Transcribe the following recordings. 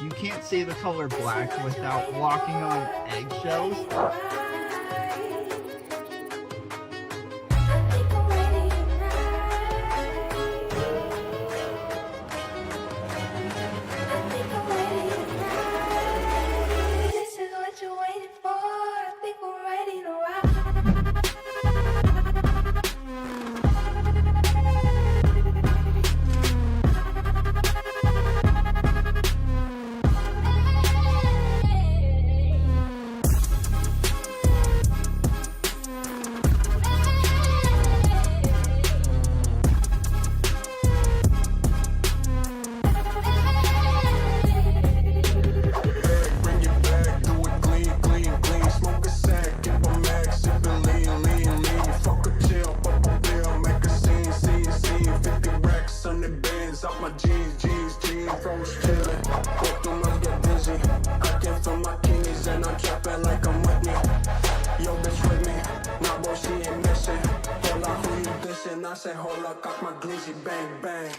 You can't say the color black without walking on eggshells. I say hold up, got my glizzy, bang bang.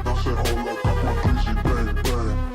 I say hold up, got my glizzy, bang bang.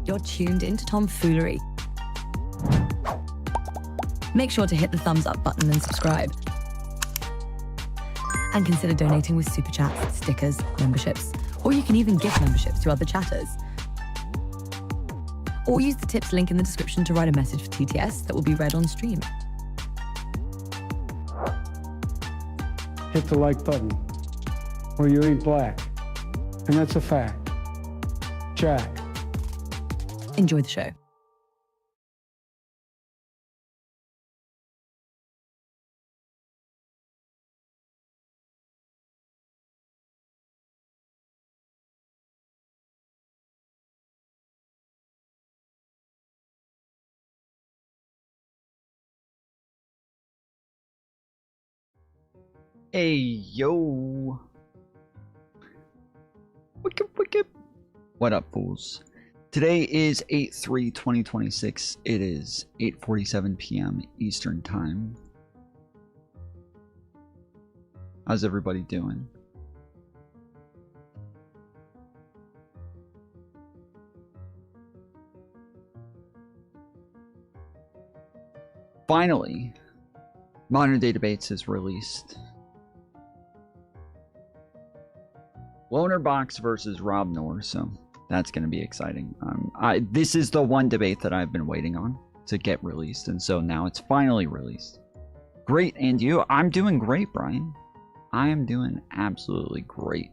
You're tuned into Foolery. Make sure to hit the thumbs up button and subscribe. And consider donating with super chats, stickers, memberships, or you can even gift memberships to other chatters. Or use the tips link in the description to write a message for TTS that will be read on stream. Hit the like button, or you ain't black. And that's a fact. Jack. Enjoy the show. Hey, yo. Wicked. What up, fools? Today is 8/3/2026. It is 8:47 p.m. Eastern Time. How's everybody doing? Finally, Modern Day Debates is released. LonerBox versus Rob Noerr, so that's going to be exciting. This is the one debate that I've been waiting on to get released, and so now it's finally released. Great, and you? I'm doing great, Brian. I am doing absolutely great.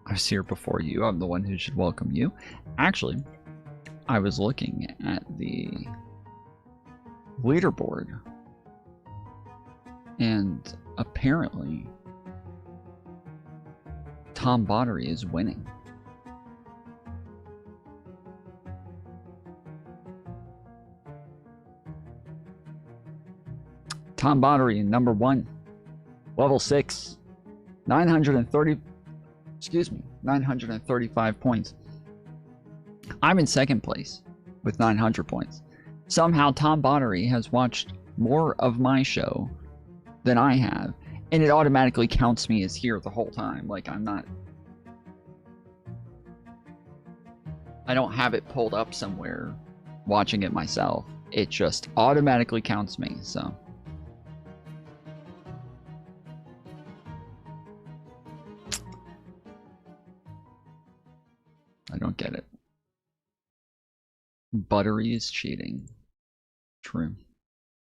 I was here before you. I'm the one who should welcome you. Actually, I was looking at the leaderboard. And apparently, Tom Bottery is winning. Tom Bottery, number 1, level 6, 935 points. I'm in second place with 900 points. Somehow Tom Bottery has watched more of my show than I have, and it automatically counts me as here the whole time. Like, I don't have it pulled up somewhere watching it myself. It just automatically counts me, so. I don't get it. Buttery is cheating. True.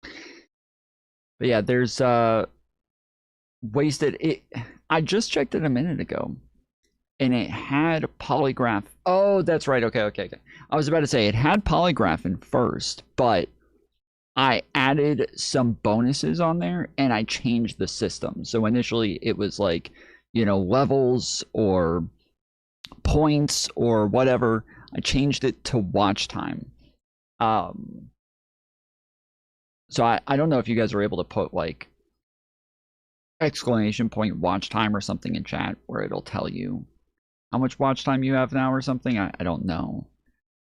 But yeah, there's wasted. I just checked it a minute ago, and it had polygraph. Oh, that's right. Okay. I was about to say it had polygraph in first, but I added some bonuses on there, and I changed the system. So initially, it was like, you know, levels or points or whatever. I changed it to watch time. So I don't know if you guys are able to put like exclamation point watch time or something in chat where it'll tell you how much watch time you have now or something. I don't know.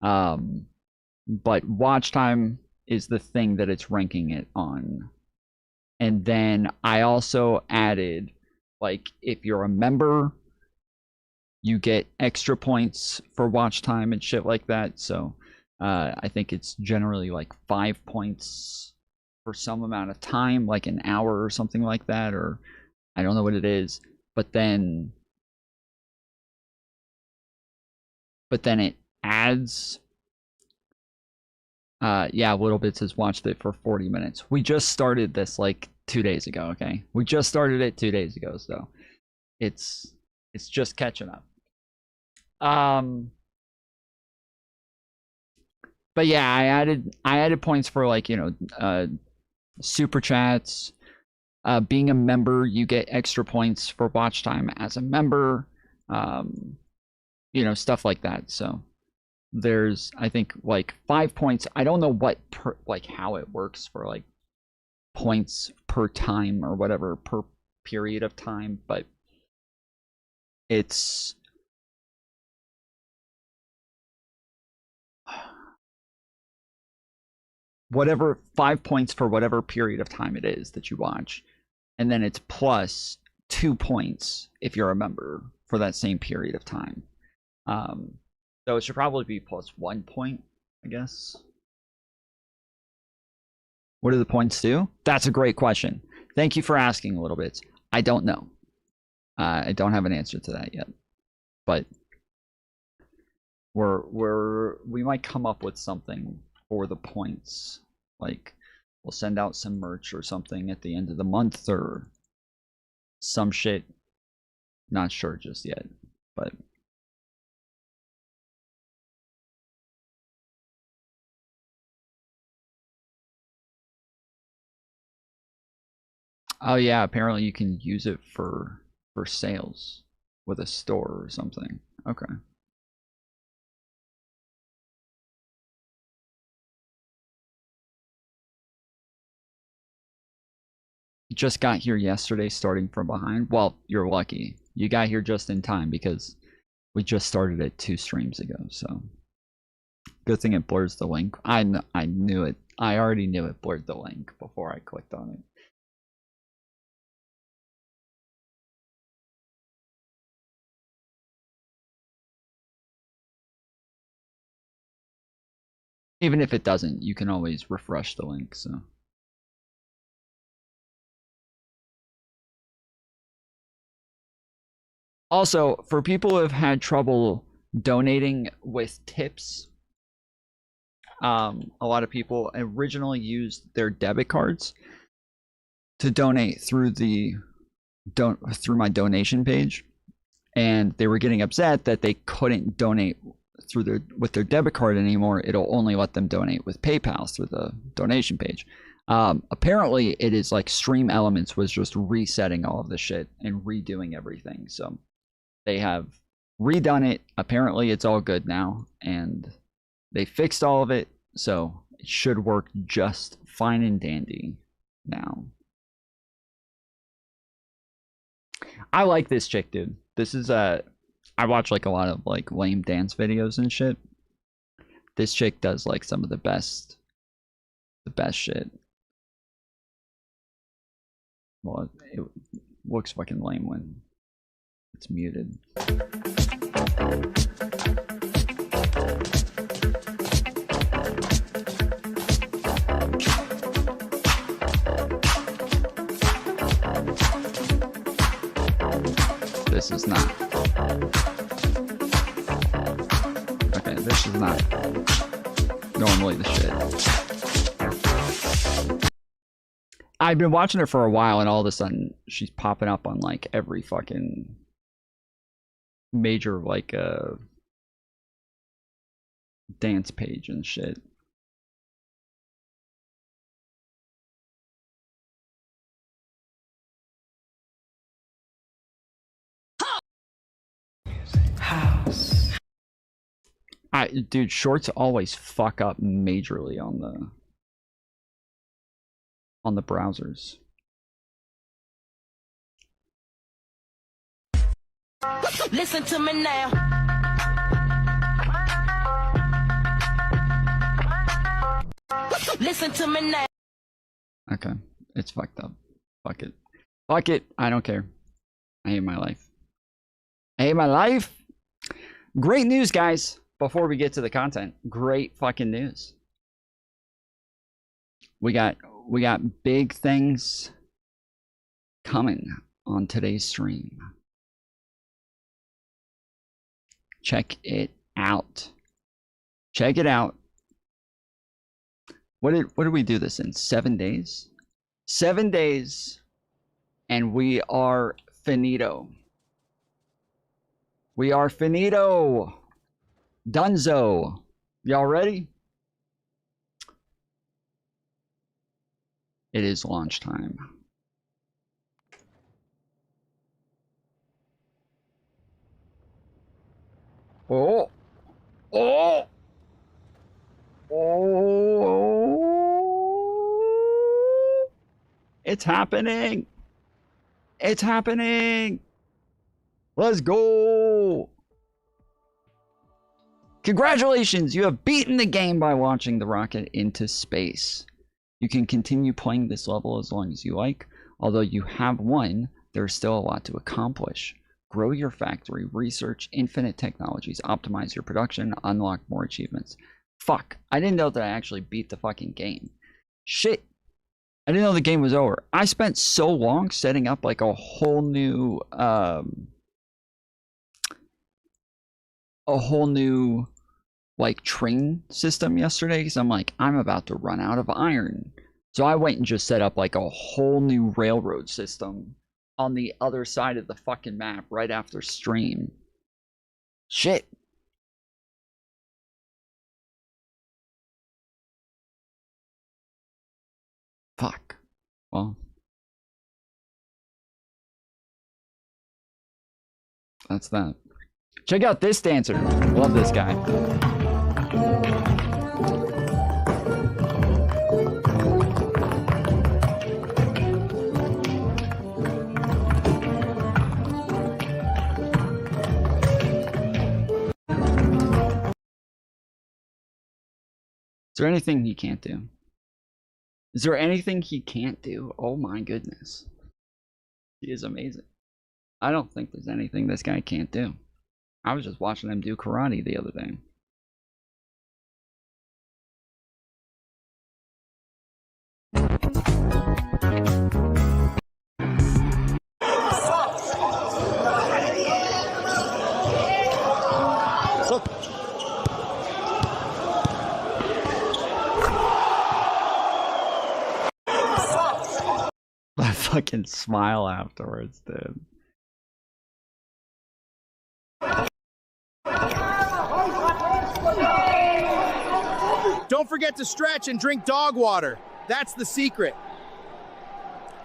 But watch time is the thing that it's ranking it on. And then I also added, like, if you're a member, you get extra points for watch time and shit like that. So I think it's generally like 5 points for some amount of time, like an hour or something like that, or I don't know what it is. But then it adds, yeah, Little Bits has watched it for 40 minutes. We just started this like 2 days ago, okay? We just started it 2 days ago, so it's just catching up. But yeah, I added points for, like, you know, super chats. Being a member, you get extra points for watch time as a member. You know, stuff like that. So there's, I think, like 5 points. I don't know what like how it works for like points per time or whatever per period of time, but it's whatever, 5 points for whatever period of time it is that you watch, and then it's plus 2 points if you're a member for that same period of time. So it should probably be plus 1 point, I guess. What do the points do? That's a great question. Thank you for asking a little bit. I don't know. I don't have an answer to that yet, but we might come up with something for the points. Like, we'll send out some merch or something at the end of the month or some shit. Not sure just yet, but oh yeah, apparently you can use it for sales with a store or something. Okay. Just got here yesterday, starting from behind. Well, you're lucky. You got here just in time because we just started it 2 streams ago. So good thing it blurs the link. I knew it. I already knew it blurred the link before I clicked on it. Even if it doesn't, you can always refresh the link. So. Also, for people who have had trouble donating with tips, a lot of people originally used their debit cards to donate through my donation page, and they were getting upset that they couldn't donate through their with their debit card anymore. It'll only let them donate with PayPal through the donation page. Apparently, it is like Stream Elements was just resetting all of the shit and redoing everything. So they have redone it. Apparently, it's all good now, and they fixed all of it. So it should work just fine and dandy now. I like this chick, dude. This is I watch like a lot of like lame dance videos and shit. This chick does like some of the best shit. Well, it looks fucking lame when it's muted. This is not. Okay, this is not normally the shit. I've been watching her for a while, and all of a sudden she's popping up on like every fucking major like dance page and shit. Dude, shorts always fuck up majorly on the browsers. Listen to me now. Listen to me now. Okay, it's fucked up. Fuck it. Fuck it. I don't care. I hate my life. I hate my life. Great news, guys. Before we get to the content, great fucking news. We got big things coming on today's stream. Check it out. Check it out. What did we do this in? 7 days? 7 days, and we are finito. We are finito. Dunzo. Y'all ready? It is launch time. Oh. Oh. Oh. It's happening. It's happening. Let's go. Congratulations, you have beaten the game by launching the rocket into space. You can continue playing this level as long as you like. Although you have won, there's still a lot to accomplish. Grow your factory, research infinite technologies, optimize your production, unlock more achievements. Fuck, I didn't know that I actually beat the fucking game. Shit, I didn't know the game was over. I spent so long setting up like a whole new like train system yesterday, because I'm like, I'm about to run out of iron. So I went and just set up like a whole new railroad system on the other side of the fucking map right after stream. Shit. Fuck. Well, that's that. Check out this dancer. Love this guy. Is there anything he can't do? Is there anything he can't do? Oh my goodness. He is amazing. I don't think there's anything this guy can't do. I was just watching him do karate the other day. That fucking smile afterwards, dude. Don't forget to stretch and drink dog water. That's the secret.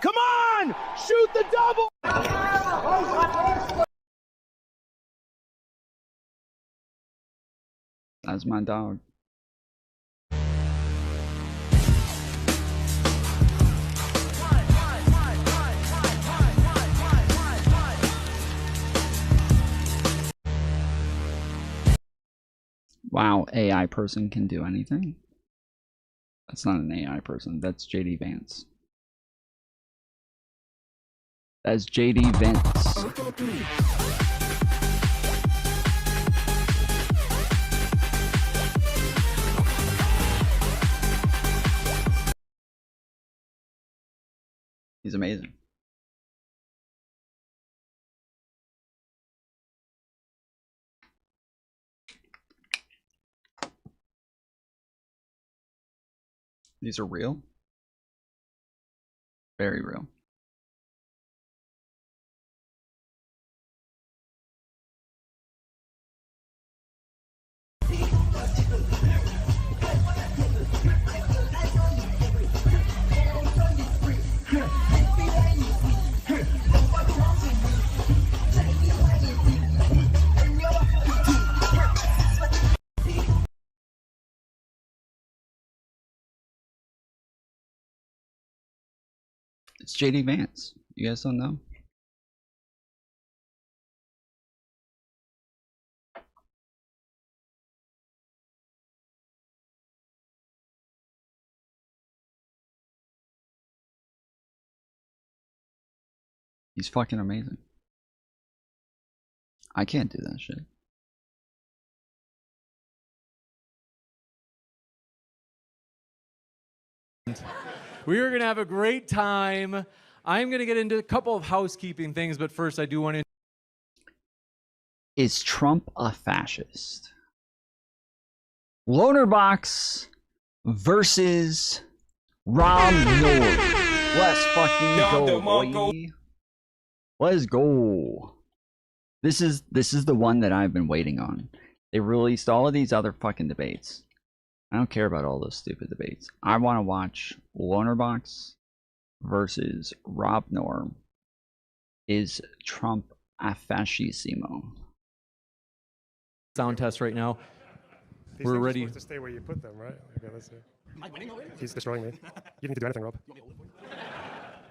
Come on! Shoot the double! That's my dog. Wow, AI person can do anything? That's not an AI person, that's JD Vance. That's JD Vance. He's amazing. These are real? Very real. It's JD Vance. You guys don't know? He's fucking amazing. I can't do that shit. We are going to have a great time. I'm going to get into a couple of housekeeping things, but first I do want to... Is Trump a fascist? LonerBox versus Rob Noerr. Let's fucking go, boy. Let's go. This is the one that I've been waiting on. They released all of these other fucking debates. I don't care about all those stupid debates. I want to watch LonerBox versus Rob Noerr. Is Trump a fascismo? Sound test right now. These We're things are ready. supposed to stay where you put them, right? Okay, let's see. Am I winning already? He's destroying me. You didn't need to do anything, Rob.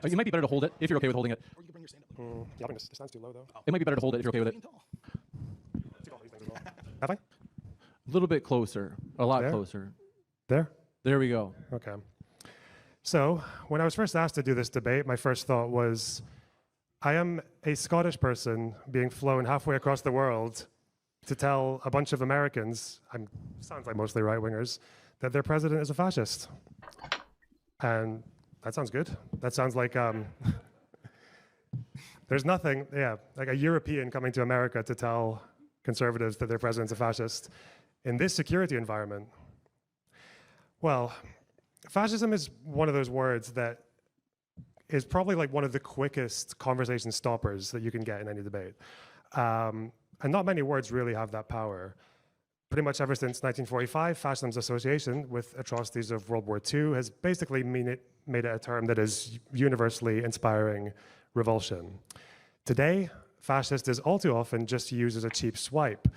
It might be better to hold it if you're okay with holding it. Or you can bring your stand up. Yeah, the stand's too low, though. It might be better to hold it if you're okay with it. Take all these things as well. Have I? A little bit closer. A lot There? closer. There? There we go. Okay. So, when I was first asked to do this debate, my first thought was, I am a Scottish person being flown halfway across the world to tell a bunch of Americans, sounds like mostly right-wingers, that their president is a fascist. And that sounds good. That sounds like there's nothing, like a European coming to America to tell conservatives that their president's a fascist in this security environment. Well, fascism is one of those words that is probably like one of the quickest conversation stoppers that you can get in any debate. And not many words really have that power. Pretty much ever since 1945, fascism's association with atrocities of World War II has basically made it a term that is universally inspiring revulsion. Today, fascist is all too often just used as a cheap swipe.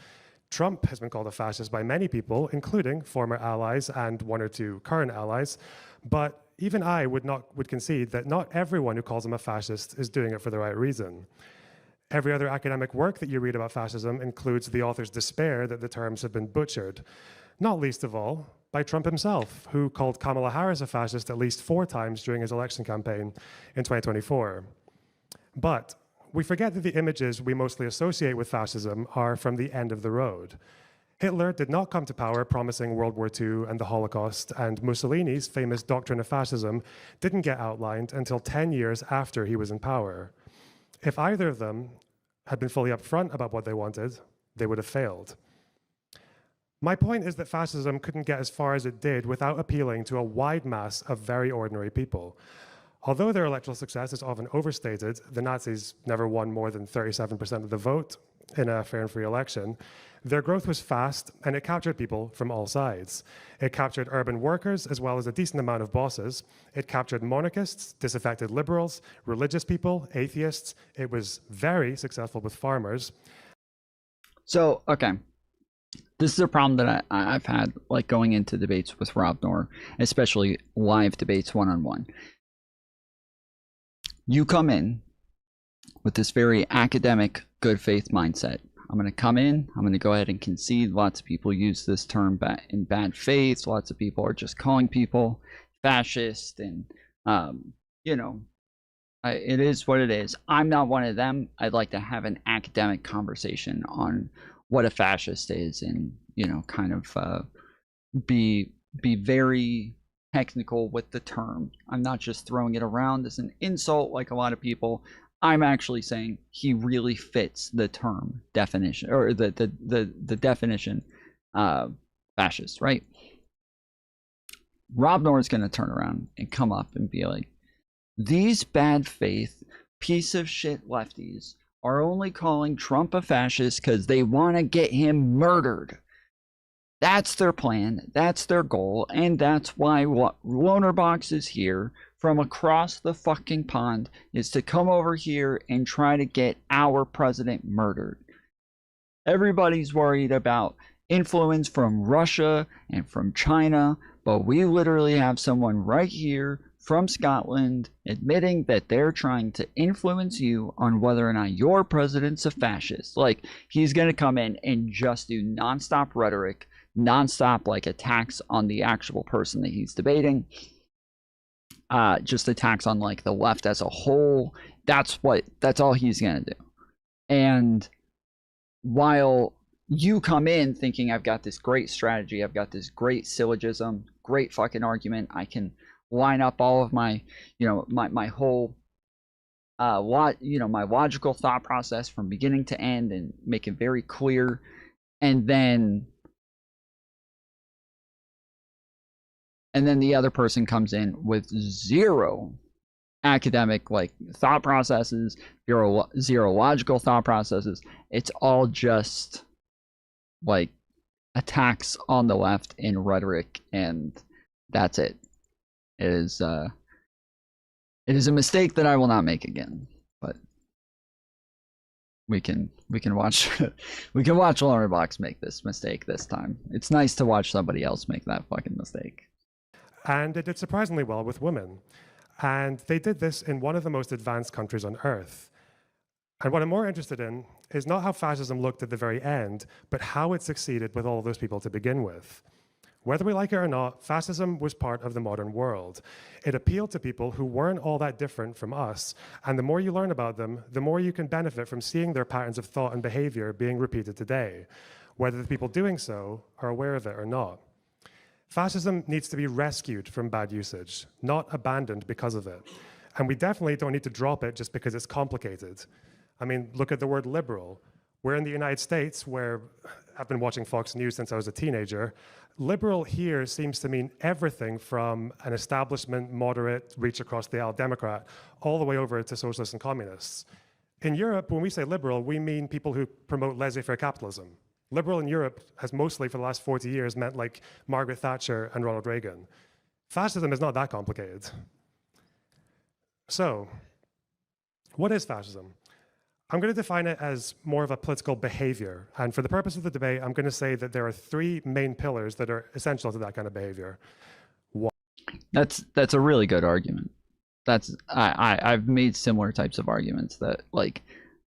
Trump has been called a fascist by many people, including former allies and one or two current allies, but even I would concede that not everyone who calls him a fascist is doing it for the right reason. Every other academic work that you read about fascism includes the author's despair that the terms have been butchered, not least of all by Trump himself, who called Kamala Harris a fascist at least 4 times during his election campaign in 2024. But we forget that the images we mostly associate with fascism are from the end of the road. Hitler did not come to power promising World War II and the Holocaust, and Mussolini's famous doctrine of fascism didn't get outlined until 10 years after he was in power. If either of them had been fully upfront about what they wanted, they would have failed. My point is that fascism couldn't get as far as it did without appealing to a wide mass of very ordinary people. Although their electoral success is often overstated, the Nazis never won more than 37% of the vote in a fair and free election, Their growth was fast, and it captured people from all sides. It captured urban workers, as well as a decent amount of bosses. It captured monarchists, disaffected liberals, religious people, atheists. It was very successful with farmers. So, okay. This is a problem that I've had, like, going into debates with Rob Noerr, especially live debates one-on-one. You come in with this very academic, good faith mindset. I'm going to come in, I'm going to go ahead and concede. Lots of people use this term in bad faith. Lots of people are just calling people fascist, and, you know, it is what it is. I'm not one of them. I'd like to have an academic conversation on what a fascist is, and, you know, kind of be very technical with the term. I'm not just throwing it around as an insult like a lot of people. I'm actually saying he really fits the term definition, or the definition fascist, right? Rob Noerr is going to turn around and come up and be like, these bad faith piece of shit lefties are only calling Trump a fascist because they want to get him murdered. That's their plan, that's their goal, and that's why LonerBox is here from across the fucking pond, is to come over here and try to get our president murdered. Everybody's worried about influence from Russia and from China, but we literally have someone right here from Scotland admitting that they're trying to influence you on whether or not your president's a fascist. Like, he's going to come in and just do nonstop rhetoric, nonstop, like, attacks on the actual person that he's debating, just attacks on, like, the left as a whole. That's all he's gonna do. And while you come in thinking, I've got this great strategy, I've got this great syllogism, great fucking argument, I can line up all of my, you know, my whole my logical thought process from beginning to end and make it very clear, and then the other person comes in with zero academic, like, thought processes, zero logical thought processes. It's all just, like, attacks on the left in rhetoric, and that's it. It is a mistake that I will not make again. But we can watch we can watch LonerBox make this mistake this time. It's nice to watch somebody else make that fucking mistake. And it did surprisingly well with women. And they did this in one of the most advanced countries on earth. And what I'm more interested in is not how fascism looked at the very end, but how it succeeded with all of those people to begin with. Whether we like it or not, fascism was part of the modern world. It appealed to people who weren't all that different from us, and the more you learn about them, the more you can benefit from seeing their patterns of thought and behavior being repeated today, whether the people doing so are aware of it or not. Fascism needs to be rescued from bad usage, not abandoned because of it. And we definitely don't need to drop it just because it's complicated. I mean, look at the word liberal. We're in the United States, where I've been watching Fox News since I was a teenager. Liberal here seems to mean everything from an establishment, moderate, reach across the aisle Democrat, all the way over to socialists and communists. In Europe, when we say liberal, we mean people who promote laissez-faire capitalism. Liberal in Europe has mostly, for the last 40 years, meant like Margaret Thatcher and Ronald Reagan. Fascism is not that complicated. So, what is fascism? I'm going to define it as more of a political behavior. And for the purpose of the debate, I'm going to say that there are three main pillars that are essential to that kind of behavior. That's a really good argument. I've made similar types of arguments that, like,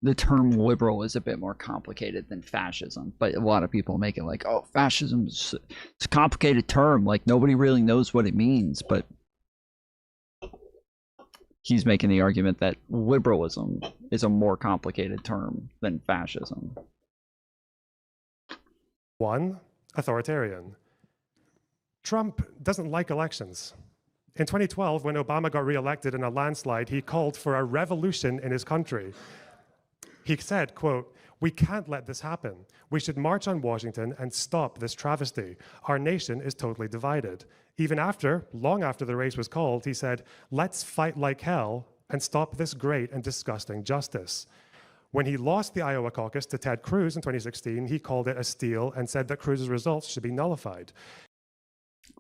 the term liberal is a bit more complicated than fascism, but a lot of people make it like, oh, fascism is a complicated term, like nobody really knows what it means. But he's making the argument that liberalism is a more complicated term than fascism. 1, authoritarian. Trump doesn't like elections. In 2012, when Obama got reelected in a landslide, he called for a revolution in his country. He said, quote, "We can't let this happen. We should march on Washington and stop this travesty. Our nation is totally divided." Even after, long after the race was called, he said, "Let's fight like hell and stop this great and disgusting justice." When he lost the Iowa caucus to Ted Cruz in 2016, he called it a steal and said that Cruz's results should be nullified.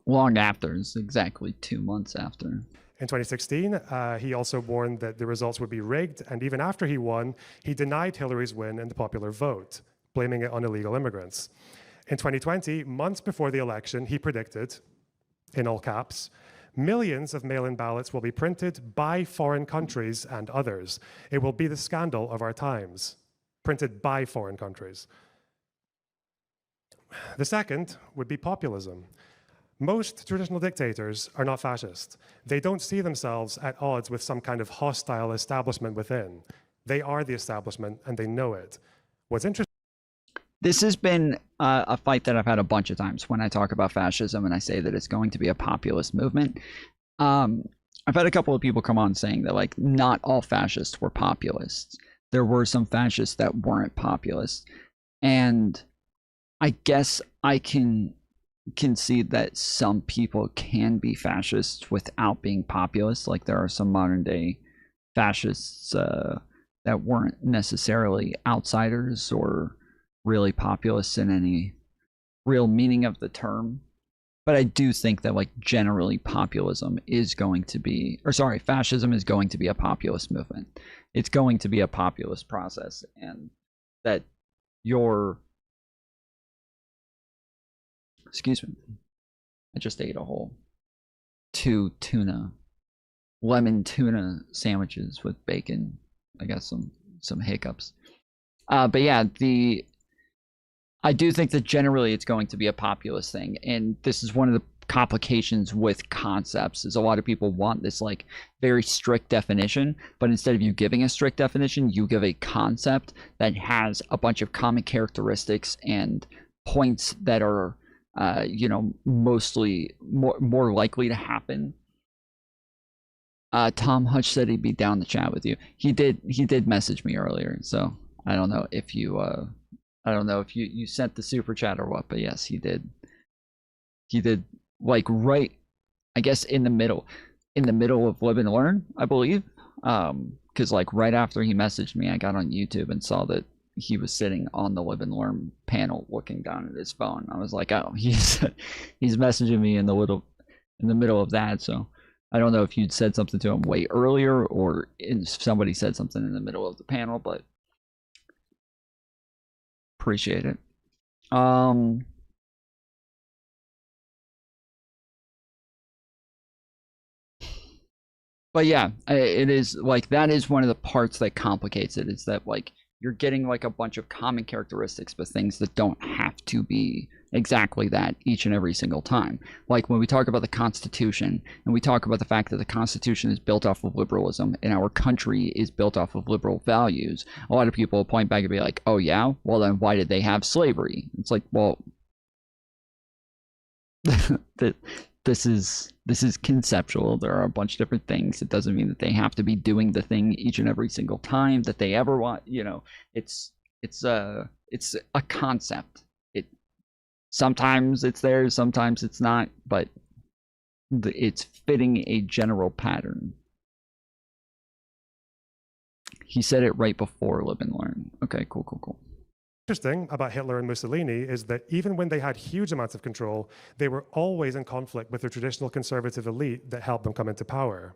Long after, it's exactly 2 months after. In 2016, he also warned that the results would be rigged, and even after he won, he denied Hillary's win in the popular vote, blaming it on illegal immigrants. In 2020, months before the election, he predicted, in all caps, millions of mail-in ballots will be printed by foreign countries and others. It will be the scandal of our times. Printed by foreign countries. The second would be populism. Most traditional dictators are not fascist. They don't see themselves at odds with some kind of hostile establishment within. They are the establishment, and they know it. What's interesting... This has been a fight that I've had a bunch of times when I talk about fascism and I say that it's going to be a populist movement. I've had a couple of people come on saying that, like, not all fascists were populists. There were some fascists that weren't populist. And I guess I can concede that some people can be fascists without being populist. Like, there are some modern day fascists that weren't necessarily outsiders or really populist in any real meaning of the term. But I do think that, like, generally populism is going to be, or sorry, fascism is going to be a populist movement. It's going to be a populist process, and that your, excuse me, I just ate a whole 2 lemon tuna sandwiches with bacon. I got some hiccups. But yeah, I do think that generally it's going to be a populist thing, and this is one of the complications with concepts, is a lot of people want this, like, very strict definition, but instead of you giving a strict definition, you give a concept that has a bunch of common characteristics and points that are you know, mostly more likely to happen. Tom Hutch said he'd be down to chat with you. He did message me earlier, so I don't know if you you sent the super chat or what, but yes, he did. He did, like, right, I guess in the middle of Live and Learn, I believe. Because, like, right after he messaged me, I got on YouTube and saw that he was sitting on the Live and Learn panel looking down at his phone. I was like, oh, he's messaging me in the middle of that. So I don't know if you'd said something to him way earlier or somebody said something in the middle of the panel, but appreciate it. But yeah, it is, like, that is one of the parts that complicates it, is that, like, you're getting, like, a bunch of common characteristics, but things that don't have to be exactly that each and every single time. Like, when we talk about the Constitution, and we talk about the fact that the Constitution is built off of liberalism, and our country is built off of liberal values, a lot of people will point back and be like, oh yeah, well then why did they have slavery? It's like, well, this is conceptual. There are a bunch of different things. It doesn't mean that they have to be doing the thing each and every single time that they ever want. You know, it's a concept. Sometimes it's there, sometimes it's not, but it's fitting a general pattern. He said it right before Live and Learn. Okay, cool. Interesting about Hitler and Mussolini is that even when they had huge amounts of control, they were always in conflict with the traditional conservative elite that helped them come into power.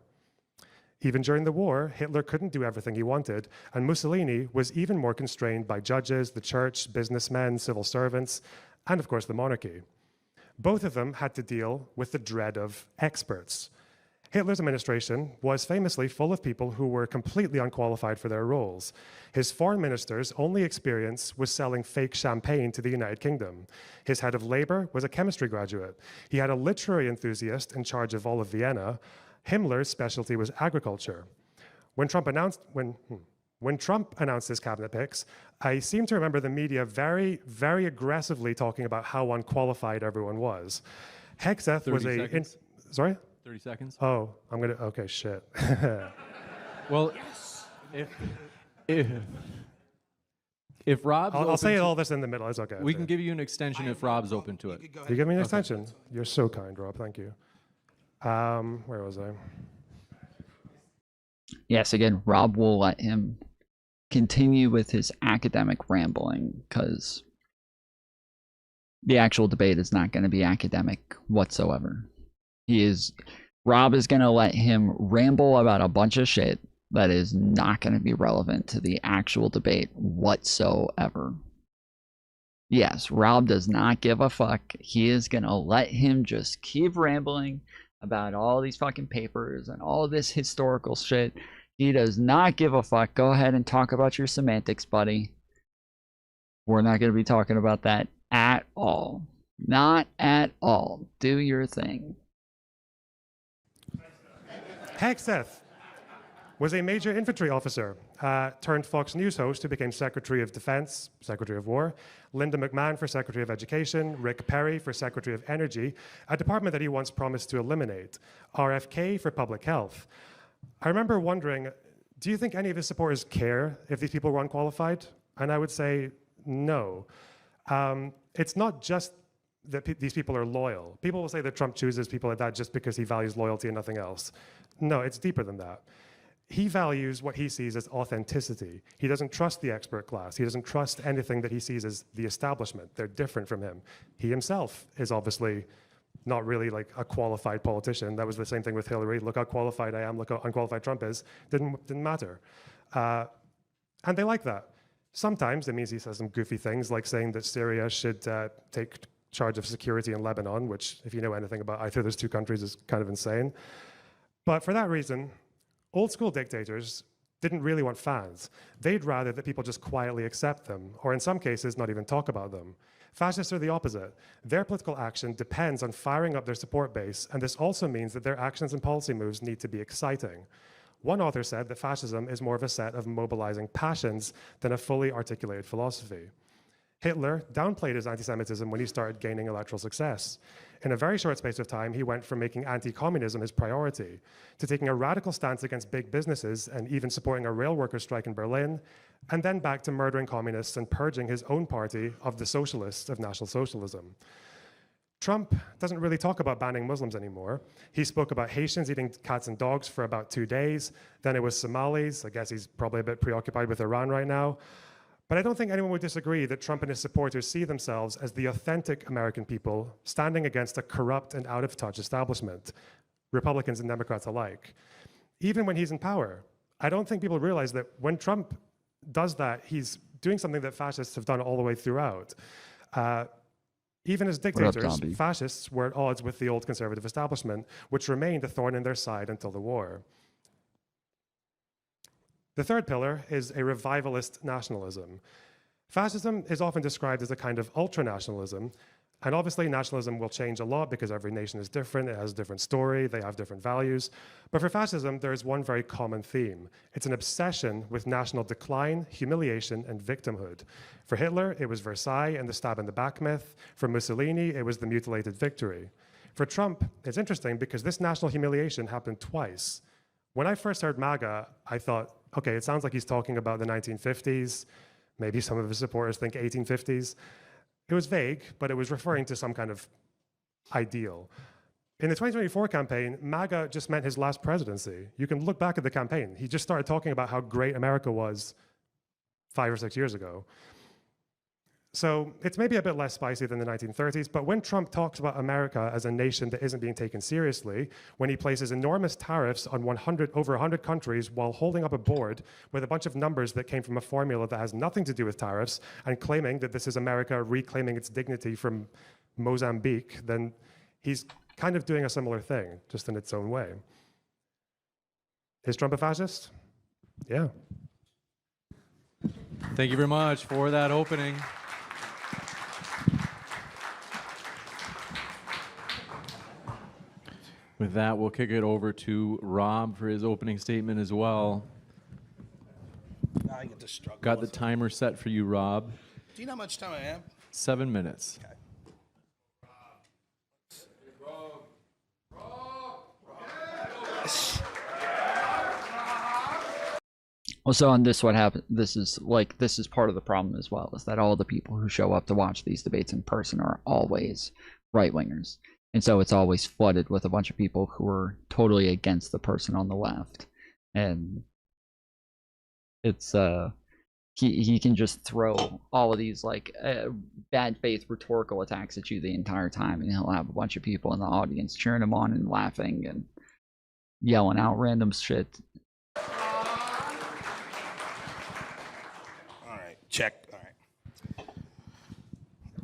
Even during the war, Hitler couldn't do everything he wanted, and Mussolini was even more constrained by judges, the church, businessmen, civil servants, and of course the monarchy. Both of them had to deal with the dread of experts. Hitler's administration was famously full of people who were completely unqualified for their roles. His foreign minister's only experience was selling fake champagne to the United Kingdom. His head of labor was a chemistry graduate. He had a literary enthusiast in charge of all of Vienna. Himmler's specialty was agriculture. When Trump announced his cabinet picks, I seem to remember the media very, very aggressively talking about how unqualified everyone was. Hegseth was a... Sorry? 30 seconds. Oh, okay, shit. Well, if Rob's I'll say all this in the middle, it's okay. We can give you an extension if Rob's open to it. You give me an extension? You're so kind, Rob, thank you. Where was I? Yes, again, Rob will let him continue with his academic rambling, because the actual debate is not going to be academic whatsoever. Rob is going to let him ramble about a bunch of shit that is not going to be relevant to the actual debate whatsoever. Yes, Rob does not give a fuck. He is going to let him just keep rambling about all these fucking papers and all this historical shit. He does not give a fuck. Go ahead and talk about your semantics, buddy. We're not going to be talking about that at all. Not at all. Do your thing. Hegseth was a major infantry officer turned Fox News host who became Secretary of Defense, Secretary of War, Linda McMahon for Secretary of Education, Rick Perry for Secretary of Energy, a department that he once promised to eliminate, RFK for Public Health. I remember wondering, do you think any of his supporters care if these people were unqualified? And I would say no. It's not just that these people are loyal. People will say that Trump chooses people like that just because he values loyalty and nothing else. No, it's deeper than that. He values what he sees as authenticity. He doesn't trust the expert class. He doesn't trust anything that he sees as the establishment. They're different from him. He himself is obviously not really like a qualified politician. That was the same thing with Hillary. Look how qualified I am, look how unqualified Trump is. Didn't matter. And they like that. Sometimes it means he says some goofy things, like saying that Syria should take charge of security in Lebanon, which, if you know anything about either of those two countries, is kind of insane. But for that reason, old school dictators didn't really want fans. They'd rather that people just quietly accept them, or in some cases, not even talk about them. Fascists are the opposite. Their political action depends on firing up their support base, and this also means that their actions and policy moves need to be exciting. One author said that fascism is more of a set of mobilizing passions than a fully articulated philosophy. Hitler downplayed his anti-Semitism when he started gaining electoral success. In a very short space of time, he went from making anti-communism his priority to taking a radical stance against big businesses and even supporting a rail workers' strike in Berlin, and then back to murdering communists and purging his own party of the socialists of National Socialism. Trump doesn't really talk about banning Muslims anymore. He spoke about Haitians eating cats and dogs for about 2 days. Then it was Somalis. I guess he's probably a bit preoccupied with Iran right now. But I don't think anyone would disagree that Trump and his supporters see themselves as the authentic American people standing against a corrupt and out-of-touch establishment, Republicans and Democrats alike. Even when he's in power, I don't think people realize that when Trump does that, he's doing something that fascists have done all the way throughout. Even as dictators, fascists were at odds with the old conservative establishment, which remained a thorn in their side until the war. The third pillar is a revivalist nationalism. Fascism is often described as a kind of ultranationalism, and obviously nationalism will change a lot because every nation is different, it has a different story, they have different values. But for fascism, there is one very common theme. It's an obsession with national decline, humiliation, and victimhood. For Hitler, it was Versailles and the stab in the back myth. For Mussolini, it was the mutilated victory. For Trump, it's interesting because this national humiliation happened twice. When I first heard MAGA, I thought, okay, it sounds like he's talking about the 1950s. Maybe some of his supporters think 1850s. It was vague, but it was referring to some kind of ideal. In the 2024 campaign, MAGA just meant his last presidency. You can look back at the campaign. He just started talking about how great America was 5 or 6 years ago. So it's maybe a bit less spicy than the 1930s, but when Trump talks about America as a nation that isn't being taken seriously, when he places enormous tariffs on over 100 countries while holding up a board with a bunch of numbers that came from a formula that has nothing to do with tariffs, and claiming that this is America reclaiming its dignity from Mozambique, then he's kind of doing a similar thing, just in its own way. Is Trump a fascist? Yeah. Thank you very much for that opening. With that, we'll kick it over to Rob for his opening statement as well. I get to struggle. Got the timer set for you, Rob. Do you know how much time I have? 7 minutes. Okay. Also, on this, what happened? This is part of the problem as well, is that all the people who show up to watch these debates in person are always right wingers, and so it's always flooded with a bunch of people who are totally against the person on the left, and it's he can just throw all of these like bad faith rhetorical attacks at you the entire time, and he'll have a bunch of people in the audience cheering him on and laughing and yelling out random shit. All right, check.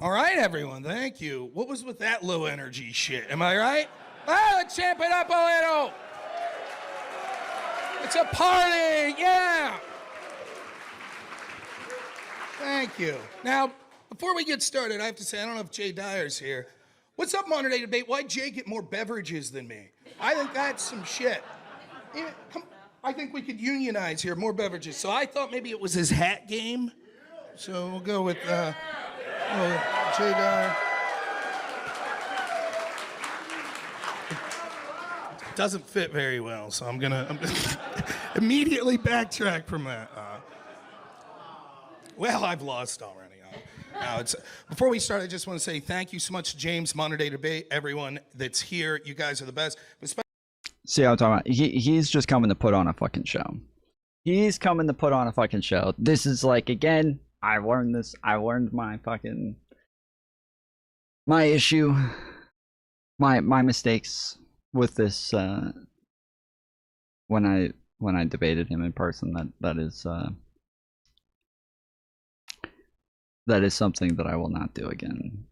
All right, everyone, thank you. What was with that low energy shit? Am I right? Let's champ it up a little. It's a party, yeah. Thank you. Now, before we get started, I have to say, I don't know if Jay Dyer's here. What's up, Modern Day Debate? Why'd Jay get more beverages than me? I think that's some shit. I think we could unionize here, more beverages. So I thought maybe it was his hat game. So we'll go with Jay Dyer. It doesn't fit very well, so I'm gonna immediately backtrack from that. Well, I've lost already. Before we start, I just want to say thank you so much, James, Modern Day Debate, everyone that's here. You guys are the best. See what I'm talking about? He's just coming to put on a fucking show. He's coming to put on a fucking show. This is like, again, I learned this. I learned my fucking my issue, my mistakes with this when I debated him in person. That is something that I will not do again.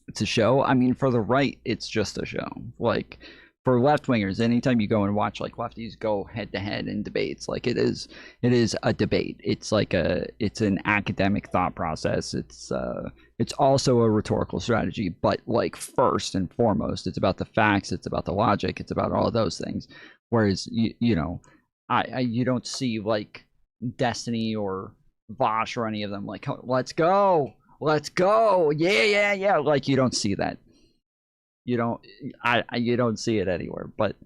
It's a show. I mean, for the right, it's just a show. Like, for left-wingers, anytime you go and watch, like, lefties go head-to-head in debates, like, it is a debate. It's like it's an academic thought process. It's also a rhetorical strategy, but, like, first and foremost, it's about the facts, it's about the logic, it's about all of those things. Whereas, you know, you don't see, like, Destiny or Vosh or any of them like, let's go, yeah, like, you don't see that. You don't see it anywhere, but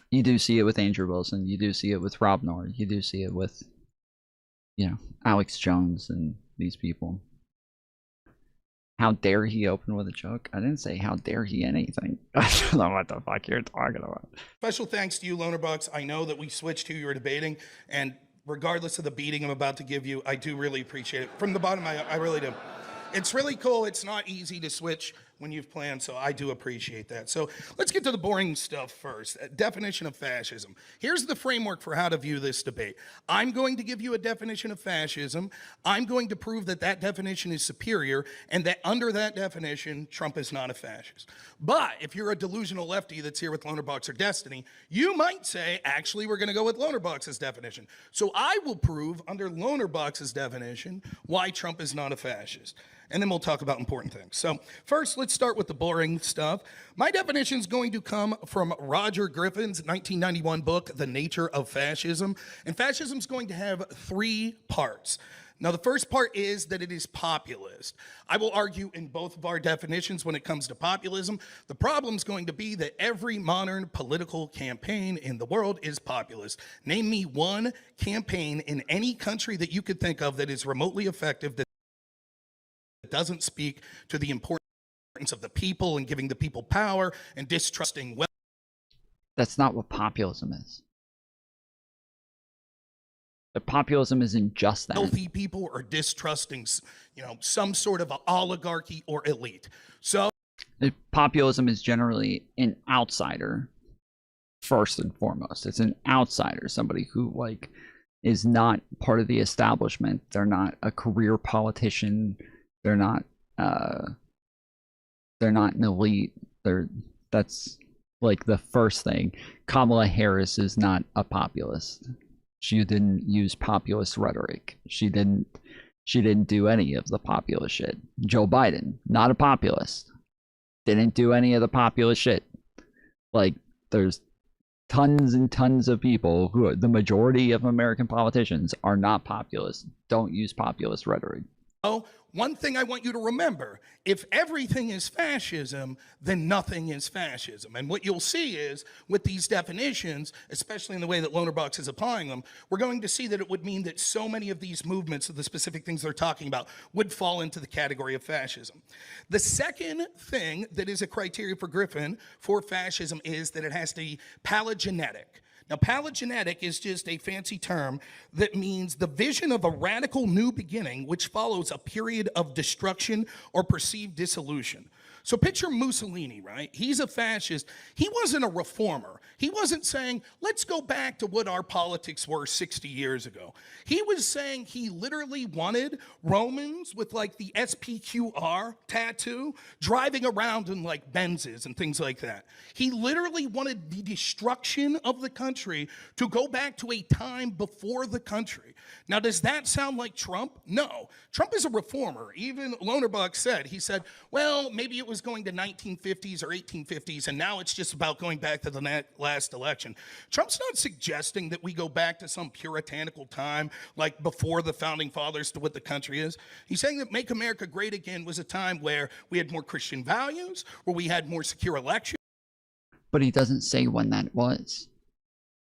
you do see it with Andrew Wilson, you do see it with Rob Noerr, you do see it with, you know, Alex Jones and these people. How dare he open with a joke? I didn't say how dare he anything. I don't know what the fuck you're talking about. Special thanks to you, LonerBox. I know that we switched who you were debating, and regardless of the beating I'm about to give you, I do really appreciate it. From the bottom, I really do. It's really cool. It's not easy to switch when you've planned, so I do appreciate that. So let's get to the boring stuff first. Definition of fascism. Here's the framework for how to view this debate. I'm going to give you a definition of fascism. I'm going to prove that that definition is superior, and that under that definition, Trump is not a fascist. But if you're a delusional lefty that's here with LonerBox or Destiny, you might say, actually, we're going to go with LonerBox's definition. So I will prove under LonerBox's definition why Trump is not a fascist. And then we'll talk about important things. So first, let's start with the boring stuff. My definition is going to come from Roger Griffin's 1991 book, The Nature of Fascism. And fascism is going to have 3 parts. Now, the first part is that it is populist. I will argue in both of our definitions when it comes to populism. The problem is going to be that every modern political campaign in the world is populist. Name me one campaign in any country that you could think of that is remotely effective, that doesn't speak to the importance of the people and giving the people power and distrusting wealth. That's not what populism is. The populism isn't just that. Wealthy people or distrusting, you know, some sort of oligarchy or elite. So populism is generally an outsider, first and foremost. It's an outsider, somebody who, like, is not part of the establishment. They're not a career politician. They're not an elite. That's like the first thing. Kamala Harris is not a populist. She didn't use populist rhetoric. She didn't do any of the populist shit. Joe Biden, not a populist. Didn't do any of the populist shit. Like, there's tons and tons of people who, the majority of American politicians are not populist, don't use populist rhetoric. Oh, one thing I want you to remember, if everything is fascism, then nothing is fascism. And what you'll see is, with these definitions, especially in the way that LonerBox is applying them, we're going to see that it would mean that so many of these movements, of the specific things they're talking about, would fall into the category of fascism. The second thing that is a criteria for Griffin for fascism is that it has to be palingenetic. Now, palingenetic is just a fancy term that means the vision of a radical new beginning which follows a period of destruction or perceived dissolution. So picture Mussolini, right? He's a fascist. He wasn't a reformer. He wasn't saying, let's go back to what our politics were 60 years ago. He was saying he literally wanted Romans with like the SPQR tattoo driving around in like Benzes and things like that. He literally wanted the destruction of the country to go back to a time before the country. Now, does that sound like Trump? No. Trump is a reformer. Even LonerBox said, he said, well, maybe it was going to 1950s or 1850s, and now it's just about going back to the last election. Trump's not suggesting that we go back to some puritanical time like before the founding fathers to what the country is. He's saying that Make America Great Again was a time where we had more Christian values, where we had more secure elections. But he doesn't say when that was.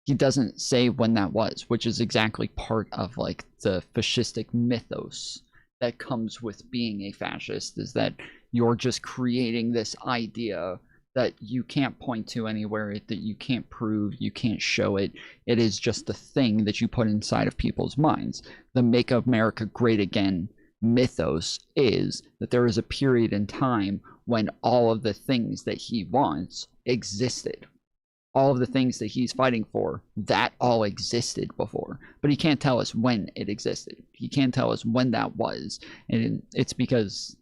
He doesn't say when that was, which is exactly part of like the fascistic mythos that comes with being a fascist, is that you're just creating this idea that you can't point to anywhere, that you can't prove, you can't show it. It is just a thing that you put inside of people's minds. The Make America Great Again mythos is that there is a period in time when all of the things that he wants existed. All of the things that he's fighting for, that all existed before. But he can't tell us when it existed. He can't tell us when that was. And it's because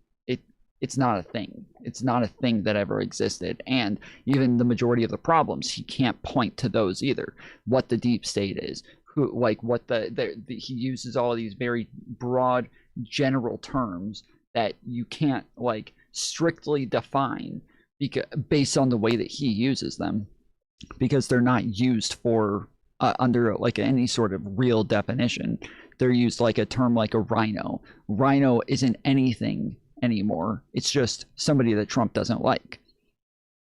it's not a thing. It's not a thing that ever existed. And even the majority of the problems, he can't point to those either. What the deep state is, who, like what he uses all of these very broad, general terms that you can't like strictly define because, based on the way that he uses them, because they're not used for under like any sort of real definition. They're used like a term like a rhino. Rhino isn't anything anymore. It's just somebody that Trump doesn't like.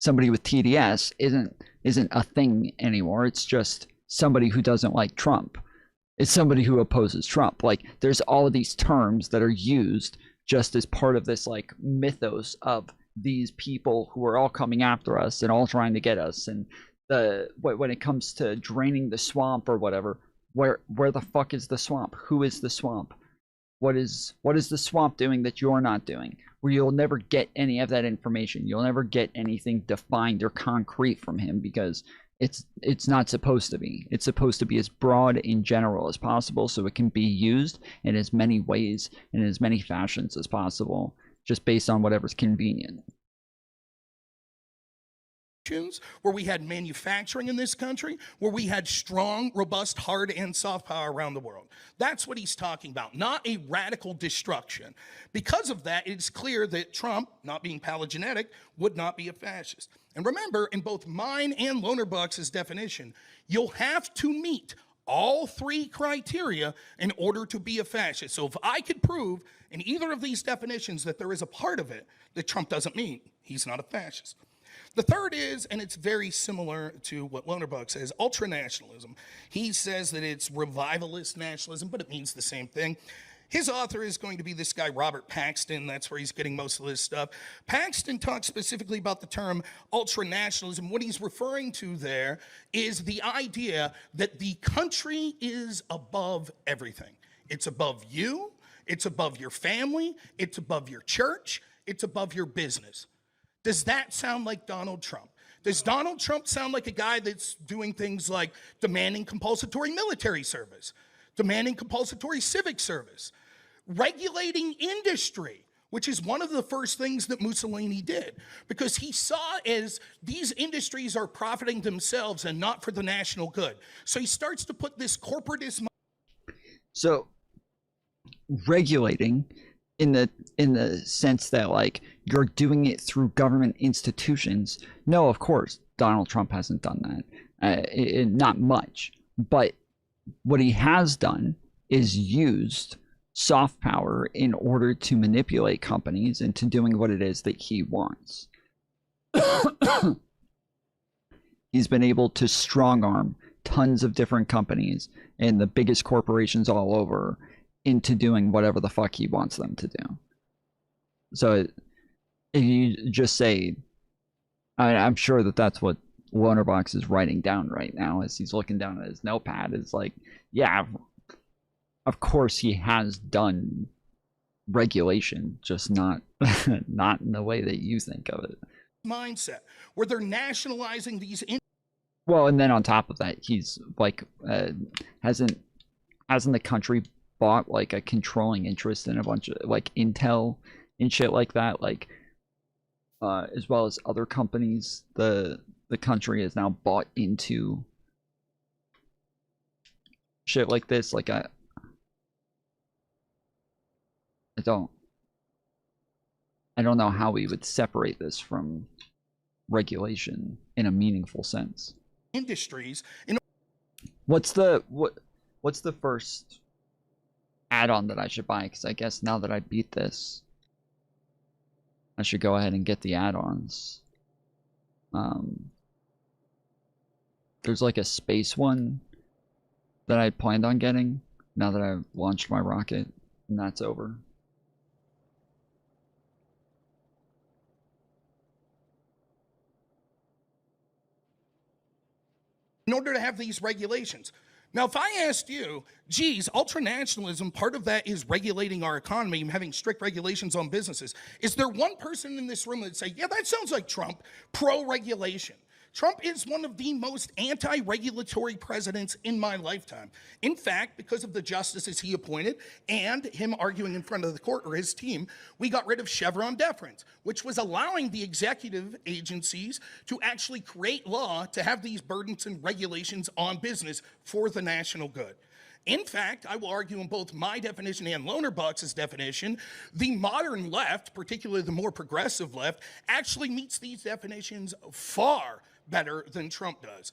Somebody with TDS isn't a thing anymore. It's just somebody who doesn't like Trump. It's somebody who opposes Trump. Like there's all of these terms that are used just as part of this like mythos of these people who are all coming after us and all trying to get us. And when it comes to draining the swamp or whatever, where the fuck is the swamp? Who is the swamp? What is the swamp doing that you're not doing? Where you'll never get any of that information. You'll never get anything defined or concrete from him because it's not supposed to be. It's supposed to be as broad in general as possible so it can be used in as many ways and in as many fashions as possible, just based on whatever's convenient. Where we had manufacturing in this country, where we had strong, robust, hard, and soft power around the world. That's what he's talking about, not a radical destruction. Because of that, it's clear that Trump, not being palingenetic, would not be a fascist. And remember, in both mine and LonerBox's definition, you'll have to meet all three criteria in order to be a fascist. So if I could prove in either of these definitions that there is a part of it that Trump doesn't meet, he's not a fascist. The third is, and it's very similar to what LonerBox says, ultranationalism. He says that it's revivalist nationalism, but it means the same thing. His author is going to be this guy, Robert Paxton. That's where he's getting most of this stuff. Paxton talks specifically about the term ultranationalism. What he's referring to there is the idea that the country is above everything. It's above you. It's above your family. It's above your church. It's above your business. Does that sound like Donald Trump? Does Donald Trump sound like a guy that's doing things like demanding compulsory military service, demanding compulsory civic service, regulating industry, which is one of the first things that Mussolini did, because he saw as these industries are profiting themselves and not for the national good. So he starts to put this corporatism. So regulating in the sense that like you're doing it through government institutions. No, of course, Donald Trump hasn't done that. Not much. But what he has done is used soft power in order to manipulate companies into doing what it is that he wants. He's been able to strong arm tons of different companies and the biggest corporations all over into doing whatever the fuck he wants them to do. So if you just say, I'm sure that that's what LonerBox is writing down right now as he's looking down at his notepad is like, yeah, of course he has done regulation, just not not in the way that you think of it. Mindset where they're nationalizing these. Well, and then on top of that, he's like, hasn't the country bought like a controlling interest in a bunch of like Intel and shit like that, like as well as other companies. The country has now bought into shit like this. Like I don't know how we would separate this from regulation in a meaningful sense. Industries. What's the first add-on that I should buy? Because I guess now that I beat this, I should go ahead and get the add-ons. There's like a space one that I planned on getting now that I've launched my rocket, and that's over. In order to have these regulations. Now, if I asked you, geez, ultranationalism, part of that is regulating our economy and having strict regulations on businesses. Is there one person in this room that'd say, yeah, that sounds like Trump, pro-regulation? Trump is one of the most anti-regulatory presidents in my lifetime. In fact, because of the justices he appointed and him arguing in front of the court, or his team, we got rid of Chevron deference, which was allowing the executive agencies to actually create law to have these burdensome regulations on business for the national good. In fact, I will argue in both my definition and LonerBox's definition, the modern left, particularly the more progressive left, actually meets these definitions far better than Trump does.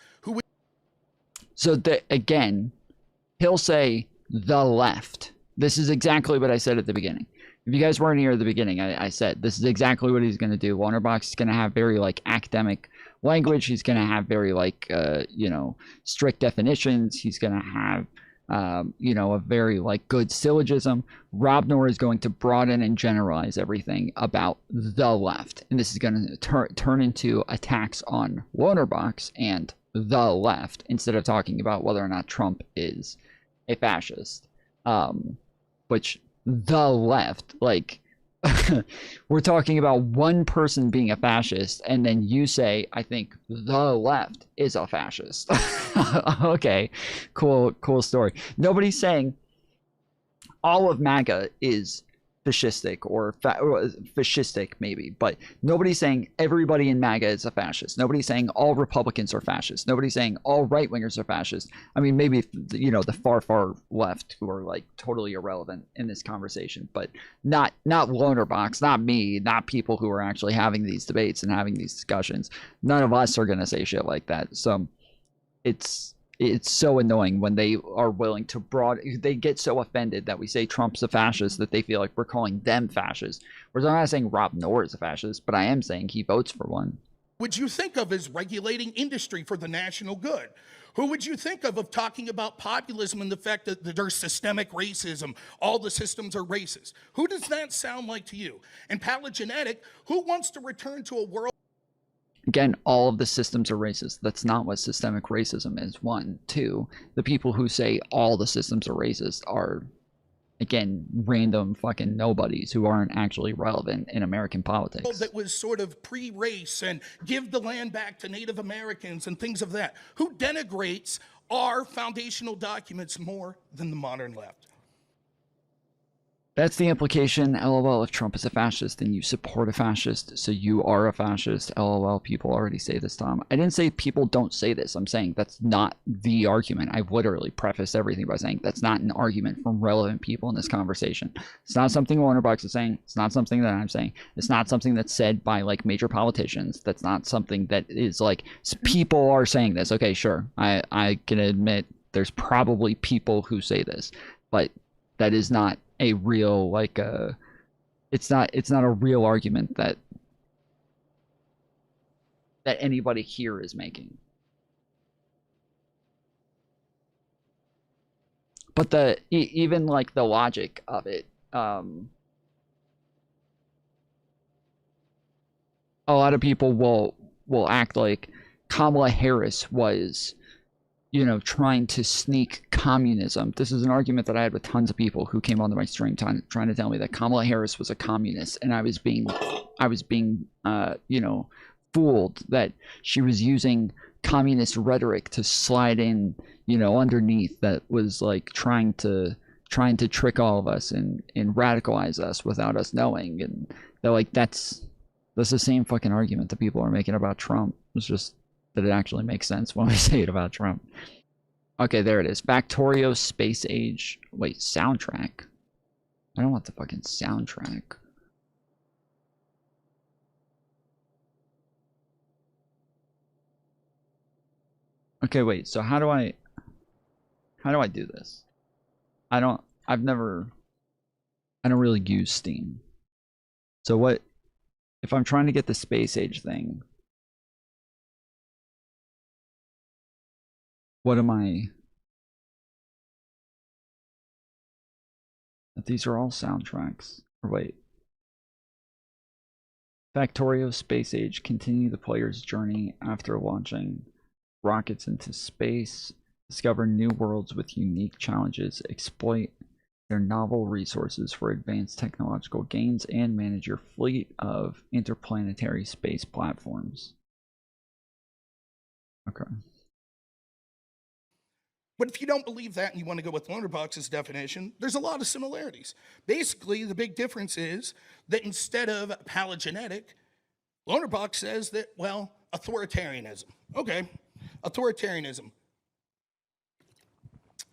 So again, he'll say the left. This is exactly what I said at the beginning. If you guys weren't here at the beginning, I said this is exactly what he's going to do. LonerBox is going to have very like academic language. He's going to have very like you know, strict definitions. He's going to have you know, a very like good syllogism. Rob Noerr is going to broaden and generalize everything about the left, and this is going to turn into attacks on LonerBox and the left instead of talking about whether or not Trump is a fascist. Which the left, like, we're talking about one person being a fascist, and then you say, I think the left is a fascist. Okay, cool story. Nobody's saying all of MAGA is fascistic or fascistic maybe, but nobody's saying everybody in MAGA is a fascist. Nobody's saying all Republicans are fascists. Nobody's saying all right-wingers are fascists. I mean, maybe, you know, the far left who are like totally irrelevant in this conversation, but not LonerBox, not me, not people who are actually having these debates and having these discussions. None of us are going to say shit like that. So it's so annoying when they are willing to they get so offended that we say Trump's a fascist that they feel like we're calling them fascists. Whereas I'm not saying Rob Noerr is a fascist, but I am saying he votes for one. Would you think of as regulating industry for the national good? Who would you think of talking about populism and the fact that there's systemic racism, all the systems are racist? Who does that sound like to you? And paleogenetic, who wants to return to a world? Again, all of the systems are racist. That's not what systemic racism is. One. Two, the people who say all the systems are racist are, again, random fucking nobodies who aren't actually relevant in American politics. That was sort of pre-race and give the land back to Native Americans and things of that. Who denigrates our foundational documents more than the modern left? That's the implication. LOL, if Trump is a fascist, then you support a fascist, so you are a fascist. LOL, people already say this, Tom. I didn't say people don't say this. I'm saying that's not the argument. I've literally prefaced everything by saying that's not an argument from relevant people in this conversation. It's not something LonerBox is saying. It's not something that I'm saying. It's not something that's said by, like, major politicians. That's not something that is, like, people are saying this. Okay, sure. I can admit there's probably people who say this, but that is not a real, like, it's not a real argument that anybody here is making. But even like the logic of it, a lot of people will act like Kamala Harris was, you know, trying to sneak communism. This is an argument that I had with tons of people who came onto my stream trying to tell me that Kamala Harris was a communist, and I was being, you know, fooled that she was using communist rhetoric to slide in, you know, underneath, that was like trying to trick all of us and radicalize us without us knowing. And they're like, that's the same fucking argument that people are making about Trump. It's just that it actually makes sense when we say it about Trump. Okay, there it is. Factorio Space Age. Wait, soundtrack? I don't want the fucking soundtrack. Okay, wait, so how do I do this? I don't really use Steam. So what, if I'm trying to get the Space Age thing, what am I? These are all soundtracks. Or wait. Factorio Space Age, continue the player's journey after launching rockets into space, discover new worlds with unique challenges, exploit their novel resources for advanced technological gains, and manage your fleet of interplanetary space platforms. Okay. But if you don't believe that and you want to go with LonerBox's definition, there's a lot of similarities. Basically, the big difference is that instead of paleogenetic, LonerBox says that, well, authoritarianism. Okay, authoritarianism.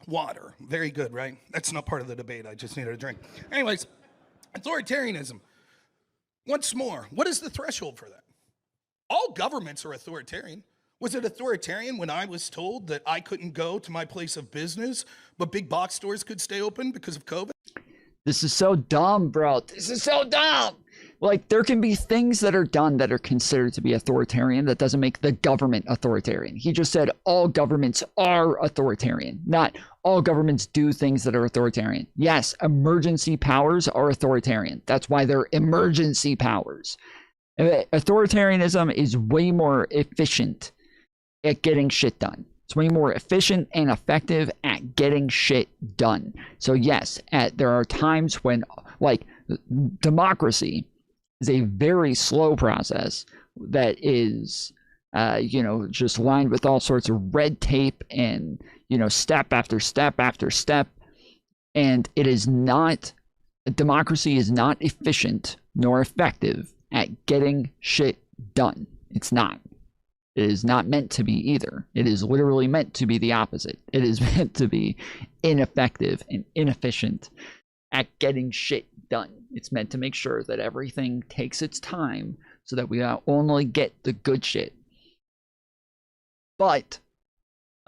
Water. Very good, right? That's not part of the debate. I just needed a drink. Anyways, authoritarianism. Once more, what is the threshold for that? All governments are authoritarian. Was it authoritarian when I was told that I couldn't go to my place of business, but big box stores could stay open because of COVID? This is so dumb, bro. This is so dumb. Like, there can be things that are done that are considered to be authoritarian. That doesn't make the government authoritarian. He just said all governments are authoritarian, not all governments do things that are authoritarian. Yes, emergency powers are authoritarian. That's why they're emergency powers. Authoritarianism is way more efficient at getting shit done. It's way more efficient and effective at getting shit done. So yes, there are times when, like, democracy is a very slow process that is, you know, just lined with all sorts of red tape and, you know, step after step after step. And it is not, democracy is not efficient nor effective at getting shit done. It's not. It is not meant to be either. It is literally meant to be the opposite. It is meant to be ineffective and inefficient at getting shit done. It's meant to make sure that everything takes its time so that we only get the good shit. But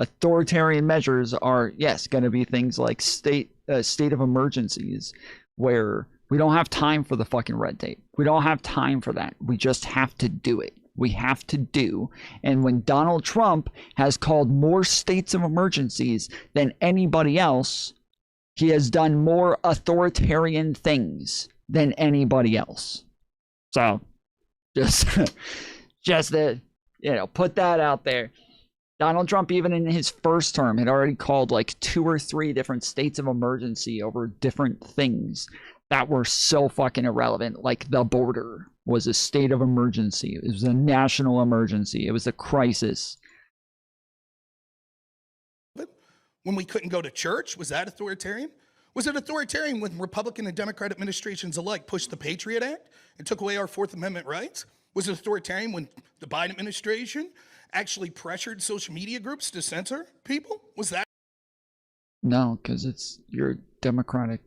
authoritarian measures are, yes, going to be things like state of emergencies, where we don't have time for the fucking red tape. We don't have time for that. We just have to do it. We have to do. And when Donald Trump has called more states of emergencies than anybody else, he has done more authoritarian things than anybody else. So just to, you know, put that out there. Donald Trump, even in his first term, had already called like 2 or 3 different states of emergency over different things that were so fucking irrelevant. Like the border was a state of emergency. It was a national emergency. It was a crisis. When we couldn't go to church, was that authoritarian? Was it authoritarian when Republican and Democrat administrations alike pushed the Patriot Act and took away our Fourth Amendment rights? Was it authoritarian when the Biden administration actually pressured social media groups to censor people? Was that? No, because it's your democratic,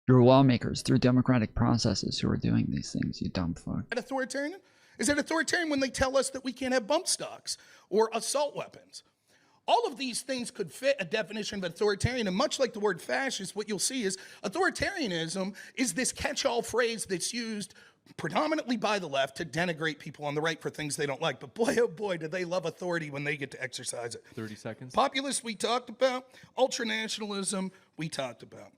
your lawmakers through democratic processes who are doing these things, you dumb fuck. Authoritarian? Is it authoritarian when they tell us that we can't have bump stocks or assault weapons? All of these things could fit a definition of authoritarian, and much like the word fascist, what you'll see is authoritarianism is this catch-all phrase that's used predominantly by the left to denigrate people on the right for things they don't like. But boy, oh boy, do they love authority when they get to exercise it. 30 seconds. Populists, we talked about. Ultranationalism, we talked about.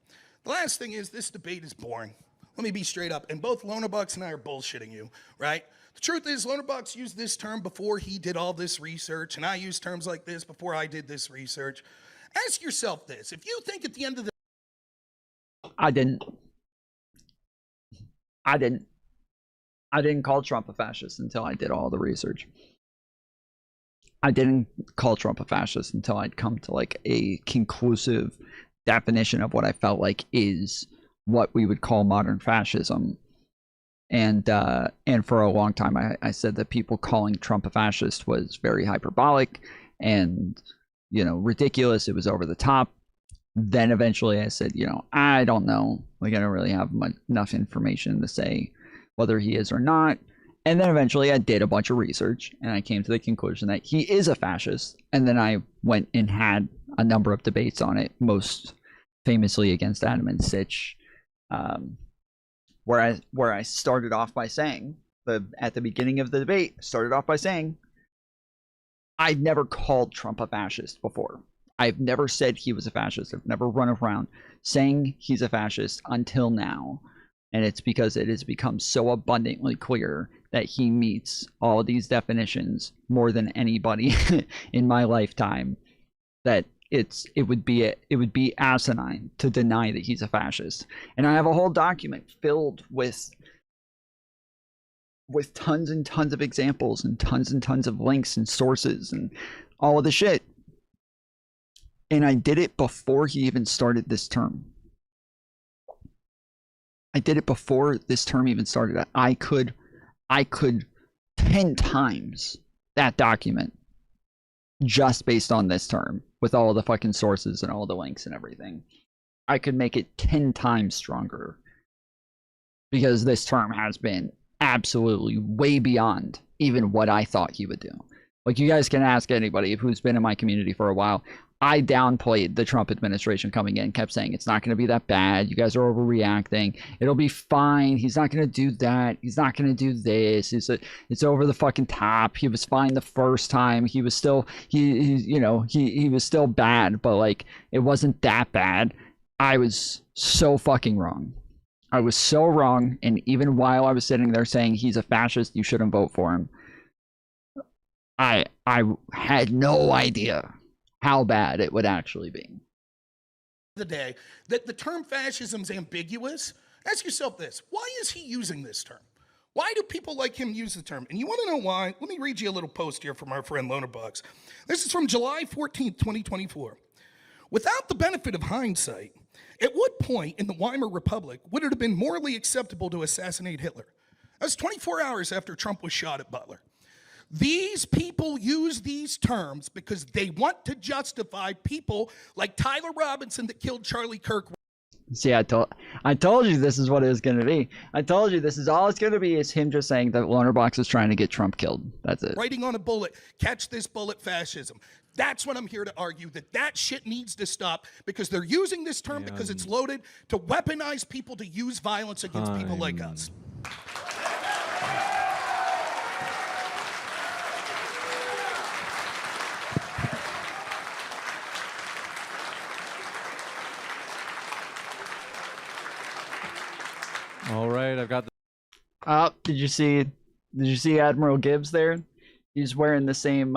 The last thing is, this debate is boring. Let me be straight up. And both LonerBox and I are bullshitting you, right? The truth is, LonerBox used this term before he did all this research, and I used terms like this before I did this research. Ask yourself this. If you think at the end of the I didn't call Trump a fascist until I did all the research. I didn't call Trump a fascist until I'd come to like a conclusive definition of what I felt like is what we would call modern fascism. And for a long time I said that people calling Trump a fascist was very hyperbolic and, you know, ridiculous. It was over the top. Then eventually I said, you know, I don't know. Like, I don't really have enough information to say whether he is or not. And then eventually I did a bunch of research and I came to the conclusion that he is a fascist. And then I went and had a number of debates on it, most famously against Adam and Sitch, where I started off by saying, at the beginning of the debate, started off by saying, I'd never called Trump a fascist before. I've never said he was a fascist. I've never run around saying he's a fascist until now. And it's because it has become so abundantly clear that he meets all of these definitions more than anybody in my lifetime, that it would be asinine to deny that he's a fascist. And I have a whole document filled with tons and tons of examples and tons of links and sources and all of the shit. And I did it before he even started this term. I did it before this term even started. I could 10 times that document just based on this term, with all the fucking sources and all the links and everything. I could make it 10 times stronger, because this term has been absolutely way beyond even what I thought he would do. Like, you guys can ask anybody who's been in my community for a while. I downplayed the Trump administration coming in, kept saying it's not going to be that bad. You guys are overreacting. It'll be fine. He's not going to do that. He's not going to do this. It's over the fucking top. He was fine the first time. He was still, he was still bad, but like, it wasn't that bad. I was so fucking wrong. I was so wrong. And even while I was sitting there saying he's a fascist, you shouldn't vote for him, I had no idea how bad it would actually be. The day that the term fascism is ambiguous, ask yourself this: why is he using this term? Why do people like him use the term? And you want to know why? Let me read you a little post here from our friend LonerBox. This is from July 14th, 2024. Without the benefit of hindsight, at what point in the Weimar Republic would it have been morally acceptable to assassinate Hitler? That was 24 hours after Trump was shot at Butler. These people use these terms because they want to justify people like Tyler Robinson that killed Charlie Kirk. See, I told you this is what it was going to be. I told you this is all it's going to be, is him just saying that LonerBox is trying to get Trump killed. That's it. Writing on a bullet, catch this bullet fascism. That's what I'm here to argue, that shit needs to stop, because they're using this term because it's loaded to weaponize people to use violence against people like us. All right, I've got the... Did you see Admiral Gibbs there? He's wearing the same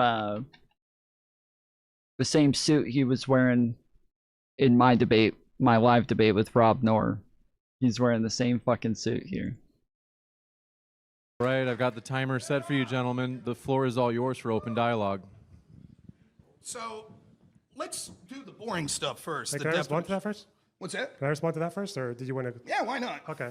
suit he was wearing in my live debate with Rob Noerr. He's wearing the same fucking suit here. All right, I've got the timer set for you, gentlemen. The floor is all yours for open dialogue. So let's do the boring stuff first. Can I respond to that first? What's that? Can I respond to that first, or did you want to? Yeah, why not? Okay.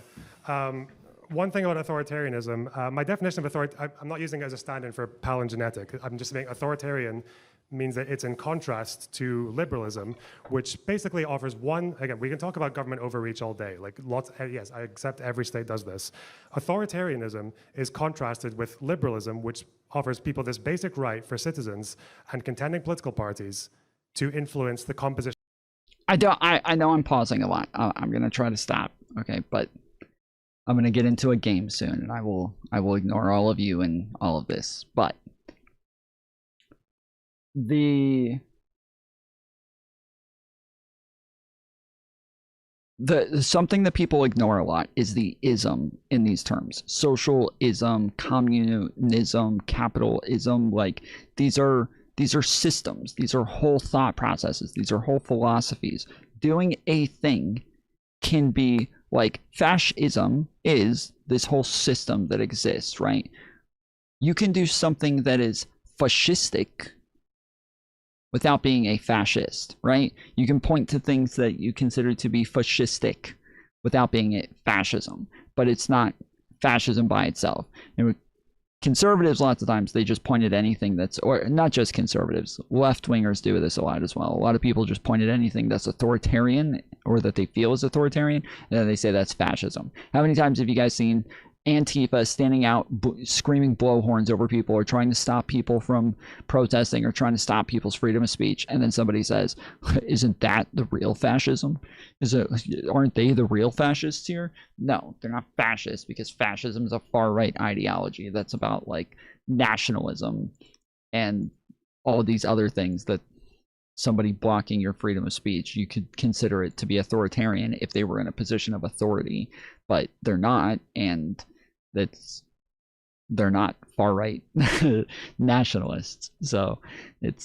One thing about authoritarianism, my definition of I'm not using it as a stand-in for palingenetic. I'm just saying authoritarian means that it's in contrast to liberalism, which basically offers again, we can talk about government overreach all day. Like yes, I accept every state does this. Authoritarianism is contrasted with liberalism, which offers people this basic right for citizens and contending political parties to influence the composition. I know I'm pausing a lot. I'm gonna try to stop. Okay, but I'm gonna get into a game soon, and I will ignore all of you and all of this. But something that people ignore a lot is the ism in these terms. Socialism, communism, capitalism, like these are systems. These are whole thought processes. These are whole philosophies. Doing a thing can be like fascism is this whole system that exists, right? You can do something that is fascistic without being a fascist, right? You can point to things that you consider to be fascistic without being a fascism, but it's not fascism by itself. And conservatives, lots of times, they just point at anything that's, or not just conservatives, left-wingers do this a lot as well. A lot of people just point at anything that's authoritarian or that they feel is authoritarian, and then they say that's fascism. How many times have you guys seen Antifa standing out screaming blowhorns over people or trying to stop people from protesting or trying to stop people's freedom of speech, and then somebody says, isn't that the real fascism? Aren't they the real fascists here? No, they're not fascists, because fascism is a far-right ideology that's about like nationalism and all these other things that somebody blocking your freedom of speech, you could consider it to be authoritarian if they were in a position of authority, but they're not, and they're not far-right nationalists, so it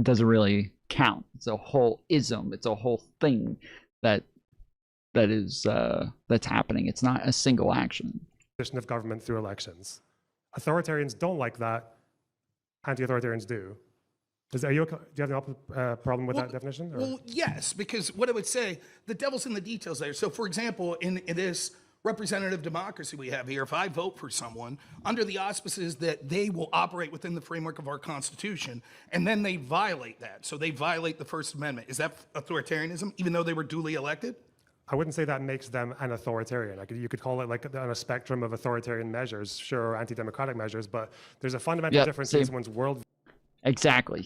doesn't really count. It's a whole ism, it's a whole thing that is that's happening. It's not a single action. Position of government through elections. Authoritarians don't like that. Anti-authoritarians do. Do you have a problem with that definition? Or? Well, yes, because what I would say, the devil's in the details there. So, for example, in this representative democracy we have here, if I vote for someone under the auspices that they will operate within the framework of our Constitution, and then they violate that, so they violate the First Amendment, is that authoritarianism, even though they were duly elected? I wouldn't say that makes them an authoritarian. You could call it like on a spectrum of authoritarian measures, sure, or anti-democratic measures, but there's a fundamental difference in someone's worldview. Exactly.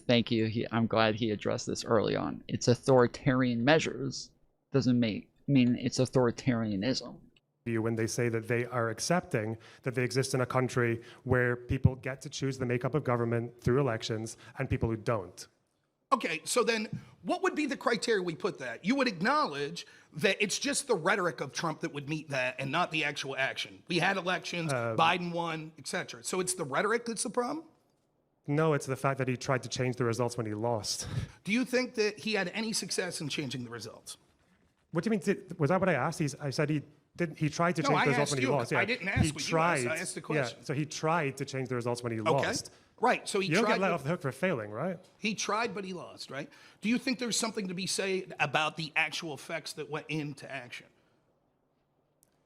Thank you. I'm glad he addressed this early on. It's authoritarian measures doesn't mean it's authoritarianism. When they say that they are accepting that they exist in a country where people get to choose the makeup of government through elections and people who don't. Okay, so then what would be the criteria we put that? You would acknowledge that it's just the rhetoric of Trump that would meet that and not the actual action. We had elections, Biden won, etc. So it's the rhetoric that's the problem? No, it's the fact that he tried to change the results when he lost. Do you think that he had any success in changing the results? What do you mean? Was that what I asked? I said he didn't. He tried to change the results when he lost. I didn't ask what you asked. I asked the question. Yeah, so he tried to change the results when he lost. Right. So you don't get let off the hook for failing, right? He tried, but he lost, right? Do you think there's something to be said about the actual effects that went into action?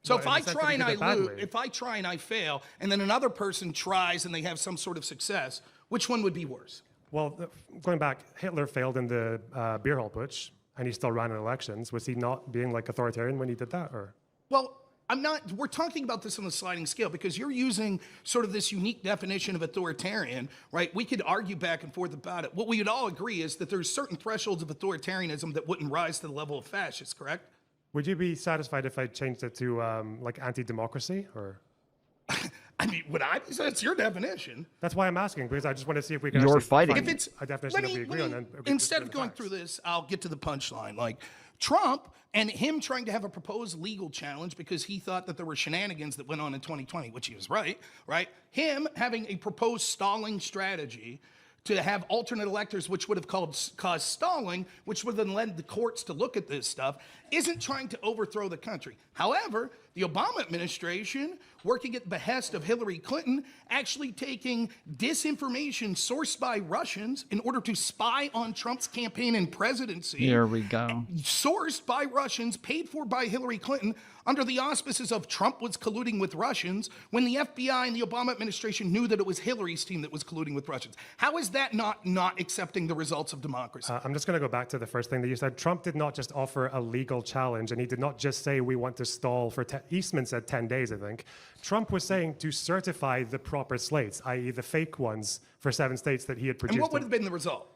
So if I try and I lose, if I try and I fail, and then another person tries and they have some sort of success, which one would be worse? Well, going back, Hitler failed in the beer hall putsch, and he still ran in elections. Was he not being like authoritarian when he did that, or? Well, I'm not. We're talking about this on a sliding scale because you're using sort of this unique definition of authoritarian, right? We could argue back and forth about it. What we would all agree is that there's certain thresholds of authoritarianism that wouldn't rise to the level of fascist, correct? Would you be satisfied if I changed it to like anti-democracy, or? I mean, would I? That's your definition. That's why I'm asking, because I just want to see if we can. You're fighting. If it's a definition that we agree on, then instead of going through this, I'll get to the punchline. Like Trump and him trying to have a proposed legal challenge because he thought that there were shenanigans that went on in 2020, which he was right? Him having a proposed stalling strategy to have alternate electors, which would have caused stalling, which would have then led the courts to look at this stuff, isn't trying to overthrow the country. However, the Obama administration, working at the behest of Hillary Clinton, actually taking disinformation sourced by Russians in order to spy on Trump's campaign and presidency. Here we go. Sourced by Russians, paid for by Hillary Clinton, under the auspices of Trump was colluding with Russians, when the FBI and the Obama administration knew that it was Hillary's team that was colluding with Russians. How is that not accepting the results of democracy? I'm just going to go back to the first thing that you said. Trump did not just offer a legal challenge, and he did not just say we want to stall for Eastman said 10 days, I think. Trump was saying to certify the proper slates, i.e. the fake ones for 7 states that he had produced. And what would have been the result?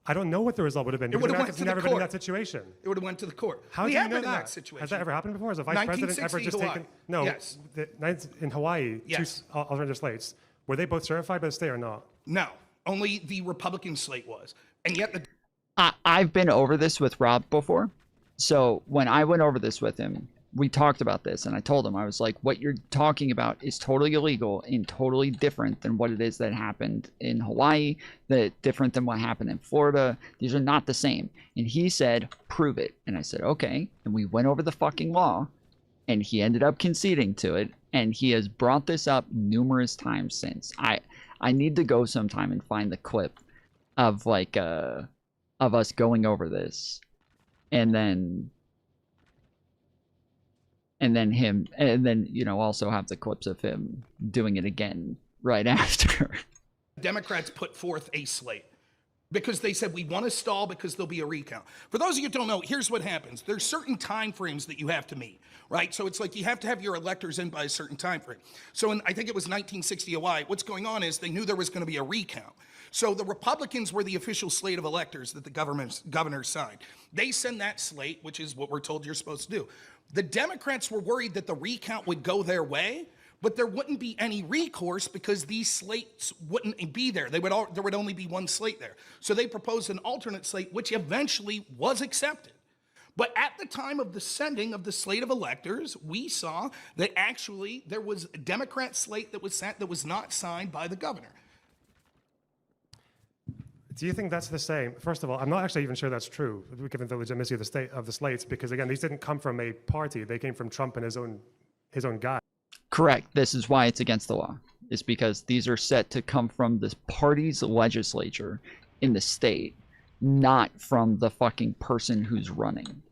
I don't know what the result would have been. It would have went America's to the never court. been in that situation. It would have went to the court. How do you know that? Situation. Has that ever happened before? Has a vice president ever just taken? No. Yes. In Hawaii, yes. 2 alternative slates. Were they both certified by the state or not? No. Only the Republican slate was. And yet the... I've been over this with Rob before. So when I went over this with him, we talked about this, and I told him, I was like, what you're talking about is totally illegal and totally different than what it is that happened in Hawaii, that different than what happened in Florida. These are not the same. And he said, prove it. And I said, okay. And we went over the fucking law, and he ended up conceding to it. And he has brought this up numerous times since. I need to go sometime and find the clip of like of us going over this, and then him, and then, you know, also have the clips of him doing it again right after. Democrats put forth a slate because they said we want to stall because there'll be a recount. For those of you who don't know, here's what happens. There's certain time frames that you have to meet, right? So it's like you have to have your electors in by a certain time frame. So in, I think it was 1960 Hawaii, what's going on is they knew there was going to be a recount. So the Republicans were the official slate of electors that the governor signed. They send that slate, which is what we're told you're supposed to do. The Democrats were worried that the recount would go their way, but there wouldn't be any recourse because these slates wouldn't be there. There would only be one slate there. So they proposed an alternate slate, which eventually was accepted. But at the time of the sending of the slate of electors, we saw that actually there was a Democrat slate that was sent that was not signed by the governor. Do you think that's the same? First of all, I'm not actually even sure that's true, given the legitimacy of the slates, because again, these didn't come from a party; they came from Trump and his own guy. Correct. This is why it's against the law. It's because these are set to come from this party's legislature in the state, not from the fucking person who's running.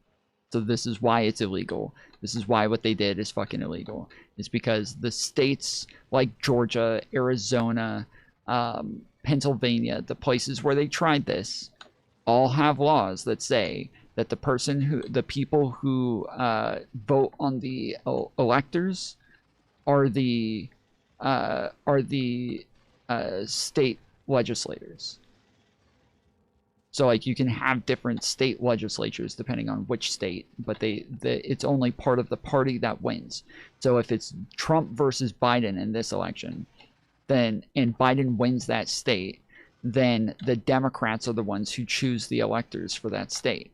So this is why it's illegal. This is why what they did is fucking illegal. It's because the states like Georgia, Arizona, Pennsylvania, the places where they tried this, all have laws that say that the people who vote on the electors are the state legislators. So like you can have different state legislatures depending on which state, but it's only part of the party that wins. So if it's Trump versus Biden in this election, and Biden wins that state, then the Democrats are the ones who choose the electors for that state.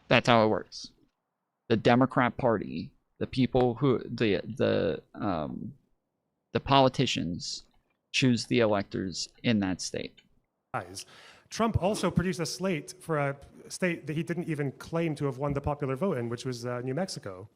That's how it works. The Democrat Party, the people who the politicians choose the electors in that state. Trump also produced a slate for a state that he didn't even claim to have won the popular vote in, which was New Mexico.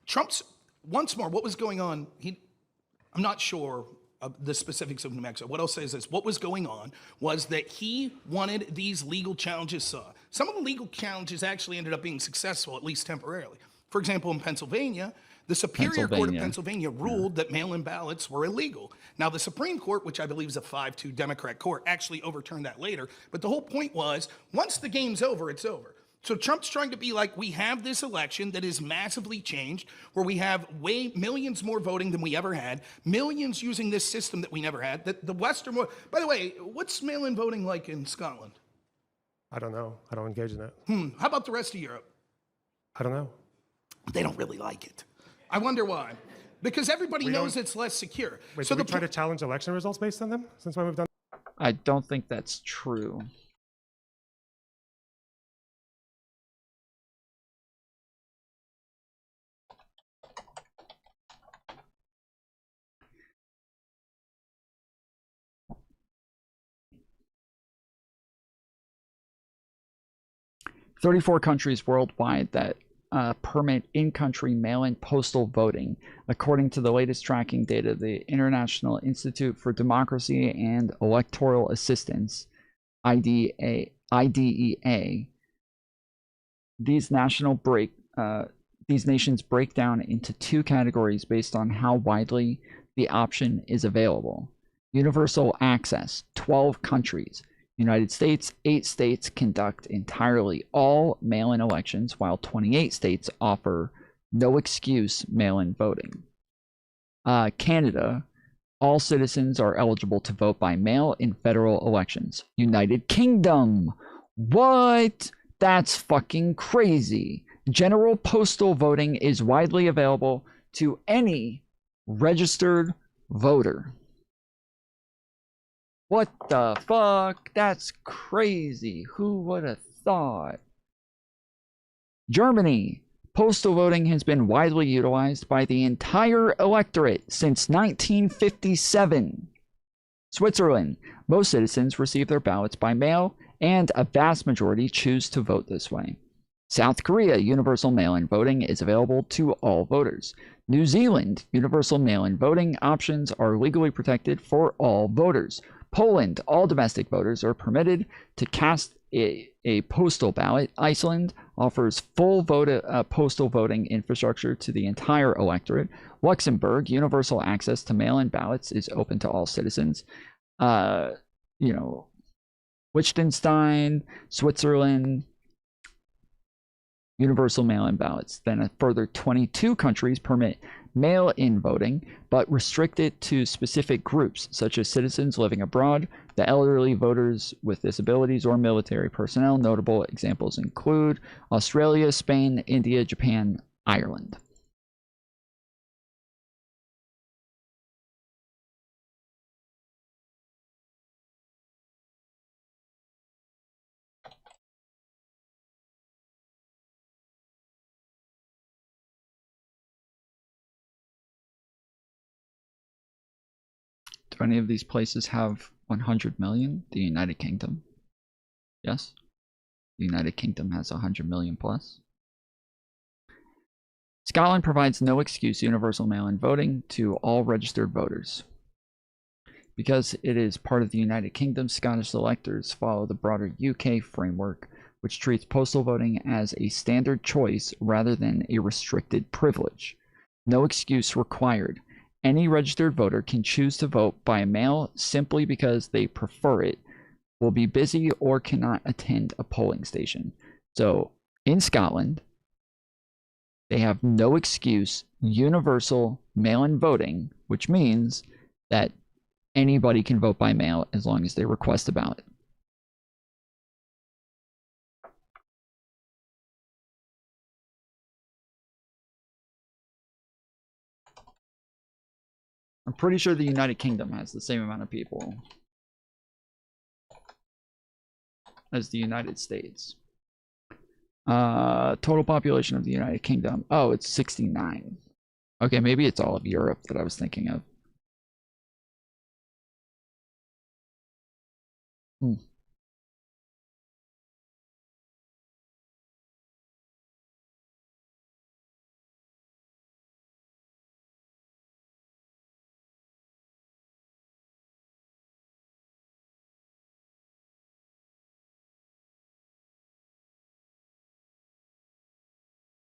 Trump's, once more, what was going on? I'm not sure of the specifics of New Mexico. What I'll say is this. What was going on was that he wanted these legal challenges. Some of the legal challenges actually ended up being successful, at least temporarily. For example, in Pennsylvania, the Superior Court of Pennsylvania ruled that mail-in ballots were illegal. Now, the Supreme Court, which I believe is a 5-2 Democrat court, actually overturned that later. But the whole point was, once the game's over, it's over. So Trump's trying to be like, we have this election that is massively changed, where we have millions more voting than we ever had, millions using this system that we never had. That the Western, by the way, what's mail-in voting like in Scotland? I don't know. I don't engage in it. How about the rest of Europe? I don't know. They don't really like it. I wonder why. Because everybody knows it's less secure. Wait, so we try to challenge election results based on them? Since when we've done? I don't think that's true. "34 countries worldwide that permit in-country mail-in postal voting, according to the latest tracking data of the International Institute for Democracy and Electoral Assistance, IDEA. These nations break down into two categories based on how widely the option is available. Universal access, 12 countries. United States, 8 states conduct entirely all mail-in elections, while 28 states offer no excuse mail-in voting. Canada, all citizens are eligible to vote by mail in federal elections. United Kingdom, what? That's fucking crazy. General postal voting is widely available to any registered voter. What the fuck? That's crazy. Who would have thought? Germany. Postal voting has been widely utilized by the entire electorate since 1957. Switzerland. Most citizens receive their ballots by mail, and a vast majority choose to vote this way. South Korea. Universal mail-in voting is available to all voters. New Zealand. Universal mail-in voting options are legally protected for all voters. Poland. All domestic voters are permitted to cast a postal ballot. Iceland offers full postal voting infrastructure to the entire electorate. Luxembourg. Universal access to mail-in ballots is open to all citizens. Liechtenstein, Switzerland, universal mail-in ballots. Then a further 22 countries permit mail-in voting, but restrict it to specific groups, such as citizens living abroad, the elderly, voters with disabilities, or military personnel. Notable examples include Australia, Spain, India, Japan, Ireland. Do any of these places have 100 million? The United Kingdom. Yes. The United Kingdom has 100 million plus. Scotland provides no excuse universal mail-in voting to all registered voters. Because it is part of the United Kingdom, Scottish electors follow the broader UK framework, which treats postal voting as a standard choice rather than a restricted privilege. No excuse required. Any registered voter can choose to vote by mail simply because they prefer it, will be busy, or cannot attend a polling station. So in Scotland, they have no excuse universal mail-in voting, which means that anybody can vote by mail as long as they request a ballot. I'm pretty sure the United Kingdom has the same amount of people as the United States. Total population of the United Kingdom. Oh, it's 69. Okay, maybe it's all of Europe that I was thinking of.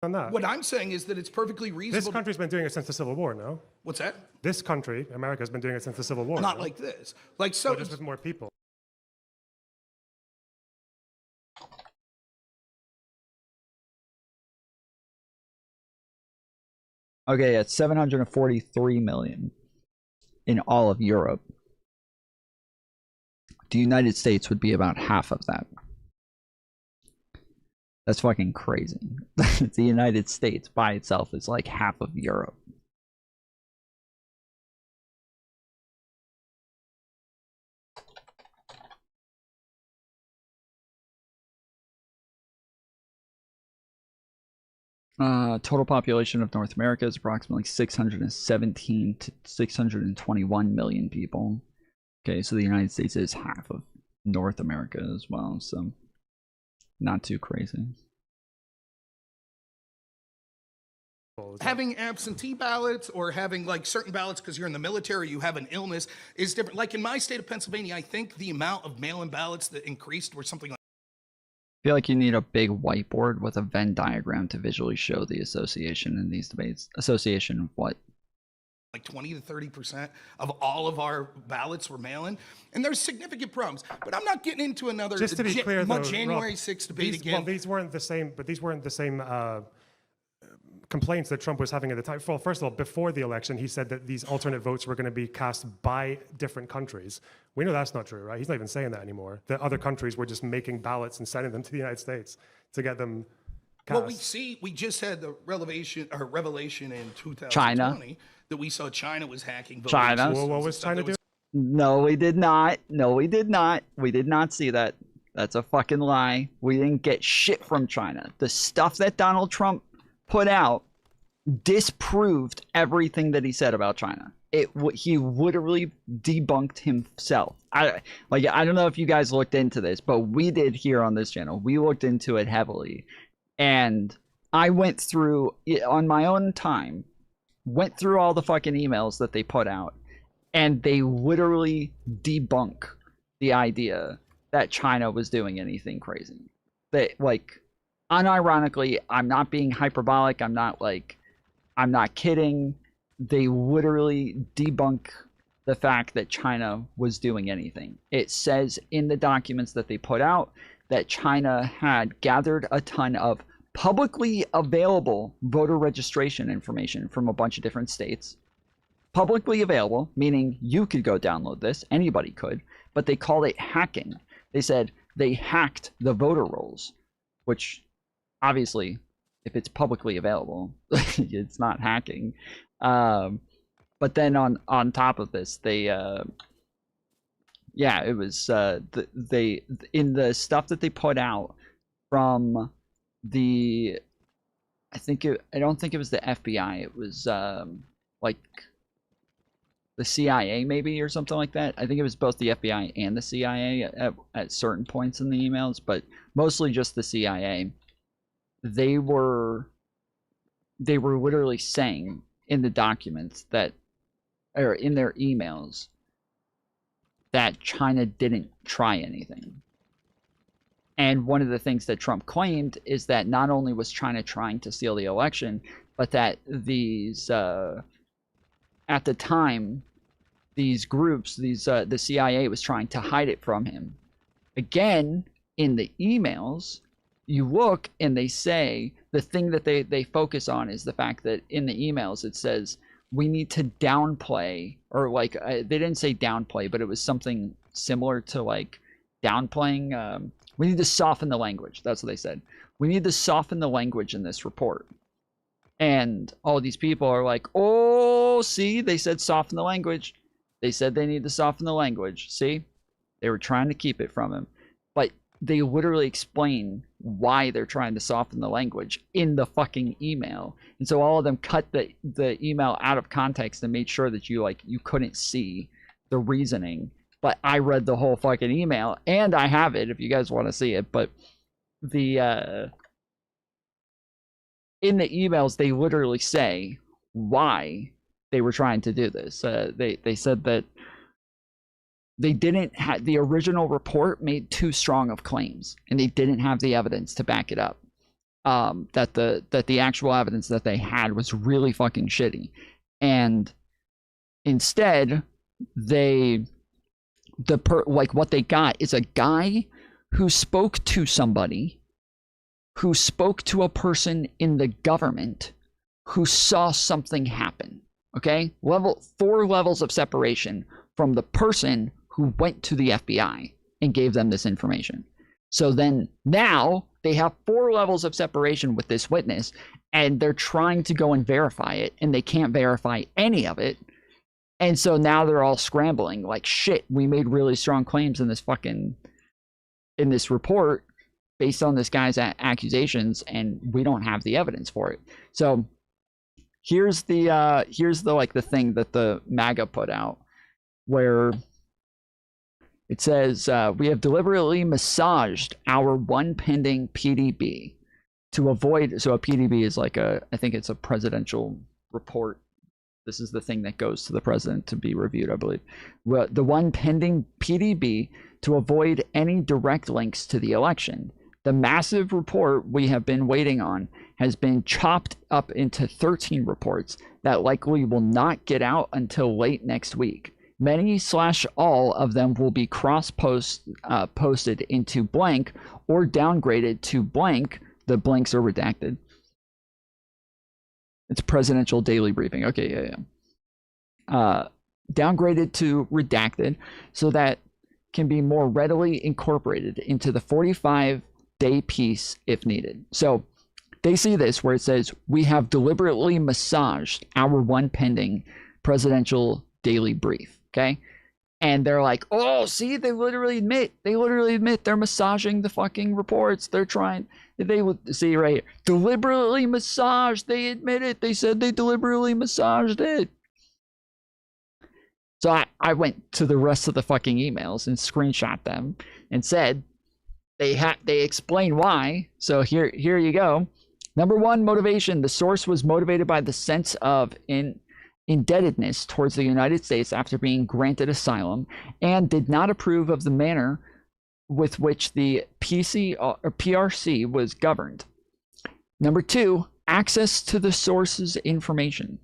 On that. What I'm saying is that it's perfectly reasonable. This country's been doing it since the Civil War, no? What's that? This country, America, has been doing it since the Civil War. Not no? like this. Like so. Or just with more people. Okay, it's 743 million in all of Europe. The United States would be about half of that. That's fucking crazy. The United States by itself is like half of Europe. Total population of North America is approximately 617 to 621 million people. Okay, so the United States is half of North America as well, so not too crazy. Having absentee ballots or having like certain ballots because you're in the military, you have an illness, is different. Like in my state of Pennsylvania, I think the amount of mail-in ballots that increased were something like I feel like you need a big whiteboard with a Venn diagram to visually show the association in these debates. Association of what? like 20 to 30% of all of our ballots were mail-in, and there's significant problems. But I'm not getting into another Just to be clear, though, January Rob, 6th debate again. Well, these weren't the same, but these weren't the same complaints that Trump was having at the time. Well, first of all, before the election, he said that these alternate votes were going to be cast by different countries. We know that's not true, right? He's not even saying that anymore. That other countries were just making ballots and sending them to the United States to get them cast. Well, we just had the revelation in 2020 China. that we saw China was hacking voting. China. Well, what was China doing? No, we did not. No, we did not. We did not see that. That's a fucking lie. We didn't get shit from China. The stuff that Donald Trump put out disproved everything that he said about China. He literally debunked himself. I don't know if you guys looked into this, but we did here on this channel. We looked into it heavily, and I went through it on my own time, went through all the fucking emails that they put out, and they literally debunk the idea that China was doing anything crazy. They, like, unironically, I'm not being hyperbolic. I'm not kidding. They literally debunk the fact that China was doing anything. It says in the documents that they put out that China had gathered a ton of publicly available voter registration information from a bunch of different states. Publicly available, meaning you could go download this, anybody could, but they called it hacking. They said they hacked the voter rolls, which obviously, if it's publicly available, it's not hacking. But then on top of this, they yeah, it was they in the stuff that they put out from the I don't think it was the FBI. It was like the CIA maybe or something like that. I think it was both the FBI and the CIA at certain points in the emails, but mostly just the CIA. They were literally saying in the documents that, or in their emails, that China didn't try anything. And one of the things that Trump claimed is that not only was China trying to steal the election, but that these at the time, these groups, the CIA was trying to hide it from him. Again, in the emails, you look and they say the thing that they focus on is the fact that in the emails it says we need to downplay, or like they didn't say downplay, but it was something similar to like downplaying. We need to soften the language. That's what they said. We need to soften the language in this report. And all these people are like, oh, see, they said soften the language. They said they need to soften the language. See, they were trying to keep it from him. But they literally explain why they're trying to soften the language in the fucking email. And so all of them cut the email out of context and made sure that you couldn't see the reasoning. But I read the whole fucking email, and I have it if you guys want to see it. But the in the emails, they literally say why they were trying to do this. They said that they didn't have the original report made too strong of claims, and they didn't have the evidence to back it up. That the actual evidence that they had was really fucking shitty, and instead what they got is a guy who spoke to somebody, who spoke to a person in the government, who saw something happen. Okay, 4 levels of separation from the person who went to the FBI and gave them this information. So then now they have 4 levels of separation with this witness, and they're trying to go and verify it, and they can't verify any of it. And so now they're all scrambling like, shit, we made really strong claims in this report based on this guy's accusations, and we don't have the evidence for it. So here's the thing that the MAGA put out, where it says, we have deliberately massaged our one pending PDB to avoid, so a PDB is like I think it's a presidential report. This is the thing that goes to the president to be reviewed, I believe. Well, the one pending PDB to avoid any direct links to the election. The massive report we have been waiting on has been chopped up into 13 reports that likely will not get out until late next week. Many / all of them will be posted into blank or downgraded to blank. The blanks are redacted. It's presidential daily briefing. Okay, yeah. Downgraded to redacted so that can be more readily incorporated into the 45-day piece if needed. So they see this where it says, we have deliberately massaged our one pending presidential daily brief. Okay. And they're like, oh, see, they literally admit they're massaging the fucking reports. They would see right here, deliberately massaged. They admit it. They said they deliberately massaged it. So I went to the rest of the fucking emails and screenshot them and said they explain why. So here you go. Number one, motivation. The source was motivated by the sense of indebtedness towards the United States after being granted asylum, and did not approve of the manner with which the PRC was governed. Number two, access to the source's information.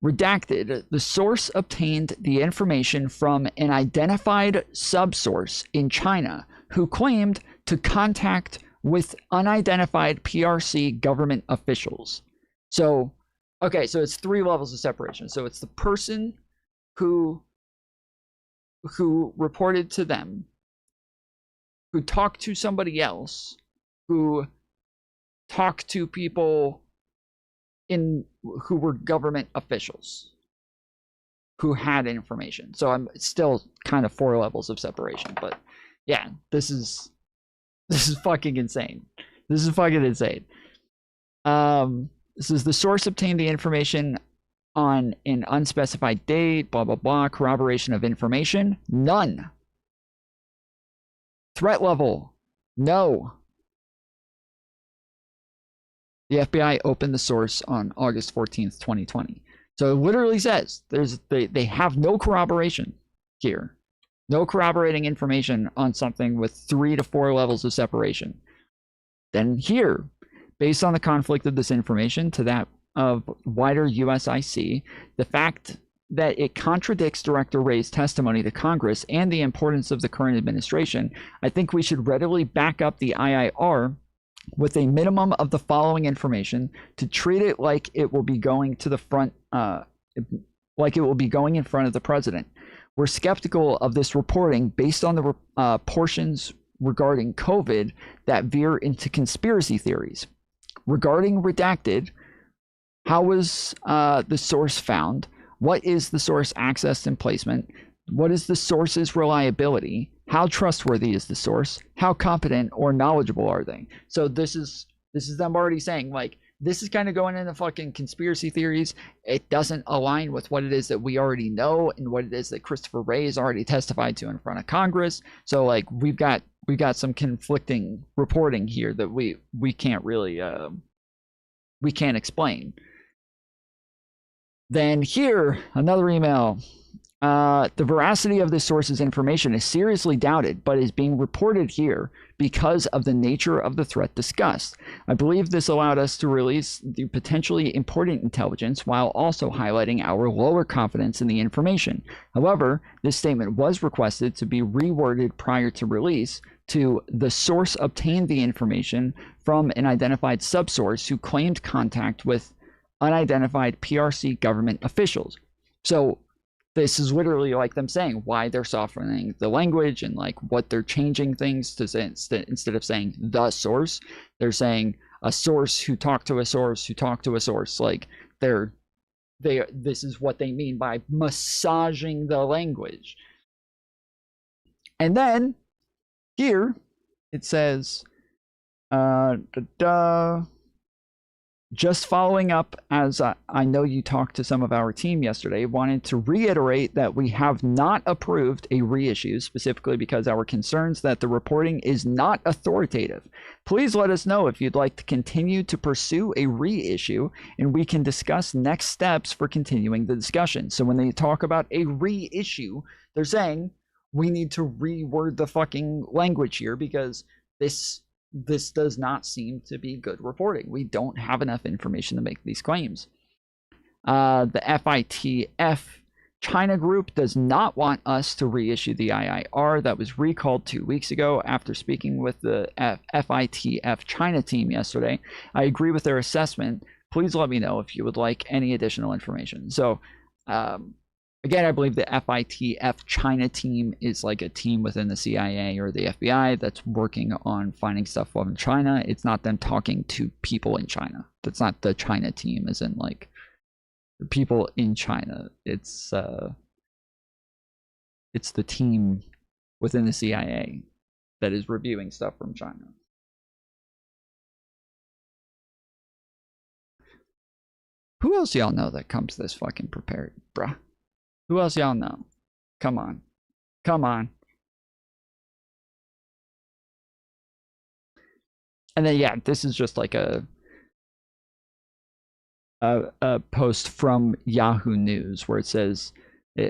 Redacted, the source obtained the information from an identified subsource in China who claimed to contact with unidentified PRC government officials. So, okay, so it's 3 levels of separation. So it's the person who reported to them, who talked to somebody else, who talked to people who were government officials, who had information. So I'm still kind of 4 levels of separation, but yeah, this is fucking insane. This is fucking insane. This is the source obtained the information on an unspecified date, blah, blah, blah. Corroboration of information, none. Threat level, no. The FBI opened the source on August 14th, 2020. So it literally says they have no corroboration here. No corroborating information on something with 3 to 4 levels of separation. Then here, based on the conflict of this information to that of wider USIC, the fact that it contradicts Director Wray's testimony to Congress and the importance of the current administration, I think we should readily back up the IIR with a minimum of the following information to treat it like it will be going to the front, like it will be going in front of the president. We're skeptical of this reporting based on the portions regarding COVID that veer into conspiracy theories. Regarding redacted, how was the source found? What is the source accessed and placement? What is the source's reliability? How trustworthy is the source? How competent or knowledgeable are they? So this is them already saying, like, this is kind of going into fucking conspiracy theories. It doesn't align with what it is that we already know and what it is that Christopher Wray has already testified to in front of Congress. So like we've got some conflicting reporting here that we can't really we can't explain. Then here, another email. The veracity of this source's information is seriously doubted, but is being reported here because of the nature of the threat discussed. I believe this allowed us to release the potentially important intelligence while also highlighting our lower confidence in the information. However, this statement was requested to be reworded prior to release to the source obtained the information from an identified subsource who claimed contact with unidentified PRC government officials. So this is literally like them saying why they're softening the language and like what they're changing things to say, instead of saying the source, they're saying a source who talked to a source who talked to a source. Like this is what they mean by massaging the language. And then here it says, just following up, as I know you talked to some of our team yesterday, wanted to reiterate that we have not approved a reissue, specifically because our concerns that the reporting is not authoritative. Please let us know if you'd like to continue to pursue a reissue, and we can discuss next steps for continuing the discussion. So when they talk about a reissue, they're saying we need to reword the fucking language here because this does not seem to be good reporting. We don't have enough information to make these claims. The FITF China group does not want us to reissue the IIR that was recalled 2 weeks ago. After speaking with the FITF China team yesterday, I agree with their assessment. Please let me know if you would like any additional information. So again, I believe the FITF China team is like a team within the CIA or the FBI that's working on finding stuff from China. It's not them talking to people in China. That's not the China team, as in like the people in China. It's It's the team within the CIA that is reviewing stuff from China. Who else y'all know that comes this fucking prepared, bruh? Who else y'all know? Come on. Come on. And then, yeah, this is just like a post from Yahoo News where it says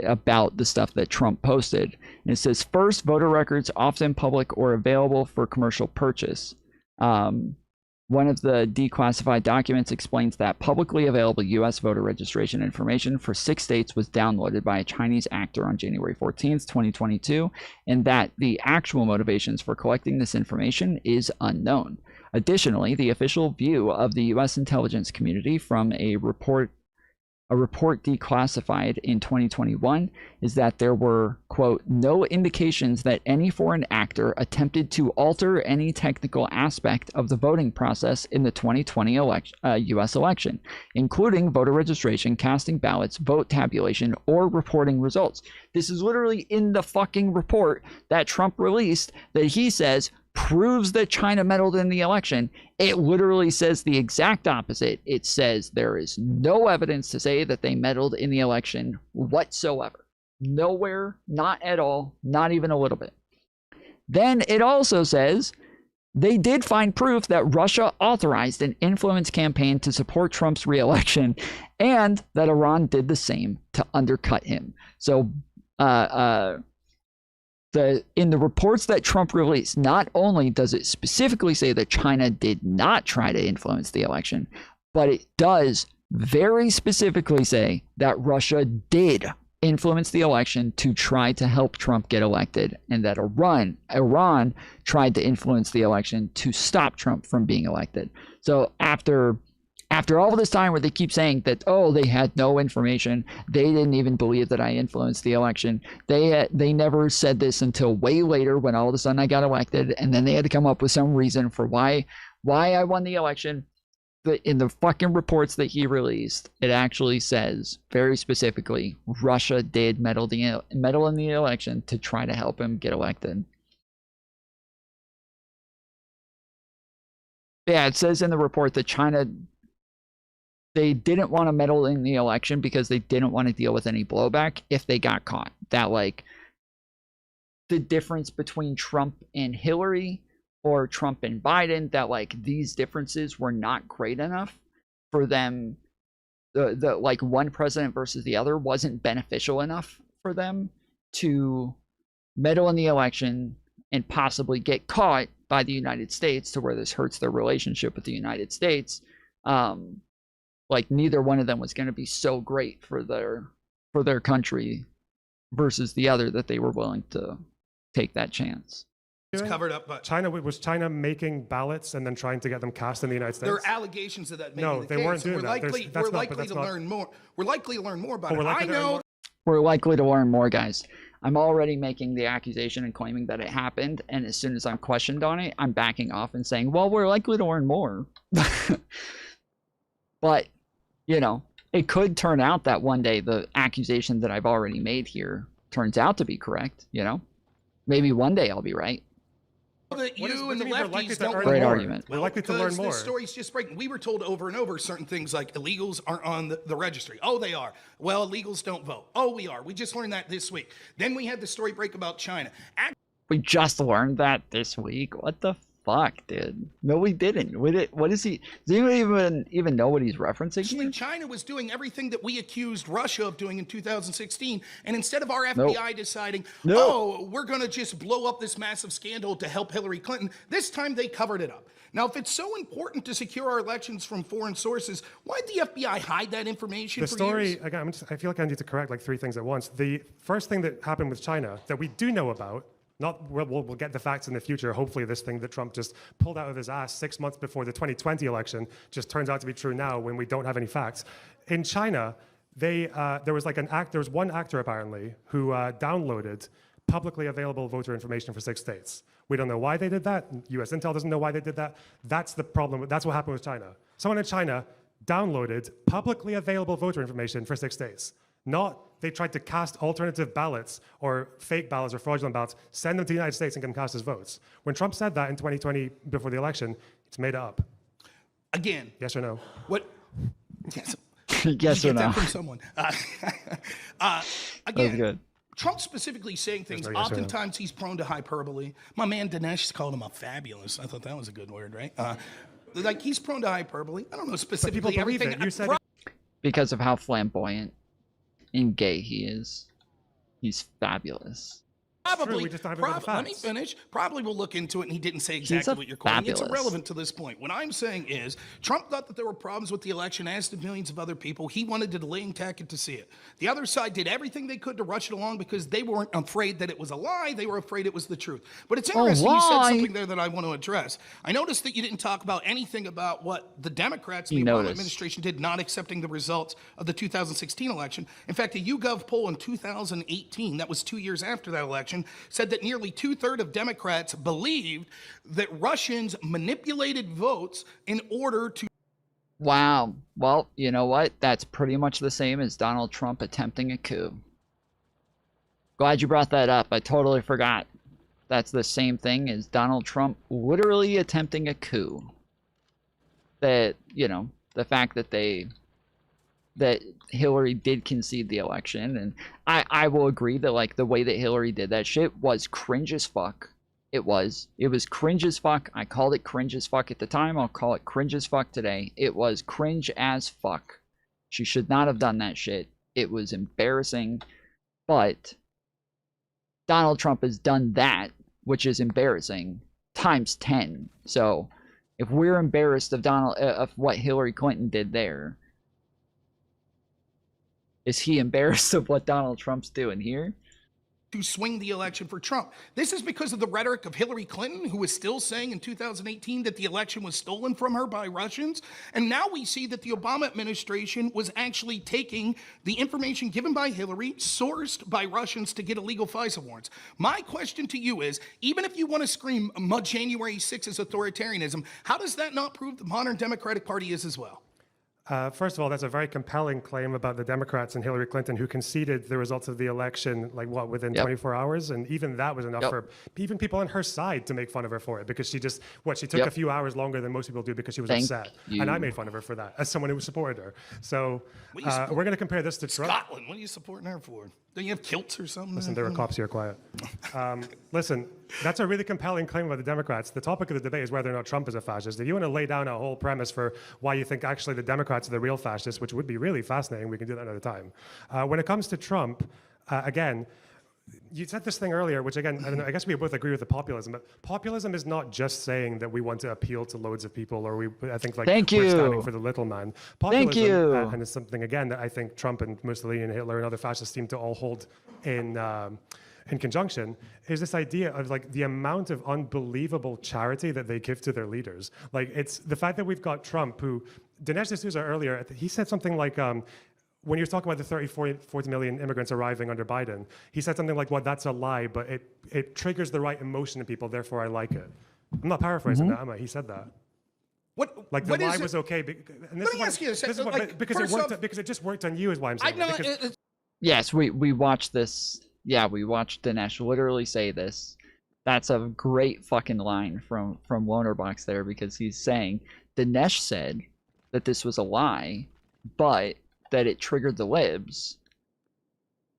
about the stuff that Trump posted. And it says, first, voter records often public or available for commercial purchase. One of the declassified documents explains that publicly available U.S. voter registration information for 6 states was downloaded by a Chinese actor on January 14th, 2022, and that the actual motivations for collecting this information is unknown. Additionally, the official view of the U.S. intelligence community from a report declassified in 2021 is that there were, quote, no indications that any foreign actor attempted to alter any technical aspect of the voting process in the 2020 U.S. election, including voter registration, casting ballots, vote tabulation, or reporting results. This is literally in the fucking report that Trump released that he says proves that China meddled in the election. It literally says the exact opposite. It says there is no evidence to say that they meddled in the election whatsoever. Nowhere, not at all, not even a little bit. Then it also says they did find proof that Russia authorized an influence campaign to support Trump's re-election and that Iran did the same to undercut him. So, in the reports that Trump released, not only does it specifically say that China did not try to influence the election, but it does very specifically say that Russia did influence the election to try to help Trump get elected, and that Iran tried to influence the election to stop Trump from being elected. So after all this time where they keep saying that, oh, they had no information, they didn't even believe that I influenced the election, they never said this until way later when all of a sudden I got elected, and then they had to come up with some reason for why I won the election. In the fucking reports that he released, it actually says very specifically Russia did meddle in the election to try to help him get elected. Yeah, it says in the report that China, they didn't want to meddle in the election because they didn't want to deal with any blowback if they got caught. That, like, the difference between Trump and Hillary or Trump and Biden, that, like, these differences were not great enough for them. The like, one president versus the other wasn't beneficial enough for them to meddle in the election and possibly get caught by the United States to where this hurts their relationship with the United States. Like, neither one of them was going to be so great for their country versus the other that they were willing to take that chance. It's covered up, but was China making ballots and then trying to get them cast in the United States? there are allegations of that. No, they weren't doing that. We're likely to learn more. We're likely to learn more about it. I know. We're likely to learn more, guys. I'm already making the accusation and claiming that it happened, and as soon as I'm questioned on it, I'm backing off and saying, well, we're likely to learn more. But, you know, it could turn out that one day the accusation that I've already made here turns out to be correct, you know? Maybe one day I'll be right. That you and the lefties don't Great argument. We're likely to learn more. This story's just breaking. We were told over and over certain things like illegals aren't on the registry. Oh, they are. Well, illegals don't vote. Oh, we are. We just learned that this week. Then we had the story break about China. We just learned that this week? What the fuck, dude? No, we didn't. What is he? Does anyone even know what he's referencing? Actually, China was doing everything that we accused Russia of doing in 2016, and instead of our FBI deciding, oh, we're going to just blow up this massive scandal to help Hillary Clinton, this time they covered it up. Now, if it's so important to secure our elections from foreign sources, why did the FBI hide that information the for story, years? Again, I feel like I need to correct like 3 things at once. The first thing that happened with China that we do know about, we'll get the facts in the future. Hopefully this thing that Trump just pulled out of his ass 6 months before the 2020 election just turns out to be true now when we don't have any facts. In China, there was one actor apparently who downloaded publicly available voter information for 6 states. We don't know why they did that. US Intel doesn't know why they did that. That's the problem. That's what happened with China. Someone in China downloaded publicly available voter information for 6 states. Not they tried to cast alternative ballots or fake ballots or fraudulent ballots, send them to the United States and get them cast as votes. When Trump said that in 2020 before the election, it's made up. Again. Yes or no? What? Yes. Yes or Get that no? from someone. Again, good. Trump specifically saying things, no yes or no. oftentimes he's prone to hyperbole. My man Dinesh called him a fabulous. I thought that was a good word, right? Like he's prone to hyperbole. I don't know specifically But people believe everything. it. You said Because of how flamboyant and gay he is. He's fabulous. Probably, we just don't have any let me facts. finish. Probably we'll look into it, and he didn't say exactly what you're quoting. It's fabulous. irrelevant to this point. What I'm saying is, Trump thought that there were problems with the election, as did millions of other people. He wanted a delaying tactic to see it. The other side did everything they could to rush it along because they weren't afraid that it was a lie. They were afraid it was the truth. But it's interesting you said lie. something there that I want to address. I noticed that you didn't talk about anything about what the Democrats and the Obama noticed. administration did, not accepting the results of the 2016 election. In fact, a YouGov poll in 2018, that was 2 years after that election, said that nearly 2/3 of Democrats believed that Russians manipulated votes in order to. Wow. Well, you know what? That's pretty much the same as Donald Trump attempting a coup. Glad you brought that up. I totally forgot. That's the same thing as Donald Trump literally attempting a coup. That, you know, the fact that that Hillary did concede the election, and I will agree that, like, the way that Hillary did that shit was cringe as fuck. It was cringe as fuck. I called it cringe as fuck at the time. I'll call it cringe as fuck today. It was cringe as fuck. She should not have done that shit. It was embarrassing, but Donald Trump has done that, which is embarrassing, times 10. So if we're embarrassed of what Hillary Clinton did there, is he embarrassed of what Donald Trump's doing here? To swing the election for Trump. This is because of the rhetoric of Hillary Clinton, who was still saying in 2018 that the election was stolen from her by Russians. And now we see that the Obama administration was actually taking the information given by Hillary, sourced by Russians, to get illegal FISA warrants. My question to you is, even if you want to scream January 6th is authoritarianism, how does that not prove the modern Democratic Party is as well? First of all, that's a very compelling claim about the Democrats and Hillary Clinton, who conceded the results of the election, like what, within 24 hours? And even that was enough for even people on her side to make fun of her for it, because she just, she took a few hours longer than most people do because she was upset. And I made fun of her for that, as someone who supported her. So we're going to compare this to Trump. Scotland, what are you supporting her for? Don't you have kilts or something? Listen, there are cops here, quiet. Listen, that's a really compelling claim about the Democrats. The topic of the debate is whether or not Trump is a fascist. If you want to lay down a whole premise for why you think actually the Democrats are the real fascists, which would be really fascinating, we can do that another time. When it comes to Trump, again, you said this thing earlier, which again, I don't know, I guess we both agree with the populism, but populism is not just saying that we want to appeal to loads of people, or I think, like, we're standing for the little man. Populism, and it's something, again, that I think Trump and Mussolini and Hitler and other fascists seem to all hold in conjunction, is this idea of, like, the amount of unbelievable charity that they give to their leaders. Like, it's the fact that we've got Trump, who, Dinesh D'Souza earlier, he said something like, when you're talking about the 30, 40 million immigrants arriving under Biden, he said something like, well, that's a lie, but it triggers the right emotion in people, therefore I like it. I'm not paraphrasing that, am I? He said that. What the lie was okay. And this Let me ask you a second. because it just worked on you, is why I'm saying it. Yes, we watched this. Yeah, we watched Dinesh literally say this. That's a great fucking line from LonerBox there, because he's saying Dinesh said that this was a lie, but that it triggered the libs,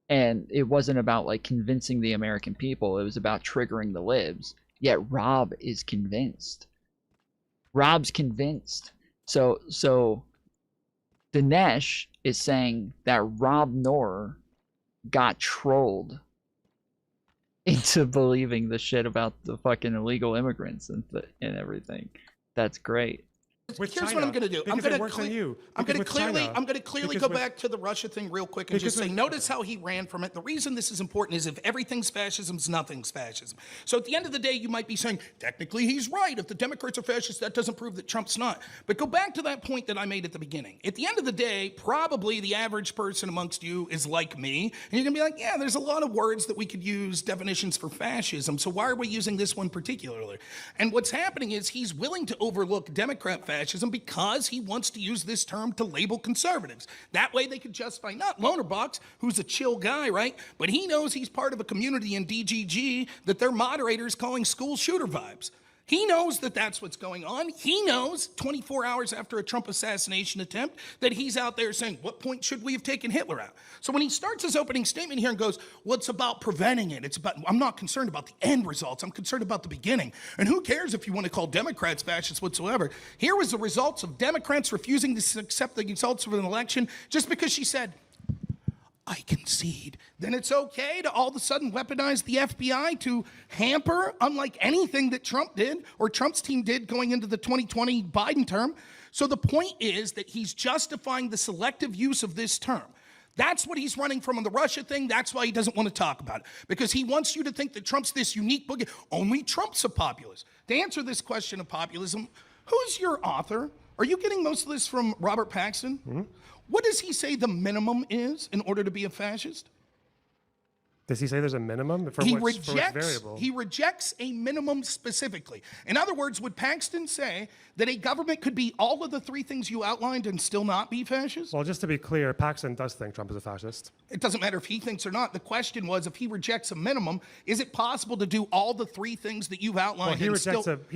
and it wasn't about, like, convincing the American people. It was about triggering the libs. Yet Rob is convinced. Rob's convinced. So Dinesh is saying that Rob Noerr got trolled into believing the shit about the fucking illegal immigrants and everything. That's great. Here's what I'm going to do. I'm going to clearly go back to the Russia thing real quick and just say, notice how he ran from it. The reason this is important is if everything's fascism, nothing's fascism. So at the end of the day, you might be saying, technically he's right. If the Democrats are fascists, that doesn't prove that Trump's not. But go back to that point that I made at the beginning. At the end of the day, probably the average person amongst you is like me. And you're going to be like, yeah, there's a lot of words that we could use definitions for fascism. So why are we using this one particularly? And what's happening is he's willing to overlook Democrat fascism fascism because he wants to use this term to label conservatives. That way they could justify not LonerBox, who's a chill guy, right? But he knows he's part of a community in DGG that their moderator is calling school shooter vibes. He knows that that's what's going on. He knows 24 hours after a Trump assassination attempt that he's out there saying, what point should we have taken Hitler out? So when he starts his opening statement here and goes, well, it's about preventing it. I'm not concerned about the end results. I'm concerned about the beginning. And who cares if you want to call Democrats fascists whatsoever? Here was the results of Democrats refusing to accept the results of an election just because she said, I concede. Then it's okay to all of a sudden weaponize the FBI to hamper, unlike anything that Trump did or Trump's team did going into the 2020 Biden term. So the point is that he's justifying the selective use of this term. That's what he's running from on the Russia thing. That's why he doesn't want to talk about it, because he wants you to think that Trump's this unique boogie. Only Trump's a populist. To answer this question of populism, who's your author? Are you getting most of this from Robert Paxton? Mm-hmm. What does he say the minimum is in order to be a fascist? Does he say there's a minimum for which variable? He rejects a minimum specifically. In other words, would Paxton say that a government could be all of the three things you outlined and still not be fascist? Well, just to be clear, Paxton does think Trump is a fascist. It doesn't matter if he thinks or not. The question was, if he rejects a minimum, is it possible to do all the three things that you've outlined? Well, he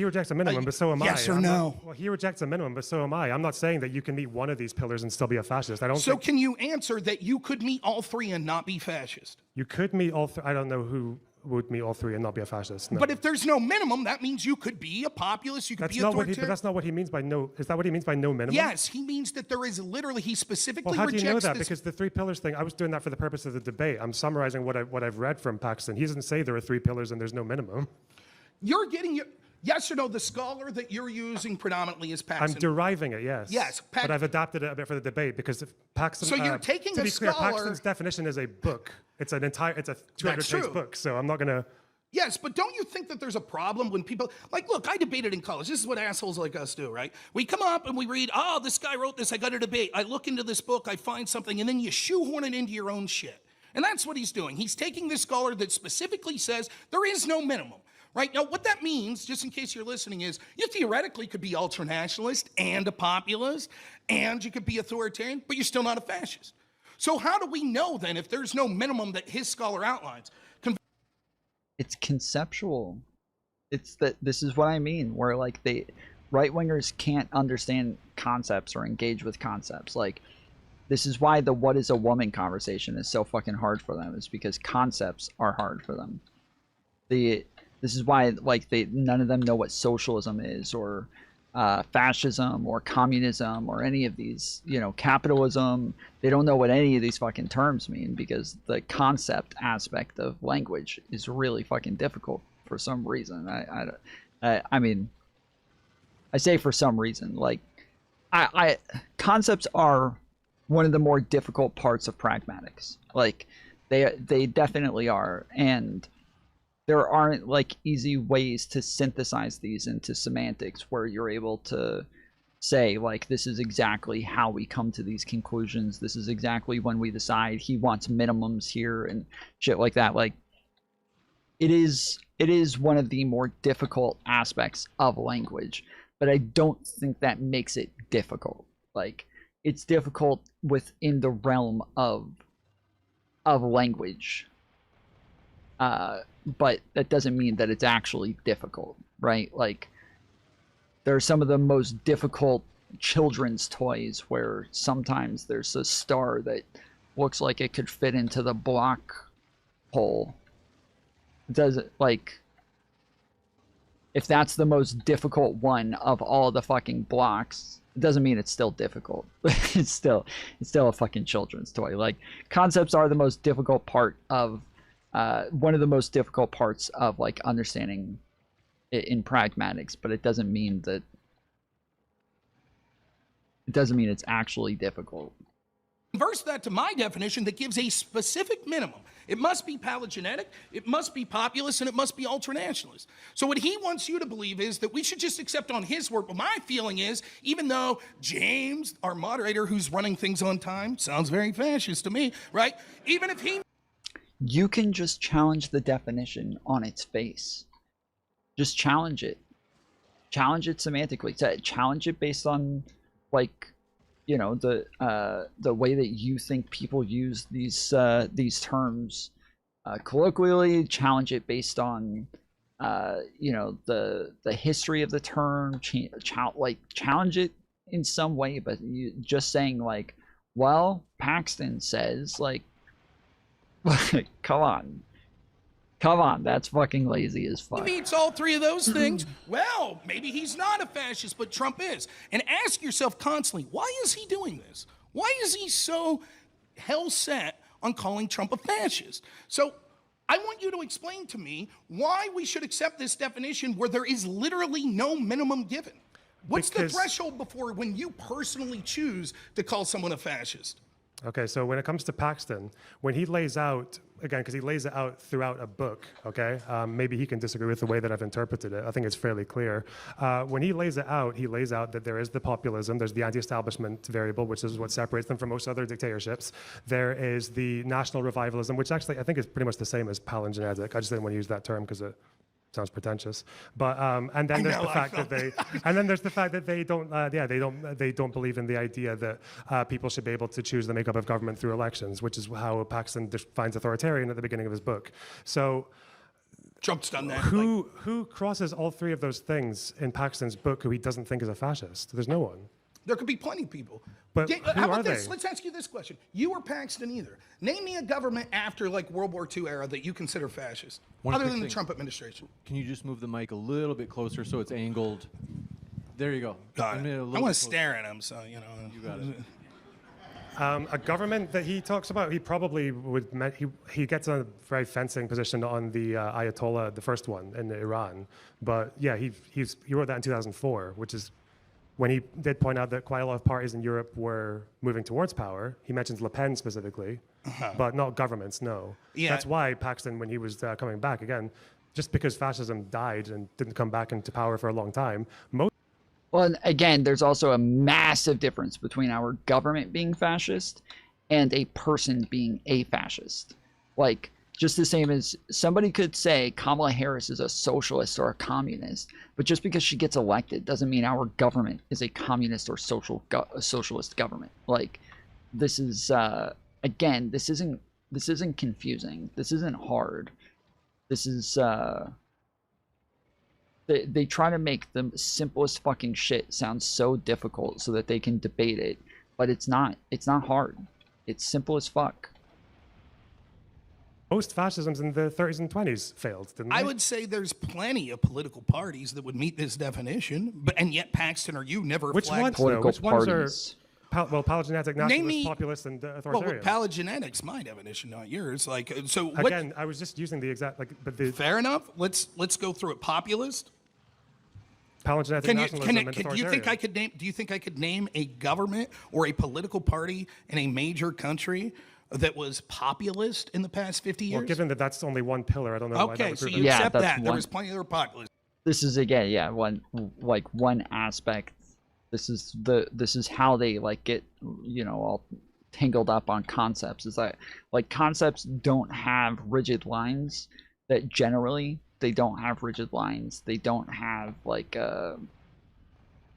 rejects a minimum, but so am I. Yes or no? Well, he rejects a minimum, but so am I. I'm not saying that you can meet one of these pillars and still be a fascist. I don't. So can you answer that you could meet all three and not be fascist? You could meet all three. I don't know who would meet all three and not be a fascist. No. But if there's no minimum, that means you could be a populist, you could be authoritarian. But that's not what he means by no. Is that what he means by no minimum? Yes, he means that there is literally, he specifically rejects. Well, how do you know that? This. Because the three pillars thing, I was doing that for the purpose of the debate. I'm summarizing what I've read from Paxton. He doesn't say there are three pillars and there's no minimum. You're getting your... Yes or no, the scholar that you're using predominantly is Paxton. I'm deriving it, yes. Yes. But I've adapted it a bit for the debate because if Paxton... So you're taking a scholar... Paxton's definition is a book. It's a 200-page book, so I'm not going to... Yes, but don't you think that there's a problem when people... Like, look, I debated in college. This is what assholes like us do, right? We come up and we read, oh, this guy wrote this, I got to debate. I look into this book, I find something, and then you shoehorn it into your own shit. And that's what he's doing. He's taking this scholar that specifically says there is no minimum. Right? Now, what that means, just in case you're listening, is you theoretically could be ultranationalist and a populist, and you could be authoritarian, but you're still not a fascist. So how do we know, then, if there's no minimum that his scholar outlines? It's conceptual. It's that this is what I mean, where like right-wingers can't understand concepts or engage with concepts. Like, this is why the what is a woman conversation is so fucking hard for them, is because concepts are hard for them. This is why, like, none of them know what socialism is, or fascism, or communism, or any of these, you know, capitalism. They don't know what any of these fucking terms mean, because the concept aspect of language is really fucking difficult for some reason. I mean, I say for some reason, like, concepts are one of the more difficult parts of pragmatics. Like, they definitely are, and there aren't like easy ways to synthesize these into semantics where you're able to say, like, this is exactly how we come to these conclusions. This is exactly when we decide he wants minimums here and shit like that. Like, it is one of the more difficult aspects of language, but I don't think that makes it difficult. Like, it's difficult within the realm of language. But that doesn't mean that it's actually difficult, right? Like, there are some of the most difficult children's toys where sometimes there's a star that looks like it could fit into the block hole. Does it, like, if that's the most difficult one of all the fucking blocks, it doesn't mean it's still difficult. It's still a fucking children's toy. Like, concepts are the most difficult part of one of the most difficult parts of, like, understanding it in pragmatics, but it doesn't mean it's actually difficult. Converse that to my definition that gives a specific minimum. It must be paleogenetic, it must be populist, and it must be ultranationalist. So what he wants you to believe is that we should just accept on his word. But my feeling is, even though James, our moderator, who's running things on time, sounds very fascist to me, right? Even if he... You can just challenge the definition on its face. Just challenge it. challenge it semantically, challenge it based on like, you know, the way that you think people use these terms colloquially. Challenge it based on you know, the history of the term. Challenge it in some way. But you just saying like, well, Paxton says, like, come on, that's fucking lazy as fuck. He meets all three of those things. Well, maybe he's not a fascist, but Trump is. And ask yourself constantly, why is he doing this? Why is he so hell set on calling Trump a fascist? So I want you to explain to me why we should accept this definition where there is literally no minimum given. What's the threshold before when you personally choose to call someone a fascist? Okay, so when it comes to Paxton, when he lays out, again, because he lays it out throughout a book, okay? Maybe he can disagree with the way that I've interpreted it. I think it's fairly clear. When he lays out that there is the populism, there's the anti-establishment variable, which is what separates them from most other dictatorships. There is the national revivalism, which actually I think is pretty much the same as palingenetic. I just didn't want to use that term because it sounds pretentious, but and then there's the fact that they don't believe in the idea that people should be able to choose the makeup of government through elections, which is how Paxton defines authoritarian at the beginning of his book. So Trump's done that. Who crosses all three of those things in Paxton's book who he doesn't think is a fascist? There's no one. There could be plenty of people. But how about are this? they? Let's ask you this question. You or Paxton either. Name me a government after like World War II era that you consider fascist, other than the Trump administration. Can you just move the mic a little bit closer so it's angled? There you go. Got it. I want to stare at him, so you know. You got it. A government that he talks about, he probably would. He gets a very fencing position on the Ayatollah, the first one in Iran. But yeah, he wrote that in 2004, which is when he did point out that quite a lot of parties in Europe were moving towards power. He mentions Le Pen specifically, but not governments. No, Yeah. That's why Paxton, when he was coming back again, just because fascism died and didn't come back into power for a long time, Well, and again, there's also a massive difference between our government being fascist and a person being a fascist. Like, just the same as somebody could say Kamala Harris is a socialist or a communist, but just because she gets elected doesn't mean our government is a communist or socialist government. Like, this is again, this isn't confusing. This isn't hard. This is they try to make the simplest fucking shit sound so difficult so that they can debate it, but it's not hard. It's simple as fuck. most fascisms in the 30s and 20s failed, didn't they? I would say there's plenty of political parties that would meet this definition, but and yet Paxton or you never Which flagged ones, though? Political Which ones parties. are palingenetic, nationalist, me- populist, and Well, authoritarian? palingenetic's my definition, not yours. Like, so what? Again, I was just using the exact, but the Fair enough. Let's go through it. Populist. palingenetic nationalism and Do you authoritarian. think I could name? Do you think I could name a government or a political party in a major country that was populist in the past 50 years? Well, given that that's only one pillar, I don't know why that Okay, would so prove you it. Yeah, accept that's that. There one. was plenty of other populists. This is again, yeah, one aspect. This is how they like get, you know, all tangled up on concepts. Is that like concepts don't have rigid lines. That generally they don't have rigid lines. They don't have like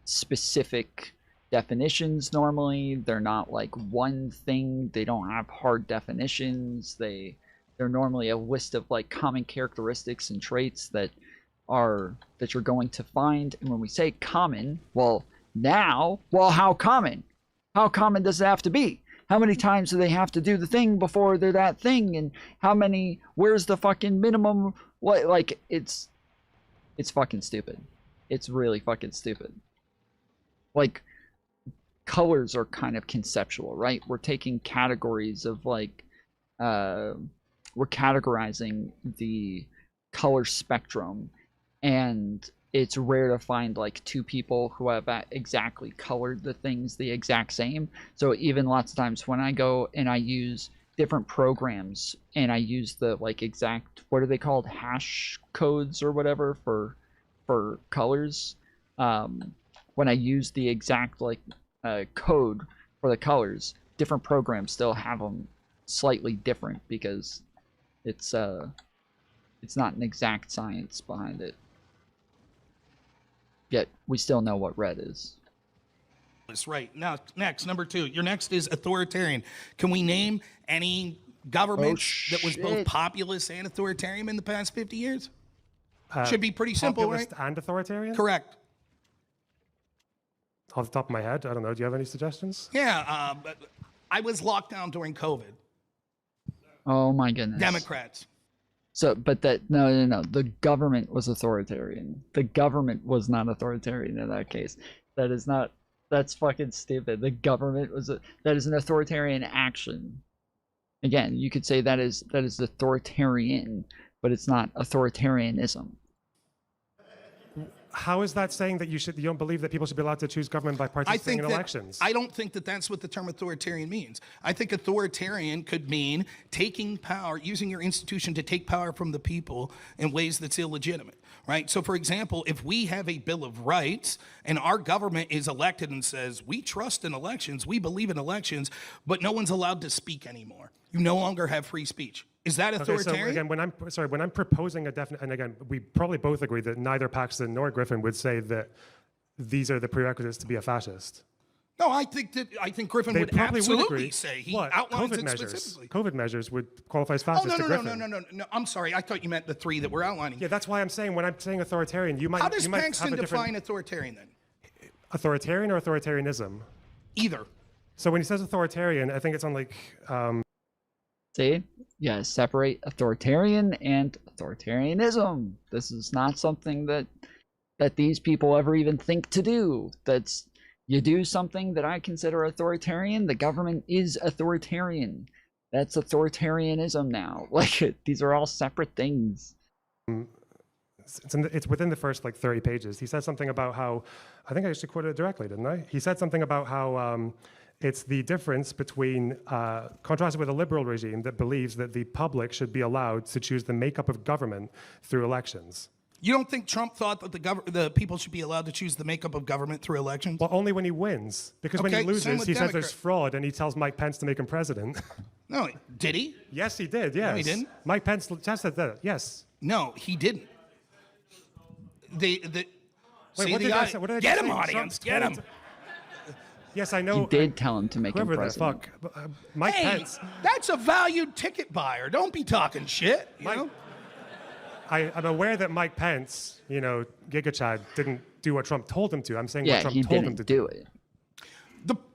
specific definitions. Normally, they're not like one thing. They don't have hard definitions. They're normally a list of like common characteristics and traits that you're going to find. And when we say common, how common? How common does it have to be? How many times do they have to do the thing before they're that thing? And where's the fucking minimum? What, like, it's fucking stupid. It's really fucking stupid. Like, colors are kind of conceptual, right? We're taking categories of like, we're categorizing the color spectrum, and it's rare to find like two people who have exactly colored the things the exact same. So even lots of times when I go and I use different programs and I use the like exact, what are they called, hash codes or whatever for colors, when I use the exact like code for the colors, different programs still have them slightly different because it's not an exact science behind it. Yet we still know what red is. Right. Now, next, number 2. Your next is authoritarian. Can we name any government that was both populist and authoritarian in the past 50 years? Should be pretty simple, right? Populist and authoritarian? Correct. Off the top of my head, I don't know. Do you have any suggestions? Yeah, but I was locked down during COVID. Oh my goodness. Democrats. So, but no. The government was authoritarian. The government was not authoritarian in that case. That is not. That's fucking stupid. The government was that is an authoritarian action. Again, you could say that is authoritarian, but it's not authoritarianism. How is that saying that you don't believe that people should be allowed to choose government by participating in elections? I don't think that that's what the term authoritarian means. I think authoritarian could mean taking power, using your institution to take power from the people in ways that's illegitimate, right? So, for example, if we have a Bill of Rights and our government is elected and says, we trust in elections, we believe in elections, but no one's allowed to speak anymore. You no longer have free speech. Is that authoritarian? Okay, so again, when I'm proposing a definite, and again, we probably both agree that neither Paxton nor Griffin would say that these are the prerequisites to be a fascist. No, I think Griffin would absolutely say he outlines COVID it measures. specifically. COVID measures would qualify as fascist. No. I'm sorry. I thought you meant the 3 that we're outlining. Yeah, that's why I'm saying when I'm saying authoritarian, you might. How does you might Paxton have a define authoritarian then? Authoritarian or authoritarianism? Either. So when he says authoritarian, I think it's on like. See? Yeah, separate authoritarian and authoritarianism. This is not something that these people ever even think to do. That's you do something that I consider authoritarian, the government is authoritarian. That's authoritarianism now. Like these are all separate things. It's within the first like 30 pages. He says something about how I think I actually quoted it directly, didn't I? He said something about how it's the difference between, contrasted with a liberal regime that believes that the public should be allowed to choose the makeup of government through elections. You don't think Trump thought that the people should be allowed to choose the makeup of government through elections? Well, only when he wins. Because when he loses, he says there's fraud and he tells Mike Pence to make him president. No, did he? Yes, he did, yes. No, he didn't? Mike Pence tested that, yes. No, he didn't. Wait, what did I say? Get him, audience, get him. Yes, I know. He did tell him to make him whoever president. the fuck. Mike Pence. That's a valued ticket buyer. Don't be talking shit. You know? I'm aware that Mike Pence, Giga Chad, didn't do what Trump told him to. I'm saying what Trump told him to do. It.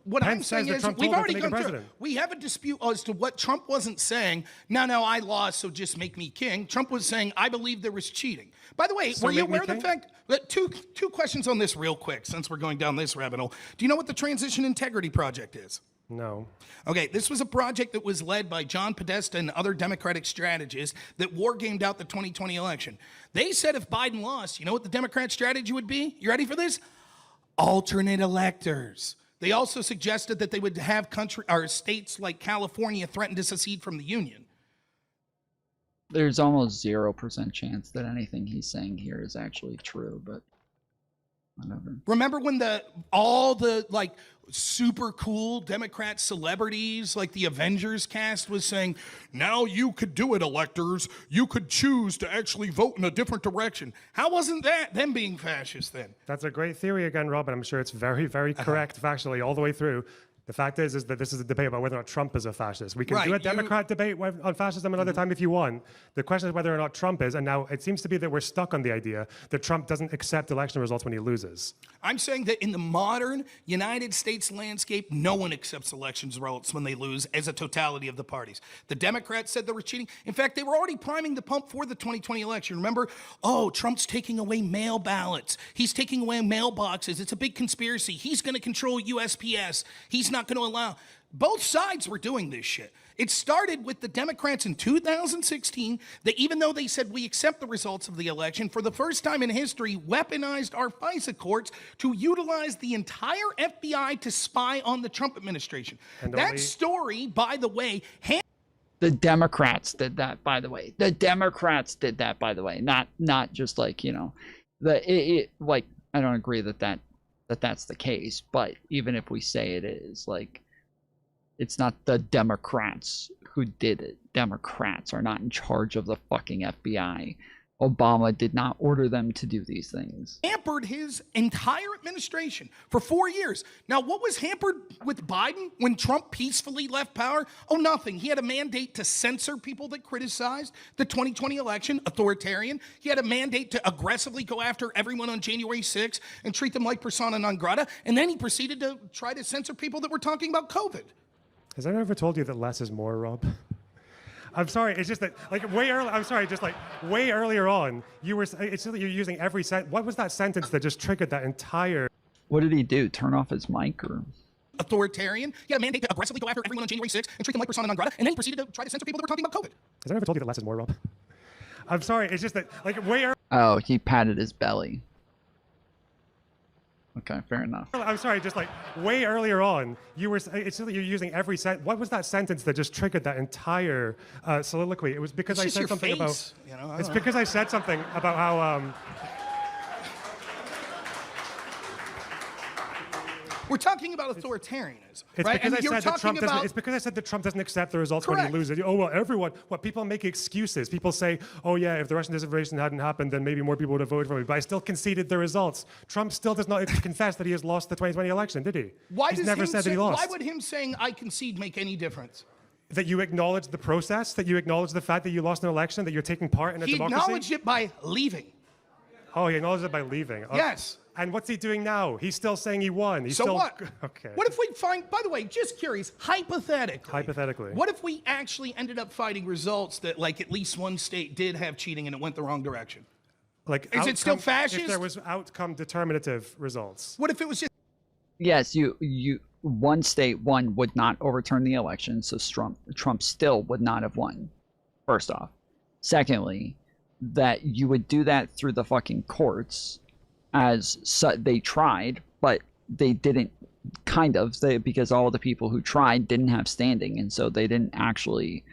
What Pence I'm saying says that is Trump we've told him already to make gone him through. president. We have a dispute as to what Trump wasn't saying. No, I lost, so just make me king. Trump was saying, I believe there was cheating. By the way, were you aware of the fact that two questions on this real quick, since we're going down this rabbit hole. Do you know what the Transition Integrity Project is? No. Okay, this was a project that was led by John Podesta and other Democratic strategists that war-gamed out the 2020 election. They said if Biden lost, you know what the Democrat strategy would be? You ready for this? Alternate electors. They also suggested that they would have states like California threaten to secede from the Union. There's almost 0% chance that anything he's saying here is actually true, but whatever. Remember when all the like super cool Democrat celebrities like the Avengers cast was saying, now you could do it, electors. You could choose to actually vote in a different direction. How wasn't that them being fascist then? That's a great theory again, Rob, and I'm sure it's very, very correct factually all the way through. The fact is that this is a debate about whether or not Trump is a fascist. We can do a Democrat debate on fascism another time if you want. The question is whether or not Trump is, and now it seems to be that we're stuck on the idea that Trump doesn't accept election results when he loses. I'm saying that in the modern United States landscape, no one accepts election results when they lose as a totality of the parties. The Democrats said they were cheating. In fact, they were already priming the pump for the 2020 election. Remember, Trump's taking away mail ballots. He's taking away mailboxes. It's a big conspiracy. He's going to control USPS. He's not going to allow. Both sides were doing this shit. It started with the Democrats in 2016 that even though they said we accept the results of the election, for the first time in history, weaponized our FISA courts to utilize the entire FBI to spy on the Trump administration. And that story, by the way, the Democrats did that, by the way. The Democrats did that, by the way. Not just like, like I don't agree that's the case, but even if we say it is, like, it's not the Democrats who did it. Democrats are not in charge of the fucking FBI. Obama did not order them to do these things. Hampered his entire administration for 4 years. Now, what was hampered with Biden when Trump peacefully left power? Oh, nothing. He had a mandate to censor people that criticized the 2020 election, authoritarian. He had a mandate to aggressively go after everyone on January 6th and treat them like persona non grata. And then he proceeded to try to censor people that were talking about COVID. Has anyone ever told you that less is more, Rob? I'm sorry, it's just that, like, way earlier, I'm sorry, just like, way earlier on, it's just that you're using every what was that sentence that just triggered that entire... What did he do? Turn off his mic or... Authoritarian. He had a mandate to aggressively go after everyone on January 6th and treat them like persona non grata. And then he proceeded to try to censor people that were talking about COVID. Has anyone ever told you that less is more, Rob? I'm sorry, it's just that, like, way earlier... Oh, he patted his belly. Okay, fair enough. I'm sorry, just like way earlier on, it's just that you're using every what was that sentence that just triggered that entire soliloquy? It was because I said something about. You know, it's because I said something about how. We're talking about authoritarianism, it's right? because And I you're said that talking Trump about... It's because I said that Trump doesn't accept the results when Correct. he loses. Oh, well, everyone... What, people make excuses. People say, oh, yeah, if the Russian disinformation hadn't happened, then maybe more people would have voted for me. But I still conceded the results. Trump still does not confess that he has lost the 2020 election, did he? He's never said that he lost. Why would him saying, I concede, make any difference? That you acknowledge the process, that you acknowledge the fact that you lost an election, that you're taking part in a He democracy? acknowledged it by leaving. Oh, he acknowledged it by leaving. Oh. Yes. And what's he doing now? He's still saying he won. He's So still... what? Okay. What if we find, by the way, just curious, hypothetically. What if we actually ended up finding results that, like, at least one state did have cheating and it went the wrong direction? Like, Is it still fascist? If there was outcome determinative results. What if it was just... Yes, one state would not overturn the election, so Trump still would not have won, first off. Secondly, that you would do that through the fucking courts, they tried, but they didn't, because all the people who tried didn't have standing, and so they didn't actually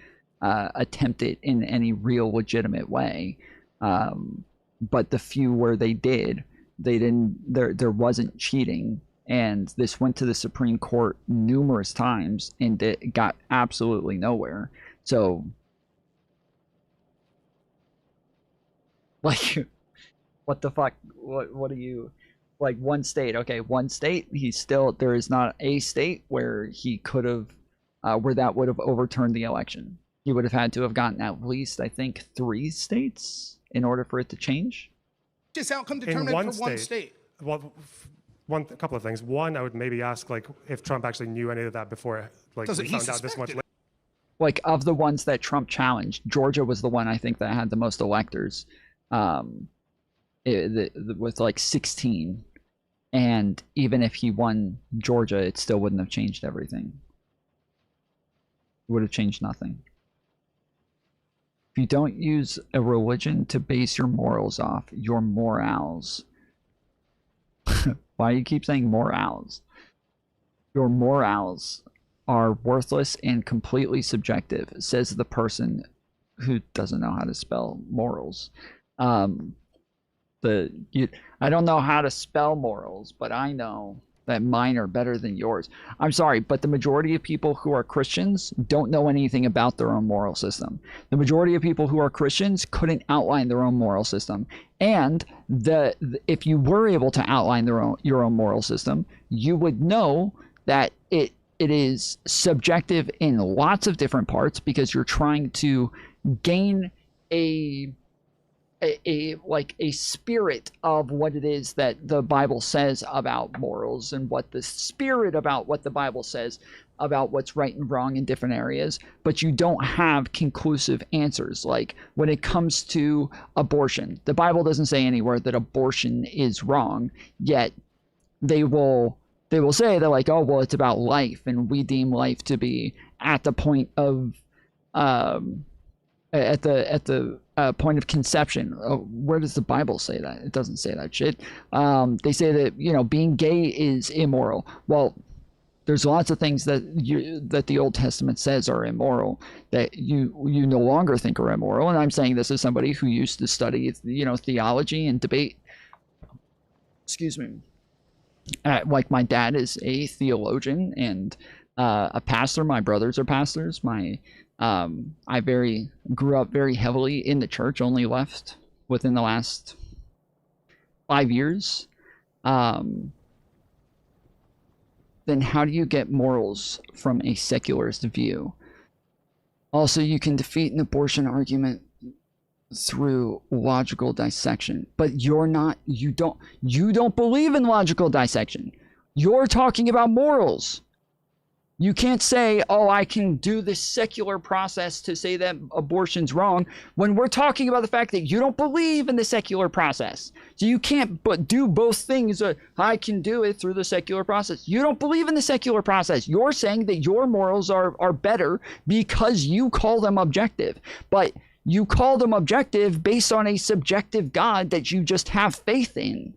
attempt it in any real legitimate way. But the few where they did, there wasn't cheating, and this went to the Supreme Court numerous times, and it got absolutely nowhere. So, like, what the fuck? What are you, like, one state? Okay, one state. There is not a state where he could have, where that would have overturned the election. He would have had to have gotten at least, I think, 3 states in order for it to change. Just outcome determined for one state. Well, a couple of things. One, I would maybe ask, like, if Trump actually knew any of that before, like, we found out this much later. Like, of the ones that Trump challenged, Georgia was the one I think that had the most electors. With like 16, and even if he won Georgia, it still wouldn't have changed everything. It would have changed nothing. If you don't use a religion to base your morals off, your morals. Why do you keep saying morals? Your morals are worthless and completely subjective, says the person who doesn't know how to spell morals. I don't know how to spell morals, but I know that mine are better than yours. I'm sorry, but the majority of people who are Christians don't know anything about their own moral system. The majority of people who are Christians couldn't outline their own moral system. And if you were able to outline your own moral system, you would know that it is subjective in lots of different parts, because you're trying to gain a spirit of what it is that the Bible says about morals, and what the spirit about what the Bible says about what's right and wrong in different areas, but you don't have conclusive answers. Like when it comes to abortion, the Bible doesn't say anywhere that abortion is wrong, yet they will say that, like, oh, well, it's about life, and we deem life to be at the point of at the point of conception. Where does the Bible say that? It doesn't say that shit. They say that, being gay is immoral. Well, there's lots of things that the Old Testament says are immoral that you no longer think are immoral. And I'm saying this as somebody who used to study, theology and debate. Excuse me. Like, my dad is a theologian and a pastor. My brothers are pastors. I grew up very heavily in the church, only left within the last 5 years, then how do you get morals from a secularist view? Also, you can defeat an abortion argument through logical dissection, but you don't believe in logical dissection. You're talking about morals. You can't say, oh, I can do this secular process to say that abortion's wrong, when we're talking about the fact that you don't believe in the secular process. So you can't but do both things. I can do it through the secular process. You don't believe in the secular process. You're saying that your morals are better because you call them objective. But you call them objective based on a subjective God that you just have faith in.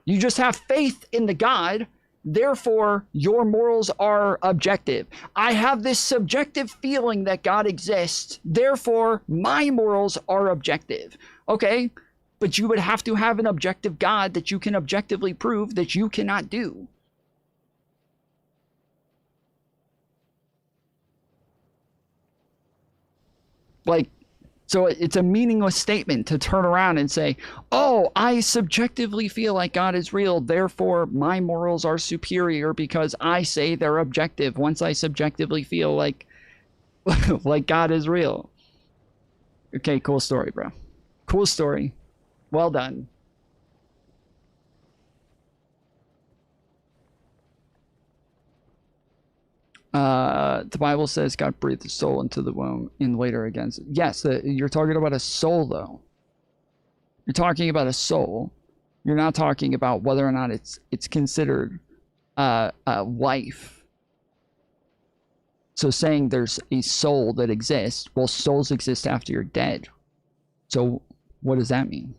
You just have faith in the God. Therefore, your morals are objective. I have this subjective feeling that God exists. Therefore, my morals are objective. Okay, but you would have to have an objective God that you can objectively prove that you cannot do. Like, so it's a meaningless statement to turn around and say, oh, I subjectively feel like God is real, therefore my morals are superior because I say they're objective once I subjectively feel like like God is real. Okay, cool story, bro. Cool story. Well done. The Bible says God breathed his soul into the womb and later again. Yes, you're talking about a soul, though. You're talking about a soul. You're not talking about whether or not it's considered life. So saying there's a soul that exists, well, souls exist after you're dead. So what does that mean?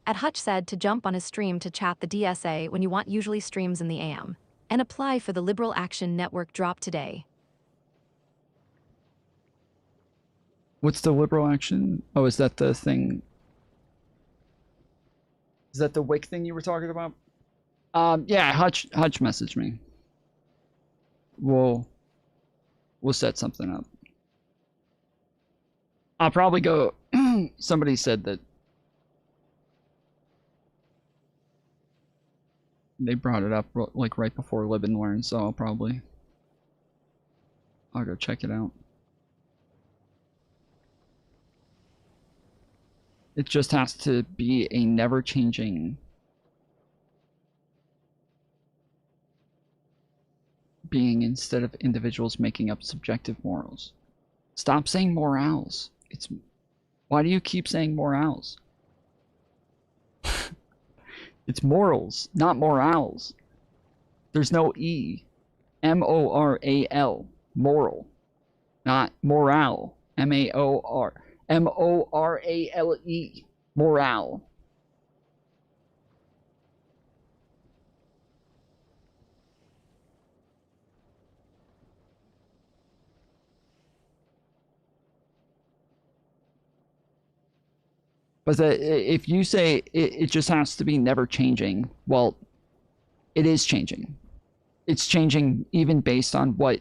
At Hutch said to jump on his stream to chat the DSA when you want, usually streams in the AM. And apply for the Liberal Action Network drop today. What's the Liberal Action? Oh, is that the thing? Is that the Whick thing you were talking about? Yeah, Hutch messaged me. We'll set something up. I'll probably go. Somebody said that they brought it up like right before Live and Learn, so I'll go check it out. It just has to be a never-changing being instead of individuals making up subjective morals. Stop saying morals. Why do you keep saying morals? It's morals, not morals. There's no E. M-O-R-A-L. Moral. Not morale. M-A-O-R. M-O-R-A-L-E. Morale. But if you say it just has to be never changing, well, it is changing. It's changing even based on what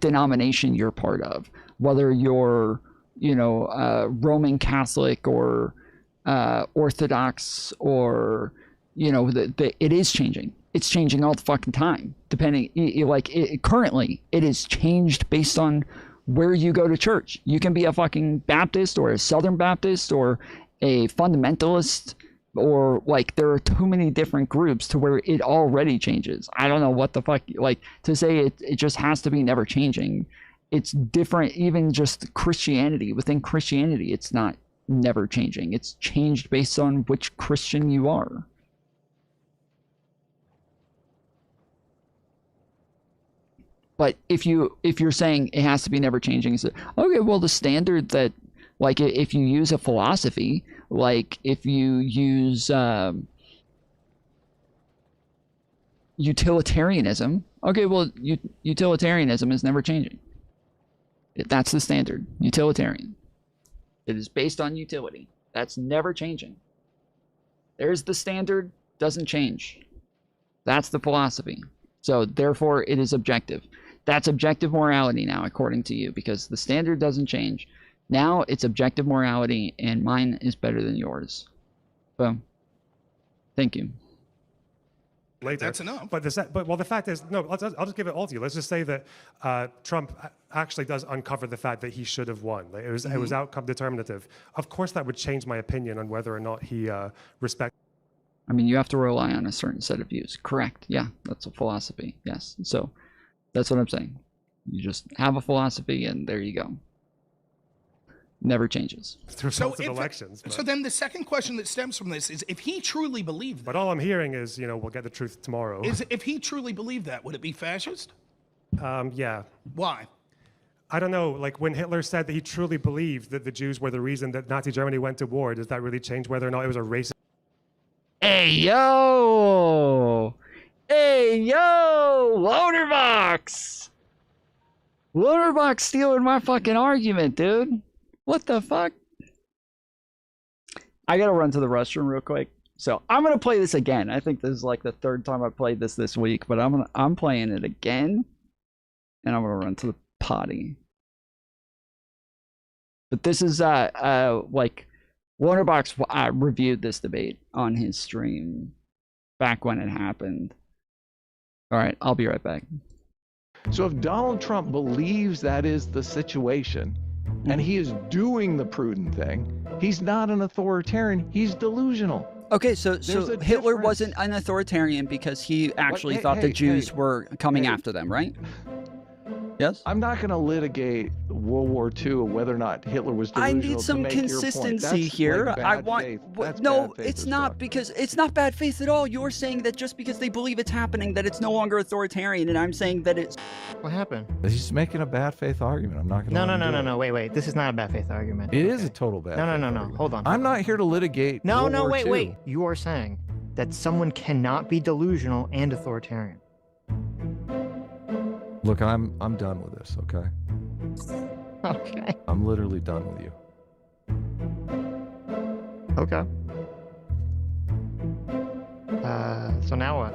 denomination you're part of, whether you're, Roman Catholic or Orthodox or, it is changing. It's changing all the fucking time, depending, currently it is changed based on where you go to church. You can be a fucking Baptist or a Southern Baptist or a fundamentalist, or there are too many different groups to where it already changes. I don't know what the fuck, to say it just has to be never changing. It's different. Even just Christianity, within Christianity, it's not never changing. It's changed based on which Christian you are. But if you're saying it has to be never changing, so, okay, well, the standard that, if you use a philosophy, if you use utilitarianism, okay, well, utilitarianism is never changing. That's the standard, utilitarian. It is based on utility. That's never changing. There's the standard, doesn't change. That's the philosophy. So therefore, it is objective. That's objective morality now, according to you, because the standard doesn't change. Now it's objective morality, and mine is better than yours. Boom. Thank you. Later. That's enough. But the fact is, no. I'll just give it all to you. Let's just say that Trump actually does uncover the fact that he should have won. Like, it was outcome determinative. Of course, that would change my opinion on whether or not he respects. I mean, you have to rely on a certain set of views. Correct. Yeah, that's a philosophy. Yes. So that's what I'm saying. You just have a philosophy, and there you go. Never changes. The results of elections. So then the second question that stems from this is, if he truly believed that, But all I'm hearing is, you know, we'll get the truth tomorrow. if he truly believed that, would it be fascist? Yeah. Why? I don't know. Like when Hitler said that he truly believed that the Jews were the reason that Nazi Germany went to war, does that really change whether or not it was a racist? Hey, yo! Hey, yo! LonerBox! LonerBox stealing my fucking argument, dude. What the fuck? I gotta run to the restroom real quick. So I'm gonna play this again. I think this is like the third time I played this week, but I'm playing it again, and I'm gonna run to the potty. But this is like LonerBox reviewed this debate on his stream back when it happened. All right, I'll be right back. So if Donald Trump believes that is the situation, and he is doing the prudent thing, he's not an authoritarian, he's delusional. Okay, so Hitler wasn't an authoritarian because he actually thought the Jews were coming after them, right? Yes? I'm not going to litigate World War II or whether or not Hitler was delusional. I need some consistency here. Like I want no, it's not, because it's not bad faith at all. You're saying that just because they believe it's happening that it's no longer authoritarian, and I'm saying that it's What happened? He's making a bad faith argument. I'm not going to No, wait. This is not a bad faith argument. It is a total bad faith No. Hold on. I'm not here to litigate No, World War II. wait. You are saying that someone cannot be delusional and authoritarian. Look, I'm done with this, okay? Okay. I'm literally done with you. Okay. So now what?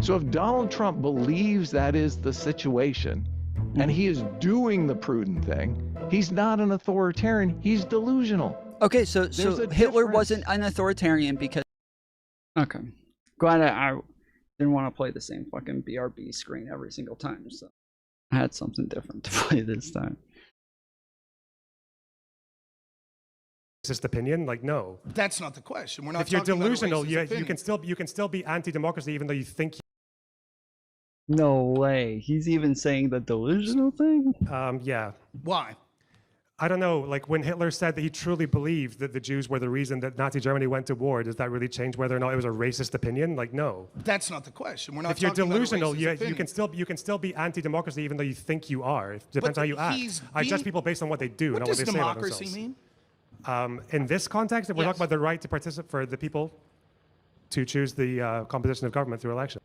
So if Donald Trump believes that is the situation, and he is doing the prudent thing, he's not an authoritarian, he's delusional. okay. So Hitler wasn't an authoritarian because. Okay, glad I didn't want to play the same fucking BRB screen every single time, so I had something different to play this time. Racist opinion? Like, no. That's not the question. We're not. If you're talking about a delusional, racist you can still be anti-democracy even though you think. No way. He's even saying the delusional thing? Yeah. Why? I don't know. Like when Hitler said that he truly believed that the Jews were the reason that Nazi Germany went to war, does that really change whether or not it was a racist opinion? Like, no. That's not the question. We're not. If you're talking delusional, about a racist you can still be anti-democracy even though you think you are. It depends how you act. I judge people based on what they do, not what they say about themselves. What does democracy mean? In this context, if we're talking about the right to participate for the people to choose the composition of government through election.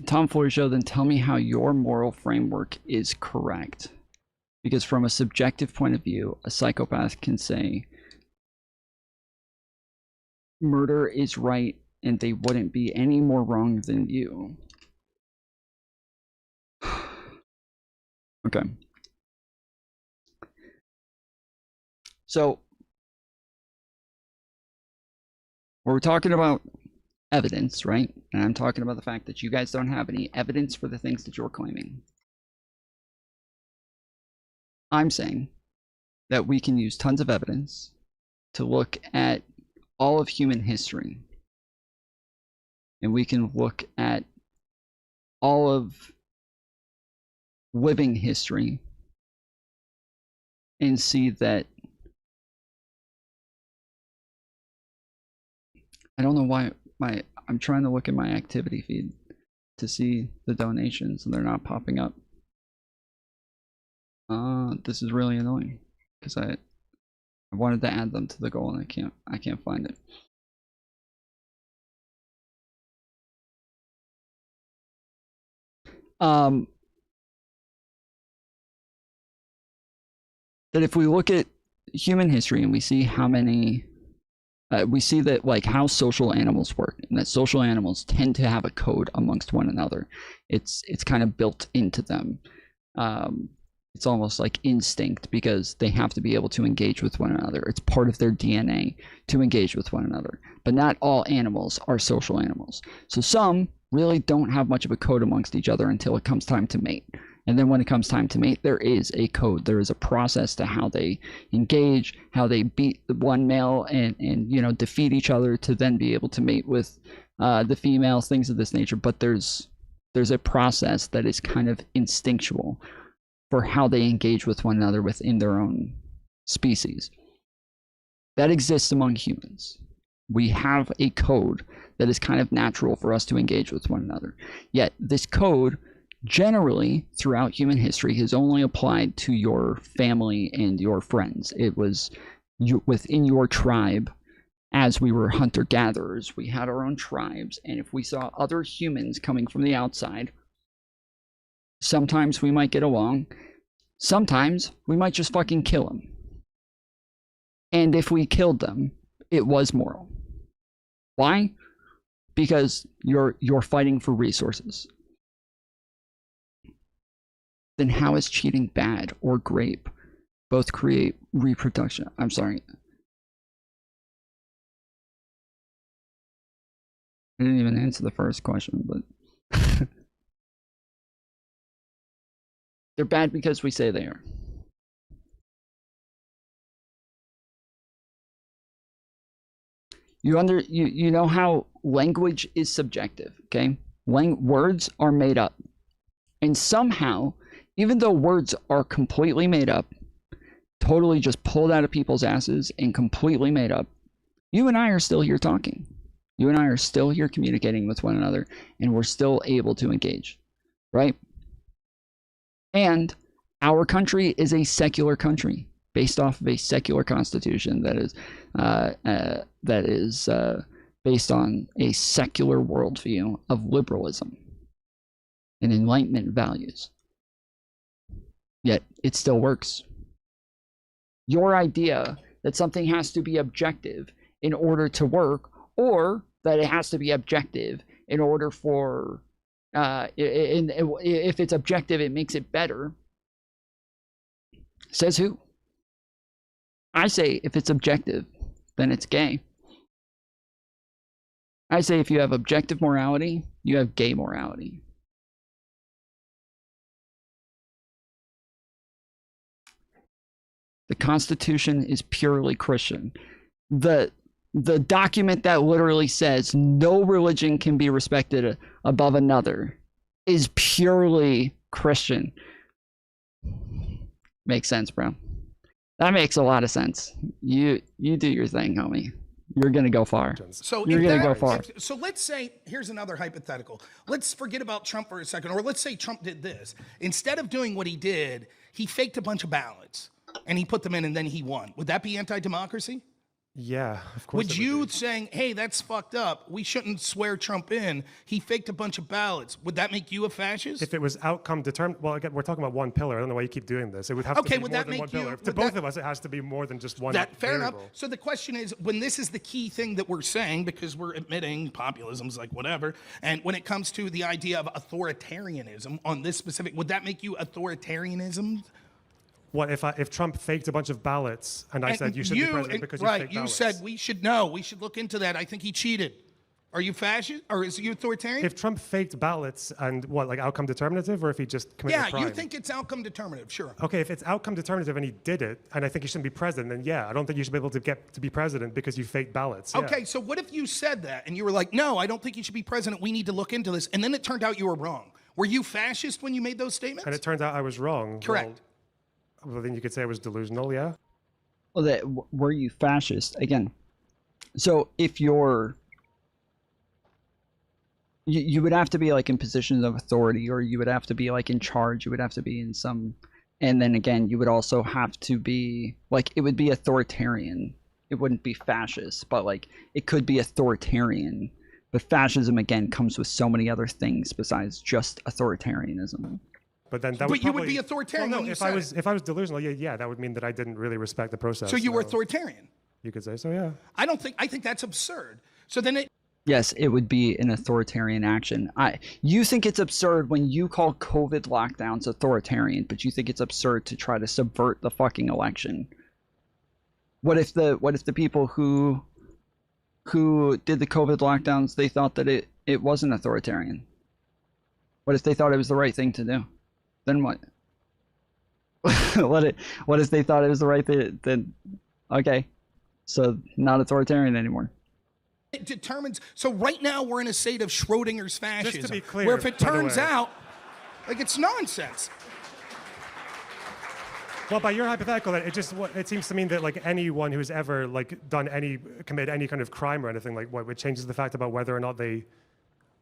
Tom Floyd Show, then tell me how your moral framework is correct. Because from a subjective point of view, a psychopath can say murder is right and they wouldn't be any more wrong than you. Okay. So, we're talking about evidence, right? And I'm talking about the fact that you guys don't have any evidence for the things that you're claiming. I'm saying that we can use tons of evidence to look at all of human history. And we can look at all of living history and see that I don't know why I'm trying to look at my activity feed to see the donations and they're not popping up. This is really annoying because I wanted to add them to the goal and I can't find it. That if we look at human history and we see how many we see that like how social animals work, and that social animals tend to have a code amongst one another. It's kind of built into them. It's almost like instinct, because they have to be able to engage with one another. It's part of their DNA to engage with one another. But not all animals are social animals. So some really don't have much of a code amongst each other until it comes time to mate. And then when it comes time to mate, there is a code. There is a process to how they engage, how they beat the one male and you know, defeat each other to then be able to mate with the females, things of this nature. But there's a process that is kind of instinctual for how they engage with one another within their own species. That exists among humans. We have a code that is kind of natural for us to engage with one another. Yet this code, generally throughout human history, has only applied to your family and your friends. It was within your tribe. As we were hunter-gatherers, we had our own tribes, and if we saw other humans coming from the outside, sometimes we might get along, sometimes we might just fucking kill them. And if we killed them, it was moral. Why? Because you're fighting for resources. Then how is cheating bad or grape? Both create reproduction. I'm sorry. I didn't even answer the first question, but they're bad because we say they are. You know how language is subjective, okay? Words are made up. And somehow, even though words are completely made up, totally just pulled out of people's asses and completely made up, you and I are still here talking. You and I are still here communicating with one another, and we're still able to engage, right? And our country is a secular country based off of a secular constitution that is based on a secular worldview of liberalism and Enlightenment values. Yet it still works. Your idea that something has to be objective in order to work, or that it has to be objective in order for if it's objective it makes it better, says who? I say if it's objective, then it's gay. I say if you have objective morality, you have gay morality. The Constitution is purely Christian. The document that literally says no religion can be respected above another is purely Christian. Makes sense, bro. That makes a lot of sense. You do your thing, homie. You're gonna go far. So you're gonna go far. So let's say, here's another hypothetical. Let's forget about Trump for a second, or let's say Trump did this. Instead of doing what he did, he faked a bunch of ballots and he put them in and then he won. Would that be anti-democracy? Yeah, of course. Would you saying, hey, that's fucked up, we shouldn't swear Trump in, he faked a bunch of ballots, would that make you a fascist? If it was outcome determined, well, again, we're talking about one pillar. I don't know why you keep doing this. It would have to be more than one pillar. To both of us, it has to be more than just one Fair enough. variable. So the question is, when this is the key thing that we're saying, because we're admitting populism's like whatever, and when it comes to the idea of authoritarianism on this specific, would that make you authoritarianism? What if Trump faked a bunch of ballots and I said you should be president because you faked ballots? Right, you said we should look into that. I think he cheated. Are you fascist or is he authoritarian? If Trump faked ballots and like outcome determinative, or if he just committed a crime? Yeah, you think it's outcome determinative, sure. Okay, if it's outcome determinative and he did it, and I think he shouldn't be president, then yeah, I don't think you should be able to get to be president because you faked ballots. Yeah. Okay, so what if you said that and you were like, no, I don't think you should be president, we need to look into this, and then it turned out you were wrong. Were you fascist when you made those statements? And it turned out I was wrong. Correct. Well, then you could say I was delusional, yeah? Well, were you fascist? Again, so if you're... You would have to be like in positions of authority, or you would have to be like in charge, you would have to be in some... And then again, you would also have to be... Like, it would be authoritarian. It wouldn't be fascist, but like, it could be authoritarian. But fascism, again, comes with so many other things besides just authoritarianism. But then that would you would be authoritarian. Well, no, if I was delusional, yeah, that would mean that I didn't really respect the process. So you were authoritarian. You could say so, yeah. I think that's absurd. So then it. Yes, it would be an authoritarian action. You think it's absurd when you call COVID lockdowns authoritarian, but you think it's absurd to try to subvert the fucking election. What if the people who did the COVID lockdowns, they thought that it wasn't authoritarian? What if they thought it was the right thing to do? Then what? What if they thought it was the right thing? Then okay, so not authoritarian anymore. It determines. So right now we're in a state of Schrodinger's fascism, Just to be clear, where if it by the turns way. out, like it's nonsense. Well, by your hypothetical, it seems to mean that like anyone who's ever like committed any kind of crime or anything, like what, it changes the fact about whether or not they,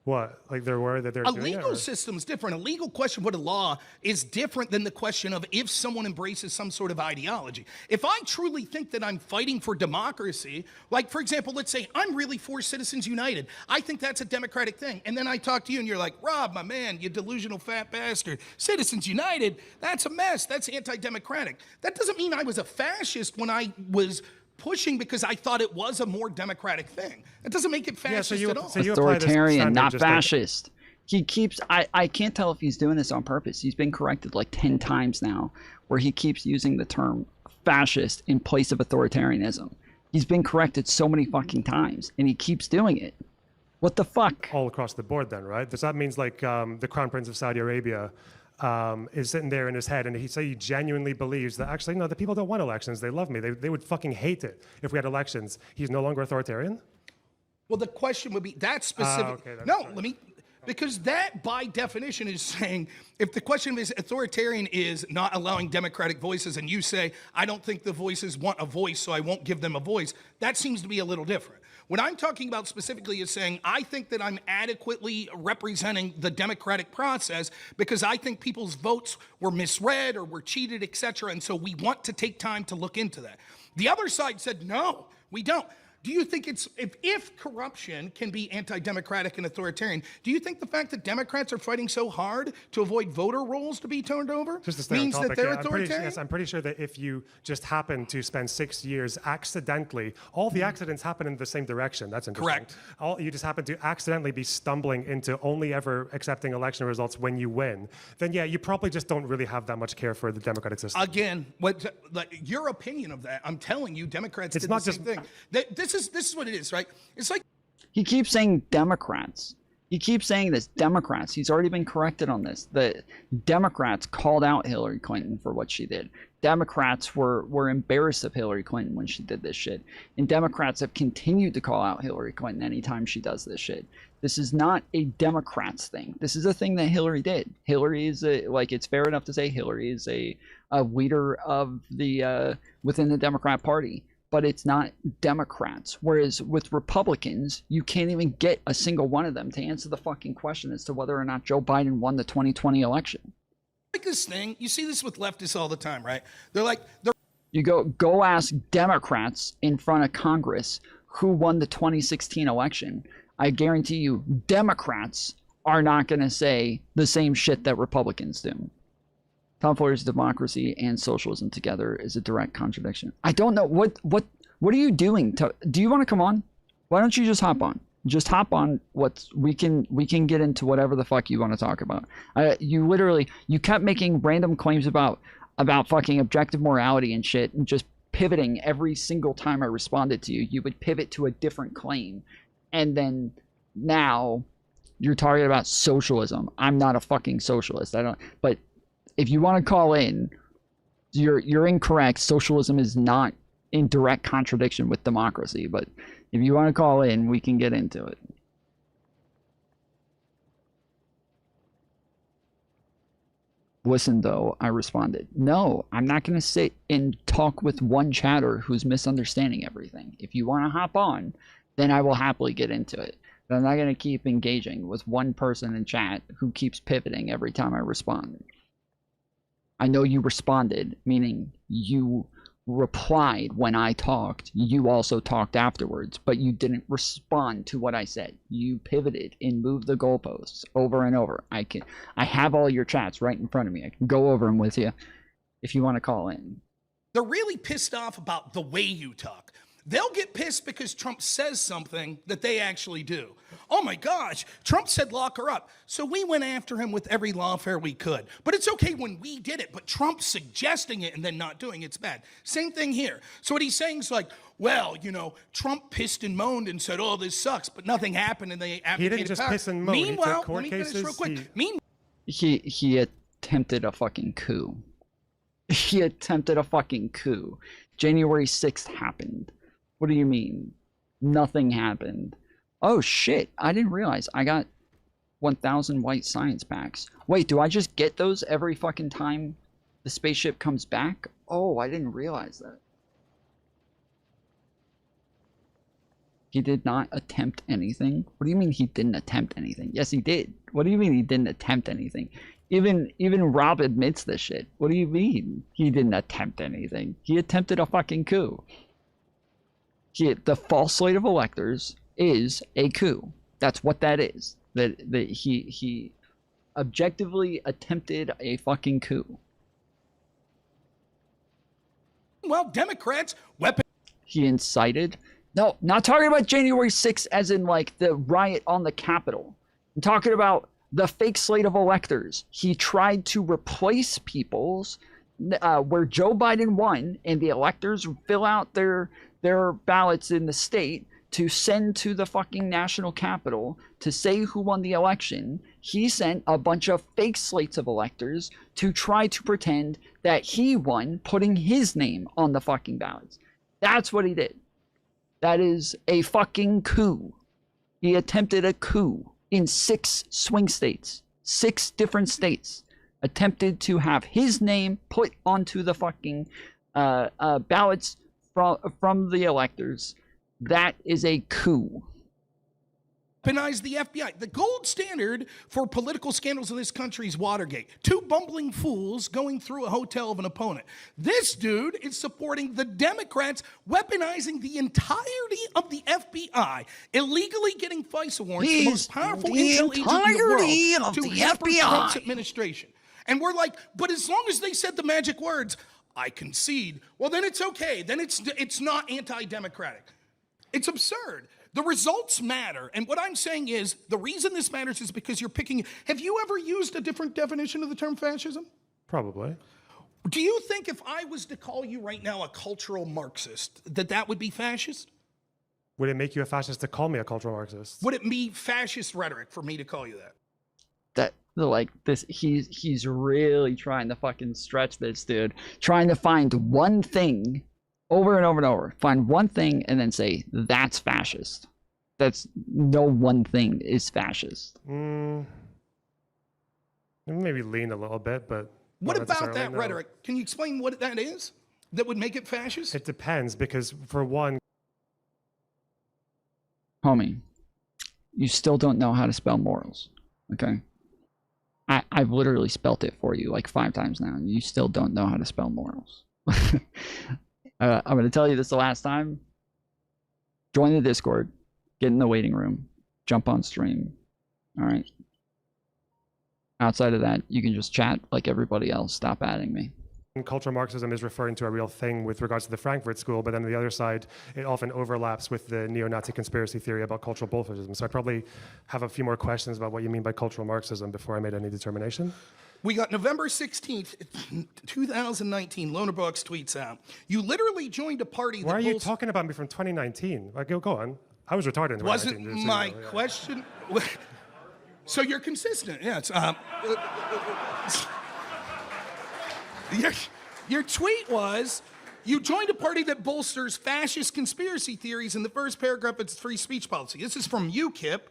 they're aware that they're A doing it, legal or? system is different. A legal question with a law is different than the question of if someone embraces some sort of ideology. If I truly think that I'm fighting for democracy, like for example, let's say I'm really for Citizens United. I think that's a democratic thing. And then I talk to you and you're like, Rob, my man, you delusional fat bastard. Citizens United, that's a mess. That's anti-democratic. That doesn't mean I was a fascist when I was pushing because I thought it was a more democratic thing. That doesn't make it fascist at all. So you apply this Authoritarian, standard not just like- fascist. He keeps, I can't tell if he's doing this on purpose. He's been corrected like 10 times now, where he keeps using the term fascist in place of authoritarianism. He's been corrected so many fucking times, and he keeps doing it. What the fuck? All across the board then, right? So that means like the Crown Prince of Saudi Arabia is sitting there in his head and he genuinely believes that actually, no, the people don't want elections. They love me. They would fucking hate it if we had elections. He's no longer authoritarian? Well, the question would be that specific. Okay, that's no, right. because that by definition is saying if the question is authoritarian is not allowing democratic voices and you say, I don't think the voices want a voice, so I won't give them a voice, that seems to be a little different. What I'm talking about specifically is saying, I think that I'm adequately representing the democratic process because I think people's votes were misread or were cheated, etc. And so we want to take time to look into that. The other side said, no, we don't. Do you think it's, if corruption can be anti-democratic and authoritarian, do you think the fact that Democrats are fighting so hard to avoid voter rolls to be turned over Just to stay on means topic, that they're yeah, authoritarian? I'm pretty sure that if you just happen to spend 6 years accidentally, all the accidents happen in the same direction. That's interesting. Correct. You just happen to accidentally be stumbling into only ever accepting election results when you win. Then yeah, you probably just don't really have that much care for the democratic system. Again, your opinion of that, I'm telling you, Democrats It's did not the same just- thing. This is what it is, right? It's like He keeps saying Democrats. He keeps saying this, Democrats. He's already been corrected on this. The Democrats called out Hillary Clinton for what she did. Democrats were embarrassed of Hillary Clinton when she did this shit. And Democrats have continued to call out Hillary Clinton anytime she does this shit. This is not a Democrats thing. This is a thing that Hillary did. Hillary is it's fair enough to say Hillary is a leader of the within the Democrat Party. But it's not Democrats. Whereas with Republicans, you can't even get a single one of them to answer the fucking question as to whether or not Joe Biden won the 2020 election. like this thing. You see this with leftists all the time, right? They're You go ask Democrats in front of Congress who won the 2016 election. I guarantee you, Democrats are not going to say the same shit that Republicans do. Tom Fuller's democracy and socialism together is a direct contradiction. I don't know what are you doing? Do you want to come on? Why don't you just hop on? Just hop on. We can get into whatever the fuck you want to talk about. You kept making random claims about fucking objective morality and shit, and just pivoting every single time I responded to you. You would pivot to a different claim, and then now you're talking about socialism. I'm not a fucking socialist. But if you want to call in, you're incorrect. Socialism is not in direct contradiction with democracy. But if you want to call in, we can get into it. Listen, though, I responded, no, I'm not going to sit and talk with one chatter who's misunderstanding everything. If you want to hop on, then I will happily get into it. But I'm not going to keep engaging with one person in chat who keeps pivoting every time I respond. I know you responded, meaning you replied when I talked. You also talked afterwards, but you didn't respond to what I said. You pivoted and moved the goalposts over and over. I have all your chats right in front of me. I can go over them with you if you want to call in. They're really pissed off about the way you talk. They'll get pissed because Trump says something that they actually do. Oh my gosh, Trump said lock her up. So we went after him with every lawfare we could. But it's okay when we did it, but Trump suggesting it and then not doing it's bad. Same thing here. So what he's saying is like, well, you know, Trump pissed and moaned and said, oh, this sucks, but nothing happened and they abdicated He didn't just power. piss and moan. Meanwhile, he took court let me finish cases. real quick. He attempted a fucking coup. He attempted a fucking coup. January 6th happened. What do you mean? Nothing happened. Oh shit, I didn't realize I got 1,000 white science packs. Wait, do I just get those every fucking time the spaceship comes back? Oh, I didn't realize that. He did not attempt anything? What do you mean he didn't attempt anything? Yes, he did. What do you mean he didn't attempt anything? Even Rob admits this shit. What do you mean he didn't attempt anything? He attempted a fucking coup. The false slate of electors is a coup. That's what that is. That he objectively attempted a fucking coup. Well, Democrats He incited. No, not talking about January 6th as in like the riot on the Capitol. I'm talking about the fake slate of electors. He tried to replace people's where Joe Biden won and the electors fill out their ballots in the state to send to the fucking national capital to say who won the election. He sent a bunch of fake slates of electors to try to pretend that he won, putting his name on the fucking ballots. That's what he did. That is a fucking coup. He attempted a coup in 6 swing states. 6 different states attempted to have his name put onto the fucking ballots from the electors. That is a coup. weaponize the FBI. The gold standard for political scandals in this country is Watergate. 2 bumbling fools going through a hotel of an opponent. This dude is supporting the Democrats weaponizing the entirety of the FBI, illegally getting FISA warrants, the most powerful intel agent in the world, to hamper Trump's administration. And we're like, but as long as they said the magic words, I concede, well, then it's okay. Then it's not anti-democratic. It's absurd. The results matter. And what I'm saying is, the reason this matters is because you're picking... Have you ever used a different definition of the term fascism? Probably. Do you think if I was to call you right now a cultural Marxist, that would be fascist? Would it make you a fascist to call me a cultural Marxist? Would it be fascist rhetoric for me to call you that? Like this, he's really trying to fucking stretch this, dude. Trying to find one thing over and over and over. Find one thing and then say, that's fascist. That's no one thing is fascist. Maybe lean a little bit, but... What about that rhetoric? Can you explain what that is that would make it fascist? It depends, because for one... Homie, you still don't know how to spell morals, okay? I've literally spelt it for you like 5 times now, and you still don't know how to spell morals. I'm going to tell you this the last time. Join the Discord. Get in the waiting room. Jump on stream. All right? Outside of that, you can just chat like everybody else. Stop adding me. Cultural Marxism is referring to a real thing with regards to the Frankfurt School, but then on the other side, it often overlaps with the neo-Nazi conspiracy theory about cultural Bolshevism. So I probably have a few more questions about what you mean by cultural Marxism before I made any determination. We got November 16th, 2019, LonerBox tweets out. You literally joined a party that... Why are you talking about me from 2019? Like, go on. I was retarded in 2019. Wasn't my question... So you're consistent, yes. Your tweet was, you joined a party that bolsters fascist conspiracy theories. In the first paragraph, it's free speech policy. This is from UKIP,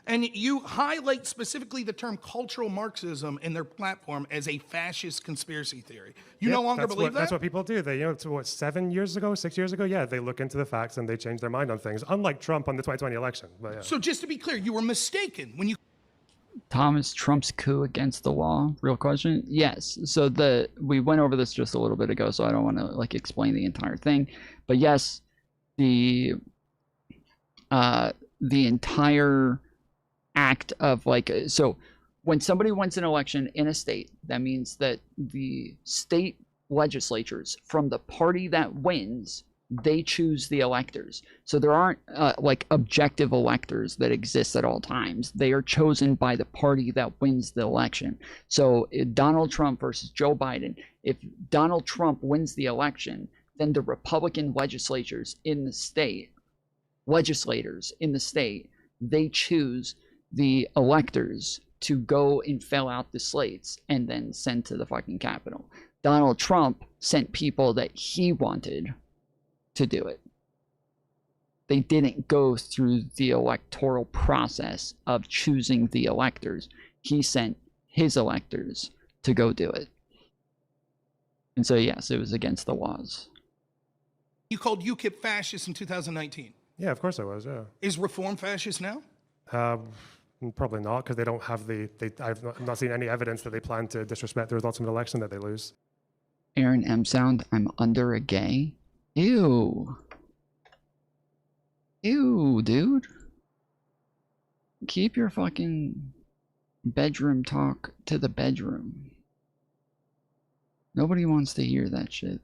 and you highlight specifically the term cultural Marxism in their platform as a fascist conspiracy theory. You no longer believe that? That's what people do. They, you know, what, 7 years ago, 6 years ago? Yeah, they look into the facts and they change their mind on things, unlike Trump on the 2020 election. But yeah. So just to be clear, you were mistaken when you... Thomas Trump's coup against the law? Real question? Yes. So we went over this just a little bit ago, so I don't want to like explain the entire thing. But yes, the entire act of like, so when somebody wins an election in a state, that means that the state legislatures from the party that wins they choose the electors. So there aren't like objective electors that exist at all times. They are chosen by the party that wins the election. So Donald Trump versus Joe Biden, if Donald Trump wins the election, then the Republican legislators in the state, they choose the electors to go and fill out the slates and then send to the fucking Capitol. Donald Trump sent people that he wanted to do it. They didn't go through the electoral process of choosing the electors. He sent his electors to go do it. And so, yes, it was against the laws. You called UKIP fascist in 2019. Yeah, of course I was, yeah. Is Reform fascist now? Probably not, because they don't have I've not seen any evidence that they plan to disrespect the results of an election that they lose. Aaron M. Sound, I'm under a gay. Ew. Ew, dude. Keep your fucking bedroom talk to the bedroom. Nobody wants to hear that shit.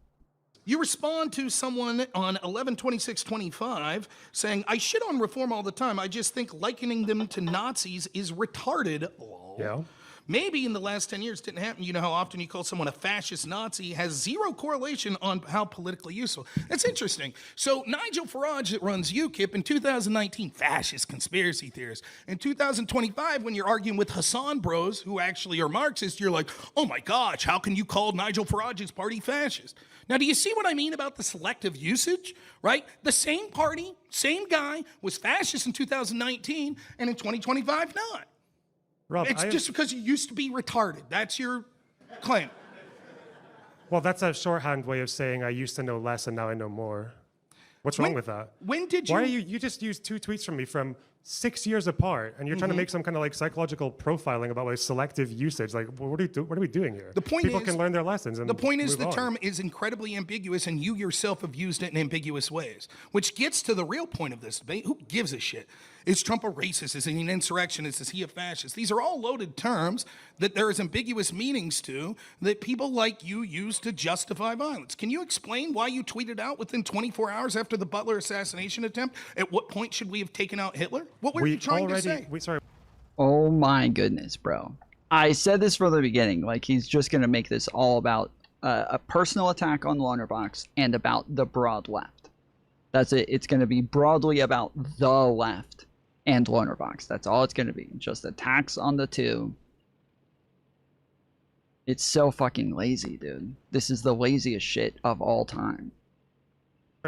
You respond to someone on 11/26/25 saying, I shit on Reform all the time. I just think likening them to Nazis is retarded. Yeah. Maybe in the last 10 years it didn't happen. You know how often you call someone a fascist Nazi has zero correlation on how politically useful. That's interesting. So Nigel Farage that runs UKIP in 2019, fascist conspiracy theorist. In 2025, when you're arguing with Hassan bros who actually are Marxist, you're like, oh my gosh, how can you call Nigel Farage's party fascist? Now, do you see what I mean about the selective usage, right? The same party, same guy was fascist in 2019 and in 2025 not. Rob, it's just because you used to be retarded. That's your claim. Well, that's a shorthand way of saying I used to know less and now I know more. What's wrong with that? When did you... Why are you just used 2 tweets from me from 6 years apart, and you're trying to make some kind of like psychological profiling about like selective usage. Like, what are we doing here? The point People is, can learn their lessons. And the point is, move the on. term is incredibly ambiguous, and you yourself have used it in ambiguous ways, which gets to the real point of this debate. Who gives a shit? Is Trump a racist? Is he an insurrectionist? Is he a fascist? These are all loaded terms that there is ambiguous meanings to that people like you use to justify violence. Can you explain why you tweeted out within 24 hours after the Butler assassination attempt? At what point should we have taken out Hitler? What were you trying to say? Oh my goodness, bro. I said this from the beginning. Like, he's just going to make this all about a personal attack on LonerBox and about the broad left. That's it. It's going to be broadly about the left and LonerBox. That's all it's going to be. Just attacks on the two. It's so fucking lazy, dude. This is the laziest shit of all time.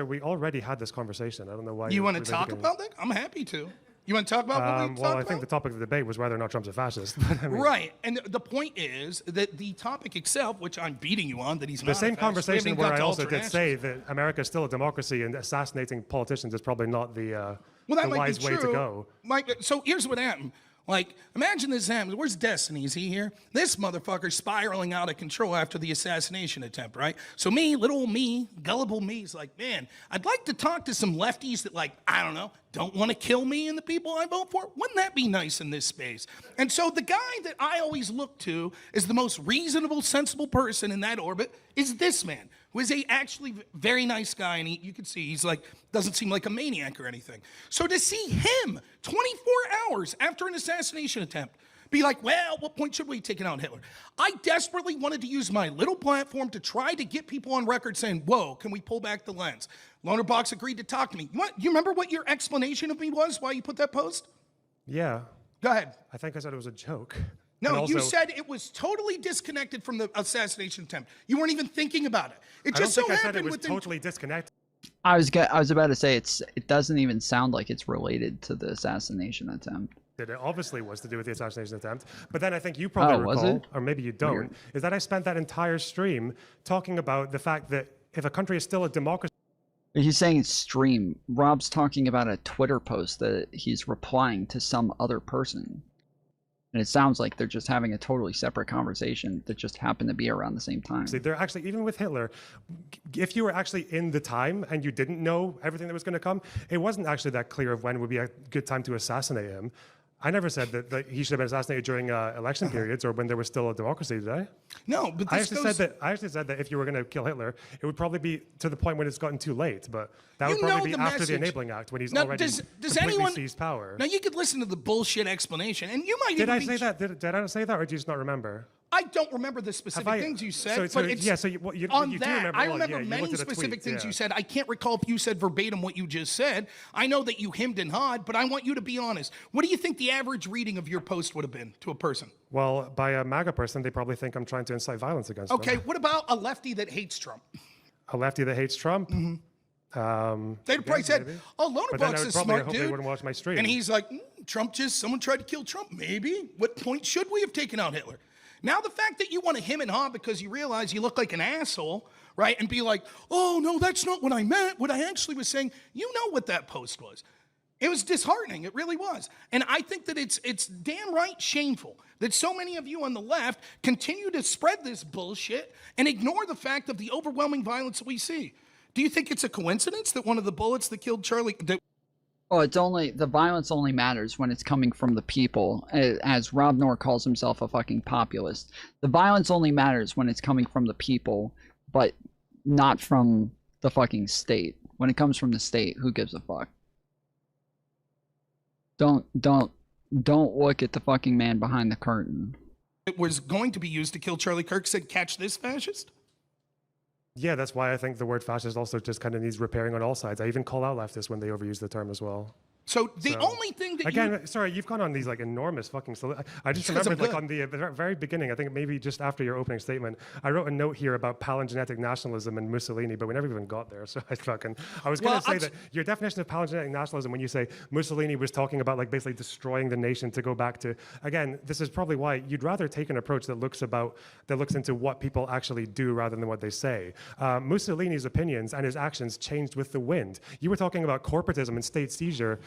We already had this conversation. I don't know why. You want to talk about that? I'm happy to. You want to talk about what we talked Well, I about? think the topic of the debate was whether or not Trump's a fascist. Right, and the point is that the topic itself, which I'm beating you on, that he's not the same a fascist. conversation We haven't where I got to also did ultranationalism. say that America is still a democracy and assassinating politicians is probably not the wise way to go. Mike, so here's what happened. Like, imagine this happens. Where's Destiny? Is he here? This motherfucker's spiraling out of control after the assassination attempt, right? So me, little me, gullible me, is like, man, I'd like to talk to some lefties that, like, I don't know, don't want to kill me and the people I vote for. Wouldn't that be nice in this space? And so the guy that I always look to as the most reasonable, sensible person in that orbit is this man, who is a actually very nice guy, and you can see he's like, doesn't seem like a maniac or anything. So to see him 24 hours after an assassination attempt be like, well, what point should we have taken out Hitler? I desperately wanted to use my little platform to try to get people on record saying, whoa, can we pull back the lens? LonerBox agreed to talk to me. You remember what your explanation of me was, why you put that post? Yeah. Go ahead. I think I said it was a joke. No, you said it was totally disconnected from the assassination attempt. You weren't even thinking about it. It just so I happened said it was within totally disconnected. I was about to say it doesn't even sound like it's related to the assassination attempt. It obviously was to do with the assassination attempt. But then I think you probably was recall, it? or maybe you don't, Weird. is that I spent that entire stream talking about the fact that if a country is still a democracy. He's saying stream. Rob's talking about a Twitter post that he's replying to some other person. And it sounds like they're just having a totally separate conversation that just happened to be around the same time. They're actually, even with Hitler, if you were actually in the time and you didn't know everything that was going to come, it wasn't actually that clear of when would be a good time to assassinate him. I never said that he should have been assassinated during election periods or when there was still a democracy, did I? No, but I actually said that if you were going to kill Hitler, it would probably be to the point when it's gotten too late. But that would probably be after the Enabling Act, when he's already completely seized power. Now, you could listen to the bullshit explanation, and you might even I say that? Did I not say that, or do you just not remember? I don't remember the specific things you said, so but it's you do remember. I remember many specific things you said. I can't recall if you said verbatim what you just said. I know that you hemmed and hawed, but I want you to be honest. What do you think the average reading of your post would have been to a person? Well, by a MAGA person, they probably think I'm trying to incite violence against them. Okay, what about a lefty that hates Trump? A lefty that hates Trump? Mm-hmm. They'd probably said, "Oh, LonerBox is smart, hope dude." they wouldn't watch my stream. And he's like, someone tried to kill Trump. Maybe. What point should we have taken out Hitler? Now, the fact that you want to hem and haw because you realize you look like an asshole, right? And be like, "Oh, no, that's not what I meant. What I actually was saying," you know what that post was. It was disheartening. It really was. And I think that it's damn right shameful that so many of you on the left continue to spread this bullshit and ignore the fact of the overwhelming violence that we see. Do you think it's a coincidence that one of the bullets that killed Charlie... Oh, the violence only matters when it's coming from the people, as Rob Noerr calls himself a fucking populist. The violence only matters when it's coming from the people, but not from the fucking state. When it comes from the state, who gives a fuck? Don't look at the fucking man behind the curtain. It was going to be used to kill Charlie Kirk, said, "Catch this fascist"? Yeah, that's why I think the word fascist also just kind of needs repairing on all sides. I even call out leftists when they overuse the term as well. So the only thing that sorry, you've gone on these like enormous fucking... I just remembered like on the very beginning, I think maybe just after your opening statement, I wrote a note here about palingenetic nationalism and Mussolini, but we never even got there. So I was going to say that your definition of palingenetic nationalism, when you say Mussolini was talking about like basically destroying the nation to go back to, again, this is probably why you'd rather take an approach that looks into what people actually do rather than what they say. Mussolini's opinions and his actions changed with the wind. You were talking about corporatism and state seizure.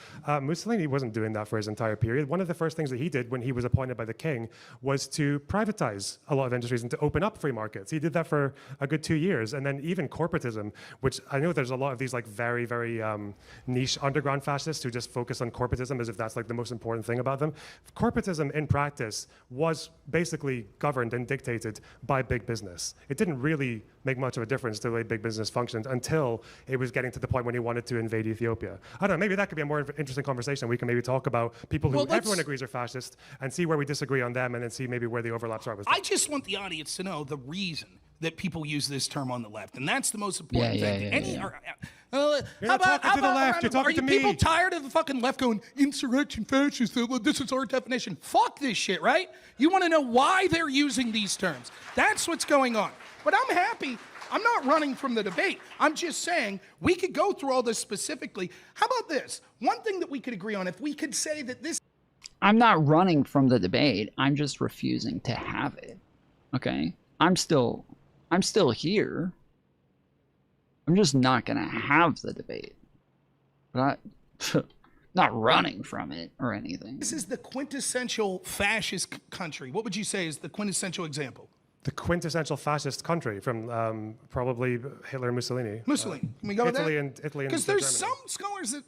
Mussolini wasn't doing that for his entire period. One of the first things that he did when he was appointed by the king was to privatize a lot of industries and to open up free markets. He did that for a good 2 years. And then even corporatism, which I know there's a lot of these like very, very niche underground fascists who just focus on corporatism as if that's like the most important thing about them. Corporatism in practice was basically governed and dictated by big business. It didn't really make much of a difference to the way big business functioned until it was getting to the point when he wanted to invade Ethiopia. I don't know, maybe that could be a more interesting conversation. We can maybe talk about people who everyone agrees are fascist and see where we disagree on them and then see maybe where the overlaps are with them. I just want the audience to know the reason that people use this term on the left, and that's the most important thing. You're not talking to the left, you're talking to me. Are you people tired of the fucking left going, insurrection, fascist, this is our definition? Fuck this shit, right? You want to know why they're using these terms. That's what's going on. But I'm happy. I'm not running from the debate. I'm just saying we could go through all this specifically. How about this? One thing that we could agree on, if we could say that this... I'm not running from the debate. I'm just refusing to have it. Okay? I'm still here. I'm just not going to have the debate. But not running from it or anything. This is the quintessential fascist country. What would you say is the quintessential example? The quintessential fascist country from probably Hitler and Mussolini. Mussolini. Can we go with that? Italy and because there's some scholars that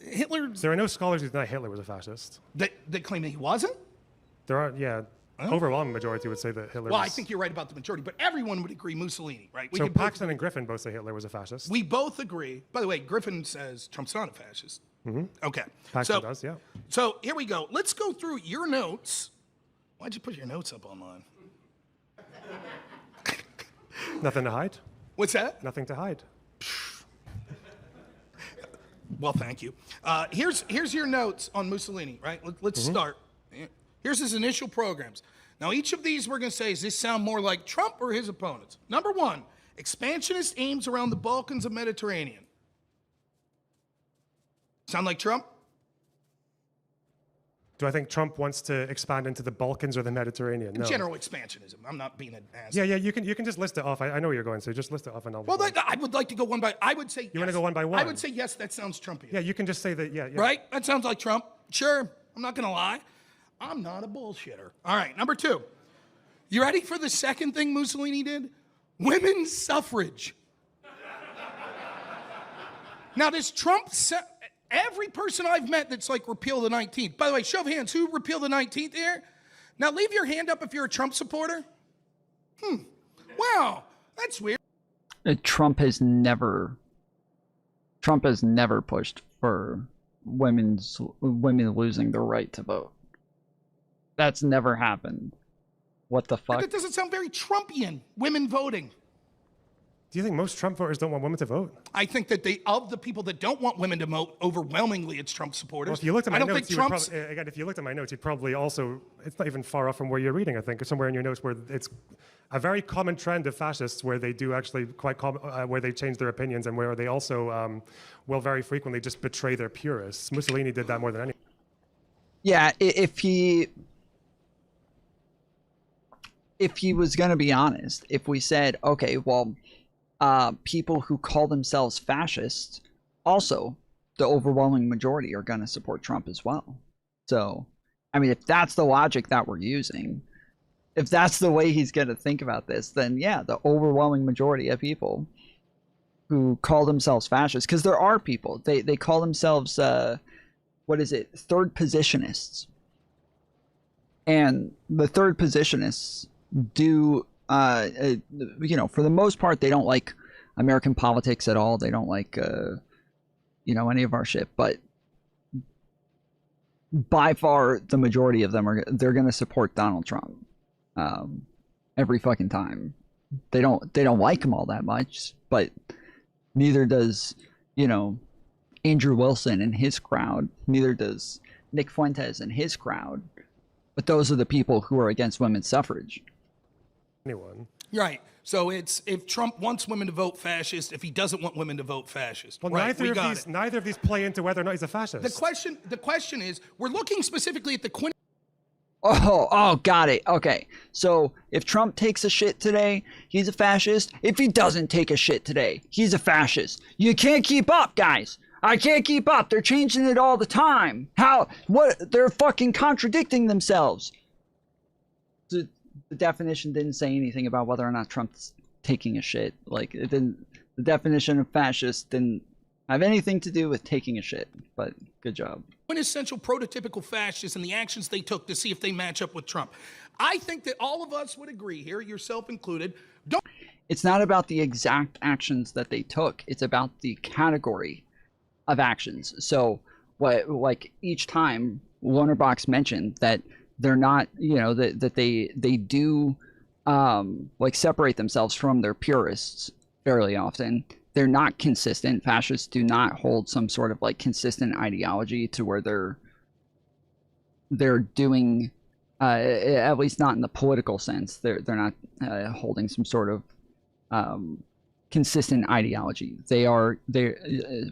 Hitler... There are no scholars who deny Hitler was a fascist. That claim that he wasn't? There are, yeah. Overwhelming majority would say that Hitler was... I think you're right about the majority, but everyone would agree Mussolini, right? So Paxton and Griffin both say Hitler was a fascist. We both agree. By the way, Griffin says Trump's not a fascist. Mm-hmm. Okay. Paxton does, yeah. So here we go. Let's go through your notes. Why'd you put your notes up online? Nothing to hide. What's that? Nothing to hide. Well, thank you. Here's your notes on Mussolini, right? Let's start. Here's his initial programs. Now, each of these we're going to say, does this sound more like Trump or his opponents? Number one, expansionist aims around the Balkans and Mediterranean. Sound like Trump? Do I think Trump wants to expand into the Balkans or the Mediterranean? No. General expansionism. I'm not being an ass. Yeah, you can just list it off. I know where you're going, so just list it off and I'll... Well, I would like to go one by... I would say You want to go one by one? I would say yes, that sounds Trumpian. Yeah, you can just say that, yeah. Right? That sounds like Trump. Sure, I'm not going to lie. I'm not a bullshitter. All right, number two. You ready for the second thing Mussolini did? Women's suffrage. Now, does Trump... Every person I've met that's like repeal the 19th. By the way, show of hands, who repealed the 19th here? Now leave your hand up if you're a Trump supporter. Wow, that's weird. Trump has never pushed for women losing the right to vote. That's never happened. What the fuck? That doesn't sound very Trumpian, women voting. Do you think most Trump voters don't want women to vote? I think that of the people that don't want women to vote, overwhelmingly it's Trump supporters. Well, if you looked at my notes, again, if you looked at my notes, you'd probably also, it's not even far off from where you're reading, I think, or somewhere in your notes where it's a very common trend of fascists where they do actually where they change their opinions and where they also will very frequently just betray their purists. Mussolini did that more than anyone. Yeah, if he was going to be honest, if we said, okay, well, people who call themselves fascists, also, the overwhelming majority are going to support Trump as well. So, I mean, if that's the logic that we're using, if that's the way he's going to think about this, then yeah, the overwhelming majority of people who call themselves fascists, because there are people, they call themselves, what is it, third positionists. And the third positionists do, you know, for the most part, they don't like American politics at all. They don't like, you know, any of our shit. But by far, the majority of them they're going to support Donald Trump every fucking time. They don't like him all that much, but neither does, you know, Andrew Wilson and his crowd. Neither does Nick Fuentes and his crowd. But those are the people who are against women's suffrage. Anyone. Right. So it's if Trump wants women to vote fascist, if he doesn't want women to vote fascist. Well, right, neither of these play into whether or not he's a fascist. The question is, we're looking specifically at the Oh, got it. Okay. So if Trump takes a shit today, he's a fascist. If he doesn't take a shit today, he's a fascist. You can't keep up, guys. I can't keep up. They're changing it all the time. They're fucking contradicting themselves. The definition didn't say anything about whether or not Trump's taking a shit. Like, the definition of fascist didn't have anything to do with taking a shit, but good job. Quintessential prototypical fascists and the actions they took to see if they match up with Trump. I think that all of us would agree here, yourself included. It's not about the exact actions that they took. It's about the category of actions. So like each time LonerBox mentioned that they're not, you know, that they do like separate themselves from their purists fairly often. They're not consistent. Fascists do not hold some sort of like consistent ideology to where they're doing at least not in the political sense. They're not holding some sort of consistent ideology.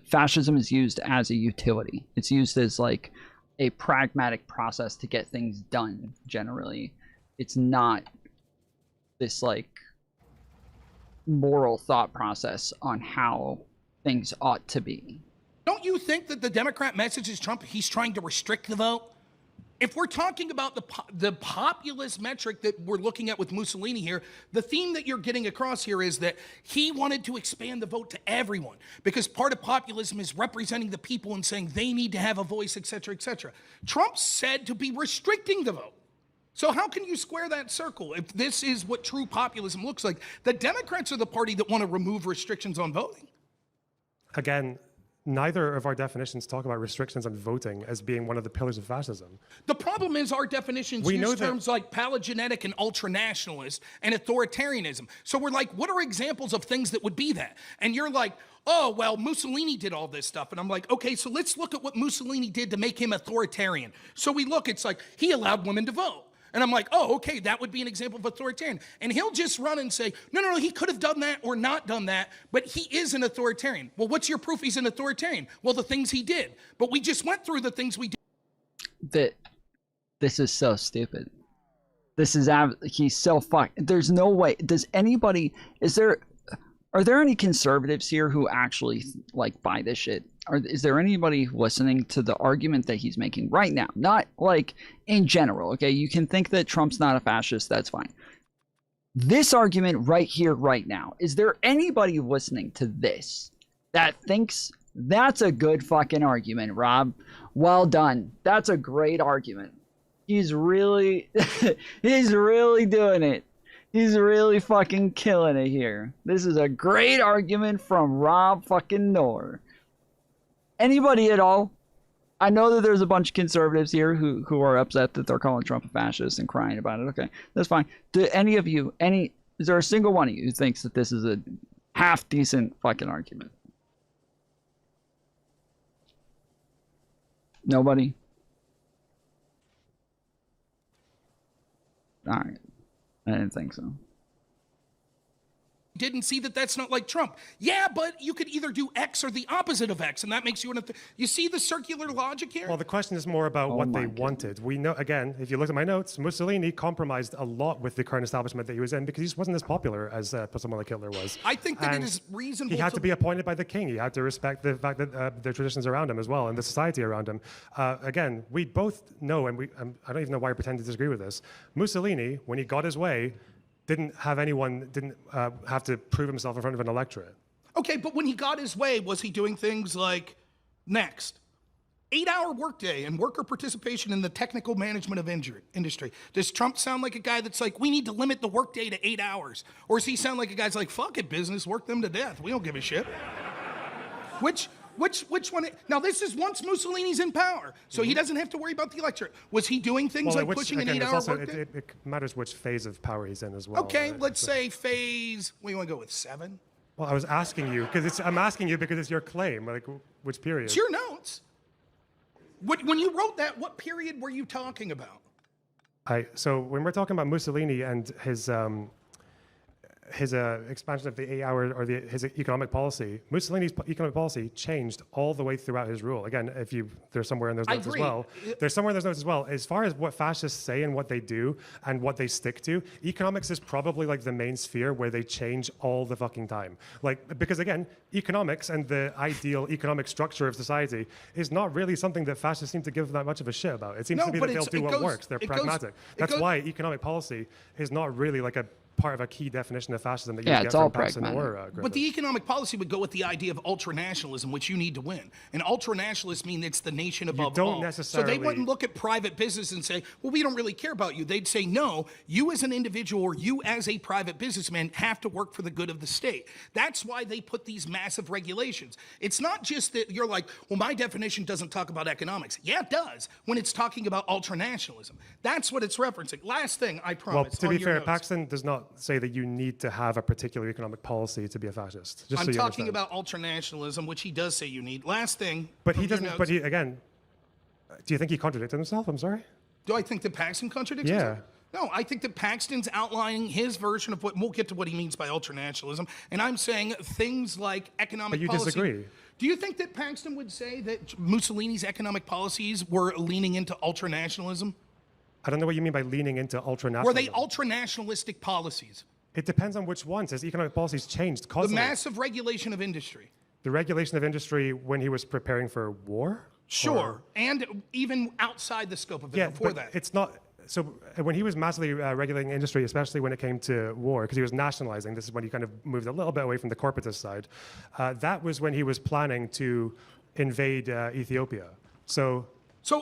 Fascism is used as a utility. It's used as like a pragmatic process to get things done. Generally, it's not this like moral thought process on how things ought to be. Don't you think that the Democrat message is Trump, he's trying to restrict the vote? If we're talking about the populist metric that we're looking at with Mussolini here, the theme that you're getting across here is that he wanted to expand the vote to everyone because part of populism is representing the people and saying they need to have a voice, etc., etc. Trump said to be restricting the vote. So how can you square that circle if this is what true populism looks like? The Democrats are the party that want to remove restrictions on voting. Again, neither of our definitions talk about restrictions on voting as being one of the pillars of fascism. The problem is our definitions use terms like palingenetic and ultranationalist and authoritarianism. So we're like, what are examples of things that would be that? And you're like, oh, well, Mussolini did all this stuff. And I'm like, okay, so let's look at what Mussolini did to make him authoritarian. So we look, it's like, he allowed women to vote. And I'm like, oh, okay, that would be an example of authoritarian. And he'll just run and say, no, he could have done that or not done that, but he is an authoritarian. Well, what's your proof he's an authoritarian? Well, the things he did. But we just went through the things we did. This is so stupid. He's so fucked. There's no way. Are there any conservatives here who actually like buy this shit? Is there anybody listening to the argument that he's making right now? Not like in general, okay? You can think that Trump's not a fascist, that's fine. This argument right here, right now, is there anybody listening to this that thinks That's a good fucking argument, Rob. Well done. That's a great argument. He's really, he's really doing it. He's really fucking killing it here. This is a great argument from Rob fucking Noerr. Anybody at all? I know that there's a bunch of conservatives here who are upset that they're calling Trump a fascist and crying about it. Okay, that's fine. Do any of you, is there a single one of you who thinks that this is a half decent fucking argument? Nobody? Alright. I didn't think so. Didn't see that that's not like Trump. Yeah, but you could either do X or the opposite of X, and that makes you you see the circular logic here? Well, the question is more about what they wanted. We know, again, if you look at my notes, Mussolini compromised a lot with the current establishment that he was in because he just wasn't as popular as someone like Hitler was. I think that it is reasonable. He had to be appointed by the king. He had to respect the fact that the traditions around him as well and the society around him. Again, we both know, and I don't even know why you're pretending to disagree with this. Mussolini, when he got his way, didn't have to prove himself in front of an electorate. Okay, but when he got his way, was he doing things like, next, 8-hour workday and worker participation in the technical management of industry? Does Trump sound like a guy that's like, we need to limit the workday to 8 hours? Or does he sound like a guy's like, fuck it, business, work them to death. We don't give a shit. Which one? Now, this is once Mussolini's in power, so he doesn't have to worry about the electorate. Was he doing things like pushing an 8-hour workday? It matters which phase of power he's in as well. Okay, let's say phase, what do you want to go with, 7? Well, I was asking you, I'm asking you because it's your claim, like which period? It's your notes. When you wrote that, what period were you talking about? So when we're talking about Mussolini and his expansion of the 8-hour or his economic policy, Mussolini's economic policy changed all the way throughout his rule. Again, there's somewhere in those notes as well. There's somewhere in those notes as well. As far as what fascists say and what they do and what they stick to, economics is probably like the main sphere where they change all the fucking time. Like, because again, economics and the ideal economic structure of society is not really something that fascists seem to give that much of a shit about. It seems to be that they'll do what works. They're pragmatic. That's why economic policy is not really like a part of a key definition of fascism that you get from Pax and Noerr. But the economic policy would go with the idea of ultranationalism, which you need to win. And ultranationalists mean it's the nation above all. You don't necessarily... So they wouldn't look at private business and say, well, we don't really care about you. They'd say, no, you as an individual or you as a private businessman have to work for the good of the state. That's why they put these massive regulations. It's not just that you're like, well, my definition doesn't talk about economics. Yeah, it does, when it's talking about ultranationalism. That's what it's referencing. Last thing, I promise. Well, to be fair, Paxton does not say that you need to have a particular economic policy to be a fascist. I'm talking about ultranationalism, which he does say you need. Last thing. But he doesn't. But again, do you think he contradicted himself? I'm sorry. Do I think that Paxton contradicts himself? No, I think that Paxton's outlining his version of what, we'll get to what he means by ultranationalism, and I'm saying things like economic policy. But you disagree. Do you think that Paxton would say that Mussolini's economic policies were leaning into ultranationalism? I don't know what you mean by leaning into ultranationalism. Were they ultranationalistic policies? It depends on which ones. His economic policies changed constantly. The massive regulation of industry. The regulation of industry when he was preparing for war? Sure, and even outside the scope of it before that. It's not... So when he was massively regulating industry, especially when it came to war, because he was nationalizing, this is when he kind of moved a little bit away from the corporatist side, that was when he was planning to invade Ethiopia. So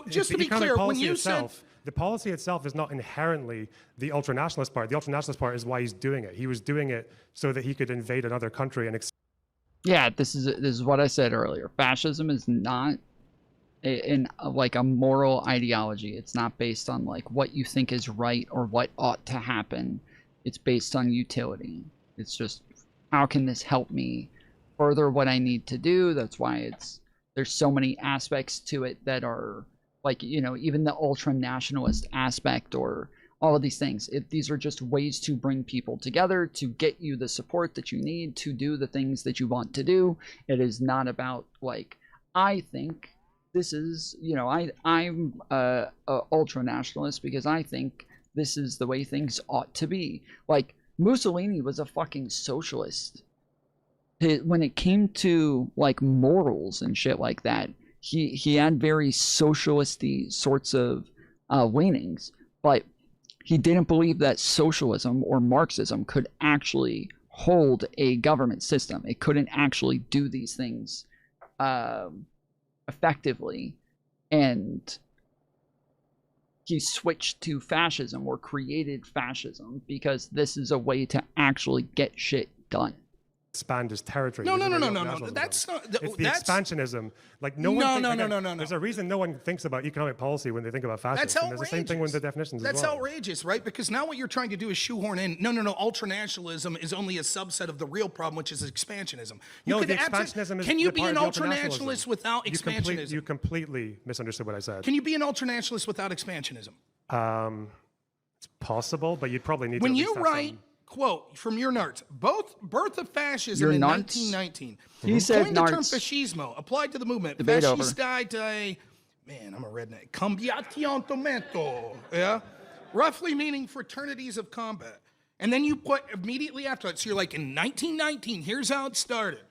just to be clear, when you said... The policy itself is not inherently the ultranationalist part. The ultranationalist part is why he's doing it. He was doing it so that he could invade another country and... Yeah, this is what I said earlier. Fascism is not like a moral ideology. It's not based on like what you think is right or what ought to happen. It's based on utility. It's just, how can this help me further what I need to do? That's why there's so many aspects to it that are like, you know, even the ultra nationalist aspect or all of these things. These are just ways to bring people together, to get you the support that you need to do the things that you want to do. It is not about like, I think this is, you know, I'm a ultra nationalist because I think this is the way things ought to be. Like, Mussolini was a fucking socialist. When it came to like morals and shit like that, he had very socialisty sorts of leanings, but he didn't believe that socialism or Marxism could actually hold a government system. It couldn't actually do these things effectively, and he switched to fascism or created fascism because this is a way to actually get shit done. Expand his territory. No. That's not. It's the expansionism. Like no. There's a reason no one thinks about economic policy when they think about fascism. That's outrageous. And there's the same thing with the definitions. That's as well. outrageous, right? Because now what you're trying to do is shoehorn in. No. Ultranationalism is only a subset of the real problem, which is expansionism. Expansionism is. Can you be an ultranationalism ultranationalist without expansionism? You completely misunderstood what I said. Can you be an ultranationalist without expansionism? It's possible, but you'd probably need when to. You write. Quote from your notes, birth of fascism in 1919. He said coined the term fascismo, applied to the movement. Fascistae, man, I'm a redneck. Combattimento, yeah? Roughly meaning fraternities of combat. And then you put immediately after that, so you're like in 1919, here's how it started.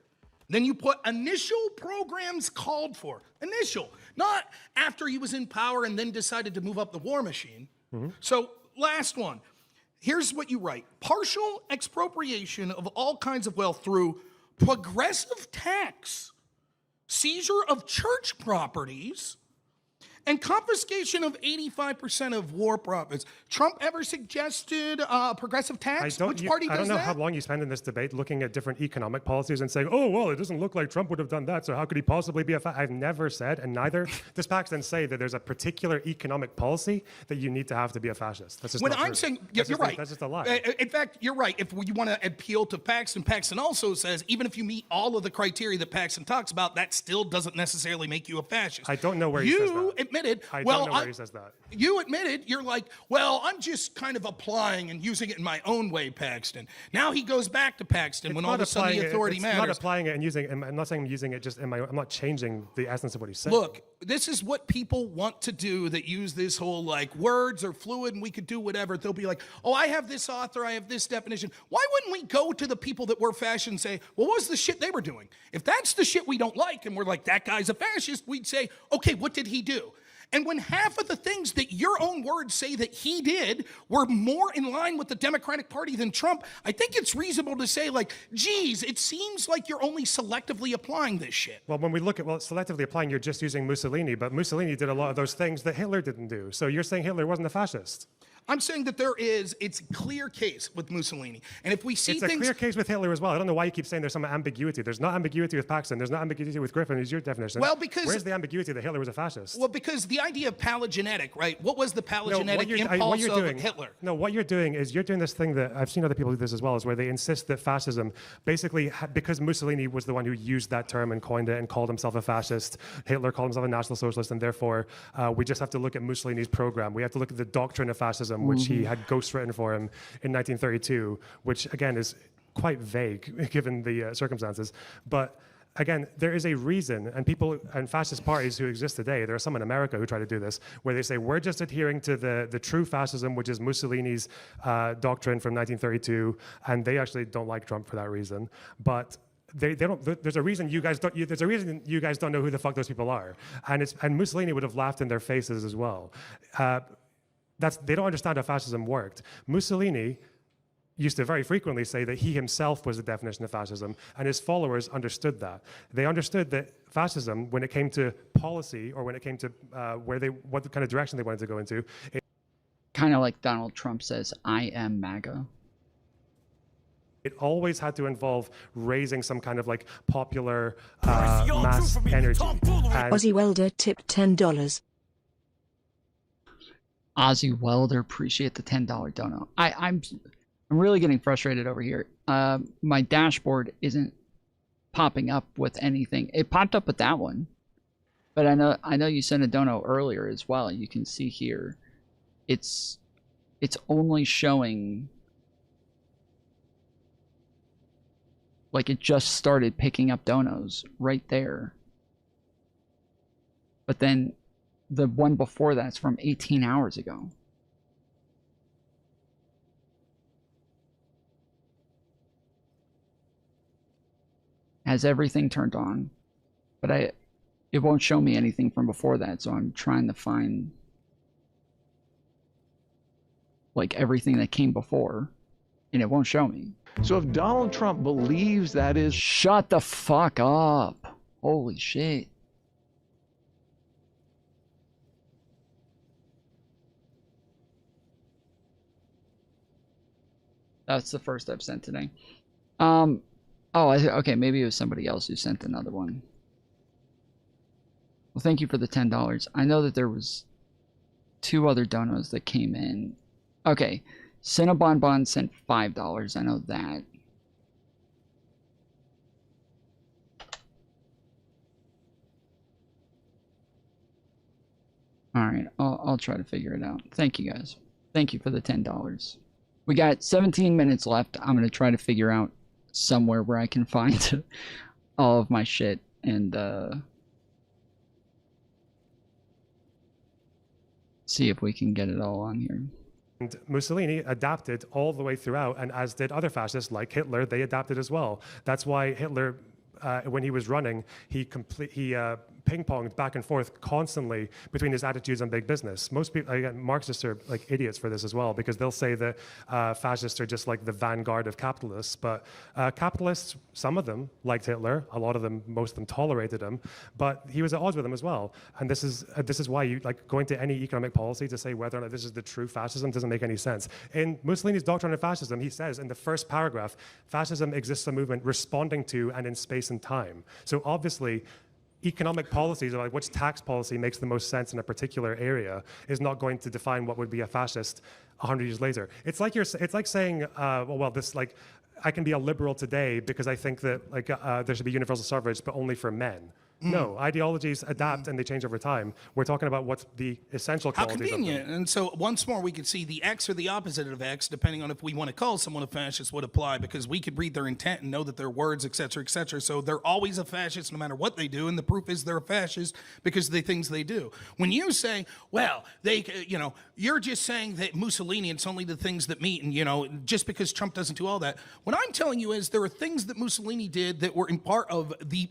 Then you put initial programs called for. Initial, not after he was in power and then decided to move up the war machine. So last one. Here's what you write. Partial expropriation of all kinds of wealth through progressive tax, seizure of church properties, and confiscation of 85% of war profits. Trump ever suggested progressive tax? Which party does that? I don't know how long you spend in this debate looking at different economic policies and saying, oh, well, it doesn't look like Trump would have done that, so how could he possibly be I've never said, and neither does Paxton say, that there's a particular economic policy that you need to have to be a fascist. That's just when not I'm true. saying, you're right. That's just a lie. In fact, you're right. If you want to appeal to Paxton, Paxton also says, even if you meet all of the criteria that Paxton talks about, that still doesn't necessarily make you a fascist. I don't know where he says that. Admitted, I don't know where he says that. You admitted, you're like, well, I'm just kind of applying and using it in my own way, Paxton. Now he goes back to Paxton when all of a sudden the authority matters. I'm not applying it and using it. I'm not saying I'm using it just in my. I'm not changing the essence of what he's saying. Look, this is what people want to do that use this whole like words are fluid and we could do whatever. They'll be like, oh, I have this author, I have this definition. Why wouldn't we go to the people that were fascist and say, well, what was the shit they were doing? If that's the shit we don't like and we're like, that guy's a fascist, we'd say, okay, what did he do? And when half of the things that your own words say that he did were more in line with the Democratic Party than Trump, I think it's reasonable to say, like, geez, it seems like you're only selectively applying this shit. Well, when we look at, selectively applying, you're just using Mussolini, but Mussolini did a lot of those things that Hitler didn't do. So you're saying Hitler wasn't a fascist? I'm saying that it's a clear case with Mussolini. And if we see it's a clear case with Hitler as well. I don't know why you keep saying there's some ambiguity. There's not ambiguity with Paxton. There's not ambiguity with Griffin, is your definition. Well, because... Where's the ambiguity that Hitler was a fascist? Well, because the idea of palogenetic, right? What was the palogenetic impulse of Hitler? No, what you're doing is you're doing this thing that I've seen other people do this as well, is where they insist that fascism, basically, because Mussolini was the one who used that term and coined it and called himself a fascist, Hitler called himself a National Socialist, and therefore we just have to look at Mussolini's program. We have to look at the doctrine of fascism, which he had ghostwritten for him in 1932, which again is quite vague given the circumstances. But again, there is a reason, and people and fascist parties who exist today, there are some in America who try to do this, where they say we're just adhering to the true fascism, which is Mussolini's doctrine from 1932, and they actually don't like Trump for that reason. But they don't. There's a reason you guys don't. There's a reason you guys don't know who the fuck those people are, and Mussolini would have laughed in their faces as well. They don't understand how fascism worked. Mussolini used to very frequently say that he himself was the definition of fascism, and his followers understood that. They understood that fascism, when it came to policy or when it came to what kind of direction they wanted to go into, kind of like Donald Trump says, "I am MAGA." It always had to involve raising some kind of like popular mass energy. Aussie Welder tipped $10. Ozzy Welder, appreciate the $10 dono. I'm really getting frustrated over here. My dashboard isn't popping up with anything. It popped up with that one, but I know you sent a dono earlier as well. You can see here, it's only showing like it just started picking up donos right there, but then the one before that's from 18 hours ago. Has everything turned on, but it won't show me anything from before that, so I'm trying to find like everything that came before, and it won't show me. So if Donald Trump believes that is... Shut the fuck up. Holy shit. That's the first I've sent today. Oh, okay, maybe it was somebody else who sent another one. Well, thank you for the $10. I know that there was 2 other donos that came in. Okay, Cinnabon sent $5. I know that. Alright, I'll try to figure it out. Thank you guys. Thank you for the $10. We got 17 minutes left. I'm going to try to figure out somewhere where I can find all of my shit and see if we can get it all on here. And Mussolini adapted all the way throughout, and as did other fascists like Hitler, they adapted as well. That's why Hitler, when he was running, he ping-ponged back and forth constantly between his attitudes on big business. Most people, again, Marxists are like idiots for this as well, because they'll say that fascists are just like the vanguard of capitalists. But capitalists, some of them liked Hitler, a lot of them, most of them tolerated him, but he was at odds with them as well. And this is why you like going to any economic policy to say whether or not this is the true fascism doesn't make any sense. In Mussolini's Doctrine of Fascism, he says in the first paragraph, fascism exists as a movement responding to and in space and time. So obviously, economic policies, or like which tax policy makes the most sense in a particular area, is not going to define what would be a fascist 100 years later. It's like it's like saying, I can be a liberal today because I think that there should be universal suffrage, but only for men. No, ideologies adapt and they change over time. We're talking about what's the essential qualities of them. How convenient. And so once more, we could see the X or the opposite of X, depending on if we want to call someone a fascist, would apply, because we could read their intent and know that their words, et cetera, et cetera. So they're always a fascist no matter what they do, and the proof is they're a fascist because of the things they do. When you say, well, you're just saying that Mussolini, it's only the things that meet, and, just because Trump doesn't do all that. What I'm telling you is there are things that Mussolini did that were in part of the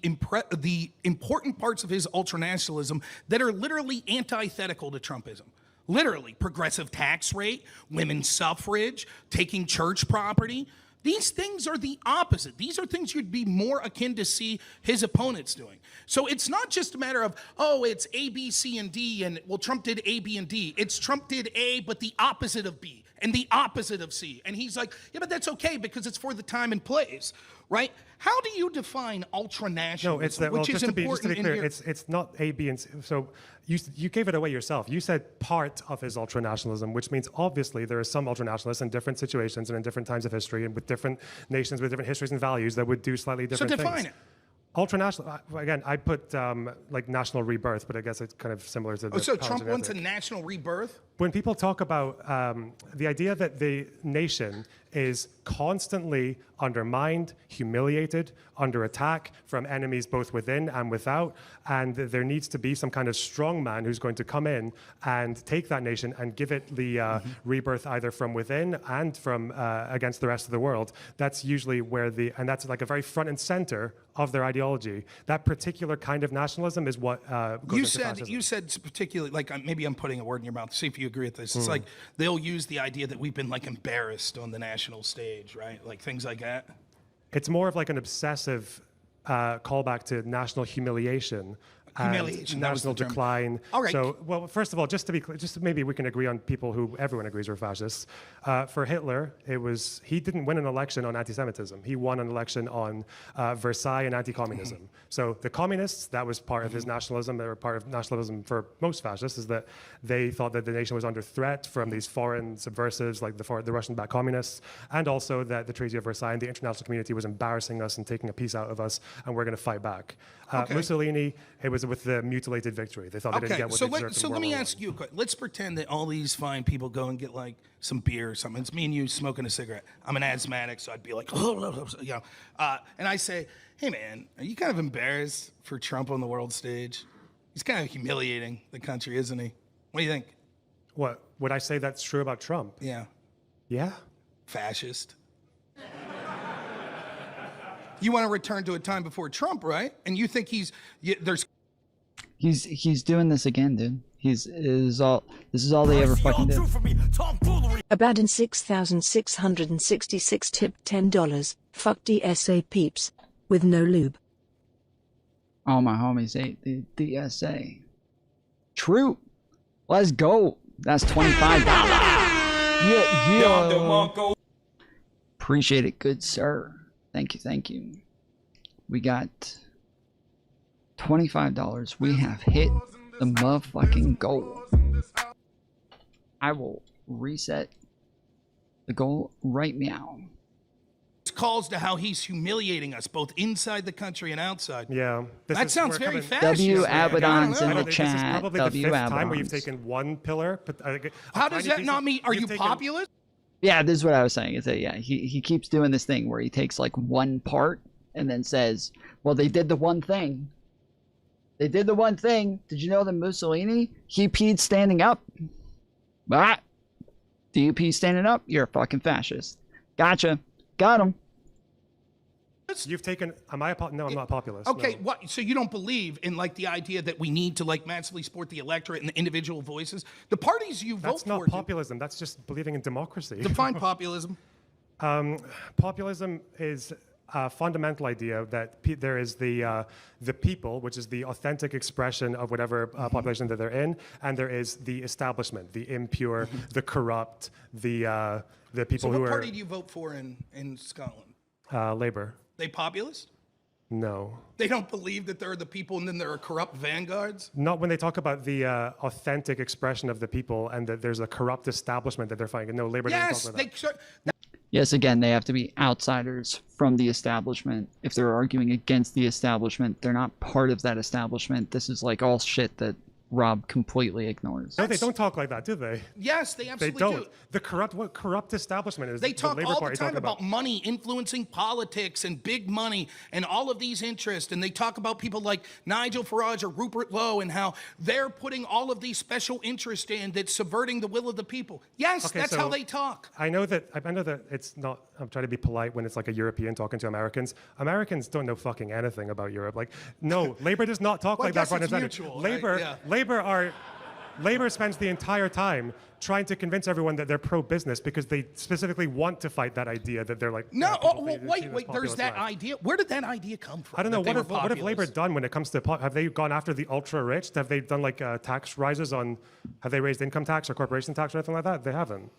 important parts of his ultranationalism that are literally antithetical to Trumpism. Literally, progressive tax rate, women's suffrage, taking church property. These things are the opposite. These are things you'd be more akin to see his opponents doing. So it's not just a matter of, oh, it's A, B, C, and D, and well, Trump did A, B, and D. It's Trump did A, but the opposite of B, and the opposite of C. And he's like, yeah, but that's okay because it's for the time and place, right? How do you define ultranationalism? No, it's that, well, just to be clear, it's not A, B, and C. So you gave it away yourself. You said part of his ultranationalism, which means obviously there are some ultranationalists in different situations and in different times of history and with different nations with different histories and values that would do slightly different things. So define it. Ultranational, again, I put like national rebirth, but I guess it's kind of similar to the so Trump wants a national rebirth? When people talk about the idea that the nation is constantly undermined, humiliated, under attack from enemies both within and without, and there needs to be some kind of strong man who's going to come in and take that nation and give it the rebirth either from within and from against the rest of the world. That's usually where and that's like a very front and center of their ideology. That particular kind of nationalism is what goes into fascism. You said particularly, like maybe I'm putting a word in your mouth, see if you agree with this. It's like they'll use the idea that we've been like embarrassed on the national stage, right? Like things like that. It's more of like an obsessive callback to national humiliation. Humiliation, national decline. All right. So, well, first of all, just to be clear, maybe we can agree on people who everyone agrees were fascists. For Hitler, he didn't win an election on anti-Semitism. He won an election on Versailles and anti-communism. So the communists, that was part of his nationalism. They were part of nationalism for most fascists, is that they thought that the nation was under threat from these foreign subversives like the Russian-backed communists, and also that the Treaty of Versailles and the international community was embarrassing us and taking a piece out of us, and we're going to fight back. Mussolini, it was with the mutilated victory. They thought they didn't get what they deserved. So let me ask you a question. Let's pretend that all these fine people go and get like some beer or something. It's me and you smoking a cigarette. I'm an asthmatic, so I'd be like, and I say, hey man, are you kind of embarrassed for Trump on the world stage? He's kind of humiliating the country, isn't he? What do you think? What, would I say that's true about Trump? Yeah. Yeah? Fascist. You want to return to a time before Trump, right? And you think he's doing this again, dude. This is all they ever fucking did. Abaddon 6666 tip $10. Fuck DSA peeps. With no lube. All my homies ate the DSA. True. Let's go. That's $25. Yeah. Appreciate it, good sir. Thank you, thank you. We got $25. We have hit the motherfucking goal. I will reset the goal right now. Calls to how he's humiliating us both inside the country and outside. Yeah. That sounds very fascist. W. Abaddon's in the This is chat. probably W. the fifth time where you've Abaddon's. taken one pillar. But, how does that not mean? Are you populist? Yeah, this is what I was saying. Is that yeah, he keeps doing this thing where he takes like one part and then says, "Well, they did the one thing. They did the one thing. Did you know that Mussolini he peed standing up? But do you pee standing up? You're a fucking fascist. Gotcha. Got him." You've taken. No, I'm not populist. Okay, no. what? So you don't believe in like the idea that we need to like massively support the electorate and the individual voices? The parties you vote That's not for. populism. That's just believing in democracy. Define populism. Populism is a fundamental idea that there is the people, which is the authentic expression of whatever population that they're in, and there is the establishment, the impure, the corrupt, the people So who what are. party do you vote for in Scotland? Labour. They populist? No. They don't believe that they're the people and then there are corrupt vanguards? Not when they talk about the authentic expression of the people and that there's a corrupt establishment that they're fighting. No, Labour doesn't talk about that. Yes, again, they have to be outsiders from the establishment. If they're arguing against the establishment, they're not part of that establishment. This is like all shit that Rob completely ignores. No, they don't talk like that, do they? Yes, they absolutely They don't. do. What corrupt establishment is They talk the Labour all Party the time talking about money influencing politics and big money and all of these interests. And they talk about people like Nigel Farage or Rupert Lowe and how they're putting all of these special interests in that's subverting the will of the people. Yes, Okay, that's so how they talk. I know that it's not. I'm trying to be polite when it's like a European talking to Americans. Americans don't know fucking anything about Europe. Like, no, Labour does not talk Well, I like that. guess front it's and center. mutual, Labour, right? Yeah. Labour spends the entire time trying to convince everyone that they're pro-business because they specifically want to fight that idea that they're like. No, wait, there's populist that left. idea. Where did that idea come from? I don't know. that they What have were Labour populist? done when it comes to have they gone after the ultra rich? Have they done like tax rises on? Have they raised income tax or corporation tax or anything like that? They haven't.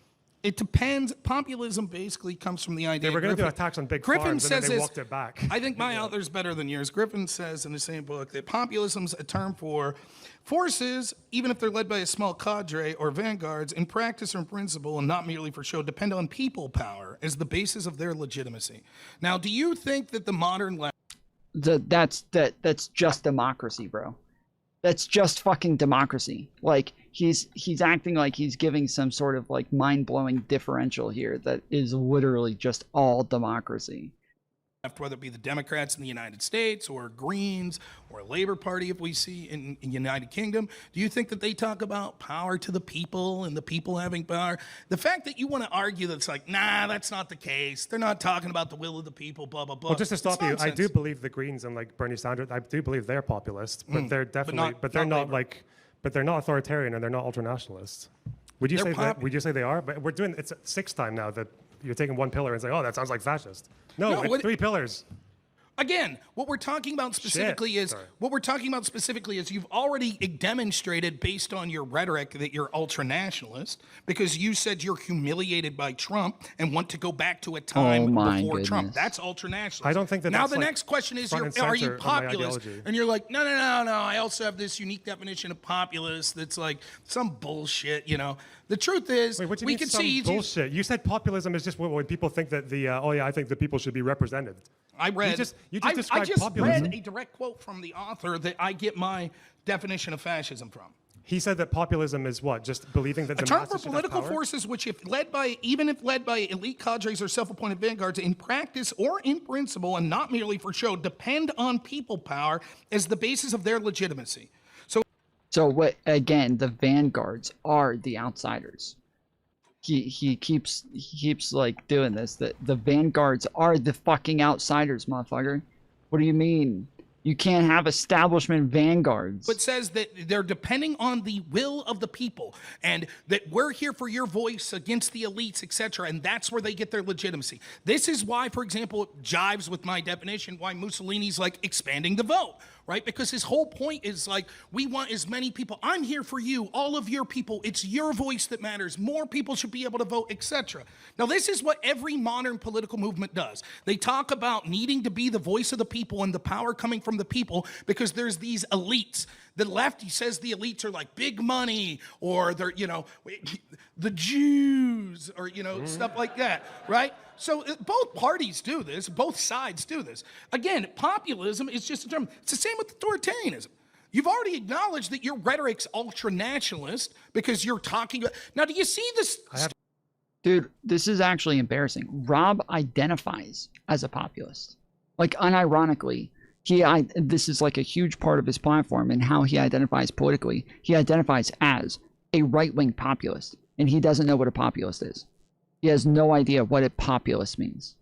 It depends. Populism basically comes from the idea. They were going to do a tax on big Griffin farms, and then says they this- walked it back. I think my author's better than yours. Griffin says in the same book that populism's a term for forces, even if they're led by a small cadre or vanguards, in practice or in principle, and not merely for show, depend on people power as the basis of their legitimacy. Now, do you think that the modern left? That's just democracy, bro. That's just fucking democracy. Like he's acting like he's giving some sort of like mind-blowing differential here that is literally just all democracy. Whether it be the Democrats in the United States or Greens or Labor Party, if we see in United Kingdom, do you think that they talk about power to the people and the people having power? The fact that you want to argue that's like, nah, that's not the case. They're not talking about the will of the people, blah, blah, blah. Well, just to stop It's you, I nonsense. do believe the Greens and like Bernie Sanders, I do believe they're populist, but they're definitely, but they're not like, but they're not authoritarian and they're not ultranationalists. Would you They're say that? Would you say they are? But we're doing it's sixth time now that you're taking one pillar and saying, oh, that sounds like fascist. No, it's 3 pillars. Again, what we're talking about specifically is you've already demonstrated based on your rhetoric that you're ultra-nationalist because you said you're humiliated by Trump and want to go back to a time before Trump. That's ultra-nationalist. I don't think that now that's the like next question is, front and are you center of my populist? ideology. And you're like, no. I also have this unique definition of populist that's like some bullshit. You know, the truth is, Wait, what do you we mean can some see bullshit? You said populism is just when people think that I think the people should be represented. I read. You just described I just populism. read a direct quote from the author that I get my definition of fascism from. He said that populism is what? Just believing that A the term masses for should have political power? forces which, even if led by elite cadres or self-appointed vanguards, in practice or in principle, and not merely for show, depend on people power as the basis of their legitimacy. So what? Again, the vanguards are the outsiders. He keeps like doing this. That the vanguards are the fucking outsiders, motherfucker. What do you mean? You can't have establishment vanguards. But says that they're depending on the will of the people and that we're here for your voice against the elites, etc. And that's where they get their legitimacy. This is why, for example, it jives with my definition, why Mussolini's like expanding the vote. right? Because his whole point is like, we want as many people. I'm here for you, all of your people. It's your voice that matters. More people should be able to vote, etc. Now, this is what every modern political movement does. They talk about needing to be the voice of the people and the power coming from the people because there's these elites. The left, he says the elites are like big money, or they're, you know, the Jews, or, you know, stuff like that, right? So both parties do this, both sides do this. Again, populism is just a term. It's the same with authoritarianism. You've already acknowledged that your rhetoric's ultra-nationalist because you're talking about... Now, do you see this? Dude, this is actually embarrassing. Rob identifies as a populist. Like, unironically, this is like a huge part of his platform and how he identifies politically. He identifies as a right-wing populist, and he doesn't know what a populist is. He has no idea what a populist means.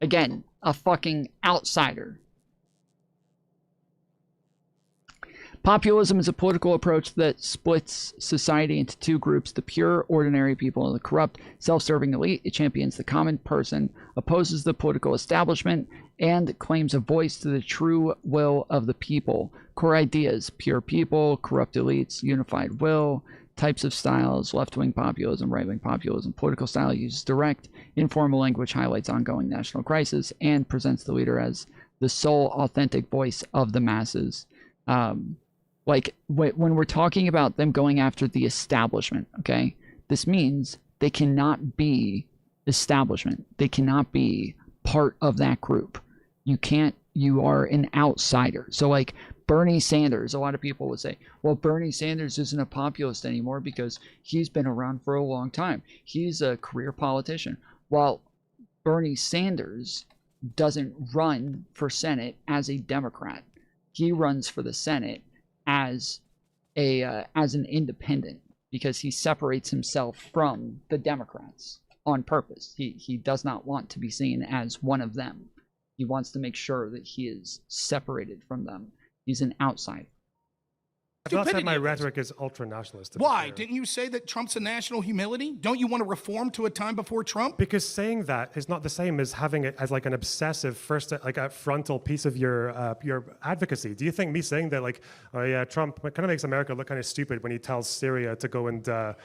Again, a fucking outsider. Populism is a political approach that splits society into two groups, the pure, ordinary people and the corrupt, self-serving elite. It champions the common person, opposes the political establishment, and claims a voice to the true will of the people. Core ideas: pure people, corrupt elites, unified will. Types of styles: left-wing populism, right-wing populism. Political style uses direct, informal language, highlights ongoing national crisis, and presents the leader as the sole authentic voice of the masses. Like, when we're talking about them going after the establishment, okay, this means they cannot be establishment. They cannot be part of that group. You are an outsider. So, like, Bernie Sanders, a lot of people would say, well, Bernie Sanders isn't a populist anymore because he's been around for a long time. He's a career politician. Well, Bernie Sanders doesn't run for Senate as a Democrat. He runs for the Senate as an independent because he separates himself from the Democrats on purpose. He does not want to be seen as one of them. He wants to make sure that he is separated from them. He's an outsider. I've not said my rhetoric is ultra-nationalist. Why? Didn't you say that Trump's a national humility? Don't you want to reform to a time before Trump? Because saying that is not the same as having it as like an obsessive like a frontal piece of your advocacy. Do you think me saying that, like, oh yeah, Trump kind of makes America look kind of stupid when he tells Syria to go and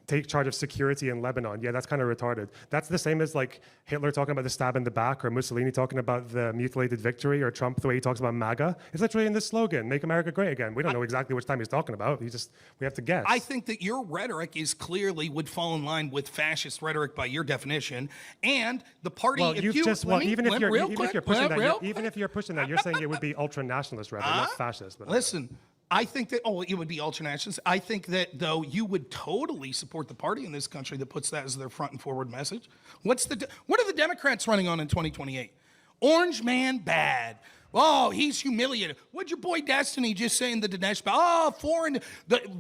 take charge of security in Lebanon? Yeah, that's kind of retarded. That's the same as like Hitler talking about the stab in the back, or Mussolini talking about the mutilated victory, or Trump the way he talks about MAGA. It's literally in this slogan, "Make America Great Again." We don't know exactly which time he's talking about. We have to guess. I think that your rhetoric is clearly would fall in line with fascist rhetoric by your definition, and the party. Well, even if you're pushing that, you're saying it would be ultra nationalist rhetoric, not fascist. But listen. I think that, it would be ultra-nationalist. I think that, though, you would totally support the party in this country that puts that as their front and forward message. What are the Democrats running on in 2028? Orange man bad. Oh, he's humiliated. What'd your boy Destiny just say in the Dinesh?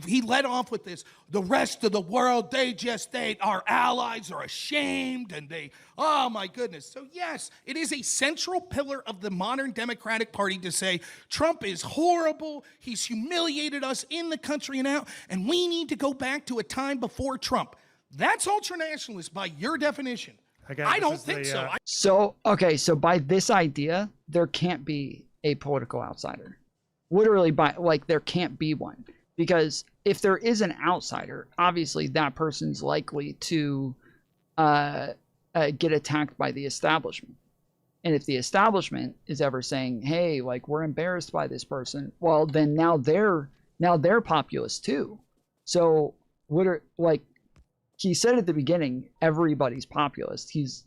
He led off with this. The rest of the world, our allies are ashamed, and oh my goodness. So yes, it is a central pillar of the modern Democratic Party to say Trump is horrible. He's humiliated us in the country and out, and we need to go back to a time before Trump. That's ultranationalist by your definition. Again, I don't think so. So by this idea, there can't be a political outsider. Literally, there can't be one. Because if there is an outsider, obviously that person's likely to get attacked by the establishment. And if the establishment is ever saying, hey, like, we're embarrassed by this person, well, then now they're populist too. So he said at the beginning, everybody's populist. He's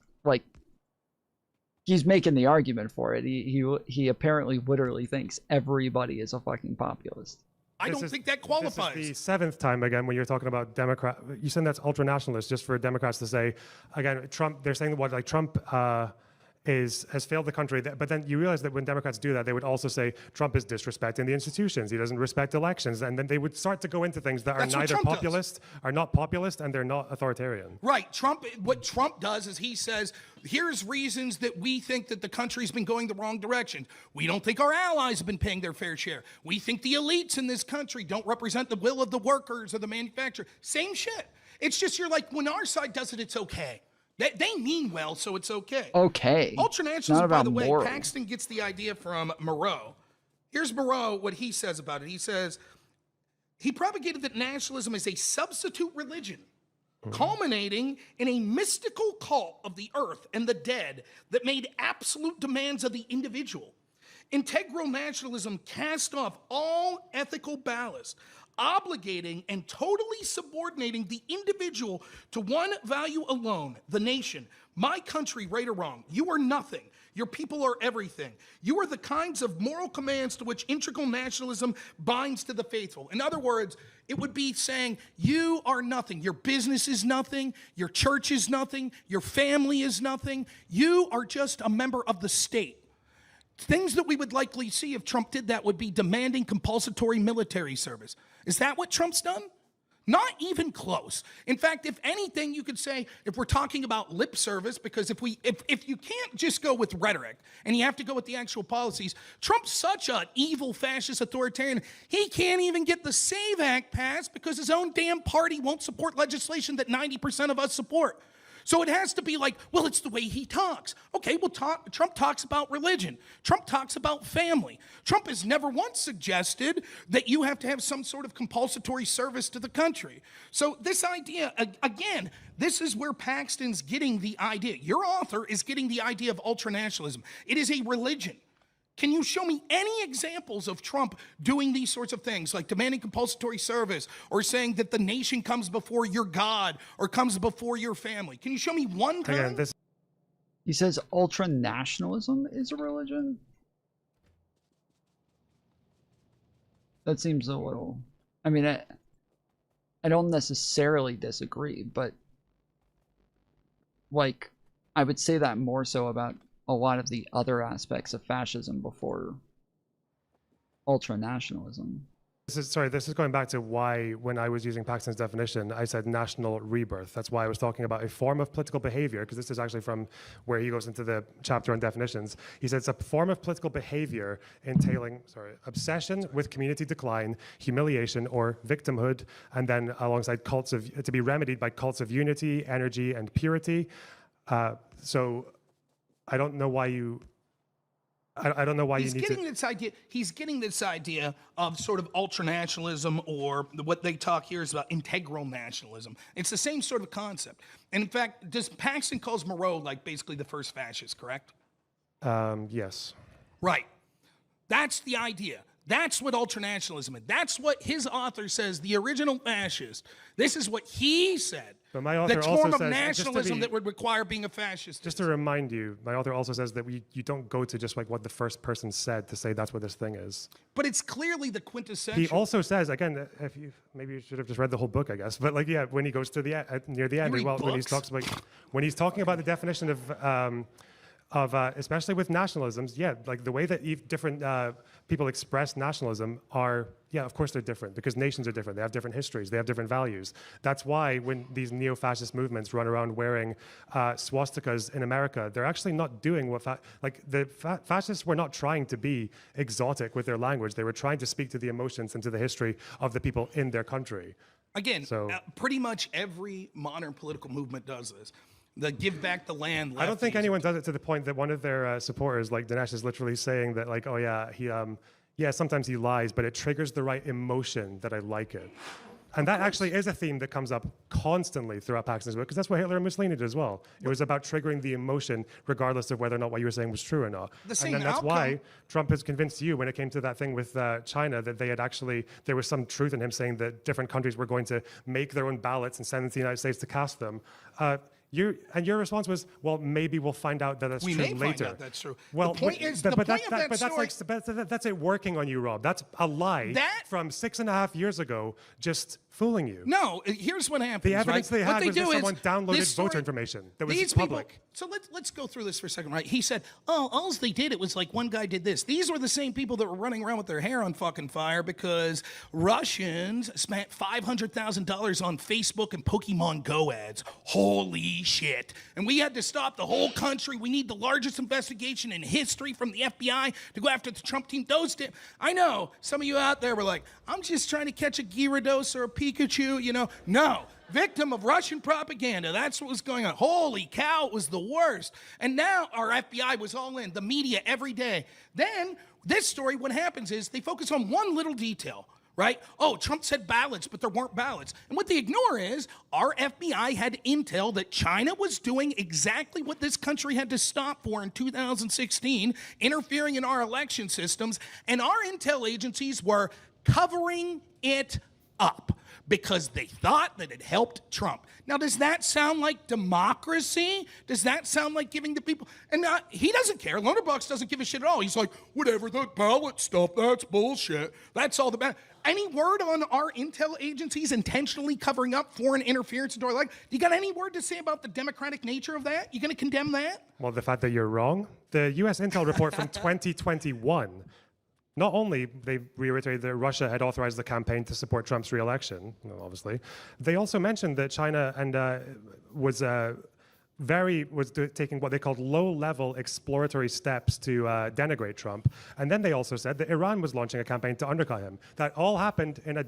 making the argument for it. He apparently literally thinks everybody is a fucking populist. I don't think that qualifies. This is the seventh time again when you're talking about Democrat. You said that's ultra-nationalist just for Democrats to say, again, Trump. They're saying what, like, Trump has failed the country. But then you realize that when Democrats do that, they would also say Trump is disrespecting the institutions. He doesn't respect elections. And then they would start to go into things that are not populist, and they're not authoritarian. Right. What Trump does is he says, here's reasons that we think that the country's been going the wrong direction. We don't think our allies have been paying their fair share. We think the elites in this country don't represent the will of the workers or the manufacturer. Same shit. It's just, you're like, when our side does it, it's okay. They mean well, so it's okay. Okay. Ultranationalism, by the way, Paxton gets the idea from Moreau. Here's Moreau, what he says about it. He says, he propagated that nationalism is a substitute religion, culminating in a mystical cult of the earth and the dead that made absolute demands of the individual. Integral nationalism cast off all ethical ballast, obligating and totally subordinating the individual to one value alone, the nation. My country, right or wrong, you are nothing. Your people are everything. You are the kinds of moral commands to which integral nationalism binds to the faithful. In other words, it would be saying, you are nothing. Your business is nothing. Your church is nothing. Your family is nothing. You are just a member of the state. Things that we would likely see if Trump did that would be demanding compulsory military service. Is that what Trump's done? Not even close. In fact, if anything, you could say, if we're talking about lip service, because if you can't just go with rhetoric and you have to go with the actual policies, Trump's such an evil fascist authoritarian, he can't even get the SAVE Act passed because his own damn party won't support legislation that 90% of us support. So it has to be like, well, it's the way he talks. Okay, well, Trump talks about religion. Trump talks about family. Trump has never once suggested that you have to have some sort of compulsory service to the country. So this idea, again, this is where Paxton's getting the idea. Your author is getting the idea of ultranationalism. It is a religion. Can you show me any examples of Trump doing these sorts of things, like demanding compulsory service, or saying that the nation comes before your God, or comes before your family? Can you show me one time? Again, he says ultranationalism is a religion? That seems a little... I mean, I don't necessarily disagree, but... like, I would say that more so about a lot of the other aspects of fascism before ultranationalism. This is going back to why, when I was using Paxton's definition, I said national rebirth. That's why I was talking about a form of political behavior, because this is actually from where he goes into the chapter on definitions. He says it's a form of political behavior entailing, obsession with community decline, humiliation, or victimhood, and then alongside to be remedied by cults of unity, energy, and purity. So I don't know why you... I don't know why you need to... He's getting this idea of sort of ultranationalism, or what they talk here is about integral nationalism. It's the same sort of concept. And in fact, Paxton calls Moreau like basically the first fascist, correct? Yes. Right. That's the idea. That's what ultranationalism is. That's what his author says, the original fascist. This is what he said. But my author the also form of says, nationalism that would require being a fascist. Just to remind you, my author also says that you don't go to just like what the first person said to say that's what this thing is. But it's clearly the quintessential. He also says, again, maybe you should have just read the whole book, I guess. But like, yeah, when he goes to the near the end, when he's talking about the definition of especially with nationalisms, yeah, like the way that different people express nationalism are, yeah, of course they're different, because nations are different. They have different histories. They have different values. That's why when these neo-fascist movements run around wearing swastikas in America, they're actually not doing what, fascists were not trying to be exotic with their language. They were trying to speak to the emotions and to the history of the people in their country. Again, pretty much every modern political movement does this. The give back the land. I don't think anyone does it to the point that one of their supporters, like Dinesh, is literally saying that, like, oh yeah, yeah, sometimes he lies, but it triggers the right emotion that I like it. And that actually is a theme that comes up constantly throughout Paxton's book, because that's what Hitler and Mussolini did as well. It was about triggering the emotion, regardless of whether or not what you were saying was true or not. And then that's why Trump has convinced you, when it came to that thing with China, that there was some truth in him saying that different countries were going to make their own ballots and send them to the United States to cast them. Your response was, well, maybe we'll find out that that's true later. We may find out that's true. Well, the point is, that's it working on you, Rob. That's a lie from 6.5 years ago, just fooling you. No, here's what happens. The evidence they had was that someone downloaded voter story, information that was public. So let's go through this for a second, right? He said, oh, all they did, it was like one guy did this. These were the same people that were running around with their hair on fucking fire because Russians spent $500,000 on Facebook and Pokemon Go ads. Holy shit. And we had to stop the whole country. We need the largest investigation in history from the FBI to go after the Trump team. I know some of you out there were like, I'm just trying to catch a Gyarados or a Pikachu, you know. No, Victim of Russian propaganda. That's what was going on. Holy cow, it was the worst. And now our FBI was all in, the media every day. Then, this story, what happens is they focus on one little detail, right? Oh, Trump said ballots, but there weren't ballots. And what they ignore is our FBI had intel that China was doing exactly what this country had to stop for in 2016, interfering in our election systems, and our intel agencies were covering it up because they thought that it helped Trump. Now, does that sound like democracy? Does that sound like giving the people? And he doesn't care. LonerBox doesn't give a shit at all. He's like, whatever, that ballot stuff, that's bullshit. That's all the bad. Any word on our intel agencies intentionally covering up foreign interference into our life? You got any word to say about the democratic nature of that? You going to condemn that? Well, the fact that you're wrong. The U.S. intel report from 2021, not only they reiterated that Russia had authorized the campaign to support Trump's re-election, obviously, they also mentioned that China was taking what they called low-level exploratory steps to denigrate Trump. And then they also said that Iran was launching a campaign to undercut him. That all happened in a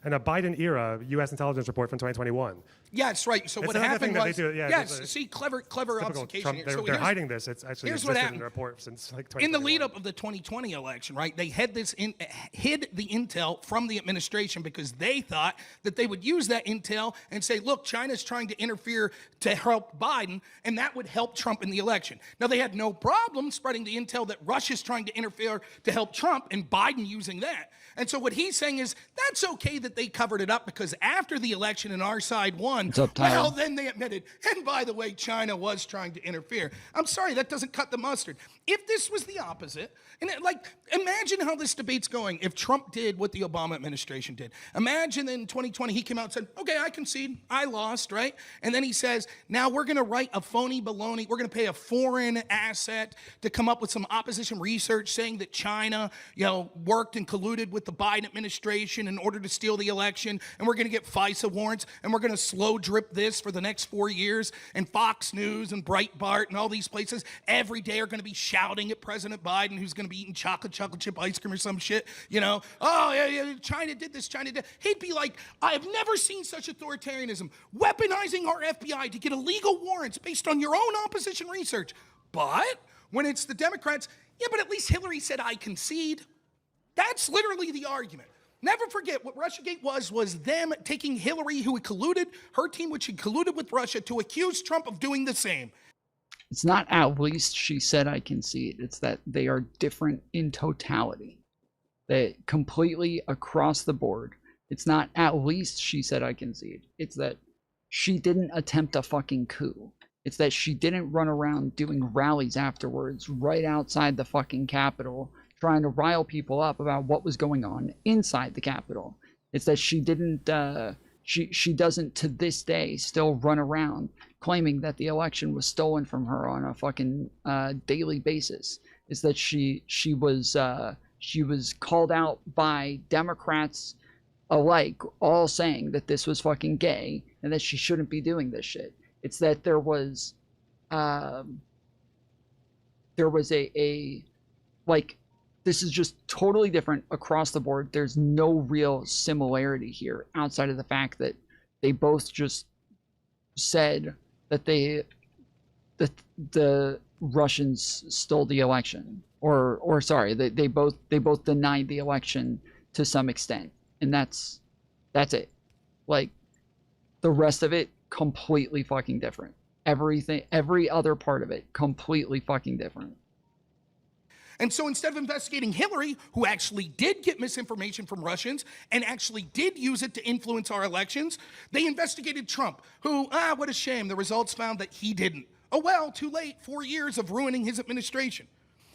in a Biden-era U.S. intelligence report from 2021. Yes, right. So it's what another happened thing was, that they do, yes, see, clever obfuscation Trump, here. So they're hiding this. It's actually here's what existed happened. in the report since like 2021. In the lead up of the 2020 election, right, they hid the intel from the administration because they thought that they would use that intel and say, look, China's trying to interfere to help Biden, and that would help Trump in the election. Now, they had no problem spreading the intel that Russia's trying to interfere to help Trump and Biden using that. And so what he's saying is that's okay that they covered it up because after the election and our side won, well, then they admitted, and by the way, China was trying to interfere. I'm sorry, that doesn't cut the mustard. If this was the opposite, and imagine how this debate's going if Trump did what the Obama administration did. Imagine in 2020 he came out and said, okay, I concede, I lost, right? And then he says, now we're going to write a phony baloney. We're going to pay a foreign asset to come up with some opposition research saying that China, worked and colluded with the Biden administration in order to steal the election, and we're going to get FISA warrants, and we're going to slow drip this for the next 4 years, and Fox News and Breitbart and all these places every day are going to be shouting at President Biden, who's going to be eating chocolate chip ice cream or some shit, oh, yeah, China did this, China did. He'd be like, I have never seen such authoritarianism, weaponizing our FBI to get illegal warrants based on your own opposition research. But when it's the Democrats, yeah, but at least Hillary said, I concede. That's literally the argument. Never forget what Russiagate was them taking Hillary, who had colluded, her team, which had colluded with Russia, to accuse Trump of doing the same. It's not at least she said I concede. It's that they are different in totality. They completely across the board. It's not at least she said I concede. It's that she didn't attempt a fucking coup. It's that she didn't run around doing rallies afterwards right outside the fucking Capitol trying to rile people up about what was going on inside the Capitol. It's that she didn't, she doesn't to this day still run around claiming that the election was stolen from her on a fucking daily basis. It's that she was called out by Democrats alike, all saying that this was fucking gay and that she shouldn't be doing this shit. It's that there was this is just totally different across the board. There's no real similarity here outside of the fact that they both just said that the Russians stole the election, or sorry, they both denied the election to some extent, and that's it. Like the rest of it, completely fucking different. Everything, every other part of it, completely fucking different. And so instead of investigating Hillary, who actually did get misinformation from Russians and actually did use it to influence our elections, they investigated Trump, who, what a shame, the results found that he didn't. Oh well, too late, 4 years of ruining his administration.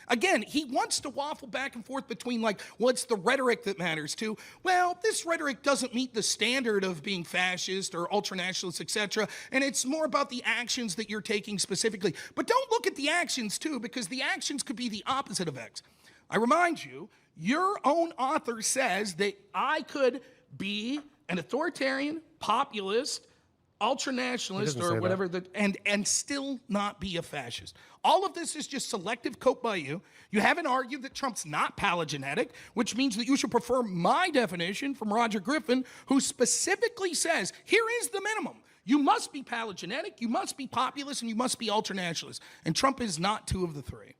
Again, he wants to waffle back and forth between what's the rhetoric that matters to, well, this rhetoric doesn't meet the standard of being fascist or ultranationalist, etc., and it's more about the actions that you're taking specifically. But don't look at the actions too, because the actions could be the opposite of X. I remind you, your own author says that I could be an authoritarian, populist, ultra-nationalist or whatever, and still not be a fascist. All of this is just selective cope by you. You haven't argued that Trump's not paleogenetic, which means that you should prefer my definition from Roger Griffin, who specifically says, here is the minimum. You must be paleogenetic, you must be populist, and you must be ultra-nationalist. And Trump is not two of the three.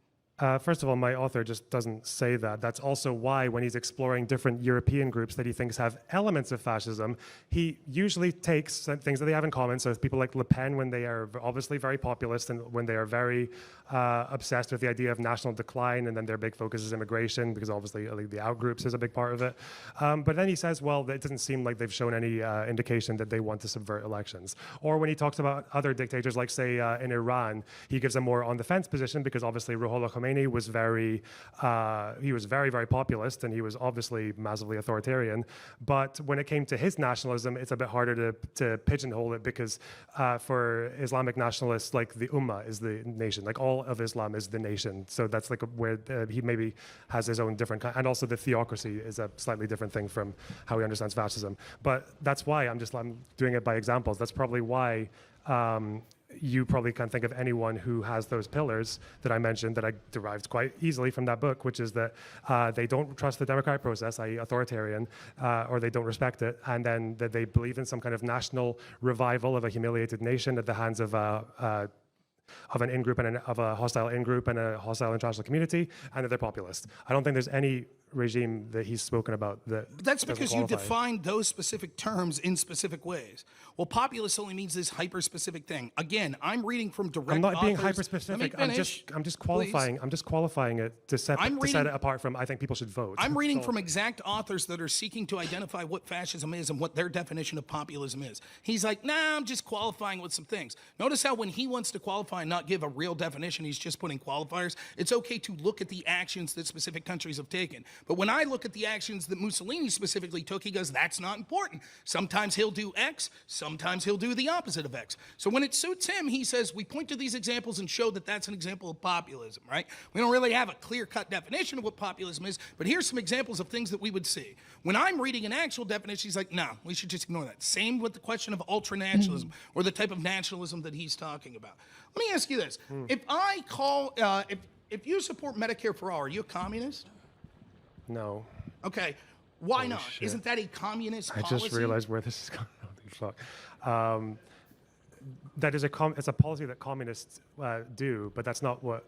First of all, my author just doesn't say that. That's also why when he's exploring different European groups that he thinks have elements of fascism, he usually takes things that they have in common. So people like Le Pen, when they are obviously very populist and when they are very obsessed with the idea of national decline, and then their big focus is immigration, because obviously the outgroups is a big part of it. But then he says, well, it doesn't seem like they've shown any indication that they want to subvert elections. Or when he talks about other dictators, like say in Iran, he gives a more on the fence position, because obviously Ruhollah Khomeini was very populist, and he was obviously massively authoritarian. But when it came to his nationalism, it's a bit harder to pigeonhole it, because for Islamic nationalists, like the Ummah is the nation, like all of Islam is the nation. So that's like where he maybe has his own different kind, and also the theocracy is a slightly different thing from how he understands fascism. But that's why I'm doing it by examples. That's probably why you probably can't think of anyone who has those pillars that I mentioned, that I derived quite easily from that book, which is that they don't trust the democratic process, i.e. authoritarian, or they don't respect it, and then that they believe in some kind of national revival of a humiliated nation at the hands of an in-group and of a hostile in-group and a hostile international community, and that they're populist. I don't think there's any regime that he's spoken about that. But that's because you defined those specific terms in specific ways. Well, populist only means this hyper-specific thing. Again, I'm reading from direct I'm not being authors. hyper-specific. I'm just qualifying. I'm just qualifying it to set it apart from. I think people should vote. I'm reading from exact authors that are seeking to identify what fascism is and what their definition of populism is. He's like, nah, I'm just qualifying with some things. Notice how when he wants to qualify and not give a real definition, he's just putting qualifiers. It's okay to look at the actions that specific countries have taken. But when I look at the actions that Mussolini specifically took, he goes, that's not important. Sometimes he'll do X, sometimes he'll do the opposite of X. So when it suits him, he says, we point to these examples and show that that's an example of populism, right? We don't really have a clear-cut definition of what populism is, but here's some examples of things that we would see. When I'm reading an actual definition, he's like, no, we should just ignore that. Same with the question of ultra-nationalism, or the type of nationalism that he's talking about. Let me ask you this. If I call, if you support Medicare for all, are you a communist? No. Okay. Why Holy not? shit. Isn't that a communist I policy? just realized where this is going. Fuck. That is it's a policy that communists do, but that's not what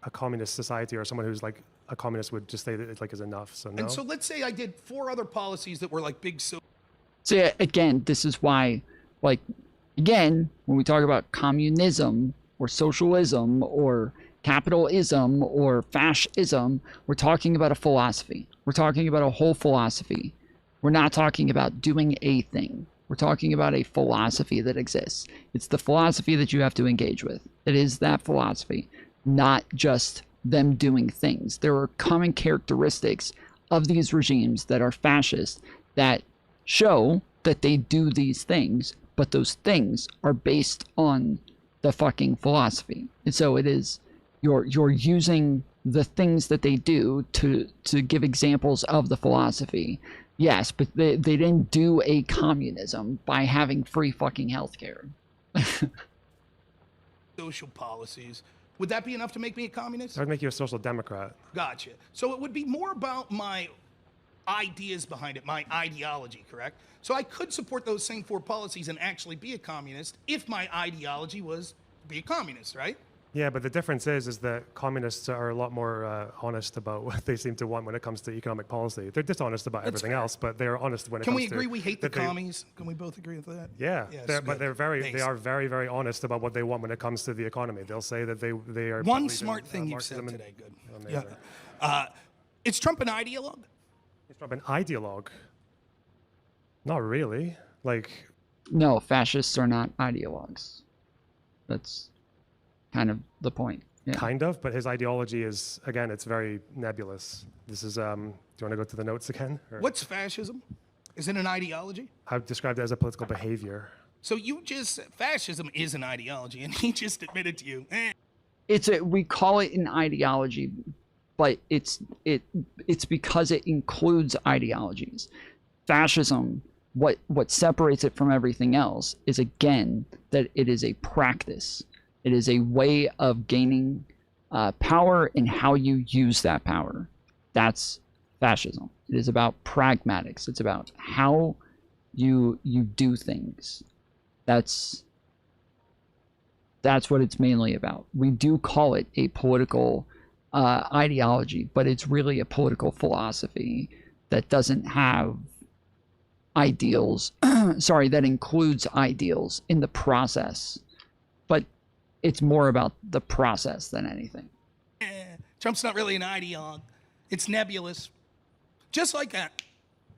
a communist society or someone who's like a communist would just say that it like is enough. So no. And so let's say I did 4 other policies that were like big. So yeah, again, this is why, like, again, when we talk about communism or socialism or capitalism or fascism, we're talking about a philosophy. We're talking about a whole philosophy. We're not talking about doing a thing. We're talking about a philosophy that exists. It's the philosophy that you have to engage with. It is that philosophy, not just them doing things. There are common characteristics of these regimes that are fascist that show that they do these things, but those things are based on the fucking philosophy. And so it is, you're using the things that they do to give examples of the philosophy. Yes, but they didn't do a communism by having free fucking healthcare. social policies. Would that be enough to make me a communist? That would make you a social democrat. Gotcha. So it would be more about my ideas behind it, my ideology, correct? So I could support those same 4 policies and actually be a communist if my ideology was to be a communist, right? Yeah, but the difference is that communists are a lot more honest about what they seem to want when it comes to economic policy. They're dishonest about everything else, but they're honest when it comes to... Can we agree we hate the commies? Can we both agree with that? Yeah, but they are very, very honest about what they want when it comes to the economy. They'll say that they are... One smart thing you've said today, good. Yeah. Is Trump an ideologue? Is Trump an ideologue? Not really. Like... No, fascists are not ideologues. That's kind of the point. Yeah. Kind of, but his ideology is, again, it's very nebulous. This is, do you want to go to the notes again? Or? What's fascism? Is it an ideology? I've described it as a political behavior. So you just, fascism is an ideology, and he just admitted to you, we call it an ideology, but it's because it includes ideologies. Fascism What separates it from everything else is, again, that it is a practice. It is a way of gaining power and how you use that power. That's fascism. It is about pragmatics. It's about how you do things. That's what it's mainly about. We do call it a political ideology, but it's really a political philosophy that doesn't have ideals. Sorry, that includes ideals in the process, but it's more about the process than anything. Trump's not really an ideologue. It's nebulous. Just like that.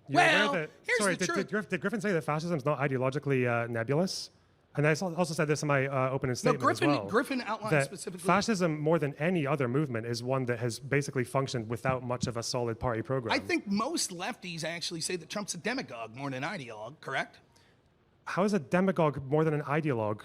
You're Well, aware that, here's sorry, the truth. did Griffin say that fascism is not ideologically nebulous? And I also said this in my opening statement as well. Griffin outlined that specifically. fascism, more than any other movement, is one that has basically functioned without much of a solid party program. I think most lefties actually say that Trump's a demagogue more than an ideologue, correct? How is a demagogue more than an ideologue?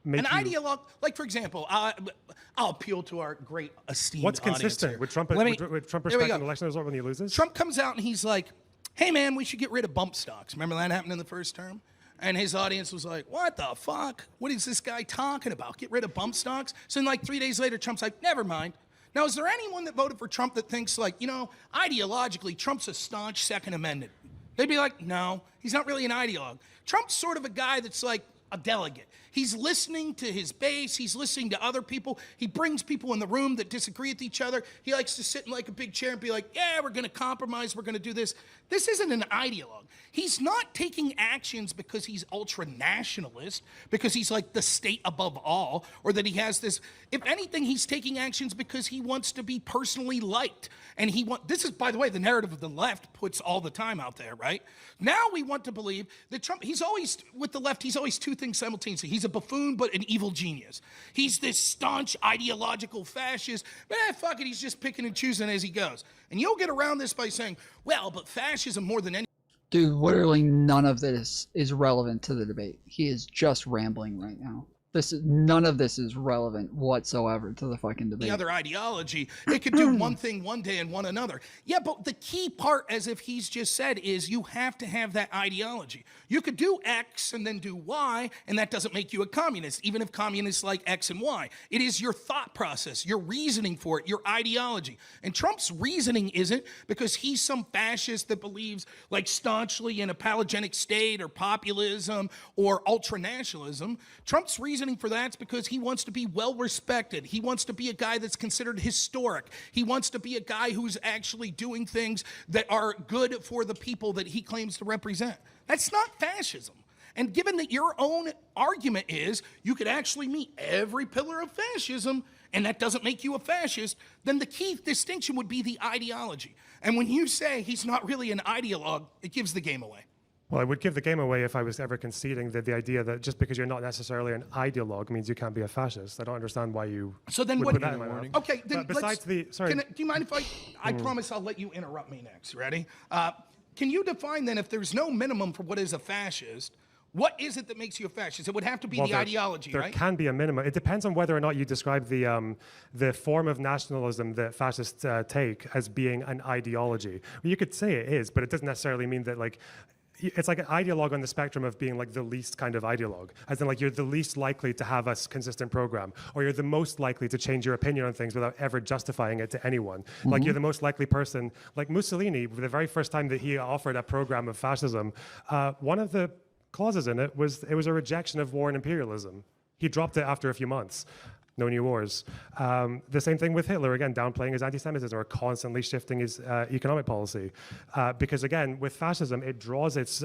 An ideologue, like for example, I'll appeal to our great esteemed What's audience consistent here. with Trump Here we respecting go. an election result when he loses? Trump comes out and he's like, hey man, we should get rid of bump stocks. Remember that happened in the first term? And his audience was like, what the fuck? What is this guy talking about? Get rid of bump stocks? So then like 3 days later, Trump's like, never mind. Now, is there anyone that voted for Trump that thinks like, you know, ideologically, Trump's a staunch Second Amendment? They'd be like, no, he's not really an ideologue. Trump's sort of a guy that's like a delegate. He's listening to his base. He's listening to other people. He brings people in the room that disagree with each other. He likes to sit in like a big chair and be like, yeah, we're going to compromise. We're going to do this. This isn't an ideologue. He's not taking actions because he's ultra-nationalist, because he's like the state above all, or that he has this. If anything, he's taking actions because he wants to be personally liked. And this is, by the way, the narrative of the left puts all the time out there, right? Now we want to believe that Trump, he's always, with the left, he's always two things simultaneously. He's a buffoon, but an evil genius. He's this staunch ideological fascist, but fuck it, he's just picking and choosing as he goes. And you'll get around this by saying, well, but fascism more than any. Dude, literally none of this is relevant to the debate. He is just rambling right now. None of this is relevant whatsoever to the fucking debate. The other ideology, it could do one thing one day and one another. Yeah, but the key part, as if he's just said, is you have to have that ideology. You could do X and then do Y, and that doesn't make you a communist, even if communists like X and Y. It is your thought process, your reasoning for it, your ideology. And Trump's reasoning isn't because he's some fascist that believes like staunchly in a palagenic state or populism or ultranationalism. Trump's reasoning for that's because he wants to be well respected. He wants to be a guy that's considered historic. He wants to be a guy who's actually doing things that are good for the people that he claims to represent. That's not fascism. And given that your own argument is you could actually meet every pillar of fascism and that doesn't make you a fascist, then the key distinction would be the ideology. And when you say he's not really an ideologue, it gives the game away. Well, I would give the game away if I was ever conceding that the idea that just because you're not necessarily an ideologue means you can't be a fascist. I don't understand why you so then would what, put that in my mouth. Okay, then besides do you mind if I promise I'll let you interrupt me next. Ready? Can you define then, if there's no minimum for what is a fascist, what is it that makes you a fascist? It would have to be the ideology, right? There can be a minimum. It depends on whether or not you describe the form of nationalism that fascists take as being an ideology. Well, you could say it is, but it doesn't necessarily mean that like. It's like an ideologue on the spectrum of being like the least kind of ideologue, as in like you're the least likely to have a consistent program, or you're the most likely to change your opinion on things without ever justifying it to anyone. Like you're the most likely person, like Mussolini, the very first time that he offered a program of fascism, one of the clauses in it was a rejection of war and imperialism. He dropped it after a few months. No new wars. The same thing with Hitler, again, downplaying his anti-Semitism or constantly shifting his economic policy. Because again, with fascism, it draws its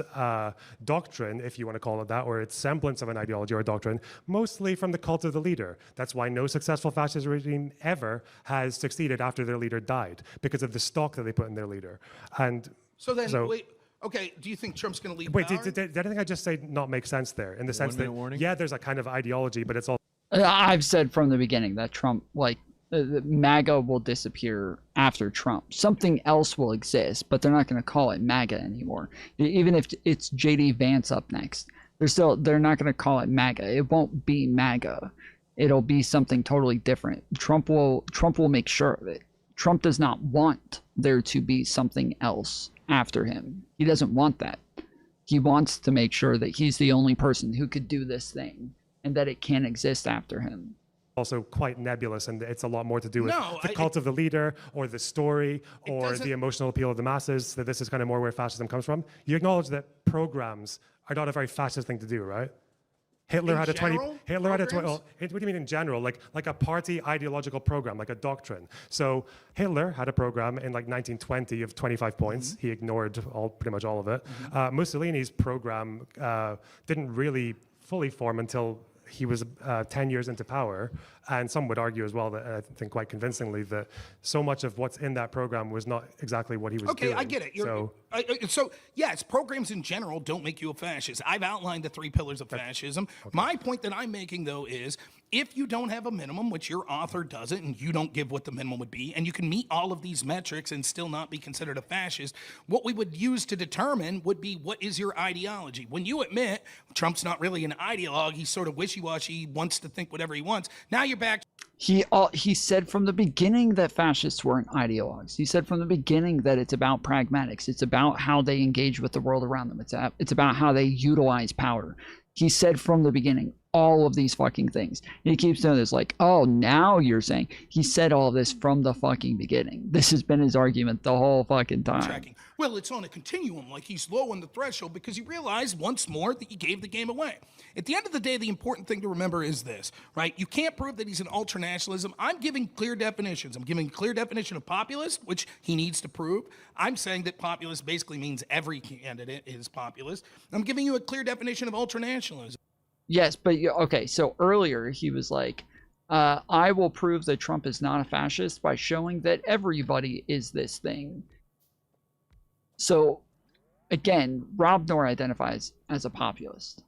doctrine, if you want to call it that, or its semblance of an ideology or a doctrine, mostly from the cult of the leader. That's why no successful fascist regime ever has succeeded after their leader died, because of the stock that they put in their leader. And wait. Okay, do you think Trump's going to leave Wait, power? did anything I just say not make sense there? In the sense that, yeah, there's a kind of ideology, but it's all... I've said from the beginning that Trump, like, MAGA will disappear after Trump. Something else will exist, but they're not going to call it MAGA anymore. Even if it's JD Vance up next, they're not going to call it MAGA. It won't be MAGA. It'll be something totally different. Trump will make sure of it. Trump does not want there to be something else after him. He doesn't want that. He wants to make sure that he's the only person who could do this thing and that it can't exist after him. Also quite nebulous, and it's a lot more to do with No, the cult of the leader or the story or the emotional appeal of the masses, that this is kind of more where fascism comes from. You acknowledge that programs are not a very fascist thing to do, right? Hitler had a 20. Hitler had a 20. Well, what do you mean in general? Like a party ideological program, like a doctrine. So Hitler had a program in like 1920 of 25 points. He ignored pretty much all of it. Mussolini's program didn't really fully form until he was 10 years into power, and some would argue as well that, I think quite convincingly, that so much of what's in that program was not exactly what he was doing. Okay, I get it. So yes, programs in general don't make you a fascist. I've outlined the 3 pillars of fascism. Okay. My point that I'm making, though, is if you don't have a minimum, which your author doesn't, and you don't give what the minimum would be, and you can meet all of these metrics and still not be considered a fascist, what we would use to determine would be what is your ideology. When you admit Trump's not really an ideologue, he's sort of wishy-washy, wants to think whatever he wants, now you're back. He said from the beginning that fascists weren't ideologues. He said from the beginning that it's about pragmatics. It's about how they engage with the world around them. It's about how they utilize power. He said from the beginning all of these fucking things. And he keeps doing this like, oh, now you're saying. He said all this from the fucking beginning. This has been his argument the whole fucking time. Well, it's on a continuum, like he's low on the threshold because he realized once more that he gave the game away. At the end of the day, the important thing to remember is this, right? You can't prove that he's an ultranationalism. I'm giving clear definitions. I'm giving a clear definition of populist, which he needs to prove. I'm saying that populist basically means every candidate is populist. I'm giving you a clear definition of ultranationalism. Yes, but okay, so earlier he was like, I will prove that Trump is not a fascist by showing that everybody is this thing. So, again, Rob Noerr identifies as a populist.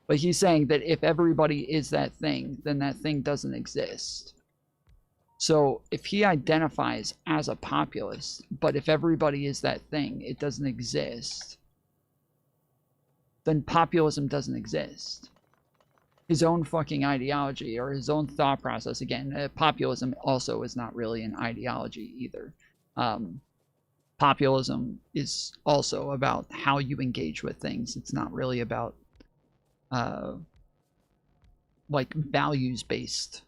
But he's saying that if everybody is that thing, then that thing doesn't exist. So, if he identifies as a populist, but if everybody is that thing, it doesn't exist, then populism doesn't exist. His own fucking ideology or his own thought process, again, populism also is not really an ideology either. Populism is also about how you engage with things. It's not really about like values-based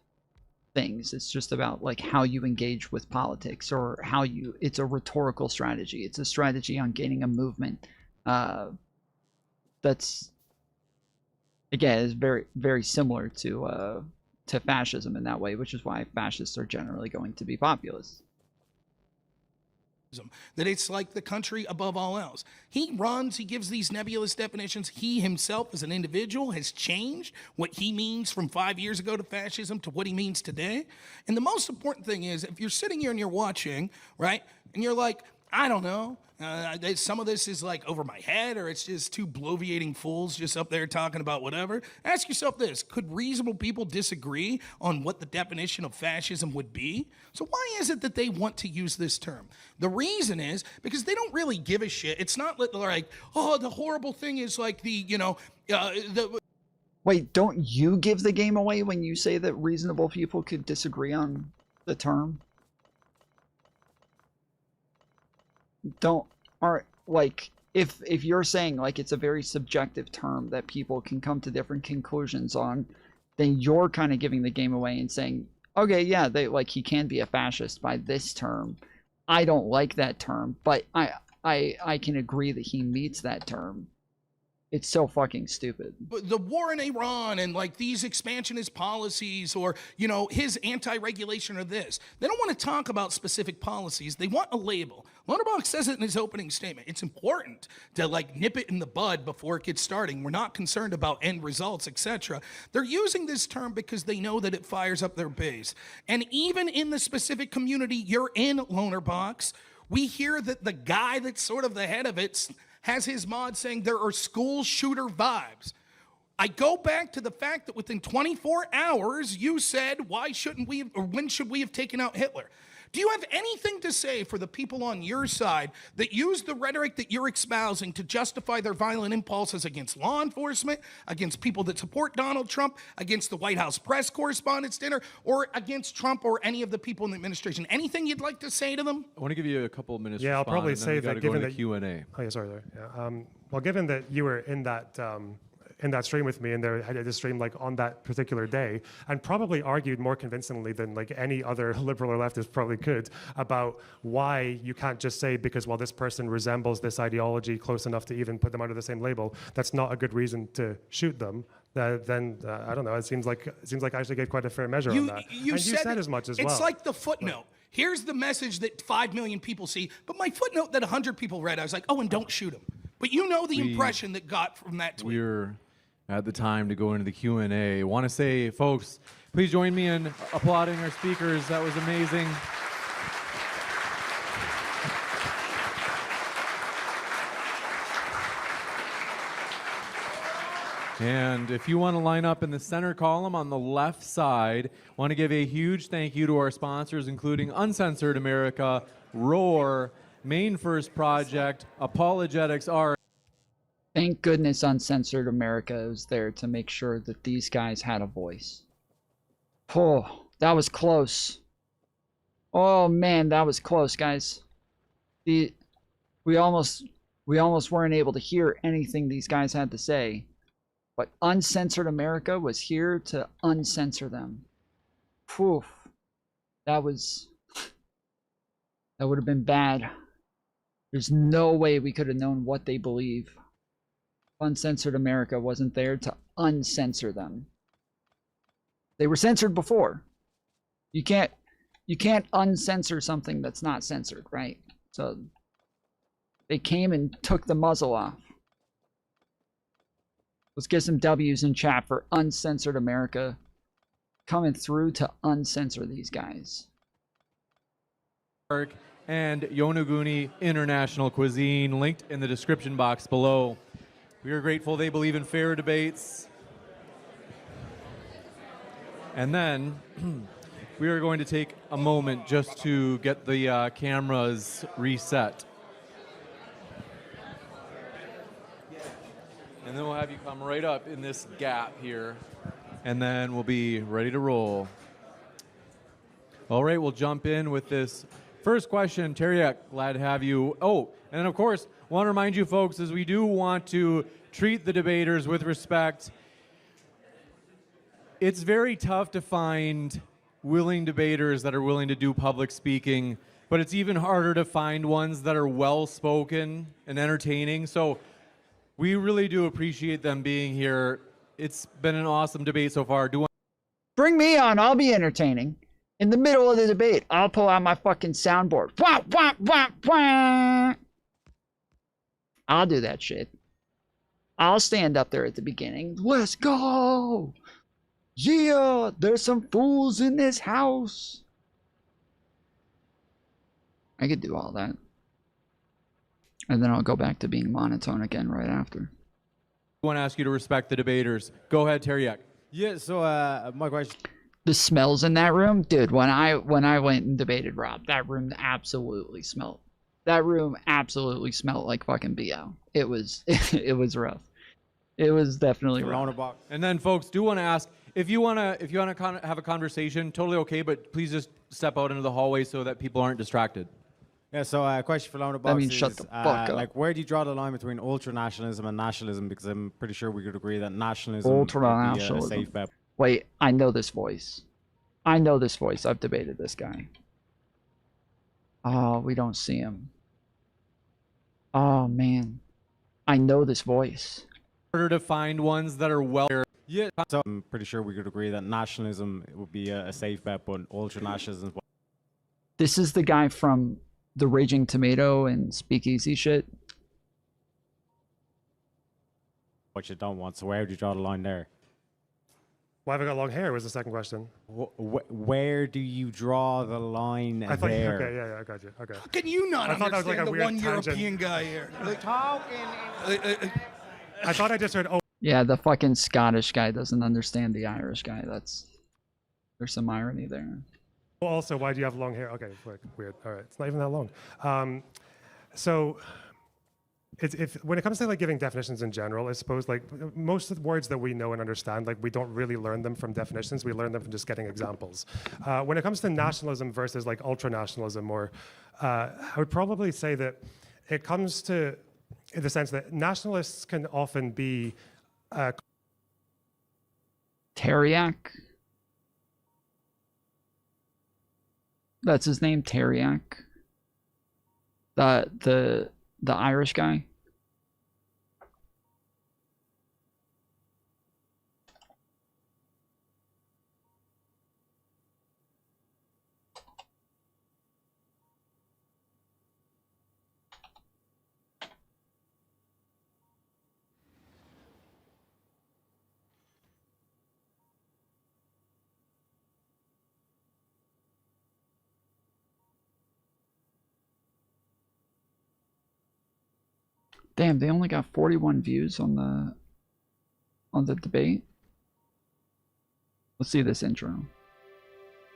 things. It's just about like how you engage with politics or how you, it's a rhetorical strategy. It's a strategy on gaining a movement that's, again, is very, very similar to fascism in that way, which is why fascists are generally going to be populists. That it's like the country above all else. He runs, he gives these nebulous definitions. He himself as an individual has changed what he means from 5 years ago to fascism to what he means today. And the most important thing is, if you're sitting here and you're watching, right, and you're like, I don't know, some of this is like over my head, or it's just two bloviating fools just up there talking about whatever. Ask yourself this: could reasonable people disagree on what the definition of fascism would be? So why is it that they want to use this term? The reason is because they don't really give a shit. It's not like, oh, the horrible thing is like Wait, don't you give the game away when you say that reasonable people could disagree on the term? If you're saying like it's a very subjective term that people can come to different conclusions on, then you're kind of giving the game away and saying, okay, yeah, he can be a fascist by this term. I don't like that term, but I can agree that he meets that term. It's so fucking stupid. The war in Iran and like these expansionist policies, or, you know, his anti-regulation or this. They don't want to talk about specific policies. They want a label. LonerBox says it in his opening statement. It's important to like nip it in the bud before it gets starting. We're not concerned about end results, etc. They're using this term because they know that it fires up their base. And even in the specific community you're in, LonerBox, we hear that the guy that's sort of the head of it has his mod saying there are school shooter vibes. I go back to the fact that within 24 hours, you said, why shouldn't we, or when should we have taken out Hitler? Do you have anything to say for the people on your side that use the rhetoric that you're espousing to justify their violent impulses against law enforcement, against people that support Donald Trump, against the White House press correspondents' dinner, or against Trump or any of the people in the administration? Anything you'd like to say to them? I want to give you a couple of minutes. Yeah, I'll probably say that given that Q&A. Oh yeah, sorry. Yeah. Well, given that you were in that stream with me, and there had a stream like on that particular day, and probably argued more convincingly than like any other liberal or leftist probably could about why you can't just say because well this person resembles this ideology close enough to even put them under the same label, that's not a good reason to shoot them. Then I don't know. It seems like I actually gave quite a fair measure on that. You said as much as well. It's like the footnote. Here's the message that 5 million people see, but my footnote that 100 people read, I was like, oh, and don't shoot him. But you know the impression that got from that tweet. We're at the time to go into the Q&A. Want to say, folks, please join me in applauding our speakers. That was amazing. And if you want to line up in the center column on the left side, want to give a huge thank you to our sponsors, including Uncensored America, Roar, Maine First Project, Apologetics Art. Thank goodness Uncensored America was there to make sure that these guys had a voice. Oh, that was close. Oh man, that was close, guys. We almost weren't able to hear anything these guys had to say. But Uncensored America was here to uncensor them. Phew. That would have been bad. There's no way we could have known what they believe. Uncensored America wasn't there to uncensor them. They were censored before. You can't uncensor something that's not censored, right? So they came and took the muzzle off. Let's get some W's in chat for Uncensored America coming through to uncensor these guys. And Yonaguni International Cuisine, linked in the description box below. We are grateful they believe in fair debates. And then we are going to take a moment just to get the cameras reset. And then we'll have you come right up in this gap here. And then we'll be ready to roll. All right, we'll jump in with this first question. Teriak, glad to have you. Oh, and then of course, want to remind you folks, is we do want to treat the debaters with respect. It's very tough to find willing debaters that are willing to do public speaking, but it's even harder to find ones that are well-spoken and entertaining. So we really do appreciate them being here. It's been an awesome debate so far. Bring me on. I'll be entertaining. In the middle of the debate, I'll pull out my fucking soundboard. Wah, wah, wah, wah. I'll do that shit. I'll stand up there at the beginning. Let's go. Yeah, there's some fools in this house. I could do all that. And then I'll go back to being monotone again right after. I want to ask you to respect the debaters. Go ahead, Teriak. Yeah, so my question. The smells in that room, dude, when I went and debated Rob, that room absolutely smelled. That room absolutely smelled like fucking BO. It was rough. It was definitely rough. And then folks, do want to ask, if you want to have a conversation, totally okay, but please just step out into the hallway so that people aren't distracted. Yeah, so a question for LonerBox I mean, shut the fuck up. Like, where do you draw the line between ultra-nationalism and nationalism? Because I'm pretty sure we could agree that nationalism Ultra-nationalism. would be a safe bet. Wait, I know this voice. I know this voice. I've debated this guy. Oh, we don't see him. Oh, man. I know this voice. Harder to find ones that are well... Yeah, so I'm pretty sure we could agree that nationalism would be a safe bet, but ultra-nationalism... This is the guy from the Raging Tomato and Speakeasy shit. What you don't want, so where do you draw the line there? Why have I got long hair was the second question. Where do you draw the line I thought, there? Okay, yeah, I got you. Okay. How can you not understand like the one tangent. European guy here? Like, I thought I just heard, oh. Yeah, the fucking Scottish guy doesn't understand the Irish guy. There's some irony there. Also, why do you have long hair? Okay, weird. All right, it's not even that long. So, when it comes to like giving definitions in general, I suppose like most of the words that we know and understand, like we don't really learn them from definitions. We learn them from just getting examples. When it comes to nationalism versus like ultranationalism, or I would probably say that it comes to in the sense that nationalists can often be Teriak. That's his name, Teriak. The Irish guy. Damn, they only got 41 views on the debate. Let's see this intro.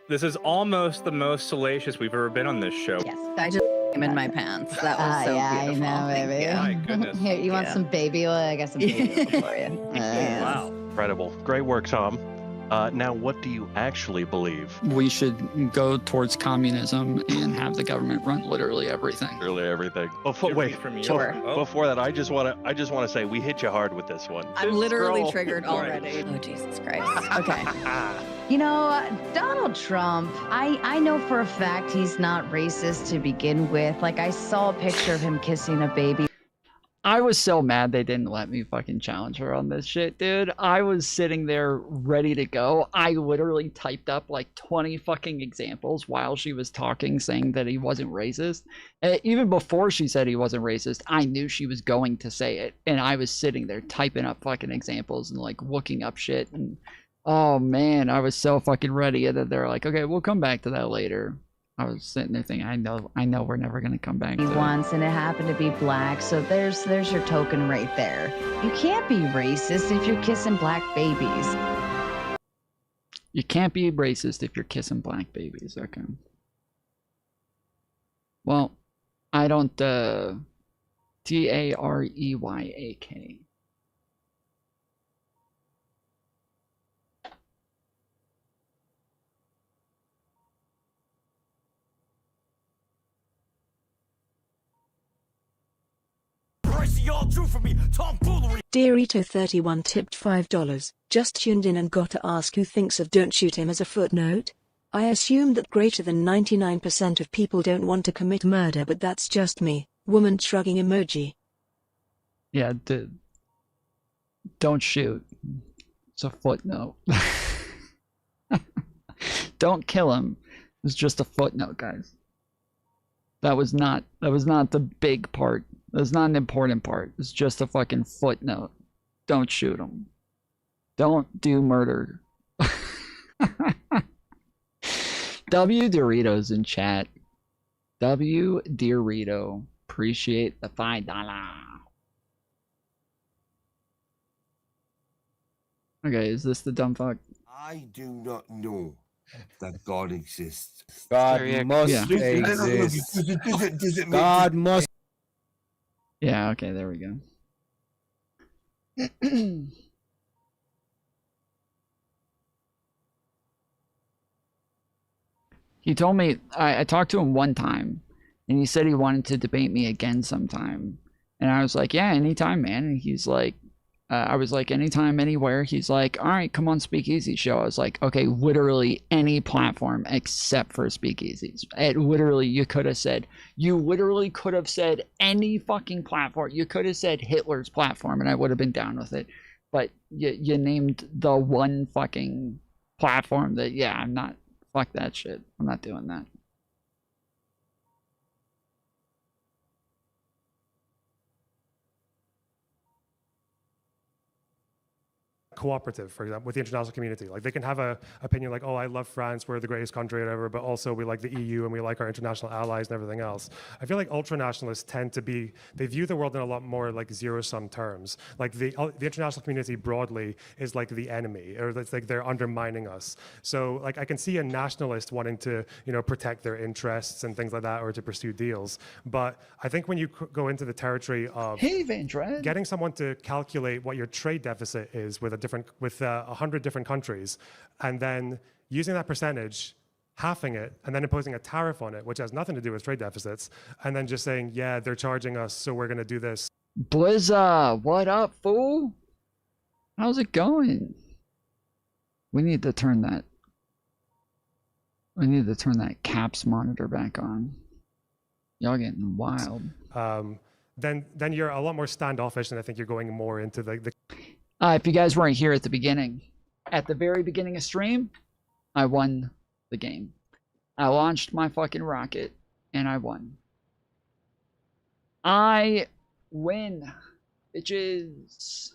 This is almost the most salacious we've ever been on this show. Yes, I just came in my pants. That was so yeah, beautiful. I know, baby. My goodness. Here, you want some baby oil? I got some baby oil for you. Wow. Incredible. Great work, Tom. Now, what do you actually believe? We should go towards communism and have the government run literally everything. Literally everything. Before that, I just want to say we hit you hard with this one. I'm literally triggered already. Oh, Jesus Christ. Okay. You know, Donald Trump, I know for a fact he's not racist to begin with. Like, I saw a picture of him kissing a baby. I was so mad they didn't let me fucking challenge her on this shit, dude. I was sitting there ready to go. I literally typed up like 20 fucking examples while she was talking, saying that he wasn't racist. Even before she said he wasn't racist, I knew she was going to say it. And I was sitting there typing up fucking examples and like looking up shit. And oh man, I was so fucking ready. And then they're like, okay, we'll come back to that later. I was sitting there thinking, I know we're never gonna come back to once, and it happened to be black, so there's your token right there. You can't be racist if you're kissing black babies. You can't be racist if you're kissing black babies. Okay. Well, I don't Tareyak. Dearito31 tipped $5. Just tuned in and got to ask who thinks of "Don't Shoot Him" as a footnote. I assume that greater than 99% of people don't want to commit murder, but that's just me. Woman shrugging emoji. Yeah, don't shoot. It's a footnote. Don't kill him. It's just a footnote, guys. That was not the big part. That's not an important part. It's just a fucking footnote. Don't shoot him. Don't do murder. W Doritos in chat. W Dorito. Appreciate the $5. Okay, is this the dumb fuck? I do not know that God exists. God must exist. God must. Yeah, okay, there we go. He told me, I talked to him one time, and he said he wanted to debate me again sometime. And I was like, yeah, anytime, man. And he's like, I was like, anytime, anywhere. He's like, all right, come on Speakeasy show. I was like, okay, literally any platform except for Speakeasies. It literally, you literally could have said any fucking platform. You could have said Hitler's platform and I would have been down with it. But you named the one fucking platform that, yeah, I'm not, fuck that shit. I'm not doing that. cooperative, for example, with the international community. Like they can have a opinion like, oh, I love France, we're the greatest country or whatever, but also we like the EU and we like our international allies and everything else. I feel like ultranationalists tend to be, they view the world in a lot more like zero-sum terms. Like the international community broadly is like the enemy, or it's like they're undermining us. So like I can see a nationalist wanting to, you know, protect their interests and things like that, or to pursue deals. But I think when you go into the territory of getting someone to calculate what your trade deficit is with 100 different countries, and then using that percentage, halving it, and then imposing a tariff on it, which has nothing to do with trade deficits, and then just saying, yeah, they're charging us, so we're going to do this. Blizza, what up, fool? How's it going? We need to turn that. We need to turn that caps monitor back on. Y'all getting wild. Then you're a lot more standoffish, and I think you're going more into the if you guys weren't here at the beginning, at the very beginning of stream, I won the game. I launched my fucking rocket, and I won. I win, bitches.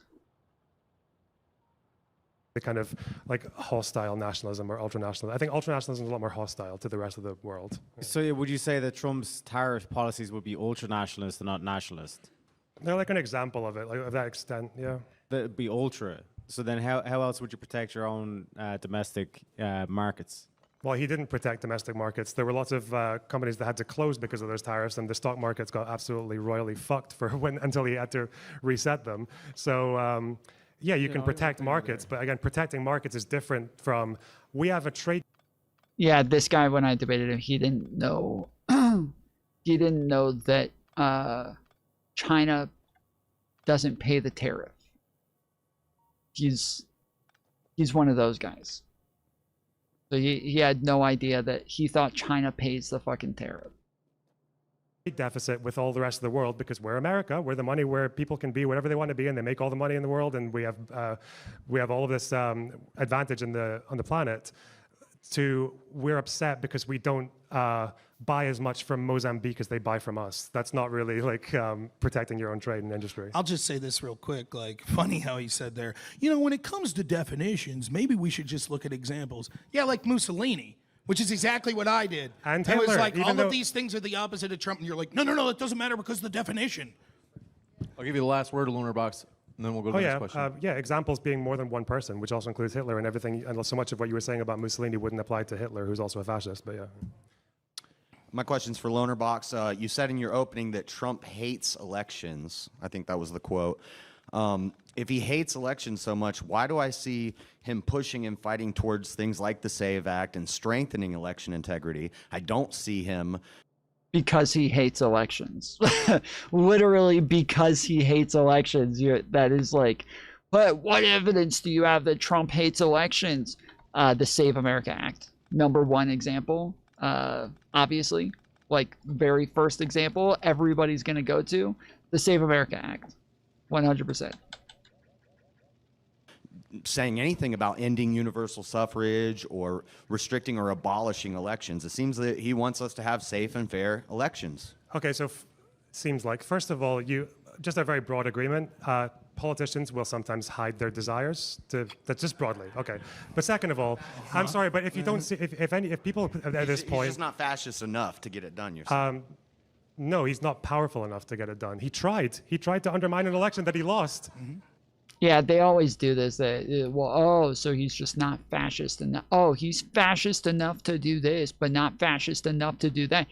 The kind of like hostile nationalism or ultranationalism. I think ultranationalism is a lot more hostile to the rest of the world. So yeah, would you say that Trump's tariff policies would be ultranationalist and not nationalist? They're like an example of it, like of that extent, yeah. That'd be ultra. So then how else would you protect your own domestic markets? Well, he didn't protect domestic markets. There were lots of companies that had to close because of those tariffs, and the stock markets got absolutely royally fucked for until he had to reset them. So yeah, you can protect markets, but again, protecting markets is different from, we have a trade. Yeah, this guy, when I debated him, he didn't know. He didn't know that China doesn't pay the tariff. He's one of those guys. So he had no idea that he thought China pays the fucking tariff. Deficit with all the rest of the world, because we're America, we're the money where people can be whatever they want to be, and they make all the money in the world, and we have all of this advantage on the planet. We're upset because we don't buy as much from Mozambique as they buy from us. That's not really like protecting your own trade and industry. I'll just say this real quick, like funny how he said there, you know, when it comes to definitions, maybe we should just look at examples. Yeah, like Mussolini, which is exactly what I did. And it was Hitler, like all of these things are the opposite of Trump, and you're like, no, it doesn't matter because of the definition. I'll give you the last word, LonerBox, and then we'll go to the next question. Yeah, examples being more than one person, which also includes Hitler and everything. And so much of what you were saying about Mussolini wouldn't apply to Hitler, who's also a fascist. But yeah. My question's for LonerBox. You said in your opening that Trump hates elections. I think that was the quote. If he hates elections so much, why do I see him pushing and fighting towards things like the SAVE Act and strengthening election integrity? I don't see him. Because he hates elections. Literally because he hates elections. That is like, but what evidence do you have that Trump hates elections? The Save America Act. Number one example, obviously. Like, very first example everybody's going to go to. The Save America Act. 100%. Saying anything about ending universal suffrage or restricting or abolishing elections. It seems that he wants us to have safe and fair elections. Okay, so seems like, first of all, just a very broad agreement. Politicians will sometimes hide their desires. That's just broadly, okay. But second of all, I'm sorry, but if you don't see, if people at this point, he's just not fascist enough to get it done. You're saying. No, he's not powerful enough to get it done. He tried to undermine an election that he lost. Mm-hmm. Yeah, they always do this. So he's just not fascist enough. Oh, he's fascist enough to do this, but not fascist enough to do that.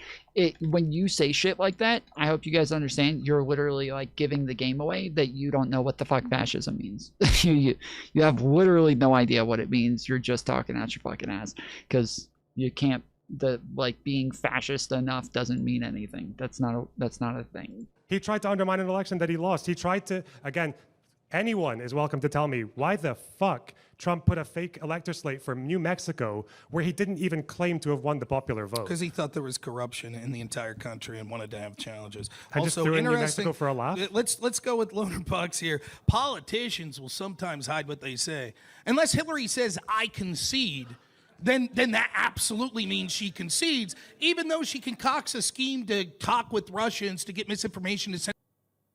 When you say shit like that, I hope you guys understand, you're literally like giving the game away that you don't know what the fuck fascism means. you have literally no idea what it means. You're just talking out your fucking ass, because you can't. Being fascist enough doesn't mean anything. That's not a thing. He tried to undermine an election that he lost. He tried to, again, anyone is welcome to tell me why the fuck Trump put a fake elector slate for New Mexico where he didn't even claim to have won the popular vote. Because he thought there was corruption in the entire country and wanted to have challenges. I just threw in New Mexico for a laugh. Let's go with LonerBox here. Politicians will sometimes hide what they say. Unless Hillary says, I concede, then that absolutely means she concedes, even though she concocts a scheme to talk with Russians to get misinformation to send.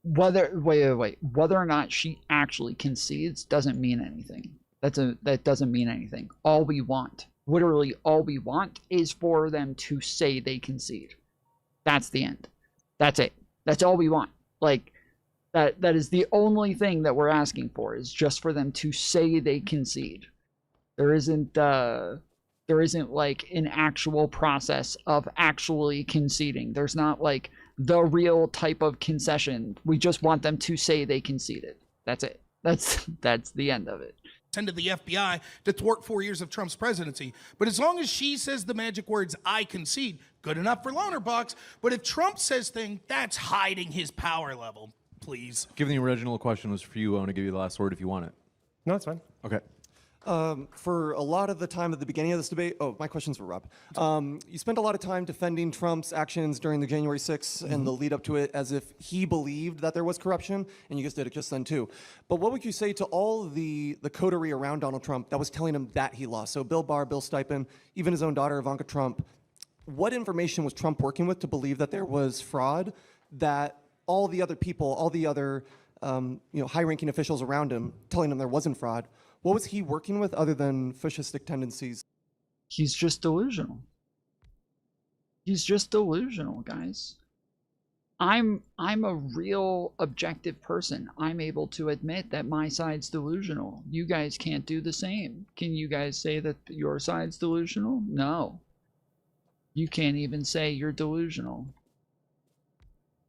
whether whether or not she actually concedes doesn't mean anything. That doesn't mean anything. All we want, literally all we want, is for them to say they concede. That's the end. That's it. That's all we want. Like, that is the only thing that we're asking for, is just for them to say they concede. There isn't like an actual process of actually conceding. There's not like the real type of concession. We just want them to say they conceded. That's it. That's the end of it. Send to the FBI to thwart 4 years of Trump's presidency. But as long as she says the magic words, I concede, good enough for LonerBox. But if Trump says things, that's hiding his power level, please. Given the original question was for you, I want to give you the last word if you want it. No, it's fine. Okay. For a lot of the time at the beginning of this debate, my question's for Rob. You spent a lot of time defending Trump's actions during the January 6th and the lead up to it as if he believed that there was corruption, and you guys did it just then too. But what would you say to all the coterie around Donald Trump that was telling him that he lost? So Bill Barr, Bill Stipin, even his own daughter, Ivanka Trump. What information was Trump working with to believe that there was fraud, that all the other people, all the other high-ranking officials around him telling him there wasn't fraud? What was he working with other than fascistic tendencies? He's just delusional. He's just delusional, guys. I'm a real objective person. I'm able to admit that my side's delusional. You guys can't do the same. Can you guys say that your side's delusional? No. You can't even say you're delusional.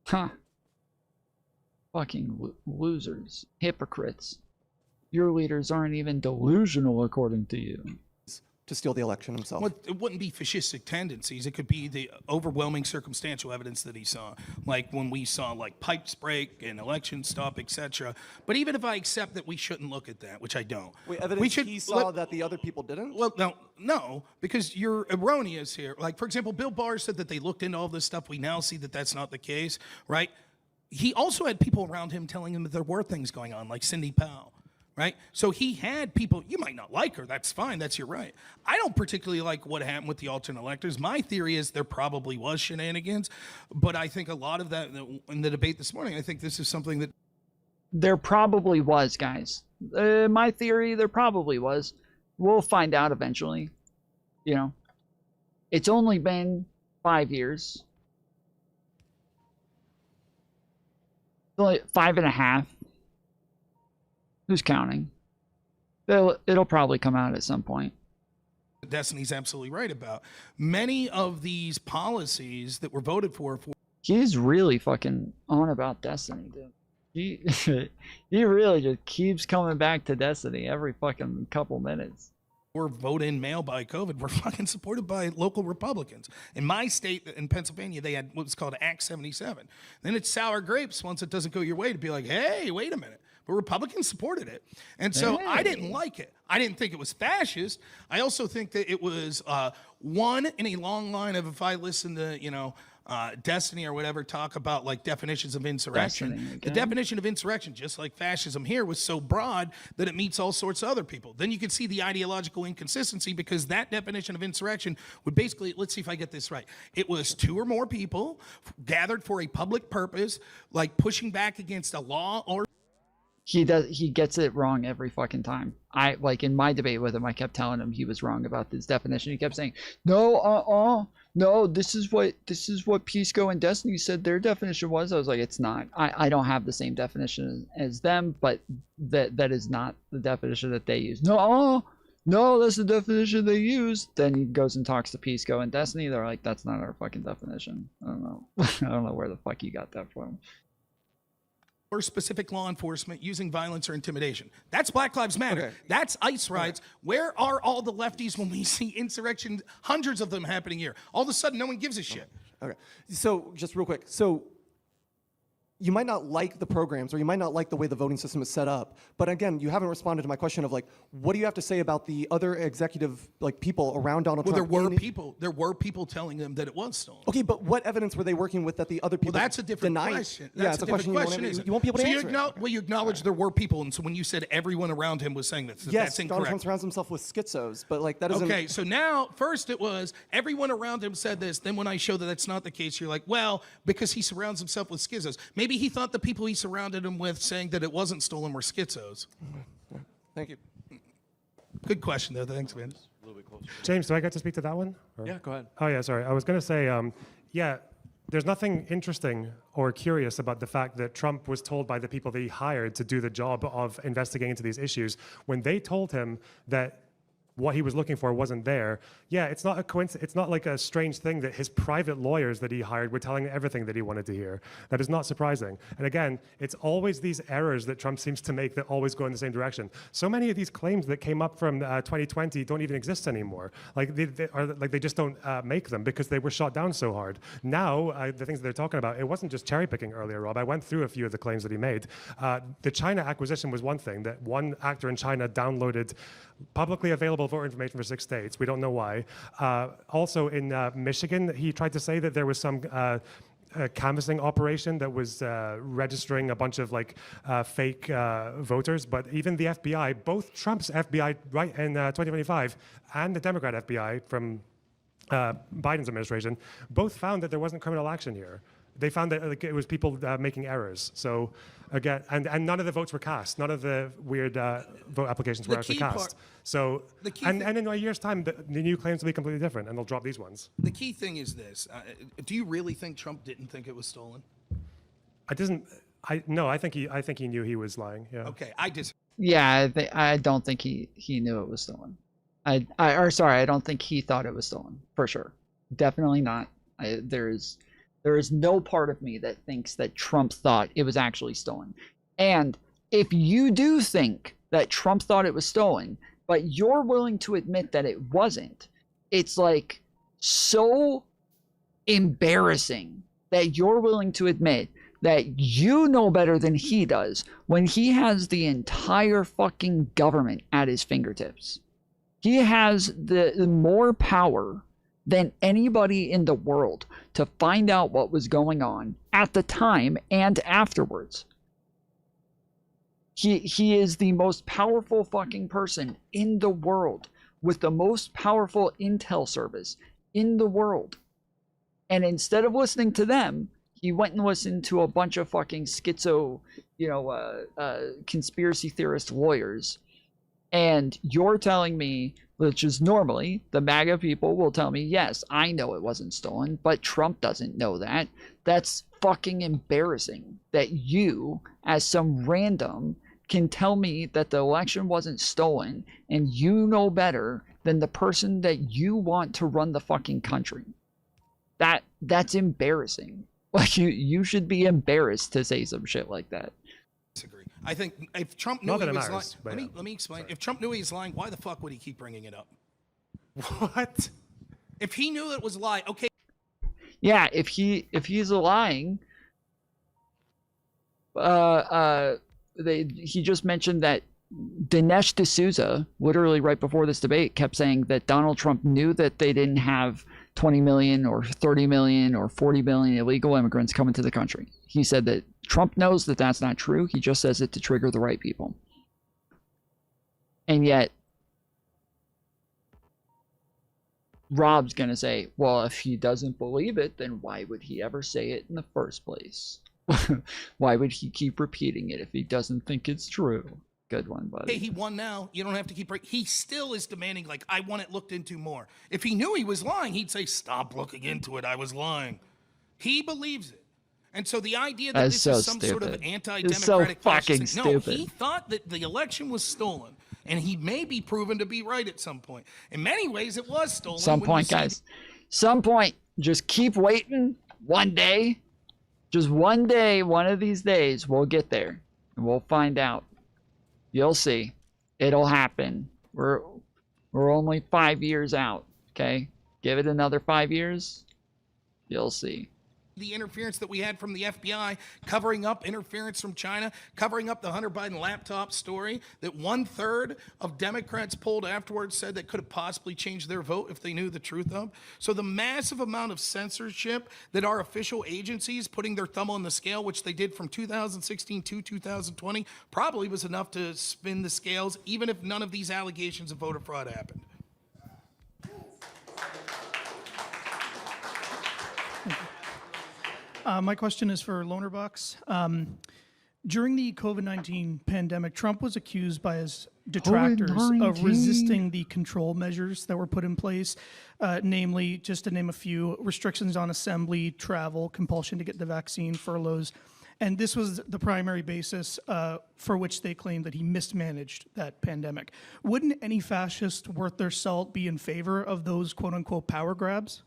Huh. Fucking losers. Hypocrites. Your leaders aren't even delusional, according to you. To steal the election himself. Well, it wouldn't be fascistic tendencies. It could be the overwhelming circumstantial evidence that he saw, like when we saw like pipes break and election stop, etc. But even if I accept that we shouldn't look at that, which I don't, wait, evidence he saw that the other people didn't? Well, no, because you're erroneous here. Like, for example, Bill Barr said that they looked into all this stuff. We now see that that's not the case, right? He also had people around him telling him that there were things going on, like Cindy Powell. Right? So he had people, you might not like her, that's fine, that's your right. I don't particularly like what happened with the alternate electors. My theory is there probably was shenanigans, but I think a lot of that, in the debate this morning, I think this is something that... There probably was, guys. My theory, there probably was. We'll find out eventually. You know, it's only been 5 years. Only 5.5. Who's counting? It'll probably come out at some point. Destiny's absolutely right about. Many of these policies that were voted for... He's really fucking on about Destiny, dude. He really just keeps coming back to Destiny every fucking couple minutes. Were voted in mail by COVID were fucking supported by local Republicans. In my state, in Pennsylvania, they had what was called Act 77. Then it's sour grapes once it doesn't go your way to be like, hey, wait a minute. But Republicans supported it. And so I didn't like it. I didn't think it was fascist. I also think that it was one in a long line of, if I listen to, Destiny or whatever talk about like definitions of insurrection. The definition of insurrection, just like fascism here, was so broad that it meets all sorts of other people. Then you can see the ideological inconsistency because that definition of insurrection would basically, let's see if I get this right. It was 2 or more people gathered for a public purpose, like pushing back against a law or... He gets it wrong every fucking time. Like in my debate with him, I kept telling him he was wrong about this definition. He kept saying, no, this is what Pisco and Destiny said their definition was. I was like, it's not. I don't have the same definition as them, but that is not the definition that they use. No, that's the definition they use. Then he goes and talks to Pisco and Destiny. They're like, that's not our fucking definition. I don't know. I don't know where the fuck you got that from. Or specific law enforcement using violence or intimidation. That's Black Lives Matter. Okay. That's ICE riots. Okay. Where are all the lefties when we see insurrections, hundreds of them happening here? All of a sudden, no one gives a shit. Okay. So just real quick. So you might not like the programs or you might not like the way the voting system is set up. But again, you haven't responded to my question of like, what do you have to say about the other executive like people around Donald Trump? Well, there were people telling them that it was stolen. Okay, but what evidence were they working with that the other people Well, that's a different denied? question. That's a different question, you won't be able to answer it. Well, you acknowledge there were people, and so when you said everyone around him was saying that, yes, that's incorrect. Donald Trump surrounds himself with schizos, but like that doesn't... Okay, so now, first it was everyone around him said this. Then when I show that that's not the case, you're like, well, because he surrounds himself with schizos. Maybe maybe he thought the people he surrounded him with saying that it wasn't stolen were schizos. Thank you. Good question, though. Thanks, man. A little bit closer. James, do I get to speak to that one? Or? Yeah, go ahead. Oh, yeah, sorry. I was going to say, yeah, there's nothing interesting or curious about the fact that Trump was told by the people that he hired to do the job of investigating into these issues when they told him that what he was looking for wasn't there. Yeah, it's not a coincidence. It's not like a strange thing that his private lawyers that he hired were telling everything that he wanted to hear. That is not surprising. And again, it's always these errors that Trump seems to make that always go in the same direction. So many of these claims that came up from 2020 don't even exist anymore. Like they just don't make them because they were shot down so hard. Now, the things that they're talking about, it wasn't just cherry picking earlier, Rob. I went through a few of the claims that he made. The China acquisition was one thing, that one actor in China downloaded publicly available voter information for 6 states. We don't know why. Also in Michigan, he tried to say that there was some canvassing operation that was registering a bunch of fake voters. But even the FBI, both Trump's FBI right in 2025 and the Democrat FBI from Biden's administration, both found that there wasn't criminal action here. They found that it was people making errors. So again, and none of the votes were cast. None of the weird vote applications were actually cast. So and in a year's time, the new claims will be completely different, and they'll drop these ones. The key thing is this: do you really think Trump didn't think it was stolen? No, I think he knew he was lying. Yeah. Okay, I disagree. Yeah, I don't think he knew it was stolen. I don't think he thought it was stolen for sure. Definitely not. There is no part of me that thinks that Trump thought it was actually stolen. And if you do think that Trump thought it was stolen, but you're willing to admit that it wasn't, it's like so embarrassing that you're willing to admit that you know better than he does when he has the entire fucking government at his fingertips. He has the more power than anybody in the world to find out what was going on at the time and afterwards. He is the most powerful fucking person in the world with the most powerful intel service in the world. And instead of listening to them, he went and listened to a bunch of fucking schizo, conspiracy theorist lawyers. And you're telling me, which is normally the MAGA people will tell me, yes, I know it wasn't stolen, but Trump doesn't know that. That's fucking embarrassing that you, as some random, can tell me that the election wasn't stolen and you know better than the person that you want to run the fucking country. That's embarrassing. Like you should be embarrassed to say some shit like that. Disagree. I think if Trump knew he was lying, let me explain. Sorry. If Trump knew he was lying, why the fuck would he keep bringing it up? What? If he knew it was a lie, okay. Yeah, if he's lying, he just mentioned that Dinesh D'Souza, literally right before this debate, kept saying that Donald Trump knew that they didn't have 20 million or 30 million or 40 million illegal immigrants coming to the country. He said that Trump knows that that's not true. He just says it to trigger the right people. And yet, Rob's going to say, well, if he doesn't believe it, then why would he ever say it in the first place? Why would he keep repeating it if he doesn't think it's true? Good one, buddy. Hey, he won now. You don't have to keep... He still is demanding, I want it looked into more. If he knew he was lying, he'd say, stop looking into it. I was lying. He believes it. And so the idea that this is some sort of anti-democratic... so fucking stupid. No, he thought that the election was stolen. And he may be proven to be right at some point. In many ways, it was stolen. Some point, guys. Some point. Just keep waiting. One day. Just one day, one of these days, we'll get there. And we'll find out. You'll see. It'll happen. We're only 5 years out, okay? Give it another 5 years. You'll see. The interference that we had from the FBI, covering up interference from China, covering up the Hunter Biden laptop story that 1/3 of Democrats polled afterwards said that could have possibly changed their vote if they knew the truth of. So the massive amount of censorship that our official agencies putting their thumb on the scale, which they did from 2016 to 2020, probably was enough to spin the scales, even if none of these allegations of voter fraud happened. My question is for LonerBox. During the COVID-19 pandemic, Trump was accused by his detractors of resisting the control measures that were put in place, namely, just to name a few, restrictions on assembly, travel, compulsion to get the vaccine, furloughs. And this was the primary basis for which they claimed that he mismanaged that pandemic. Wouldn't any fascist worth their salt be in favor of those quote-unquote power grabs?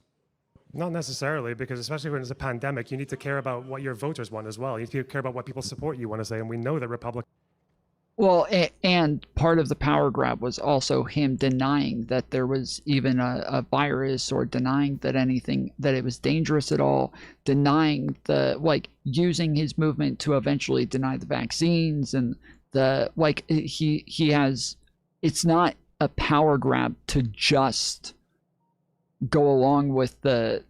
Not necessarily, because especially when it's a pandemic, you need to care about what your voters want as well. You need to care about what people support you want to say, and we know that Republicans. Well, and part of the power grab was also him denying that there was even a virus, or denying that it was dangerous at all, denying using his movement to eventually deny the vaccines, and it's not a power grab to just go along with the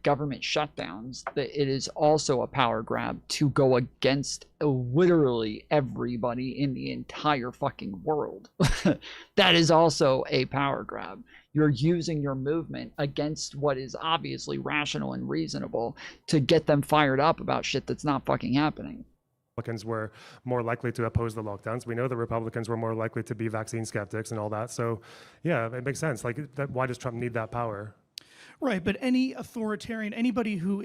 government shutdowns. That it is also a power grab to go against literally everybody in the entire fucking world. That is also a power grab. You're using your movement against what is obviously rational and reasonable to get them fired up about shit that's not fucking happening. Republicans were more likely to oppose the lockdowns. We know the Republicans were more likely to be vaccine skeptics and all that. So, yeah, it makes sense. Why does Trump need that power? Right, but any authoritarian, anybody who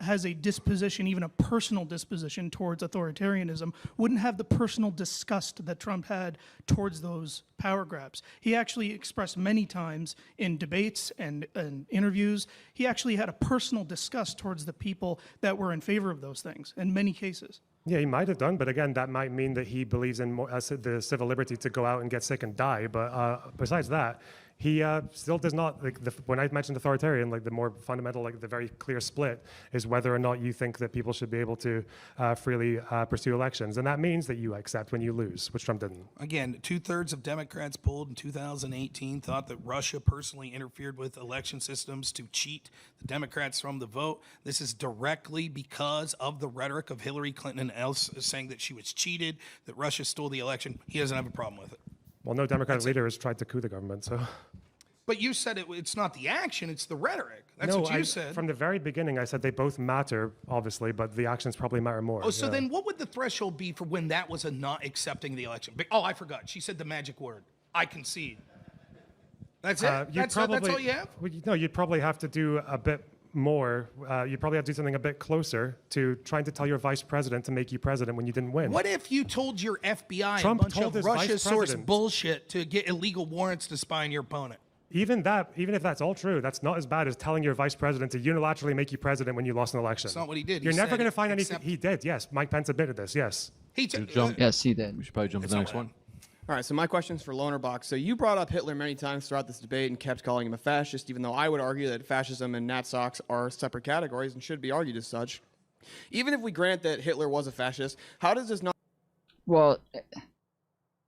has a disposition, even a personal disposition towards authoritarianism, wouldn't have the personal disgust that Trump had towards those power grabs. He actually expressed many times in debates and interviews, he actually had a personal disgust towards the people that were in favor of those things in many cases. Yeah, he might have done, but again, that might mean that he believes in the civil liberty to go out and get sick and die. But besides that, he still does not, when I mentioned authoritarian, the more fundamental, the very clear split is whether or not you think that people should be able to freely pursue elections. And that means that you accept when you lose, which Trump didn't. Again, 2/3 of Democrats polled in 2018 thought that Russia personally interfered with election systems to cheat the Democrats from the vote. This is directly because of the rhetoric of Hillary Clinton and else saying that she was cheated, that Russia stole the election. He doesn't have a problem with it. Well, no Democratic leader has tried to coup the government, so. But you said it's not the action, it's the rhetoric. That's what you said. From the very beginning, I said they both matter, obviously, but the actions probably matter more. Oh, so then what would the threshold be for when that was a not accepting the election? Oh, I forgot. She said the magic word. I concede. That's it? That's all you have? No, you'd probably have to do a bit more. You'd probably have to do something a bit closer to trying to tell your vice president to make you president when you didn't win. What if you told your FBI Trump a bunch told of his vice Russia-sourced president. bullshit to get illegal warrants to spy on your opponent? Even if that's all true, that's not as bad as telling your vice president to unilaterally make you president when you lost an election. That's not what he did. You're never going to find anything. He did, yes. Mike Pence admitted this, yes. Yes, he did. We should probably jump to the next one. All right, so my question's for LonerBox. So you brought up Hitler many times throughout this debate and kept calling him a fascist, even though I would argue that fascism and Nat socks are separate categories and should be argued as such. Even if we grant that Hitler was a fascist, how does this not... Well,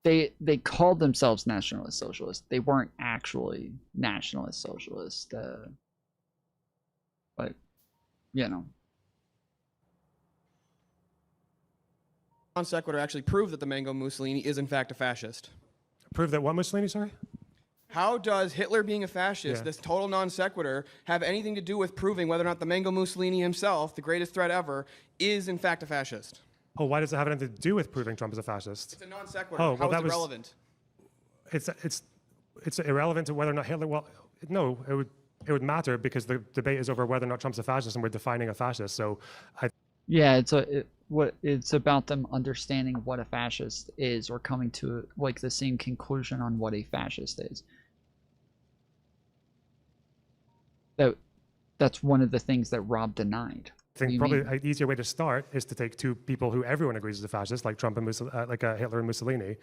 they called themselves nationalist socialists. They weren't actually nationalist socialists. But, you know. Non sequitur actually prove that the Mango Mussolini is in fact a fascist? Prove that what Mussolini, sorry? How does Hitler being a fascist, this total non sequitur, have anything to do with proving whether or not the Mango Mussolini himself, the greatest threat ever, is in fact a fascist? Oh, why does it have anything to do with proving Trump is a fascist? It's a non sequitur. Oh, How well, is it relevant? It's irrelevant to whether or not Hitler. Well, no, it would matter because the debate is over whether or not Trump's a fascist, and we're defining a fascist. So, Yeah, it's about them understanding what a fascist is, or coming to the same conclusion on what a fascist is. That's one of the things that Rob denied. I think probably an easier way to start is to take two people who everyone agrees is a fascist, like Trump and Hitler and Mussolini.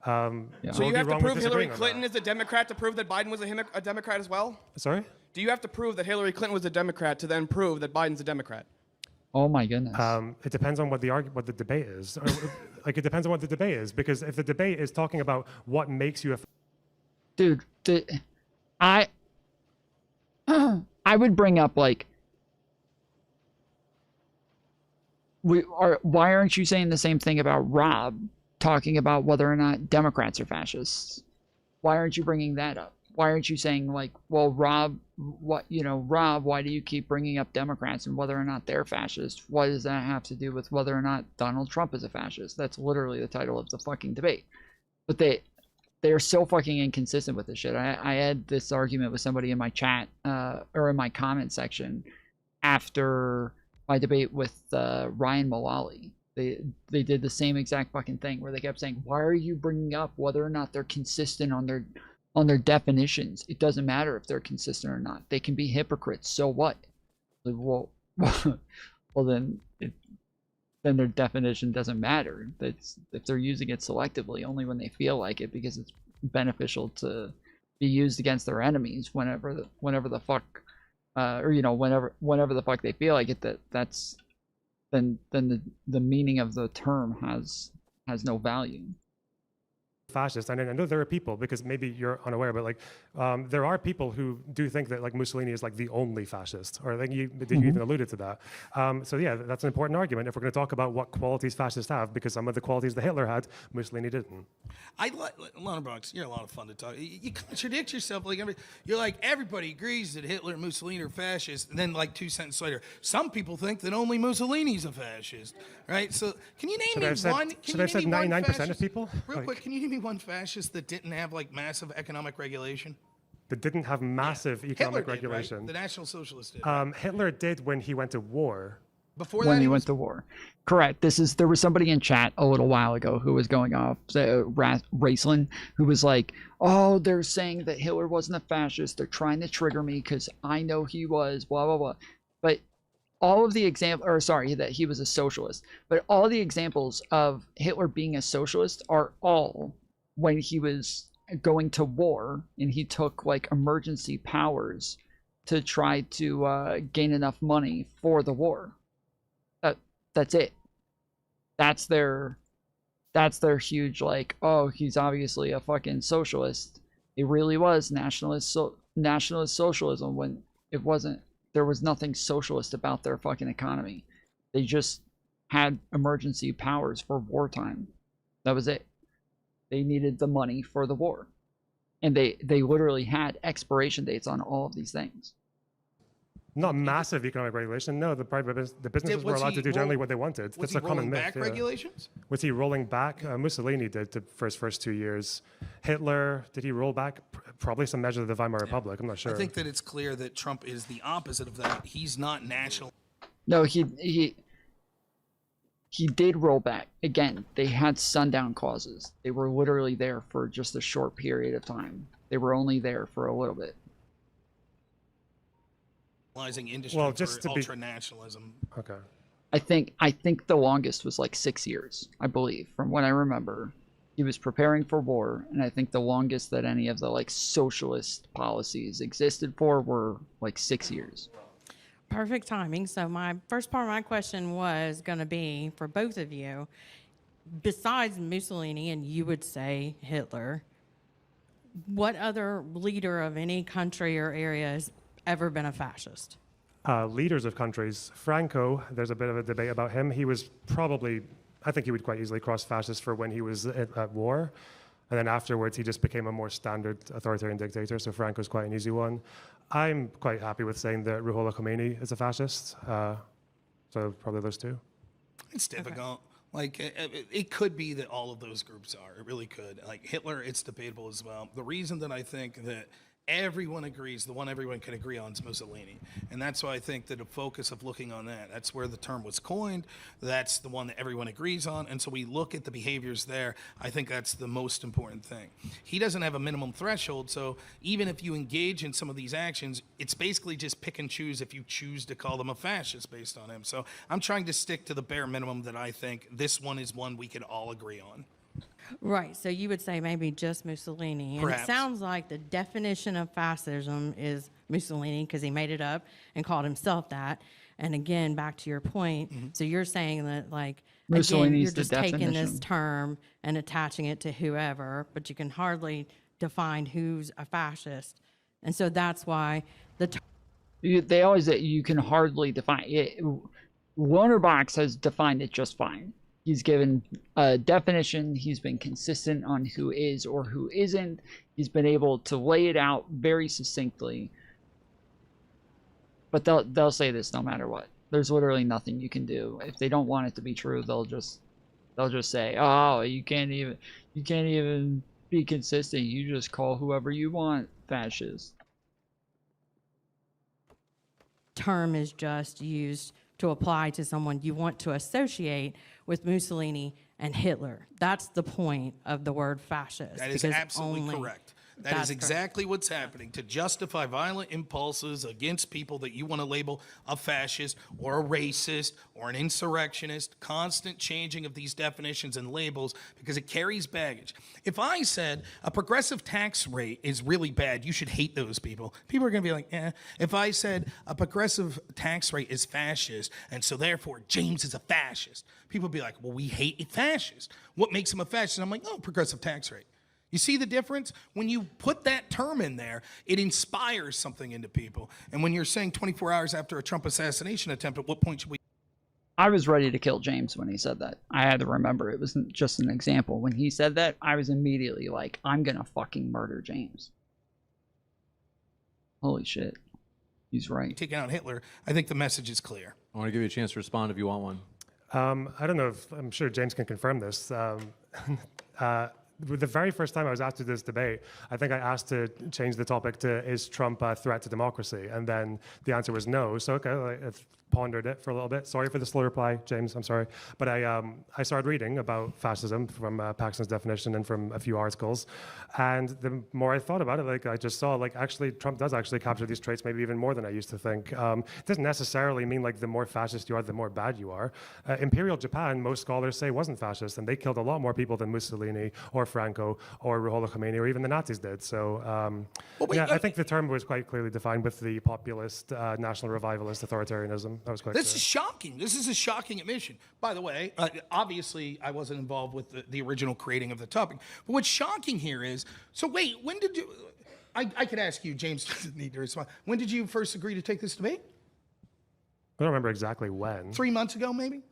So you have to prove Hillary Clinton is a Democrat to prove that Biden was a Democrat as well? Sorry? Do you have to prove that Hillary Clinton was a Democrat to then prove that Biden's a Democrat? Oh my goodness. It depends on what the debate is. It depends on what the debate is, because if the debate is talking about what makes you a... Dude, I would bring up why aren't you saying the same thing about Rob talking about whether or not Democrats are fascists? Why aren't you bringing that up? why aren't you saying like, well, Rob, Rob, why do you keep bringing up Democrats and whether or not they're fascist? What does that have to do with whether or not Donald Trump is a fascist? That's literally the title of the fucking debate. But they're so fucking inconsistent with this shit. I had this argument with somebody in my chat or in my comment section after my debate with Ryan Mullally. They did the same exact fucking thing where they kept saying, why are you bringing up whether or not they're consistent on their definitions? It doesn't matter if they're consistent or not. They can be hypocrites. So what? Like, well, then their definition doesn't matter. That's if they're using it selectively only when they feel like it because it's beneficial to be used against their enemies whenever the fuck whenever the fuck they feel like it. That's then the meaning of the term has no value. Fascist, and I know there are people, because maybe you're unaware, but like there are people who do think that like Mussolini is like the only fascist, or like you even alluded to that. So yeah, that's an important argument if we're going to talk about what qualities fascists have, because some of the qualities that Hitler had, Mussolini didn't. LonerBox, you're a lot of fun to talk. You contradict yourself. You're like, everybody agrees that Hitler and Mussolini are fascists, and then like 2 sentences later, some people think that only Mussolini's a fascist, right? So can you name me one? Should I have said 99% of people? Real quick, can you name me one fascist that didn't have like massive economic regulation? That didn't have massive economic regulation. Right? The National Socialists did. Hitler did when he went to war. Before when that, he went to war. Correct. There was somebody in chat a little while ago who was going off, Raceland, who was like, oh, they're saying that Hitler wasn't a fascist. They're trying to trigger me because I know he was, blah, blah, blah. But all of the that he was a socialist. But all the examples of Hitler being a socialist are all when he was going to war and he took like emergency powers to try to gain enough money for the war. That's it. That's their huge like, oh, he's obviously a fucking socialist. It really was nationalist socialism when it wasn't. There was nothing socialist about their fucking economy. They just had emergency powers for wartime. That was it. They needed the money for the war. And they literally had expiration dates on all of these things. Not massive economic regulation. No, the businesses were allowed to do generally what they wanted. Was That's he a common rolling myth. back regulations? Was he rolling back? Mussolini did for his first 2 years. Hitler, did he roll back? Probably some measure of the Weimar Republic. I'm not sure. I think that it's clear that Trump is the opposite of that. He's not national. No, he did roll back. Again, they had sundown clauses. They were literally there for just a short period of time. They were only there for a little bit. Industry well, just for to be ultra-nationalism. Okay. I think the longest was like 6 years, I believe, from what I remember. He was preparing for war, and I think the longest that any of the like socialist policies existed for were like 6 years. Perfect timing. So my first part of my question was going to be for both of you, besides Mussolini, and you would say Hitler, what other leader of any country or area has ever been a fascist? Leaders of countries. Franco, there's a bit of a debate about him. He was probably, I think he would quite easily cross fascist for when he was at war. And then afterwards, he just became a more standard authoritarian dictator. So Franco's quite an easy one. I'm quite happy with saying that Ruhollah Khomeini is a fascist. So probably those two. It's difficult. Like, it could be that all of those groups are. It really could. Like, Hitler, it's debatable as well. The reason that I think that everyone agrees, the one everyone can agree on is Mussolini. And that's why I think that the focus of looking on that's where the term was coined. That's the one that everyone agrees on. And so we look at the behaviors there. I think that's the most important thing. He doesn't have a minimum threshold. So even if you engage in some of these actions, it's basically just pick and choose if you choose to call them a fascist based on him. So I'm trying to stick to the bare minimum that I think this one is one we could all agree on. Right, so you would say maybe just Mussolini. And Perhaps. It sounds like the definition of fascism is Mussolini because he made it up and called himself that. And again, back to your point, so you're saying that, like, again, you're just taking this term and attaching it to whoever, but you can hardly define who's a fascist. And so that's why they always say you can hardly define it. LonerBox has defined it just fine. He's given a definition. He's been consistent on who is or who isn't. He's been able to lay it out very succinctly. But they'll say this no matter what. There's literally nothing you can do. If they don't want it to be true, they'll just say, "Oh, you can't even be consistent. You just call whoever you want fascist." Term is just used to apply to someone you want to associate with Mussolini and Hitler. That's the point of the word fascist. That is absolutely correct. That is exactly what's happening. To justify violent impulses against people that you want to label a fascist or a racist or an insurrectionist, constant changing of these definitions and labels because it carries baggage. If I said a progressive tax rate is really bad, you should hate those people. People are going to be like, eh. If I said a progressive tax rate is fascist and so therefore James is a fascist, people would be like, well, we hate a fascist. What makes him a fascist? And I'm like, oh, progressive tax rate. You see the difference? When you put that term in there, it inspires something into people. And when you're saying 24 hours after a Trump assassination attempt, at what point should we? I was ready to kill James when he said that. I had to remember it was just an example. When he said that, I was immediately like, I'm gonna fucking murder James. Holy shit. He's right. Taking out Hitler, I think the message is clear. I want to give you a chance to respond if you want one. I don't know if, I'm sure James can confirm this. The very first time I was asked to this debate, I think I asked to change the topic to, is Trump a threat to democracy? And then the answer was no. So, okay, I've pondered it for a little bit. Sorry for the slow reply, James, I'm sorry. But I started reading about fascism from Paxton's definition and from a few articles. And the more I thought about it, like I just saw, like actually Trump does actually capture these traits maybe even more than I used to think. It doesn't necessarily mean like the more fascist you are, the more bad you are. Imperial Japan, most scholars say, wasn't fascist, and they killed a lot more people than Mussolini or Franco or Ruhollah Khomeini or even the Nazis did. So yeah, I think the term was quite clearly defined with the populist, national revivalist authoritarianism. That was quite This clear. is shocking. This is a shocking admission. By the way, obviously I wasn't involved with the original creating of the topic. But what's shocking here is, so wait, when did you, I could ask you, James doesn't need to respond. When did you first agree to take this debate? I don't remember exactly when. 3 months ago, maybe?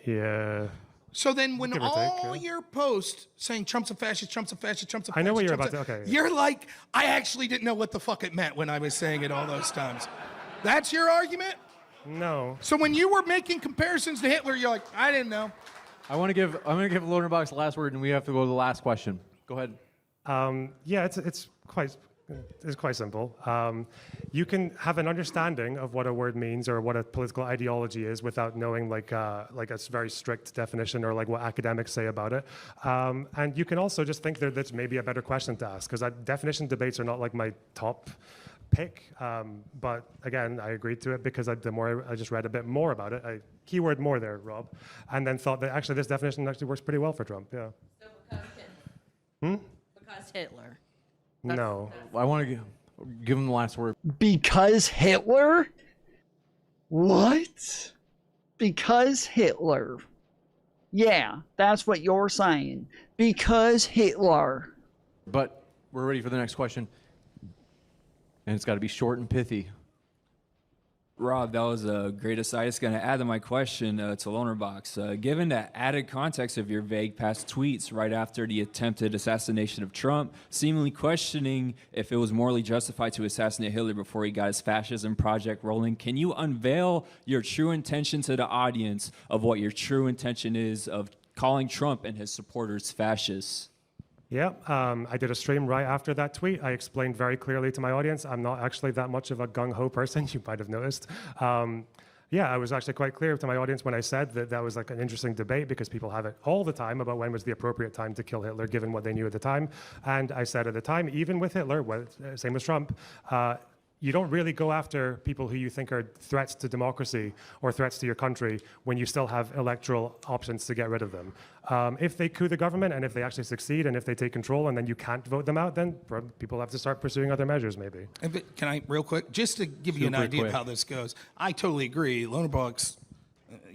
Yeah. So then when Give or all take, your posts saying Trump's a fascist, Trump's a fascist, Trump's a fascist. I know what you're Trump's about to, okay. You're like, I actually didn't know what the fuck it meant when I was saying it all those times. That's your argument? No. So when you were making comparisons to Hitler, you're like, I didn't know. I'm gonna give LonerBox the last word, and we have to go to the last question. Go ahead. Yeah, it's quite simple. You can have an understanding of what a word means or what a political ideology is without knowing like a very strict definition or like what academics say about it. And you can also just think that that's maybe a better question to ask, because definition debates are not like my top pick. But again, I agreed to it because the more I just read a bit more about it, keyword more there, Rob, and then thought that actually this definition actually works pretty well for Trump. Yeah. So because Hitler. Because Hitler. No. I want to give him the last word. Because Hitler? What? Because Hitler. Yeah, that's what you're saying. Because Hitler. But we're ready for the next question. And it's got to be short and pithy. Rob, that was a great aside. It's going to add to my question to LonerBox. Given the added context of your vague past tweets right after the attempted assassination of Trump, seemingly questioning if it was morally justified to assassinate Hitler before he got his fascism project rolling, can you unveil your true intention to the audience of what your true intention is of calling Trump and his supporters fascists? Yeah, I did a stream right after that tweet. I explained very clearly to my audience, I'm not actually that much of a gung-ho person, you might have noticed. Yeah, I was actually quite clear to my audience when I said that that was like an interesting debate because people have it all the time about when was the appropriate time to kill Hitler given what they knew at the time. And I said at the time, even with Hitler, same as Trump, you don't really go after people who you think are threats to democracy or threats to your country when you still have electoral options to get rid of them. If they coup the government and if they actually succeed and if they take control and then you can't vote them out, then people have to start pursuing other measures maybe. Can I, real quick, just to give you an idea of how this goes, I totally agree. LonerBox,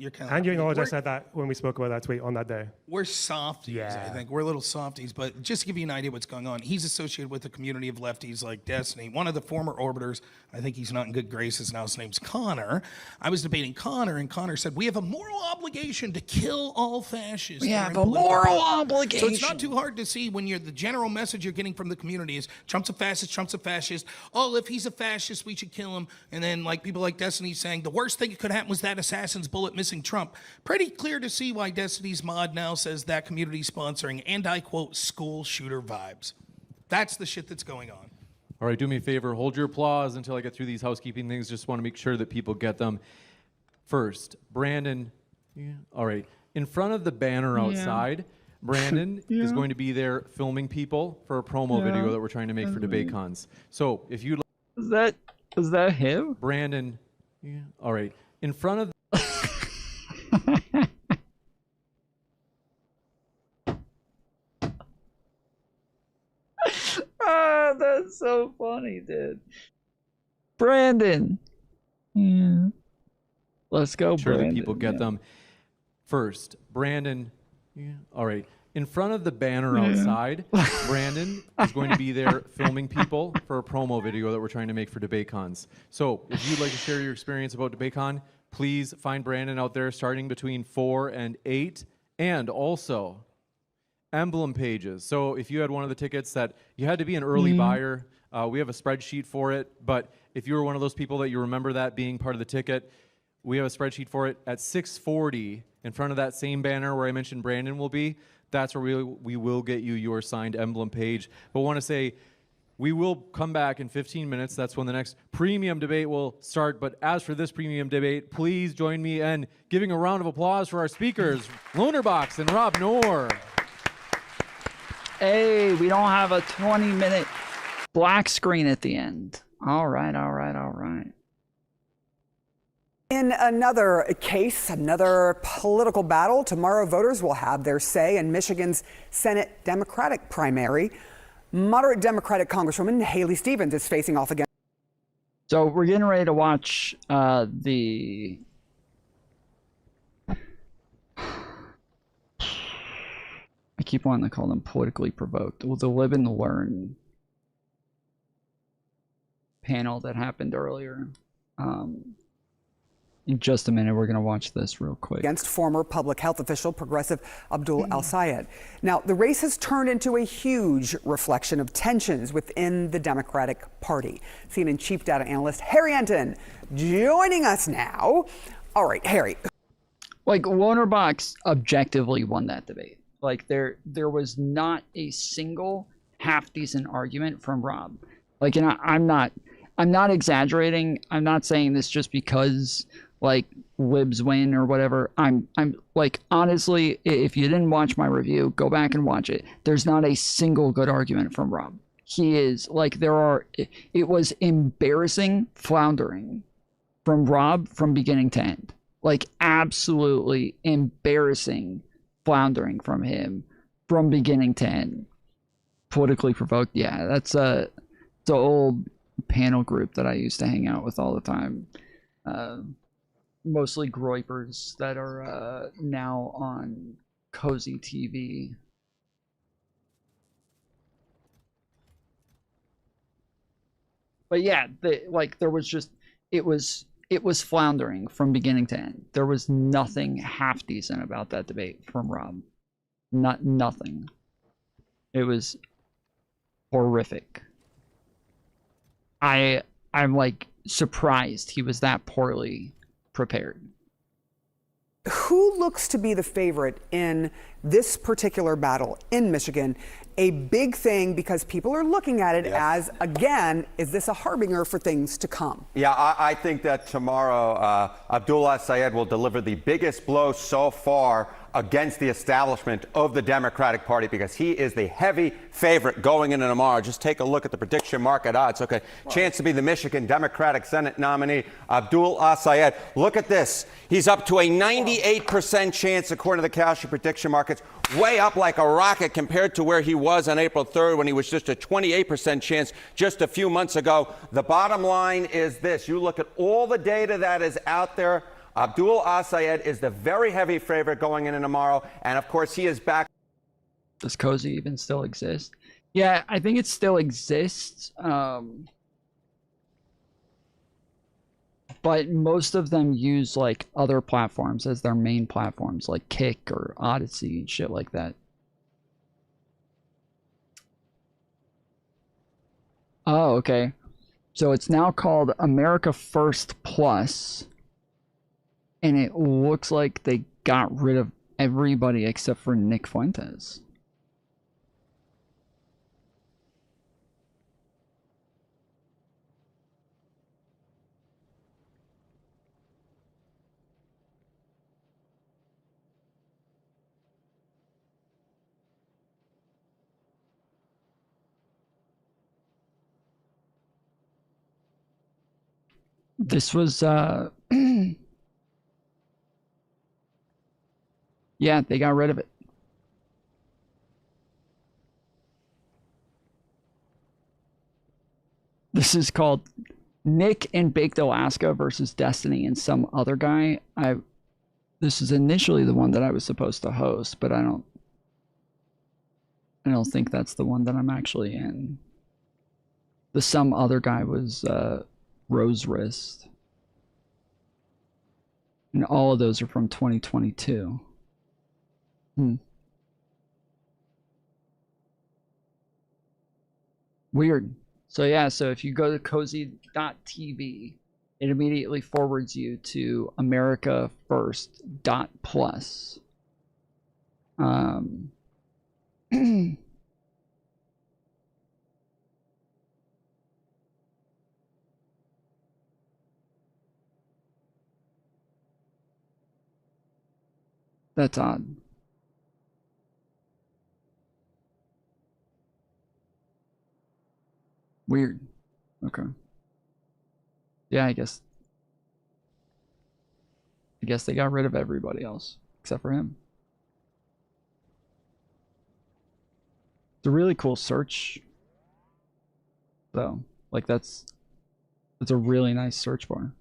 you're kind of. And you acknowledge I said that when we spoke about that tweet on that day. We're softies, I think. We're little softies, but just to give you an idea what's going on, he's associated with a community of lefties like Destiny. One of the former orbiters, I think he's not in good graces now, his name's Connor. I was debating Connor, and Connor said, we have a moral obligation to kill all fascists. We have a moral obligation. So it's not too hard to see when you're the general message you're getting from the community is Trump's a fascist, Trump's a fascist. Oh, if he's a fascist, we should kill him. And then like people like Destiny saying the worst thing that could happen was that assassin's bullet missing Trump. Pretty clear to see why Destiny's mod now says that community sponsoring, and I quote, school shooter vibes. That's the shit that's going on. All right, do me a favor. Hold your applause until I get through these housekeeping things. Just want to make sure that people get them. First, Brandon. Yeah. All right. In front of the banner outside, Brandon is going to be there filming people for a promo video that we're trying to make for debate cons. So if you is that him? Brandon. Yeah. All right. In front of Ah, that's so funny, dude. Brandon. Yeah. Let's go, sure Brandon. that people get them. First, Brandon. Yeah. All right. In front of the banner outside, Brandon is going to be there filming people for a promo video that we're trying to make for debate cons. So if you'd like to share your experience about DebateCon, please find Brandon out there starting between 4 and 8. And also, emblem pages. So if you had one of the tickets that you had to be an early buyer, we have a spreadsheet for it. But if you were one of those people that you remember that being part of the ticket, we have a spreadsheet for it at 6:40 in front of that same banner where I mentioned Brandon will be. That's where we will get you your signed emblem page. But I want to say we will come back in 15 minutes. That's when the next premium debate will start. But as for this premium debate, please join me in giving a round of applause for our speakers, LonerBox and Rob Noerr. Hey, we don't have a 20-minute black screen at the end. All right. In another case, another political battle, tomorrow voters will have their say in Michigan's Senate Democratic primary. Moderate Democratic Congresswoman Haley Stevens is facing off against. So we're getting ready to watch the... I keep wanting to call them politically provoked. The Live and Learn panel that happened earlier. In just a minute, we're going to watch this real quick. Against former public health official, progressive Abdul Al-Sayed. Now, the race has turned into a huge reflection of tensions within the Democratic Party. CNN chief data analyst Harry Enton joining us now. All right, Harry. Like, LonerBox objectively won that debate. Like, there was not a single half-decent argument from Rob. Like, and I'm not exaggerating. I'm not saying this just because like libs win or whatever. I'm like, honestly, if you didn't watch my review, go back and watch it. There's not a single good argument from Rob. He is like, it was embarrassing floundering from Rob from beginning to end. Like, absolutely embarrassing floundering from him from beginning to end. Politically provoked. Yeah, that's the old panel group that I used to hang out with all the time. Mostly groypers that are now on Cozy TV. But yeah, there was just, it was floundering from beginning to end. There was nothing half decent about that debate from Rob. Nothing. It was horrific. I'm like surprised he was that poorly prepared. Who looks to be the favorite in this particular battle in Michigan? A big thing because people are looking at it as, again, is this a harbinger for things to come? Yeah, I think that tomorrow Abdul Al-Sayed will deliver the biggest blow so far against the establishment of the Democratic Party because he is the heavy favorite going into tomorrow. Just take a look at the prediction market odds. Okay, chance to be the Michigan Democratic Senate nominee, Abdul Al-Sayed. Look at this. He's up to a 98% chance according to the Kalshi prediction markets, way up like a rocket compared to where he was on April 3rd when he was just a 28% chance just a few months ago. The bottom line is this. You look at all the data that is out there Abdul Al-Sayed is the very heavy favorite going into tomorrow, and of course he is back. Does Cozy even still exist? Yeah, I think it still exists. But most of them use like other platforms as their main platforms, like Kick or Odyssey and shit like that. Oh, okay. So it's now called America First Plus, and it looks like they got rid of everybody except for Nick Fuentes. This was, yeah, they got rid of it. This is called Nick and Baked Alaska versus Destiny and some other guy. This is initially the one that I was supposed to host, but I don't think that's the one that I'm actually in. The some other guy was, Rose Wrist. And all of those are from 2022. Weird. So yeah, so if you go to cozy.tv, it immediately forwards you to americafirst.plus. That's odd. Weird. Okay. Yeah, I guess they got rid of everybody else except for him. It's a really cool search, though. Like that's a really nice search bar.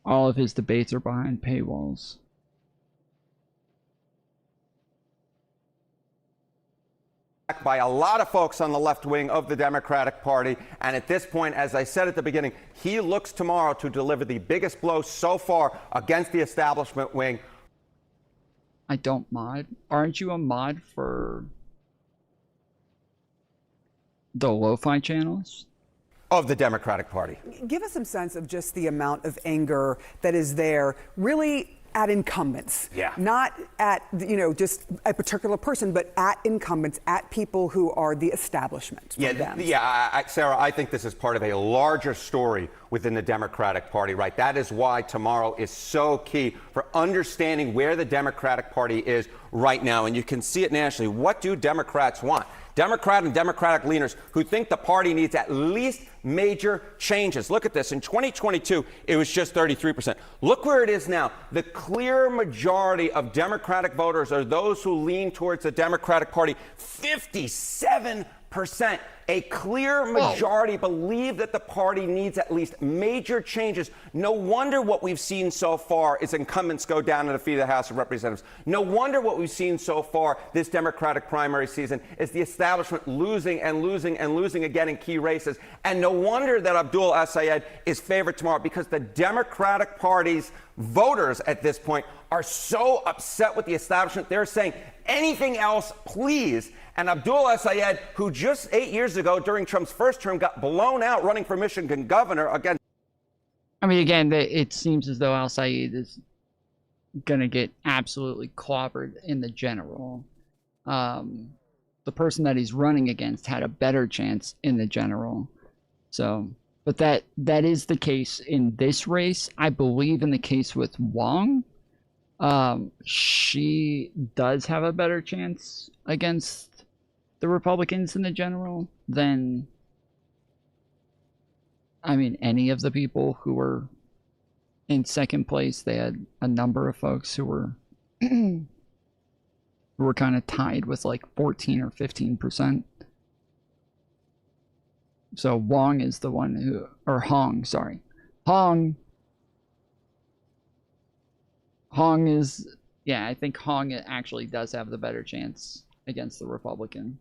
All of his debates are behind paywalls. By a lot of folks on the left wing of the Democratic Party. And at this point, as I said at the beginning, he looks tomorrow to deliver the biggest blow so far against the establishment wing. I don't mod. Aren't you a mod for the lo-fi channels? Of the Democratic Party. Give us some sense of just the amount of anger that is there, really at incumbents. Yeah. Not at, just a particular person, but at incumbents, at people who are the establishment. Sarah, I think this is part of a larger story within the Democratic Party, right? That is why tomorrow is so key for understanding where the Democratic Party is right now. And you can see it nationally. What do Democrats want? Democrat and Democratic leaders who think the party needs at least major changes. Look at this. In 2022, it was just 33%. Look where it is now. The clear majority of Democratic voters are those who lean towards the Democratic Party. 57%. A clear majority believe that the party needs at least major changes. No wonder what we've seen so far is incumbents go down and defeat the House of Representatives. No wonder what we've seen so far this Democratic primary season is the establishment losing and losing and losing again in key races. And no wonder that Abdul Al-Sayed is favored tomorrow, because the Democratic Party's voters at this point are so upset with the establishment. They're saying anything else, please. And Abdul Al-Sayed, who just 8 years ago during Trump's first term got blown out running for Michigan governor against. I mean, again, it seems as though Al-Sayed is going to get absolutely clobbered in the general. The person that he's running against had a better chance in the general. So, but that is the case in this race. I believe in the case with Wong, she does have a better chance against the Republicans in the general than, I mean, any of the people who were in second place. They had a number of folks who were We're kind of tied with like 14 or 15%. So Wong is the one who, or Hong, sorry. Hong is, yeah, I think Hong actually does have the better chance against the Republican.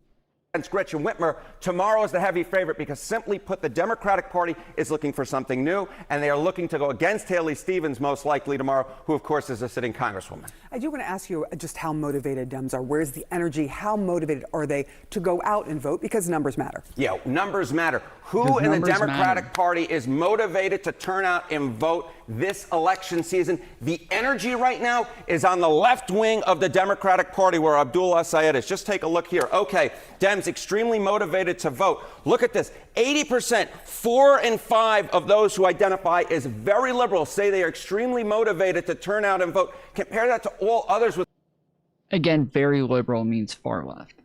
Gretchen Whitmer, tomorrow is the heavy favorite because, simply put, the Democratic Party is looking for something new, and they are looking to go against Haley Stevens most likely tomorrow, who, of course, is a sitting congresswoman. I do want to ask you just how motivated Dems are. Where's the energy? How motivated are they to go out and vote? Because numbers matter. Yeah, numbers matter. Who in the Democratic Party is motivated to turn out and vote this election season? The energy right now is on the left wing of the Democratic Party, where Abdul al-Sayed is. Just take a look here. Okay, Dems extremely motivated to vote. Look at this. 80%, 4 in 5 of those who identify as very liberal say they are extremely motivated to turn out and vote. Compare that to all others with... Again, very liberal means far left.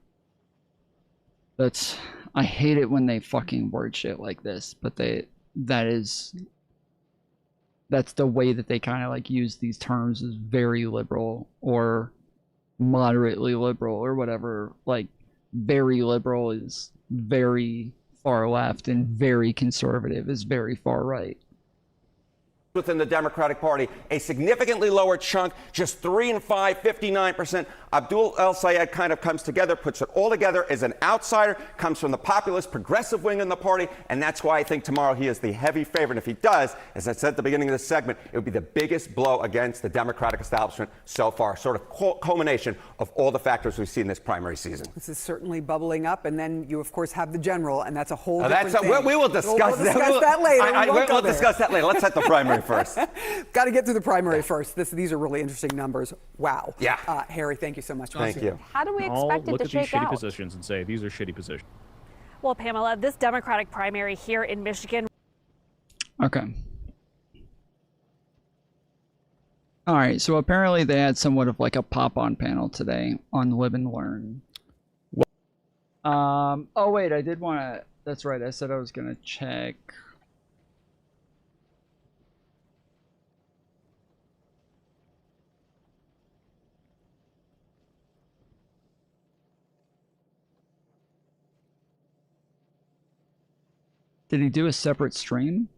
I hate it when they fucking word shit like this, but that's the way that they kind of like use these terms, is very liberal or moderately liberal or whatever. Like, very liberal is very far left and very conservative is very far right. Within the Democratic Party, a significantly lower chunk, just 3 in 5, 59%. Abdul al-Sayed kind of comes together, puts it all together as an outsider, comes from the populist progressive wing in the party, and that's why I think tomorrow he is the heavy favorite. If he does, as I said at the beginning of this segment, it would be the biggest blow against the Democratic establishment so far, sort of culmination of all the factors we've seen this primary season. This is certainly bubbling up, and then you, of course, have the general, and that's a whole different thing. We will discuss that. We'll discuss that later. We'll discuss that later. Let's set the primary first. Got to get through the primary first. These are really interesting numbers. Wow. Yeah. Harry, thank you so much. Thank you. How do we expect it to shake out? Look at these shitty positions and say these are shitty positions. Well, Pamela, this Democratic primary here in Michigan. Okay. All right. So apparently they had somewhat of like a pop-on panel today on Live and Learn. Oh wait, I did want to. That's right. I said I was gonna check. Did he do a separate stream?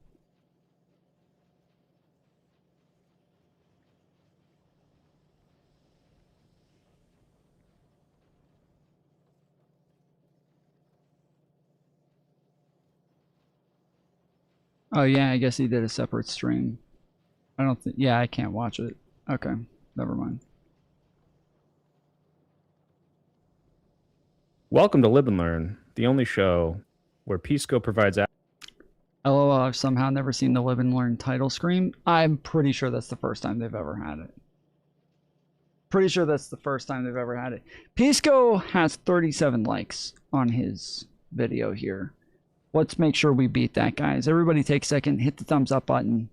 Oh yeah, I guess he did a separate stream. I don't think, yeah, I can't watch it. Okay, never mind. Welcome to Live and Learn, the only show where Pisco provides... LOL, I've somehow never seen the Live and Learn title screen. I'm pretty sure that's the first time they've ever had it. Pretty sure that's the first time they've ever had it. Pisco has 37 likes on his video here. Let's make sure we beat that, guys. Everybody take a second, hit the thumbs up button.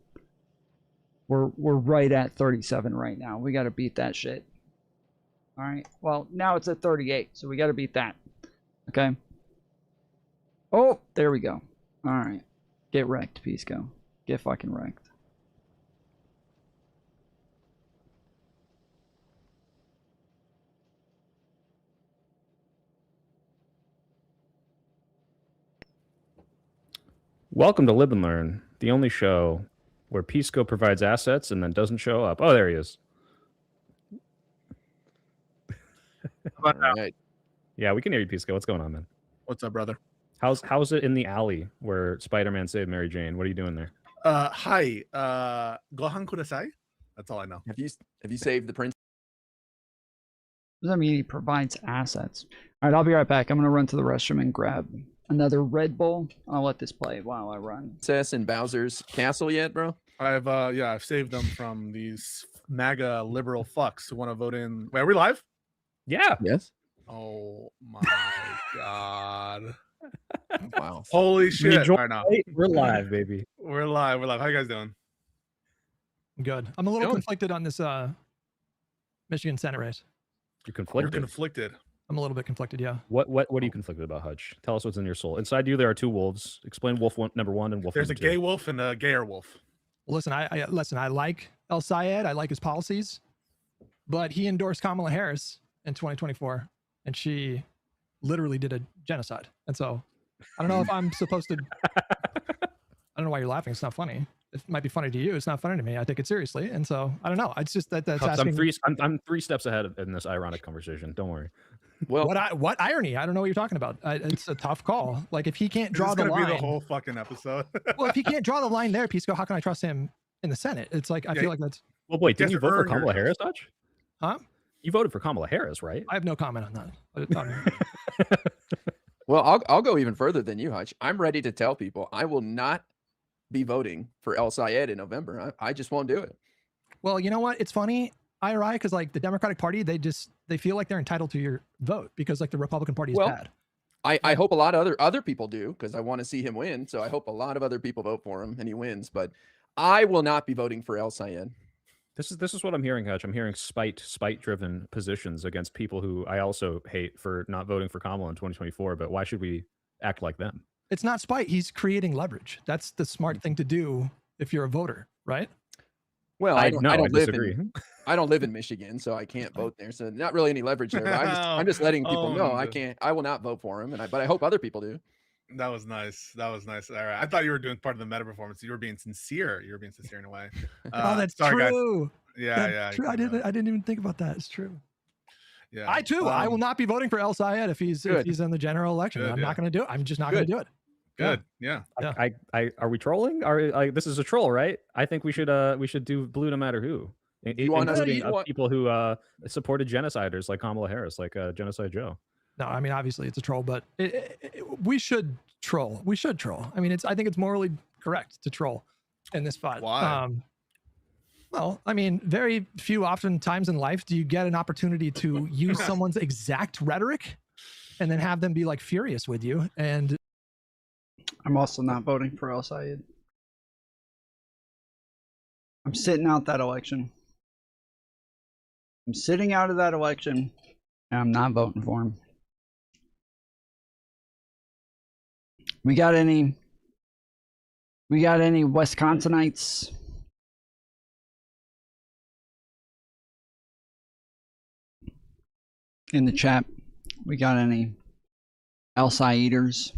We're right at 37 right now. We got to beat that shit. All right. Well, now it's at 38, so we got to beat that. Okay. Oh, there we go. All right. Get wrecked, Pisco. Get fucking wrecked. Welcome to Live and Learn, the only show where Pisco provides assets and then doesn't show up. Oh, there he is. All right. Yeah, we can hear you, Pisco. What's going on, man? What's up, brother? How's it in the alley where Spider-Man saved Mary Jane? What are you doing there? Hi. Gohan kudasai. That's all I know. Have you saved the prince? Does that mean he provides assets? All right, I'll be right back. I'm going to run to the restroom and grab another Red Bull. I'll let this play while I run. Princess in Bowser's castle yet, bro? I've saved them from these MAGA liberal fucks who want to vote in. Wait, are we live? Yeah. Yes. Oh my god. Wow. Holy shit. Right now. We're live, baby. We're live. How you guys doing? Good. I'm a little conflicted on this Michigan Senate race. You're conflicted. You're conflicted. I'm a little bit conflicted, yeah. What are you conflicted about, Hutch? Tell us what's in your soul. Inside you, there are two wolves. Explain wolf number one and wolf There's a number two. gay wolf and a gayer wolf. Well, listen, I like El Sayed. I like his policies, but he endorsed Kamala Harris, in 2024, and she literally did a genocide. And so I don't know if I'm supposed to. I don't know why you're laughing. It's not funny. It might be funny to you. It's not funny to me. I take it seriously. And so I don't know. It's just that's asking. I'm 3 steps ahead in this ironic conversation. Don't worry. Well, what irony? I don't know what you're talking about. It's a tough call. Like if he can't draw the This is line, gonna be the whole fucking episode. well, if he can't draw the line there, Pisco, how can I trust him in the Senate? It's like I feel like that's. Well, wait, didn't you vote for Kamala Harris, trust. Dutch? Huh? You voted for Kamala Harris, right? I have no comment on that. Well, I'll go even further than you, Hutch. I'm ready to tell people I will not be voting for El Sayed in November. I just won't do it. Well, you know what? It's funny, IRI, because like the Democratic Party, they feel like they're entitled to your vote because like the Republican Party is bad. I hope a lot of other people do because I want to see him win. So I hope a lot of other people vote for him and he wins. But I will not be voting for El Sayed. This is what I'm hearing, Hutch. I'm hearing spite-driven positions against people who I also hate for not voting for Kamala in 2024. But why should we act like them? It's not spite. He's creating leverage. That's the smart thing to do if you're a voter, right? Well, I don't disagree. I don't live in Michigan, so I can't vote there. So not really any leverage there. But I'm just letting people know I can't. I will not vote for him, but I hope other people do. That was nice. That was nice. All right. I thought you were doing part of the meta performance. You were being sincere. You were being sincere in a way. Oh, that's sorry, true. Guys. Yeah, That's yeah. true. I didn't even think about that. It's true. Yeah. I too. I will not be voting for El Sayed if he's in the general election. I'm not going to do it. I'm just not going to do it. Good. Yeah. I are we trolling? This is a troll, right? I think we should do blue no matter who. Including people who supported genociders like Kamala Harris, like Genocide Joe. No, I mean obviously it's a troll, but we should troll. We should troll. I mean, I think it's morally correct to troll in this fight. Why? Well, I mean, very few often times in life do you get an opportunity to use someone's exact rhetoric and then have them be like furious with you. And I'm also not voting for El Sayed. I'm sitting out that election. I'm sitting out of that election, and I'm not voting for him. We got any Wisconsinites? In the chat, we got any El Sayeders?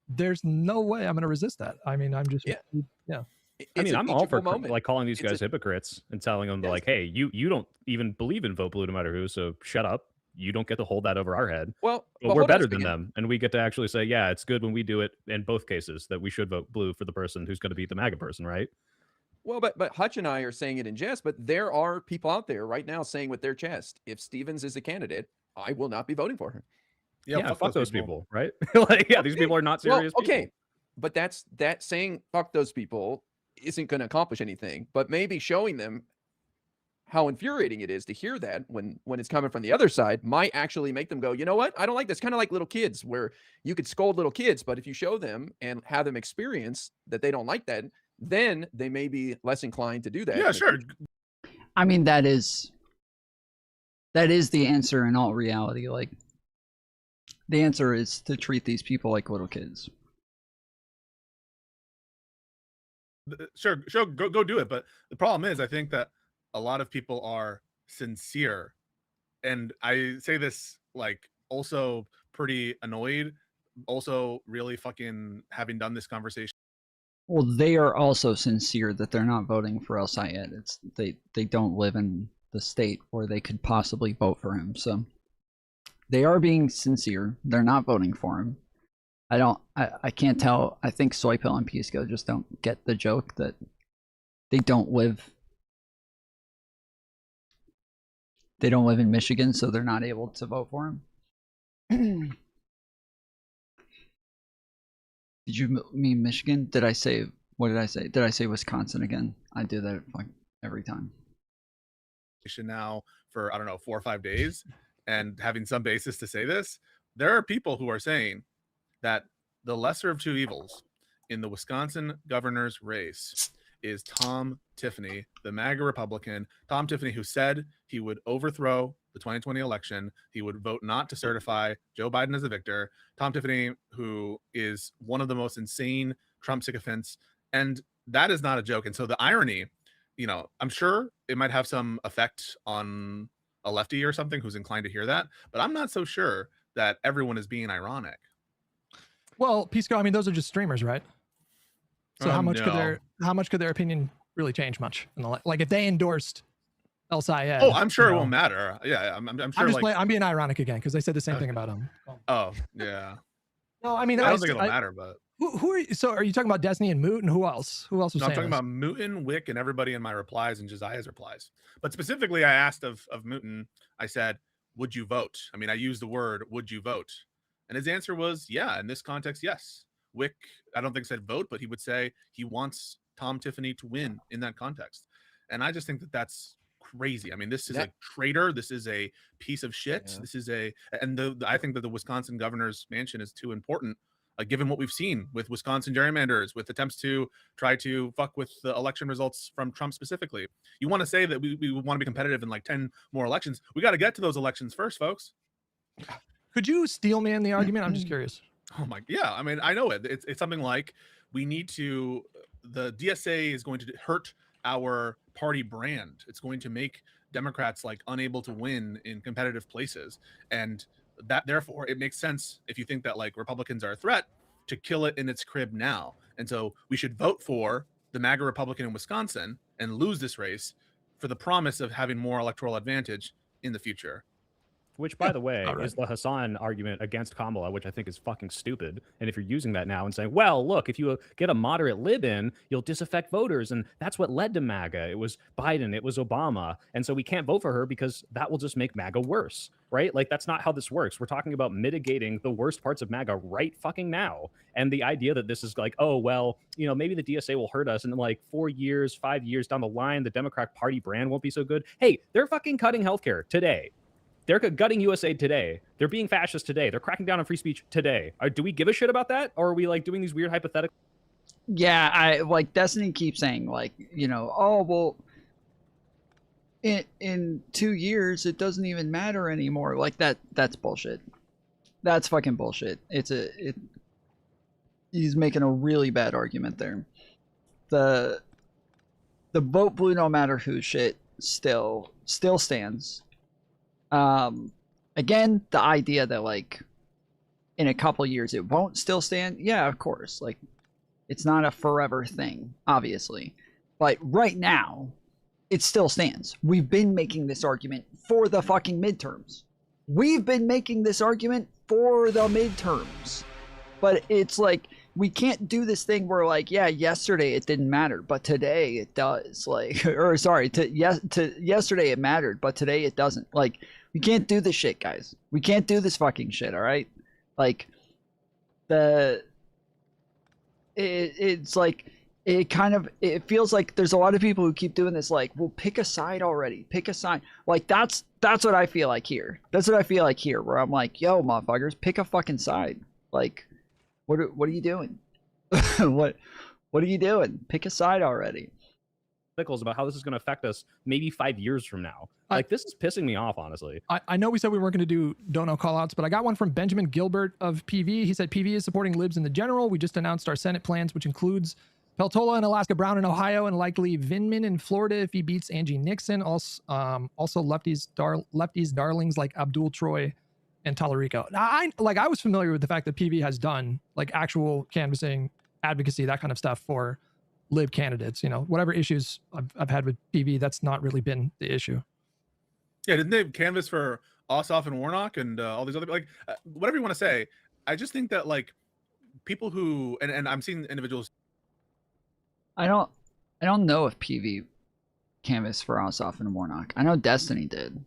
there's no way I'm going to resist that. I mean, I'm just yeah. I mean, I'm all for like calling these guys hypocrites and telling them like, hey, you don't even believe in vote blue no matter who, so shut up. You don't get to hold that over our head. Well, but we're better than them, and we get to actually say, yeah, it's good when we do it in both cases that we should vote blue for the person who's going to beat the MAGA person, right? Well, but Hutch and I are saying it in jest, but there are people out there right now saying with their chest, if Stevens is a candidate, I will not be voting for him. Yeah, fuck those people, right? Like, yeah, these people are not serious. Well, okay, people. But that saying fuck those people isn't going to accomplish anything. But maybe showing them how infuriating it is to hear that when it's coming from the other side might actually make them go, you know what? I don't like this. Kind of like little kids where you could scold little kids, but if you show them and have them experience that they don't like that, then they may be less inclined to do that. Yeah, sure. I mean, that is the answer in all reality. Like, the answer is to treat these people like little kids. Sure, go do it. But the problem is, I think that a lot of people are sincere, and I say this like also pretty annoyed, also really fucking having done this conversation. Well, they are also sincere that they're not voting for El Sayed. It's they don't live in the state where they could possibly vote for him. So they are being sincere. They're not voting for him. I can't tell. I think Soypill and Pisco just don't get the joke that they don't live in Michigan, so they're not able to vote for him. Did you mean Michigan? Did I say, what did I say? Did I say Wisconsin again? I do that like every time. Now for, I don't know, 4 or 5 days, and having some basis to say this, there are people who are saying that the lesser of two evils in the Wisconsin governor's race is Tom Tiffany, the MAGA Republican. Tom Tiffany, who said he would overthrow the 2020 election. He would vote not to certify Joe Biden as a victor. Tom Tiffany, who is one of the most insane Trump sycophants. And that is not a joke. And so the irony you know, I'm sure it might have some effect on a lefty or something who's inclined to hear that, but I'm not so sure that everyone is being ironic. Well, Pisco, I mean, those are just streamers, right? So how much No. could their opinion really change much? Like if they endorsed El Sayed. Oh, I'm sure it won't matter. Yeah, I'm sure. I'm being ironic again because they said the same thing about him. Oh, yeah. No, I mean, I don't think it'll matter, but who are you, so are you talking about Destiny and Moot and who else? Who else was no, I'm saying talking this? about Mooten, Whick, and everybody in my replies and Josiah's replies. But specifically, I asked of Mooten, I said, would you vote? I mean, I used the word, would you vote? And his answer was, yeah, in this context, yes. Whick, I don't think said vote, but he would say he wants Tom Tiffany to win in that context. And I just think that that's crazy. I mean, this is a traitor. This is a piece of shit. Yeah. This is I think that the Wisconsin governor's mansion is too important. Given what we've seen with Wisconsin gerrymanders, with attempts to try to fuck with the election results from Trump specifically. You want to say that we want to be competitive in like 10 more elections. We got to get to those elections first, folks. Could you steel man the argument? I'm just curious. Oh my, yeah. I mean, I know it. It's something like the DSA is going to hurt our party brand. It's going to make Democrats like unable to win in competitive places. And that therefore it makes sense if you think that like Republicans are a threat to kill it in its crib now. And so we should vote for the MAGA Republican in Wisconsin and lose this race for the promise of having more electoral advantage in the future. Which, by the way, is the Hassan argument against Kamala, which I think is fucking stupid. And if you're using that now and saying, well, look, if you get a moderate lib in, you'll disaffect voters. And that's what led to MAGA. It was Biden. It was Obama. And so we can't vote for her because that will just make MAGA worse, right? Like, that's not how this works. We're talking about mitigating the worst parts of MAGA right fucking now. And the idea that this is like, oh, well, you know, maybe the DSA will hurt us. And then like 4 years, 5 years down the line, the Democratic Party brand won't be so good. Hey, they're fucking cutting healthcare today. They're gutting USAID today. They're being fascist today. They're cracking down on free speech today. Do we give a shit about that? Or are we like doing these weird hypothetical? Yeah, I like Destiny keeps saying like, you know, oh, well, in 2 years, it doesn't even matter anymore. Like that's bullshit. That's fucking bullshit. He's making a really bad argument there. The vote blue no matter who shit still stands. Again, the idea that like in a couple years it won't still stand, yeah, of course, like it's not a forever thing, obviously, but right now it still stands. We've been making this argument for the fucking midterms. But it's like we can't do this thing where like, yeah, yesterday it didn't matter, but today it does. Like, or sorry, yesterday it mattered, but today it doesn't. Like, we can't do this shit, guys. We can't do this fucking shit, all right? Like, it's like, it feels like there's a lot of people who keep doing this, like, well, pick a side already. Pick a side. Like, that's what I feel like here. That's what I feel like here, where I'm like, yo, motherfuckers, pick a fucking side. Like, what are you doing? What are you doing? Pick a side already. About how this is going to affect us maybe 5 years from now. Like, this is pissing me off, honestly. I know we said we weren't going to do don't-know call-outs, but I got one from Benjamin Gilbert of PV. He said, PV is supporting libs in the general. We just announced our Senate plans, which includes Peltola in Alaska, Brown in Ohio, and likely Vindman in Florida if he beats Angie Nixon. Also lefties darlings like Abdul Troy and Tallarico. Now, I was familiar with the fact that PV has done like actual canvassing, advocacy, that kind of stuff for lib candidates. You know, whatever issues I've had with PV, that's not really been the issue. Yeah, didn't they canvass for Ossoff and Warnock and all these other, like, whatever you want to say? I just think that like people who and I'm seeing individuals. I don't know if PV canvassed for Ossoff and Warnock. I know Destiny did,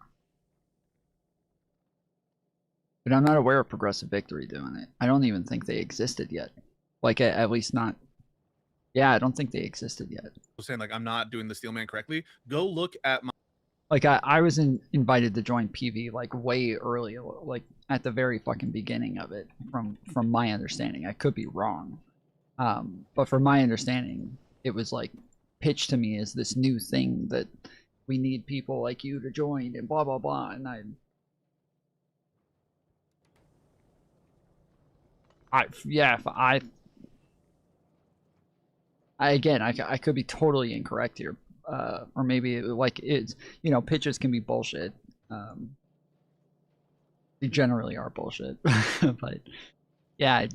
but I'm not aware of Progressive Victory doing it. I don't even think they existed yet. Like, at least not. Yeah, I don't think they existed yet. Saying like I'm not doing the Steelman correctly. Go look at my. Like, I was invited to join PV like way early, like at the very fucking beginning of it. From my understanding, I could be wrong, but from my understanding, it was like pitched to me as this new thing that we need people like you to join and blah blah blah, and I could be totally incorrect here. or maybe like it's, you know, pitches can be bullshit. They generally are bullshit, but yeah,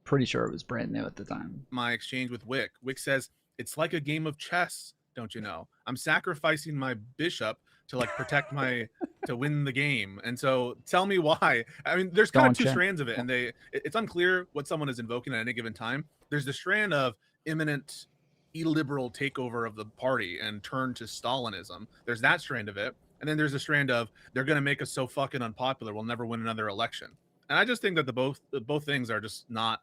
pretty sure it was brand new at the time. My exchange with Whick. Whick says, it's like a game of chess, don't you know? I'm sacrificing my bishop to like protect my to win the game. And so tell me why. I mean, there's kind of two strands of it, and it's unclear what someone is invoking at any given time. There's the strand of imminent illiberal takeover of the party and turn to Stalinism. There's that strand of it. And then there's a strand of they're going to make us so fucking unpopular, we'll never win another election. And I just think that the both things are just not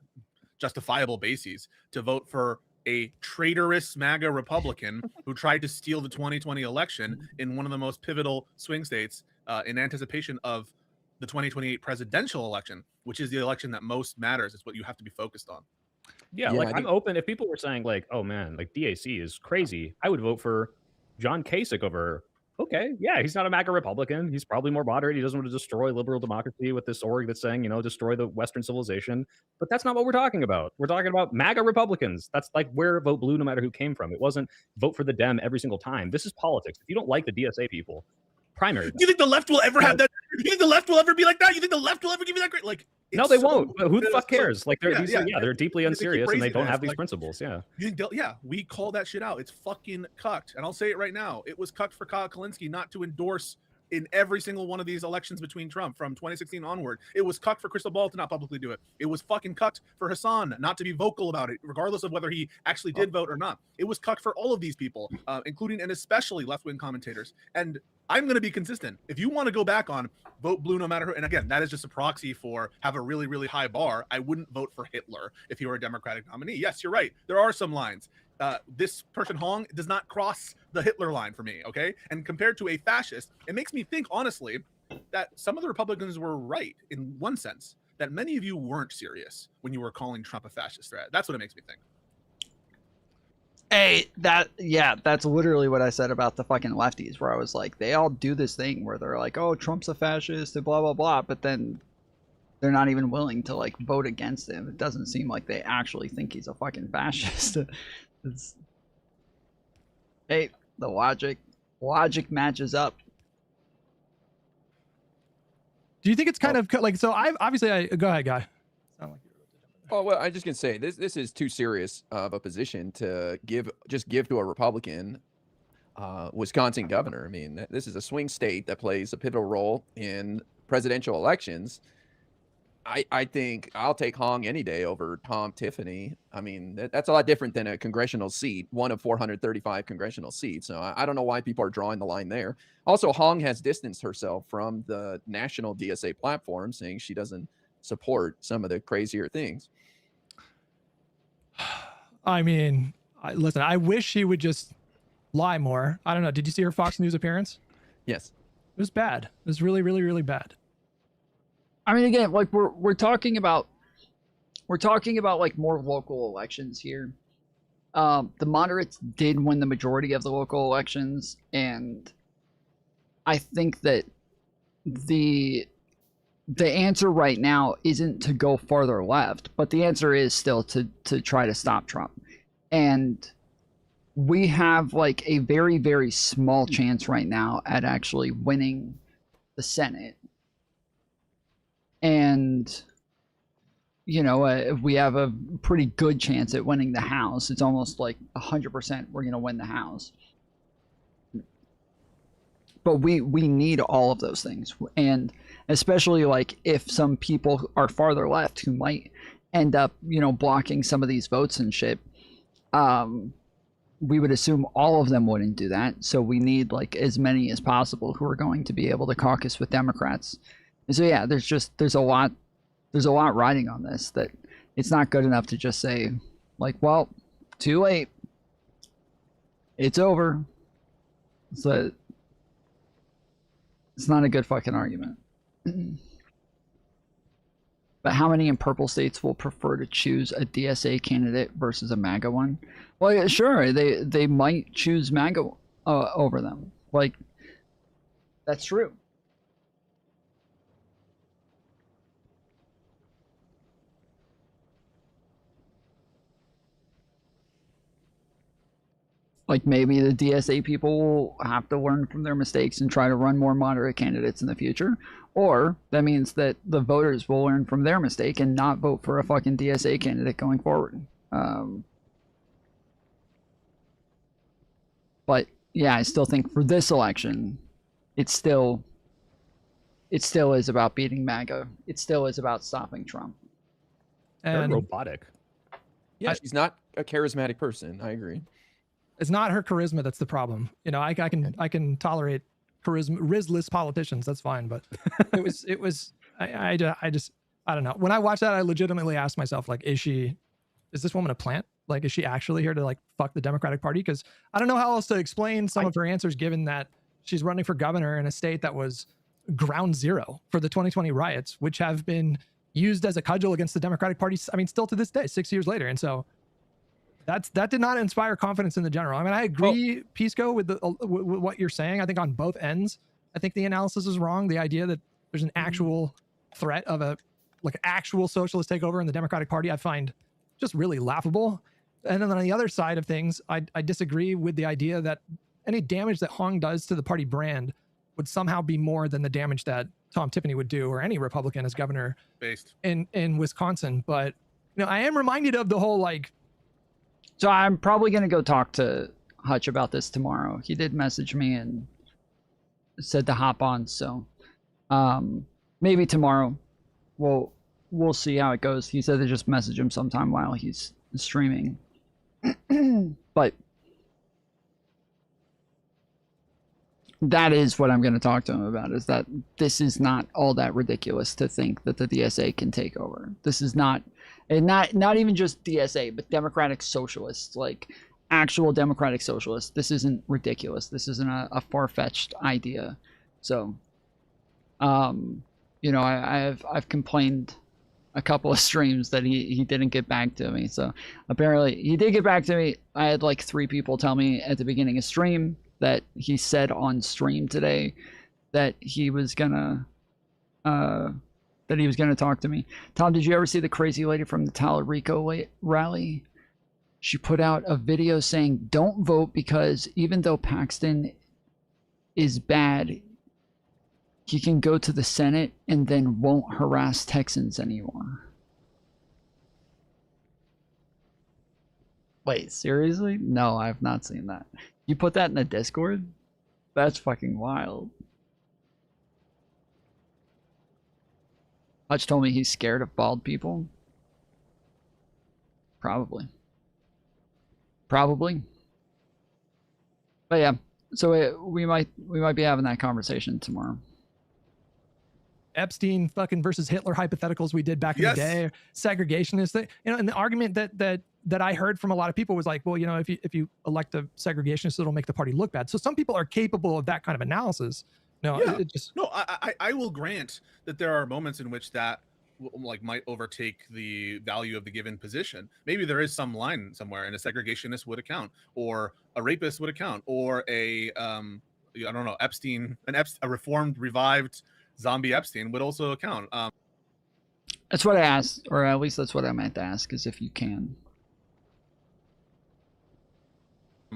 justifiable bases to vote for a traitorous MAGA Republican who tried to steal the 2020 election in one of the most pivotal swing states in anticipation of the 2028 presidential election, which is the election that most matters. It's what you have to be focused on. Yeah, like I'm open. If people were saying like, oh man, like DAC is crazy, I would vote for John Kasich over her. Okay, yeah, he's not a MAGA Republican. He's probably more moderate. He doesn't want to destroy liberal democracy with this org that's saying, you know, destroy the Western civilization. But that's not what we're talking about. We're talking about MAGA Republicans. That's like where vote blue no matter who came from. It wasn't vote for the Dem every single time. This is politics. If you don't like the DSA people, primary. You think the left will ever have that? You think the left will ever be like that? You think the left will ever give you that great? Like, no, they won't. But who the fuck cares? Like, they're they're deeply unserious and they don't have these like, principles. Yeah. You think we call that shit out. It's fucking cucked. And I'll say it right now. It was cucked for Kyle Kalinske not to endorse in every single one of these elections between Trump from 2016 onward. It was cucked for Crystal Ball to not publicly do it. It was fucking cucked for Hassan not to be vocal about it, regardless of whether he actually did vote or not. It was cucked for all of these people, including and especially left-wing commentators. And I'm going to be consistent. If you want to go back on vote blue no matter who, and again, that is just a proxy for have a really, really high bar. I wouldn't vote for Hitler if he were a Democratic nominee. Yes, you're right. There are some lines. This person Hong does not cross the Hitler line for me, okay? And compared to a fascist, it makes me think, honestly, that some of the Republicans were right in one sense, that many of you weren't serious when you were calling Trump a fascist threat. That's what it makes me think. Hey, that's literally what I said about the fucking lefties, where I was like, they all do this thing where they're like, oh, Trump's a fascist and blah, blah, blah, but then they're not even willing to like vote against him. It doesn't seem like they actually think he's a fucking fascist. Hey, the logic matches up. Do you think it's kind of like, so I go ahead, guy. Oh, well, I'm just going to say this is too serious of a position to give to a Republican Wisconsin governor. I mean, this is a swing state that plays a pivotal role in presidential elections. I think I'll take Hong any day over Tom Tiffany. I mean, that's a lot different than a congressional seat, one of 435 congressional seats. So I don't know why people are drawing the line there. Also, Hong has distanced herself from the national DSA platform, saying she doesn't support some of the crazier things. I mean, listen, I wish she would just lie more. I don't know. Did you see her Fox News appearance? Yes. It was bad. It was really, really, really bad. I mean, again, like we're talking about like more local elections here. The moderates did win the majority of the local elections, and I think that the answer right now isn't to go farther left, but the answer is still to try to stop Trump. And we have like a very, very small chance right now at actually winning the Senate. And, you know, we have a pretty good chance at winning the House. It's almost like 100% we're going to win the House. But we need all of those things. And especially like if some people are farther left who might end up, you know, blocking some of these votes and shit, we would assume all of them wouldn't do that. So we need like as many as possible who are going to be able to caucus with Democrats. And so yeah, there's a lot riding on this, that it's not good enough to just say like, well, too late, it's over. So it's not a good fucking argument. But how many in purple states will prefer to choose a DSA candidate versus a MAGA one? Well, yeah, sure, they might choose MAGA over them. Like, that's true. Like maybe the DSA people will have to learn from their mistakes and try to run more moderate candidates in the future. Or that means that the voters will learn from their mistake and not vote for a fucking DSA candidate going forward. But yeah, I still think for this election, it still is about beating MAGA. It still is about stopping Trump. And robotic. Yeah, she's not a charismatic person. I agree. It's not her charisma that's the problem. You know, I can tolerate charisma, Rizless politicians. That's fine. But I don't know. When I watched that, I legitimately asked myself, like, is this woman a plant? Like, is she actually here to like fuck the Democratic Party? Because I don't know how else to explain some of her answers, given that she's running for governor in a state that was ground zero for the 2020 riots, which have been used as a cudgel against the Democratic Party. I mean, still to this day, 6 years later. And so that did not inspire confidence in the general. I mean, I agree, Pisco, with what you're saying. I think on both ends, I think the analysis is wrong. The idea that there's an actual threat of a actual socialist takeover in the Democratic Party, I find just really laughable. And then on the other side of things, I disagree with the idea that any damage that Hong does to the party brand would somehow be more than the damage that Tom Tiffany would do, or any Republican as governor in Wisconsin. But you know, I am reminded of the whole like. So I'm probably gonna go talk to Hutch about this tomorrow. He did message me and said to hop on. So maybe tomorrow we'll see how it goes. He said to just message him sometime while he's streaming. But that is what I'm going to talk to him about, is that this is not all that ridiculous to think that the DSA can take over. This is not, and not even just DSA, but Democratic Socialists, like actual Democratic Socialists. This isn't ridiculous. This isn't a far-fetched idea. So, you know, I've complained a couple of streams that he didn't get back to me. So apparently he did get back to me. I had like 3 people tell me at the beginning of stream that he said on stream today that he was gonna talk to me. Tom, did you ever see the crazy lady from the Talarico rally? She put out a video saying, don't vote because even though Paxton is bad, he can go to the Senate and then won't harass Texans anymore. Wait, seriously? No, I've not seen that. You put that in the Discord? That's fucking wild. Hutch told me he's scared of bald people. Probably. But yeah, so we might be having that conversation tomorrow. Epstein fucking versus Hitler hypotheticals we did back in the day, segregationists, you know, and the argument that I heard from a lot of people was like, well, you know, if you elect a segregationist, it'll make the party look bad. So some people are capable of that kind of analysis. No, yeah. I will grant that there are moments in which that like might overtake the value of the given position. Maybe there is some line somewhere, and a segregationist would account, or a rapist would account, or a I don't know, a reformed, revived zombie Epstein would also account. That's what I asked, or at least that's what I meant to ask, is if you can.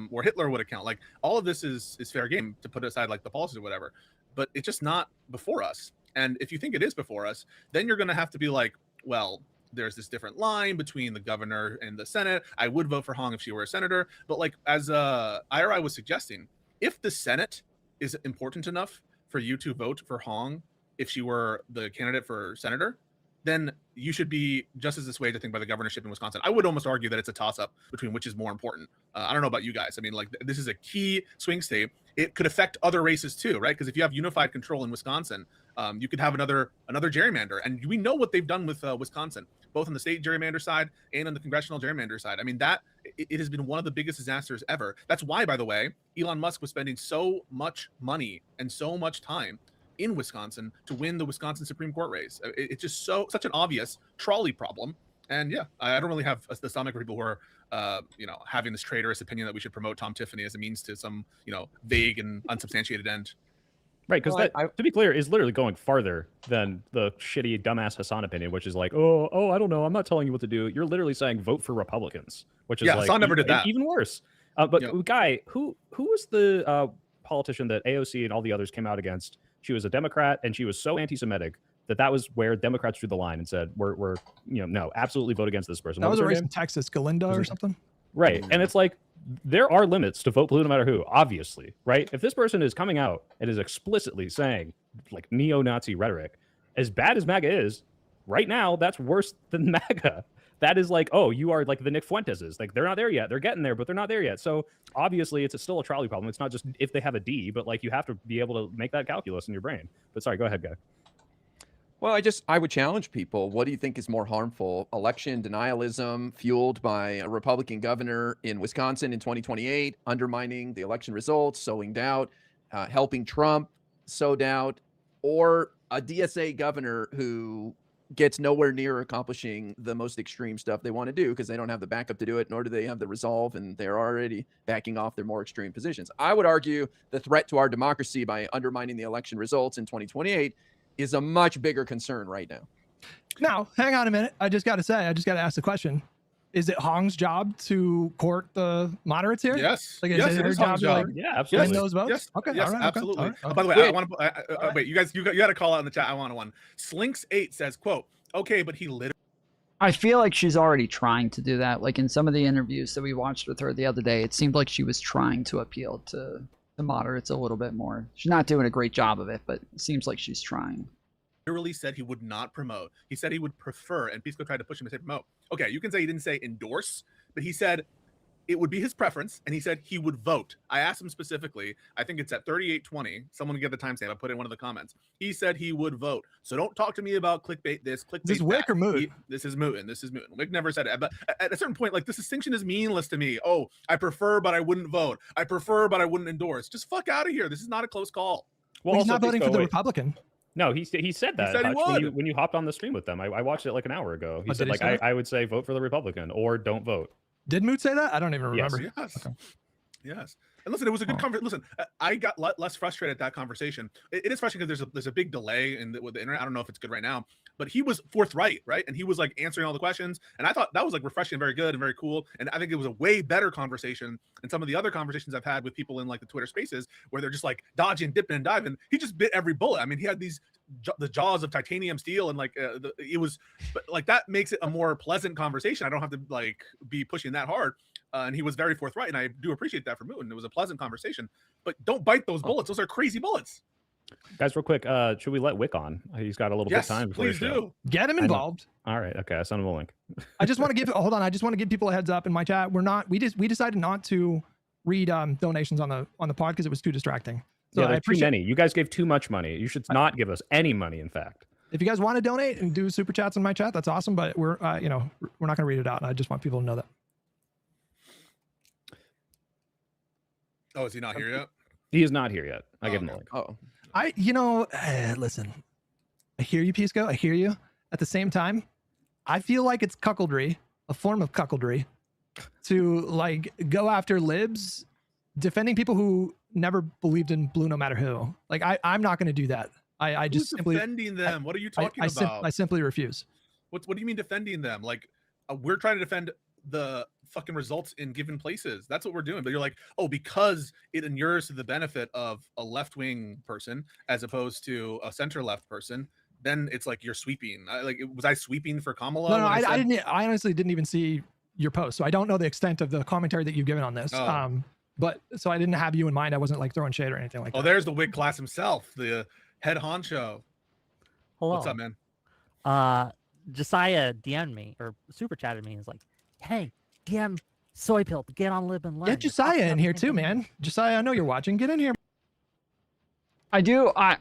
Or Hitler would account. Like, all of this is fair game, to put aside like the policies or whatever, but it's just not before us. And if you think it is before us, then you're going to have to be like, well, there's this different line between the governor and the Senate. I would vote for Hong if she were a senator, but like, as IRI was suggesting, if the Senate is important enough for you to vote for Hong if she were the candidate for senator, then you should be just as dissuaded, I think, by the governorship in Wisconsin. I would almost argue that it's a toss-up between which is more important. I don't know about you guys. I mean, like, this is a key swing state. It could affect other races too, right? Because if you have unified control in Wisconsin, you could have another gerrymander. And we know what they've done with Wisconsin, both on the state gerrymander side and on the congressional gerrymander side. I mean, it has been one of the biggest disasters ever. That's why, by the way, Elon Musk was spending so much money and so much time in Wisconsin to win the Wisconsin Supreme Court race. It's just such an obvious trolley problem. And yeah, I don't really have the stomach for people who are, having this traitorous opinion that we should promote Tom Tiffany as a means to some, vague and unsubstantiated end. Right, because to be clear, is literally going farther than the shitty dumbass Hassan opinion, which is like, oh, I don't know, I'm not telling you what to do. You're literally saying vote for Republicans, which is like, Hassan never did that. Even worse. But Guy, who was the politician that AOC and all the others came out against? She was a Democrat, and she was so anti-Semitic that was where Democrats drew the line and said, "We're no, absolutely vote against this person." That was a her race name? in Texas, Galinda or something. Right. And it's like, there are limits to vote blue no matter who, obviously, right? If this person is coming out and is explicitly saying like neo-Nazi rhetoric, as bad as MAGA is, right now, that's worse than MAGA. That is like, oh, you are like the Nick Fuenteses. Like, they're not there yet. They're getting there, but they're not there yet. So obviously it's still a trolley problem. It's not just if they have a D, but like you have to be able to make that calculus in your brain. But sorry, go ahead, Guy. Well, I would challenge people. What do you think is more harmful? Election denialism fueled by a Republican governor in Wisconsin in 2028, undermining the election results, sowing doubt, helping Trump sow doubt, or a DSA governor who gets nowhere near accomplishing the most extreme stuff they want to do because they don't have the backup to do it, nor do they have the resolve, and they're already backing off their more extreme positions. I would argue the threat to our democracy by undermining the election results in 2028 is a much bigger concern right now. Now, hang on a minute. I just got to ask the question. Is it Hong's job to court the moderates here? Yes. Like, yes, is it her is job Hong's to job. like, absolutely. win those votes? Yes. Okay. Yes, all right, absolutely. Okay. All right. By the way, I want to wait. You guys, you got to call out in the chat. I want one. Slinks8 says, "Quote: Okay, but he literally." I feel like she's already trying to do that. Like in some of the interviews that we watched with her the other day, it seemed like she was trying to appeal to the moderates a little bit more. She's not doing a great job of it, but it seems like she's trying. Literally said he would not promote. He said he would prefer, and Pisco tried to push him to say promote. Okay, you can say he didn't say endorse, but he said it would be his preference, and he said he would vote. I asked him specifically, I think it's at 38:20. Someone get the timestamp. I put it in one of the comments. He said he would vote. So don't talk to me about clickbait this, clickbait This is Whick or Moot? This is Mootin. This is Mootin. Wick never said it. But at a certain point, like, this distinction is meaningless to me. Oh, I prefer, but I wouldn't vote. I prefer, but I wouldn't endorse. Just fuck out of here. This is not a close call. Well, he's not voting for the Republican. No, he said that said he Hutch, would. when you hopped on the stream with them. I watched it like an hour ago. He Oh, said, did he like, say that? I would say vote for the Republican or don't vote. Did Moot say that? I don't even remember. Yes. Okay. Yes. And listen, it was a good conversation. Listen, I got less frustrated at that conversation. It is frustrating because there's a big delay with the internet. I don't know if it's good right now, but he was forthright, right? And he was like answering all the questions. And I thought that was like refreshing, very good and very cool. And I think it was a way better conversation than some of the other conversations I've had with people in like the Twitter spaces where they're just like dodging, dipping, and diving. He just bit every bullet. I mean, he had the jaws of titanium steel, and like it was, but like that makes it a more pleasant conversation. I don't have to like be pushing that hard. And he was very forthright, and I do appreciate that from Moon. It was a pleasant conversation, but don't bite those bullets. Those are crazy bullets. Guys, real quick, should we let Whick on? He's got a little bit of time before please his show. do. Get him involved. All right, okay, I sent him a link. I just want to give hold on. I just want to give people a heads up in my chat. We decided not to read donations on the pod because it was too distracting. So Yeah, I there's too appreciate. many. You guys gave too much money. You should not give us any money, in fact. If you guys want to donate and do super chats in my chat, that's awesome. But we're we're not going to read it out. I just want people to know that. Oh, is he not here yet? He is not here yet. I gave him a link. Oh, Listen, I hear you, Pisco. I hear you. At the same time, I feel like it's cuckoldry, a form of cuckoldry, to like go after libs, defending people who never believed in blue no matter who. Like I'm not going to do that. I Who's just simply defending them? What are you talking I about? simply refuse. What do you mean defending them? Like we're trying to defend the fucking results in given places. That's what we're doing. But you're like, oh, because it inures to the benefit of a left-wing person as opposed to a center-left person, then it's like you're sweeping. Was I sweeping for Kamala? No, I didn't. I honestly didn't even see your post, so I don't know the extent of the commentary that you've given on this. Oh. But so I didn't have you in mind. I wasn't like throwing shade or anything like that. Oh, there's the Whig class himself, the head honcho. Hello. What's up, man? Josiah DM'd me or super chatted me and was like, hey, DM Soy Pill, get on Lib and Learn. Get Josiah in here too, man. Josiah, I know you're watching. Get in here. I do. I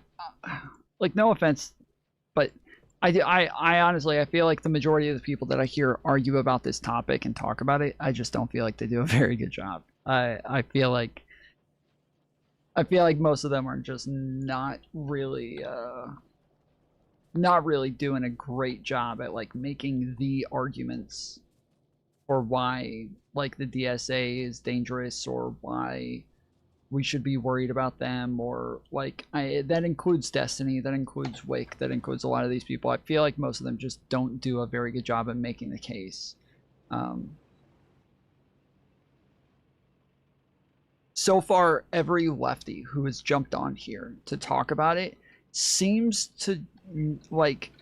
like, no offense, but I honestly, I feel like the majority of the people that I hear argue about this topic and talk about it, I just don't feel like they do a very good job. I feel like most of them are just not really doing a great job at like making the arguments for why like the DSA is dangerous or why we should be worried about them, or like that includes Destiny, that includes Whick, that includes a lot of these people. I feel like most of them just don't do a very good job at making the case. so far every lefty who has jumped on here to talk about it seems to like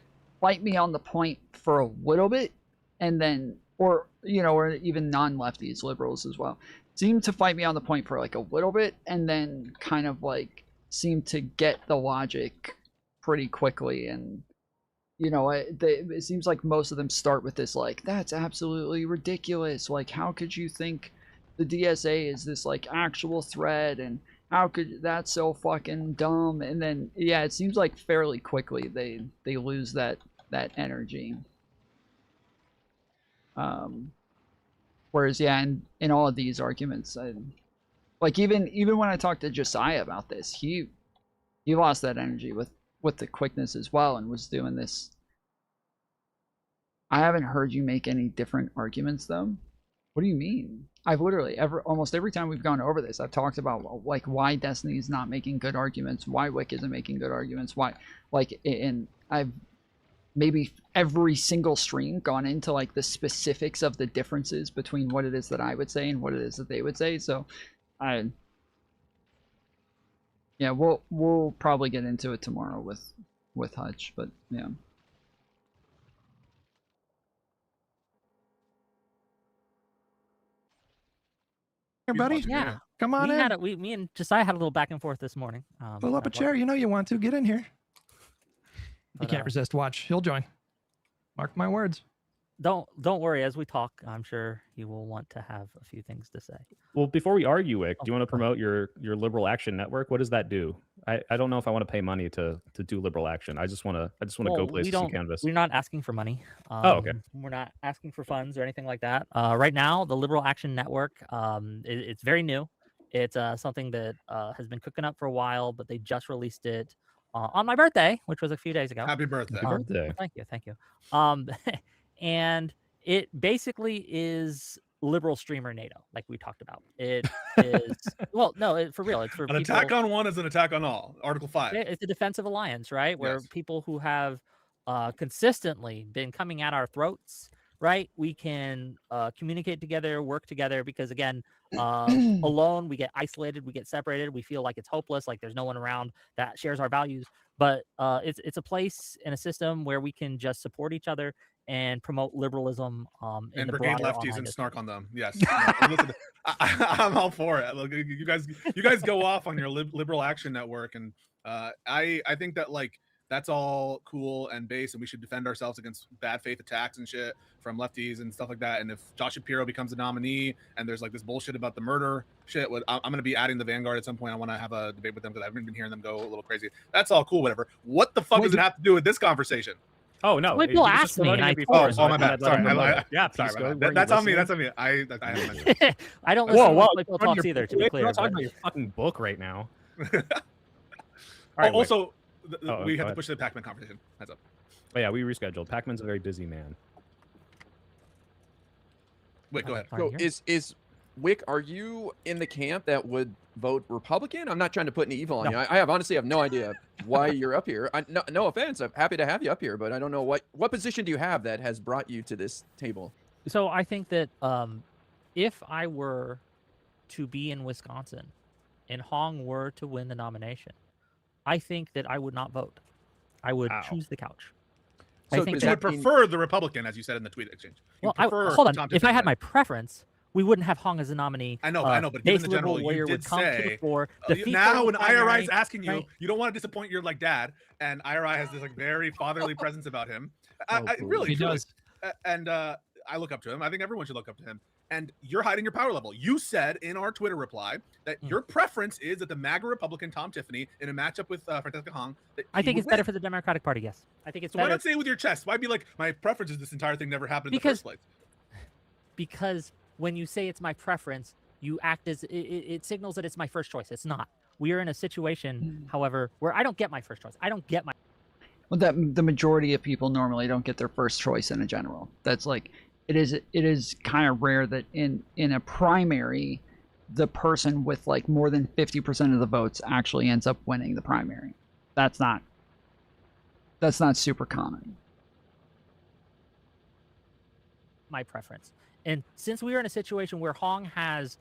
fight me on the point for a little bit, and then, or even non-lefties, liberals as well, seem to fight me on the point for like a little bit, and then kind of like seem to get the logic pretty quickly. And it seems like most of them start with this like, that's absolutely ridiculous, like how could you think the DSA is this like actual threat, and how could that's so fucking dumb. And then it seems like fairly quickly they lose that energy. Whereas in all of these arguments, like even when I talked to Josiah about this, he lost that energy with the quickness as well, and was doing this. I haven't heard you make any different arguments though. What do you mean? I've literally almost every time we've gone over this, I've talked about like why Destiny is not making good arguments, why Whick isn't making good arguments, why, like, and I've maybe every single stream gone into like the specifics of the differences between what it is that I would say and what it is that they would say. So we'll probably get into it tomorrow with Hutch, but yeah. Here, buddy. Yeah. Come on in. Me and Josiah had a little back and forth this morning. Pull up a chair. You know you want to. Get in here. You can't resist. Watch. He'll join. Mark my words. Don't worry. As we talk, I'm sure he will want to have a few things to say. Well, before we argue, Whick, do you want to promote your Liberal Action Network? What does that do? I don't know if I want to pay money to do Liberal Action. I just want to go places and canvas. We're not asking for money. Okay. We're not asking for funds or anything like that. Right now, the Liberal Action Network, it's very new. It's something that has been cooking up for a while, but they just released it on my birthday, which was a few days ago. Happy birthday. Happy birthday. Thank you. And it basically is liberal streamer NATO, like we talked about. It is for real. It's for an attack on one is an attack on all. Article 5. It's a defensive alliance, right? Where Yes. people who have consistently been coming at our throats, right? We can communicate together, work together, because again, alone we get isolated, we get separated, we feel like it's hopeless, like there's no one around that shares our values. But it's a place and a system where we can just support each other and promote liberalism in And the brigade broader lefties online and snark on them. Yes. Listen, I'm all for it. Look, you guys go off on your Liberal Action Network, and I think that like that's all cool and base, and we should defend ourselves against bad faith attacks and shit from lefties and stuff like that. And if Josh Shapiro becomes a nominee and there's like this bullshit about the murder shit, I'm going to be adding the Vanguard at some point. I want to have a debate with them because I've been hearing them go a little crazy. That's all cool, whatever. What the fuck does it have to do with this conversation? Oh no! People asked me, and I oh my bad. Sorry. Sorry about that. That's on me. That's on me. I haven't mentioned. I don't listen to people talks either. To be clear, we're not talking about your fucking book right now. All right, also, we go have to ahead. push the Pac-Man conversation. Heads up. Oh yeah, we rescheduled. Pac-Man's a very busy man. Wait, go ahead. So is Whick, are you in the camp that would vote Republican? I'm not trying to put any evil on you. I honestly have no idea why you're up here. No offense. I'm happy to have you up here, but I don't know what position do you have that has brought you to this table? So I think that if I were to be in Wisconsin and Hong were to win the nomination, I think that I would not vote. I would choose the couch. So I think you would prefer the Republican, as you said in the tweet exchange. Well, hold on. If I had my preference, we wouldn't have Hong as a nominee. I know, but given the general, you did say now when IRI is asking you, you don't want to disappoint your like dad, and IRI has this like very fatherly presence about him. Really, he does. And I look up to him. I think everyone should look up to him. And you're hiding your power level. You said in our Twitter reply that your preference is that the MAGA Republican Tom Tiffany in a matchup with Francesca Hong. I think it's better for the Democratic Party. Yes, I think it's so better. Why not say it with your chest? Why be like, my preference is this entire thing never happened in the first place? Because when you say it's my preference, you act as it signals that it's my first choice. It's not. We are in a situation, however, where I don't get my first choice. I don't get my. Well, that the majority of people normally don't get their first choice in a general. That's like, it is kind of rare that in a primary, the person with like more than 50% of the votes actually ends up winning the primary. That's not super common. My preference. And since we are in a situation where Hong has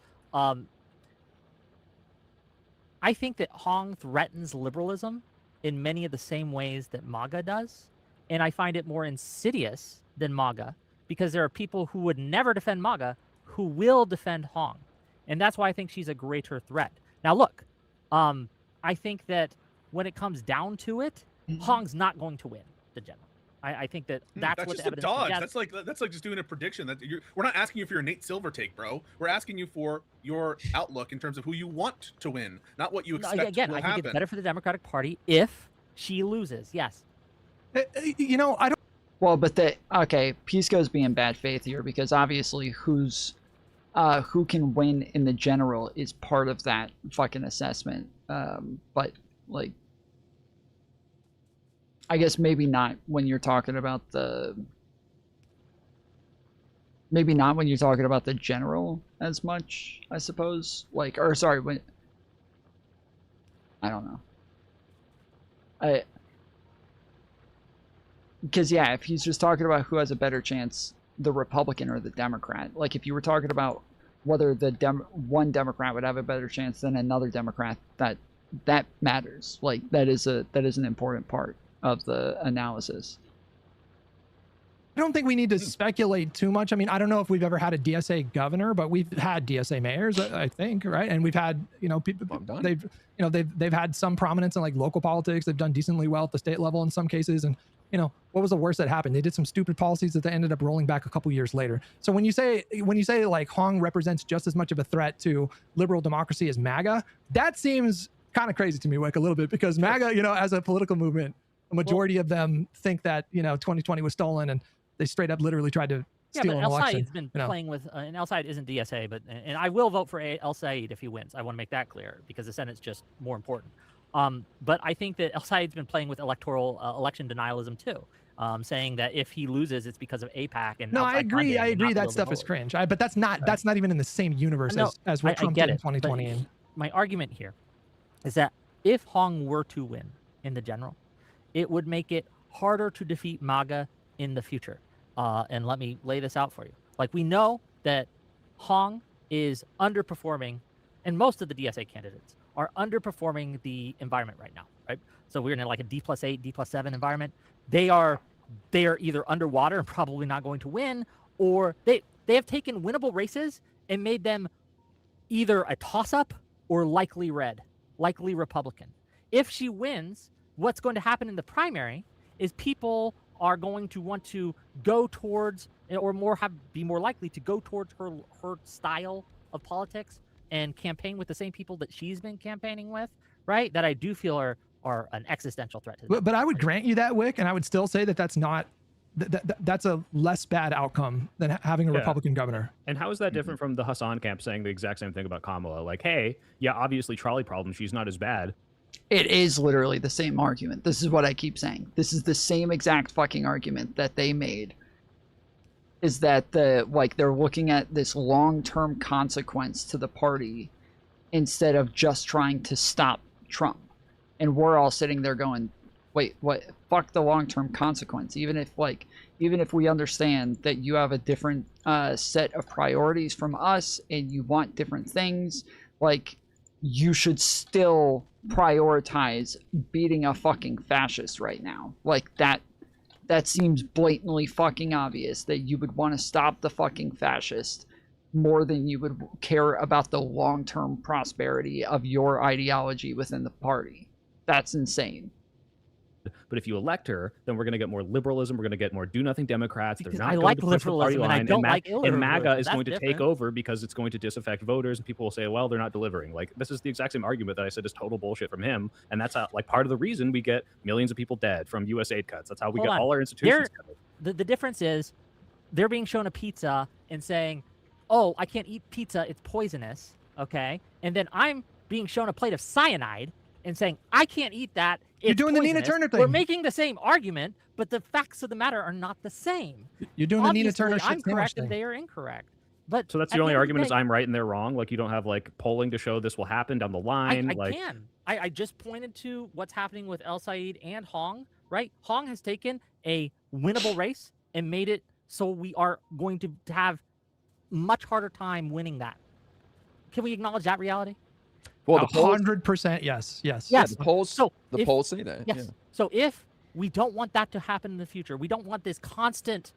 I think that Hong threatens liberalism in many of the same ways that MAGA does. And I find it more insidious than MAGA because there are people who would never defend MAGA who will defend Hong. And that's why I think she's a greater threat. Now, look, I think that when it comes down to it, Hong's not going to win the general. I think that's what just the a evidence dodge. suggests. That's like just doing a prediction. We're not asking you for your Nate Silver take, bro. We're asking you for your outlook in terms of who you want to win, not what you expect Again, will I think happen. it's better for the Democratic Party if she loses. Yes. You know, I don't. Well, but Pisco's being bad faith here because obviously who can win in the general is part of that fucking assessment. But like, I guess maybe not when you're talking about the general as much, I suppose. Like, or sorry, when I don't know. Because yeah, if he's just talking about who has a better chance, the Republican or the Democrat. Like if you were talking about whether the one Democrat would have a better chance than another Democrat, that matters. Like that is an important part of the analysis. I don't think we need to speculate too much. I mean, I don't know if we've ever had a DSA governor, but we've had DSA mayors, I think, right? And we've had, people. They've had some prominence in like local politics. They've done decently well at the state level in some cases. And what was the worst that happened? They did some stupid policies that they ended up rolling back a couple years later. So when you say like Hong represents just as much of a threat to liberal democracy as MAGA, that seems kind of crazy to me, Whick, a little bit, because MAGA, as a political movement, a majority of them think that 2020 was stolen, and they straight up literally tried to steal an election. El-Sayed's been playing with, and El-Sayed isn't DSA, and I will vote for El-Sayed if he wins. I want to make that clear because the Senate's just more important. But I think that El-Sayed's been playing with electoral election denialism too, saying that if he loses, it's because of AIPAC and no, I agree. That stuff is cringe. But that's not even in the same universe as what Trump did in 2020. My argument here is that if Hong were to win in the general, it would make it harder to defeat MAGA in the future. And let me lay this out for you. Like, we know that Hong is underperforming, and most of the DSA candidates are underperforming the environment right now, right? So we're in like a D+8, D+7 environment. They are either underwater and probably not going to win, or they have taken winnable races and made them either a toss-up or likely red, likely Republican. If she wins, what's going to happen in the primary is people are going to want to go towards, or be more likely to go towards her style of politics and campaign with the same people that she's been campaigning with, right? That I do feel are an existential threat to them. But I would grant you that, Whick, and I would still say that that's not that's a less bad outcome than having a Republican governor. And how is that different from the Hassan camp saying the exact same thing about Kamala? Like, hey, yeah, obviously trolley problem, she's not as bad. It is literally the same argument. This is what I keep saying. This is the same exact fucking argument that they made. Is that they're looking at this long-term consequence to the party instead of just trying to stop Trump. And we're all sitting there going, wait, what? Fuck the long-term consequence. Even if we understand that you have a different set of priorities from us and you want different things, like, you should still prioritize beating a fucking fascist right now. Like, that seems blatantly fucking obvious that you would want to stop the fucking fascist more than you would care about the long-term prosperity of your ideology within the party. That's insane. But if you elect her, then we're going to get more liberalism. We're going to get more do-nothing Democrats. Because They're not I going like to push the party liberalism, and line. I don't like illiberalism. And MAGA is That's going to different. take over because it's going to disaffect voters, and people will say, well, they're not delivering. Like, this is the exact same argument that I said is total bullshit from him, and that's how, like, part of the reason we get millions of people dead from U.S. aid cuts. That's how we get all our institutions covered. The difference is they're being shown a pizza and saying, oh, I can't eat pizza, it's poisonous, okay? And then I'm being shown a plate of cyanide and saying, I can't eat that, You're doing poisonous. the Nina Turner thing. We're making the same argument, but the facts of the matter are not the same. You're doing the Nina Obviously, Turner I'm shit sandwich correct and thing. they are incorrect. But So that's at your only the end of the argument is day, I'm right and they're wrong? Like, you don't have, like, polling to show this will happen down the line? I just pointed to what's happening with El-Sayed and Hong, right? Hong has taken a winnable race and made it so we are going to have much harder time winning that. Can we acknowledge that reality? Well, the polls, 100% yes. Yes. yeah, the polls, So the if- polls say that. Yes. Yeah. So if we don't want that to happen in the future, we don't want this constant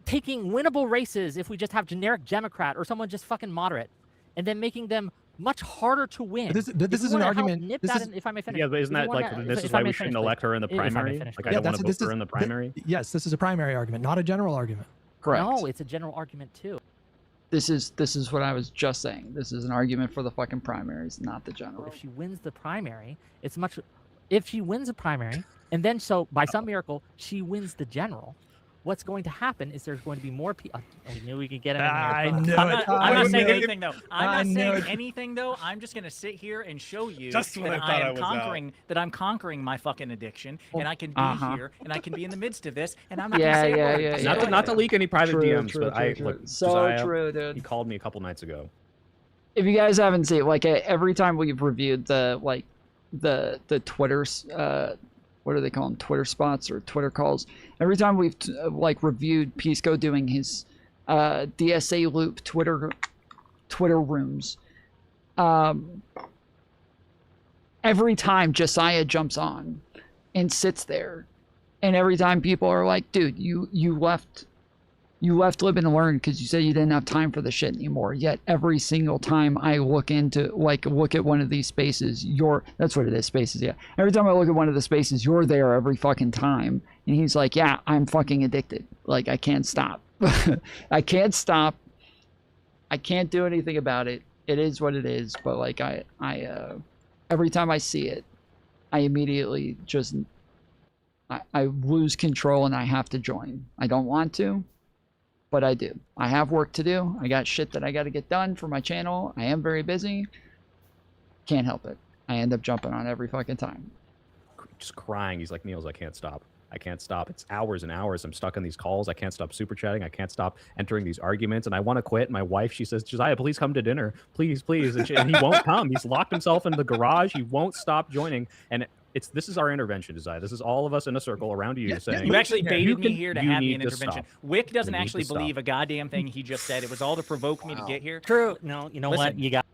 taking winnable races if we just have generic Democrat or someone just fucking moderate, and then making them much harder to win. But this is an argument. If I may finish. Yeah, but isn't If you that like wanna- this if is I why may we finish, shouldn't elect her in the please. If I may primary? finish, Like please. I don't want to vote for her in the primary. Yes, this is a primary argument, not a general argument. Correct. No, it's a general argument too. This is what I was just saying. This is an argument for the fucking primaries, not the general. If she wins the primary, it's much. If she wins the primary, and then so by some miracle she wins the general, what's going to happen is there's going to be more people. We knew we could get it. I in knew here. it. I'm I not knew saying it. anything though. I'm I not knew saying it. anything though. I'm just gonna sit here and show you Just when that I thought I am was out. conquering that I'm conquering my fucking addiction, and I can be here and I can be in the midst of this, and I'm not Yeah, gonna say a yeah, word. yeah, So yeah. Not to leak any private True, DMs, true, but true, I true. look. So Josiah, true, dude. He called me a couple nights ago. If you guys haven't seen, like, every time we've reviewed the Twitter's, what do they call them? Twitter spots or Twitter calls. Every time we've reviewed Pisco doing his DSA loop Twitter rooms, every time Josiah jumps on and sits there, and every time people are like, dude, you left Live and Learn because you said you didn't have time for the shit anymore. Yet every single time I look at one of these spaces, that's what it is, spaces, yeah. Every time I look at one of the spaces, you're there every fucking time. And he's like, yeah, I'm fucking addicted. Like, I can't stop. I can't stop. I can't do anything about it. It is what it is. But like, I every time I see it, I immediately just, I lose control and I have to join. I don't want to, but I do. I have work to do. I got shit that I got to get done for my channel. I am very busy. Can't help it. I end up jumping on every fucking time. Just crying. He's like, Niels, I can't stop. I can't stop. It's hours and hours. I'm stuck in these calls. I can't stop super chatting. I can't stop entering these arguments. And I want to quit. My wife, she says, Josiah, please come to dinner. Please, please. And he won't come. He's locked himself in the garage. He won't stop joining. And this is our intervention, Josiah. This is all of us in a circle around you saying, you actually baited me here to have me an to intervention. stop. Wick doesn't You need actually to stop. believe a goddamn thing he just said. It was all to provoke me to get here. True. No, you know what? Listen. You got.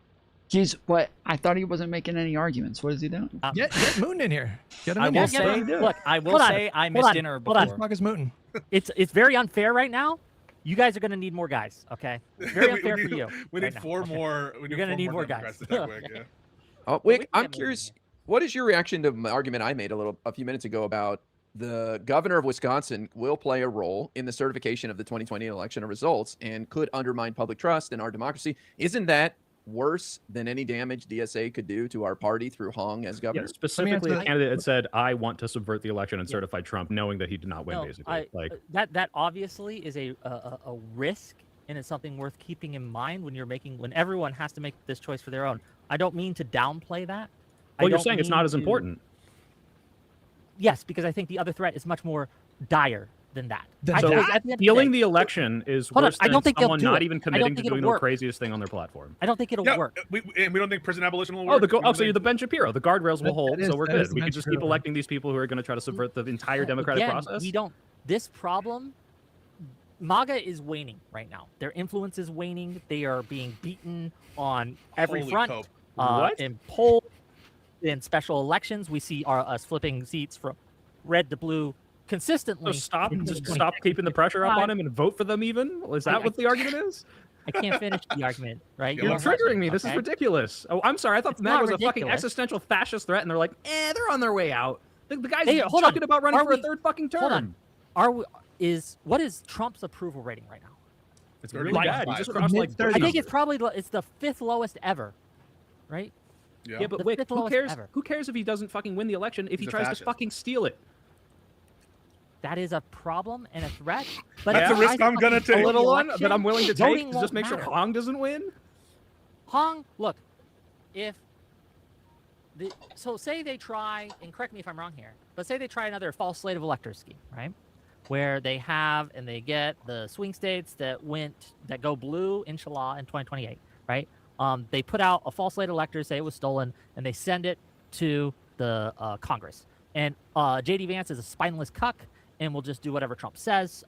Jeez, what? I thought he wasn't making any arguments. What is he doing? Get Moon in here. Get him I in will here. say, look, I will say I missed dinner before. What the fuck is Mootin? It's very unfair right now. You guys are going to need more guys, okay? It's very unfair for you. We right need now, four okay? more. You're going to need more guys. Wick, I'm curious. What is your reaction to the argument I made a few minutes ago about the governor of Wisconsin will play a role in the certification of the 2020 election results and could undermine public trust in our democracy? Isn't that worse than any damage DSA could do to our party through Hong as governor? Yeah, specifically, a candidate had said, "I want to subvert the election and certify Trump," knowing that he did not win. No, basically, that obviously is a risk, and it's something worth keeping in mind when everyone has to make this choice for their own. I don't mean to downplay that. Well, you're saying it's not as important. Yes, because I think the other threat is much more dire than that. So stealing the election is worse I than don't think someone they'll do not it. even I don't committing to think it'll doing the work. craziest thing on their platform. I don't think it'll work. And we don't think prison abolition will Oh, work. so you're the Ben Shapiro. The guardrails will hold, so we're that is good. the We Ben can just Shapiro keep electing these people who are going to try to subvert the entire democratic Again, process. we don't. This problem, MAGA is waning right now. Their influence is waning. They are being beaten on every Holy front. cope. What? In polls, in special elections, we see us flipping seats from red to blue consistently. So stop in keeping the pressure up on him and vote for them. Even is that what the argument is? I can't finish the argument, right? You're triggering me. This is ridiculous. Oh, I'm sorry. I thought It's the MAGA not was a fucking ridiculous. existential fascist threat, and they're like, they're on their way out. The guy's Hey, hold talking on. about running Are for a we- third fucking term. Hold on. What is Trump's approval rating right now? It's really bad. He just crossed like. I think it's probably it's the 5th lowest ever, right? Yeah, but The Wick, 5th who lowest cares? ever. Who cares if he doesn't fucking win the election if he He's a tries to fascist. fucking steal it? That is a problem and a threat. But That's if a risk guys I'm gonna fucking take. A win the little one election, that I'm willing to take voting to just won't make sure matter. Hong doesn't win. Hong, look, so say they try, and correct me if I'm wrong here, but say they try another false slate of electors scheme, right? Where they have and they get the swing states that go blue, inshallah, in 2028, right? They put out a false slate of electors, say it was stolen, and they send it to the Congress. And J.D. Vance is a spineless cuck and will just do whatever Trump says.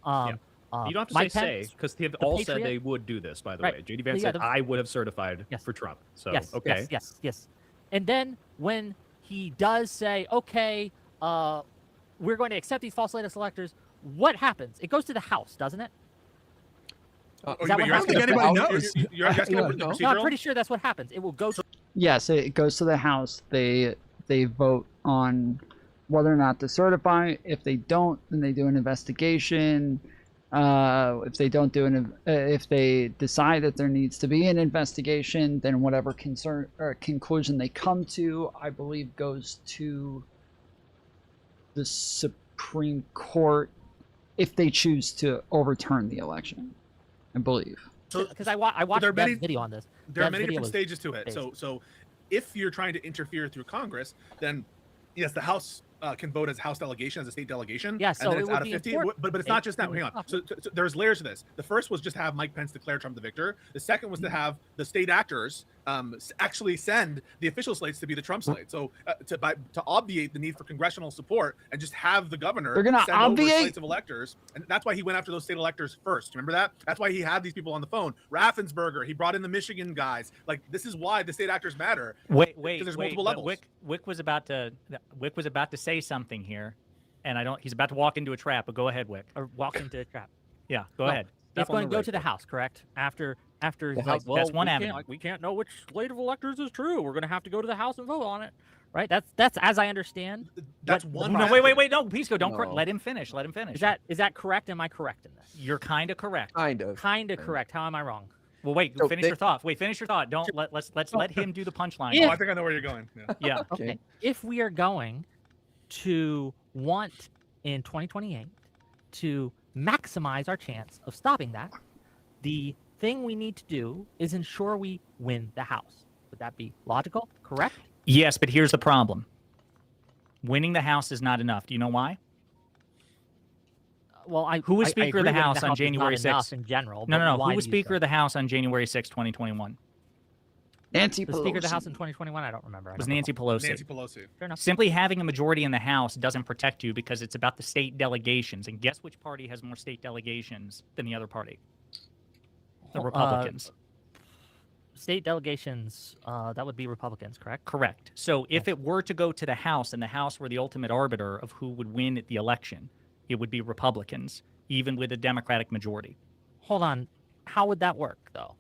You don't have to Mike say Pence, because they've the all said Patriot- they would do this, by the Right. way. JD Vance Yeah, said, I would have certified for Trump. So, yes, okay. yes. And then when he does say, okay, we're going to accept these false latest electors, what happens? It goes to the House, doesn't it? Is that what you're happens? asking anybody knows. You're asking about the No, I'm procedural? pretty sure that's what happens. It will go to Yes, it goes to the House. They vote on whether or not to certify. If they don't, then they do an investigation. If they don't do if they decide that there needs to be an investigation, then whatever conclusion they come to, I believe, goes to the Supreme Court if they choose to overturn the election. I believe. Because I watched there are that many- video on this. There are That many video different was stages to it. amazing. So if you're trying to interfere through Congress, then yes, the House can vote as House delegation, as a state delegation. Yeah, and so then it it's would out of be 50. important. But it's not just that. Hang on. So there's layers to this. The first was just to have Mike Pence declare Trump the victor. The second was to have the state actors actually send the official slates to be the Trump slate. So to obviate the need for congressional support and just have the governor They're gonna send over obviate? slates of electors. And that's why he went after those state electors first. Remember that? That's why he had these people on the phone. Raffensperger, he brought in the Michigan guys. Like, this is why the state actors matter. Wait, Because there's wait. multiple but levels. Wick was about to say something here, and he's about to walk into a trap. But go ahead, Wick. Or walk into a trap. Yeah, go No, ahead. It's going to go to the House, correct? After House- that's one avenue. We can't know which slate of electors is true. We're going to have to go to the House and vote on it, right? That's as I understand. That's what one. the No, method. wait. No, please go. Don't No. let him finish. Let him finish. Is that correct? Am I correct in this? You're kind of correct. Kind of. Kind of correct. How am I wrong? Well, wait. So Finish your thought. Wait, finish your thought. Don't let's let him do the punchline. Oh, I think I know where you're going. Yeah. Yeah. Okay. If we are going to want in 2028 to maximize our chance of stopping that, the thing we need to do is ensure we win the House. Would that be logical? Correct? Yes, but here's the problem. Winning the House is not enough. Do you know why? Well, Who was I Speaker of agree the with House on is January not enough 6th? in general. No. but why Who was do you Speaker say? of the House on January 6, 2021? Nancy The Pelosi. Speaker of the House in 2021? I don't remember. It was Nancy Pelosi. Nancy Pelosi. Fair enough. Simply having a majority in the House doesn't protect you because it's about the state delegations. And guess which party has more state delegations than the other party? The Republicans. State delegations, that would be Republicans, correct? Correct. So if it were to go to the House and the House were the ultimate arbiter of who would win the election, it would be Republicans, even with a Democratic majority. Hold on. How would that work, though?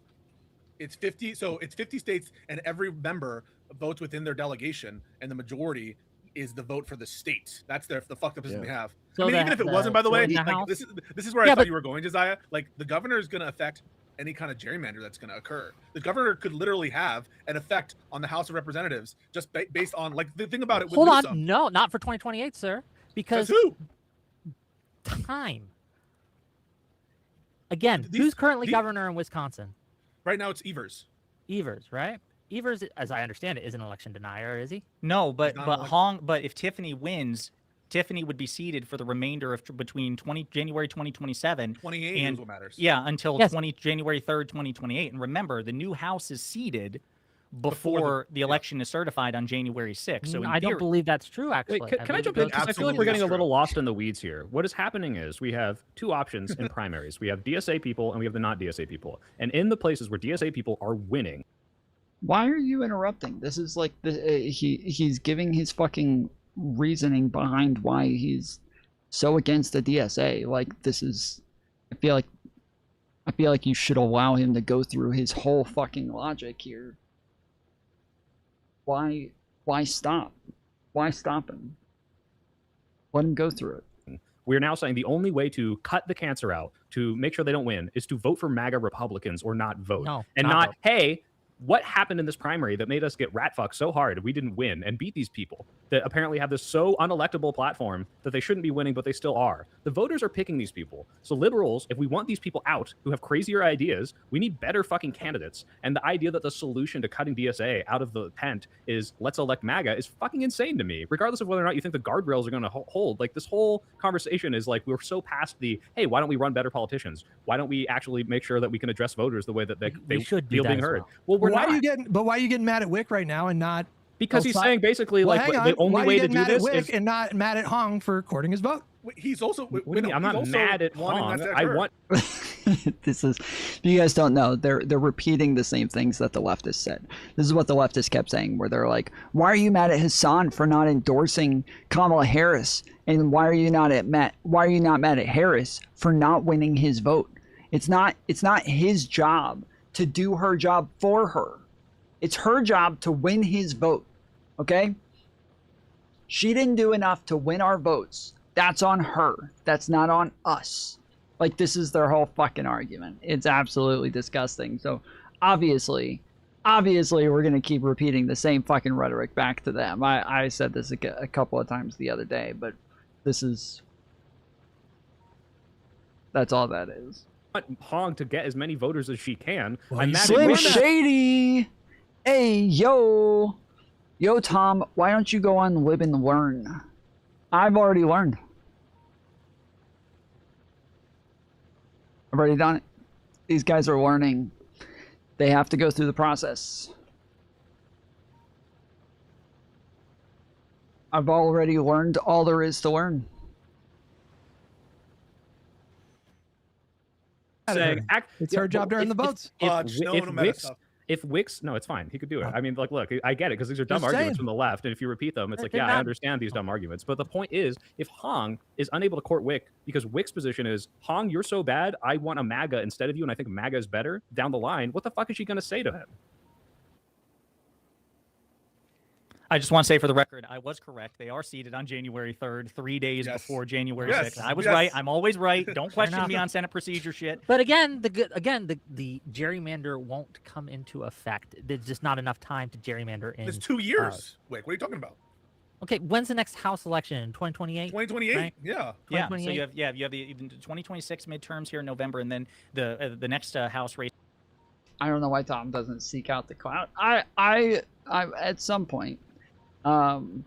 It's 50. So it's 50 states, and every member votes within their delegation, and the majority is the vote for the state. That's the fucked up system we have. So I mean, even if it wasn't, by the way, in the like, House- this is where I thought you were going, Josiah. Like, the governor is going to affect any kind of gerrymander that's going to occur. The governor could literally have an effect on the House of Representatives just based on, like, the thing about it with Hold Newsom. on. No, not for 2028, sir. Because Says who? time. Again, who's currently governor in Wisconsin? Right now, it's Evers. Evers, right? Evers, as I understand it, is an election denier, is he? No, but not but like- Hong. But if Tiffany wins, Tiffany would be seated for the remainder of between January 2027 28 and is what matters. yeah until Yes. January 3rd, 2028. And remember, the new House is seated Before before the election is certified on January 6th. So in I don't theory- believe that's true, actually. Wait, can I believe jump it in? goes- 'Cause I feel like we're Absolutely getting a true. little lost in the weeds here. What is happening is we have two options in primaries. We have DSA people and we have the not DSA people. And in the places where DSA people are winning. Why are you interrupting? This is like he's giving his fucking reasoning behind why he's so against the DSA. Like, this is, I feel like you should allow him to go through his whole fucking logic here. Why stop? Why stop him? Let him go through it. We're now saying the only way to cut the cancer out, to make sure they don't win, is to vote for MAGA Republicans or not vote. No, and not not, vote. hey, what happened in this primary that made us get rat fucked so hard we didn't win and beat these people that apparently have this so unelectable platform that they shouldn't be winning, but they still are. The voters are picking these people. So liberals, if we want these people out who have crazier ideas, we need better fucking candidates. And the idea that the solution to cutting DSA out of the tent is let's elect MAGA is fucking insane to me, regardless of whether or not you think the guardrails are going to hold. Like, this whole conversation is like, we're so past the, hey, why don't we run better politicians? Why don't we actually make sure that we can address voters the way that they should do feel that being as heard? well. Well, Why are you getting mad at Whick right now and not? Because he's outside- saying basically Well, like hang the on. only Why are way you to getting do mad at this Whick is and not mad at Hong for courting his vote? He's also. What do you mean? I'm not mad at Hong. I want. This is, if you guys don't know, they're repeating the same things that the leftists said. This is what the leftists kept saying, where they're like, why are you mad at Hassan for not endorsing Kamala Harris? And why are you not mad at Harris for not winning his vote? It's not his job to do her job for her. It's her job to win his vote. Okay? She didn't do enough to win our votes. That's on her. That's not on us. Like, this is their whole fucking argument. It's absolutely disgusting. So obviously we're going to keep repeating the same fucking rhetoric back to them. I said this a couple of times the other day, but that's all that is. I want Hong to get as many voters as she can. Slim Shady! Hey, yo, Tom, why don't you go on Live and Learn? I've already learned. I've already done it. These guys are learning. They have to go through the process. I've already learned all there is to learn. It's her job during the votes. If Whick's, no, it's fine. He could do it. I mean, like, look, I get it because these are dumb arguments from the left, and if you repeat them, it's like, yeah, I understand these dumb arguments. But the point is, if Hong is unable to court Whick because Whick's position is, Hong, you're so bad, I want a MAGA instead of you, and I think MAGA is better down the line, what the fuck is she going to say to him? I just want to say for the record, I was correct. They are seated on January 3rd, 3 days before January 6th. I was right. I'm always right. Don't question me on Senate procedure shit. But again, the gerrymander won't come into effect. There's just not enough time to gerrymander in. It's 2 years. Wait, what are you talking about? Okay, when's the next House election? 2028? 2028, right? Yeah. Yeah, so you have the 2026 midterms here in November, and then the next House race. I don't know why Tom doesn't seek out the clout. I at some point, I'm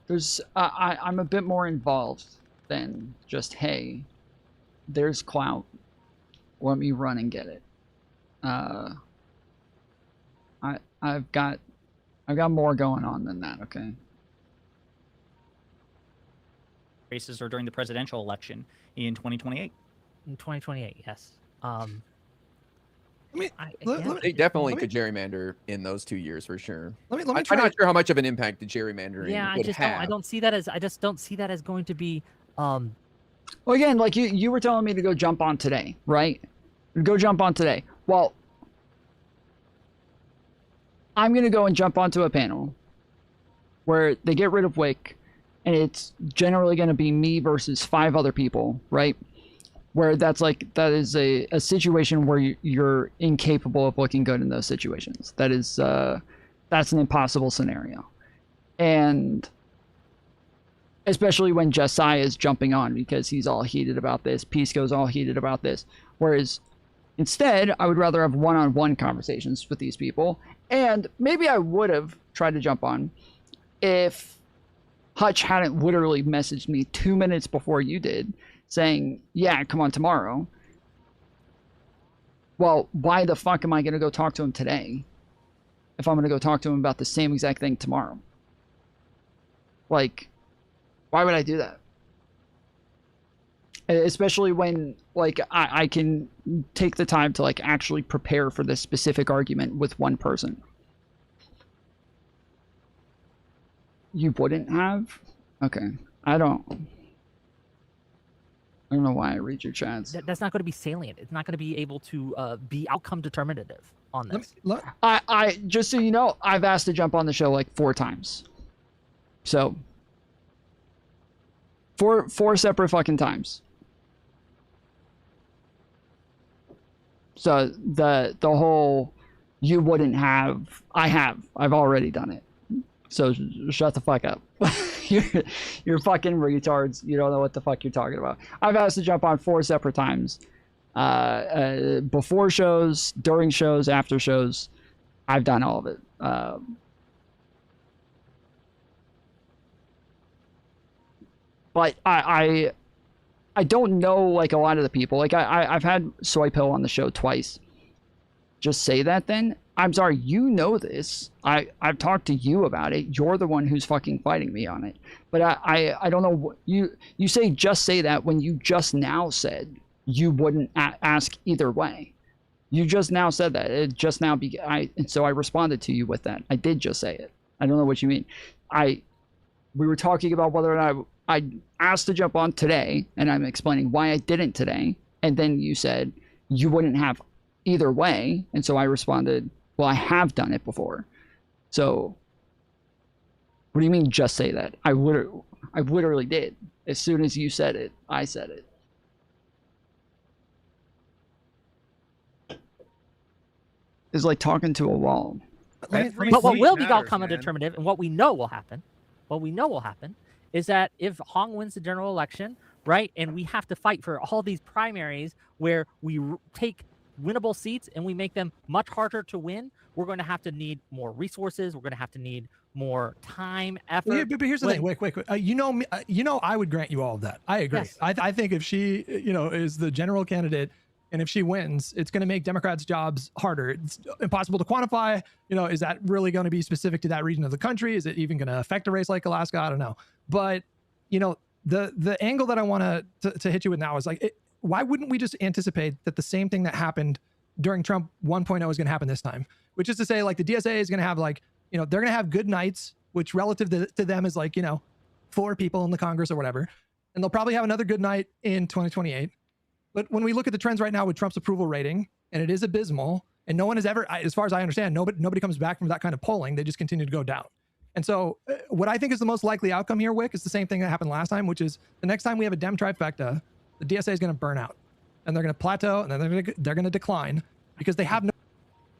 a bit more involved than just, hey, there's clout, let me run and get it. I've got more going on than that. Okay. Races are during the presidential election in 2028. In 2028, yes. They definitely could gerrymander in those 2 years for sure. I'm not sure how much of an impact the gerrymandering would have. I just don't see that as going to be. Well, again, like you were telling me to go jump on today, right? Go jump on today. Well, I'm gonna go and jump onto a panel where they get rid of Whick, and it's generally gonna be me versus 5 other people, right? Where that is a situation where you're incapable of looking good in those situations. That's an impossible scenario. And especially when Josiah is jumping on because he's all heated about this, Pisco's all heated about this. Whereas instead, I would rather have one-on-one conversations with these people. And maybe I would have tried to jump on if Hutch hadn't literally messaged me 2 minutes before you did, saying, yeah, come on tomorrow. Well, why the fuck am I going to go talk to him today if I'm going to go talk to him about the same exact thing tomorrow? Like, why would I do that? Especially when, like, I can take the time to, like, actually prepare for this specific argument with one person. You wouldn't have? Okay. I don't know why I read your chats. That's not going to be salient. It's not going to be able to be outcome determinative on this. I just so you know, I've asked to jump on the show like 4 times. So, 4 separate fucking times. So the whole you wouldn't have, I've already done it. So shut the fuck up. You're fucking retards. You don't know what the fuck you're talking about. I've asked to jump on 4 separate times. Before shows, during shows, after shows. I've done all of it. But I don't know, like, a lot of the people. Like, I've had Soy Pill on the show twice. Just say that then. I'm sorry, you know this. I've talked to you about it. You're the one who's fucking fighting me on it. But I don't know what you say. Just say that when you just now said you wouldn't ask either way. You just now said that. It just now and so I responded to you with that. I did just say it. I don't know what you mean. We were talking about whether or not I asked to jump on today, and I'm explaining why I didn't today. And then you said you wouldn't have either way. And so I responded, well, I have done it before. So what do you mean just say that? I literally did. As soon as you said it, I said it. It's like talking to a wall. But what will be outcome determinative, and what we know will happen, is that if Hong wins the general election, right, and we have to fight for all these primaries where we take winnable seats and we make them much harder to win, we're going to have to need more resources. We're going to have to need more time, effort. Yeah, but here's the thing. Wait. You know, I would grant you all of that. I agree. Yes. I think if she, is the general candidate, and if she wins, it's going to make Democrats' jobs harder. It's impossible to quantify. Is that really going to be specific to that region of the country? Is it even going to affect a race like Alaska? I don't know. But, the angle that I want to hit you with now is like, why wouldn't we just anticipate that the same thing that happened during Trump 1.0 is going to happen this time? Which is to say, like, the DSA is going to have, like, they're going to have good nights, which relative to them is like, 4 people in the Congress or whatever. And they'll probably have another good night in 2028. But when we look at the trends right now with Trump's approval rating, and it is abysmal, and no one has ever, as far as I understand, nobody comes back from that kind of polling. They just continue to go down. And so what I think is the most likely outcome here, Whick, is the same thing that happened last time, which is the next time we have a Dem trifecta, the DSA is going to burn out, and they're going to plateau, and then they're going to decline because they have no.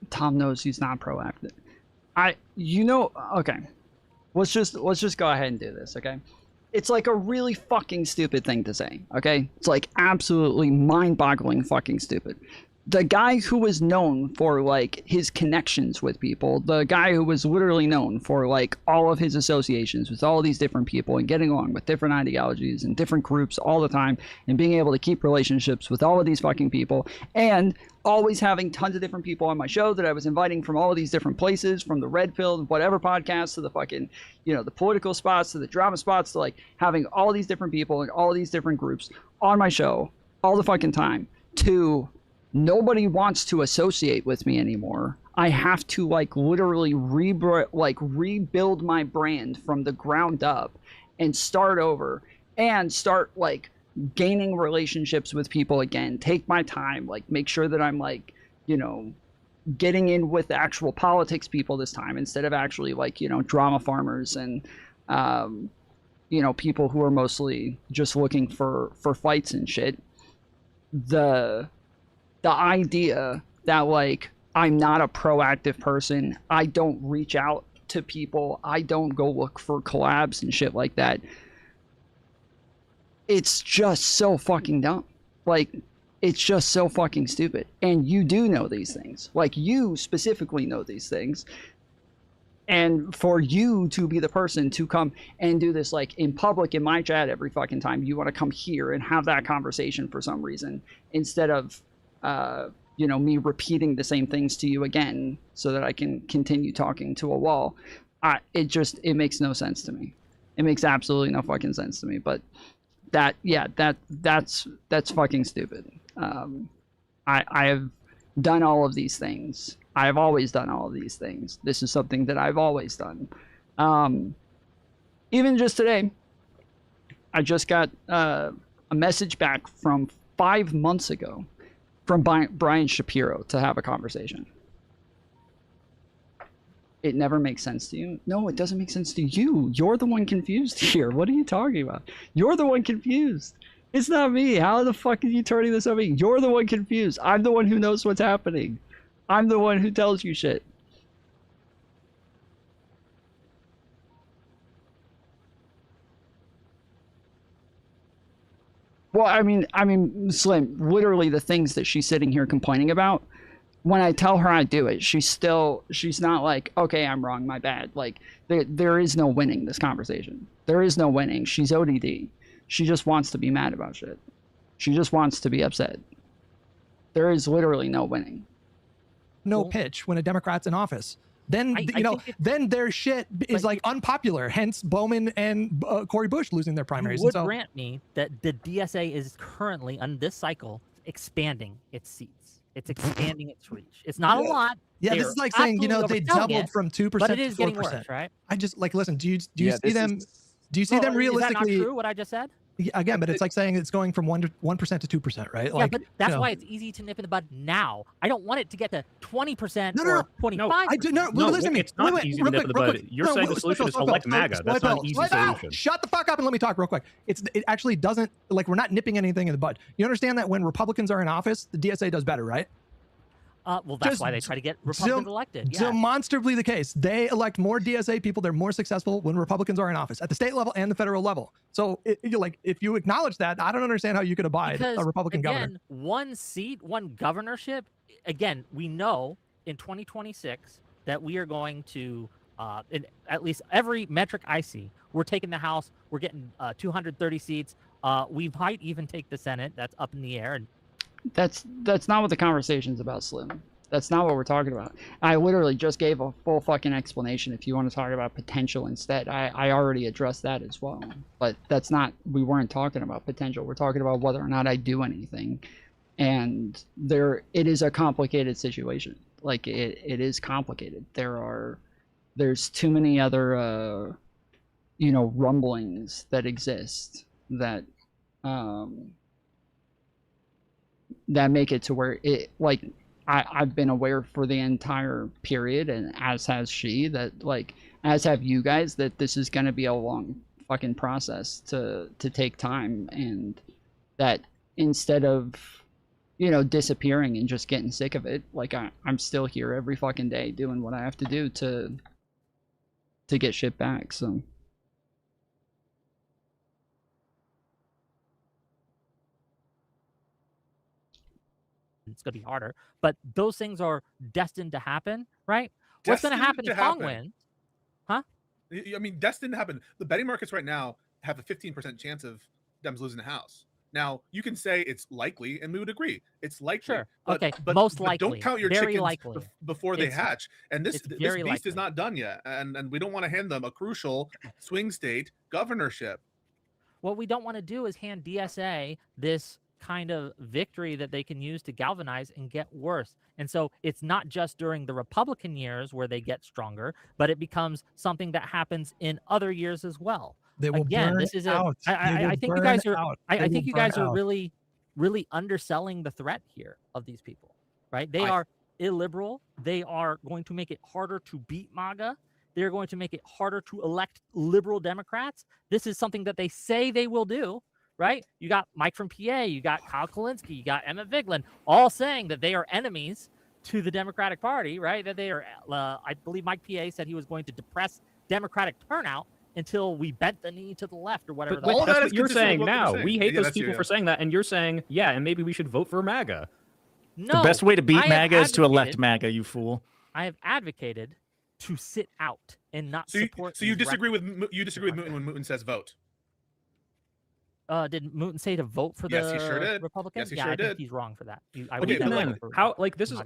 Tom knows he's not proactive. Okay. Let's just go ahead and do this, okay? It's like a really fucking stupid thing to say, okay? It's like absolutely mind-boggling fucking stupid. The guy who was known for like his connections with people, the guy who was literally known for like all of his associations with all these different people and getting along with different ideologies and different groups all the time and being able to keep relationships with all of these fucking people and always having tons of different people on my show that I was inviting from all of these different places, from the Red Pill, whatever podcast, to the fucking, the political spots, to the drama spots, to like having all these different people and all of these different groups on my show all the fucking time, to nobody wants to associate with me anymore. I have to like literally rebuild my brand from the ground up and start over and start like gaining relationships with people again, take my time, like make sure that I'm like, getting in with actual politics people this time instead of actually like, drama farmers and, people who are mostly just looking for fights and shit. The idea that like I'm not a proactive person, I don't reach out to people, I don't go look for collabs and shit like that, it's just so fucking dumb. Like, it's just so fucking stupid. And you do know these things. Like, you specifically know these things. And for you to be the person to come and do this like in public in my chat every fucking time you want to come here and have that conversation for some reason, instead of me repeating the same things to you again so that I can continue talking to a wall, it makes no sense to me. It makes absolutely no fucking sense to me. But that's fucking stupid. I have done all of these things. I've always done all of these things. This is something that I've always done. Even just today, I just got a message back from 5 months ago from Brian Shapiro to have a conversation. It never makes sense to you? No, it doesn't make sense to you. You're the one confused here. What are you talking about? You're the one confused. It's not me. How the fuck are you turning this on me? You're the one confused. I'm the one who knows what's happening. I'm the one who tells you shit. Well, I mean, Slim, literally the things that she's sitting here complaining about, when I tell her I do it, she's not like, okay, I'm wrong, my bad. Like, there is no winning this conversation. There is no winning. She's ODD. She just wants to be mad about shit. She just wants to be upset. There is literally no winning. no pitch when a Democrat's in office. Then then their shit is like unpopular. Hence Bowman and Cory Bush losing their primaries. You would grant me that the DSA is currently on this cycle expanding its seats. It's expanding its reach. It's not a lot. Yeah, this is like saying they doubled from 2% to 4%. But it is getting worse, right? I just listen. Do you see them? Do you see them realistically? Is that not true? What I just said? Again, but it's like saying it's going from 1% to 2%, right? Yeah, but that's why it's easy to nip in the bud now. I don't want it to get to 20% or 25%. No, I do not. Listen to me. It's not easy to nip in the bud. You're saying the solution is elect MAGA. That's not an easy solution. Shut the fuck up and let me talk real quick. It actually doesn't, like, we're not nipping anything in the bud. You understand that when Republicans are in office, the DSA does better, right? Well, that's why they try to get Republicans elected. Yeah. Demonstrably the case. They elect more DSA people. They're more successful when Republicans are in office at the state level and the federal level. So, if you acknowledge that, I don't understand how you could abide a Republican governor. One seat, one governorship. Again, we know in 2026 that we are going to, in at least every metric I see, we're taking the House. We're getting 230 seats. We might even take the Senate. That's up in the air. And that's not what the conversation's about, Slim. That's not what we're talking about. I literally just gave a full fucking explanation. If you want to talk about potential instead, I already addressed that as well. But that's not, we weren't talking about potential. We're talking about whether or not I do anything. And it is a complicated situation. Like it is complicated. There's too many other rumblings that exist that that make it to where I've been aware for the entire period, and as has she, that as have you guys, that this is going to be a long fucking process to take time, and that instead of disappearing and just getting sick of it, I'm still here every fucking day doing what I have to do to get shit back. So it's going to be harder, but those things are destined to happen, right? What's going to happen if Hong wins? Huh? I mean, destined to happen. The betting markets right now have a 15% chance of Dems losing the House. Now, you can say it's likely, and we would agree. It's likely. Sure. But, okay. But, most but likely. don't count your very chickens likely. Before they hatch. And this beast likely. is not done yet. And we don't want to hand them a crucial swing state governorship. What we don't want to do is hand DSA this kind of victory that they can use to galvanize and get worse. And so it's not just during the Republican years where they get stronger, but it becomes something that happens in other years as well. They will Again, burn this is out. I think you guys are out. I think you guys are out. really underselling the threat here of these people, right? They are illiberal. They are going to make it harder to beat MAGA. They're going to make it harder to elect liberal Democrats. This is something that they say they will do, right? You got Mike from PA, you got Kyle Kulinski, you got Emmett Vigeland, all saying that they are enemies to the Democratic Party, right? That they are, I believe Mike PA said he was going to depress Democratic turnout until we bent the knee to the left or whatever. But that's what you're saying now. We hate those people for saying that, and you're saying, yeah, and maybe we should vote for MAGA. No, the best way to beat MAGA is to elect MAGA, you fool. I have advocated to sit out and not support. So you disagree with Mooten when Mooten says vote? Did Mooten say to vote for the he sure did. Republicans? Yes, he I sure think did. he's wrong for that.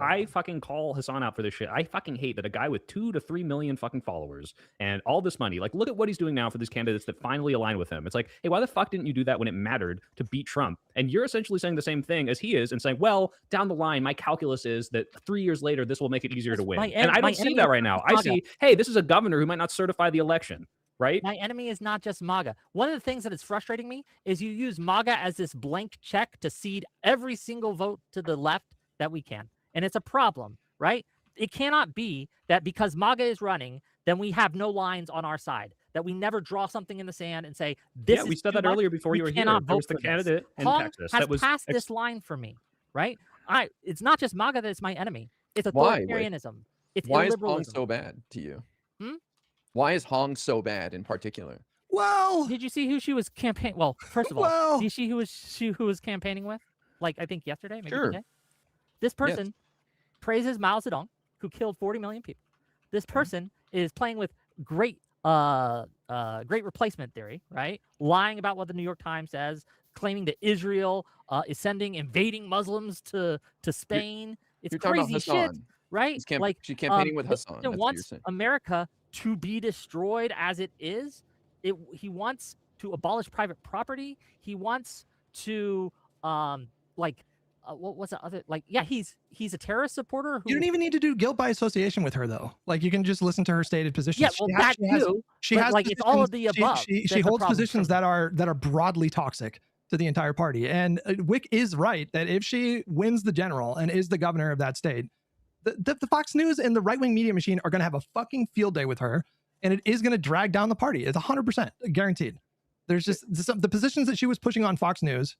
I fucking call Hassan out for this shit. I fucking hate that a guy with 2 to 3 million fucking followers and all this money, look at what he's doing now for these candidates that finally align with him. It's like, hey, why the fuck didn't you do that when it mattered to beat Trump? And you're essentially saying the same thing as he is and saying, well, down the line, my calculus is that 3 years later, this will make it easier to win. And I don't see that right now. I see, hey, this is a governor who might not certify the election. Right? My enemy is not just MAGA. One of the things that is frustrating me is you use MAGA as this blank check to cede every single vote to the left that we can. And it's a problem, right? It cannot be that because MAGA is running, then we have no lines on our side, that we never draw something in the sand and say, this is we said that earlier before you were here. There was the candidate in Texas that was passed this line for me, right? It's not just MAGA that's my enemy. It's authoritarianism. It's why is illiberalism. Hong so bad to you? Why is Hong so bad in particular? Well, did you see who she was campaigning? Well, first of all, did you see who was campaigning with? Like, I think yesterday, maybe today. This person praises Mao Zedong, who killed 40 million people. This person is playing with great replacement theory, right? Lying about what the New York Times says, claiming that Israel is invading Muslims to Spain. It's crazy shit. right? She's campaigning with this Hassan. person That's what you're wants saying. America to be destroyed as it is. He wants to abolish private property. He wants to what was the other he's a terrorist supporter who You don't even need to do guilt by association with her, though. Like, you can just listen to her stated positions. Yeah, well, She has it's all of the positions- above. She holds positions that are broadly toxic to the entire party. And Whick is right that if she wins the general and is the governor of that state, the Fox News and the right-wing media machine are going to have a fucking field day with her, and it is going to drag down the party. It's 100% guaranteed. There's just the positions that she was pushing on Fox News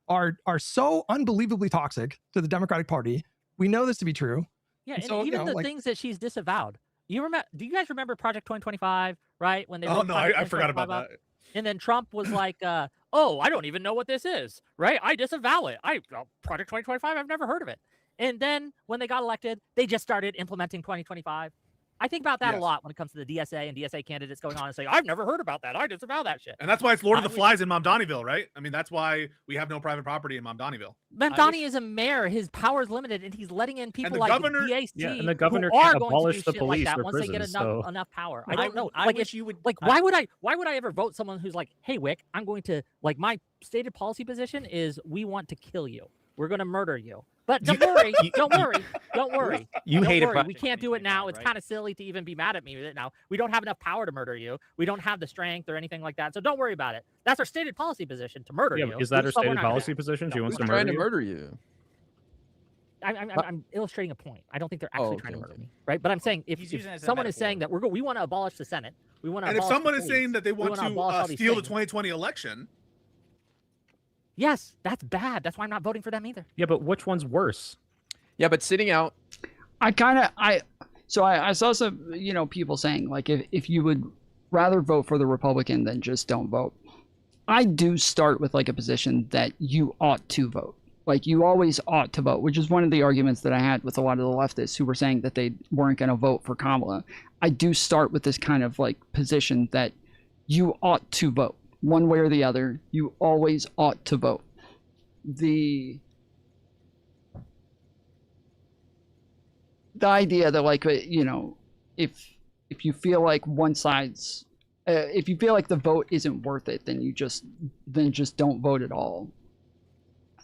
are so unbelievably toxic to the Democratic Party. We know this to be true. Yeah, and even the things that she's disavowed. You remember? Do you guys remember Project 2025? Right when they? Oh no, I forgot about that. And then Trump was like, "Oh, I don't even know what this is." Right? I disavow it. Project 2025. I've never heard of it. And then when they got elected, they just started implementing 2025. I think about that a lot when it comes to the DSA and DSA candidates going on and saying, "I've never heard about that. I disavow that shit." And that's why it's Lord of the Flies in Mamdanieville, right? I mean, that's why we have no private property in Mamdanieville. Mamdani is a mayor. His power is limited, and he's letting in people like governor, DAC and the governor who are can't going abolish to do the shit like police that or once they get prisons, enough power. I don't know. Like, wish you would. Like, why would I ever vote someone who's like, "Hey, Whick, I'm going to my stated policy position is we want to kill you. We're going to murder you." But don't worry, don't worry. You hate it. We can't do it now. It's kind of silly to even be mad at me with it now. We don't have enough power to murder you. We don't have the strength or anything like that. So don't worry about it. That's our stated policy position, to murder you. Is that her stated policy position? She wants to murder you. I'm illustrating a point. I don't think they're actually trying to murder me, right? But I'm saying if someone is saying that we want to abolish the Senate, we want to. And if someone is saying that they want to steal the 2020 election. Yes, that's bad. That's why I'm not voting for them either. Yeah, but which one's worse? Yeah, but sitting out. I saw some, people saying like if you would rather vote for the Republican than just don't vote. I do start with like a position that you ought to vote. Like you always ought to vote, which is one of the arguments that I had with a lot of the leftists who were saying that they weren't going to vote for Kamala. I do start with this kind of like position that you ought to vote. One way or the other, you always ought to vote. The idea that like, if you feel like one side's, if you feel like the vote isn't worth it, then just don't vote at all.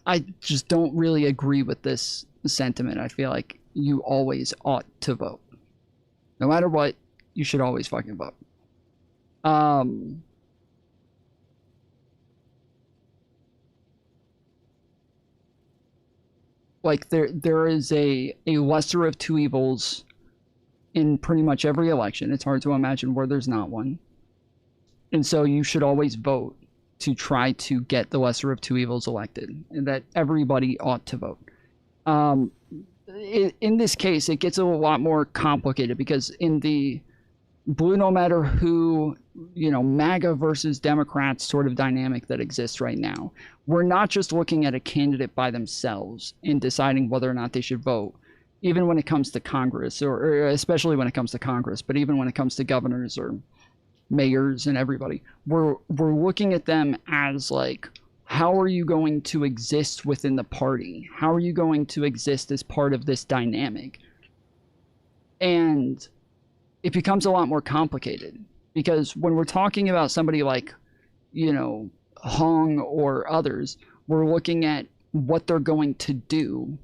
I just don't really agree with this sentiment. I feel like you always ought to vote. No matter what, you should always fucking vote. Like there is a lesser of two evils in pretty much every election. It's hard to imagine where there's not one. And so you should always vote to try to get the lesser of two evils elected, and that everybody ought to vote. In this case, it gets a lot more complicated because in the blue no matter who, MAGA versus Democrats sort of dynamic that exists right now, we're not just looking at a candidate by themselves and deciding whether or not they should vote, even when it comes to Congress, or especially when it comes to Congress, but even when it comes to governors or mayors and everybody, we're looking at them as like, how are you going to exist within the party? How are you going to exist as part of this dynamic? And it becomes a lot more complicated because when we're talking about somebody like, Hung or others, we're looking at what they're going to do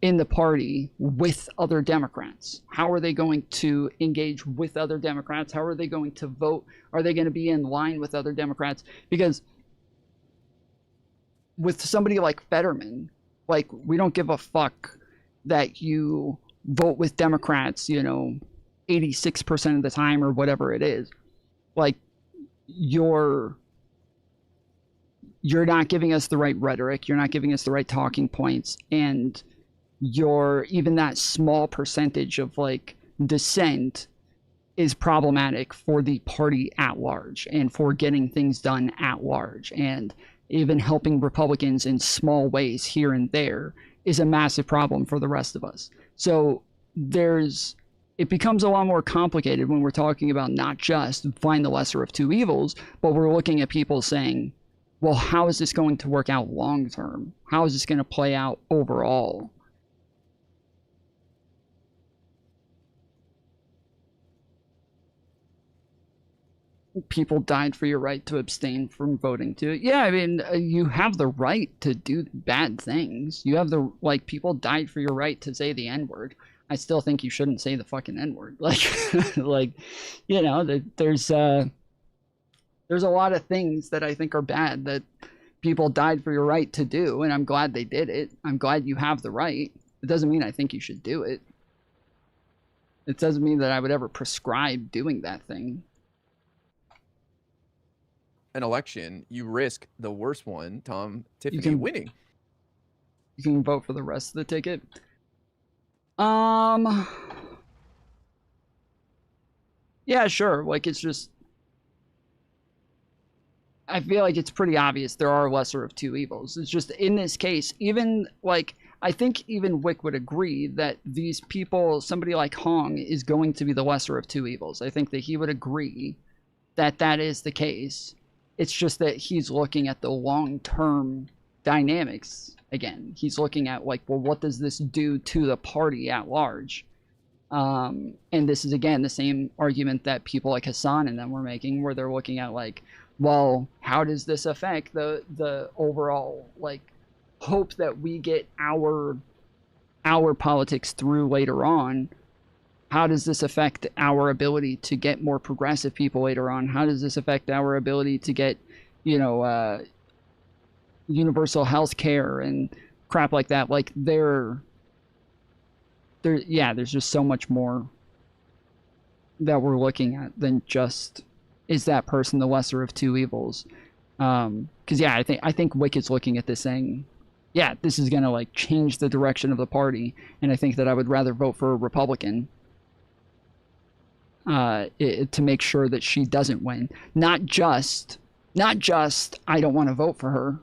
in the party with other Democrats. How are they going to engage with other Democrats? How are they going to vote? Are they going to be in line with other Democrats? Because with somebody like Fetterman, like, we don't give a fuck that you vote with Democrats, 86% of the time or whatever it is. Like, you're not giving us the right rhetoric. You're not giving us the right talking points. And even that small percentage of like dissent is problematic for the party at large and for getting things done at large. And even helping Republicans in small ways here and there is a massive problem for the rest of us. So it becomes a lot more complicated when we're talking about not just find the lesser of two evils, but we're looking at people saying, well, how is this going to work out long term? How is this going to play out overall? people died for your right to abstain from voting too. Yeah, I mean, you have the right to do bad things. You have the, like, people died for your right to say the N-word. I still think you shouldn't say the fucking N-word. Like, like, you know, there's a lot of things that I think are bad that people died for your right to do, and I'm glad they did it. I'm glad you have the right. It doesn't mean I think you should do it. It doesn't mean that I would ever prescribe doing that thing. An election, you risk the worst one, Tom, Tiffany winning. You can vote for the rest of the ticket. Yeah, sure. Like, it's just, I feel like it's pretty obvious there are lesser of two evils. It's just, in this case, even, like, I think even Whick would agree that these people, somebody like Hong, is going to be the lesser of two evils. I think that he would agree that that is the case. It's just that he's looking at the long-term dynamics again. He's looking at, like, well, what does this do to the party at large? And this is, again, the same argument that people like Hassan and them were making, where they're looking at, like, well, how does this affect the overall, like, hope that we get our politics through later on? How does this affect our ability to get more progressive people later on? How does this affect our ability to get, you know, universal health care and crap like that? Like, yeah, there's just so much more that we're looking at than just, is that person the lesser of two evils? Because yeah, I think Whick is looking at this saying, yeah, this is gonna, like, change the direction of the party, and I think that I would rather vote for a Republican to make sure that she doesn't win. Not just I don't want to vote for her,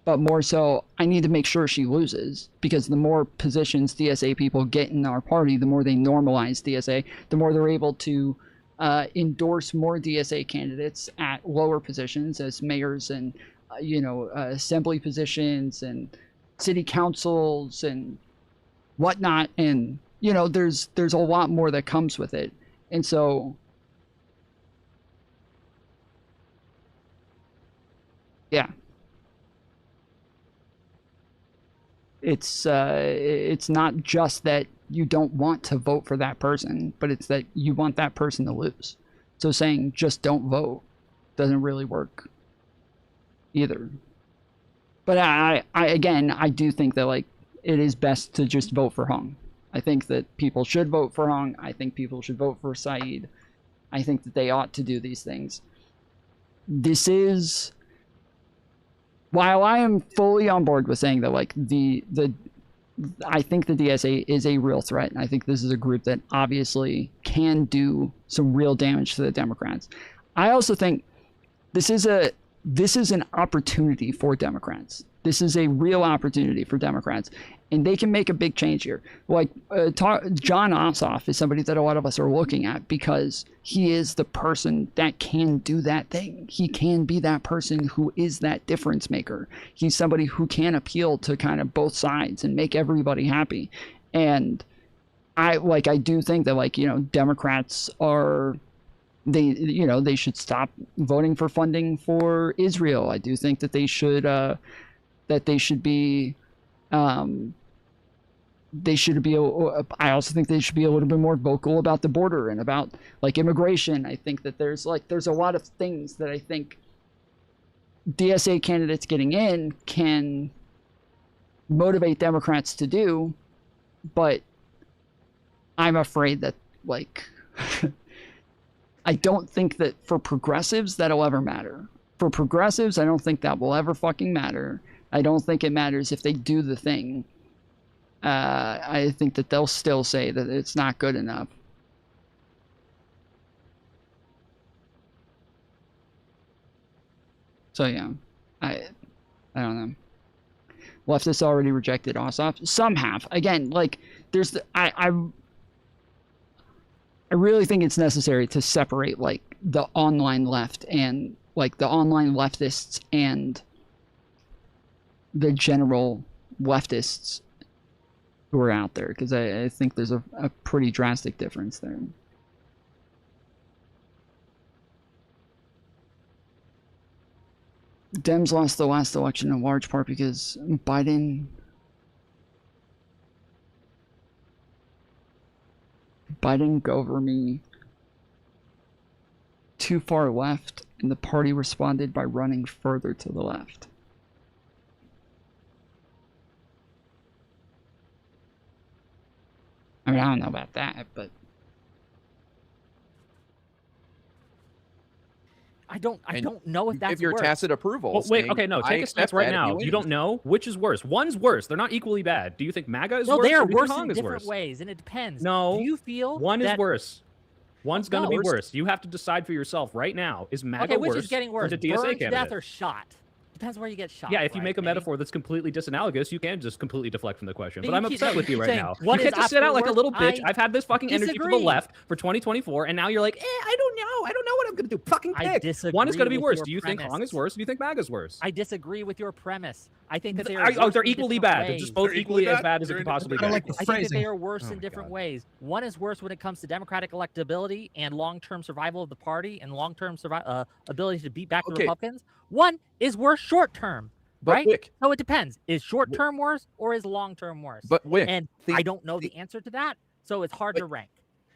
but more so I need to make sure she loses, because the more positions DSA people get in our party, the more they normalize DSA, the more they're able to endorse more DSA candidates at lower positions as mayors and you know, assembly positions and city councils and whatnot. And you know, there's a lot more that comes with it. And so yeah, it's not just that you don't want to vote for that person, but it's that you want that person to lose. So saying just don't vote doesn't really work either. But I again, I do think that, like, it is best to just vote for Hong. I think that people should vote for Hong. I think people should vote for Saeed. I think that they ought to do these things. This is, while I am fully on board with saying that, like, I think the DSA is a real threat, and I think this is a group that obviously can do some real damage to the Democrats. I also think this is an opportunity for Democrats. This is a real opportunity for Democrats, and they can make a big change here. Like, John Ossoff is somebody that a lot of us are looking at because he is the person that can do that thing. He can be that person who is that difference maker. He's somebody who can appeal to kind of both sides and make everybody happy. And I do think that, like, you know, Democrats are, they should stop voting for funding for Israel. I do think that they should be I also think they should be a little bit more vocal about the border and about, like, immigration. I think that there's a lot of things that I think DSA candidates getting in can motivate Democrats to do, but I'm afraid that, like, I don't think that for progressives that'll ever matter. For progressives, I don't think that will ever fucking matter. I don't think it matters if they do the thing. I think that they'll still say that it's not good enough. So yeah, I don't know. Leftists already rejected Ossoff. Some have. Again, like, there's I really think it's necessary to separate, like, the online left and, like, the online leftists and the general leftists who are out there, because I think there's a pretty drastic difference there. Dems lost the last election in large part because Biden go over me too far left, and the party responded by running further to the left. I mean, I don't know about that, but I don't know if that's if you're worse. tacit approval. Well, wait, saying, okay, no, "I take a stance accept right that if now. he You don't wins." know which is worse. One's worse. They're not equally bad. Do you think MAGA is No, worse? they are or do you think worse Hong in is different worse? ways, and it depends. No. Do you feel one is that... worse? One's going to be Worse. worse. You have to decide for yourself right now. Is MAGA Okay, which worse is getting worse? or the DSA Burned to candidate? death or shot? Depends where you get shot. Yeah, if you right? make a Maybe. metaphor that's completely disanalogous, you can just completely deflect from the question. But But you I'm keep- upset with you right saying now. one You is can't just sit out like a absolute little worse. bitch. I've had this fucking energy from the disagree. left for 2024, and now you're like, I don't know. I don't know what I'm going to do. Fucking I pick. disagree One is going to be with worse. your Do you think premise. Hong is worse? Or do you think MAGA is worse? I disagree with your premise. I think that they are. Oh, worse they're in equally different bad. They're ways. just both equally as bad as it could possibly be. I think that they are worse in different ways. One is worse when it comes to Democratic electability and long-term survival of the party and long-term ability to beat back the Okay. Republicans. One is worse short-term. But Right? Whick, So it depends. Is short-term worse or is long-term worse? But Whick, and I don't know the answer to that, so it's hard to rank.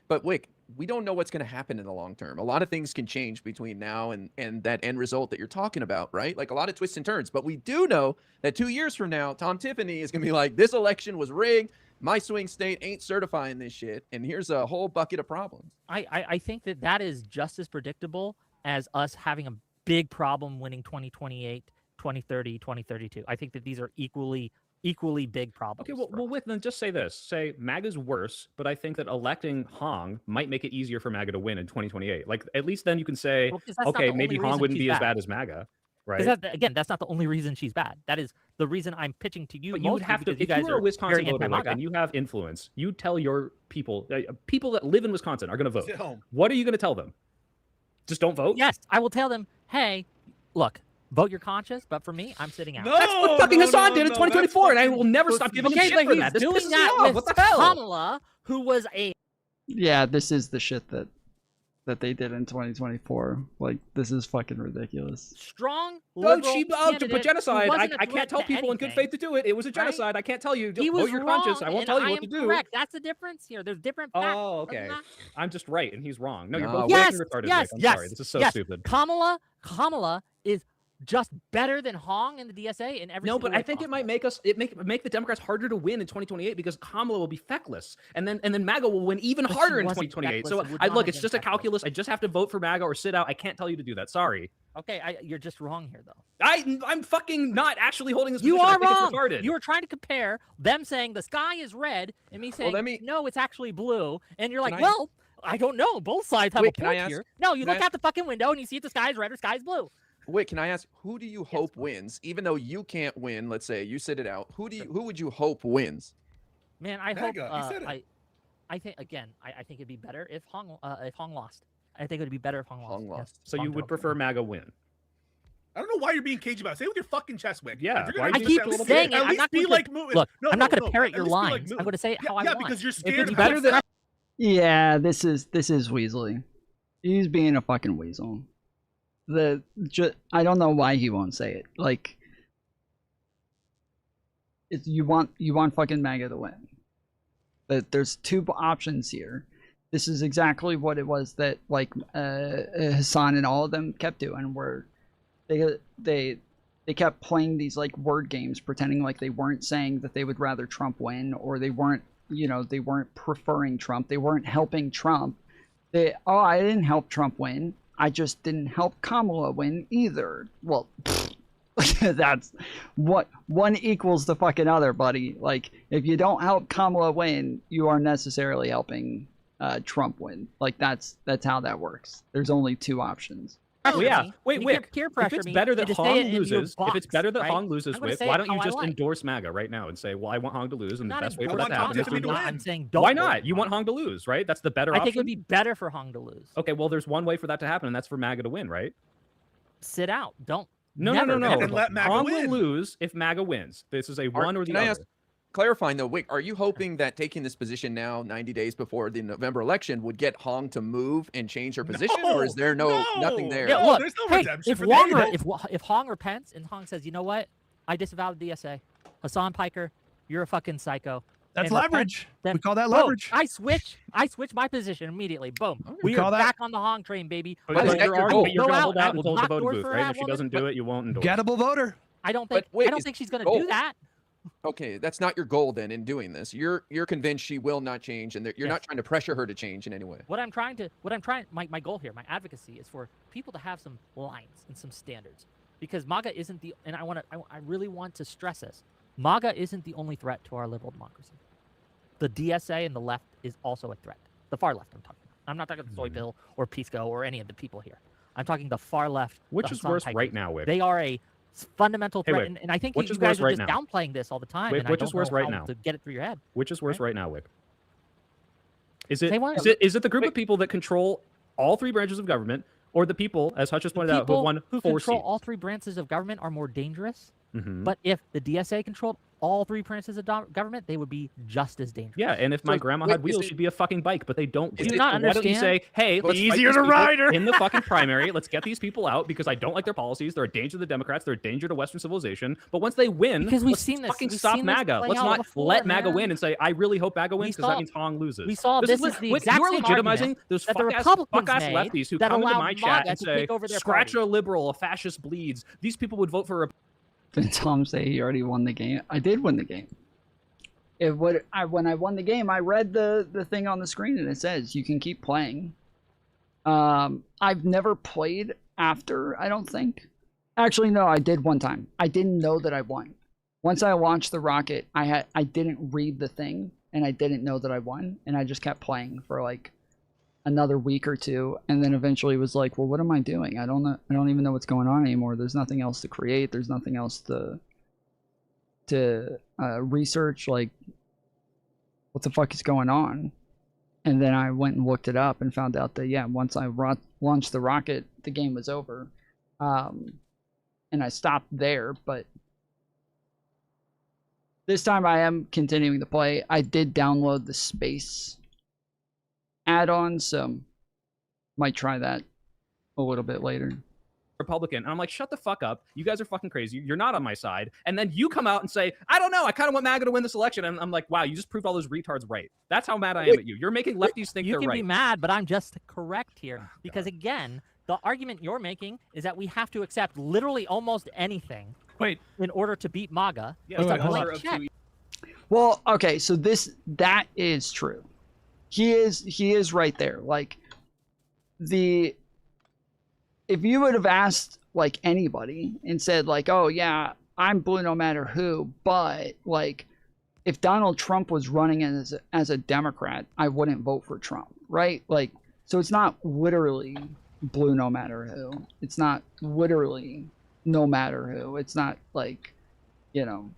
But Wick, we don't know what's going to happen in the long term. A lot of things can change between now and that end result that you're talking about, right? Like a lot of twists and turns. But we do know that 2 years from now, Tom Tiffany is going to be like, this election was rigged. My swing state ain't certifying this shit. And here's a whole bucket of problems. I think that is just as predictable as us having a big problem winning 2028, 2030, 2032. I think that these are equally big problems. Okay, well, Wick, then just say this. Say MAGA's worse, but I think that electing Hong might make it easier for MAGA to win in 2028. Like, at least then you can say, 'cause that's not okay, the maybe only Hong reason wouldn't she's be as bad. bad as MAGA, right? Again, that's not the only reason she's bad. That is the reason I'm pitching to you. But you would have to, because you if guys you were a are Wisconsin very voter, like, anti-MAGA. and you have influence, you tell your people, people that live in Wisconsin are going to vote. Sit home. What are you going to tell them? Just don't vote? Yes, I will tell them, hey, look, vote your conscience, but for me, I'm sitting out. That's what fucking Hassan did in 2024, and I will never stop giving him Okay, shit but for he's that. This doing pisses me that off. with What the hell? Kamala, who was a yeah, this is the shit that they did in 2024. Like, this is fucking ridiculous. strong No, liberal but candidate who genocide. wasn't a I can't threat tell to people in good anything, faith to do it. It was a right? genocide. I can't tell you. He Vote was your wrong, conscience. I won't and tell you I what to am do. correct. That's the difference here. There's different facts. Oh, Other than okay. that- I'm just right, and he's wrong. No, you're No, both Yes, fucking retarded. yes, Nick. I'm yes. sorry. This is so yes. stupid. Kamala is just better than Hong in the DSA in every No, single but way I think it possible. might make us make the Democrats harder to win in 2028 because Kamala will be feckless, and then MAGA will win even But she harder in wasn't 2028. feckless. So It would I not look, have it's been just a feckless. calculus. I just have to vote for MAGA or sit out. I can't tell you to do that. Sorry. Okay, you're just wrong here, though. I'm fucking not actually holding this You position. are I think wrong. It's retarded. You were trying to compare them saying the sky is red and me saying no, it's actually blue, and you're like, well, I don't know. Both sides have Wait, a can I point ask- here. No, you can I look out the fucking window and you see if the sky is red or sky is blue. Wait, can I ask, who do you hope wins? Even though you can't win, let's say you sit it out. Who would you hope wins? Man, I MAGA, hope. he said it. I think again. I think it'd be better if Hong lost. I think it would be better if Hong lost. Hong lost. Yes, So you Hong would don't. prefer MAGA win? I don't know why you're being cagey about it. Say it with your fucking chest, Wick. Yeah, If you're why gonna you do keep this, at least- saying it. At I'm least not be going like to Moon. look. No, I'm not no, going to no. parrot At your least be like lines. Moon. I'm going to say how I Yeah, want. because you're If scared it's of better than Yeah, this is Weasley. He's being a fucking weasel. I don't know why he won't say it. Like, you want fucking MAGA to win. But there's two options here. This is exactly what it was that like Hassan and all of them kept doing, where they kept playing these like word games, pretending like they weren't saying that they would rather Trump win, or they weren't preferring Trump, they weren't helping Trump. I didn't help Trump win. I just didn't help Kamala win either. Well, that's what one equals the fucking other, buddy. Like, if you don't help Kamala win, you are necessarily helping Trump win. Like, that's how that works. There's only two options. Well, yeah. Wait, You Wick. peer If pressure it's me better that into Hong staying in your loses, if it's box, better that right? Hong loses, I'm gonna Wick, say why it don't you how I just like. endorse MAGA right now and say, well, I want Hong to lose, and the Not best way for endorse that to happen is Hong, to I'm saying don't Why vote not? for You want Hong. Hong to lose, right? That's the better I option. think it would be better for Hong to lose. Okay, well, there's one way for that to happen, and that's for MAGA to win, right? Sit out. Don't. No. And let MAGA Hong win. will lose if MAGA wins. This is a one or the Can I other. ask, clarifying though, Whick, are you hoping that taking this position now, 90 days before the November election, would get Hong to move and change her position, or is there nothing there? Yeah, look, there's no hey, redemption if for Hong that. if Hong repents and Hong says, you know what, I disavowed the DSA, Hassan Piker, you're a fucking psycho. That's and leverage. Then, we call that boom, leverage. I switch my position immediately. Boom. We We call are that- back on the Hong train, baby. But I will you're go going to out hold out and until the lock voting doors booth, for right? that If she woman. doesn't do it, you won't endorse. Gettable voter. I don't But think wait, I don't is think she's going the to do goal- that. Okay, that's not your goal then in doing this. You're convinced she will not change, and you're not trying to pressure her to change in any way. My goal here, my advocacy is for people to have some lines and some standards, because MAGA isn't the, and I really want to stress this, MAGA isn't the only threat to our liberal democracy. The DSA and the left is also a threat. The far left I'm talking about. I'm not talking the soy bill or Pisco or any of the people here. I'm talking the far left. Which the is Hassan worse Pikers. right now, Whick? They are a fundamental Hey, threat, Whick, and I think which you is guys worse are right just now? downplaying this all the time. Which and I is don't worse know right how now? to get it through your head. Which is worse right now, Whick? Is Say what? it the group of people that control all three branches of government, or the people, as Hutch just pointed out, who People won who 4 control seats? all three branches of government are more dangerous. Mhm. But if the DSA controlled all three branches of government, they would be just as dangerous. Yeah, and if my grandma had wheels, she'd be a fucking bike, but they don't. Do you not Why don't you understand? say, hey, let's fight Easier these to people ride her. in the fucking primary. Let's get these people out because I don't like their policies. They're a danger to the Democrats. They're a danger to Western civilization. But once they win, Because we've let's seen this. fucking We've stop seen this MAGA. play Let's out not before, let MAGA man. win and say, I really hope MAGA wins because that saw- means Hong loses. we saw this is the exact You're same legitimizing argument those that the fuck-ass Republicans ass made lefties who that come into allowed my chat MAGA and to say, take over their scratch party. a liberal, a fascist bleeds. These people would vote for a Did Tom say he already won the game? I did win the game. When I won the game, I read the thing on the screen and it says you can keep playing. I've never played after, I don't think. Actually, no, I did one time. I didn't know that I won. Once I launched the rocket, I didn't read the thing and I didn't know that I won, and I just kept playing for like another week or two, and then eventually was like, well, what am I doing? I don't even know what's going on anymore. There's nothing else to create. There's nothing else to research, like what the fuck is going on. And then I went and looked it up and found out that, yeah, once I launched the rocket, the game was over. And I stopped there, but this time I am continuing to play. I did download the space add-on, so might try that a little bit later. Republican. And I'm like, shut the fuck up. You guys are fucking crazy. You're not on my side. And then you come out and say, I don't know. I kind of want MAGA to win this election. And I'm like, wow, you just proved all those retards right. That's how mad I am at you. You're making lefties think You they're can right. be mad, but I'm just correct here. Because again, the argument you're making is that we have to accept literally almost anything in order to beat MAGA. Yeah, It's a wait, blank hold on. check. Well, okay, so that is true. He is right there. Like, if you would have asked like anybody and said like, oh yeah, I'm blue no matter who, but like if Donald Trump was running as a Democrat, I wouldn't vote for Trump, right? Like, so it's not literally blue no matter who. It's not literally no matter who. It's not like, you know,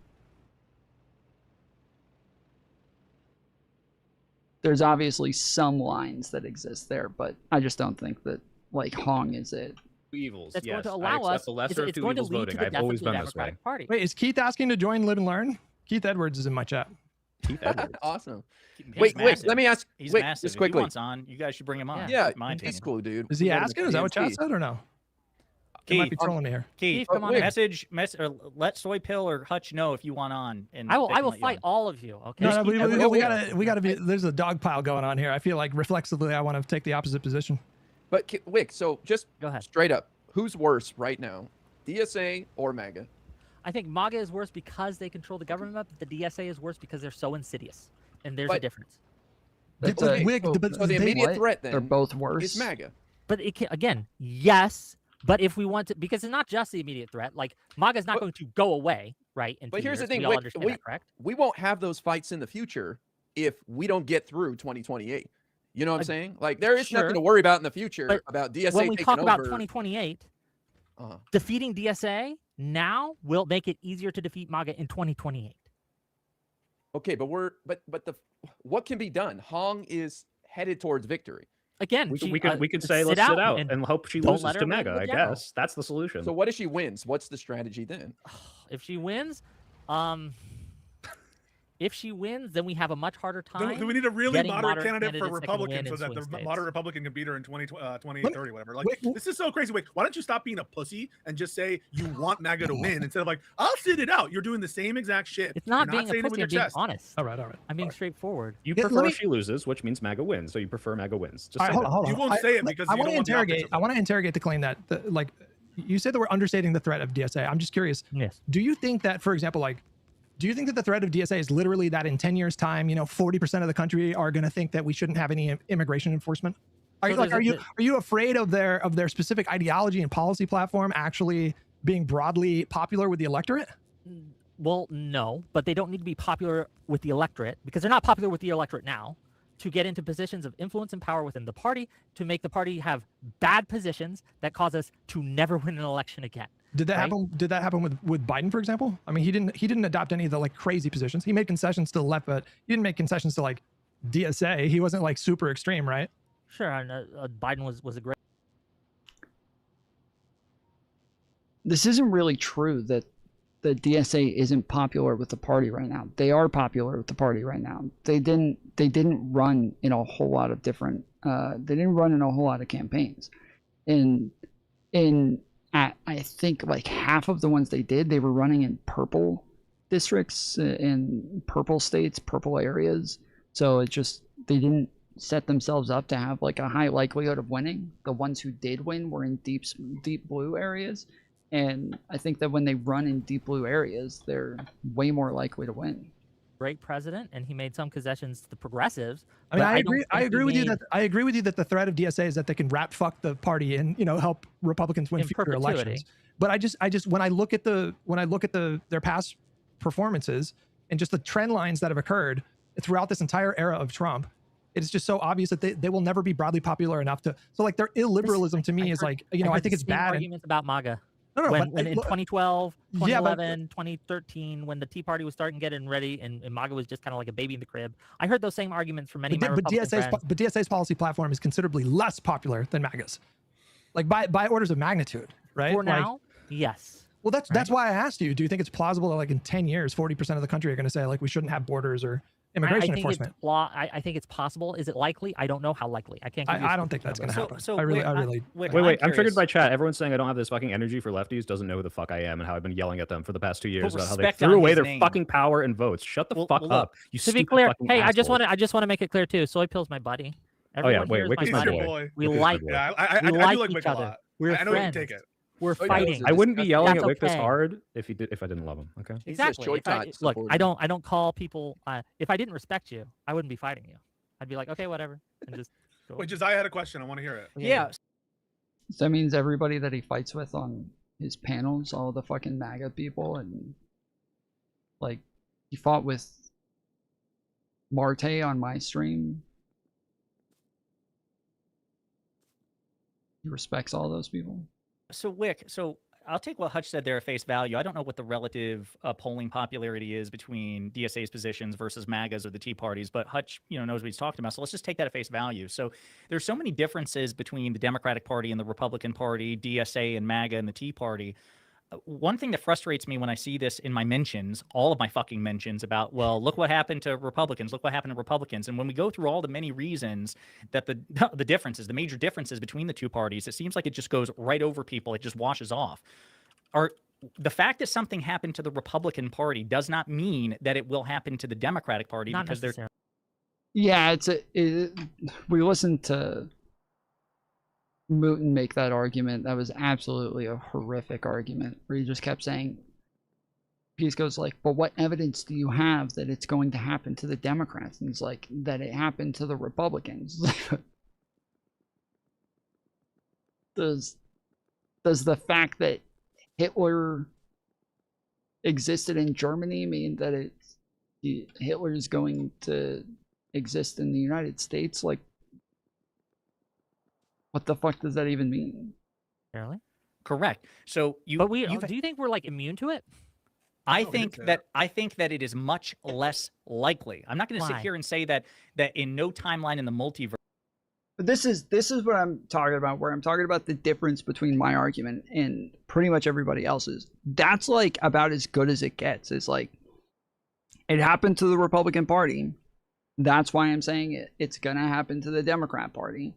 there's obviously some lines that exist there, but I just don't think that like Hong is it. Evils. That's yes, going to I allow accept us. the lesser of It's two going to evils lead voting. to the I've death always of the been this way. Democratic Party. Wait, is Keith asking to join Live and Learn? Keith Edwards is in my chat. Keith Edwards. Awesome. He's Wait, massive. let me ask. He's wait, massive. just If he quickly. wants on, you guys should bring him on. Yeah, in my he's opinion. cool, dude. Is he We got him asking? at Is that what chat DNC. said or no? He might be Keith, trolling me here. Keith, come on in. or let Soy Pill or Hutch know if you want on. And I will they can I will let you fight on. all of you. Okay. No, no, we Yeah. gotta be. There's a dog pile going on here. I feel like reflexively, I want to take the opposite position. But Wick, so just Go ahead. straight up, who's worse right now, DSA or MAGA? I think MAGA is worse because they control the government, but the DSA is worse because they're so insidious. And there's a But- difference. That's Okay, so the immediate threat then They're both worse. is MAGA. But it can, again, yes, but if we want to, because it's not just the immediate threat. Like MAGA is not going to go away, right? In But 2 here's the years. thing, we all Wick, understand that, correct? we won't have those fights in the future if we don't get through 2028. You know what I'm saying? Like there is Sure. nothing to worry about in the future But about DSA when we taking talk about over. 2028, Uh-huh. defeating DSA now will make it easier to defeat MAGA in 2028. Okay, but what can be done? Hong is headed towards victory. Again, We could say let's sit out and hope she don't loses let her to win MAGA. the I general. guess that's the solution. So what if she wins? What's the strategy then? If she wins, If she wins, then we have a much harder time. Do we need a really getting moderate candidate for candidates that can win Republican so in that swing the states. moderate Republican can beat her in 2030, whatever? Like, this is so crazy. Wait, why don't you stop being a pussy and just say you want MAGA to win instead of like, I'll sit it out. You're doing the same exact shit. It's not You're being saying a it with pussy, your I'm being chest. honest. All right. I'm being straightforward. You Yeah, prefer let me- she loses, which means MAGA wins. So you prefer MAGA wins. Just All right, say hold that. on, hold on. You won't say it because I you want don't to want the optics interrogate. of I want to interrogate the claim that, like, you said that we're understating the threat of DSA. I'm just curious. Yes. Do you think that, for example, like, do you think that the threat of DSA is literally that in 10 years' time, 40% of the country are going to think that we shouldn't have any immigration enforcement? Are you afraid of their specific ideology and policy platform actually being broadly popular with the electorate? Well, no, but they don't need to be popular with the electorate because they're not popular with the electorate now to get into positions of influence and power within the party to make the party have bad positions that cause us to never win an election again. Did that happen? Did that happen with Biden, for example? I mean, he didn't adopt any of the like crazy positions. He made concessions to the left, but he didn't make concessions to like DSA. He wasn't like super extreme, right? Sure, and Biden was a great. This isn't really true that the DSA isn't popular with the party right now. They are popular with the party right now. They didn't run in a whole lot of different. They didn't run in a whole lot of campaigns, I think like half of the ones they did, they were running in purple districts, in purple states, purple areas. So it just, they didn't set themselves up to have like a high likelihood of winning. The ones who did win were in deep blue areas. And I think that when they run in deep blue areas, they're way more likely to win. Great president, and he made some concessions to the progressives. I mean, I agree with you that the threat of DSA is that they can rat fuck the party and help Republicans win future elections. But I just when I look at their past performances and just the trend lines that have occurred throughout this entire era of Trump, it's just so obvious that they will never be broadly popular enough to. So like their illiberalism to me is like I think it's bad. Arguments about MAGA. No, when but in 2012, 2011, 2013, when the Tea Party was starting getting ready and MAGA was just kind of like a baby in the crib, I heard those same arguments from many of my Republican friends. But DSA's policy platform is considerably less popular than MAGA's, like by orders of magnitude, right? For now, yes. Well, that's why I asked you. Do you think it's plausible that like in 10 years, 40% of the country are going to say like we shouldn't have borders or immigration enforcement? I think it's possible. Is it likely? I don't know how likely. I can't. I don't think that's going to happen. So I really. Wait. I'm triggered by chat. Everyone's saying I don't have this fucking energy for lefties. Doesn't know who the fuck I am and how I've been yelling at them for the past 2 years about how they threw away their fucking power and votes. Shut the fuck up. You to be stupid clear, fucking hey, asshole. I just want to make it clear too. Soy Pill's my buddy. Everyone here is Whick is my my buddy. boy. We Whick is like. my boy. Yeah, I do like each Whick a other. lot. We're I know friends. you can take it. We're fighting. I wouldn't be yelling That's at Whick this okay. hard if I didn't love him. Okay. Exactly. Look, I don't call people. If I didn't respect you, I wouldn't be fighting you. I'd be like, okay, whatever, and just. Go. Wait, I had a question. I want to hear it. Yeah. So that means everybody that he fights with on his panels, all the fucking MAGA people, and like he fought with Marte on my stream. He respects all those people. So Whick, I'll take what Hutch said there at face value. I don't know what the relative polling popularity is between DSA's positions versus MAGA's or the Tea Parties, but Hutch, knows what he's talking about. So let's just take that at face value. So there's so many differences between the Democratic Party and the Republican Party, DSA and MAGA and the Tea Party. One thing that frustrates me when I see this in my mentions, all of my fucking mentions about, well, look what happened to Republicans, look what happened to Republicans. And when we go through all the many reasons that the differences, the major differences between the two parties, it seems like it just goes right over people. It just washes off. The fact that something happened to the Republican Party does not mean that it will happen to the Democratic Party because they're. Yeah, we listened to Mooten make that argument. That was absolutely a horrific argument where he just kept saying, he goes like, but what evidence do you have that it's going to happen to the Democrats? And he's like, that it happened to the Republicans. Does the fact that Hitler existed in Germany mean that Hitler is going to exist in the United States? Like, what the fuck does that even mean? Really? Correct. So do you think we're like immune to it? I think that it is much less likely. I'm not going to sit here and say that in no timeline in the multiverse. But this is what I'm talking about, where I'm talking about the difference between my argument and pretty much everybody else's. That's like about as good as it gets. It's like It happened to the Republican Party. That's why I'm saying it's going to happen to the Democrat Party.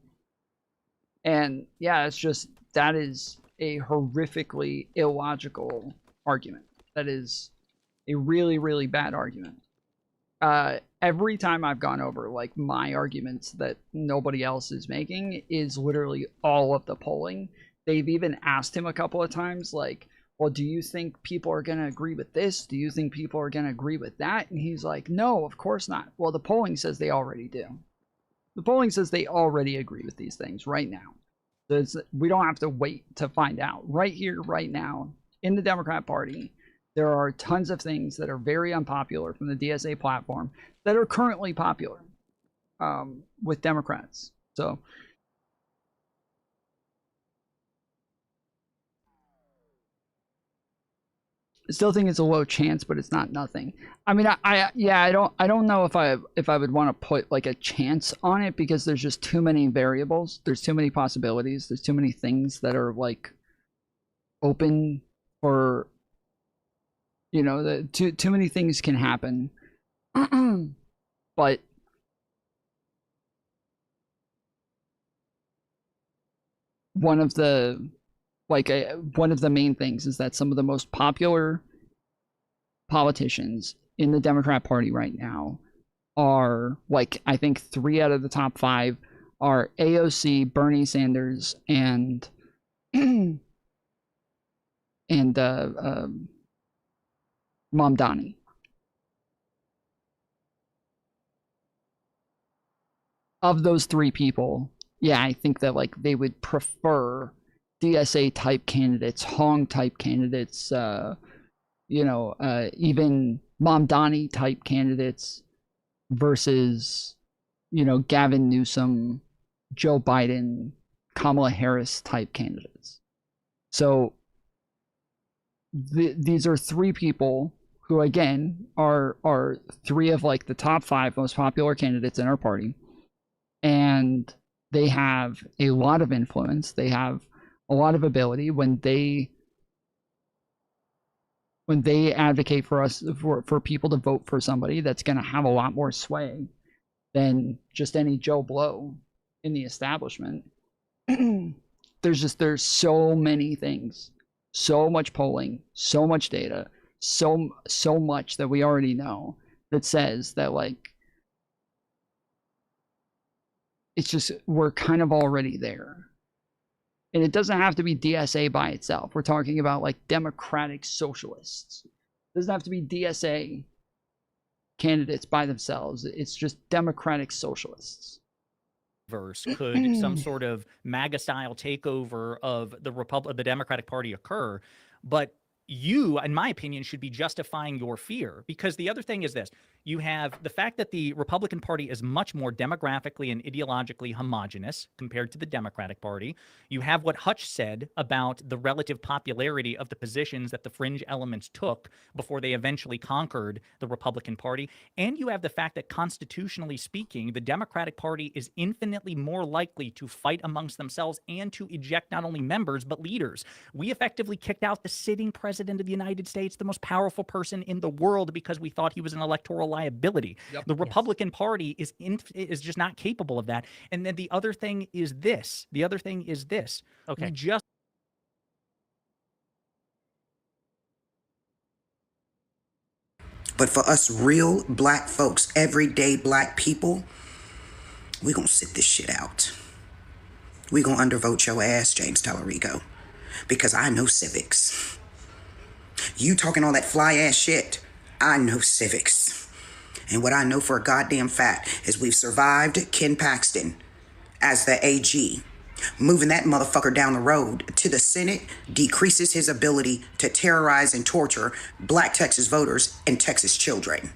And yeah, it's just, that is a horrifically illogical argument. That is a really, really bad argument. Every time I've gone over like my arguments that nobody else is making is literally all of the polling. They've even asked him a couple of times, like, well, do you think people are going to agree with this? Do you think people are going to agree with that? And he's like, no, of course not. Well, the polling says they already do. The polling says they already agree with these things right now. So we don't have to wait to find out. Right here, right now, in the Democrat Party, there are tons of things that are very unpopular from the DSA platform that are currently popular with Democrats. So I still think it's a low chance, but it's not nothing. I mean, I don't know if I would want to put like a chance on it, because there's just too many variables. There's too many possibilities. There's too many things that are like open for, you know, too many things can happen. But one of the main things is that some of the most popular politicians in the Democrat Party right now are, like, I think 3 out of the top 5 are AOC, Bernie Sanders, and Mamdani. Of those 3 people, yeah, I think that like they would prefer DSA type candidates, Hong type candidates, even Mamdani type candidates versus, Gavin Newsom, Joe Biden, Kamala Harris type candidates. So these are 3 people who, again, are 3 of like the top 5 most popular candidates in our party, and they have a lot of influence. They have a lot of ability when they advocate for us, for people to vote for somebody that's going to have a lot more sway than just any Joe Blow in the establishment. There's so many things, so much polling, so much data, so much that we already know that says that, like, it's just, we're kind of already there. And it doesn't have to be DSA by itself. We're talking about like democratic socialists. It doesn't have to be DSA candidates by themselves. It's just democratic socialists. Could some sort of MAGA style takeover of the Democratic Party occur? But you, in my opinion, should be justifying your fear, because the other thing is this. You have the fact that the Republican Party is much more demographically and ideologically homogenous compared to the Democratic Party. You have what Hutch said about the relative popularity of the positions that the fringe elements took before they eventually conquered the Republican Party. And you have the fact that, constitutionally speaking, the Democratic Party is infinitely more likely to fight amongst themselves and to eject not only members, but leaders. We effectively kicked out the sitting president of the United States, the most powerful person in the world, because we thought he was an electoral liability. Yep. The Republican Party is just not capable of that. And then the other thing is this. Okay. We just But for us real black folks, everyday black people, we gonna sit this shit out. We gonna undervote your ass, James Tallarico, because I know civics. You talking all that fly ass shit, I know civics. And what I know for a goddamn fact is we've survived Ken Paxton as the AG. Moving that motherfucker down the road to the Senate decreases his ability to terrorize and torture black Texas voters and Texas children.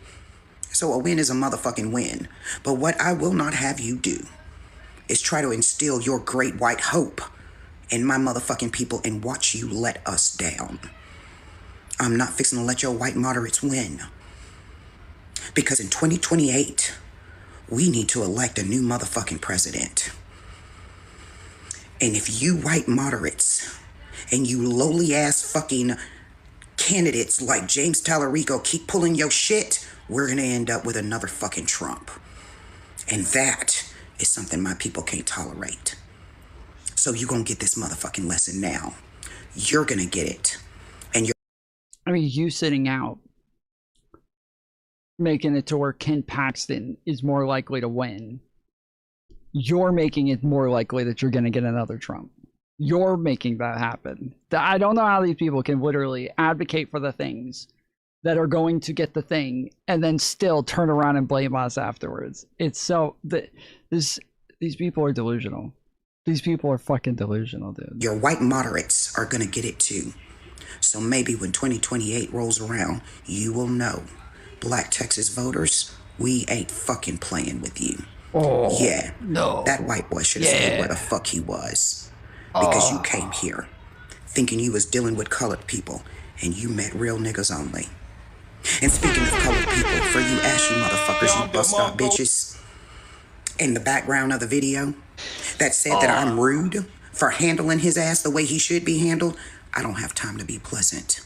So a win is a motherfucking win. But what I will not have you do is try to instill your great white hope in my motherfucking people and watch you let us down. I'm not fixing to let your white moderates win. Because in 2028, we need to elect a new motherfucking president. And if you white moderates and you lowly ass fucking candidates like James Tallarico keep pulling your shit, we're gonna end up with another fucking Trump. And that is something my people can't tolerate. So you're gonna get this motherfucking lesson now. You're gonna get it. And you're I mean, you sitting out, making it to where Ken Paxton is more likely to win. You're making it more likely that you're going to get another Trump. You're making that happen. I don't know how these people can literally advocate for the things that are going to get the thing and then still turn around and blame us afterwards. It's so these people are delusional. These people are fucking delusional, dude. your white moderates are gonna get it too. So maybe when 2028 rolls around, you will know, Black Texas voters, we ain't fucking playing with you. Oh, yeah, no. that white boy should have stayed Yeah. where the fuck he was. Because you came here thinking you was dealing with colored people, and you met real niggas only. And speaking of colored people, for you ashy motherfuckers, you bust-out bitches, in the background of the video, that said that I'm rude for handling his ass the way he should be handled, I don't have time to be pleasant.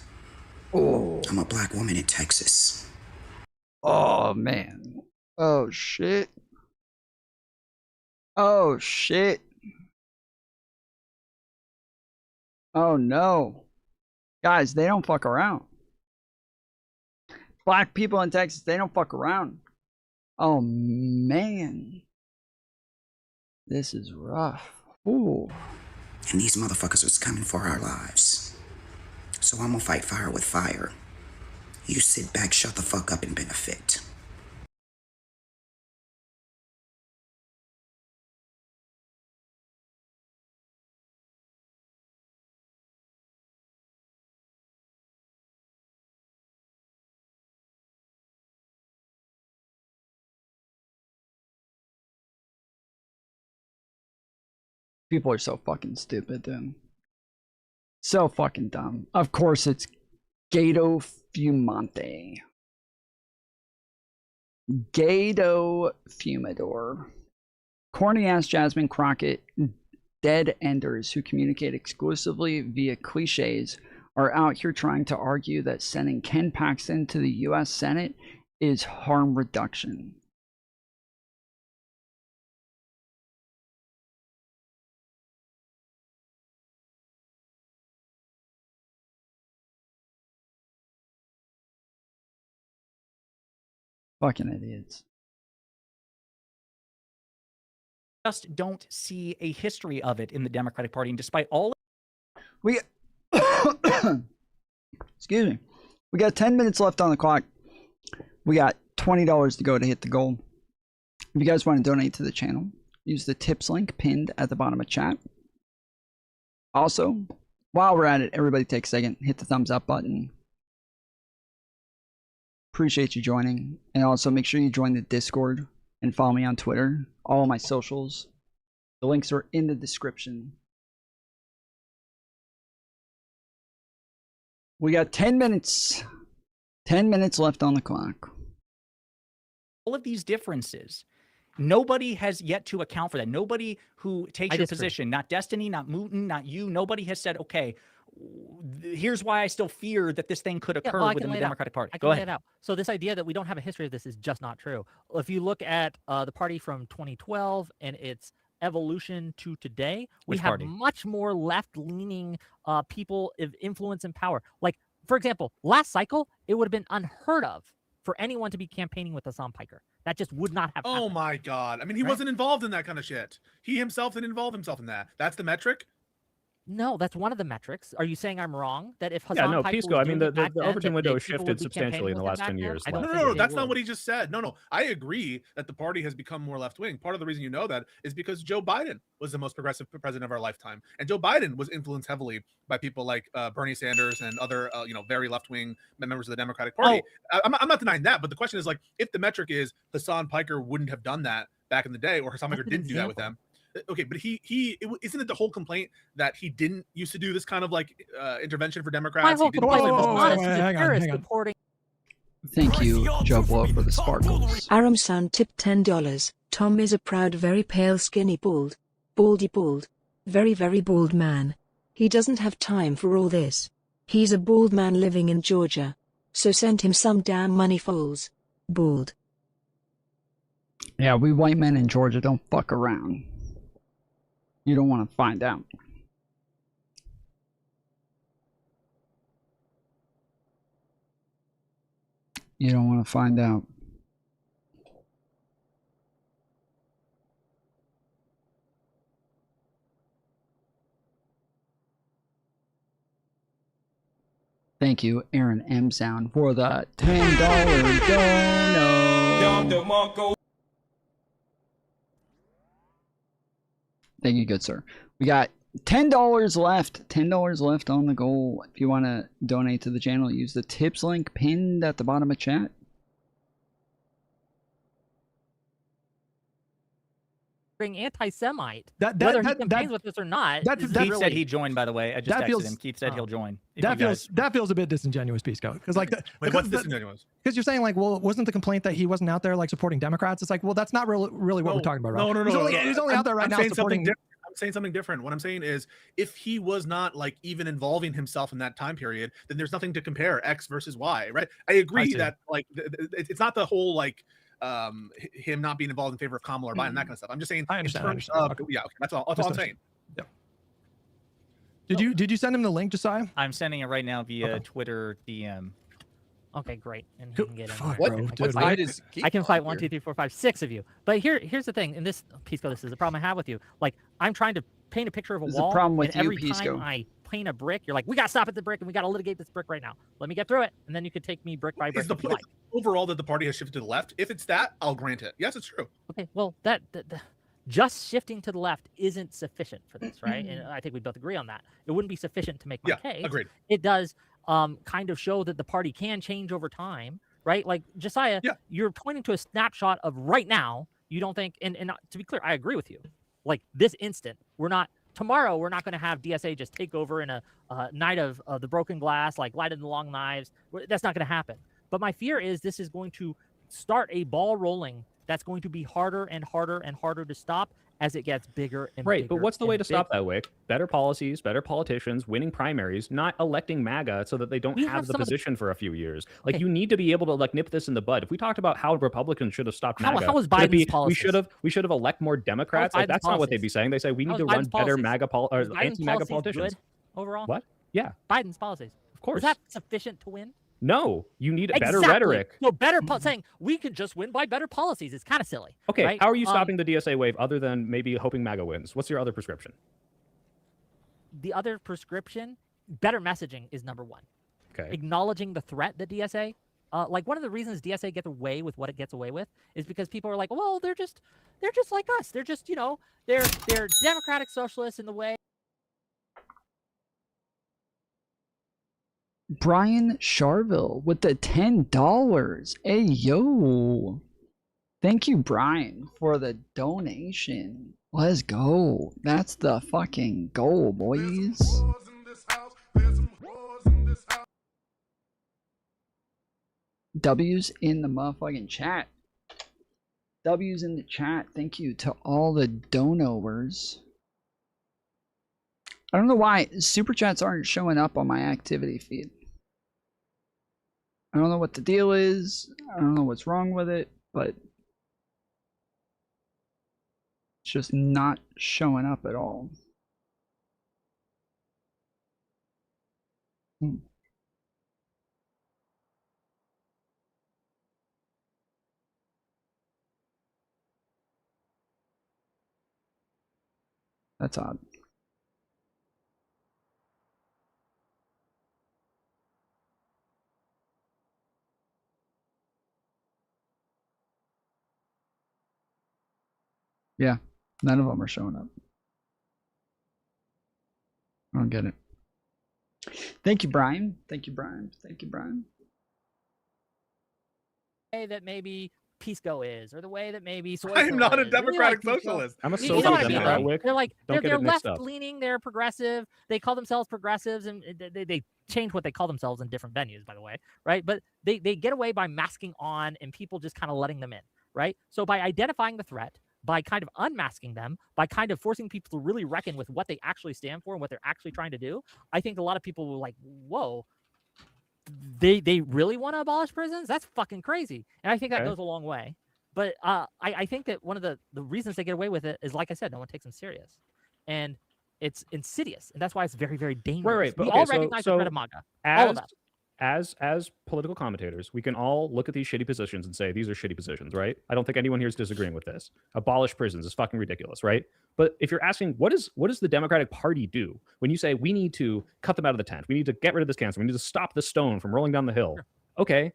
I'm a black woman in Texas. Oh, man. Oh, shit. Oh, shit. Oh, no. Guys, they don't fuck around. Black people in Texas, they don't fuck around. Oh, man. This is rough. Ooh. And these motherfuckers was coming for our lives. So I'm gonna fight fire with fire. You sit back, shut the fuck up, and benefit. People are so fucking stupid, dude. So fucking dumb. Of course, it's Gato Fumante. Gato Fumador. Corny ass Jasmine Crockett dead enders who communicate exclusively via cliches are out here trying to argue that sending Ken Paxton to the US Senate is harm reduction. Fucking idiots. Just don't see a history of it in the Democratic Party, and despite all we excuse me, we got 10 minutes left on the clock. We got $20 to go to hit the goal. If you guys want to donate to the channel, use the tips link pinned at the bottom of chat. Also, while we're at it, everybody take a second, hit the thumbs up button. Appreciate you joining, and also make sure you join the Discord and follow me on Twitter. All my socials, the links are in the description. We got 10 minutes. 10 minutes left on the clock. all of these differences, nobody has yet to account for that. Nobody who takes your position, not Destiny, not Mooten, not you, nobody has said, okay, here's why I still fear that this thing could occur within the Democratic Party. I can lay it out. So this idea that we don't have a history of this is just not true. If you look at the party from 2012 and its evolution to today, we have much more left-leaning people of influence and power. Like, for example, last cycle, it would have been unheard of for anyone to be campaigning with Hassan Piker. That just would not have happened. Oh my God. I mean, he wasn't involved in that kind of shit. He himself didn't involve himself in that. That's the metric? No, that's one of the metrics. Are you saying I'm wrong? That if Hassan Piker Pisco, I mean, the Overton window has shifted substantially in the last 10 years. No, that's not what he just said. No, I agree that the party has become more left-wing. Part of the reason you know that is because Joe Biden was the most progressive president of our lifetime. And Joe Biden was influenced heavily by people like Bernie Sanders and other, very left-wing members of the Democratic Party. I'm not denying that, but the question is, like, if the metric is Hassan Piker wouldn't have done that back in the day, or Hassan Piker didn't do that with them. Okay, but isn't it the whole complaint that he didn't used to do this kind of like intervention for Democrats? Hang on. Thank you, Joe Blow, for the sparkles. Aram-san tipped $10. Tom is a proud, very pale, skinny, baldy, very, very bald man. He doesn't have time for all this. He's a bald man living in Georgia. So send him some damn money, fools. Bald. Yeah, we white men in Georgia don't fuck around. You don't want to find out. You don't want to find out. Thank you, Aaron M. Sound, for the $10 dono. Thank you, good sir. We got $10 left. $10 left on the goal. If you want to donate to the channel, use the tips link pinned at the bottom of chat. Anti-Semite. Whether he campaigns with us or not. Keith said he joined, by the way. I just texted him. Keith said he'll join. That feels a bit disingenuous, Pisco. Because like, Wait, what's disingenuous? Because you're saying like, well, wasn't the complaint that he wasn't out there like supporting Democrats? It's like, well, that's not really what we're talking about, right? No. He's only out there right now supporting. I'm saying something different. What I'm saying is, if he was not like even involving himself in that time period, then there's nothing to compare X versus Y, right? I agree that like it's not the whole like him not being involved in favor of Kamala or Biden, that kind of stuff. I'm just saying in terms of yeah, okay, that's all I'm saying. Yeah. Did you send him the link, Josiah? I'm sending it right now via Twitter DM. Okay, great. And he can get in. What side is Keith I can fight on 1, here? 2, 3, 4, 5, 6 of you. But here's the thing. In this Pisco, this is the problem I have with you. Like, I'm trying to paint a picture of a wall. Problem with and every you, Pisco. time I paint a brick, you're like, we gotta stop at the brick and we gotta litigate this brick right now. Let me get through it, and then you could take me brick by brick. Is the if you like. overall that the party has shifted to the left? If it's that, I'll grant it. Yes, it's true. Okay, well, that just shifting to the left isn't sufficient for this, right? And I think we both agree on that. It wouldn't be sufficient to make my case. Agreed. It does kind of show that the party can change over time, right? Like, Josiah, you're pointing to a snapshot of right now. You don't think, and to be clear, I agree with you. Like, this instant, tomorrow we're not going to have DSA just take over in a night of the broken glass, like light of the long knives. That's not going to happen. But my fear is this is going to start a ball rolling that's going to be harder and harder and harder to stop as it gets bigger and right, bigger. but what's the way to stop that, Whick? Better policies, better politicians, winning primaries, not electing MAGA so that they don't have the position for a few years. Like, you need to be able to like nip this in the bud. If we talked about how Republicans should have stopped MAGA, how was Biden's policies? we should have elect more Democrats. Like, that's not what they'd be saying. They say we need to run better MAGA or anti-MAGA politicians. Good overall? What? Yeah. Biden's policies. Of course. Is that sufficient to win? No, you need better rhetoric. So saying we could just win by better policies is kind of silly. Okay, right? How are you stopping the DSA wave other than maybe hoping MAGA wins? What's your other prescription? The other prescription, better messaging is number one. Okay. Acknowledging the threat that DSA, like one of the reasons DSA gets away with what it gets away with is because people are like, well, they're just like us. They're just, they're democratic socialists in the way. Brian Charville with the $10. Hey, yo. Thank you, Brian, for the donation. Let's go. That's the fucking goal, boys. W's in the motherfucking chat. W's in the chat. Thank you to all the donors. I don't know why super chats aren't showing up on my activity feed. I don't know what the deal is. I don't know what's wrong with it, but it's just not showing up at all. That's odd. Yeah, none of them are showing up. I don't get it. Thank you, Brian. Thank you, Brian. Thank you, Brian. The way that maybe Pisco is, or the way that maybe I'm not a democratic socialist. I'm a social democrat. Right? They're like they're left leaning. They're progressive. They call themselves progressives, and they change what they call themselves in different venues, by the way, right? But they get away by masking on, and people just kind of letting them in, right? So by identifying the threat, by kind of unmasking them, by kind of forcing people to really reckon with what they actually stand for and what they're actually trying to do, I think a lot of people were like, whoa, they really want to abolish prisons? That's fucking crazy. And I think that goes a long way. But I think that one of the reasons they get away with it is, like I said, no one takes them serious. And it's insidious. And that's why it's very, very dangerous. We all recognize the threat of MAGA. All of us. As political commentators, we can all look at these shitty positions and say these are shitty positions, right? I don't think anyone here is disagreeing with this. Abolish prisons is fucking ridiculous, right? But if you're asking what does the Democratic Party do when you say we need to cut them out of the tent, we need to get rid of this cancer, we need to stop the stone from rolling down the hill. Okay.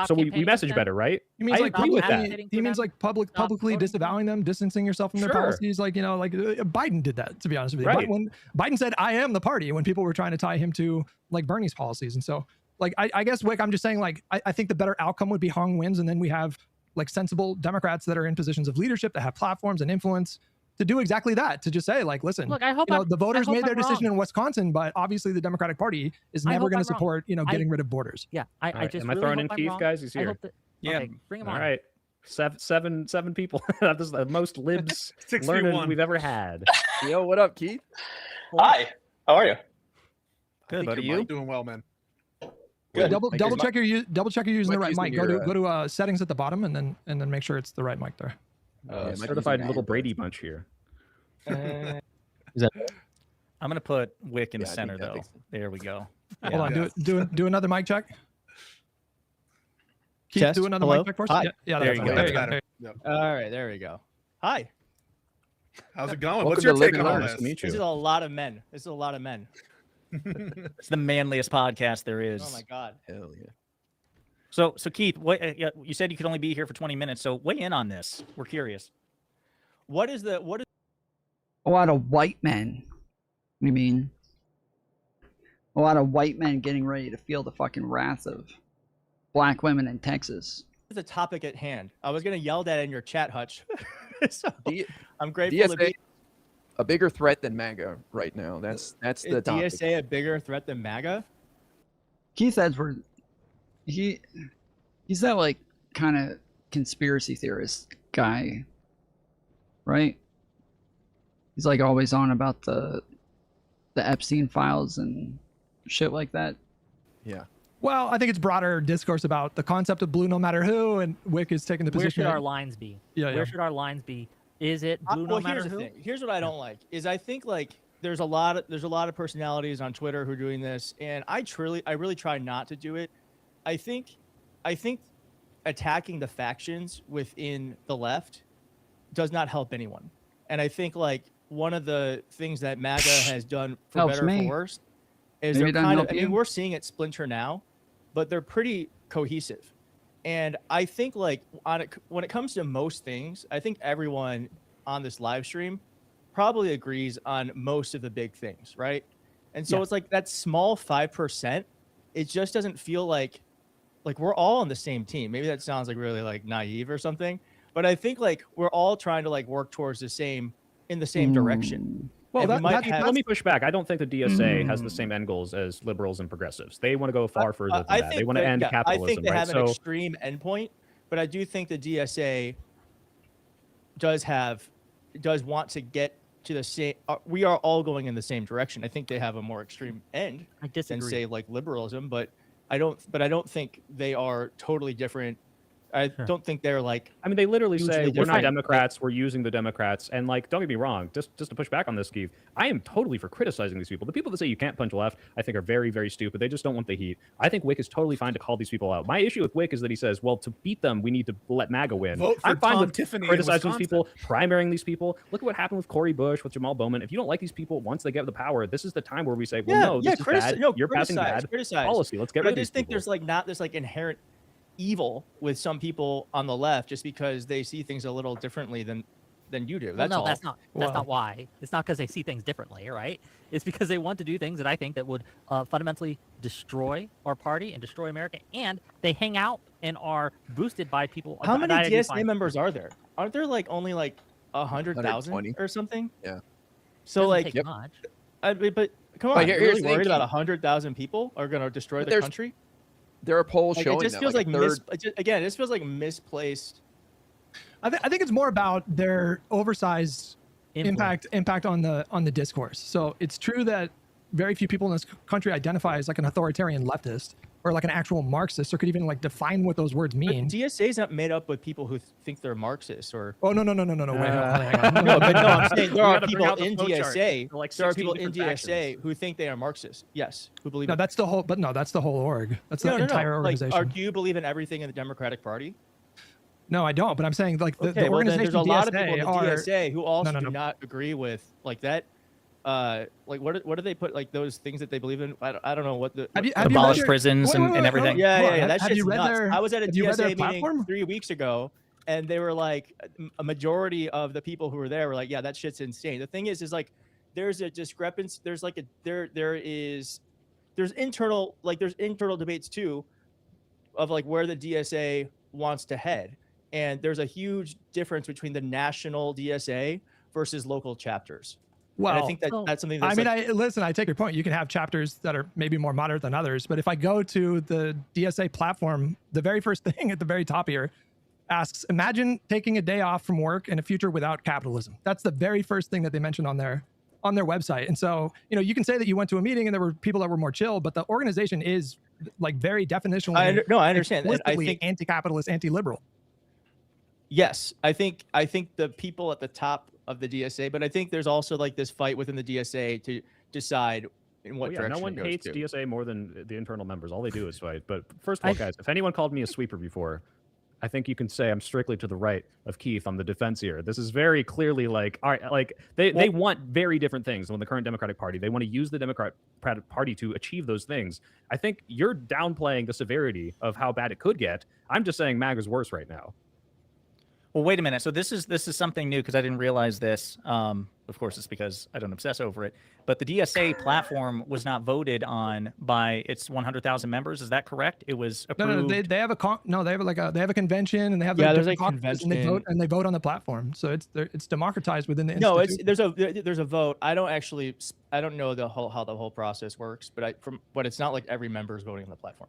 So we message better, right? He means agree with that. He means like publicly disavowing them, distancing yourself from their policies. Like, like Biden did that, to be honest with you. Right. When Biden said, I am the party, when people were trying to tie him to like Bernie's policies. And so like, I guess, Whick, I'm just saying, like, I think the better outcome would be Hong wins. And then we have like sensible Democrats that are in positions of leadership that have platforms and influence to do exactly that, to just say, like, listen, look, I hope the voters made their decision wrong. in Wisconsin, but obviously the Democratic Party is never going to support, getting rid of borders. Yeah, I just am I really throwing hope in I'm Keith, wrong. guys? He's I here. hope that, Yeah. okay, bring him on. All right. Seven people. That's the most libs learned we've ever had. Yo, what up, Keith? Hi. How are you? Good, buddy. You're You? doing well, man. Good. Double check you're using the right using mic. your, Go to settings at the bottom and then make sure it's the right mic there. Certified little Brady bunch here. I'm gonna put Whick in the center though. There we go. Hold on. Do another mic check. Keith, Test. do another Hello? mic check for us. Hi. Yeah, There that's you fine. go. There you That's go. better. There you Yep. All right, there we go. Hi. How's it going? Welcome What's your to take Live on and all Learn. this? Meet This is you. a lot of men. This is a lot of men. It's the manliest podcast there is. Oh my god. Hell yeah. So Keith, what you said you could only be here for 20 minutes. So weigh in on this. We're curious. What is A lot of white men. What do you mean? A lot of white men getting ready to feel the fucking wrath of black women in Texas. the topic at hand? I was gonna yell that in your chat, Hutch. So I'm grateful DSA, to be a bigger threat than MAGA right now. That's the Is topic. DSA a bigger threat than MAGA? Keith Edwards, he's that like kind of conspiracy theorist guy, right? He's like always on about the Epstein files and shit like that. Yeah. Well, I think it's broader discourse about the concept of blue no matter who, and Whick is taking the Where position. should that- our lines be? Yeah, Where should our lines be? Is it blue no Well, matter here's who? the thing. Here's what I don't like is I think like there's a lot of personalities on Twitter who are doing this, and I really try not to do it. I think attacking the factions within the left does not help anyone, and I think like one of the things that MAGA has done for Helps better or me. for worse is Maybe it they're doesn't kind of. help I mean, you. we're seeing it splinter now, but they're pretty cohesive. And I think like when it comes to most things, I think everyone on this live stream probably agrees on most of the big things, right? And so Yeah. it's like that small 5%, it just doesn't feel like we're all on the same team. Maybe that sounds like really like naive or something, but I think like we're all trying to like work towards the same direction. Well, And we might have- let me push back. I don't think the DSA has the same end goals as liberals and progressives. They want to go far further than that. They want to end capitalism, I think they right? have an extreme endpoint, but I do think the DSA does want to get to the same. We are all going in the same direction. I think they have a more extreme end I than disagree. say like liberalism, but I don't think they are totally different. I don't think they're like. I mean, they literally hugely say we're not different. Democrats. We're using the Democrats, and like, don't get me wrong. Just to push back on this, Keith, I am totally for criticizing these people. The people that say you can't punch left, I think, are very, very stupid. They just don't want the heat. I think Whick is totally fine to call these people out. My issue with Whick is that he says, well, to beat them, we need to let MAGA win. Vote for I'm fine Tom with Tiffany in criticizing these Wisconsin. people, primarying these people. Look at what happened with Cory Bush, with Jamal Bowman. If you don't like these people, once they get the power, this is the time where we say, well, no, this is bad. You're passing bad policy. Let's get But rid I of these just think people. there's like not this like inherent evil with some people on the left just because they see things a little differently than you do. Well, That's no, all. that's not why. It's not because they see things differently, right? It's because they want to do things that I think that would fundamentally destroy our party and destroy America, and they hang out and are boosted by people. How many that I do DSA find- members are there? Aren't there like only like 100,000 120. or something? Yeah. So Doesn't like, take much. but come But on, here's you're really the thing, worried about Keith. 100,000 people are going to destroy But the there's- country? There are polls Like, showing it just that feels like like a third. again, it just feels like misplaced. I think it's more about their oversized impact on the discourse. So it's true that very few people in this country identify as like an authoritarian leftist or like an actual Marxist, or could even like define what those words mean. But DSA is not made up with people who think they're Marxists or. Oh no! Wait, hang on. No, but no, I'm saying there We are gotta bring people out the in flow chart. DSA. Like There are 16 people in different DSA factions. who think they are Marxists. Yes, who believe. No, that's the whole. But no, that's the whole org. That's the entire organization. Like, do you believe in everything in the Democratic Party? No, I don't. But I'm saying like the Okay, well, then organization there's a lot of DSA people in the are, DSA who also No. do not agree with like that. Like what do they put like those things that they believe in? I don't know what the Have you abolish read their- prisons wait, and everything. Yeah, that Have shit's you read nuts. their- I was at a have you read their DSA meeting platform? 3 weeks ago, and they were like, a majority of the people who were there were like, yeah, that shit's insane. The thing is like, there's a discrepancy. There's like there's internal debates too, of like where the DSA wants to head, and there's a huge difference between the national DSA versus local chapters. Well, and I think that's something. That's listen. I take your point. You can have chapters that are maybe more moderate than others, but if I go to the DSA platform, the very first thing at the very top here asks, "Imagine taking a day off from work in a future without capitalism." That's the very first thing that they mentioned on their website. And so, you can say that you went to a meeting and there were people that were more chill, but the organization is like very definitionally. I understand. And I explicitly think anti-capitalist, anti-liberal. Yes, I think the people at the top of the DSA, but I think there's also like this fight within the DSA to decide in what direction. No one it goes hates to. DSA more than the internal members. All they do is fight. But first of all, guys, if anyone called me a sweeper before, I think you can say I'm strictly to the right of Keith on the defense here. This is very clearly like, all right, like they want very different things than the current Democratic Party. They want to use the Democratic Party to achieve those things. I think you're downplaying the severity of how bad it could get. I'm just saying MAGA's worse right now. Well, wait a minute. So this is something new because I didn't realize this. Of course, it's because I don't obsess over it. But the DSA platform was not voted on by its 100,000 members. Is that correct? It was approved. No, they have they have a convention and they have there's a convention convention and they vote on the platform. So it's democratized within the No, institution. there's a vote. I don't know how the whole process works, but it's not like every member is voting on the platform.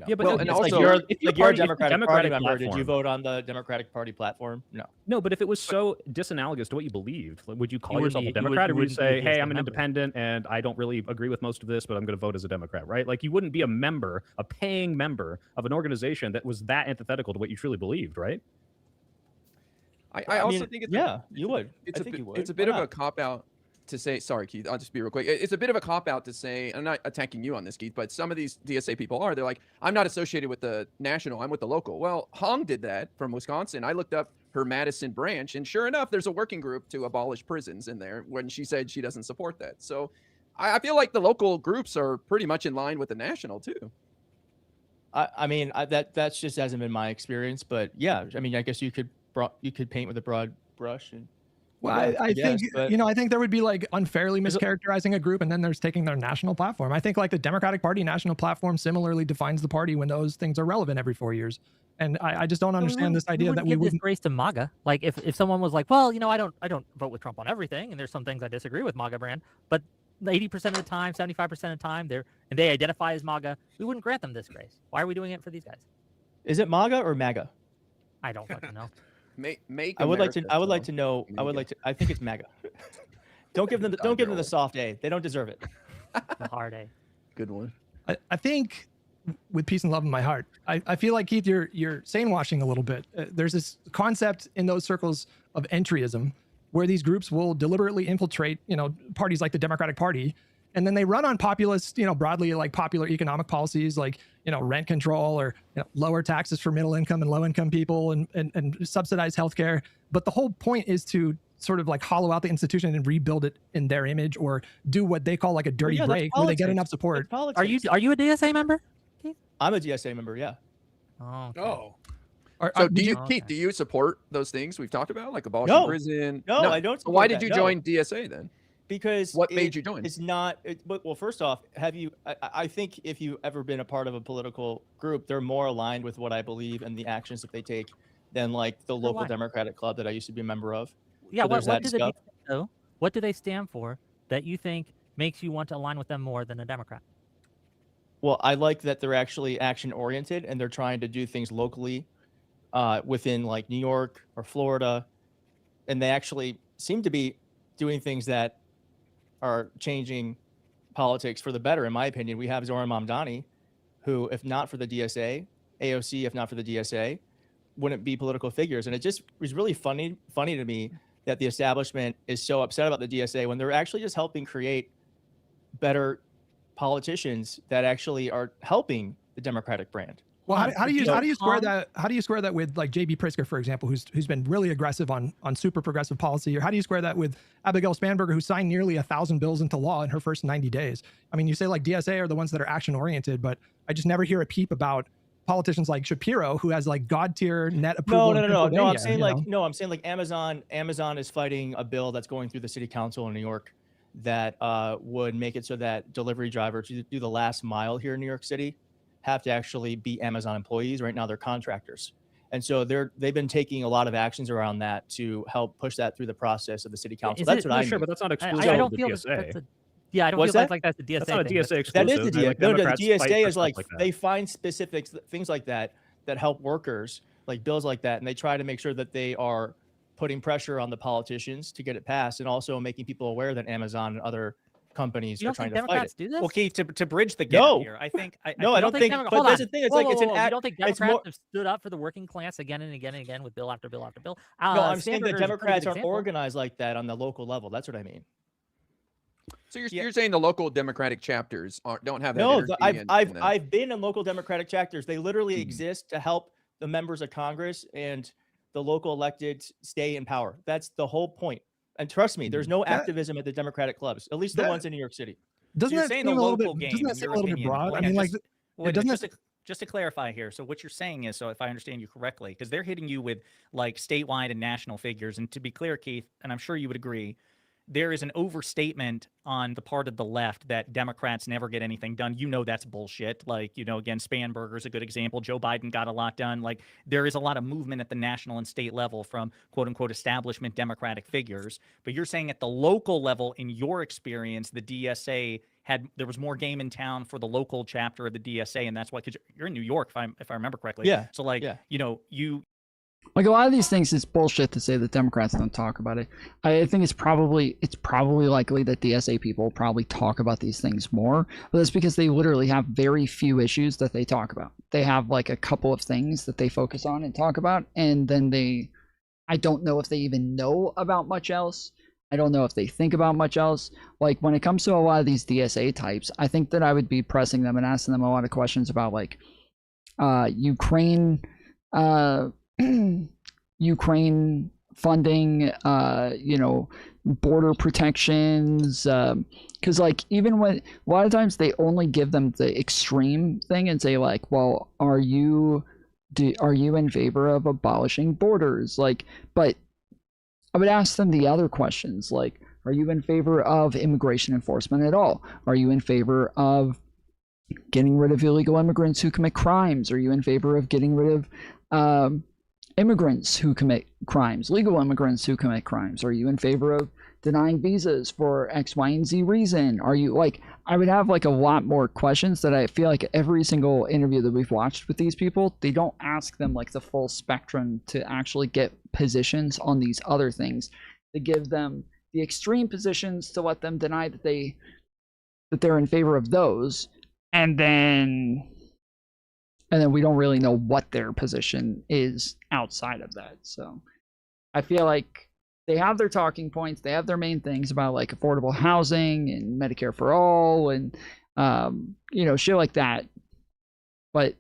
Yeah, but it's also, like you're a Democratic Party member. platform. Did you vote on the Democratic Party platform? No. No, but if it was so disanalogous to what you believed, would you call You yourself a wouldn't be- you Democrat, or would you wouldn't say, be a "Hey, DSA I'm an member." independent and I don't really agree with most of this, but I'm going to vote as a Democrat," right? Like you wouldn't be a member, a paying member of an organization that was that antithetical to what you truly believed, right? I also think it's you would. It's I think you would. It's a bit Why of a not? cop out to say. Sorry, Keith. I'll just be real quick. It's a bit of a cop out to say. I'm not attacking you on this, Keith, but some of these DSA people are. They're like, I'm not associated with the national. I'm with the local. Well, Hong did that from Wisconsin. I looked up her Madison branch, and sure enough, there's a working group to abolish prisons in there. When she said she doesn't support that, so I feel like the local groups are pretty much in line with the national too. I mean, that's just hasn't been my experience, but yeah, I mean, I guess you could paint with a broad brush and. Well, Yeah, I think but- I think there would be like unfairly mischaracterizing a group, and then there's taking their national platform. I think like the Democratic Party national platform similarly defines the party when those things are relevant every 4 years, and I just don't understand this idea that we give this wouldn't. grace to MAGA. Like if someone was like, well, I don't vote with Trump on everything, and there's some things I disagree with MAGA brand, but 80% of the time, 75% of the time, they identify as MAGA, we wouldn't grant them this grace. Why are we doing it for these guys? Is it MAGA or MAGA? I don't fucking know. Make I would like to America know. I think it's MAGA. Don't give them the soft A. They don't deserve it. The hard A. Good one. I think with peace and love in my heart, I feel like Keith, you're sane-washing a little bit. There's this concept in those circles of entryism, where these groups will deliberately infiltrate, parties like the Democratic Party, and then they run on populist, broadly like popular economic policies like, rent control or lower taxes for middle income and low income people and subsidized healthcare. But the whole point is to sort of like hollow out the institution and rebuild it in their image, or do what they call like a dirty break where they get enough support. Are you a DSA member? I'm a DSA member. Yeah. Oh. Okay. Oh. Or, So did do you, you- Keith, do you support those things we've talked about, like abolishing No. prison? No, I don't So why support did you that, no. join DSA then? Because What made you join? It's not. Well, first off, I think if you've ever been a part of a political group, they're more aligned with what I believe and the actions that they take than like the local aligned. Democratic club that I used to be a member of. Yeah, So what there's that do they stuff. though? What do they stand for that you think makes you want to align with them more than a Democrat? Well, I like that they're actually action oriented and they're trying to do things locally within like New York or Florida, and they actually seem to be doing things that are changing politics for the better, in my opinion. We have Zoran Mamdani, who, if not for the DSA, AOC, if not for the DSA, wouldn't be political figures. And it just was really funny to me that the establishment is so upset about the DSA when they're actually just helping create better politicians that actually are helping the Democratic brand. Well, how do you square that? How do you square that with like JB Pritzker, for example, who's been really aggressive on super progressive policy? Or how do you square that with Abigail Spanberger, who signed nearly 1,000 bills into law in her first 90 days? I mean, you say like DSA are the ones that are action oriented, but I just never hear a peep about politicians like Shapiro, who has like god tier net approval. No. I'm saying I'm saying like Amazon is fighting a bill that's going through the city council in New York that would make it so that delivery drivers who do the last mile here in New York City have to actually be Amazon employees. Right now they're contractors. And so they've been taking a lot of actions around that to help push that through the process of the city council. That's what I sure, mean. but that's not exclusive to the DSA. Yeah, I don't feel like that's the DSA. That's not a DSA exclusive. That is the DSA. Like No, the Democrats fight DSA for is stuff like that. they find specific things like that help workers, like bills like that, and they try to make sure that they are putting pressure on the politicians to get it passed, and also making people aware that Amazon and other companies are trying to fight it. Do this? Well, Keith, to bridge the gap here, I think. I don't think. But that's the thing. It's like it's an You act. don't think It's Democrats more. have stood up for the working class again and again and again with bill after bill after bill? No, I'm saying Sandberger that is a pretty Democrats good are example. organized like that on the local level. That's what I mean. So you're saying the local Democratic chapters don't have that No, energy I've been in local Democratic chapters. They literally exist to help the members of Congress and the local electeds stay in power. That's the whole point. And trust me, there's no activism at the Democratic clubs, at least the ones in New York City. Doesn't You're that saying seem the a little local bit? game, Doesn't that in seem your a little bit opinion. broad? Well, I hang mean, on, like, Wait, doesn't just to clarify here, so what you're saying is, so if I understand you correctly, because they're hitting you with like statewide and national figures, and to be clear, Keith, and I'm sure you would agree, there is an overstatement on the part of the left that Democrats never get anything done. You know that's bullshit. Like, you know, again, Spanberger is a good example. Joe Biden got a lot done. Like, there is a lot of movement at the national and state level from quote-unquote establishment Democratic figures. But you're saying at the local level, in your experience, the DSA there was more game in town for the local chapter of the DSA, and that's why, because you're in New York, if I remember correctly. Yeah. So, like, you know, Like a lot of these things, it's bullshit to say that Democrats don't talk about it. I think it's probably likely that DSA people probably talk about these things more, but that's because they literally have very few issues that they talk about. They have like a couple of things that they focus on and talk about, and then I don't know if they even know about much else. I don't know if they think about much else. Like when it comes to a lot of these DSA types, I think that I would be pressing them and asking them a lot of questions about like Ukraine funding, border protections, because like even when a lot of times they only give them the extreme thing and say like, well, are you in favor of abolishing borders? Like, but I would ask them the other questions like, are you in favor of immigration enforcement at all? Are you in favor of getting rid of illegal immigrants who commit crimes? Are you in favor of getting rid of immigrants who commit crimes, legal immigrants who commit crimes? Are you in favor of denying visas for X, Y, and Z reason? Are you like, I would have like a lot more questions that I feel like every single interview that we've watched with these people, they don't ask them like the full spectrum to actually get positions on these other things. They give them the extreme positions to let them deny that they're in favor of those, and then we don't really know what their position is outside of that. So I feel like they have their talking points, they have their main things about like affordable housing and Medicare for all and shit like that. But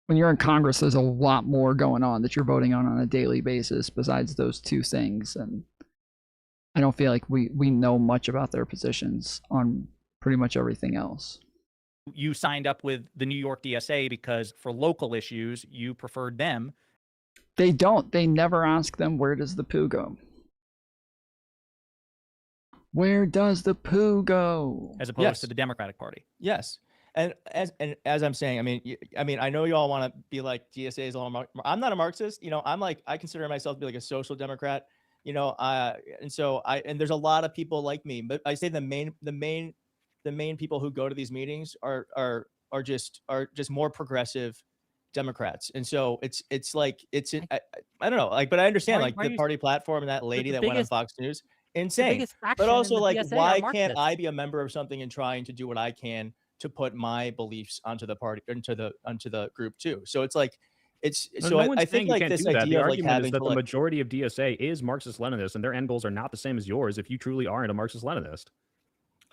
when you're in Congress, there's a lot more going on that you're voting on a daily basis besides those two things. And I don't feel like we know much about their positions on pretty much everything else. you signed up with the New York DSA because for local issues, you preferred them. They don't. They never ask them, where does the poo go? Where does the poo go? As opposed to the Democratic Party. Yes. And as I'm saying, I mean, I know you all want to be like DSA is a little. I'm not a Marxist. You know, I consider myself to be like a social democrat. You know, and there's a lot of people like me, but I say the main people who go to these meetings are are just more progressive Democrats. And so it's like I don't know, like, but I understand like the party platform and that lady that went on Fox News, insane. But also like, why can't I be a member of something and trying to do what I can to put my beliefs onto the party, onto the group too? So it's like, I think like this idea of like having that the majority of DSA is Marxist-Leninist, and their end goals are not the same as yours if you truly aren't a Marxist-Leninist.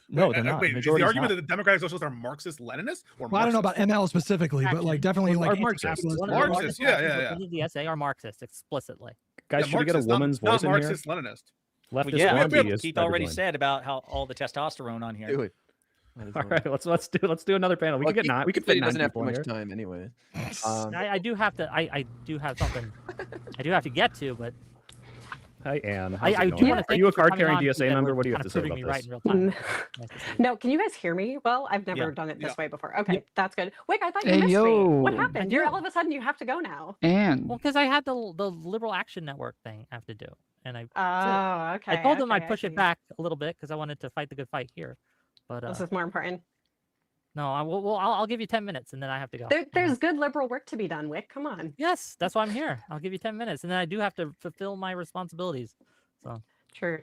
No, they're not. Wait, is the argument that the Democratic Socialists are Marxist-Leninists? Well, I don't know about ML specifically, but like definitely like Marxists. Marxists, yeah. The DSA are Marxist explicitly. Guys, should we get a woman's voice in here? Marxist-Leninist. Leftist Keith already said about how all the testosterone on here. Do it. All right, let's do another panel. We could fit doesn't 9 have people too much here. time anyway. I do have to. I do have something. I do have to get to, but. Hi, Anne. I How's it do going? want to Are thank you a for coming card-carrying on, DSA that member? we're What do you have kind to of say proving about me this? right in real time. No, can you guys hear me? Well, I've never done it this way before. Okay, that's good. Wick, I thought you missed me. What happened? You're all of a sudden you have to go now. And well, because I had the Liberal Action Network thing I have to do, and I okay. I told them I'd okay, push it back a little bit because I wanted to fight the good fight here. But This is more important. no, I'll give you 10 minutes and then I have to go. There's good liberal work to be done, Wick. Come on. Yes, that's why I'm here. I'll give you 10 minutes and then I do have to fulfill my responsibilities. So True.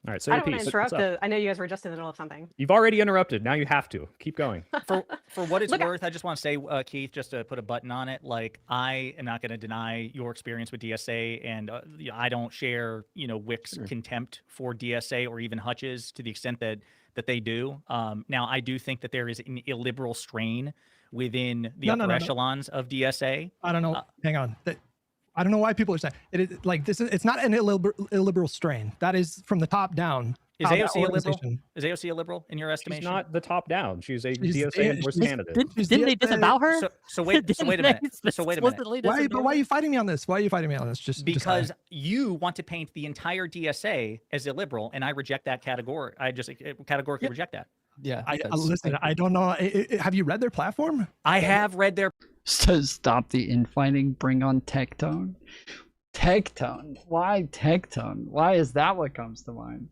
All right, say I your don't want piece. to What's interrupt. up? I know you guys were just in the middle of something. You've already interrupted. Now you have to. Keep going. For what it's worth, I just want to say, Keith, just to put a button on it, like, I am not going to deny your experience with DSA, and I don't share, Wick's contempt for DSA or even Hutch's to the extent that they do. Now, I do think that there is an illiberal strain within the upper echelons of DSA. I don't know. Hang on. I don't know why people are saying it is like this. It's not an illiberal strain. That is from the top down. Is AOC a liberal? Is AOC a liberal in your estimation? She's not the top down. She's a DSA endorsed candidate. Didn't they disavow her? So wait a minute. Why are you fighting me on this? Why are you fighting me on this? Because you want to paint the entire DSA as illiberal, and I reject that category. I just categorically reject that. Yeah. Listen, I don't know. Have you read their platform? I have read their. Says stop the infighting, bring on Tectone. Tectone. Why Tectone? Why is that what comes to mind?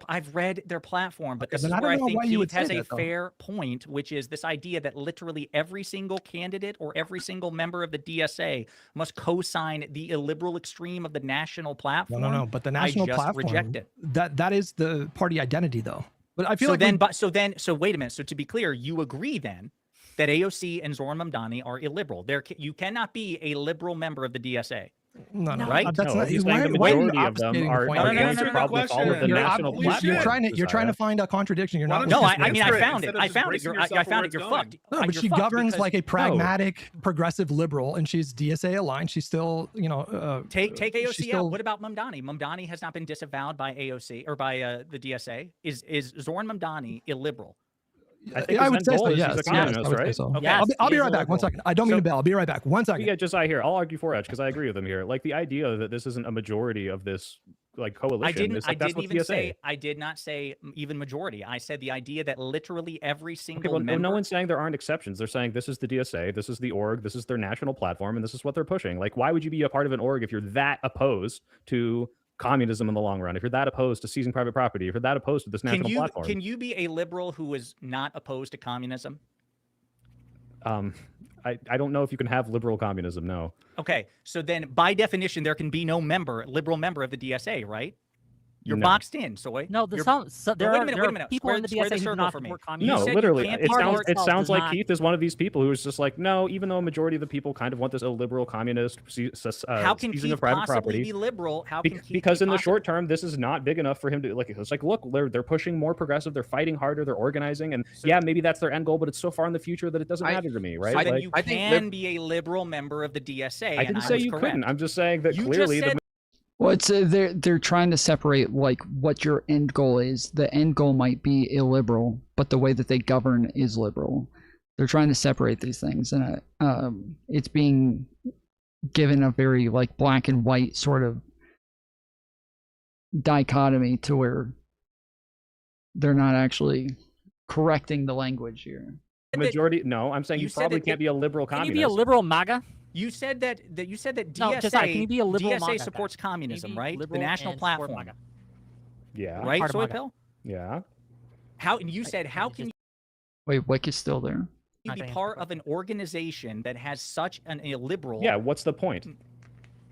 I've read their platform, but Okay, this is then I where I don't know think why you would Keith has say a that, though. fair point, which is this idea that literally every single candidate or every single member of the DSA must co-sign the illiberal extreme of the national platform. No. But the national I just platform. reject it. That is the party identity, though. But I feel so wait a minute. So to be clear, you agree then that AOC and Zoran Mamdani are illiberal. You cannot be a liberal member of the DSA. No, right? That's No, not. he's Why saying the why are you majority of them obfuscating are the point? against the problem with all of the national platforms. You're trying to find a contradiction. You're not. No, I mean, I found it. I found it. You're fucked. No, but she governs like a pragmatic, progressive liberal, and she's DSA aligned. She's still, take AOC she's out. still- What about Mamdani? Mamdani has not been disavowed by AOC or by the DSA. Is Zoran Mamdani illiberal? I would say so. Yes, I would say so. Okay. I'll be right back. 1 second. I don't mean to bail. I'll be right back. 1 second. Yeah, Josiah here. I'll argue for Edge because I agree with him here. Like the idea that this isn't a majority of this like coalition. I did not say even majority. I said the idea that literally every single member. No one's saying there aren't exceptions. They're saying this is the DSA, this is the org, this is their national platform, and this is what they're pushing. Like, why would you be a part of an org if you're that opposed to communism in the long run? If you're that opposed to seizing private property, if you're that opposed to this national platform, can you be a liberal who is not opposed to communism? I don't know if you can have liberal communism. No. Okay, so then by definition, there can be no liberal member of the DSA, right? You're boxed in, Soy. No, there wait a minute. people in the Square DSA who do not for me. support No, communism. literally, it sounds like not- Keith is one of these people who's just like, no, even though a majority of the people kind of want this illiberal communist how can seizing Keith of private possibly property. be liberal? How can Keith because be in the possible? short term, this is not big enough for him to like. It's like, look, they're pushing more progressive, they're fighting harder, they're organizing, and yeah, maybe that's their end goal, but it's so far in the future that it doesn't matter to me, right? So then Like, you can be a liberal member of the DSA. I didn't say you couldn't. I'm just saying that clearly the Well, it's they're trying to separate like what your end goal is. The end goal might be illiberal, but the way that they govern is liberal. They're trying to separate these things, and it's being given a very like black and white sort of dichotomy to where they're not actually correcting the language here. majority. No, I'm saying you probably can't be a liberal Can communist. you be a liberal MAGA? You said that DSA, No, Josiah, can you be a liberal DSA MAGA supports communism, right? The liberal national and support platform. MAGA? Yeah. Right, Part of Soy MAGA. Pill? Yeah. How? And you said how can Wait, Whick is still there? You be part of an organization that has such a liberal. Yeah, what's the point?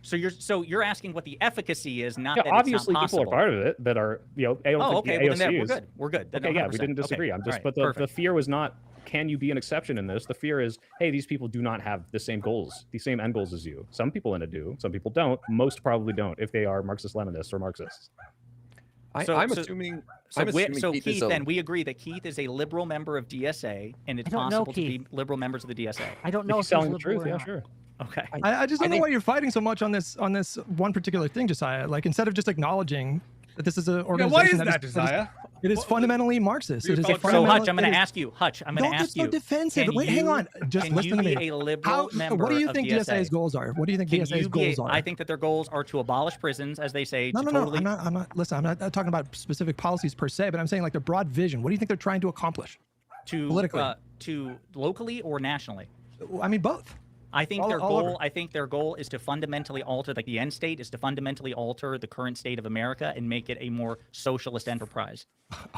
So you're asking what the efficacy is, not Yeah, that it's obviously not people are possible. part of it that are, I don't think okay, the well, then we're AOCs good. We're good. Then Okay, yeah, we 100%. didn't disagree. Okay. I'm just, All right, but the fear was not, can you be an exception in this? The fear is, hey, these people do not have the same goals, the same end goals as you. Some people in it do, some people don't. Most probably don't if they are Marxist-Leninists or Marxists. I'm assuming. Keith, then we agree that Keith is a liberal member of DSA, and it's possible to be liberal members of the DSA. I don't know if he's telling the liberal truth. or Yeah, not. sure. Okay. I just don't know why you're fighting so much on this one particular thing, Josiah. Like, instead of just acknowledging that this is an organization why is that, Josiah? It is fundamentally Marxist. It is a So Hutch, I'm going to ask you. Hutch, I'm going to ask you. Don't get so defensive. can Wait, hang on. Just can listen you to me. be a liberal member what do you think of DSA's goals are? What do you think DSA's goals are? I think that their goals are to abolish prisons, as they say. No. Totally... I'm not. Listen, I'm not talking about specific policies per se, but I'm saying like their broad vision. What do you think they're trying to accomplish? Politically, to locally or nationally? I mean, both. I think their goal is to fundamentally alter, like the end state is to fundamentally alter the current state of America and make it a more socialist enterprise.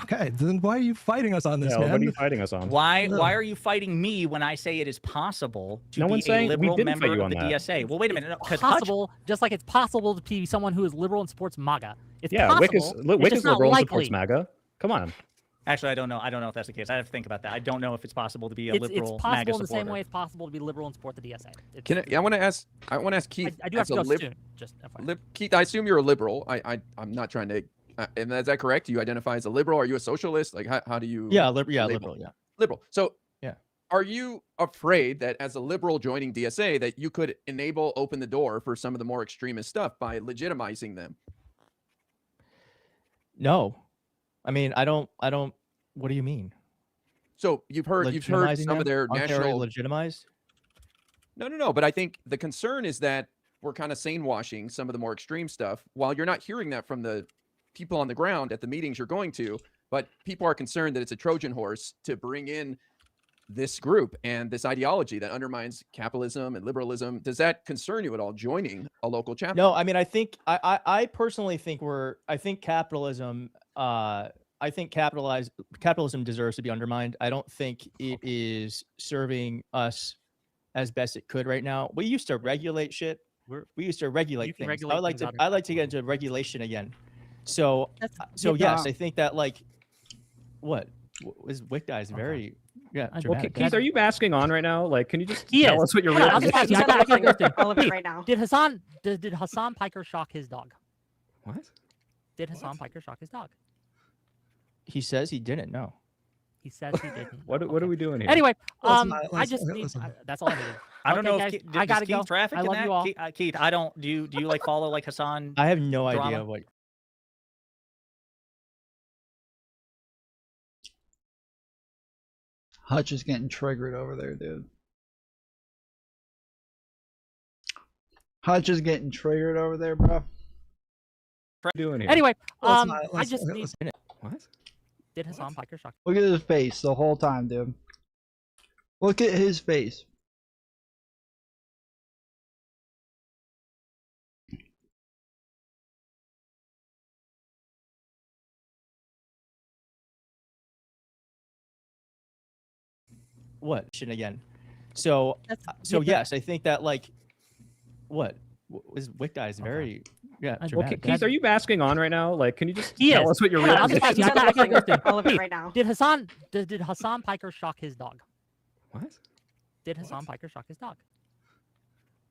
Okay, then why are you fighting us on this, Yeah, man? what are you fighting us on? Why are you fighting me when I say it is possible to No be one's a saying- we liberal didn't fight member you of on the that. DSA? Well, wait a minute. It's possible, just like it's possible to be someone who is liberal and supports MAGA. It's Yeah, possible. Wick it's is just not liberal and likely. supports MAGA. Come on. Actually, I don't know. I don't know if that's the case. I have to think about that. I don't know if it's possible to be a It's liberal possible MAGA in the same supporter. way it's possible to be liberal and support the DSA. I want to ask Keith. I do have as to a go lib- soon. Just FYI. Keith, I assume you're a liberal. I'm not trying to. And is that correct? Do you identify as a liberal? Are you a socialist? Like, how do you? Yeah, label? liberal. Yeah. Liberal. So, yeah. Are you afraid that as a liberal joining DSA that you could open the door for some of the more extremist stuff by legitimizing them? No, I mean, I don't. What do you mean? So you've heard some of their Aren't they already national legitimized. No. But I think the concern is that we're kind of sane washing some of the more extreme stuff while you're not hearing that from the people on the ground at the meetings you're going to. But people are concerned that it's a Trojan horse to bring in this group and this ideology that undermines capitalism and liberalism. Does that concern you at all, joining a local chapter? No, I mean, I think I personally think I think capitalism. I think capitalism deserves to be undermined. I don't think it is serving us as best it could right now. We used to regulate shit. We used to regulate things. regulate I'd like to get into regulation again. So yeah. yes, I think that what is Whick guy is very Okay, dramatic. Keith, are you masking on right now? Like, can you just He tell is. us what your Hold real on, position is? I gotta go through all of it Keith, right now. Did Hassan Piker shock his dog? What? Did Hassan Piker shock his dog? He says he didn't. No. He says he didn't. What are we doing here? Anyway, Listen, I just listen, need. listen. That's all I needed. I don't know guys, if I gotta Keith go. traffic I in love that? you all. Keith, I don't. Do you like follow like Hassan? I have no drama? idea what. Hutch is getting triggered over there, dude. Hutch is getting triggered over there, bro. What are you doing here? Anyway, Listen, I just need. listen. What? Did Hassan Piker shock? Look at his face the whole time, dude. Look at his face. What shit again? So yes, I think that what is Whick guy is very dramatic. Keith, are you masking on right now? Like, can you just He tell is. us what your Hold real on, position is? I gotta go through all of it Keith, right now. Did Hassan Piker shock his dog? What? Did Hassan Piker shock his dog?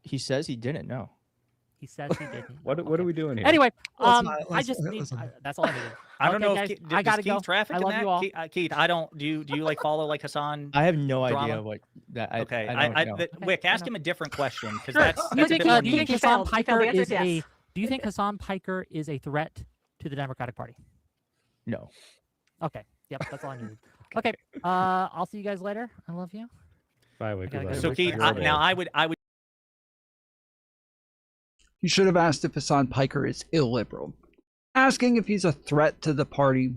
He says he didn't. No. He says he didn't. What are we doing here? Anyway, Listen, I just need. listen. That's all I needed. I don't know guys, if I gotta Keith go. traffic I in love that? you all. Keith, I don't. Do you like follow like Hassan? I have no drama? idea what that. Okay, I don't know. Wick, ask him a different question because Sure. that's Do you a think, bit more do you think niche. Hassan failed. Piker The answer is is yes. a? Do you think Hassan Piker is a threat to the Democratic Party? No. Okay. Yep. That's all I needed. Okay. I'll see you guys later. I love you. Bye, Wick. gotta go. So Keith, now I would. You should have asked if Hassan Piker is illiberal. Asking if he's a threat to the party,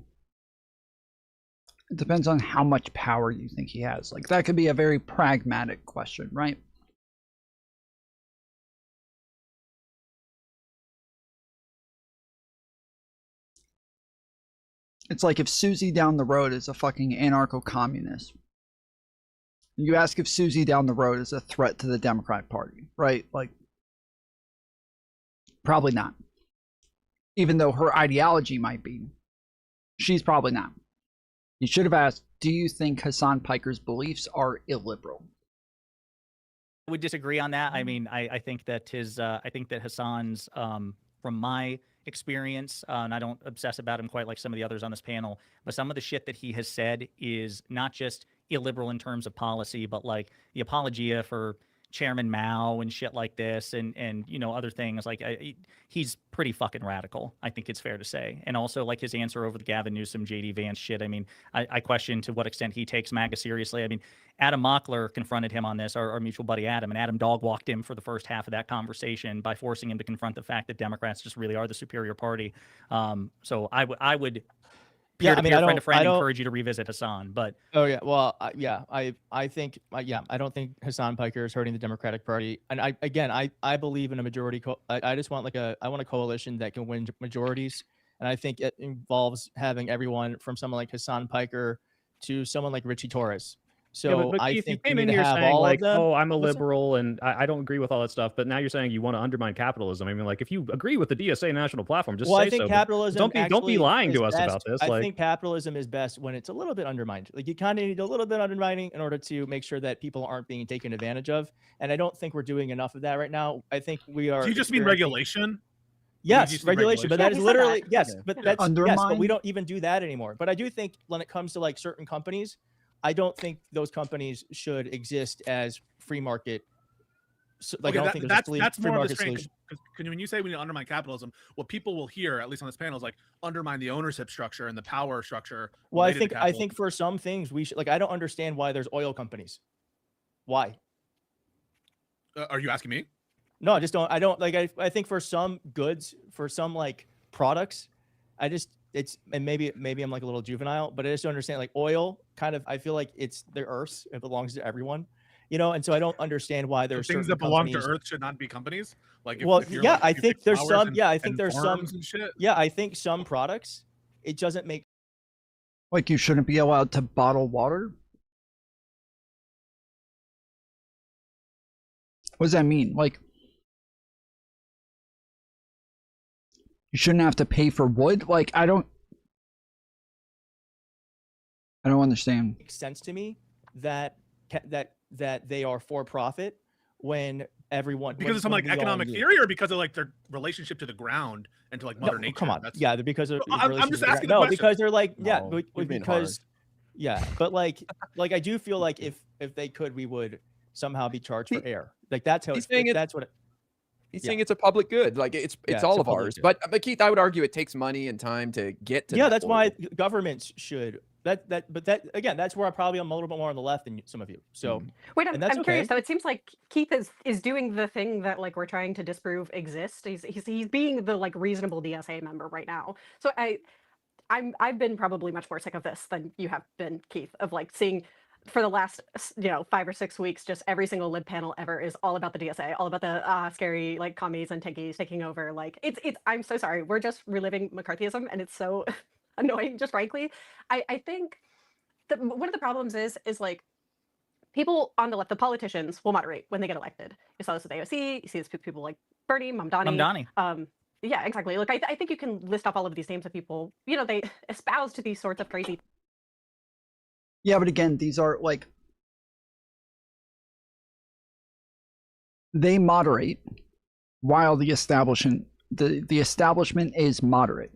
it depends on how much power you think he has. Like, that could be a very pragmatic question, right? It's like if Susie down the road is a fucking anarcho-communist. You ask if Susie down the road is a threat to the Democratic Party, right? Like, probably not. Even though her ideology might be, she's probably not. You should have asked, do you think Hassan Piker's beliefs are illiberal? I would disagree on that. I mean, I think that Hassan's, from my experience, and I don't obsess about him quite like some of the others on this panel, but some of the shit that he has said is not just illiberal in terms of policy, but like the apologia for Chairman Mao and shit like this, and you know, other things. Like he's pretty fucking radical, I think it's fair to say. And also like his answer over the Gavin Newsom, JD Vance shit. I mean, I question to what extent he takes MAGA seriously. I mean, Adam Mockler confronted him on this, our mutual buddy Adam, and Adam dog walked him for the first half of that conversation by forcing him to confront the fact that Democrats just really are the superior party. So I would peer-to-peer, friend-to-friend, encourage you to revisit Hassan. But I think I don't think Hassan Piker is hurting the Democratic Party. And I believe in a majority. I just want I want a coalition that can win majorities. And I think it involves having everyone from someone like Hassan Piker to someone like Richie Torres. So but I Keith, think you came in here saying like, oh, I'm a liberal and I don't agree with all that stuff. But now you're saying you want to undermine capitalism. I mean, like if you agree with the DSA national platform, just say I think so. Capitalism Don't be lying to us best. about this. I think capitalism is best when it's a little bit undermined. Like you kind of need a little bit undermining in order to make sure that people aren't being taken advantage of. And I don't think we're doing enough of that right now. I think we are. Do you just mean regulation? Yes, regulation, but that is literally yes, but that's yes, but we don't even do that anymore. But I do think when it comes to like certain companies, I don't think those companies should exist as free market. So, like, Okay, I don't think there's that's free more of market the strain. solution. Because when you say we need to undermine capitalism, what people will hear, at least on this panel, is like undermine the ownership structure and the power structure. Well, related to I think for some things we should, like, I don't understand why there's oil companies. Why? Are you asking me? No, I just don't. I don't like. I think for some goods, for some like products, and maybe I'm like a little juvenile, but I just don't understand like oil kind of, I feel like it's the earth's, it belongs to everyone, you know? And so I don't understand why there's things that belong to earth should not be companies. Like, I think there's some, I think there's some, I think some products, it doesn't make. Like you shouldn't be allowed to bottle water? What does that mean? Like, you shouldn't have to pay for wood? Like, I don't understand. Makes sense to me that they are for profit when everyone, because of some like economic theory, or because of like their relationship to the ground and to like Mother Nature. Come on, they're because of. I'm just asking. No, because they're like because but like I do feel like if they could, we would somehow be charged for air. Like that's how he's saying that's what. He's saying it's a public good, like it's all of ours. But Keith, I would argue it takes money and time to get to. Yeah, that's why governments should. But that again, that's where I'm a little bit more on the left than some of you. So wait, I'm curious though. It seems like Keith is doing the thing that like we're trying to disprove exists. He's being the like reasonable DSA member right now. So I've been probably much more sick of this than you have been, Keith, of like seeing for the last 5 or 6 weeks, just every single lib panel ever is all about the DSA, all about the scary like commies and tinkies taking over. Like it's I'm so sorry. We're just reliving McCarthyism, and it's so annoying. Just frankly, I think that one of the problems is like people on the left, the politicians will moderate when they get elected. You saw this with AOC. You see this with people like Bernie, Mamdani. Yeah, exactly. Look, I think you can list off all of these names of people. You know, they espouse to these sorts of crazy. Yeah, but again, these are like, they moderate while the establishment is moderate.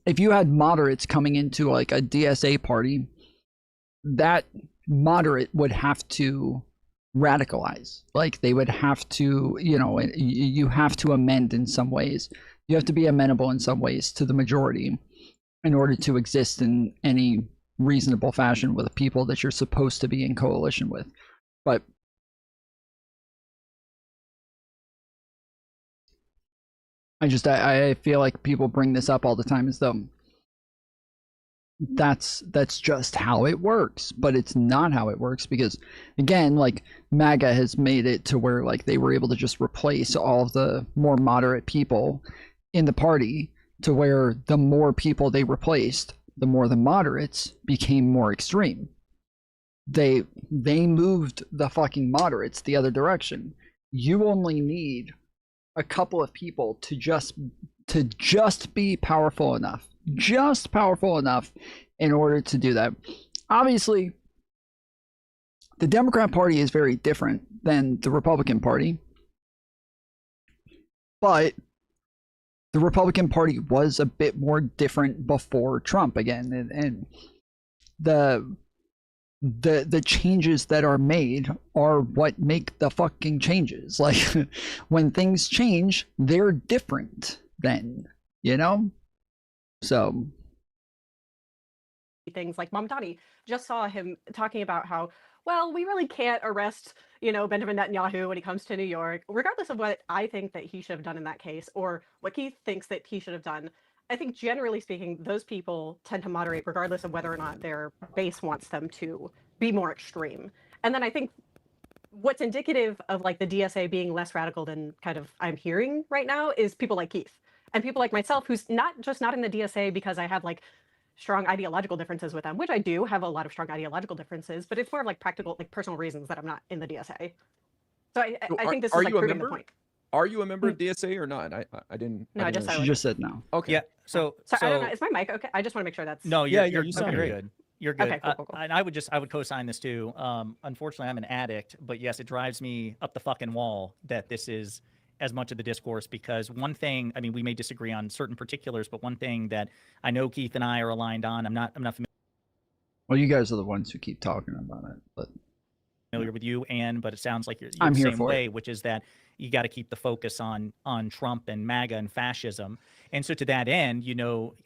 If you had moderates coming into like a DSA party, that moderate would have to radicalize. Like they would have to, you have to amend in some ways. You have to be amenable in some ways to the majority in order to exist in any reasonable fashion with the people that you're supposed to be in coalition with. But I feel like people bring this up all the time as though that's just how it works, but it's not how it works, because again, like MAGA has made it to where like they were able to just replace all of the more moderate people in the party, to where the more people they replaced, the more the moderates became more extreme. they moved the fucking moderates the other direction. You only need a couple of people to just be powerful enough, in order to do that. Obviously, the Democrat Party is very different than the Republican Party, but the Republican Party was a bit more different before Trump again, and the changes that are made are what make the fucking changes. Like, when things change, they're different then, you know? So things like Mamdani, just saw him talking about how, well, we really can't arrest, Benjamin Netanyahu when he comes to New York, regardless of what I think that he should have done in that case or what Keith thinks that he should have done. I think generally speaking, those people tend to moderate regardless of whether or not their base wants them to be more extreme. And then I think what's indicative of like the DSA being less radical than kind of I'm hearing right now is people like Keith and people like myself, who's not in the DSA because I have like strong ideological differences with them, which I do have a lot of strong ideological differences, but it's more of like practical, like personal reasons that I'm not in the DSA. So I think this is like proving the point. Are you a member of DSA or not? I didn't. No, she just said no. Okay. Yeah. So I don't know. Is my mic okay? I just want to make sure that's. No, you sound okay. very good. You're good. Okay, cool. And I would co-sign this too. Unfortunately, I'm an addict, but yes, it drives me up the fucking wall that this is as much of the discourse, because one thing, I mean, we may disagree on certain particulars, but one thing that I know Keith and I are aligned on, I'm not familiar. Well, you guys are the ones who keep talking about it, but familiar with you, but it sounds like you're I'm the here same for way, it. which is that you got to keep the focus on Trump and MAGA and fascism. And so to that end,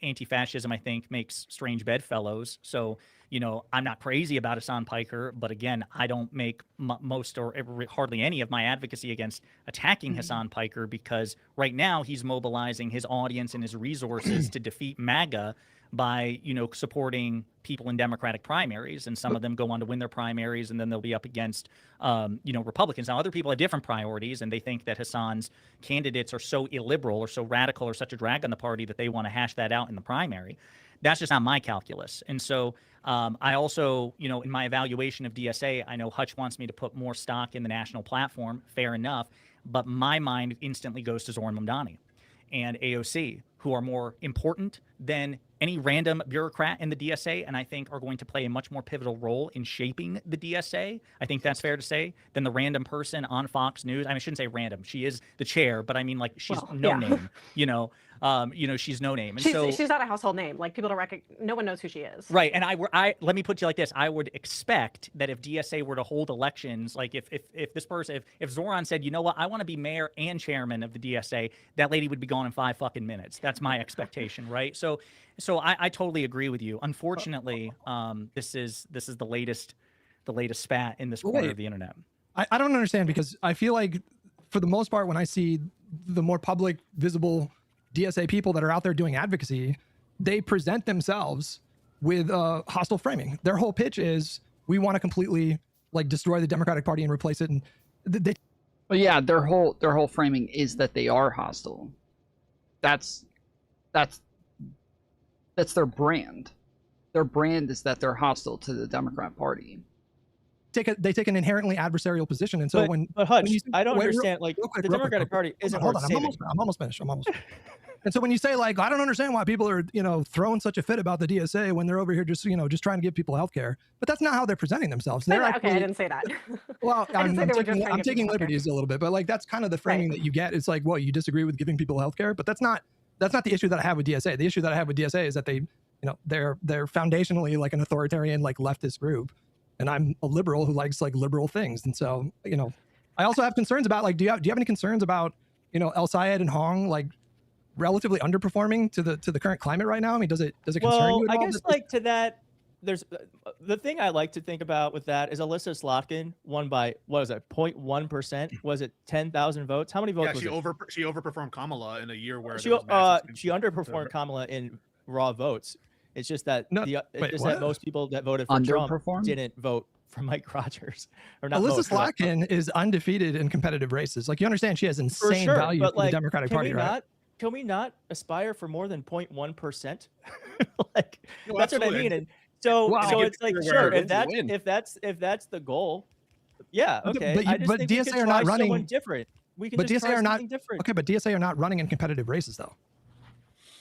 anti-fascism, I think, makes strange bedfellows. So, I'm not crazy about Hassan Piker, but again, I don't make most or hardly any of my advocacy against attacking Hassan Piker, because right now he's mobilizing his audience and his resources to defeat MAGA by, supporting people in Democratic primaries, and some of them go on to win their primaries, and then they'll be up against, Republicans. Now, other people have different priorities, and they think that Hassan's candidates are so illiberal or so radical or such a drag on the party that they want to hash that out in the primary. That's just not my calculus. And so I also, in my evaluation of DSA, I know Hutch wants me to put more stock in the national platform, fair enough, but my mind instantly goes to Zoran Mamdani and AOC, who are more important than any random bureaucrat in the DSA, and I think are going to play a much more pivotal role in shaping the DSA. I think that's fair to say, than the random person on Fox News. I mean, I shouldn't say random. She is the chair, but I mean, like, she's name. She's no name. And she's not a household name. Like, people don't recognize. No one knows who she is. Right. And I let me put it like this: I would expect that if DSA were to hold elections, like if this person, if Zoran said, you know what, I want to be mayor and chairman of the DSA, that lady would be gone in 5 fucking minutes. That's my expectation, right? So I totally agree with you. Unfortunately, this is the latest spat in this corner of the internet. I don't understand, because I feel like, for the most part, when I see the more public, visible DSA people that are out there doing advocacy, they present themselves with hostile framing. Their whole pitch is, we want to completely destroy the Democratic Party and replace it. And well, yeah, their whole framing is that they are hostile. That's their brand. Their brand is that they're hostile to the Democrat Party. They take an inherently adversarial position, and so but Hutch, I don't understand. The Democratic Party isn't worth saving. I'm almost finished. And so when you say, I don't understand why people are throwing such a fit about the DSA when they're over here just trying to give people health care, but that's not how they're presenting themselves. They're okay, I didn't say that. Well, I'm taking liberties a little bit, but that's kind of the framing that you get. It's like, well, you disagree with giving people health care, but that's not the issue that I have with DSA. The issue that I have with DSA is that they're foundationally an authoritarian leftist group, and I'm a liberal who likes liberal things. And so I also have concerns about do you have any concerns about El Sayed and Hong relatively underperforming to the current climate right now? I mean, does it concern you at all? I guess to that, there's the thing I like to think about with that is Alyssa Slotkin won by, what was it, 0.1%? Was it 10,000 votes? How many votes was it? She overperformed Kamala in a year where she underperformed Kamala in raw votes. It's just that that most people that voted for Trump didn't vote for Mike Rogers. Or not. Alyssa Slotkin is undefeated in competitive races. You understand, she has insane value for the Democratic Party, right? Can we not aspire for more than 0.1%? That's what I mean. And So Wow. so it's like sure wins, if that's the goal, yeah, But the- okay. but you- I just but think we DSA could are try not running- someone different. We can But just DSA try are not something different. okay. But DSA are not running in competitive races though.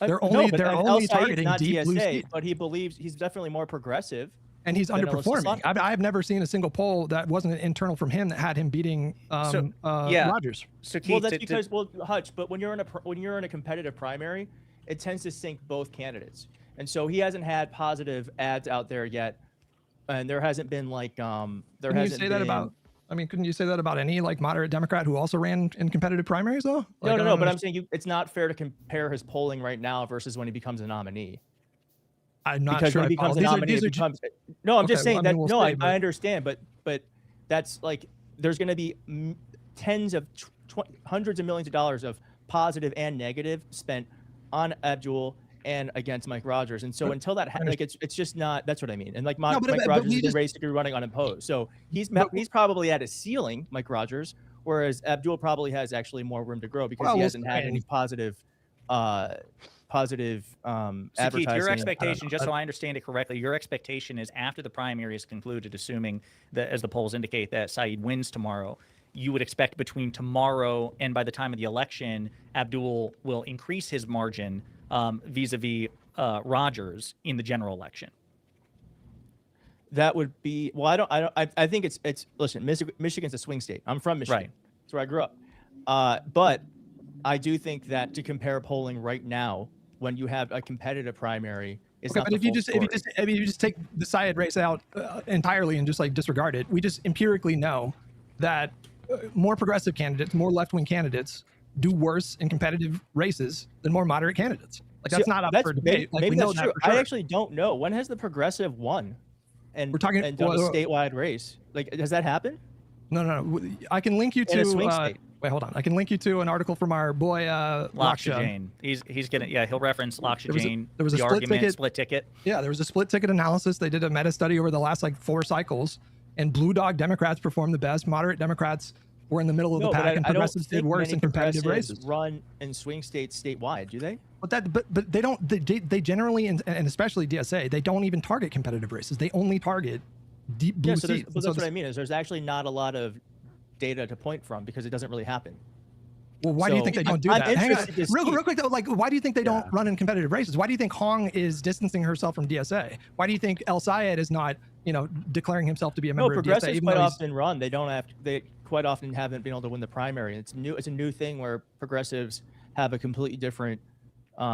They're No, only but they're El only Sayed's targeting not deep blue DSA, seed, but he believes he's definitely more progressive. and he's than Alyssa underperforming. Sutton. I've never seen a single poll that wasn't internal from him that had him beating Rogers. So Well, that's because Hutch. But when you're in a competitive primary, it tends to sync both candidates, and so he hasn't had positive ads out there yet, and there hasn't been like there Couldn't you hasn't say been. that about? I mean, couldn't you say that about any like moderate Democrat who also ran in competitive primaries though? Like, No. But I'm saying it's not fair to compare his polling right now versus when he becomes a nominee. I'm not Because sure. when he becomes a nominee, it becomes. No, I'm just Okay, saying I that. mean, we'll No, see, I understand, but that's like there's going to be tens of hundreds of millions of dollars of positive and negative spent on Abdul and against Mike Rogers, and so until that like it's just not. That's what I mean. And like Mike Rogers is basically running unopposed, so he's probably at his ceiling, Mike Rogers, whereas Abdul probably has actually more room to grow because he hasn't had any positive. So Keith, Advertising. your expectation, just so I understand it correctly, your expectation is after the primary is concluded, assuming that, as the polls indicate, that Saeed wins tomorrow, you would expect between tomorrow and by the time of the election, Abdul will increase his margin vis-a-vis Rogers in the general election. That would be I think it's listen, Michigan's a swing state. I'm from Michigan. Right. That's where I grew up. But I do think that to compare polling right now when you have a competitive primary, it's Okay, not but the if you full just story. if you just take the Syed race out entirely and just like disregard it, we just empirically know that more progressive candidates, more left-wing candidates, do worse in competitive races than more moderate candidates. Like that's not up for debate. Like, Maybe we know that's that true. for sure. I actually don't know. When has the progressive won? And We're talking- and done a well, statewide race. Like, has that happened? No. I can link you In a to. swing state. Wait, hold on. I can link you to an article from our boy Laksha Laksha. Jain. He's gonna he'll reference Laksha Jain. There was a the split argument, ticket. split ticket. Yeah, there was a split ticket analysis. They did a meta study over the last like 4 cycles, and blue dog Democrats performed the best. Moderate Democrats were in the middle of the pack, and progressives did worse in competitive races. Run in swing states statewide, do they? But they don't. They generally and especially DSA, they don't even target competitive races. They only target deep blue So seats. that's what I mean. Is there's actually not a lot of data to point from because it doesn't really happen. Well, why do you think they don't do I'm that? Hang on, interested to real see. quick though. Like, why do you think they don't run in competitive races? Why do you think Hong is distancing herself from DSA? Why do you think El Sayed is not, declaring himself to be a member of DSA? Progressives even quite though he's- often run. They don't have. They quite often haven't been able to win the primary. It's new. It's a new thing where progressives have a completely different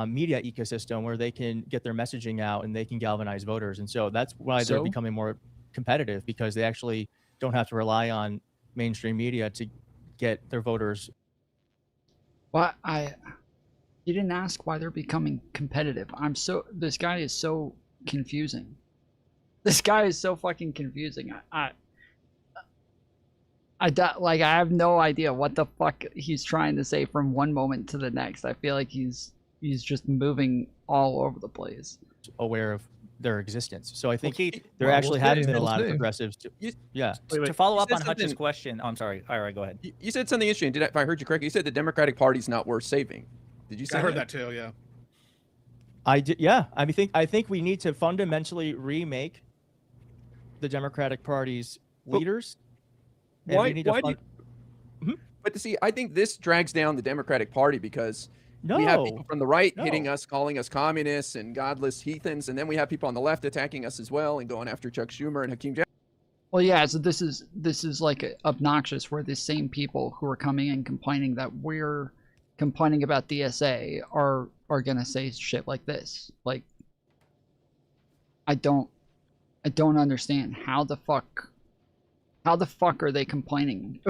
media ecosystem where they can get their messaging out and they can galvanize voters. And so that's why they're becoming more competitive because they actually don't have to rely on mainstream media to get their voters. Well, you didn't ask why they're becoming competitive. This guy is so confusing. This guy is so fucking confusing. I have no idea what the fuck he's trying to say from one moment to the next. I feel like he's just moving all over the place. Aware of their existence. So I think Keith, there actually haven't been a lot of progressives. To follow up on Hutch's question. Oh, I'm sorry. All right, go ahead. You said something interesting. If I heard you correctly, you said the Democratic Party's not worth saving. Did you say I heard that too? Yeah. I did. Yeah. I think we need to fundamentally remake the Democratic Party's leaders. and we need to But to see, I think this drags down the Democratic Party because we have people from the right hitting us, calling us communists and godless heathens, and then we have people on the left attacking us as well and going after Chuck Schumer and Hakeem Jeffries. Well, yeah. So this is like obnoxious. Where the same people who are coming and complaining that we're complaining about DSA are gonna say shit like this. Like, I don't understand how the fuck are they complaining?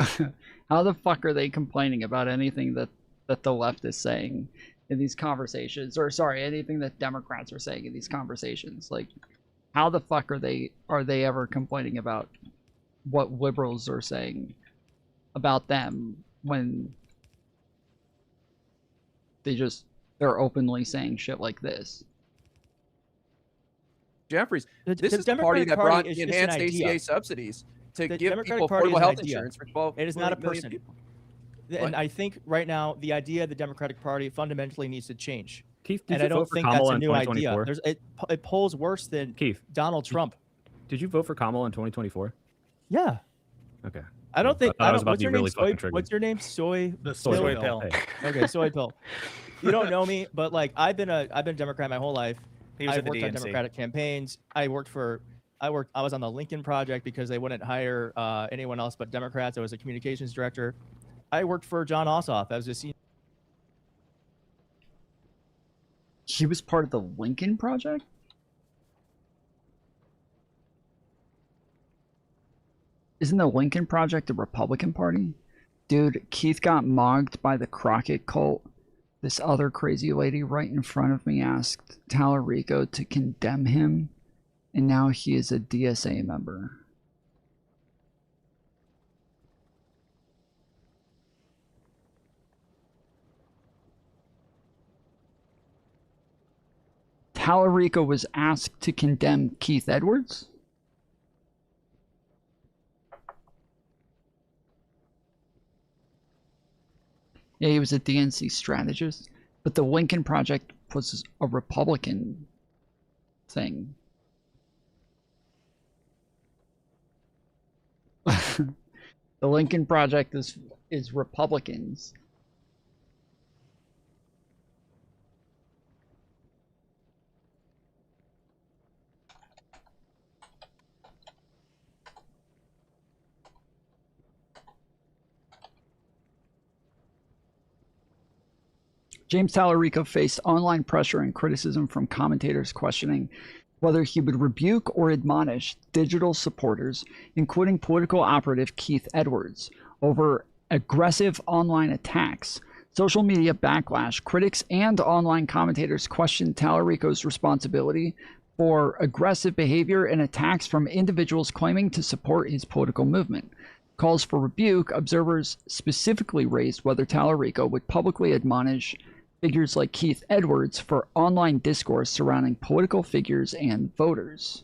How the fuck are they complaining about anything that the left is saying in these conversations, or sorry, anything that Democrats are saying in these conversations? Like, how the fuck are they ever complaining about what liberals are saying about them when they're openly saying shit like this? Jeffries, this the is the party Democratic that Party brought is the just an enhanced idea. ACA subsidies to The give Democratic people Party is affordable an health idea. insurance for 12 It is not a million person. people. And I think right now the idea of the Democratic Party fundamentally needs to change. Keith, did and you I don't vote for think that's Kamala a in new idea. 2024? It polls worse than Keith, Donald Trump. Did you vote for Kamala in 2024? Yeah. Okay. I don't think. I I was don't. about What's to your be name? really fucking triggered. What's your name? Soy. Soy pill. Okay, soy pill. You don't know me, but like I've been a Democrat my whole life. He was I at the worked on DNC. Democratic campaigns. I was on the Lincoln Project because they wouldn't hire anyone else but Democrats. I was a communications director. I worked for John Ossoff. I was a senior. He was part of the Lincoln Project? Isn't the Lincoln Project a Republican Party? Dude, Keith got mogged by the Crockett cult. This other crazy lady right in front of me asked Tallarico to condemn him, and now he is a DSA member. Tallarico was asked to condemn Keith Edwards? Yeah, he was a DNC strategist, but the Lincoln Project was a Republican thing. The Lincoln Project is Republicans. James Tallarico faced online pressure and criticism from commentators questioning whether he would rebuke or admonish digital supporters, including political operative Keith Edwards, over aggressive online attacks. Social media backlash, critics and online commentators questioned Tallarico's responsibility for aggressive behavior and attacks from individuals claiming to support his political movement. Calls for rebuke, observers specifically raised whether Tallarico would publicly admonish figures like Keith Edwards for online discourse surrounding political figures and voters.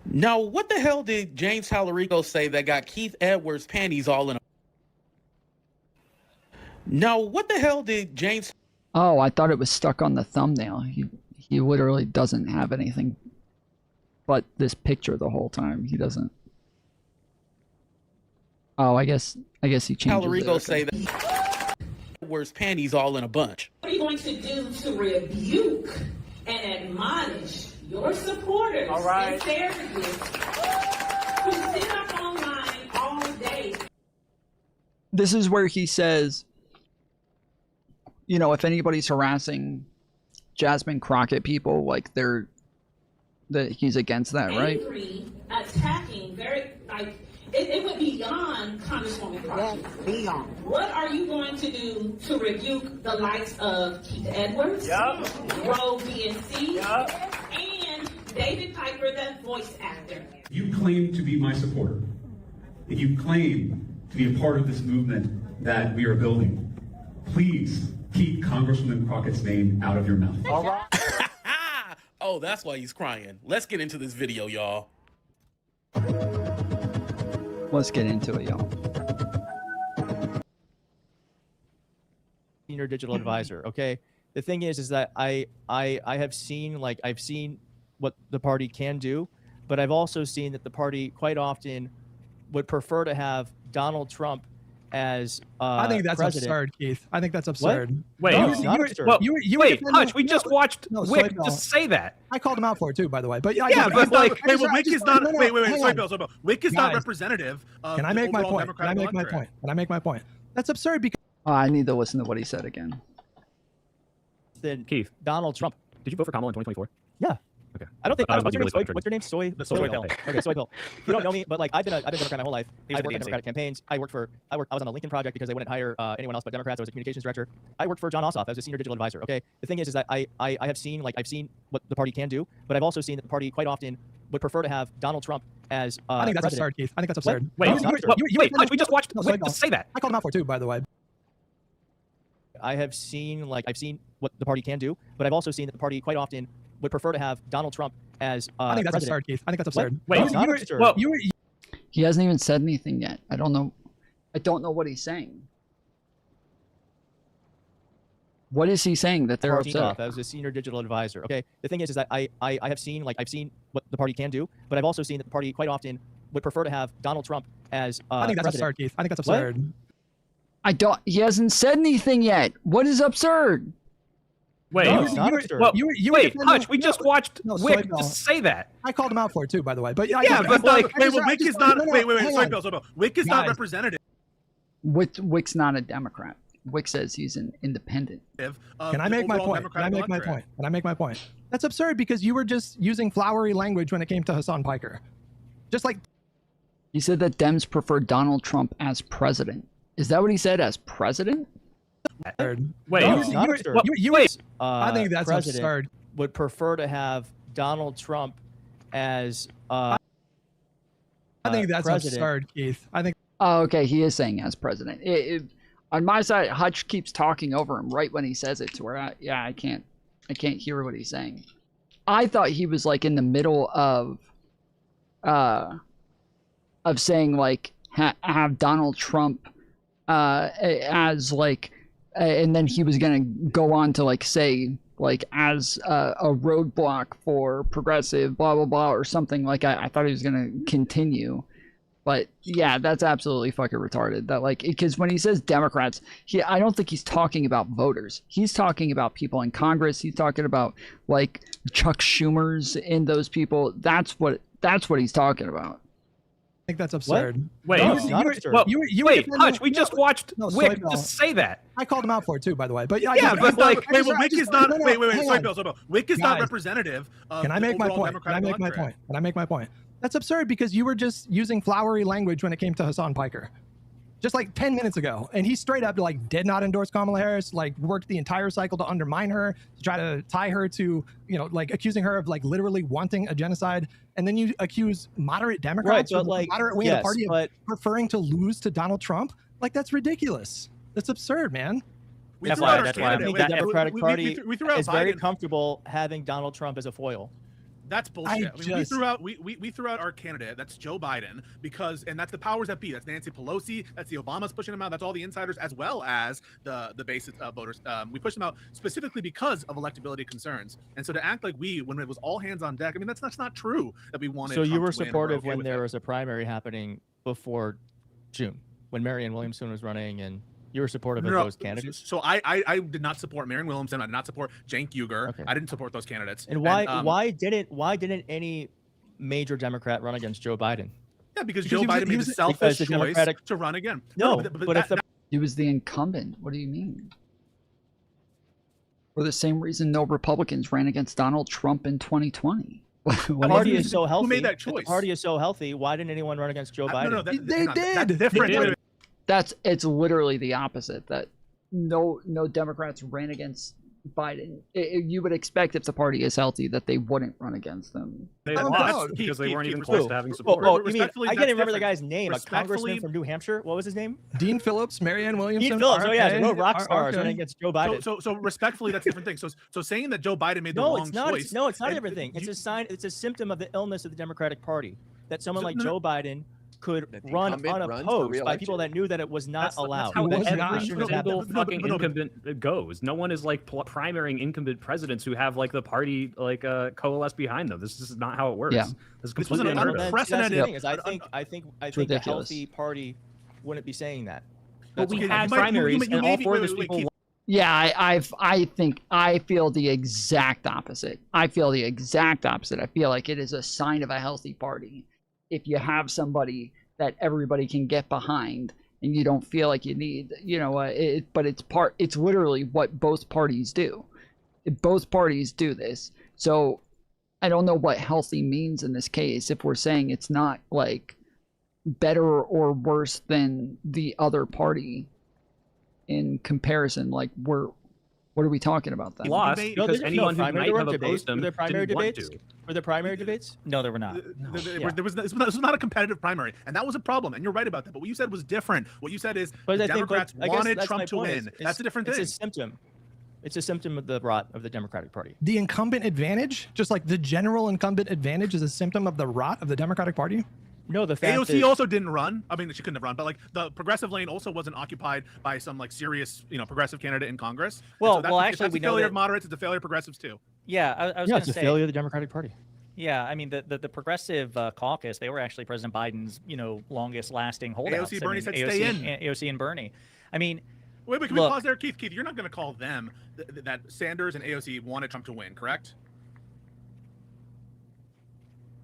Now, what the hell did James Tallarico say that got Keith Edwards' panties all in a... Now, what the hell did James... Oh, I thought it was stuck on the thumbnail. He literally doesn't have anything but this picture the whole time. He doesn't... Oh, I guess he changes Tallarico it. say that Edwards' panties all in a bunch. What are you going to do to rebuke and admonish your supporters and surrogates who sit up online all day? This is where he says, you know, if anybody's harassing Jasmine Crockett people, like that he's against that, right? Angry, attacking, very like it went beyond Congresswoman Crockett. Beyond. What are you going to do to rebuke the likes of Keith Edwards, Roe BNC, and David Piper, the voice actor? You claim to be my supporter. If you claim to be a part of this movement that we are building, please keep Congresswoman Crockett's name out of your mouth. All right. Oh, that's why he's crying. Let's get into this video, y'all. Let's get into it, y'all. Senior digital advisor. Okay. The thing is that I have seen I've seen what the party can do, but I've also seen that the party quite often would prefer to have Donald Trump as I think that's president. absurd, Keith. I think that's absurd. Wait, No, it's not absurd. Wait, Hutch, we just watched Whick Soy Bill. just say that. I called him out for it too, by the way. But Yeah, but like, Wick is not. Wait, hang sorry, on. Bill. Wick is not Guys, representative of Can I the make my overall point? Can I Democratic make my electorate. point? Can I make my point? That's absurd because Oh, I need to listen to what he said again. Than Keith, Donald Trump. did you vote for Kamala in 2024? Yeah. Okay. I don't think. I was What's your name? really What's your name? Soy Soy Pill. Pill. Okay, Soy Pill. You don't know me, but like I've been Democrat my whole life. He was I at worked the on DNC. Democratic campaigns. I was on the Lincoln Project because they wouldn't hire anyone else but Democrats. I was a communications director. I worked for John Ossoff. I was a senior digital advisor. Okay. The thing is that I have seen I've seen what the party can do, but I've also seen that the party quite often would prefer to have Donald Trump as I think that's president. absurd, Keith. I think that's absurd. Wait, wait, Hutch, we just watched Soy Whick Bill. just say that. I called him out for it too, by the way. I have seen what the party can do, but I've also seen that the party quite often would prefer to have Donald Trump as I think that's president. absurd, Keith. I think that's absurd. Wait, it's not absurd. He hasn't even said anything yet. I don't know what he's saying. What is he saying that they're upset? As a senior digital advisor. Okay. The thing is that I have seen, like, I've seen what the party can do, but I've also seen that the party quite often would prefer to have Donald Trump as I think that's president. absurd, Keith. I think that's absurd. He hasn't said anything yet. What is absurd? Wait, No, wait, Hutch, we just watched Whick just say that. I called him out for it too, by the way. But Wick is not. Wait, Wick is not representative. Wick's not a Democrat. Wick says he's an independent. Can I make my point? Can I make my point? That's absurd because you were just using flowery language when it came to Hassan Piker. Just like he said that Dems prefer Donald Trump as president. Is that what he said, as president? Wait, no, it's not absurd. I think that's absurd. Would prefer to have Donald Trump as I think that's president. absurd, Keith. I think. Oh, okay, he is saying as president. On my side, Hutch keeps talking over him right when he says it, to where I can't hear what he's saying. I thought he was like in the middle of saying like have Donald Trump as like, and then he was gonna go on to like say like as a roadblock for progressive blah blah blah or something. Like I thought he was gonna continue. But yeah, that's absolutely fucking retarded. That like, because when he says Democrats, I don't think he's talking about voters. He's talking about people in Congress. He's talking about like Chuck Schumer's and those people. That's what he's talking about. I think that's absurd. Wait, Hutch, we just watched Wick just say that. I called him out for it too, by the way. But Wick is not. Wick is not representative. Can I make my point? Can I make my point? That's absurd because you were just using flowery language when it came to Hassan Piker. Just like 10 minutes ago. And he straight up like did not endorse Kamala Harris, like worked the entire cycle to undermine her, to try to tie her to, like accusing her of like literally wanting a genocide. And then you accuse moderate Democrats, right, like, moderate wing of the party of preferring to lose to Donald Trump. Like that's ridiculous. That's absurd, man. That's why I think the Democratic Party is very comfortable having Donald Trump as a foil. That's bullshit. We threw out our candidate. That's Joe Biden and that's the powers that be. That's Nancy Pelosi. That's the Obamas pushing him out. That's all the insiders as well as the basic voters. We pushed them out specifically because of electability concerns. And so to act like when it was all hands on deck, I mean that's not true that we wanted. So Trump you were to win, supportive when there was a primary happening before June, when Marianne Williamson was running and. You were supportive of those candidates? So I did not support Marianne Williamson. I did not support Cenk Uygur. Okay. I didn't support those candidates. And why didn't any major Democrat run against Joe Biden? Yeah, because Joe Biden made the selfish choice to run again. No, but he was the incumbent. What do you mean? For the same reason no Republicans ran against Donald Trump in 2020. The party is so healthy. Who made that choice? The party is so healthy. Why didn't anyone run against Joe Biden? No, they did. That's different. It's literally the opposite. That no Democrats ran against Biden. You would expect if the party is healthy that they wouldn't run against them. They lost because they weren't even close to having support. I can't remember the guy's name. A congressman from New Hampshire. What was his name? Dean Phillips, Marianne Williamson. Dean Phillips. Oh yeah, no rock stars running against Joe Biden. So respectfully, that's a different thing. So saying that Joe Biden made the wrong choice. No, it's not everything. It's a sign. It's a symptom of the illness of the Democratic Party that someone like Joe Biden could run unopposed by people that knew that it was not allowed. That's how every single fucking incumbent goes. No one is like primarying incumbent presidents who have like the party like coalesce behind them. This is not how it works. Yeah. This is completely unprecedented. I think a healthy party wouldn't be saying that. But we had primaries and all four of those people. Yeah, I feel the exact opposite. I feel like it is a sign of a healthy party if you have somebody that everybody can get behind and you don't feel like you need, but it's literally what both parties do. Both parties do this. So I don't know what healthy means in this case if we're saying it's not like better or worse than the other party in comparison. Like what are we talking about then? Lost because anyone who might have opposed them didn't want to. Were there primary debates? No, there were not. This was not a competitive primary, and that was a problem. And you're right about that. But what you said was different. What you said is the Democrats wanted Trump to win. That's a different thing. It's a symptom. It's a symptom of the rot of the Democratic Party. The incumbent advantage, just like the general incumbent advantage, is a symptom of the rot of the Democratic Party. No, the fact AOC that also didn't run. I mean, she couldn't have run, but like the progressive lane also wasn't occupied by some like serious, progressive candidate in Congress. And Well, so that's, well, if actually, that's we a know failure that. of moderates. It's a failure of progressives too. Yeah, I was yeah, going it's to a say. failure of the Democratic Party. Yeah, I mean the progressive caucus, they were actually President Biden's longest lasting holdouts. AOC, Bernie said AOC, stay in. AOC and Bernie. I mean, Wait, can look, we pause there, Keith? Keith, you're not going to call them that Sanders and AOC wanted Trump to win, correct?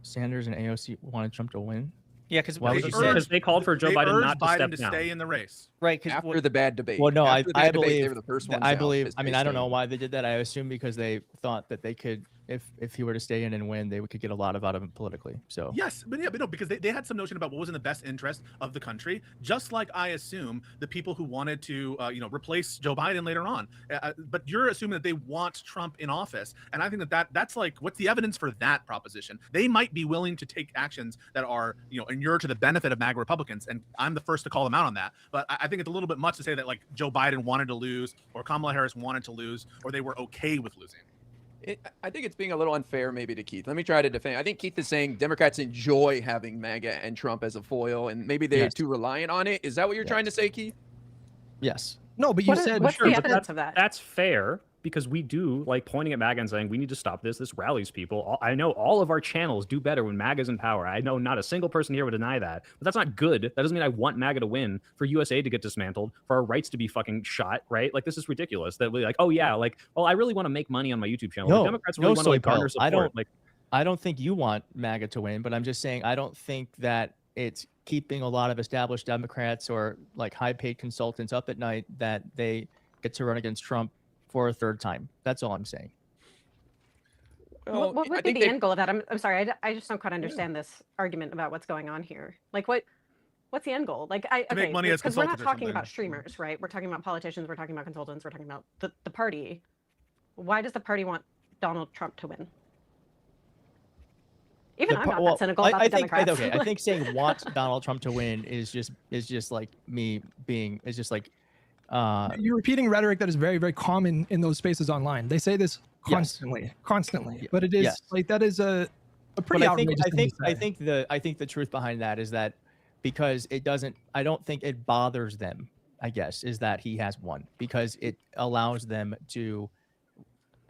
Sanders and AOC wanted Trump to win. Yeah, because because they called for Joe Biden not to Biden step to down. stay in the race. Right, after the bad debate. Well, no, After the I bad debate, believe they were the first ones I out believe. as I mean, they I don't stayed. know why they did that. I assume because they thought that they could, if he were to stay in and win, they could get a lot out of him politically. So Yes, but no, because they had some notion about what was in the best interest of the country, just like I assume the people who wanted to, replace Joe Biden later on. But you're assuming that they want Trump in office, and I think that's like, what's the evidence for that proposition? They might be willing to take actions that are, inure to the benefit of MAGA Republicans, and I'm the first to call them out on that. But I think it's a little bit much to say that like Joe Biden wanted to lose, or Kamala Harris wanted to lose, or they were okay with losing. I think it's being a little unfair maybe to Keith. Let me try to defend. I think Keith is saying Democrats enjoy having MAGA and Trump as a foil, and maybe they're too reliant on it. Is that what you're trying to say, Keith? Yes. No, but you said what's sure, the but evidence of that? That's fair because we do like pointing at MAGA and saying we need to stop this. This rallies people. I know all of our channels do better when MAGA's in power. I know not a single person here would deny that, but that's not good. That doesn't mean I want MAGA to win, for USA to get dismantled, for our rights to be fucking shot, right? Like this is ridiculous. That we like, oh yeah, like, well, I really want to make money on my YouTube channel. No, The Democrats really want to like garner support. I don't think you want MAGA to win, but I'm just saying I don't think that it's keeping a lot of established Democrats or like high-paid consultants up at night that they get to run against Trump for a third time. That's all I'm saying. What would be the end goal of that? I'm sorry, I just don't quite understand this argument about what's going on here. Like what's the end goal? Like make money as because we're not consultants or talking something. about streamers, right? We're talking about politicians, we're talking about consultants, we're talking about the party. Why does the party want Donald Trump to win? Even I'm not that cynical about the Democrats. I think saying want Donald Trump to win is just like me being you're repeating rhetoric that is very, very common in those spaces online. They say this constantly, but it is like that is a pretty outrageous thing to say. I think the truth behind that is that because I don't think it bothers them, I guess, is that he has won, because it allows them to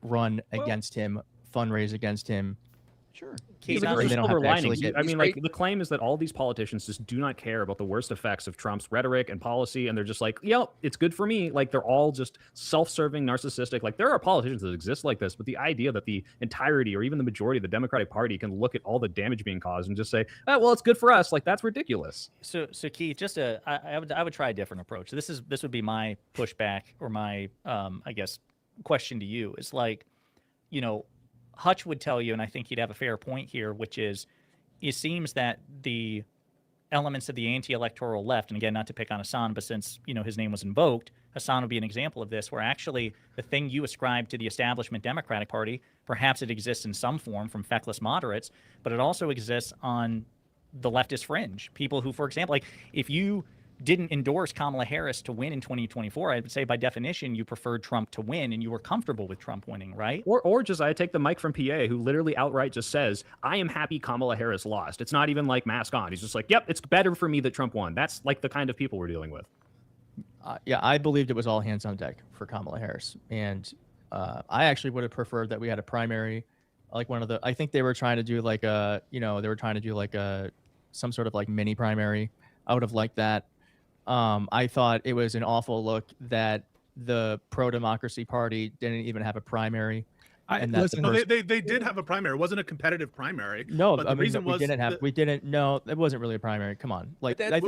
run against him, fundraise against him. Sure. There's silver linings. I mean, like the claim is that all these politicians just do not care about the worst effects of Trump's rhetoric and policy, and they're just like, "Yep, it's good for me." Like they're all just self-serving, narcissistic. Like there are politicians that exist like this, but the idea that the entirety or even the majority of the Democratic Party can look at all the damage being caused and just say, "Oh, well, it's good for us," like that's ridiculous. So Keith, I would try a different approach. This would be my pushback or my I guess question to you is like, Hutch would tell you, and I think he'd have a fair point here, which is it seems that the elements of the anti-electoral left, and again, not to pick on Hassan, but since, his name was invoked, Hassan would be an example of this, where actually the thing you ascribe to the establishment Democratic Party, perhaps it exists in some form from feckless moderates, but it also exists on the leftist fringe. People who, for example, like if you didn't endorse Kamala Harris to win in 2024, I would say by definition you preferred Trump to win and you were comfortable with Trump winning, right? Or just I take the mic from PA, who literally outright just says, "I am happy Kamala Harris lost." It's not even like mask on. He's just like, "Yep, it's better for me that Trump won." That's like the kind of people we're dealing with. Yeah, I believed it was all hands on deck for Kamala Harris, and I actually would have preferred that we had a primary, like I think they were trying to do like some sort of like mini primary. I would have liked that. I thought it was an awful look that the pro-democracy party didn't even have a primary. They did have a primary. It wasn't a competitive primary. No, but the reason was no, it wasn't really a primary. Come on. Like I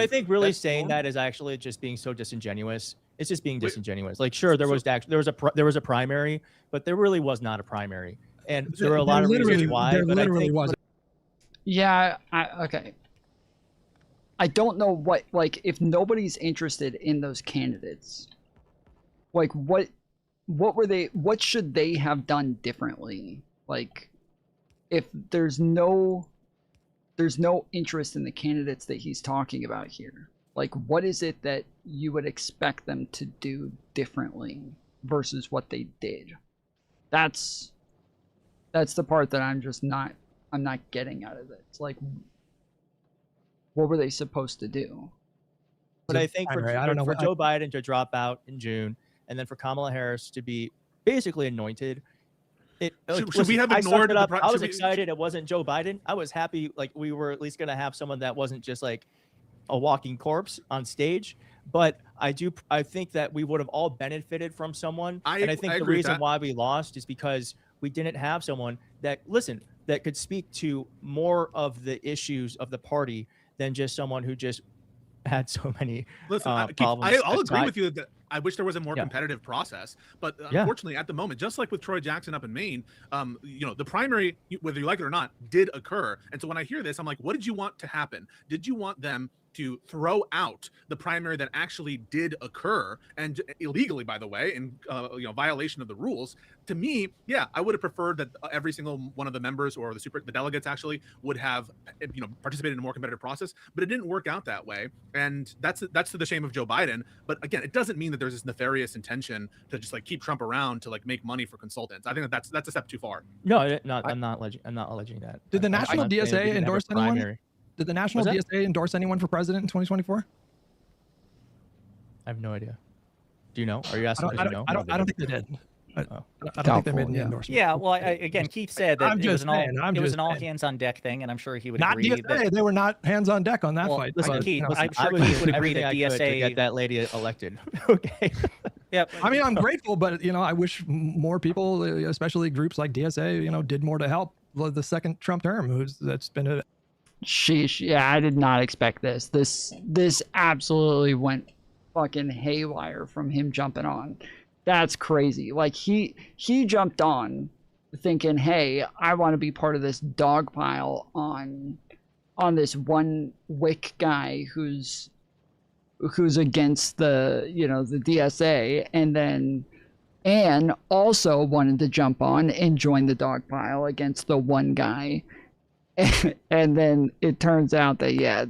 think really saying that is actually just being so disingenuous. It's just being disingenuous. Like sure, there was a primary, but there really was not a primary. And there were a lot of reasons why. There but literally I think, wasn't. Yeah, okay. I don't know if nobody's interested in those candidates, like what should they have done differently? Like if there's no interest in the candidates that he's talking about here, like what is it that you would expect them to do differently versus what they did? That's the part that I'm not getting out of it. It's like, what were they supposed to do? But I think I don't know for what- Joe Biden to drop out in June, and then for Kamala Harris to be basically anointed, Should we have ignored the I was excited it wasn't Joe Biden. I was happy like we were at least going to have someone that wasn't just like a walking corpse on stage. But I think that we would have all benefited from someone. And I think the reason why we lost is because we didn't have someone that could speak to more of the issues of the party than just someone who just had so many problems. I'll agree with you that I wish there was a more competitive process, but unfortunately, at the moment, just like with Troy Jackson up in Maine, the primary, whether you like it or not, did occur. And so when I hear this, I'm like, what did you want to happen? Did you want them to throw out the primary that actually did occur, and illegally, by the way, in violation of the rules? To me, I would have preferred that every single one of the members or the delegates actually would have participated in a more competitive process, but it didn't work out that way, and that's to the shame of Joe Biden. But again, it doesn't mean that there's this nefarious intention to just like keep Trump around to like make money for consultants. I think that's a step too far. No, I'm not alleging that. Did the National DSA endorse anyone? Did the National DSA endorse anyone for president in 2024? I have no idea. Do you know? Are you asking? I don't think they did. I don't think they made any endorsement. Yeah, well, again, Keith said that it was an all hands on deck thing, and I'm sure he would agree. Not DSA. They were not hands on deck on that fight. Listen, Keith, I'm sure Keith Keith would agree that DSA to get that lady elected. Okay. Yeah. I mean, I'm grateful, but I wish more people, especially groups like DSA, did more to help the second Trump term. That's been a Sheesh. Yeah, I did not expect this. This absolutely went fucking haywire from him jumping on. That's crazy. Like he jumped on thinking, hey, I want to be part of this dog pile on this one Whick guy who's against the the DSA, and then Anne also wanted to jump on and join the dog pile against the one guy. And then it turns out that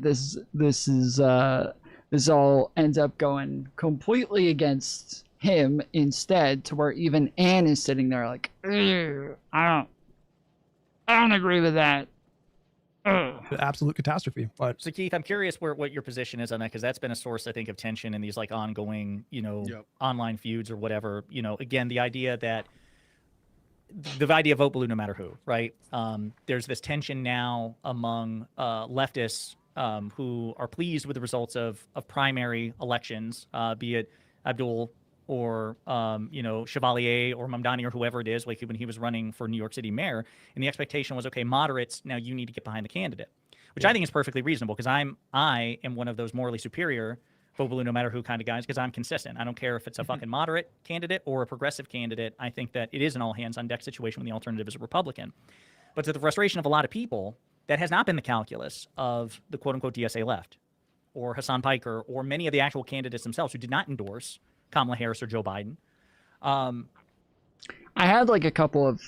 this all ends up going completely against him instead, to where even Anne is sitting there like, I don't agree with that. Absolute catastrophe. But so Keith, I'm curious what your position is on that, because that's been a source, I think, of tension in these like ongoing online feuds or whatever. Again, the idea vote blue no matter who, right? There's this tension now among leftists who are pleased with the results of primary elections, be it Abdul or Chevalier or Mamdani or whoever it is, like when he was running for New York City mayor, and the expectation was, okay, moderates, now you need to get behind the candidate, which I think is perfectly reasonable, because I am one of those morally superior vote blue no matter who kind of guys, because I'm consistent. I don't care if it's a fucking moderate candidate or a progressive candidate. I think that it is an all hands on deck situation when the alternative is a Republican. But to the frustration of a lot of people, that has not been the calculus of the quote unquote DSA left, or Hassan Piker, or many of the actual candidates themselves who did not endorse Kamala Harris or Joe Biden. I had like a couple of,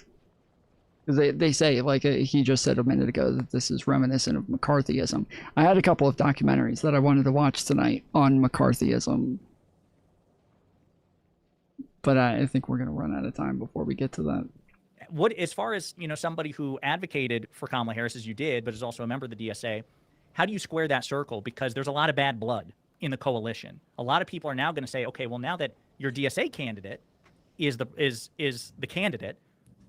they say, like he just said a minute ago, that this is reminiscent of McCarthyism. I had a couple of documentaries that I wanted to watch tonight on McCarthyism, but I think we're going to run out of time before we get to that. What, as far as somebody who advocated for Kamala Harris, as you did, but is also a member of the DSA, how do you square that circle? Because there's a lot of bad blood in the coalition. A lot of people are now going to say, okay, well, now that your DSA candidate is the candidate,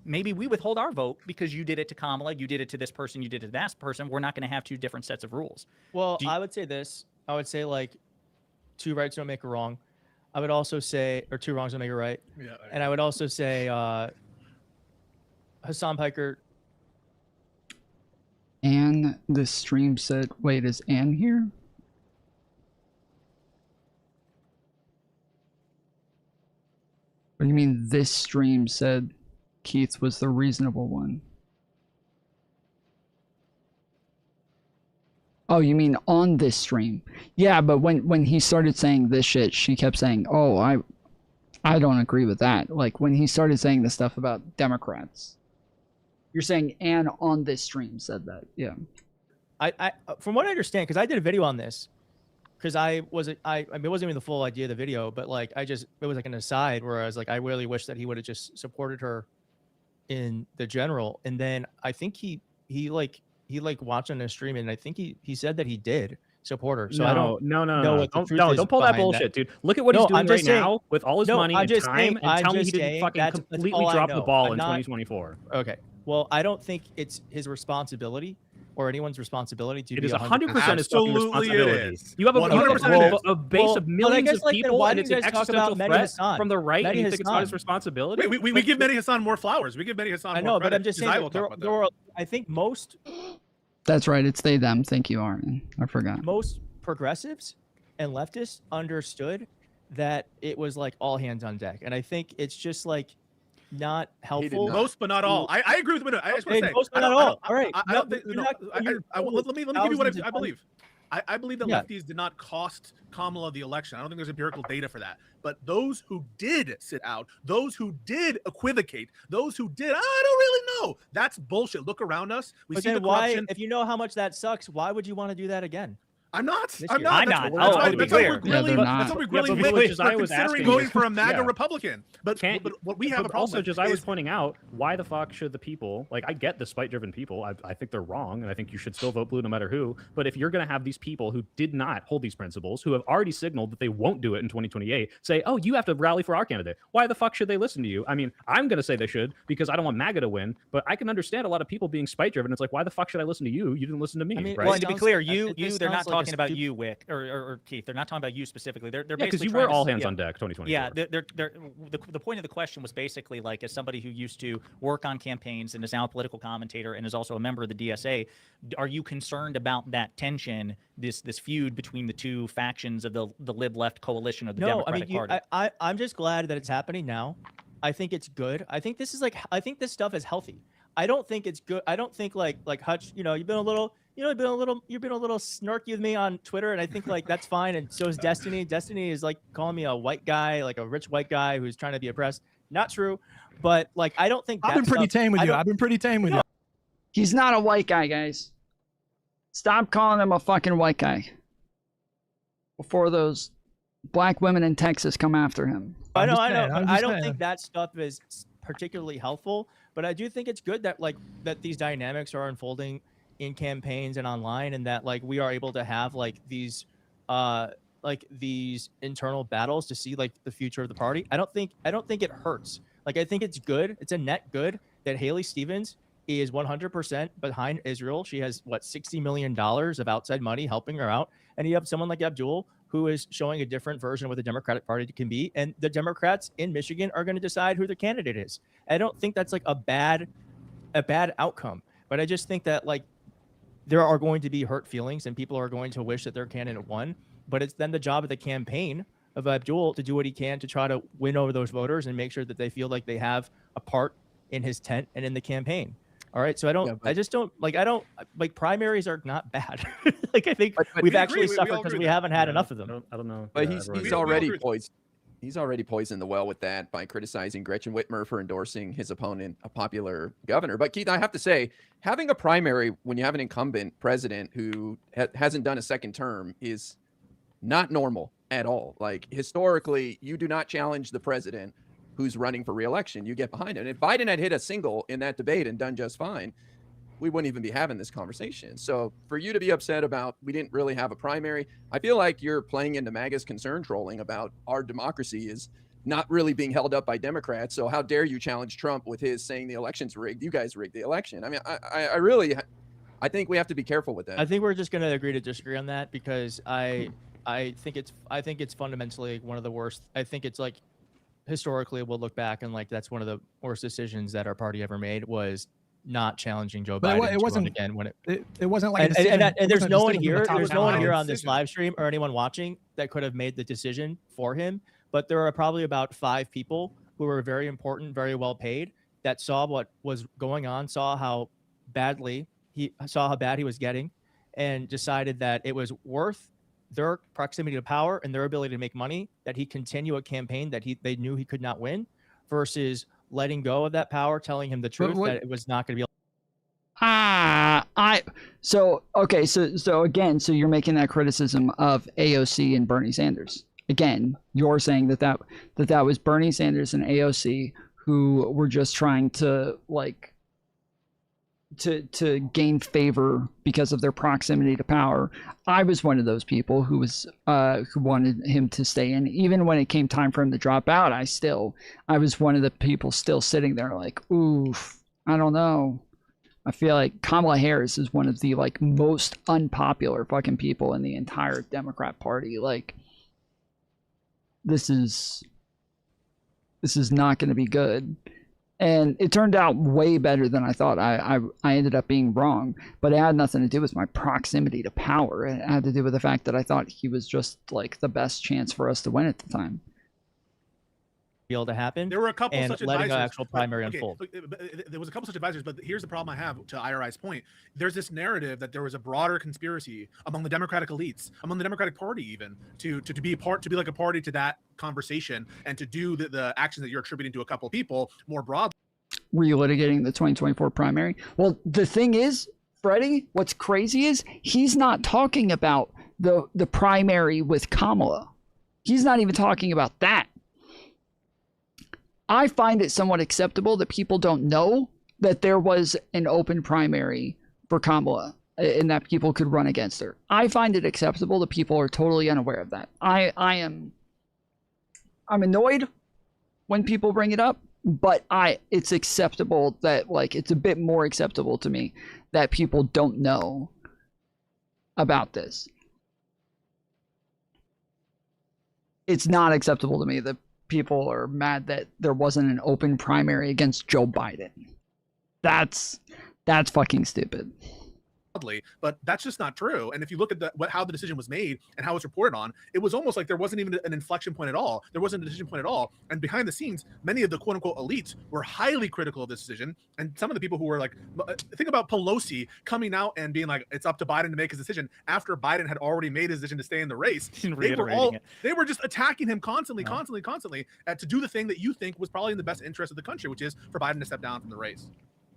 maybe we withhold our vote because you did it to Kamala, you did it to this person, you did it to that person. We're not going to have two different sets of rules. Well, I would say this. I would say, like, two rights don't make a wrong. I would also say, or two wrongs don't make a right. Yeah. And I would also say Hassan Piker. Anne, the stream said, wait, is Anne here? What do you mean this stream said Keith was the reasonable one? Oh, you mean on this stream? Yeah, but when he started saying this shit, she kept saying, oh, I don't agree with that. Like, when he started saying the stuff about Democrats. You're saying Anne on this stream said that, yeah. I from what I understand, because I did a video on this, because I mean, it wasn't even the full idea of the video, but like it was like an aside where I was like, I really wish that he would have just supported her in the general. And then I think he like watched on his stream, and I think he said that he did support her. So no, I don't no, know what the truth is don't pull that behind bullshit, dude. Look at what he's doing right now with all his money and time, and tell me he didn't fucking completely drop the ball in 2024. Okay. Well, I don't think it's his responsibility or anyone's responsibility to It be is 100% his fucking responsibility. is. You have a 100% base of millions of people, why and do it's you an guys talk existential about Mehdi threat Hassan? from the right, and Mehdi you think it's not his Hassan. responsibility? We give Mehdi Hassan more flowers. We give Mehdi Hassan I more know, credit. but I'm just saying Josiah will talk about there were, I think most That's right. It's they, them. Thank you, Arden. I forgot. most progressives and leftists understood that it was like all hands on deck, and I think it's just like not helpful. Most, but not all. I agree with Minute. I just want to say, most, but not all. All right. I don't think. Let me give you what I believe. I believe that lefties did not cost Kamala the election. I don't think there's empirical data for that. But those who did sit out, those who did equivocate, those who did, I don't really know. That's bullshit. Look around us. We see the corruption. If you know how much that sucks, why would you want to do that again? I'm not. I'm not. not. That's why to be clear. That's why we really we're considering going for a MAGA Yeah. Republican. But what we have a problem also, with Josiah was is pointing out, why the fuck should the people, like, I get the spite-driven people, I think they're wrong, and I think you should still vote blue no matter who, but if you're going to have these people who did not hold these principles, who have already signaled that they won't do it in 2028, say, oh, you have to rally for our candidate, why the fuck should they listen to you? I mean, I'm going to say they should, because I don't want MAGA to win, but I can understand a lot of people being spite-driven. It's like, why the fuck should I listen to you? You didn't listen to me, I mean, right? well, and to be clear, they're not talking about you, Whick, Wick or Keith. They're not talking about you specifically. They're because basically you trying were to all say- hands on deck 2024. Yeah, the point of the question was basically like, as somebody who used to work on campaigns and is now a political commentator and is also a member of the DSA, are you concerned about that tension, this feud between the two factions of the lib left coalition of the Democratic Party? I'm just glad that it's happening now. I think it's good. I think this stuff is healthy. I don't think it's good. I don't think like Hutch, you've been a little snarky with me on Twitter, and I think like that's fine. And so is Destiny. Destiny is like calling me a white guy, like a rich white guy who's trying to be oppressed. Not true, but like I don't think I've been pretty tame with you. I've been pretty tame with you. He's not a white guy, guys. Stop calling him a fucking white guy before those black women in Texas come after him. I know. But I don't think that stuff is particularly helpful. But I do think it's good that that these dynamics are unfolding in campaigns and online, and that like we are able to have these internal battles to see like the future of the party. I don't think it hurts. Like I think it's good. It's a net good that Haley Stevens is 100% behind Israel. She has $60 million of outside money helping her out, and you have someone like Abdul who is showing a different version of what the Democratic Party can be, and the Democrats in Michigan are going to decide who their candidate is. I don't think that's like a bad outcome, but I just think that like there are going to be hurt feelings and people are going to wish that their candidate won, but it's then the job of the campaign of Abdul to do what he can to try to win over those voters and make sure that they feel like they have a part in his tent and in the campaign. All right. So primaries are not bad. Like I think we've actually suffered because we haven't had enough of them. I don't know. But he's already poised. He's already poisoned the well with that by criticizing Gretchen Whitmer for endorsing his opponent, a popular governor. But Keith, I have to say, having a primary when you have an incumbent president who hasn't done a second term is not normal at all. Like historically, you do not challenge the president who's running for re-election. You get behind him. And if Biden had hit a single in that debate and done just fine, we wouldn't even be having this conversation. So for you to be upset about we didn't really have a primary, I feel like you're playing into MAGA's concern trolling about our democracy is not really being held up by Democrats. So how dare you challenge Trump with his saying the election's rigged? You guys rigged the election. I mean, I think we have to be careful with that. I think we're just going to agree to disagree on that because I think it's fundamentally one of the worst. I think it's like historically we'll look back and like that's one of the worst decisions that our party ever made was not challenging Joe Biden. It wasn't again when it wasn't like and there's no one here. There's no one here on this live stream or anyone watching that could have made the decision for him. But there are probably about 5 people who were very important, very well paid, that saw what was going on, saw how bad he was getting, and decided that it was worth their proximity to power and their ability to make money that he continue a campaign that they knew he could not win, versus letting go of that power, telling him the truth that it was not going to be. So again, so you're making that criticism of AOC and Bernie Sanders. Again, you're saying that was Bernie Sanders and AOC who were just trying to like to gain favor because of their proximity to power. I was one of those people who was who wanted him to stay in. Even when it came time for him to drop out, I was one of the people still sitting there like, oof, I don't know. I feel like Kamala Harris is one of the like most unpopular fucking people in the entire Democrat Party. Like, this is not going to be good. And it turned out way better than I thought. I ended up being wrong, but it had nothing to do with my proximity to power. It had to do with the fact that I thought he was just like the best chance for us to win at the time. Be able to happen. There were a couple and such letting advisors. an actual primary Okay, unfold. there was a couple such advisors, but here's the problem I have to IRI's point. There's this narrative that there was a broader conspiracy among the Democratic elites, among the Democratic Party, even to be like a party to that conversation and to do the actions that you're attributing to a couple people more broadly. Relitigating the 2024 primary. Well, the thing is, Freddie, what's crazy is he's not talking about the primary with Kamala. He's not even talking about that. I find it somewhat acceptable that people don't know that there was an open primary for Kamala and that people could run against her. I find it acceptable that people are totally unaware of that. I'm annoyed when people bring it up, but it's acceptable that, like, it's a bit more acceptable to me that people don't know about this. It's not acceptable to me that people are mad that there wasn't an open primary against Joe Biden. That's fucking stupid. But that's just not true. And if you look at how the decision was made and how it's reported on, it was almost like there wasn't even an inflection point at all. There wasn't a decision point at all. And behind the scenes, many of the quote unquote elites were highly critical of this decision. And some of the people who were like, think about Pelosi coming out and being like, it's up to Biden to make his decision after Biden had already made his decision to stay in the race. They were just attacking him constantly to do the thing that you think was probably in the best interest of the country, which is for Biden to step down from the race.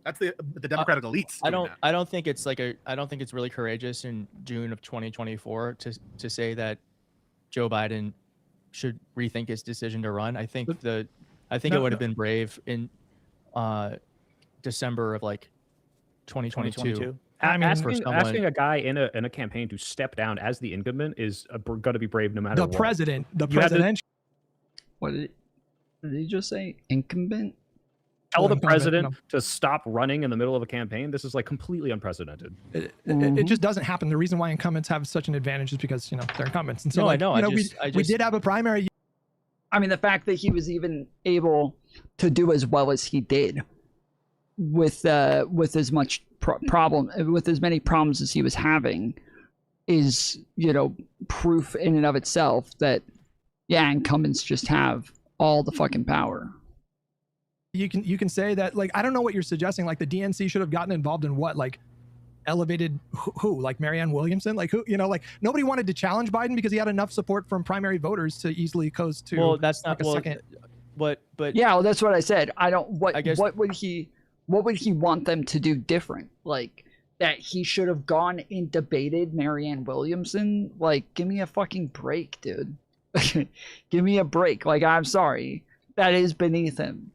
That's the Democratic elites. I don't think it's really courageous in June of 2024 to say that Joe Biden should rethink his decision to run. I think it would have been brave in December of like 2022. I mean, asking a guy in a campaign to step down as the incumbent is going to be brave no matter what. The president. What did he just say? Incumbent? Tell the president to stop running in the middle of a campaign. This is like completely unprecedented. It just doesn't happen. The reason why incumbents have such an advantage is because, they're incumbents. And so, we did have a primary. I mean, the fact that he was even able to do as well as he did with as much with as many problems as he was having is, proof in and of itself that, yeah, incumbents just have all the fucking power. You can say that, like, I don't know what you're suggesting. Like, the DNC should have gotten involved in what, like, elevated who, like Marianne Williamson, like who, like nobody wanted to challenge Biden because he had enough support from primary voters to easily coast to. Well, that's not like a second. But yeah, well, that's what I said. What would he want them to do different? Like that he should have gone and debated Marianne Williamson? Like, give me a fucking break, dude. Give me a break. Like, I'm sorry, that is beneath him.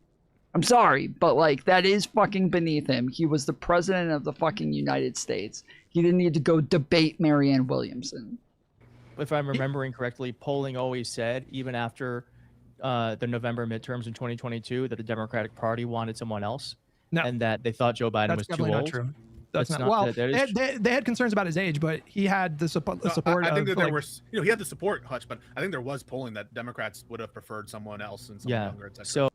I'm sorry, but like that is fucking beneath him. He was the president of the fucking United States. He didn't need to go debate Marianne Williamson. If I'm remembering correctly, polling always said, even after the November midterms in 2022, that the Democratic Party wanted someone else, and that they thought Joe Biden was too old. Not true. That's not well. They had concerns about his age, but he had the support. I think that there was, he had the support, Hutch, but I think there was polling that Democrats would have preferred someone else and someone younger, etc. So.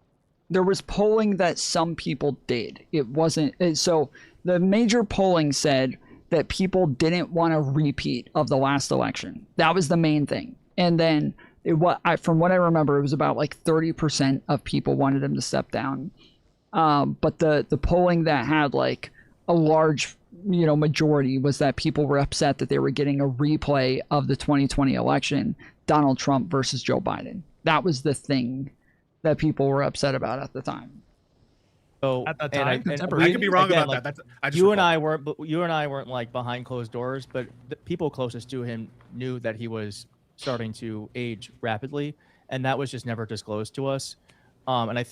There was polling that some people did. It wasn't so. The major polling said that people didn't want a repeat of the last election. That was the main thing. And then from what I remember, it was about like 30% of people wanted him to step down. But the polling that had like a large majority was that people were upset that they were getting a replay of the 2020 election, Donald Trump versus Joe Biden. That was the thing that people were upset about at the time. So at that time, I could be wrong about that. You and I weren't like behind closed doors, but the people closest to him knew that he was starting to age rapidly, and that was just never disclosed to us. And I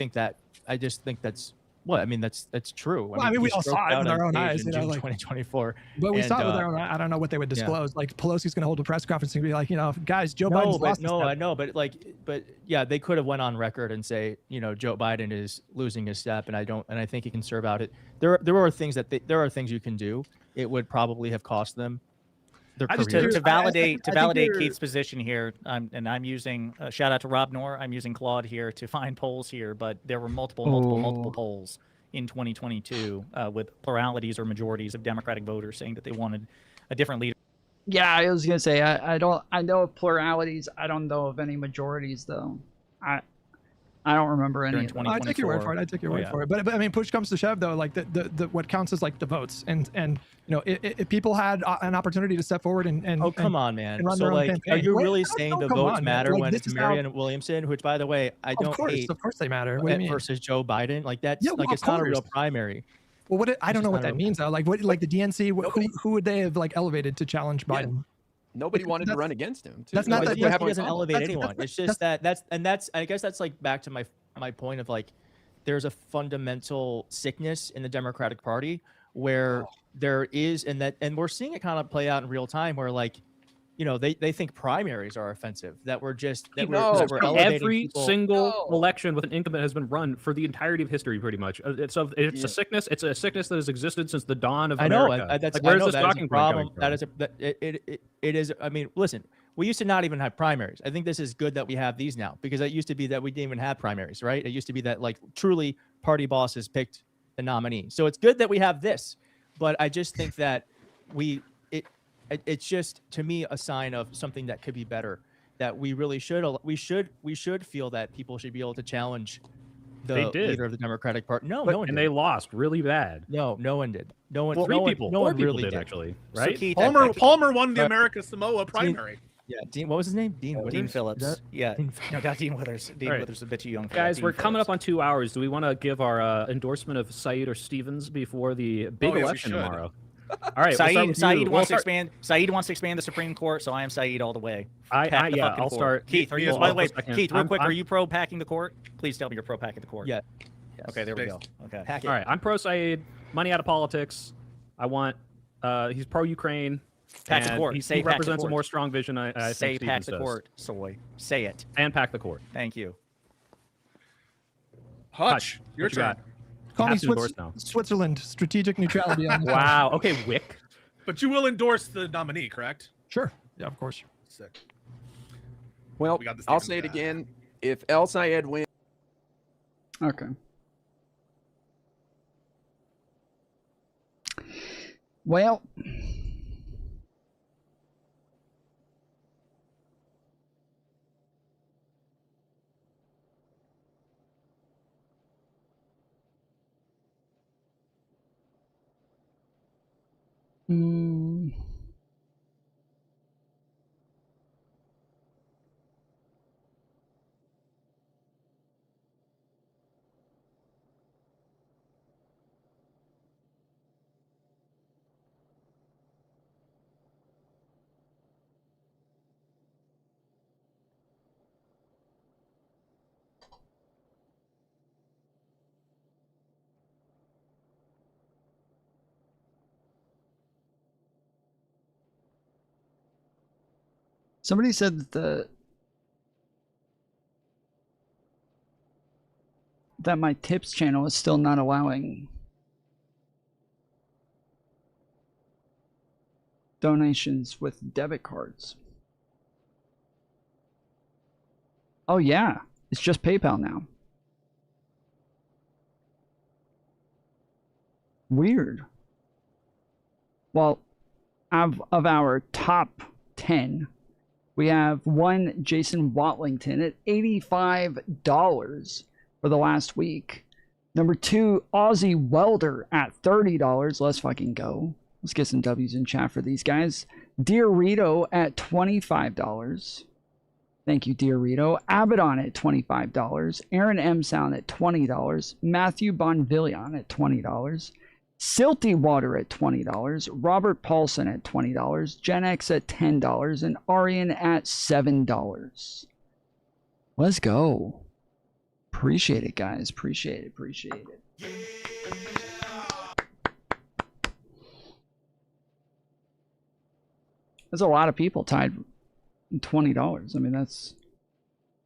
just think that's Well, I mean, that's true. Well, I mean, we he all saw stroked it out with our on own stage eyes, in you know, June like. 2024. But we and, saw it with our own. I don't know what they would disclose. Like Pelosi's going to hold a press conference and be like, you know, guys, Joe Biden's lost. I know, but yeah, they could have went on record and say, you know, Joe Biden is losing his step, and I think he can serve out it. There are things there are things you can do. It would probably have cost them their career. To validate Keith's position here, and I'm using shout out to Rob Noerr. I'm using Claude here to find polls here, but there were multiple polls in 2022 with pluralities or majorities of Democratic voters saying that they wanted a different leader. Yeah, I was gonna say I know of pluralities. I don't know of any majorities though. I don't remember any. I take your word for it. I take your word for it. But I mean, push comes to shove, though. Like the what counts is like the votes, and you know, if people had an opportunity to step forward and come on, man. And run So their own like, campaign. are you really saying the votes matter when it's Marianne how... Williamson, which by the way I don't hate? Of course they matter. What do you mean? Versus Joe Biden, like that's yeah, well, like it's not a real primary. Well, I don't know what that means though. Like what, like the DNC, who would they have like elevated to challenge Biden? Yeah. Nobody wanted to run against him. That's not that he doesn't elevate anyone. It's just I guess that's like back to my point of like, there's a fundamental sickness in the Democratic Party where there is, and we're seeing it kind of play out in real time where like, you know, they think primaries are offensive, that we're elevating every people. single election with an incumbent has been run for the entirety of history, pretty much. It's a sickness. It's a sickness that has existed since the dawn of America. I know. Where's this talking problem? point coming from? It is. I mean, listen. We used to not even have primaries. I think this is good that we have these now, because it used to be that we didn't even have primaries, right? It used to be that like truly party bosses picked the nominee. So it's good that we have this, but I just think that it's just, to me, a sign of something that could be better, that we really should feel that people should be able to challenge the leader of the Democratic Party. No one did. And they lost really bad. No one did. No one. Well, no four one people really did actually, right? So Keith, Palmer won the America Samoa primary. Yeah, Dean. What was his name? Dean Phillips. Yeah, not Dean Withers. Dean Withers is a bit too young for Guys, that. we're coming up on 2 hours. Do we want to give our endorsement of Said or Stevens before the big election tomorrow? All right, Said wants to expand. Said wants to expand the Supreme Court, so I am Said all the way. I'll start. Keith, are you? By the way, Keith, real quick, are you pro packing the court? Please tell me you're pro packing the court. Yeah. Okay, there we go. Okay. Pack it. All right, I'm pro Said. Money out of politics. I want. He's pro Ukraine. Pack the court. He represents a more strong vision. I say think pack the court, Soy. Say it. And pack the court. Thank you. Hutch, your turn. Call me Switzerland. Strategic neutrality. On this wow. Okay, Whick. But you will endorse the nominee, correct? Sure. Yeah, of course. Sick. Well, I'll say it again. If El Sayed wins. Okay. Well. Somebody said that my tips channel is still not allowing donations with debit cards. Oh yeah, it's just PayPal now. Weird. Well, of our top 10, we have one Jason Watlington at $85 for the last week. Number 2, Aussie Welder at $30. Let's fucking go. Let's get some W's in chat for these guys. Dear Rito at $25. Thank you, Dear Rito. Abaddon at $25. Aaron M. Sound at $20. Matthew Bonvillion at $20. Silty Water at $20, Robert Paulson at $20, Gen X at $10, and Arian at $7. Let's go. Appreciate it, guys. Appreciate it. Appreciate it. There's a lot of people tied $20. I mean, that's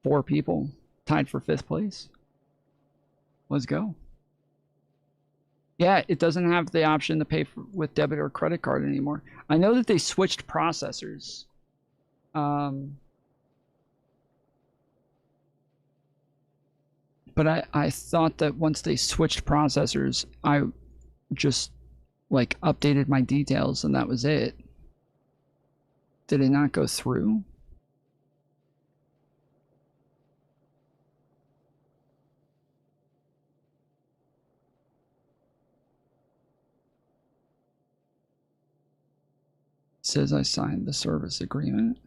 4 people tied for 5th place. Let's go. Yeah, it doesn't have the option to pay with debit or credit card anymore. I know that they switched processors. But I thought that once they switched processors, I just like updated my details and that was it. Did it not go through? It says I signed the service agreement.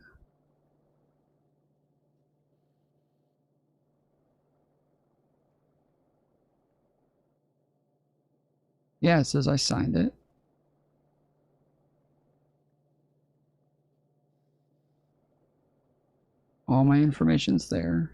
Yeah, it says I signed it. All my information's there.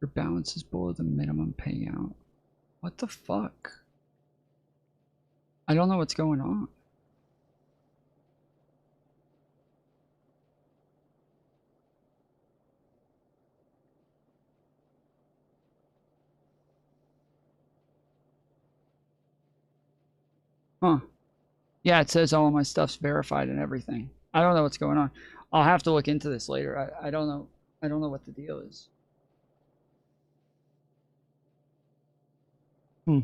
Your balance is below the minimum payout. What the fuck? I don't know what's going on. Huh. Yeah, it says all my stuff's verified and everything. I don't know what's going on. I'll have to look into this later. I don't know. I don't know what the deal is. Hmm.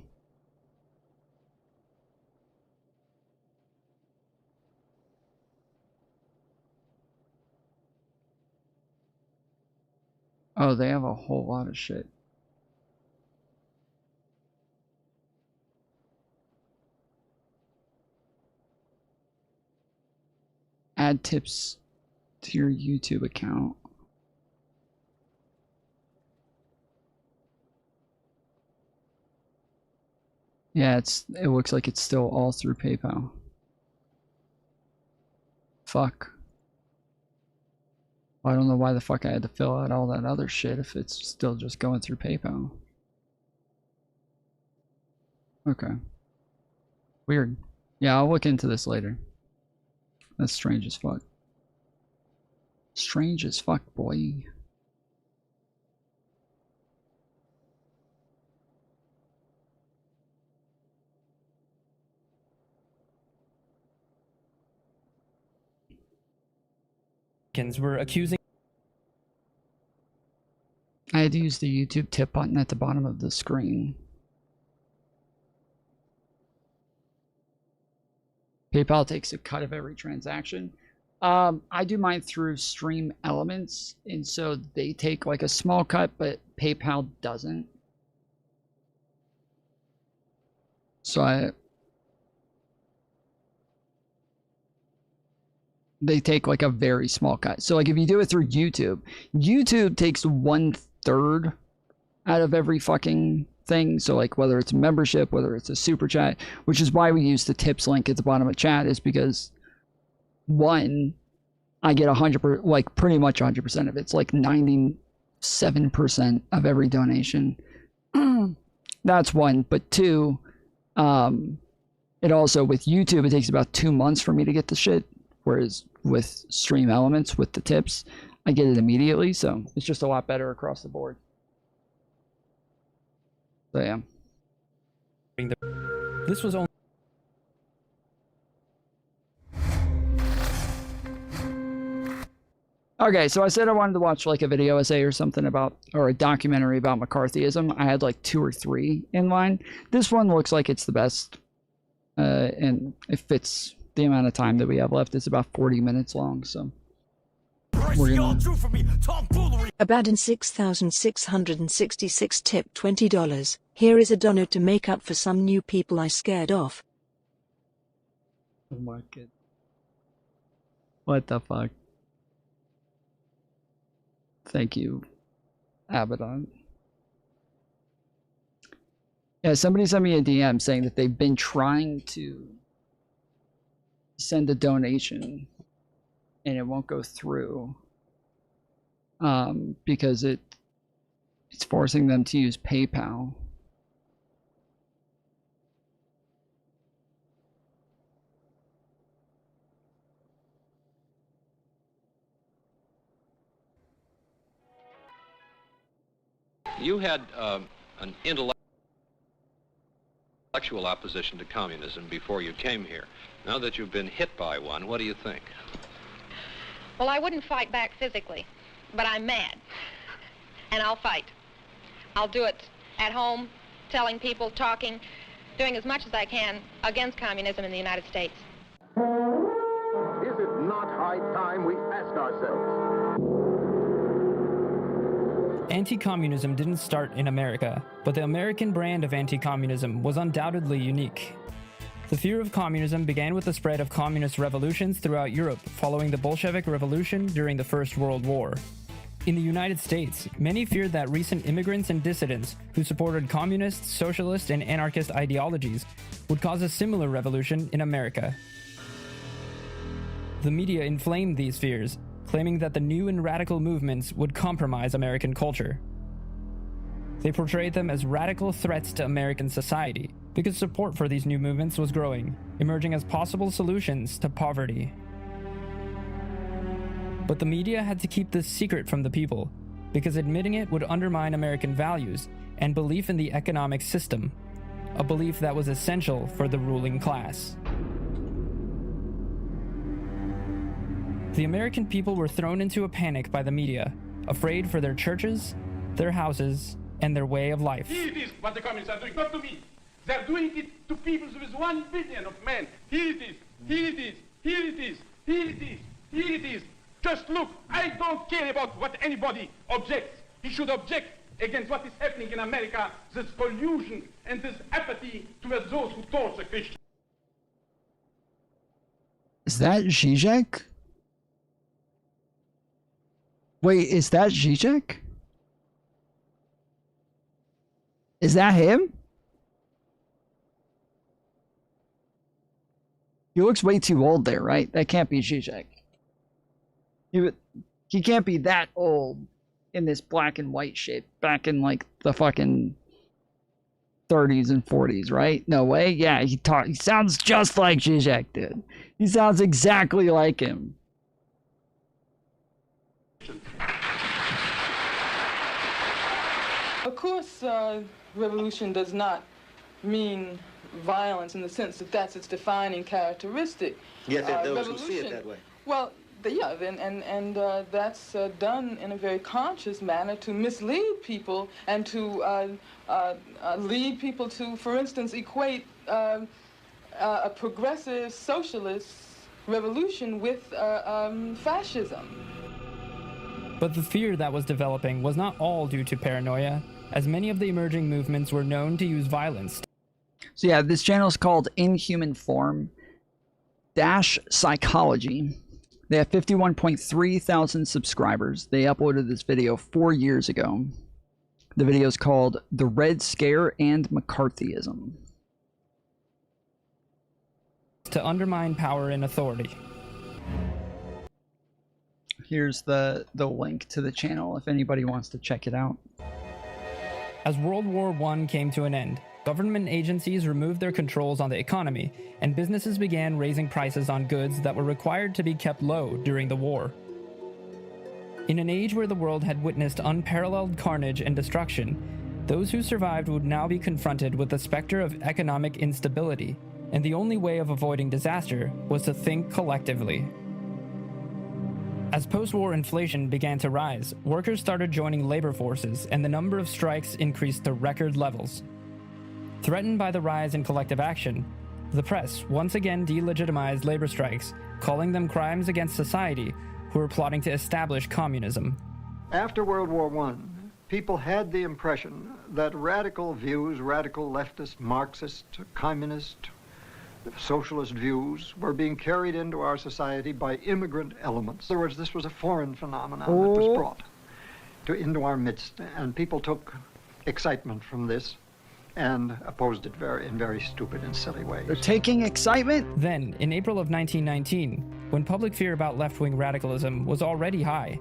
Oh, they have a whole lot of shit. Add tips to your YouTube account. Yeah, it looks like it's still all through PayPal. Fuck. I don't know why the fuck I had to fill out all that other shit if it's still just going through PayPal. Okay. Weird. Yeah, I'll look into this later. That's strange as fuck. Strange as fuck, boy. Were accusing. I had to use the YouTube tip button at the bottom of the screen. PayPal takes a cut of every transaction. I do mine through Stream Elements, and so they take like a small cut, but PayPal doesn't. So they take like a very small cut. So like if you do it through YouTube, YouTube takes 1/3 out of every fucking thing. So like whether it's a membership, whether it's a super chat, which is why we use the tips link at the bottom of chat, is because one, I get 100%, like pretty much 100% of it. It's like 97% of every donation. That's one. But two, it also with YouTube, it takes about 2 months for me to get the shit. Whereas with Stream Elements, with the tips, I get it immediately. So it's just a lot better across the board. So yeah. This was only. Okay, so I said I wanted to watch like a video essay or something about, or a documentary about McCarthyism. I had like 2 or 3 in line. This one looks like it's the best, and it fits the amount of time that we have left. It's about 40 minutes long, so we're gonna... Abaddon 6666 tip $20. Here is a donut to make up for some new people I scared off. Oh my god. What the fuck? Thank you, Abaddon. Yeah, somebody sent me a DM saying that they've been trying to send a donation and it won't go through because it's forcing them to use PayPal. You had an intellectual opposition to communism before you came here. Now that you've been hit by one, what do you think? Well, I wouldn't fight back physically, but I'm mad, and I'll fight. I'll do it at home, telling people, talking, doing as much as I can against communism in the United States. Is it not high time we ask ourselves? Anti-communism didn't start in America, but the American brand of anti-communism was undoubtedly unique. The fear of communism began with the spread of communist revolutions throughout Europe following the Bolshevik Revolution during the First World War. In the United States, many feared that recent immigrants and dissidents who supported communist, socialist, and anarchist ideologies would cause a similar revolution in America. The media inflamed these fears, claiming that the new and radical movements would compromise American culture. They portrayed them as radical threats to American society because support for these new movements was growing, emerging as possible solutions to poverty. But the media had to keep this secret from the people because admitting it would undermine American values and belief in the economic system, a belief that was essential for the ruling class. The American people were thrown into a panic by the media, afraid for their churches, their houses, and their way of life. Here it is what the communists are doing, not to me. They're doing it to people with 1 billion of men. Here it is, here it is, here it is, here it is, here it is. Just look, I don't care about what anybody objects. He should object against what is happening in America, this collusion and this apathy towards those who torture Christians. Is that Zizek? Wait, is that Zizek? Is that him? He looks way too old there, right? That can't be Zizek. He can't be that old in this black and white shape back in like the fucking 30s and 40s, right? No way. Yeah, he sounds just like Zizek did. He sounds exactly like him. Of course, revolution does not mean violence in the sense that that's its defining characteristic. Yet there are those who see it that way. Well, yeah, and that's done in a very conscious manner to mislead people and to lead people to, for instance, equate a progressive socialist revolution with fascism. But the fear that was developing was not all due to paranoia, as many of the emerging movements were known to use violence. So yeah, this channel is called Inhuman Form Psychology. They have 51.3 thousand subscribers. They uploaded this video 4 years ago. The video is called The Red Scare and McCarthyism. To undermine power and authority. Here's the link to the channel if anybody wants to check it out. As World War I came to an end, government agencies removed their controls on the economy, and businesses began raising prices on goods that were required to be kept low during the war. In an age where the world had witnessed unparalleled carnage and destruction, those who survived would now be confronted with the specter of economic instability, and the only way of avoiding disaster was to think collectively. As post-war inflation began to rise, workers started joining labor forces, and the number of strikes increased to record levels. Threatened by the rise in collective action, the press once again delegitimized labor strikes, calling them crimes against society who were plotting to establish communism. After World War I, people had the impression that radical views, radical leftist, Marxist, communist, socialist views were being carried into our society by immigrant elements. In other words, this was a foreign phenomenon that was brought into our midst, and people took excitement from this. and opposed it in very stupid and silly ways. They're taking excitement? Then, in April of 1919, when public fear about left-wing radicalism was already high,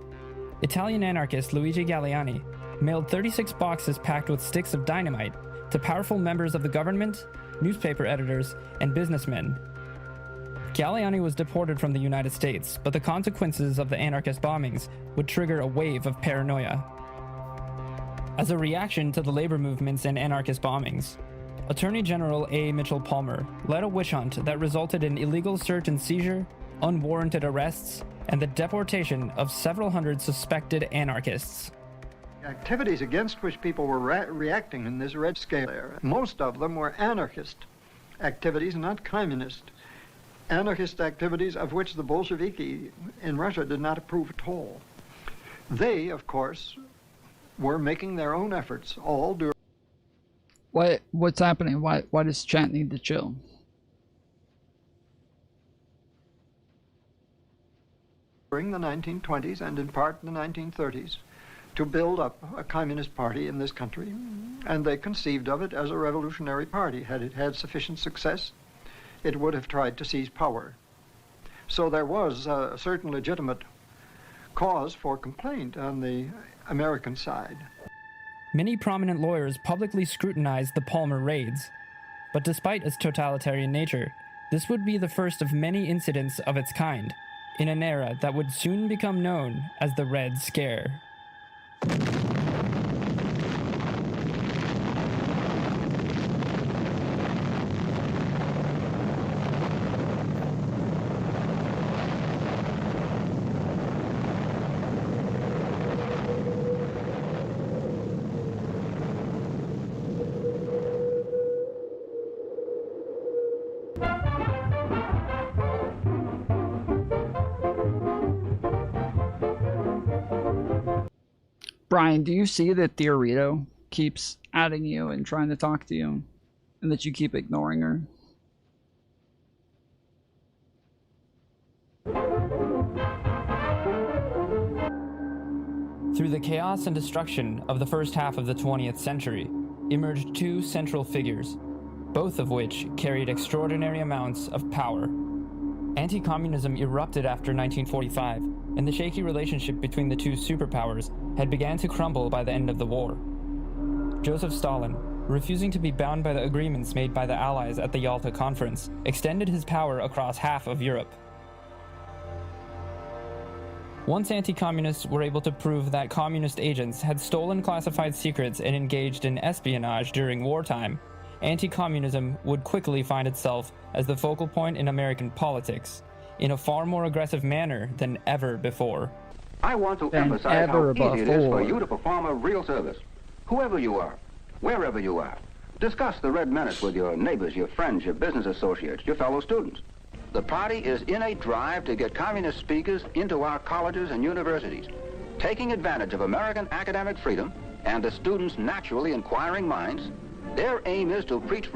Italian anarchist Luigi Galliani mailed 36 boxes packed with sticks of dynamite to powerful members of the government, newspaper editors, and businessmen. Galliani was deported from the United States, but the consequences of the anarchist bombings would trigger a wave of paranoia. As a reaction to the labor movements and anarchist bombings, Attorney General A. Mitchell Palmer led a witch hunt that resulted in illegal search and seizure, unwarranted arrests, and the deportation of several hundred suspected anarchists. Activities against which people were reacting in this red scale era, most of them were anarchist activities, not communist. Anarchist activities of which the Bolsheviki in Russia did not approve at all. They, of course, were making their own efforts, all during... What's happening? Why does chat need to chill? During the 1920s and in part in the 1930s, to build up a communist party in this country, and they conceived of it as a revolutionary party. Had it had sufficient success, it would have tried to seize power. So there was a certain legitimate cause for complaint on the American side. Many prominent lawyers publicly scrutinized the Palmer raids, but despite its totalitarian nature, this would be the first of many incidents of its kind, in an era that would soon become known as the Red Scare. Brian, do you see that Theorito keeps adding you and trying to talk to you, and that you keep ignoring her? Through the chaos and destruction of the first half of the 20th century, emerged two central figures, both of which carried extraordinary amounts of power. Anti-communism erupted after 1945, and the shaky relationship between the two superpowers had begun to crumble by the end of the war. Joseph Stalin, refusing to be bound by the agreements made by the Allies at the Yalta Conference, extended his power across half of Europe. Once anti-communists were able to prove that communist agents had stolen classified secrets and engaged in espionage during wartime, anti-communism would quickly find itself as the focal point in American politics, in a far more aggressive manner than ever before. I want to emphasize how easy it is for you to perform a real service. Whoever you are, wherever you are, discuss the Red Menace with your neighbors, your friends, your business associates, your fellow students. The party is in a drive to get communist speakers into our colleges and universities, taking advantage of American academic freedom and the students' naturally inquiring minds. Their aim is to preach...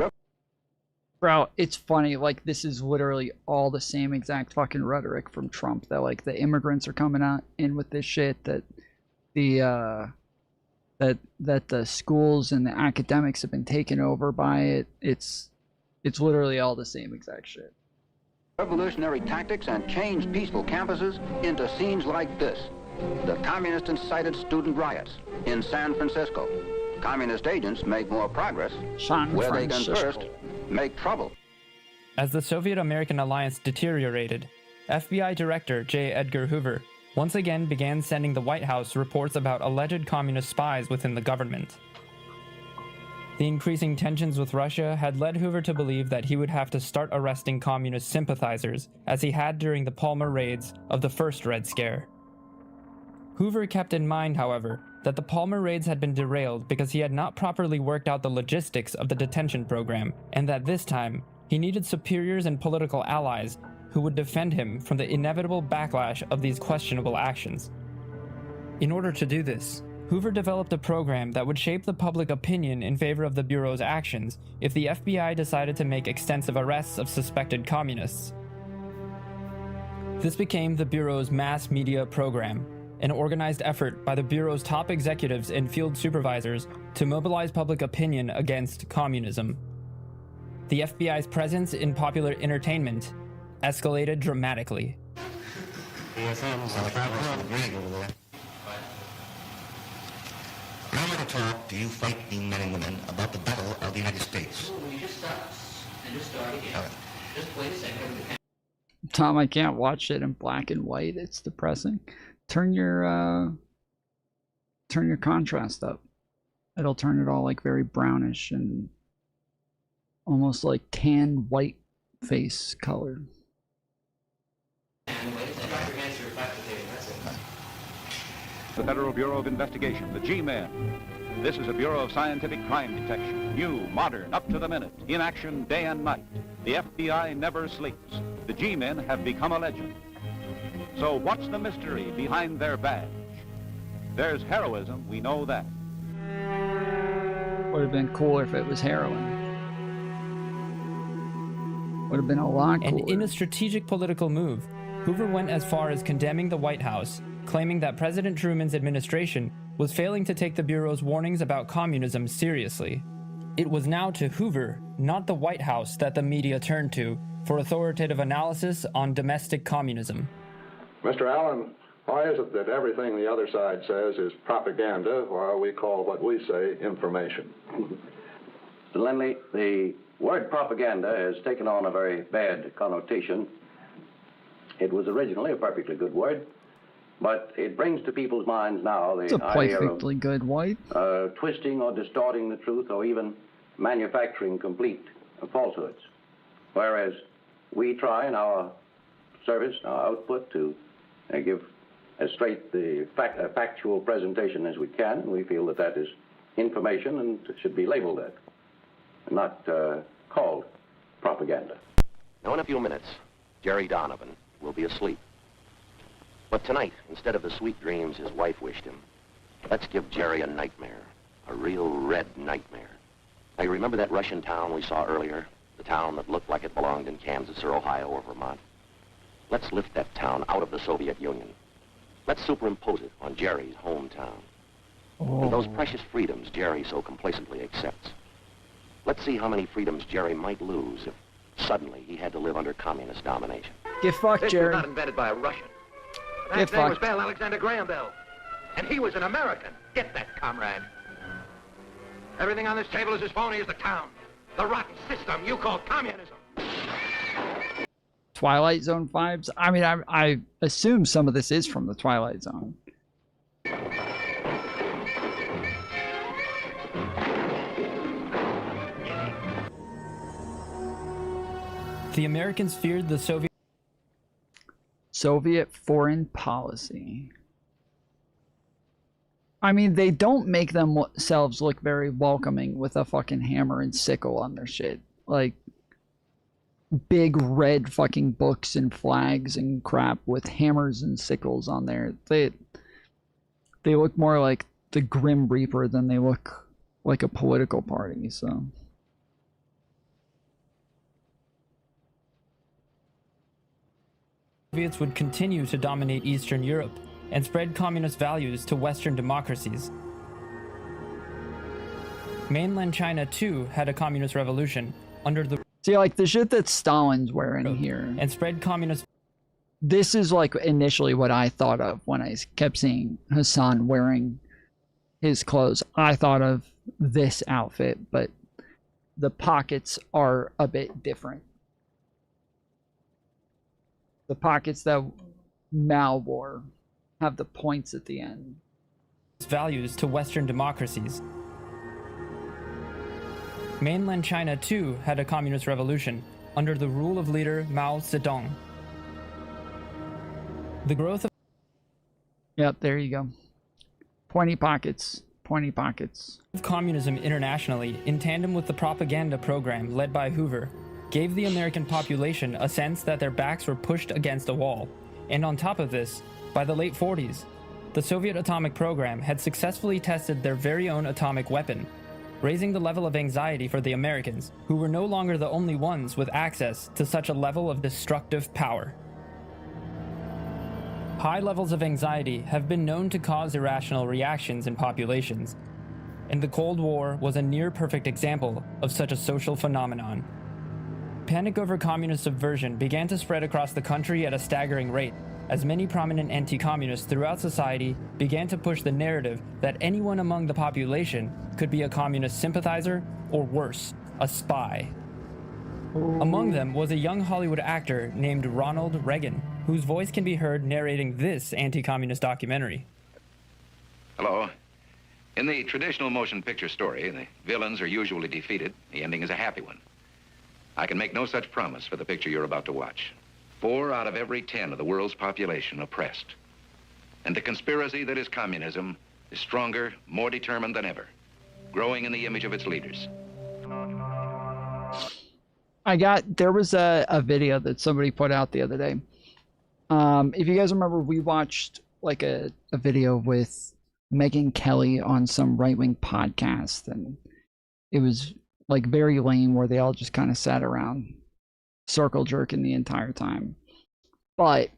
Bro, it's funny, like, this is literally all the same exact fucking rhetoric from Trump, that, like, the immigrants are coming out in with this shit, that the, that the schools and the academics have been taken over by it. It's literally all the same exact shit. Revolutionary tactics and change peaceful campuses into scenes like this. The communist-incited student riots in San Francisco. Communist agents make more progress where they can first make trouble. As the Soviet-American alliance deteriorated, FBI Director J. Edgar Hoover once again began sending the White House reports about alleged communist spies within the government. The increasing tensions with Russia had led Hoover to believe that he would have to start arresting communist sympathizers, as he had during the Palmer raids of the first Red Scare. Hoover kept in mind, however, that the Palmer raids had been derailed because he had not properly worked out the logistics of the detention program, and that this time, he needed superiors and political allies who would defend him from the inevitable backlash of these questionable actions. In order to do this, Hoover developed a program that would shape the public opinion in favor of the Bureau's actions if the FBI decided to make extensive arrests of suspected communists. This became the Bureau's mass media program, an organized effort by the Bureau's top executives and field supervisors to mobilize public opinion against communism. The FBI's presence in popular entertainment escalated dramatically. I want to talk to you fighting men and women about the battle of the United States. Will you just stop and just start again? Just wait a second. Tom, I can't watch it in black and white. It's depressing. Turn your contrast up. It'll turn it all like very brownish and almost like tan white face color. The Federal Bureau of Investigation, the G-Men. This is a Bureau of Scientific Crime Detection. New, modern, up to the minute, in action day and night. The FBI never sleeps. The G-Men have become a legend. So what's the mystery behind their badge? There's heroism, we know that. Would have been cooler if it was heroin. Would have been a lot cooler. And in a strategic political move, Hoover went as far as condemning the White House, claiming that President Truman's administration was failing to take the Bureau's warnings about communism seriously. It was now to Hoover, not the White House, that the media turned to for authoritative analysis on domestic communism. Mr. Allen, why is it that everything the other side says is propaganda while we call what we say information? Mr. Lindley, the word propaganda has taken on a very bad connotation. It was originally a perfectly good word, but it brings to people's minds now the idea of good white. Twisting or distorting the truth, or even manufacturing complete falsehoods. Whereas we try in our service, our output, to give as straight the factual presentation as we can. We feel that that is information and should be labeled that, not called propaganda. Now, in a few minutes, Jerry Donovan will be asleep. But tonight, instead of the sweet dreams his wife wished him, let's give Jerry a nightmare, a real red nightmare. Now, you remember that Russian town we saw earlier? The town that looked like it belonged in Kansas or Ohio or Vermont? Let's lift that town out of the Soviet Union. Let's superimpose it on Jerry's hometown. And those precious freedoms Jerry so complacently accepts. Let's see how many freedoms Jerry might lose if suddenly he had to live under communist domination. Get fucked, This Jerry. was not invented by a Russian. Get That name was fucked. Bell Alexander Graham Bell. And he was an American. Get that, comrade. Everything on this table is as phony as the town. The rotten system you call communism. Twilight Zone vibes. I mean, I assume some of this is from the Twilight Zone. The Americans feared the Soviet foreign policy. I mean, they don't make themselves look very welcoming with a fucking hammer and sickle on their shit. Like, big red fucking books and flags and crap with hammers and sickles on there. They look more like the Grim Reaper than they look like a political party, so... Soviets would continue to dominate Eastern Europe and spread communist values to Western democracies. Mainland China, too, had a communist revolution under the... See, like, the shit that Stalin's wearing here... and spread communist... This is, like, initially what I thought of when I kept seeing Hassan wearing his clothes. I thought of this outfit, but the pockets are a bit different. The pockets that Mao wore have the points at the end. Values to Western democracies. Mainland China, too, had a communist revolution under the rule of leader Mao Zedong. The growth of... Yep, there you go. Pointy pockets. Pointy pockets. Communism internationally, in tandem with the propaganda program led by Hoover, gave the American population a sense that their backs were pushed against a wall. And on top of this, by the late 40s, the Soviet atomic program had successfully tested their very own atomic weapon, raising the level of anxiety for the Americans, who were no longer the only ones with access to such a level of destructive power. High levels of anxiety have been known to cause irrational reactions in populations, and the Cold War was a near-perfect example of such a social phenomenon. Panic over communist subversion began to spread across the country at a staggering rate, as many prominent anti-communists throughout society began to push the narrative that anyone among the population could be a communist sympathizer, or worse, a spy. Among them was a young Hollywood actor named Ronald Reagan, whose voice can be heard narrating this anti-communist documentary. Hello. In the traditional motion picture story, the villains are usually defeated. The ending is a happy one. I can make no such promise for the picture you're about to watch. 4 out of every 10 of the world's population oppressed. And the conspiracy that is communism is stronger, more determined than ever, growing in the image of its leaders. There was a video that somebody put out the other day. If you guys remember, we watched like a video with Megyn Kelly on some right-wing podcast, and it was like very lame, where they all just kind of sat around circle jerking the entire time. But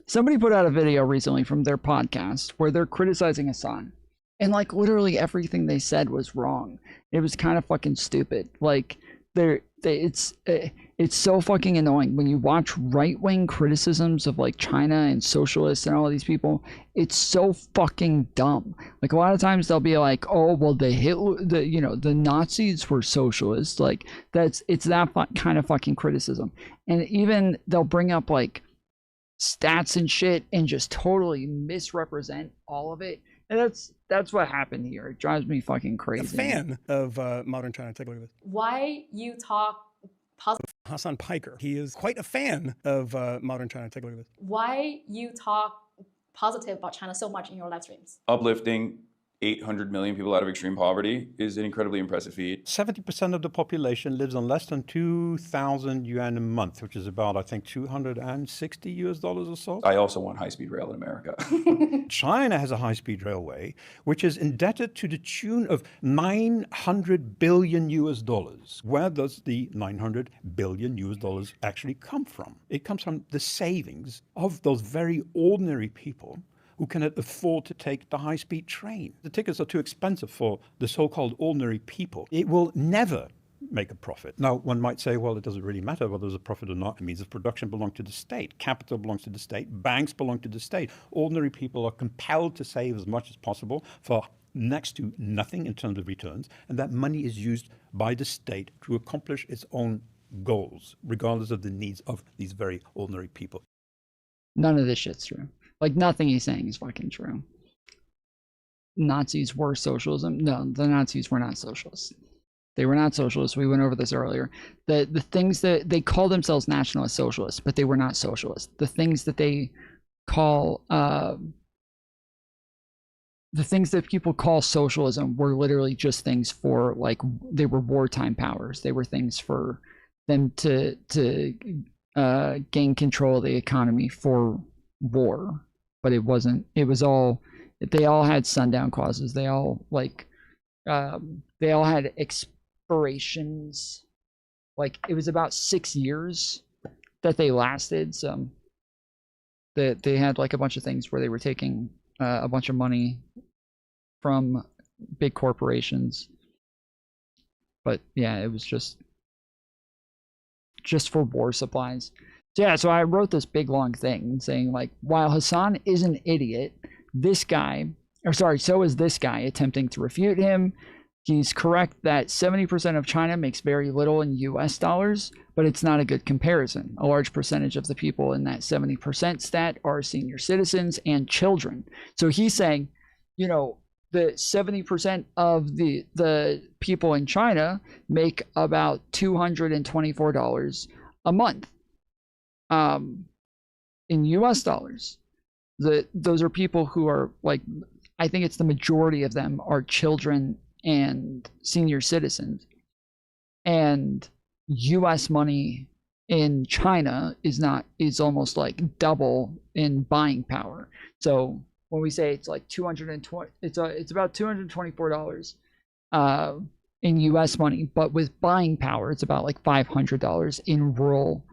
somebody put out a video recently from their podcast where they're criticizing Hassan, and like literally everything they said was wrong. It was kind of fucking stupid. Like it's so fucking annoying when you watch right-wing criticisms of like China and socialists and all these people. It's so fucking dumb. Like a lot of times they'll be like, oh well, the Nazis were socialists. Like it's that kind of fucking criticism. And even they'll bring up like stats and shit and just totally misrepresent all of it. And that's what happened here. It drives me fucking crazy. A fan of modern China. Take a look at this. Why you talk positive? Hassan Piker. He is quite a fan of modern China. Take a look at this. Why you talk positive about China so much in your live streams? Uplifting 800 million people out of extreme poverty is an incredibly impressive feat. 70% of the population lives on less than 2,000 yuan a month, which is about, I think, $260 or so. I also want high-speed rail in America. China has a high-speed railway, which is indebted to the tune of $900 billion. Where does the $900 billion actually come from? It comes from the savings of those very ordinary people who cannot afford to take the high-speed train. The tickets are too expensive for the so-called ordinary people. It will never make a profit. Now, one might say, well, it doesn't really matter whether there's a profit or not. The means of production belong to the state. Capital belongs to the state. Banks belong to the state. Ordinary people are compelled to save as much as possible for next to nothing in terms of returns, and that money is used by the state to accomplish its own goals, regardless of the needs of these very ordinary people. None of this shit's true. Like, nothing he's saying is fucking true. Nazis were socialism? No, the Nazis were not socialists. They were not socialists. We went over this earlier. The things that they call themselves nationalist socialists, but they were not socialists. The things that they call the things that people call socialism were literally just things for, like, they were wartime powers. They were things for them to gain control of the economy for war. But it wasn't. It was all. They all had sundown clauses. They all had expirations. Like, it was about 6 years that they lasted. So that they had like a bunch of things where they were taking a bunch of money from big corporations. But yeah, it was just for war supplies. So yeah, so I wrote this big long thing saying, like, while Hassan is an idiot, so is this guy attempting to refute him. He's correct that 70% of China makes very little in US dollars, but it's not a good comparison. A large percentage of the people in that 70% stat are senior citizens and children. So he's saying, you know, the 70% of the people in China make about $224 a month. In US dollars. Those are people who are, like, I think it's the majority of them are children and senior citizens. And US money in China is almost like double in buying power. So when we say it's like it's about $224 in US money, but with buying power it's about like $500 in rural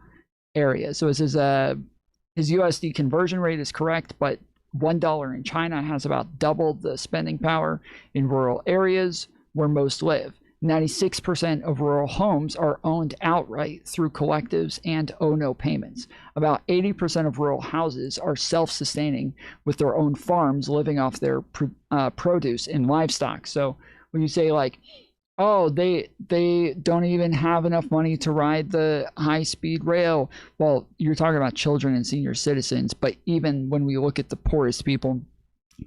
area. So this is his USD conversion rate is correct, but $1 in China has about double the spending power in rural areas where most live. 96% of rural homes are owned outright through collectives and owe no payments. About 80% of rural houses are self-sustaining with their own farms, living off their produce and livestock. So when you say like, oh, they don't even have enough money to ride the high-speed rail, well, you're talking about children and senior citizens. But even when we look at the poorest people,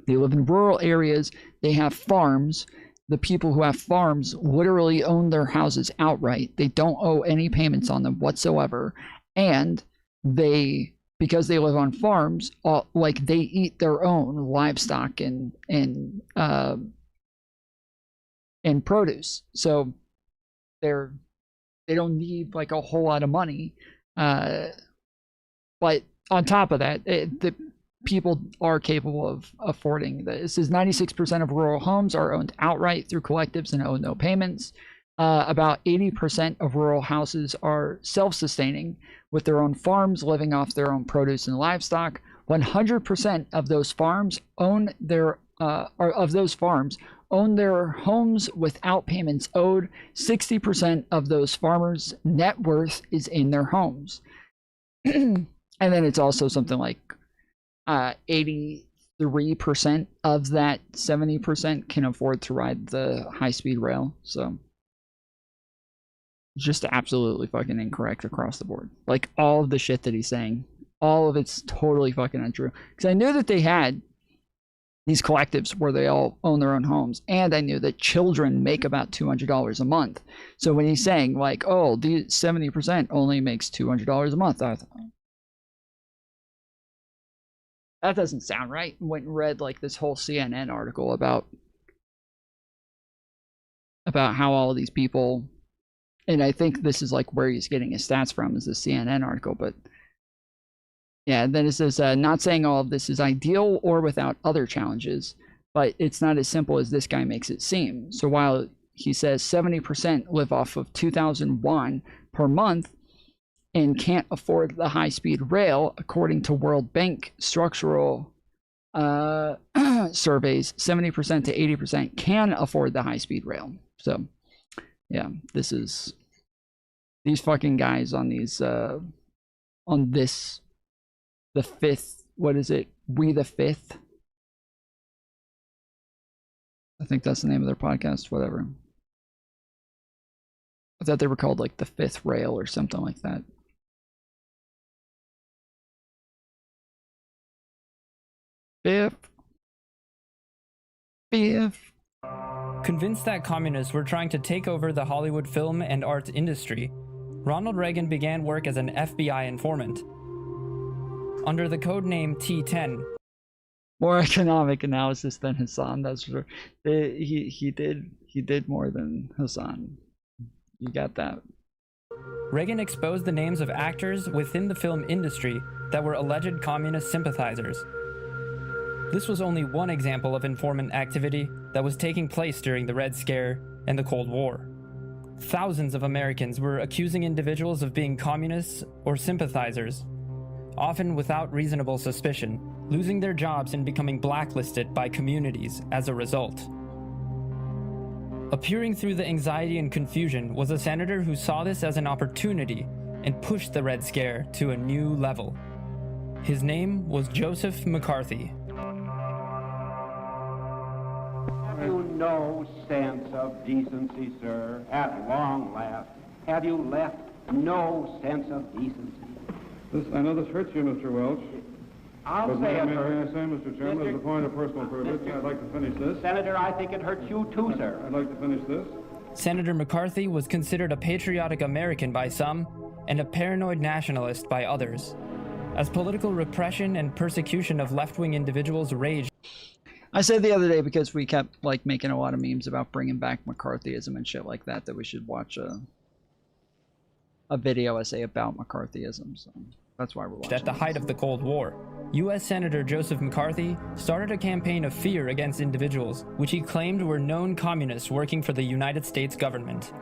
they live in rural areas, they have farms. The people who have farms literally own their houses outright. They don't owe any payments on them whatsoever. And because they live on farms, like they eat their own livestock and produce. So they don't need like a whole lot of money. But on top of that, the people are capable of affording this. It says 96% of rural homes are owned outright through collectives and owe no payments. About 80% of rural houses are self-sustaining with their own farms, living off their own produce and livestock. 100% of those farms own their homes without payments owed. 60% of those farmers' net worth is in their homes. And then it's also something like 83% of that 70% can afford to ride the high-speed rail. So just absolutely fucking incorrect across the board. Like all of the shit that he's saying, all of it's totally fucking untrue. Because I knew that they had these collectives where they all own their own homes, and I knew that children make about $200 a month. So when he's saying like, oh, the 70% only makes $200 a month, I thought, that doesn't sound right. Went and read like this whole CNN article about how all of these people, and I think this is like where he's getting his stats from, is the CNN article. But yeah, then it says, not saying all of this is ideal or without other challenges, but it's not as simple as this guy makes it seem. So while he says 70% live off of 2,000 won per month and can't afford the high-speed rail, according to World Bank structural surveys, 70% to 80% can afford the high-speed rail. So, yeah, this is these fucking guys on these on this, the fifth. What is it? We the Fifth. I think that's the name of their podcast. Whatever. I thought they were called like the Fifth Rail or something like that. Fifth. Convinced that communists were trying to take over the Hollywood film and art industry, Ronald Reagan began work as an FBI informant. Under the codename T10. More economic analysis than Hassan, that's for sure. He did more than Hassan. You got that. Reagan exposed the names of actors within the film industry that were alleged communist sympathizers. This was only one example of informant activity that was taking place during the Red Scare and the Cold War. Thousands of Americans were accusing individuals of being communists or sympathizers, often without reasonable suspicion, losing their jobs and becoming blacklisted by communities as a result. Appearing through the anxiety and confusion was a senator who saw this as an opportunity and pushed the Red Scare to a new level. His name was Joseph McCarthy. Have you no sense of decency, sir? At long last, have you left no sense of decency? I know this hurts you, Mr. Welch. I'll but say it may hurts. I say, Mr. Chairman, as a point of personal privilege, I'd like to finish this. Senator, I think it hurts you too, sir. I'd like to finish this. Senator McCarthy was considered a patriotic American by some and a paranoid nationalist by others. As political repression and persecution of left-wing individuals raged. I said the other day, because we kept like making a lot of memes about bringing back McCarthyism and shit like that, that we should watch a video essay about McCarthyism. So that's why we're watching. At the height of the Cold War, U.S. Senator Joseph McCarthy started a campaign of fear against individuals, which he claimed were known communists working for the United States government.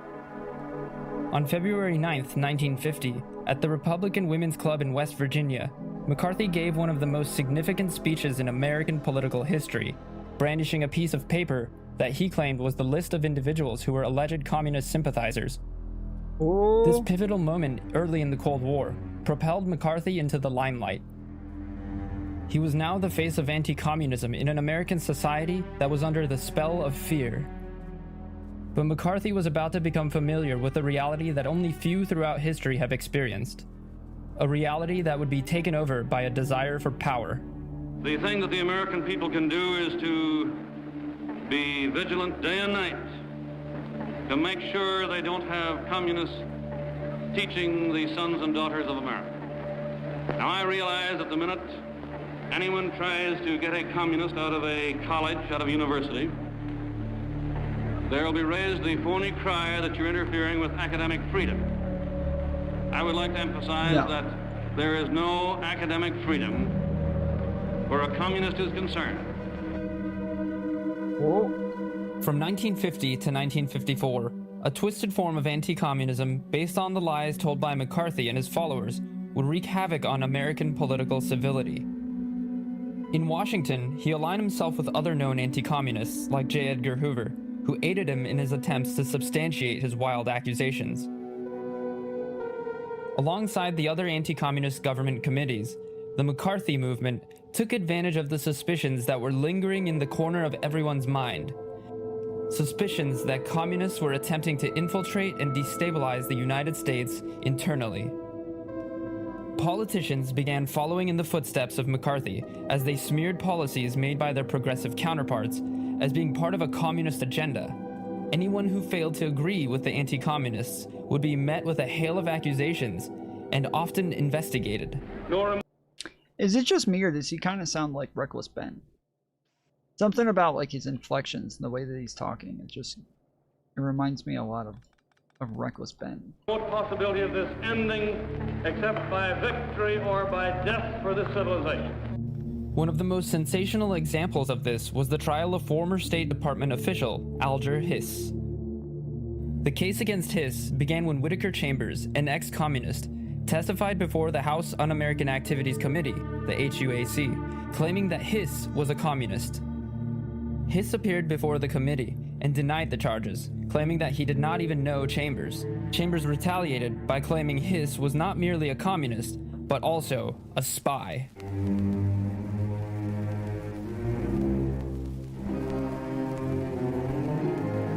On February 9th, 1950, at the Republican Women's Club in West Virginia, McCarthy gave one of the most significant speeches in American political history, brandishing a piece of paper that he claimed was the list of individuals who were alleged communist sympathizers. This pivotal moment early in the Cold War propelled McCarthy into the limelight. He was now the face of anti-communism in an American society that was under the spell of fear. But McCarthy was about to become familiar with a reality that only few throughout history have experienced. A reality that would be taken over by a desire for power. The thing that the American people can do is to be vigilant day and night to make sure they don't have communists teaching the sons and daughters of America. Now, I realize that the minute anyone tries to get a communist out of a college, out of a university, there will be raised the phony cry that you're interfering with academic freedom. I would like to emphasize that there is no academic freedom where a communist is concerned. From 1950 to 1954, a twisted form of anti-communism based on the lies told by McCarthy and his followers would wreak havoc on American political civility. In Washington, he aligned himself with other known anti-communists like J. Edgar Hoover, who aided him in his attempts to substantiate his wild accusations. Alongside the other anti-communist government committees, the McCarthy movement took advantage of the suspicions that were lingering in the corner of everyone's mind. Suspicions that communists were attempting to infiltrate and destabilize the United States internally. Politicians began following in the footsteps of McCarthy as they smeared policies made by their progressive counterparts as being part of a communist agenda. Anyone who failed to agree with the anti-communists would be met with a hail of accusations and often investigated. Is it just me, or does he kind of sound like Reckless Ben? Something about like his inflections and the way that he's talking. It reminds me a lot of Reckless Ben. No possibility of this ending except by victory or by death for this civilization. One of the most sensational examples of this was the trial of former State Department official Alger Hiss. The case against Hiss began when Whittaker Chambers, an ex-communist, testified before the House Un-American Activities Committee, the HUAC, claiming that Hiss was a communist. Hiss appeared before the committee and denied the charges, claiming that he did not even know Chambers. Chambers retaliated by claiming Hiss was not merely a communist, but also a spy.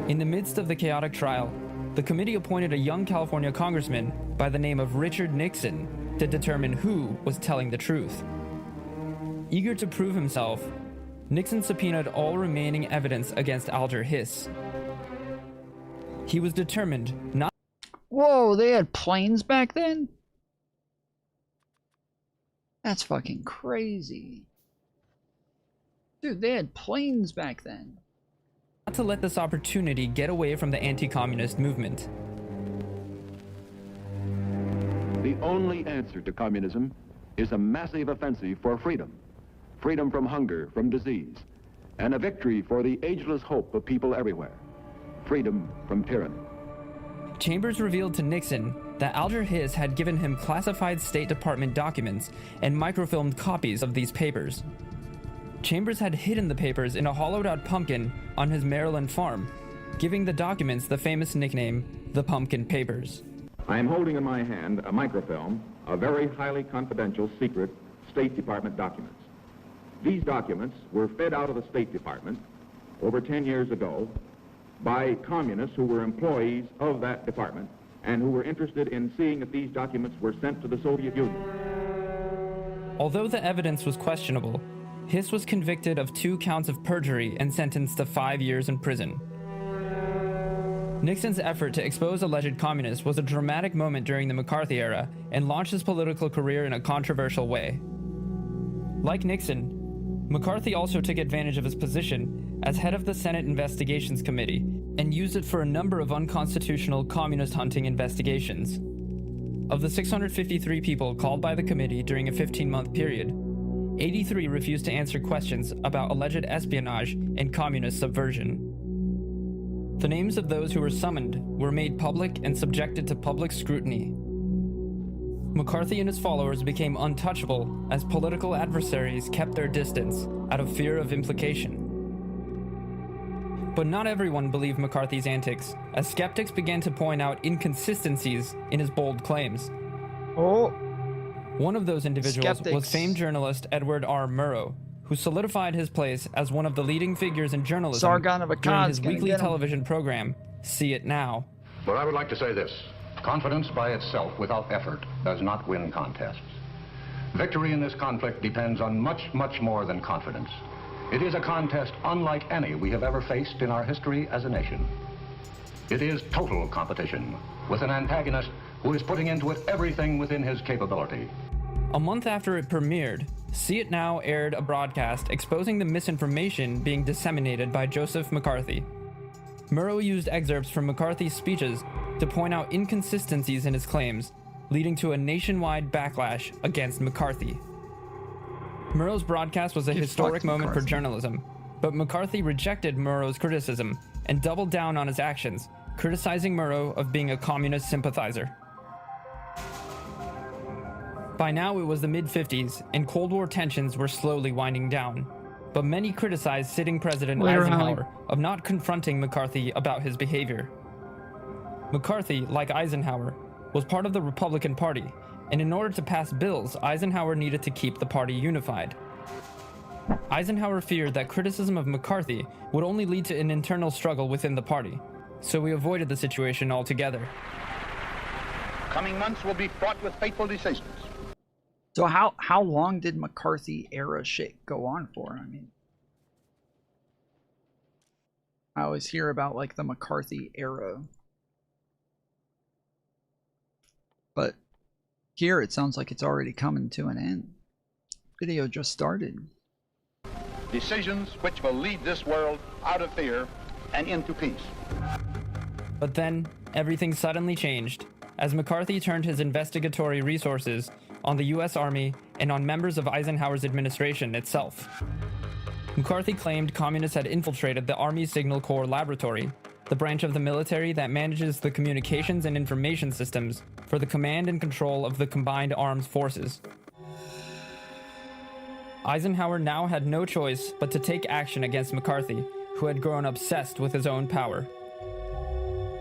In the midst of the chaotic trial, the committee appointed a young California congressman by the name of Richard Nixon to determine who was telling the truth. Eager to prove himself, Nixon subpoenaed all remaining evidence against Alger Hiss. He was determined not— Whoa, they had planes back then? That's fucking crazy. Dude, they had planes back then. not to let this opportunity get away from the anti-communist movement. The only answer to communism is a massive offensive for freedom. Freedom from hunger, from disease, and a victory for the ageless hope of people everywhere. Freedom from tyranny. Chambers revealed to Nixon that Alger Hiss had given him classified State Department documents and microfilmed copies of these papers. Chambers had hidden the papers in a hollowed-out pumpkin on his Maryland farm, giving the documents the famous nickname, the Pumpkin Papers. I am holding in my hand a microfilm of very highly confidential, secret State Department documents. These documents were fed out of the State Department over 10 years ago by communists who were employees of that department and who were interested in seeing if these documents were sent to the Soviet Union. Although the evidence was questionable, Hiss was convicted of 2 counts of perjury and sentenced to 5 years in prison. Nixon's effort to expose alleged communists was a dramatic moment during the McCarthy era and launched his political career in a controversial way. Like Nixon, McCarthy also took advantage of his position as head of the Senate Investigations Committee and used it for a number of unconstitutional communist hunting investigations. Of the 653 people called by the committee during a 15-month period, 83 refused to answer questions about alleged espionage and communist subversion. The names of those who were summoned were made public and subjected to public scrutiny. McCarthy and his followers became untouchable as political adversaries kept their distance out of fear of implication. But not everyone believed McCarthy's antics, as skeptics began to point out inconsistencies in his bold claims. One of those individuals was famed journalist Edward R. Murrow, who solidified his place as one of the leading figures in journalism Sargon of during Akkad's his gonna weekly get him. television program, See It Now. But I would like to say this. Confidence by itself, without effort, does not win contests. Victory in this conflict depends on much, much more than confidence. It is a contest unlike any we have ever faced in our history as a nation. It is total competition with an antagonist who is putting into it everything within his capability. A month after it premiered, See It Now aired a broadcast exposing the misinformation being disseminated by Joseph McCarthy. Murrow used excerpts from McCarthy's speeches to point out inconsistencies in his claims, leading to a nationwide backlash against McCarthy. Murrow's broadcast was a historic moment for journalism, but McCarthy rejected Murrow's criticism and doubled down on his actions, criticizing Murrow of being a communist sympathizer. By now it was the mid-50s, and Cold War tensions were slowly winding down, but many criticized sitting President Eisenhower of not confronting McCarthy about his behavior. McCarthy, like Eisenhower, was part of the Republican Party, and in order to pass bills, Eisenhower needed to keep the party unified. Eisenhower feared that criticism of McCarthy would only lead to an internal struggle within the party, so he avoided the situation altogether. Coming months will be fraught with fateful decisions. So how long did McCarthy era shit go on for? I mean, I always hear about like the McCarthy era, but here it sounds like it's already coming to an end. Video just started. Decisions which will lead this world out of fear and into peace. But then, everything suddenly changed, as McCarthy turned his investigatory resources on the US Army and on members of Eisenhower's administration itself. McCarthy claimed communists had infiltrated the Army Signal Corps Laboratory, the branch of the military that manages the communications and information systems for the command and control of the combined armed forces. Eisenhower now had no choice but to take action against McCarthy, who had grown obsessed with his own power.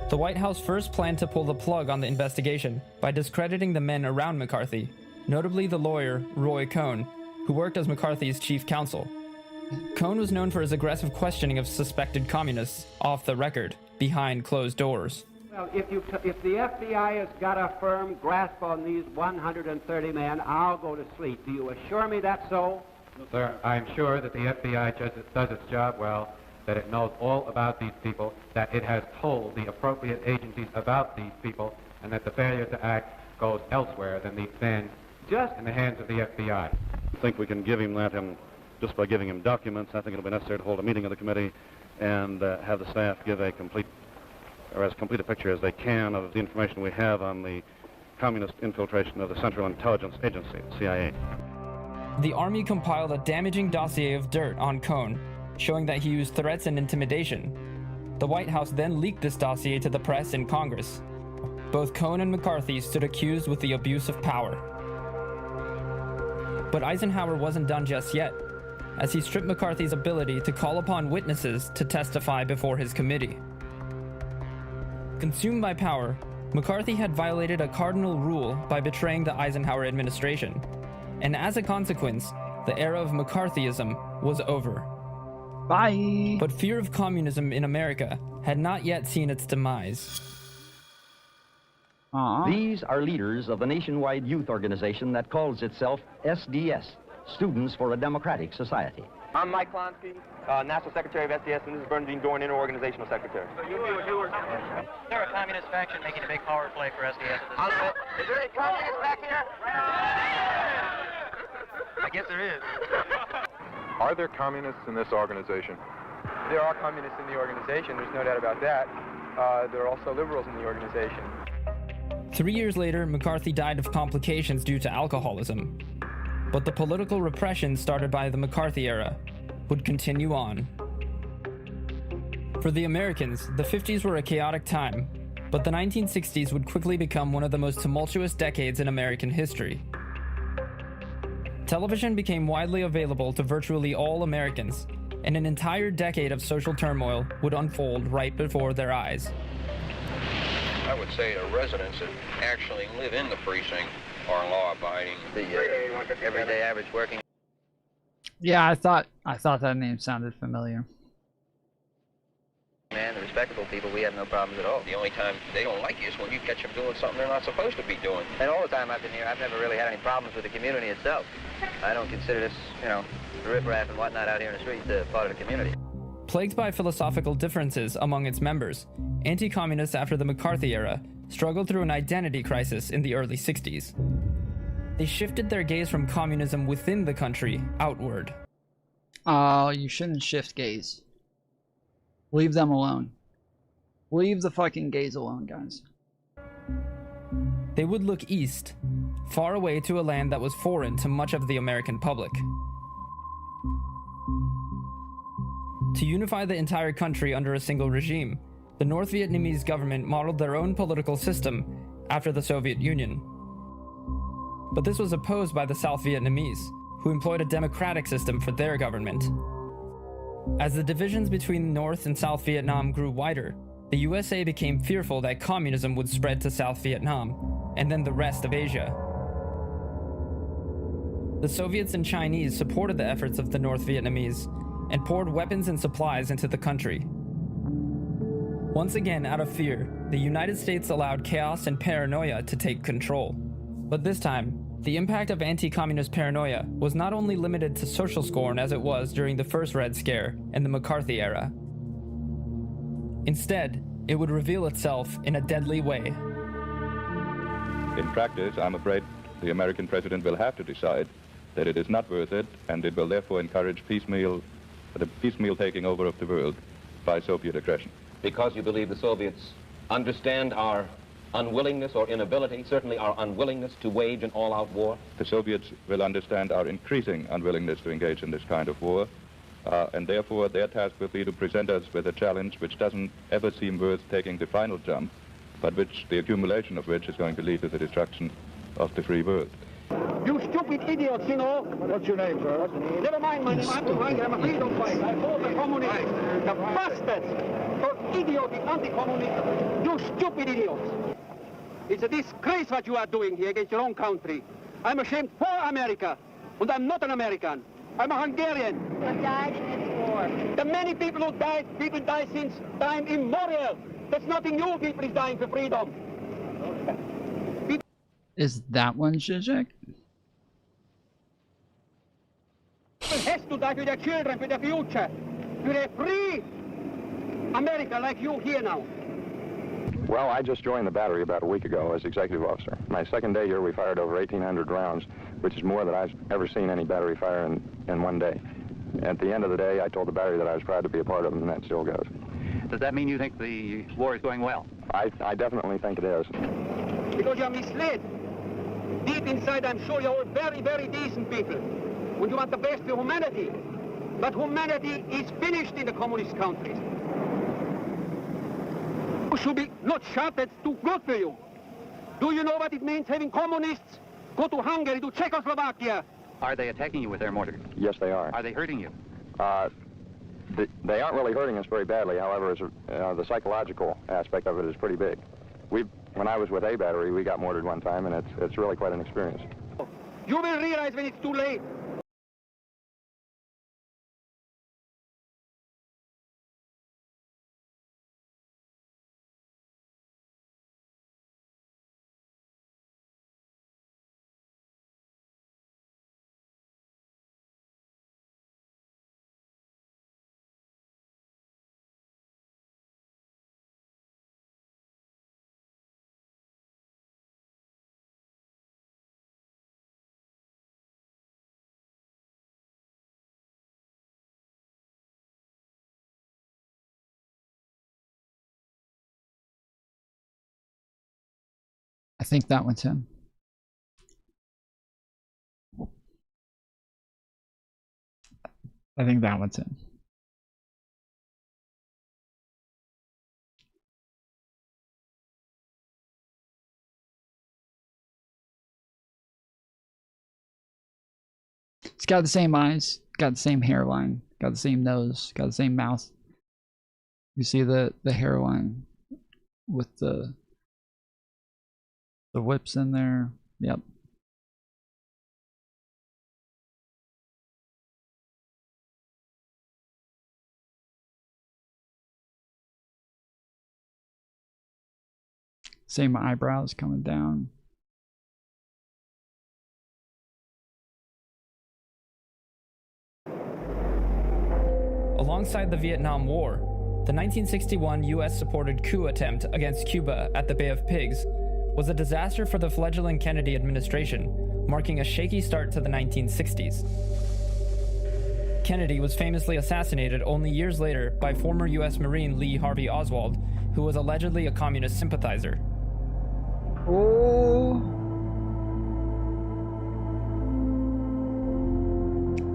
The White House first planned to pull the plug on the investigation by discrediting the men around McCarthy, notably the lawyer Roy Cohn, who worked as McCarthy's chief counsel. Cohn was known for his aggressive questioning of suspected communists off the record, behind closed doors. Well, if the FBI has got a firm grasp on these 130 men, I'll go to sleep. Do you assure me that's so? Sir, I'm sure that the FBI does its job well, that it knows all about these people, that it has told the appropriate agencies about these people, and that the failure to act goes elsewhere than just in the hands of the FBI. I think we can give him that just by giving him documents. I think it'll be necessary to hold a meeting of the committee and have the staff give as complete a picture as they can of the information we have on the communist infiltration of the Central Intelligence Agency, CIA. The Army compiled a damaging dossier of dirt on Cohn, showing that he used threats and intimidation. The White House then leaked this dossier to the press and Congress. Both Cohn and McCarthy stood accused with the abuse of power. But Eisenhower wasn't done just yet, as he stripped McCarthy's ability to call upon witnesses to testify before his committee. Consumed by power, McCarthy had violated a cardinal rule by betraying the Eisenhower administration, and as a consequence, the era of McCarthyism was over. Bye! But fear of communism in America had not yet seen its demise. These are leaders of the nationwide youth organization that calls itself SDS, Students for a Democratic Society. I'm Mike Klonsky, National Secretary of SDS, and this is Bernadine Dorn, Interorganizational Secretary. They're a communist faction making a big power play for SDS. Is there any communists back here? I guess there is. Are there communists in this organization? There are communists in the organization, there's no doubt about that. There are also liberals in the organization. 3 years later, McCarthy died of complications due to alcoholism. But the political repression started by the McCarthy era would continue on. For the Americans, the 50s were a chaotic time, But the 1960s would quickly become one of the most tumultuous decades in American history. Television became widely available to virtually all Americans, and an entire decade of social turmoil would unfold right before their eyes. I would say the residents that actually live in the precinct are law-abiding. The everyday average working. Yeah, I thought that name sounded familiar. Man, the respectable people, we have no problems at all. The only time they don't like you is when you catch them doing something they're not supposed to be doing. And all the time I've been here, I've never really had any problems with the community itself. I don't consider this, the riffraff and whatnot out here in the streets part of the community. Plagued by philosophical differences among its members, anti-communists after the McCarthy era struggled through an identity crisis in the early 60s. They shifted their gaze from communism within the country outward. Oh, you shouldn't shift gaze. Leave them alone. Leave the fucking gays alone, guys. They would look east, far away to a land that was foreign to much of the American public. To unify the entire country under a single regime, the North Vietnamese government modeled their own political system after the Soviet Union. But this was opposed by the South Vietnamese, who employed a democratic system for their government. As the divisions between North and South Vietnam grew wider, the USA became fearful that communism would spread to South Vietnam, and then the rest of Asia. The Soviets and Chinese supported the efforts of the North Vietnamese and poured weapons and supplies into the country. Once again, out of fear, the United States allowed chaos and paranoia to take control. But this time, the impact of anti-communist paranoia was not only limited to social scorn as it was during the first Red Scare and the McCarthy era. Instead, it would reveal itself in a deadly way. In practice, I'm afraid the American president will have to decide that it is not worth it, and it will therefore encourage the piecemeal taking over of the world by Soviet aggression. Because you believe the Soviets understand our unwillingness or inability, certainly our unwillingness to wage an all-out war? The Soviets will understand our increasing unwillingness to engage in this kind of war, and therefore their task will be to present us with a challenge which doesn't ever seem worth taking the final jump, but which the accumulation of which is going to lead to the destruction of the free world. You stupid idiots, you know. What's your name, sir? Never mind my name. I'm I'm a freedom fighter. I fought the communists. The bastards. Those idiotic anti-communists. You stupid idiots. It's a disgrace what you are doing here against your own country. I'm ashamed for America. And I'm not an American. I'm a Hungarian. Who died in this war? The many people who died, people die since time immemorial. There's nothing new. People is dying for freedom. Is that one Zizek? People has to die for their children, for their future. For a free America like you here now. Well, I just joined the battery about a week ago as executive officer. My second day here, we fired over 1,800 rounds, which is more than I've ever seen any battery fire in one day. At the end of the day, I told the battery that I was proud to be a part of it, and that still goes. Does that mean you think the war is going well? I definitely think it is. Because you're misled. Deep inside, I'm sure you're all very, very decent people. And you want the best for humanity. But humanity is finished in the communist countries. You should be not shot, that's too good for you. Do you know what it means having communists go to Hungary, to Czechoslovakia? Are they attacking you with their mortar? Yes, they are. Are they hurting you? They aren't really hurting us very badly. However, the psychological aspect of it is pretty big. When I was with A Battery, we got mortared one time, and it's really quite an experience. You will realize when it's too late. I think that one's him. I think that one's him. It's got the same eyes, got the same hairline, got the same nose, got the same mouth. You see the hairline with the whips in there. Yep. Same eyebrows coming down. Alongside the Vietnam War, the 1961 US-supported coup attempt against Cuba at the Bay of Pigs was a disaster for the fledgling Kennedy administration, marking a shaky start to the 1960s. Kennedy was famously assassinated only years later by former US Marine Lee Harvey Oswald, who was allegedly a communist sympathizer. Oh.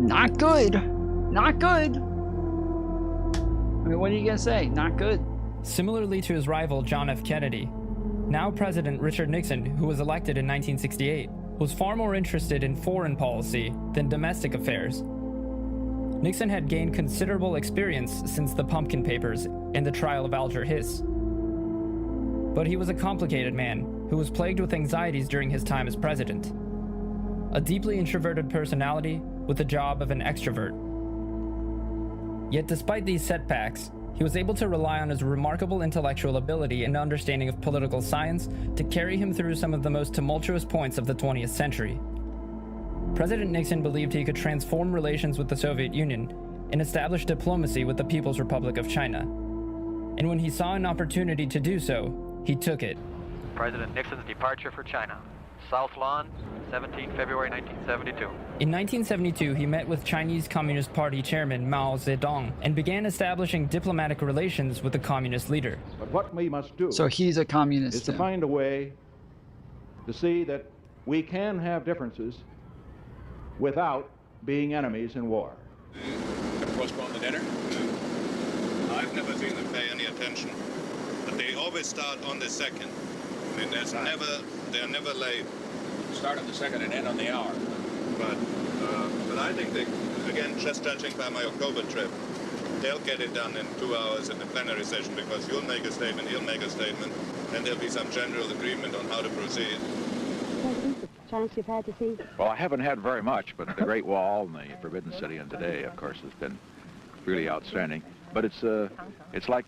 Not good. Not good. I mean, what are you gonna say? Not good. Similarly to his rival John F. Kennedy, now President Richard Nixon, who was elected in 1968, was far more interested in foreign policy than domestic affairs. Nixon had gained considerable experience since the Pumpkin Papers and the trial of Alger Hiss. But he was a complicated man who was plagued with anxieties during his time as president. A deeply introverted personality with the job of an extrovert. Yet despite these setbacks, he was able to rely on his remarkable intellectual ability and understanding of political science to carry him through some of the most tumultuous points of the 20th century. President Nixon believed he could transform relations with the Soviet Union and establish diplomacy with the People's Republic of China. And when he saw an opportunity to do so, he took it. President Nixon's departure for China. South Lawn, 17 February 1972. In 1972, he met with Chinese Communist Party Chairman Mao Zedong and began establishing diplomatic relations with the communist leader. But what we must do So he's a communist is to find a way to see that we can have differences without being enemies in war. Postpone the dinner? I've never seen them pay any attention, but they always start on the second. I mean, they're never late. Start on the second and end on the hour. But I think they, again, just judging by my October trip, they'll get it done in 2 hours in the plenary session because you'll make a statement, he'll make a statement, and there'll be some general agreement on how to proceed. Chance you've had to see? Well, I haven't had very much, but the Great Wall and the Forbidden City and today, of course, has been really outstanding. But it's like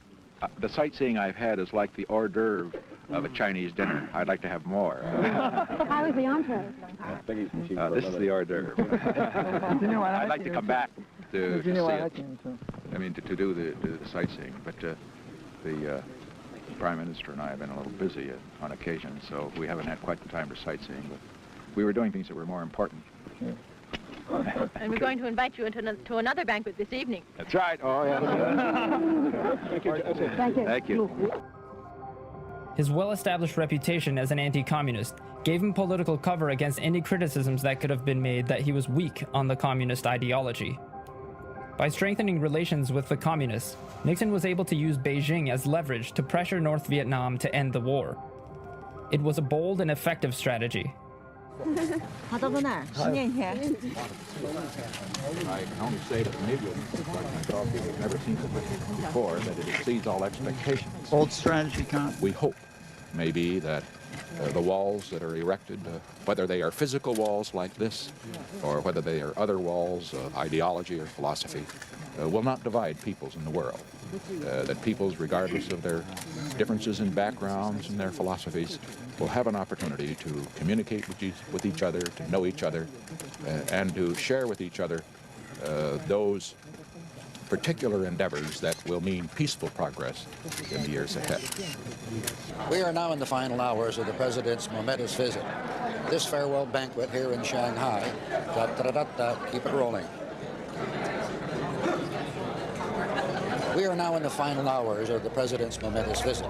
the sightseeing I've had is like the hors d'oeuvre of a Chinese dinner. I'd like to have more. How was the entree? This is the hors d'oeuvre. I'd like to come back to see it. I mean, to do the sightseeing. But the Prime Minister and I have been a little busy on occasion, so we haven't had quite the time for sightseeing. But we were doing things that were more important. Yeah. And we're going to invite you to another banquet this evening. That's right. Oh, yeah. Thank you. Thank you. Thank you. His well-established reputation as an anti-communist gave him political cover against any criticisms that could have been made that he was weak on the communist ideology. By strengthening relations with the communists, Nixon was able to use Beijing as leverage to pressure North Vietnam to end the war. It was a bold and effective strategy. I can only say that maybe we've never seen it before, that it exceeds all expectations. Bold strategy, Con. We hope, maybe, that the walls that are erected, whether they are physical walls like this, or whether they are other walls of ideology or philosophy, will not divide peoples in the world. That peoples, regardless of their differences in backgrounds and their philosophies, will have an opportunity to communicate with each other, to know each other, and to share with each other those particular endeavors that will mean peaceful progress in the years ahead. We are now in the final hours of the President's momentous visit. This farewell banquet here in Shanghai, keep it rolling. We are now in the final hours of the President's momentous visit.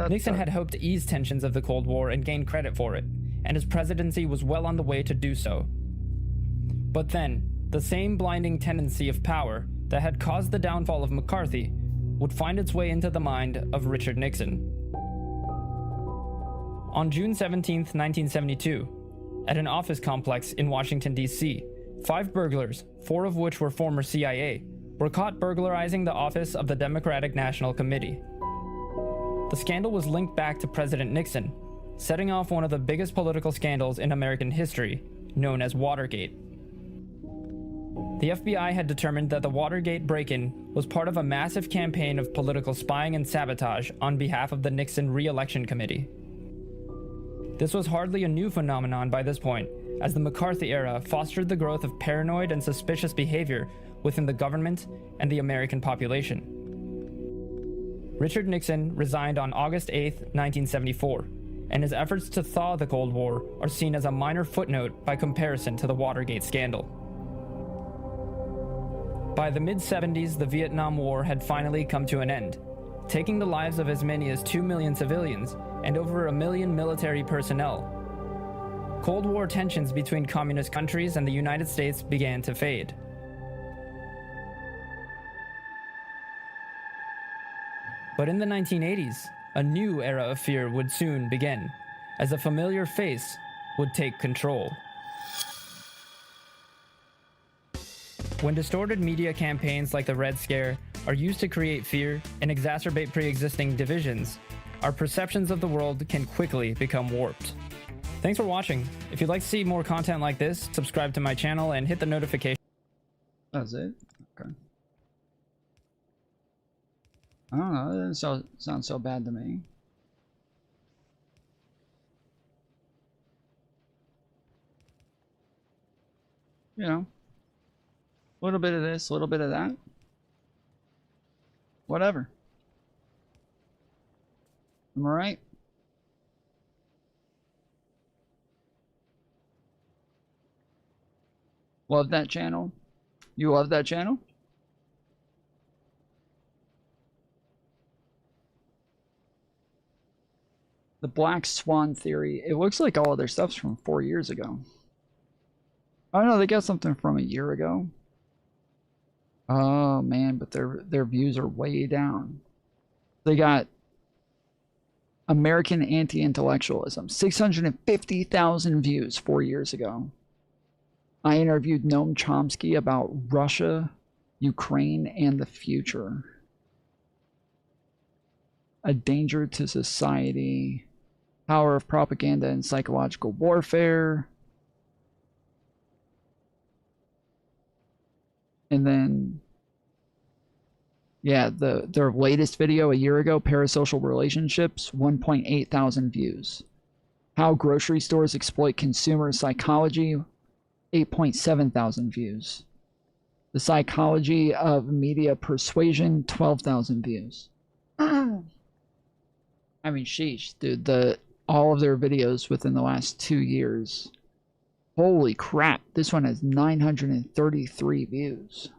Nixon had hoped to ease tensions of the Cold War and gain credit for it, and his presidency was well on the way to do so. But then, the same blinding tendency of power that had caused the downfall of McCarthy would find its way into the mind of Richard Nixon. On June 17, 1972, at an office complex in Washington, D.C., 5 burglars, 4 of which were former CIA, were caught burglarizing the office of the Democratic National Committee. The scandal was linked back to President Nixon, setting off one of the biggest political scandals in American history, known as Watergate. The FBI had determined that the Watergate break-in was part of a massive campaign of political spying and sabotage on behalf of the Nixon re-election committee. This was hardly a new phenomenon by this point, as the McCarthy era fostered the growth of paranoid and suspicious behavior within the government and the American population. Richard Nixon resigned on August 8, 1974, and his efforts to thaw the Cold War are seen as a minor footnote by comparison to the Watergate scandal. By the mid-70s, the Vietnam War had finally come to an end, taking the lives of as many as 2 million civilians and over 1 million military personnel. Cold War tensions between communist countries and the United States began to fade. But in the 1980s, a new era of fear would soon begin, as a familiar face would take control. When distorted media campaigns like the Red Scare are used to create fear and exacerbate pre-existing divisions, our perceptions of the world can quickly become warped. Thanks for watching. If you'd like to see more content like this, subscribe to my channel and hit the notification. That's it? Okay. I don't know, it doesn't sound so bad to me. You know, a little bit of this, a little bit of that. Whatever. Am I right? Love that channel? You love that channel? The Black Swan Theory. It looks like all of their stuff's from 4 years ago. Oh no, they got something from a year ago. Oh man, but their views are way down. They got American Anti-Intellectualism, 650,000 views 4 years ago. I interviewed Noam Chomsky about Russia, Ukraine, and the future. A Danger to Society, Power of Propaganda and Psychological Warfare. And then, yeah, their latest video a year ago, Parasocial Relationships, 1.8 thousand views. How Grocery Stores Exploit Consumer Psychology, 8.7 thousand views. The Psychology of Media Persuasion, 12,000 views. I mean, sheesh, dude, all of their videos within the last 2 years. Holy crap, this one has 933 views.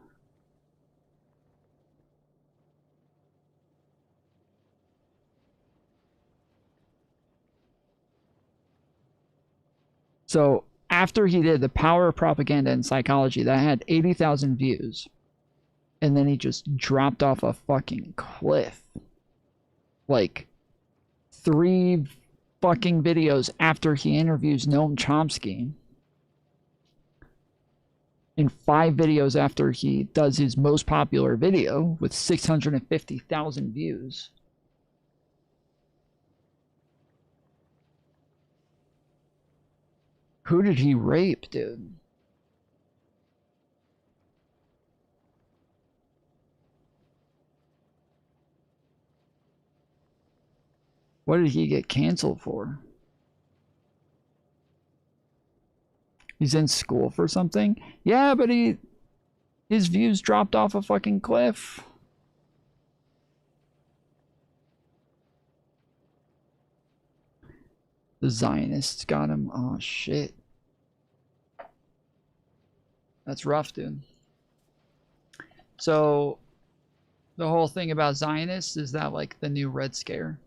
So, after he did The Power of Propaganda and Psychology, that had 80,000 views. And then he just dropped off a fucking cliff. Like, 3 fucking videos after he interviews Noam Chomsky. And 5 videos after he does his most popular video with 650,000 views. Who did he rape, dude? What did he get canceled for? He's in school for something? Yeah, but his views dropped off a fucking cliff. The Zionists got him. Oh, shit. That's rough, dude. So, the whole thing about Zionists is that, like, the new Red Scare?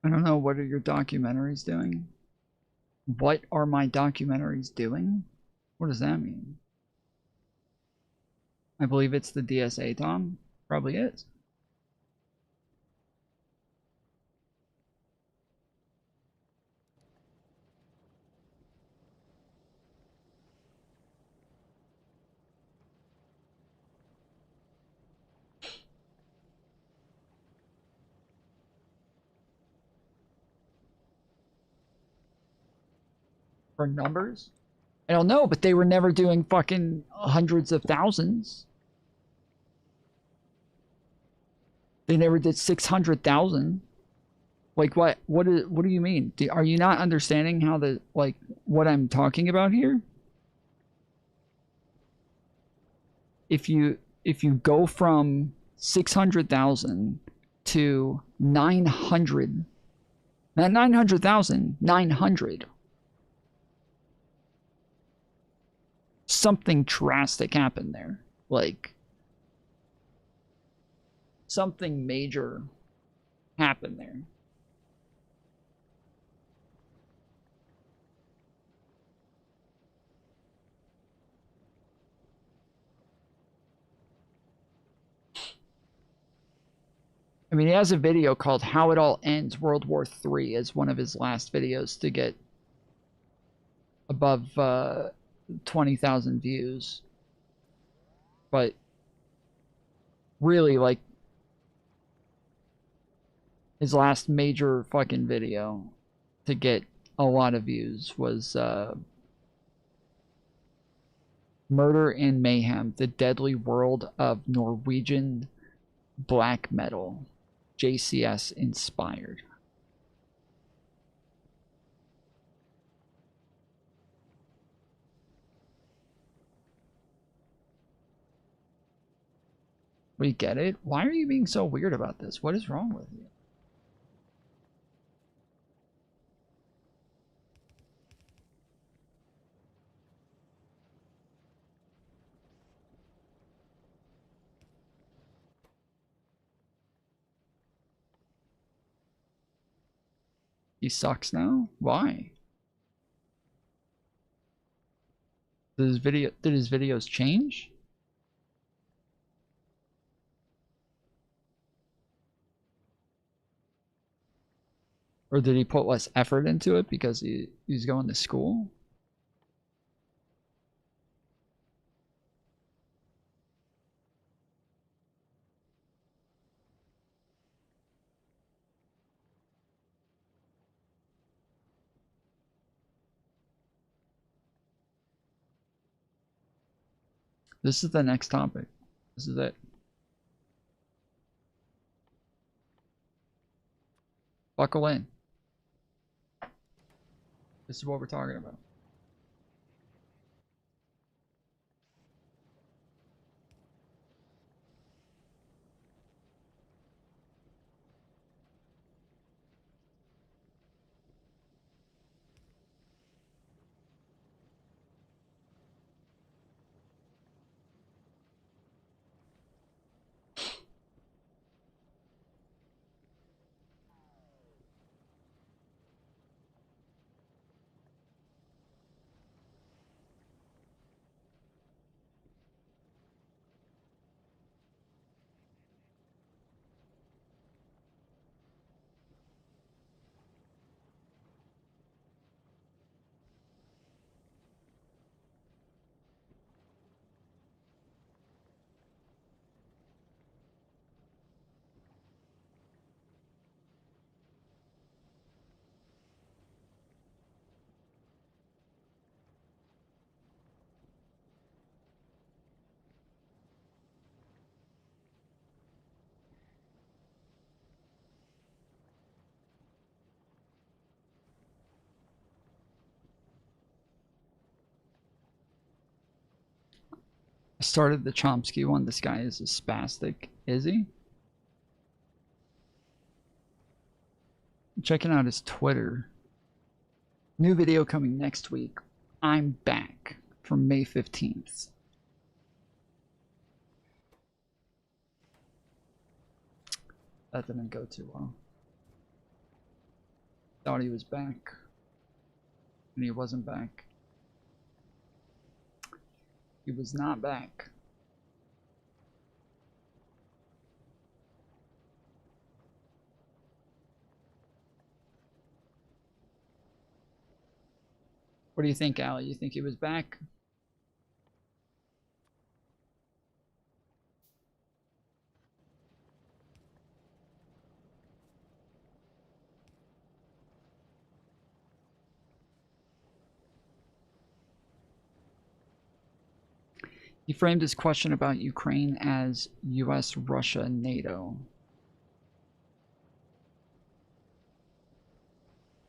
I don't know. What are your documentaries doing? What are my documentaries doing? What does that mean? I believe it's the DSA, Tom. Probably is. For numbers? I don't know, but they were never doing fucking hundreds of thousands. They never did 600,000. Like what do you mean? Are you not understanding how what I'm talking about here? If you go from 600,000 to 900, not 900,000, 900. Something drastic happened there. Like something major happened there. I mean, he has a video called How It All Ends World War III as one of his last videos to get above 20,000 views. But really, like, his last major fucking video to get a lot of views was Murder and Mayhem, The Deadly World of Norwegian Black Metal. JCS inspired. We get it? Why are you being so weird about this? What is wrong with you? He sucks now? Why? Did his videos change? Or did he put less effort into it because he's going to school? This is the next topic. This is it. Buckle in. This is what we're talking about. I started the Chomsky one. This guy is a spastic. Is he? I'm checking out his Twitter. New video coming next week. I'm back from May 15th. That didn't go too well. Thought he was back. And he wasn't back. He was not back. What do you think, Allie? You think he was back? He framed his question about Ukraine as US, Russia, NATO.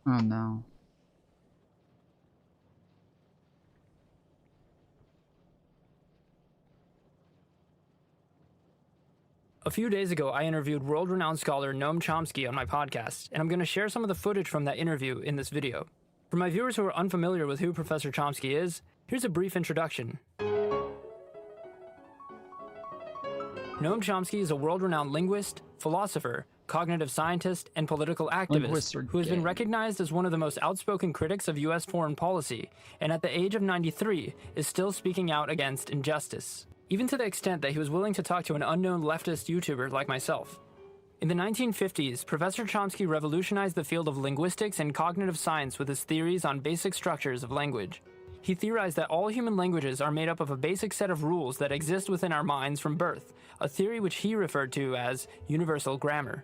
Oh no. A few days ago, I interviewed world-renowned scholar Noam Chomsky on my podcast, and I'm going to share some of the footage from that interview in this video. For my viewers who are unfamiliar with who Professor Chomsky is, here's a brief introduction. Noam Chomsky is a world-renowned linguist, philosopher, cognitive scientist, and political activist who has been recognized as one of the most outspoken critics of U.S. foreign policy, and at the age of 93 is still speaking out against injustice, even to the extent that he was willing to talk to an unknown leftist YouTuber like myself. In the 1950s, Professor Chomsky revolutionized the field of linguistics and cognitive science with his theories on basic structures of language. He theorized that all human languages are made up of a basic set of rules that exist within our minds from birth, a theory which he referred to as universal grammar.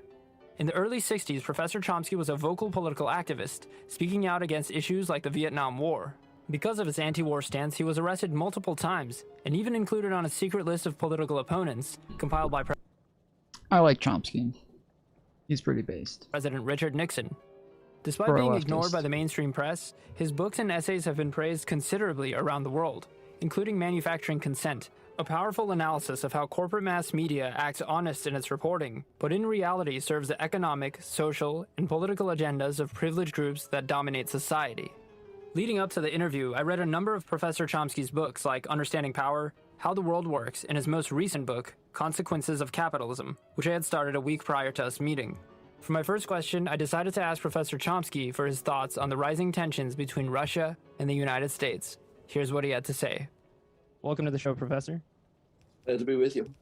In the early 60s, Professor Chomsky was a vocal political activist, speaking out against issues like the Vietnam War. Because of his anti-war stance, he was arrested multiple times, and even included on a secret list of political opponents, compiled by I like Chomsky. He's pretty based. President Richard Nixon. Despite being ignored by the mainstream press, his books and essays have been praised considerably around the world, including Manufacturing Consent, a powerful analysis of how corporate mass media acts honest in its reporting, but in reality serves the economic, social, and political agendas of privileged groups that dominate society. Leading up to the interview, I read a number of Professor Chomsky's books like Understanding Power, How the World Works, and his most recent book, Consequences of Capitalism, which I had started a week prior to us meeting. For my first question, I decided to ask Professor Chomsky for his thoughts on the rising tensions between Russia and the United States. Here's what he had to say. Welcome to the show, Professor. Glad to be with you.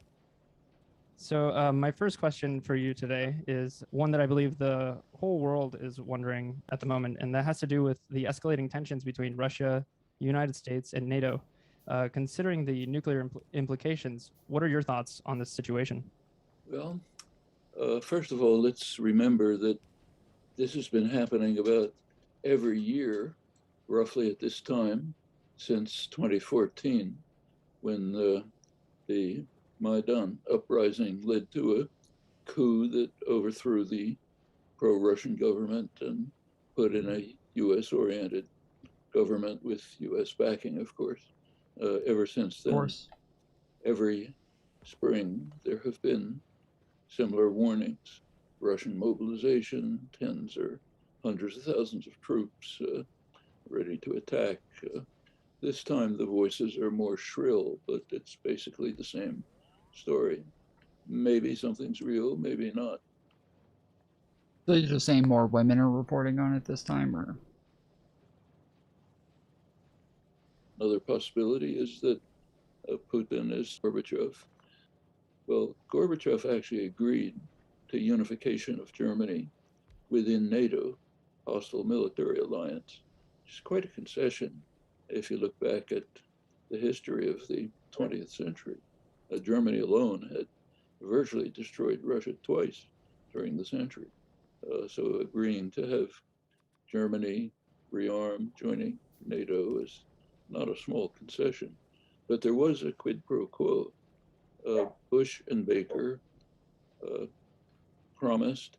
So my first question for you today is one that I believe the whole world is wondering at the moment, and that has to do with the escalating tensions between Russia, the United States, and NATO. Considering the nuclear implications, what are your thoughts on this situation? Well, first of all, let's remember that this has been happening about every year, roughly at this time, since 2014, when the Maidan uprising led to a coup that overthrew the pro-Russian government and put in a U.S.-oriented government with U.S. backing, of course. Ever since then, every spring, there have been similar warnings. Russian mobilization, tens or hundreds of thousands of troops ready to attack. This time the voices are more shrill, but it's basically the same story. Maybe something's real, maybe not. So you're just saying more women are reporting on it this time, or? Another possibility is that Putin is Gorbachev. Well, Gorbachev actually agreed to unification of Germany within NATO, hostile military alliance, which is quite a concession if you look back at the history of the 20th century. Germany alone had virtually destroyed Russia twice during the century. So agreeing to have Germany rearm, joining NATO is not a small concession. But there was a quid pro quo. Bush and Baker promised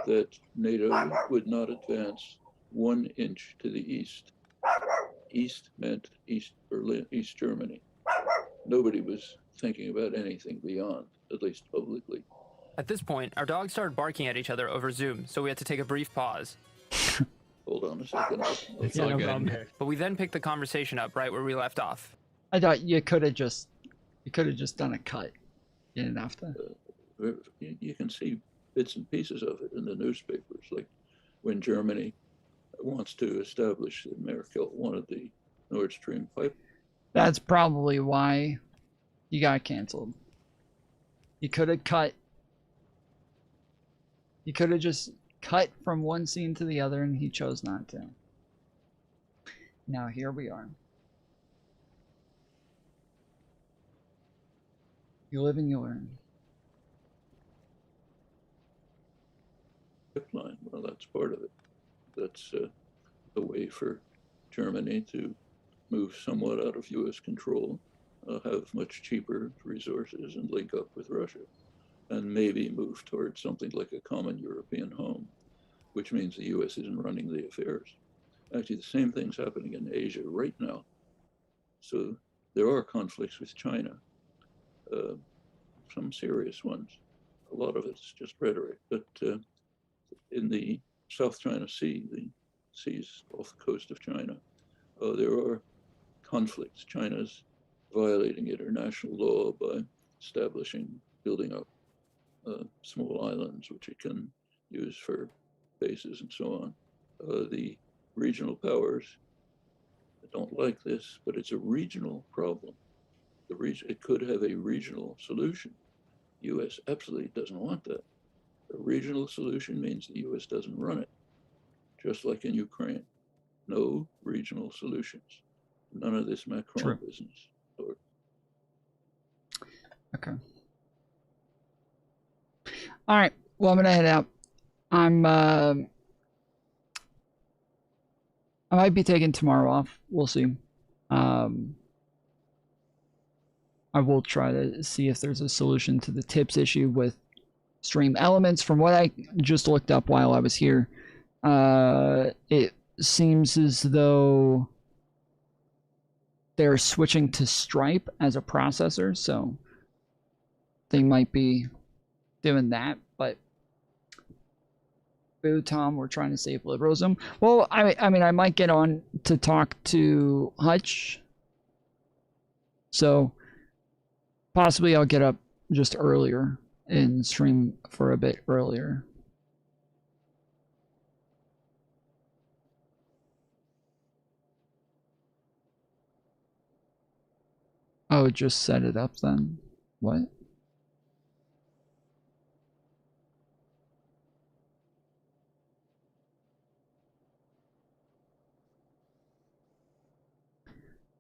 that NATO would not advance 1 inch to the east. East meant East Berlin, East Germany. Nobody was thinking about anything beyond, at least publicly. At this point, our dogs started barking at each other over Zoom, so we had to take a brief pause. Hold on a second. It's all good. But we then picked the conversation up right where we left off. I thought you could have just done a cut. You didn't have to. You can see bits and pieces of it in the newspapers, like when Germany wants to establish that Merkel wanted the Nord Stream pipe. That's probably why he got canceled. He could have cut. He could have just cut from one scene to the other, and he chose not to. Now here we are. You live and you learn. Pipeline, well, that's part of it. That's a way for Germany to move somewhat out of U.S. control, have much cheaper resources, and link up with Russia, and maybe move towards something like a common European home, which means the U.S. isn't running the affairs. Actually, the same thing's happening in Asia right now. So there are conflicts with China, some serious ones. A lot of it's just rhetoric, but in the South China Sea, the seas off the coast of China, there are conflicts. China's violating international law by building up small islands, which it can use for bases and so on. The regional powers don't like this, but it's a regional problem. It could have a regional solution. The U.S. absolutely doesn't want that. A regional solution means the U.S. doesn't run it, just like in Ukraine. No regional solutions. None of this Macron business. Okay. All right. Well, I'm gonna head out. I might be taking tomorrow off. We'll see. I will try to see if there's a solution to the tips issue with stream elements. From what I just looked up while I was here, it seems as though they're switching to Stripe as a processor, so they might be doing that. But boo, Tom, we're trying to save liberalism. Well, I mean, I might get on to talk to Hutch, so possibly I'll get up just earlier and stream for a bit earlier. Oh, just set it up then. What?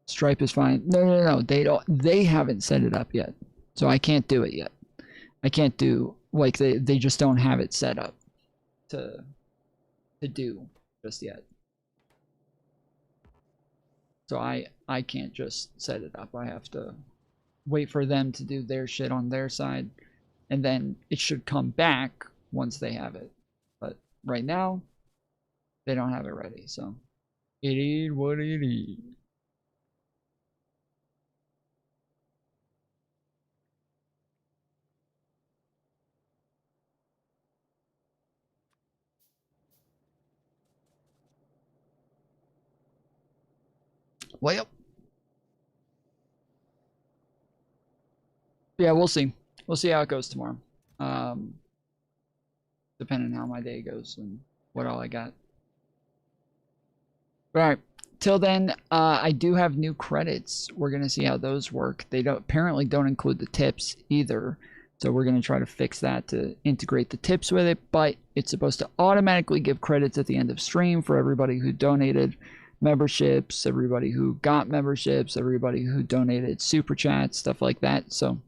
Stripe is fine. No. They haven't set it up yet. So I can't do it yet. I can't do, like, they just don't have it set up to do just yet. So I can't just set it up. I have to wait for them to do their shit on their side, and then it should come back once they have it. But right now, they don't have it ready, so it is what it is. Well, yeah, we'll see. We'll see how it goes tomorrow. Depending on how my day goes and what all I got. All right. Till then, I do have new credits. We're gonna see how those work. They apparently don't include the tips either. So we're gonna try to fix that to integrate the tips with it. But it's supposed to automatically give credits at the end of stream for everybody who donated memberships, everybody who got memberships, everybody who donated super chats, stuff like that. So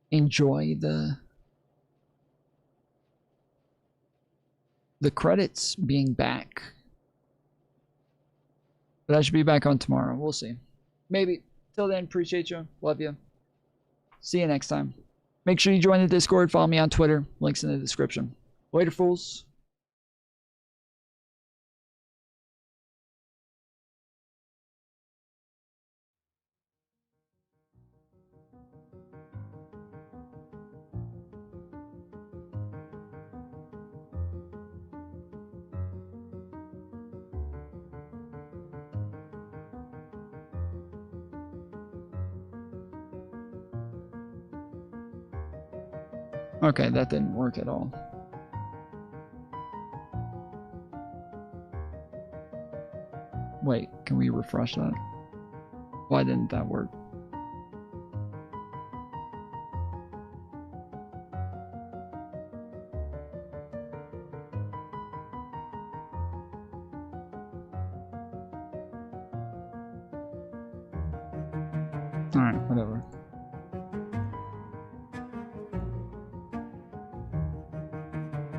enjoy the credits being back. But I should be back on tomorrow. We'll see. Maybe. Till then, appreciate you. Love you. See you next time. Make sure you join the Discord. Follow me on Twitter. Links in the description. Later, fools. Okay, that didn't work at all. Wait, can we refresh that? Why didn't that work? Alright, whatever.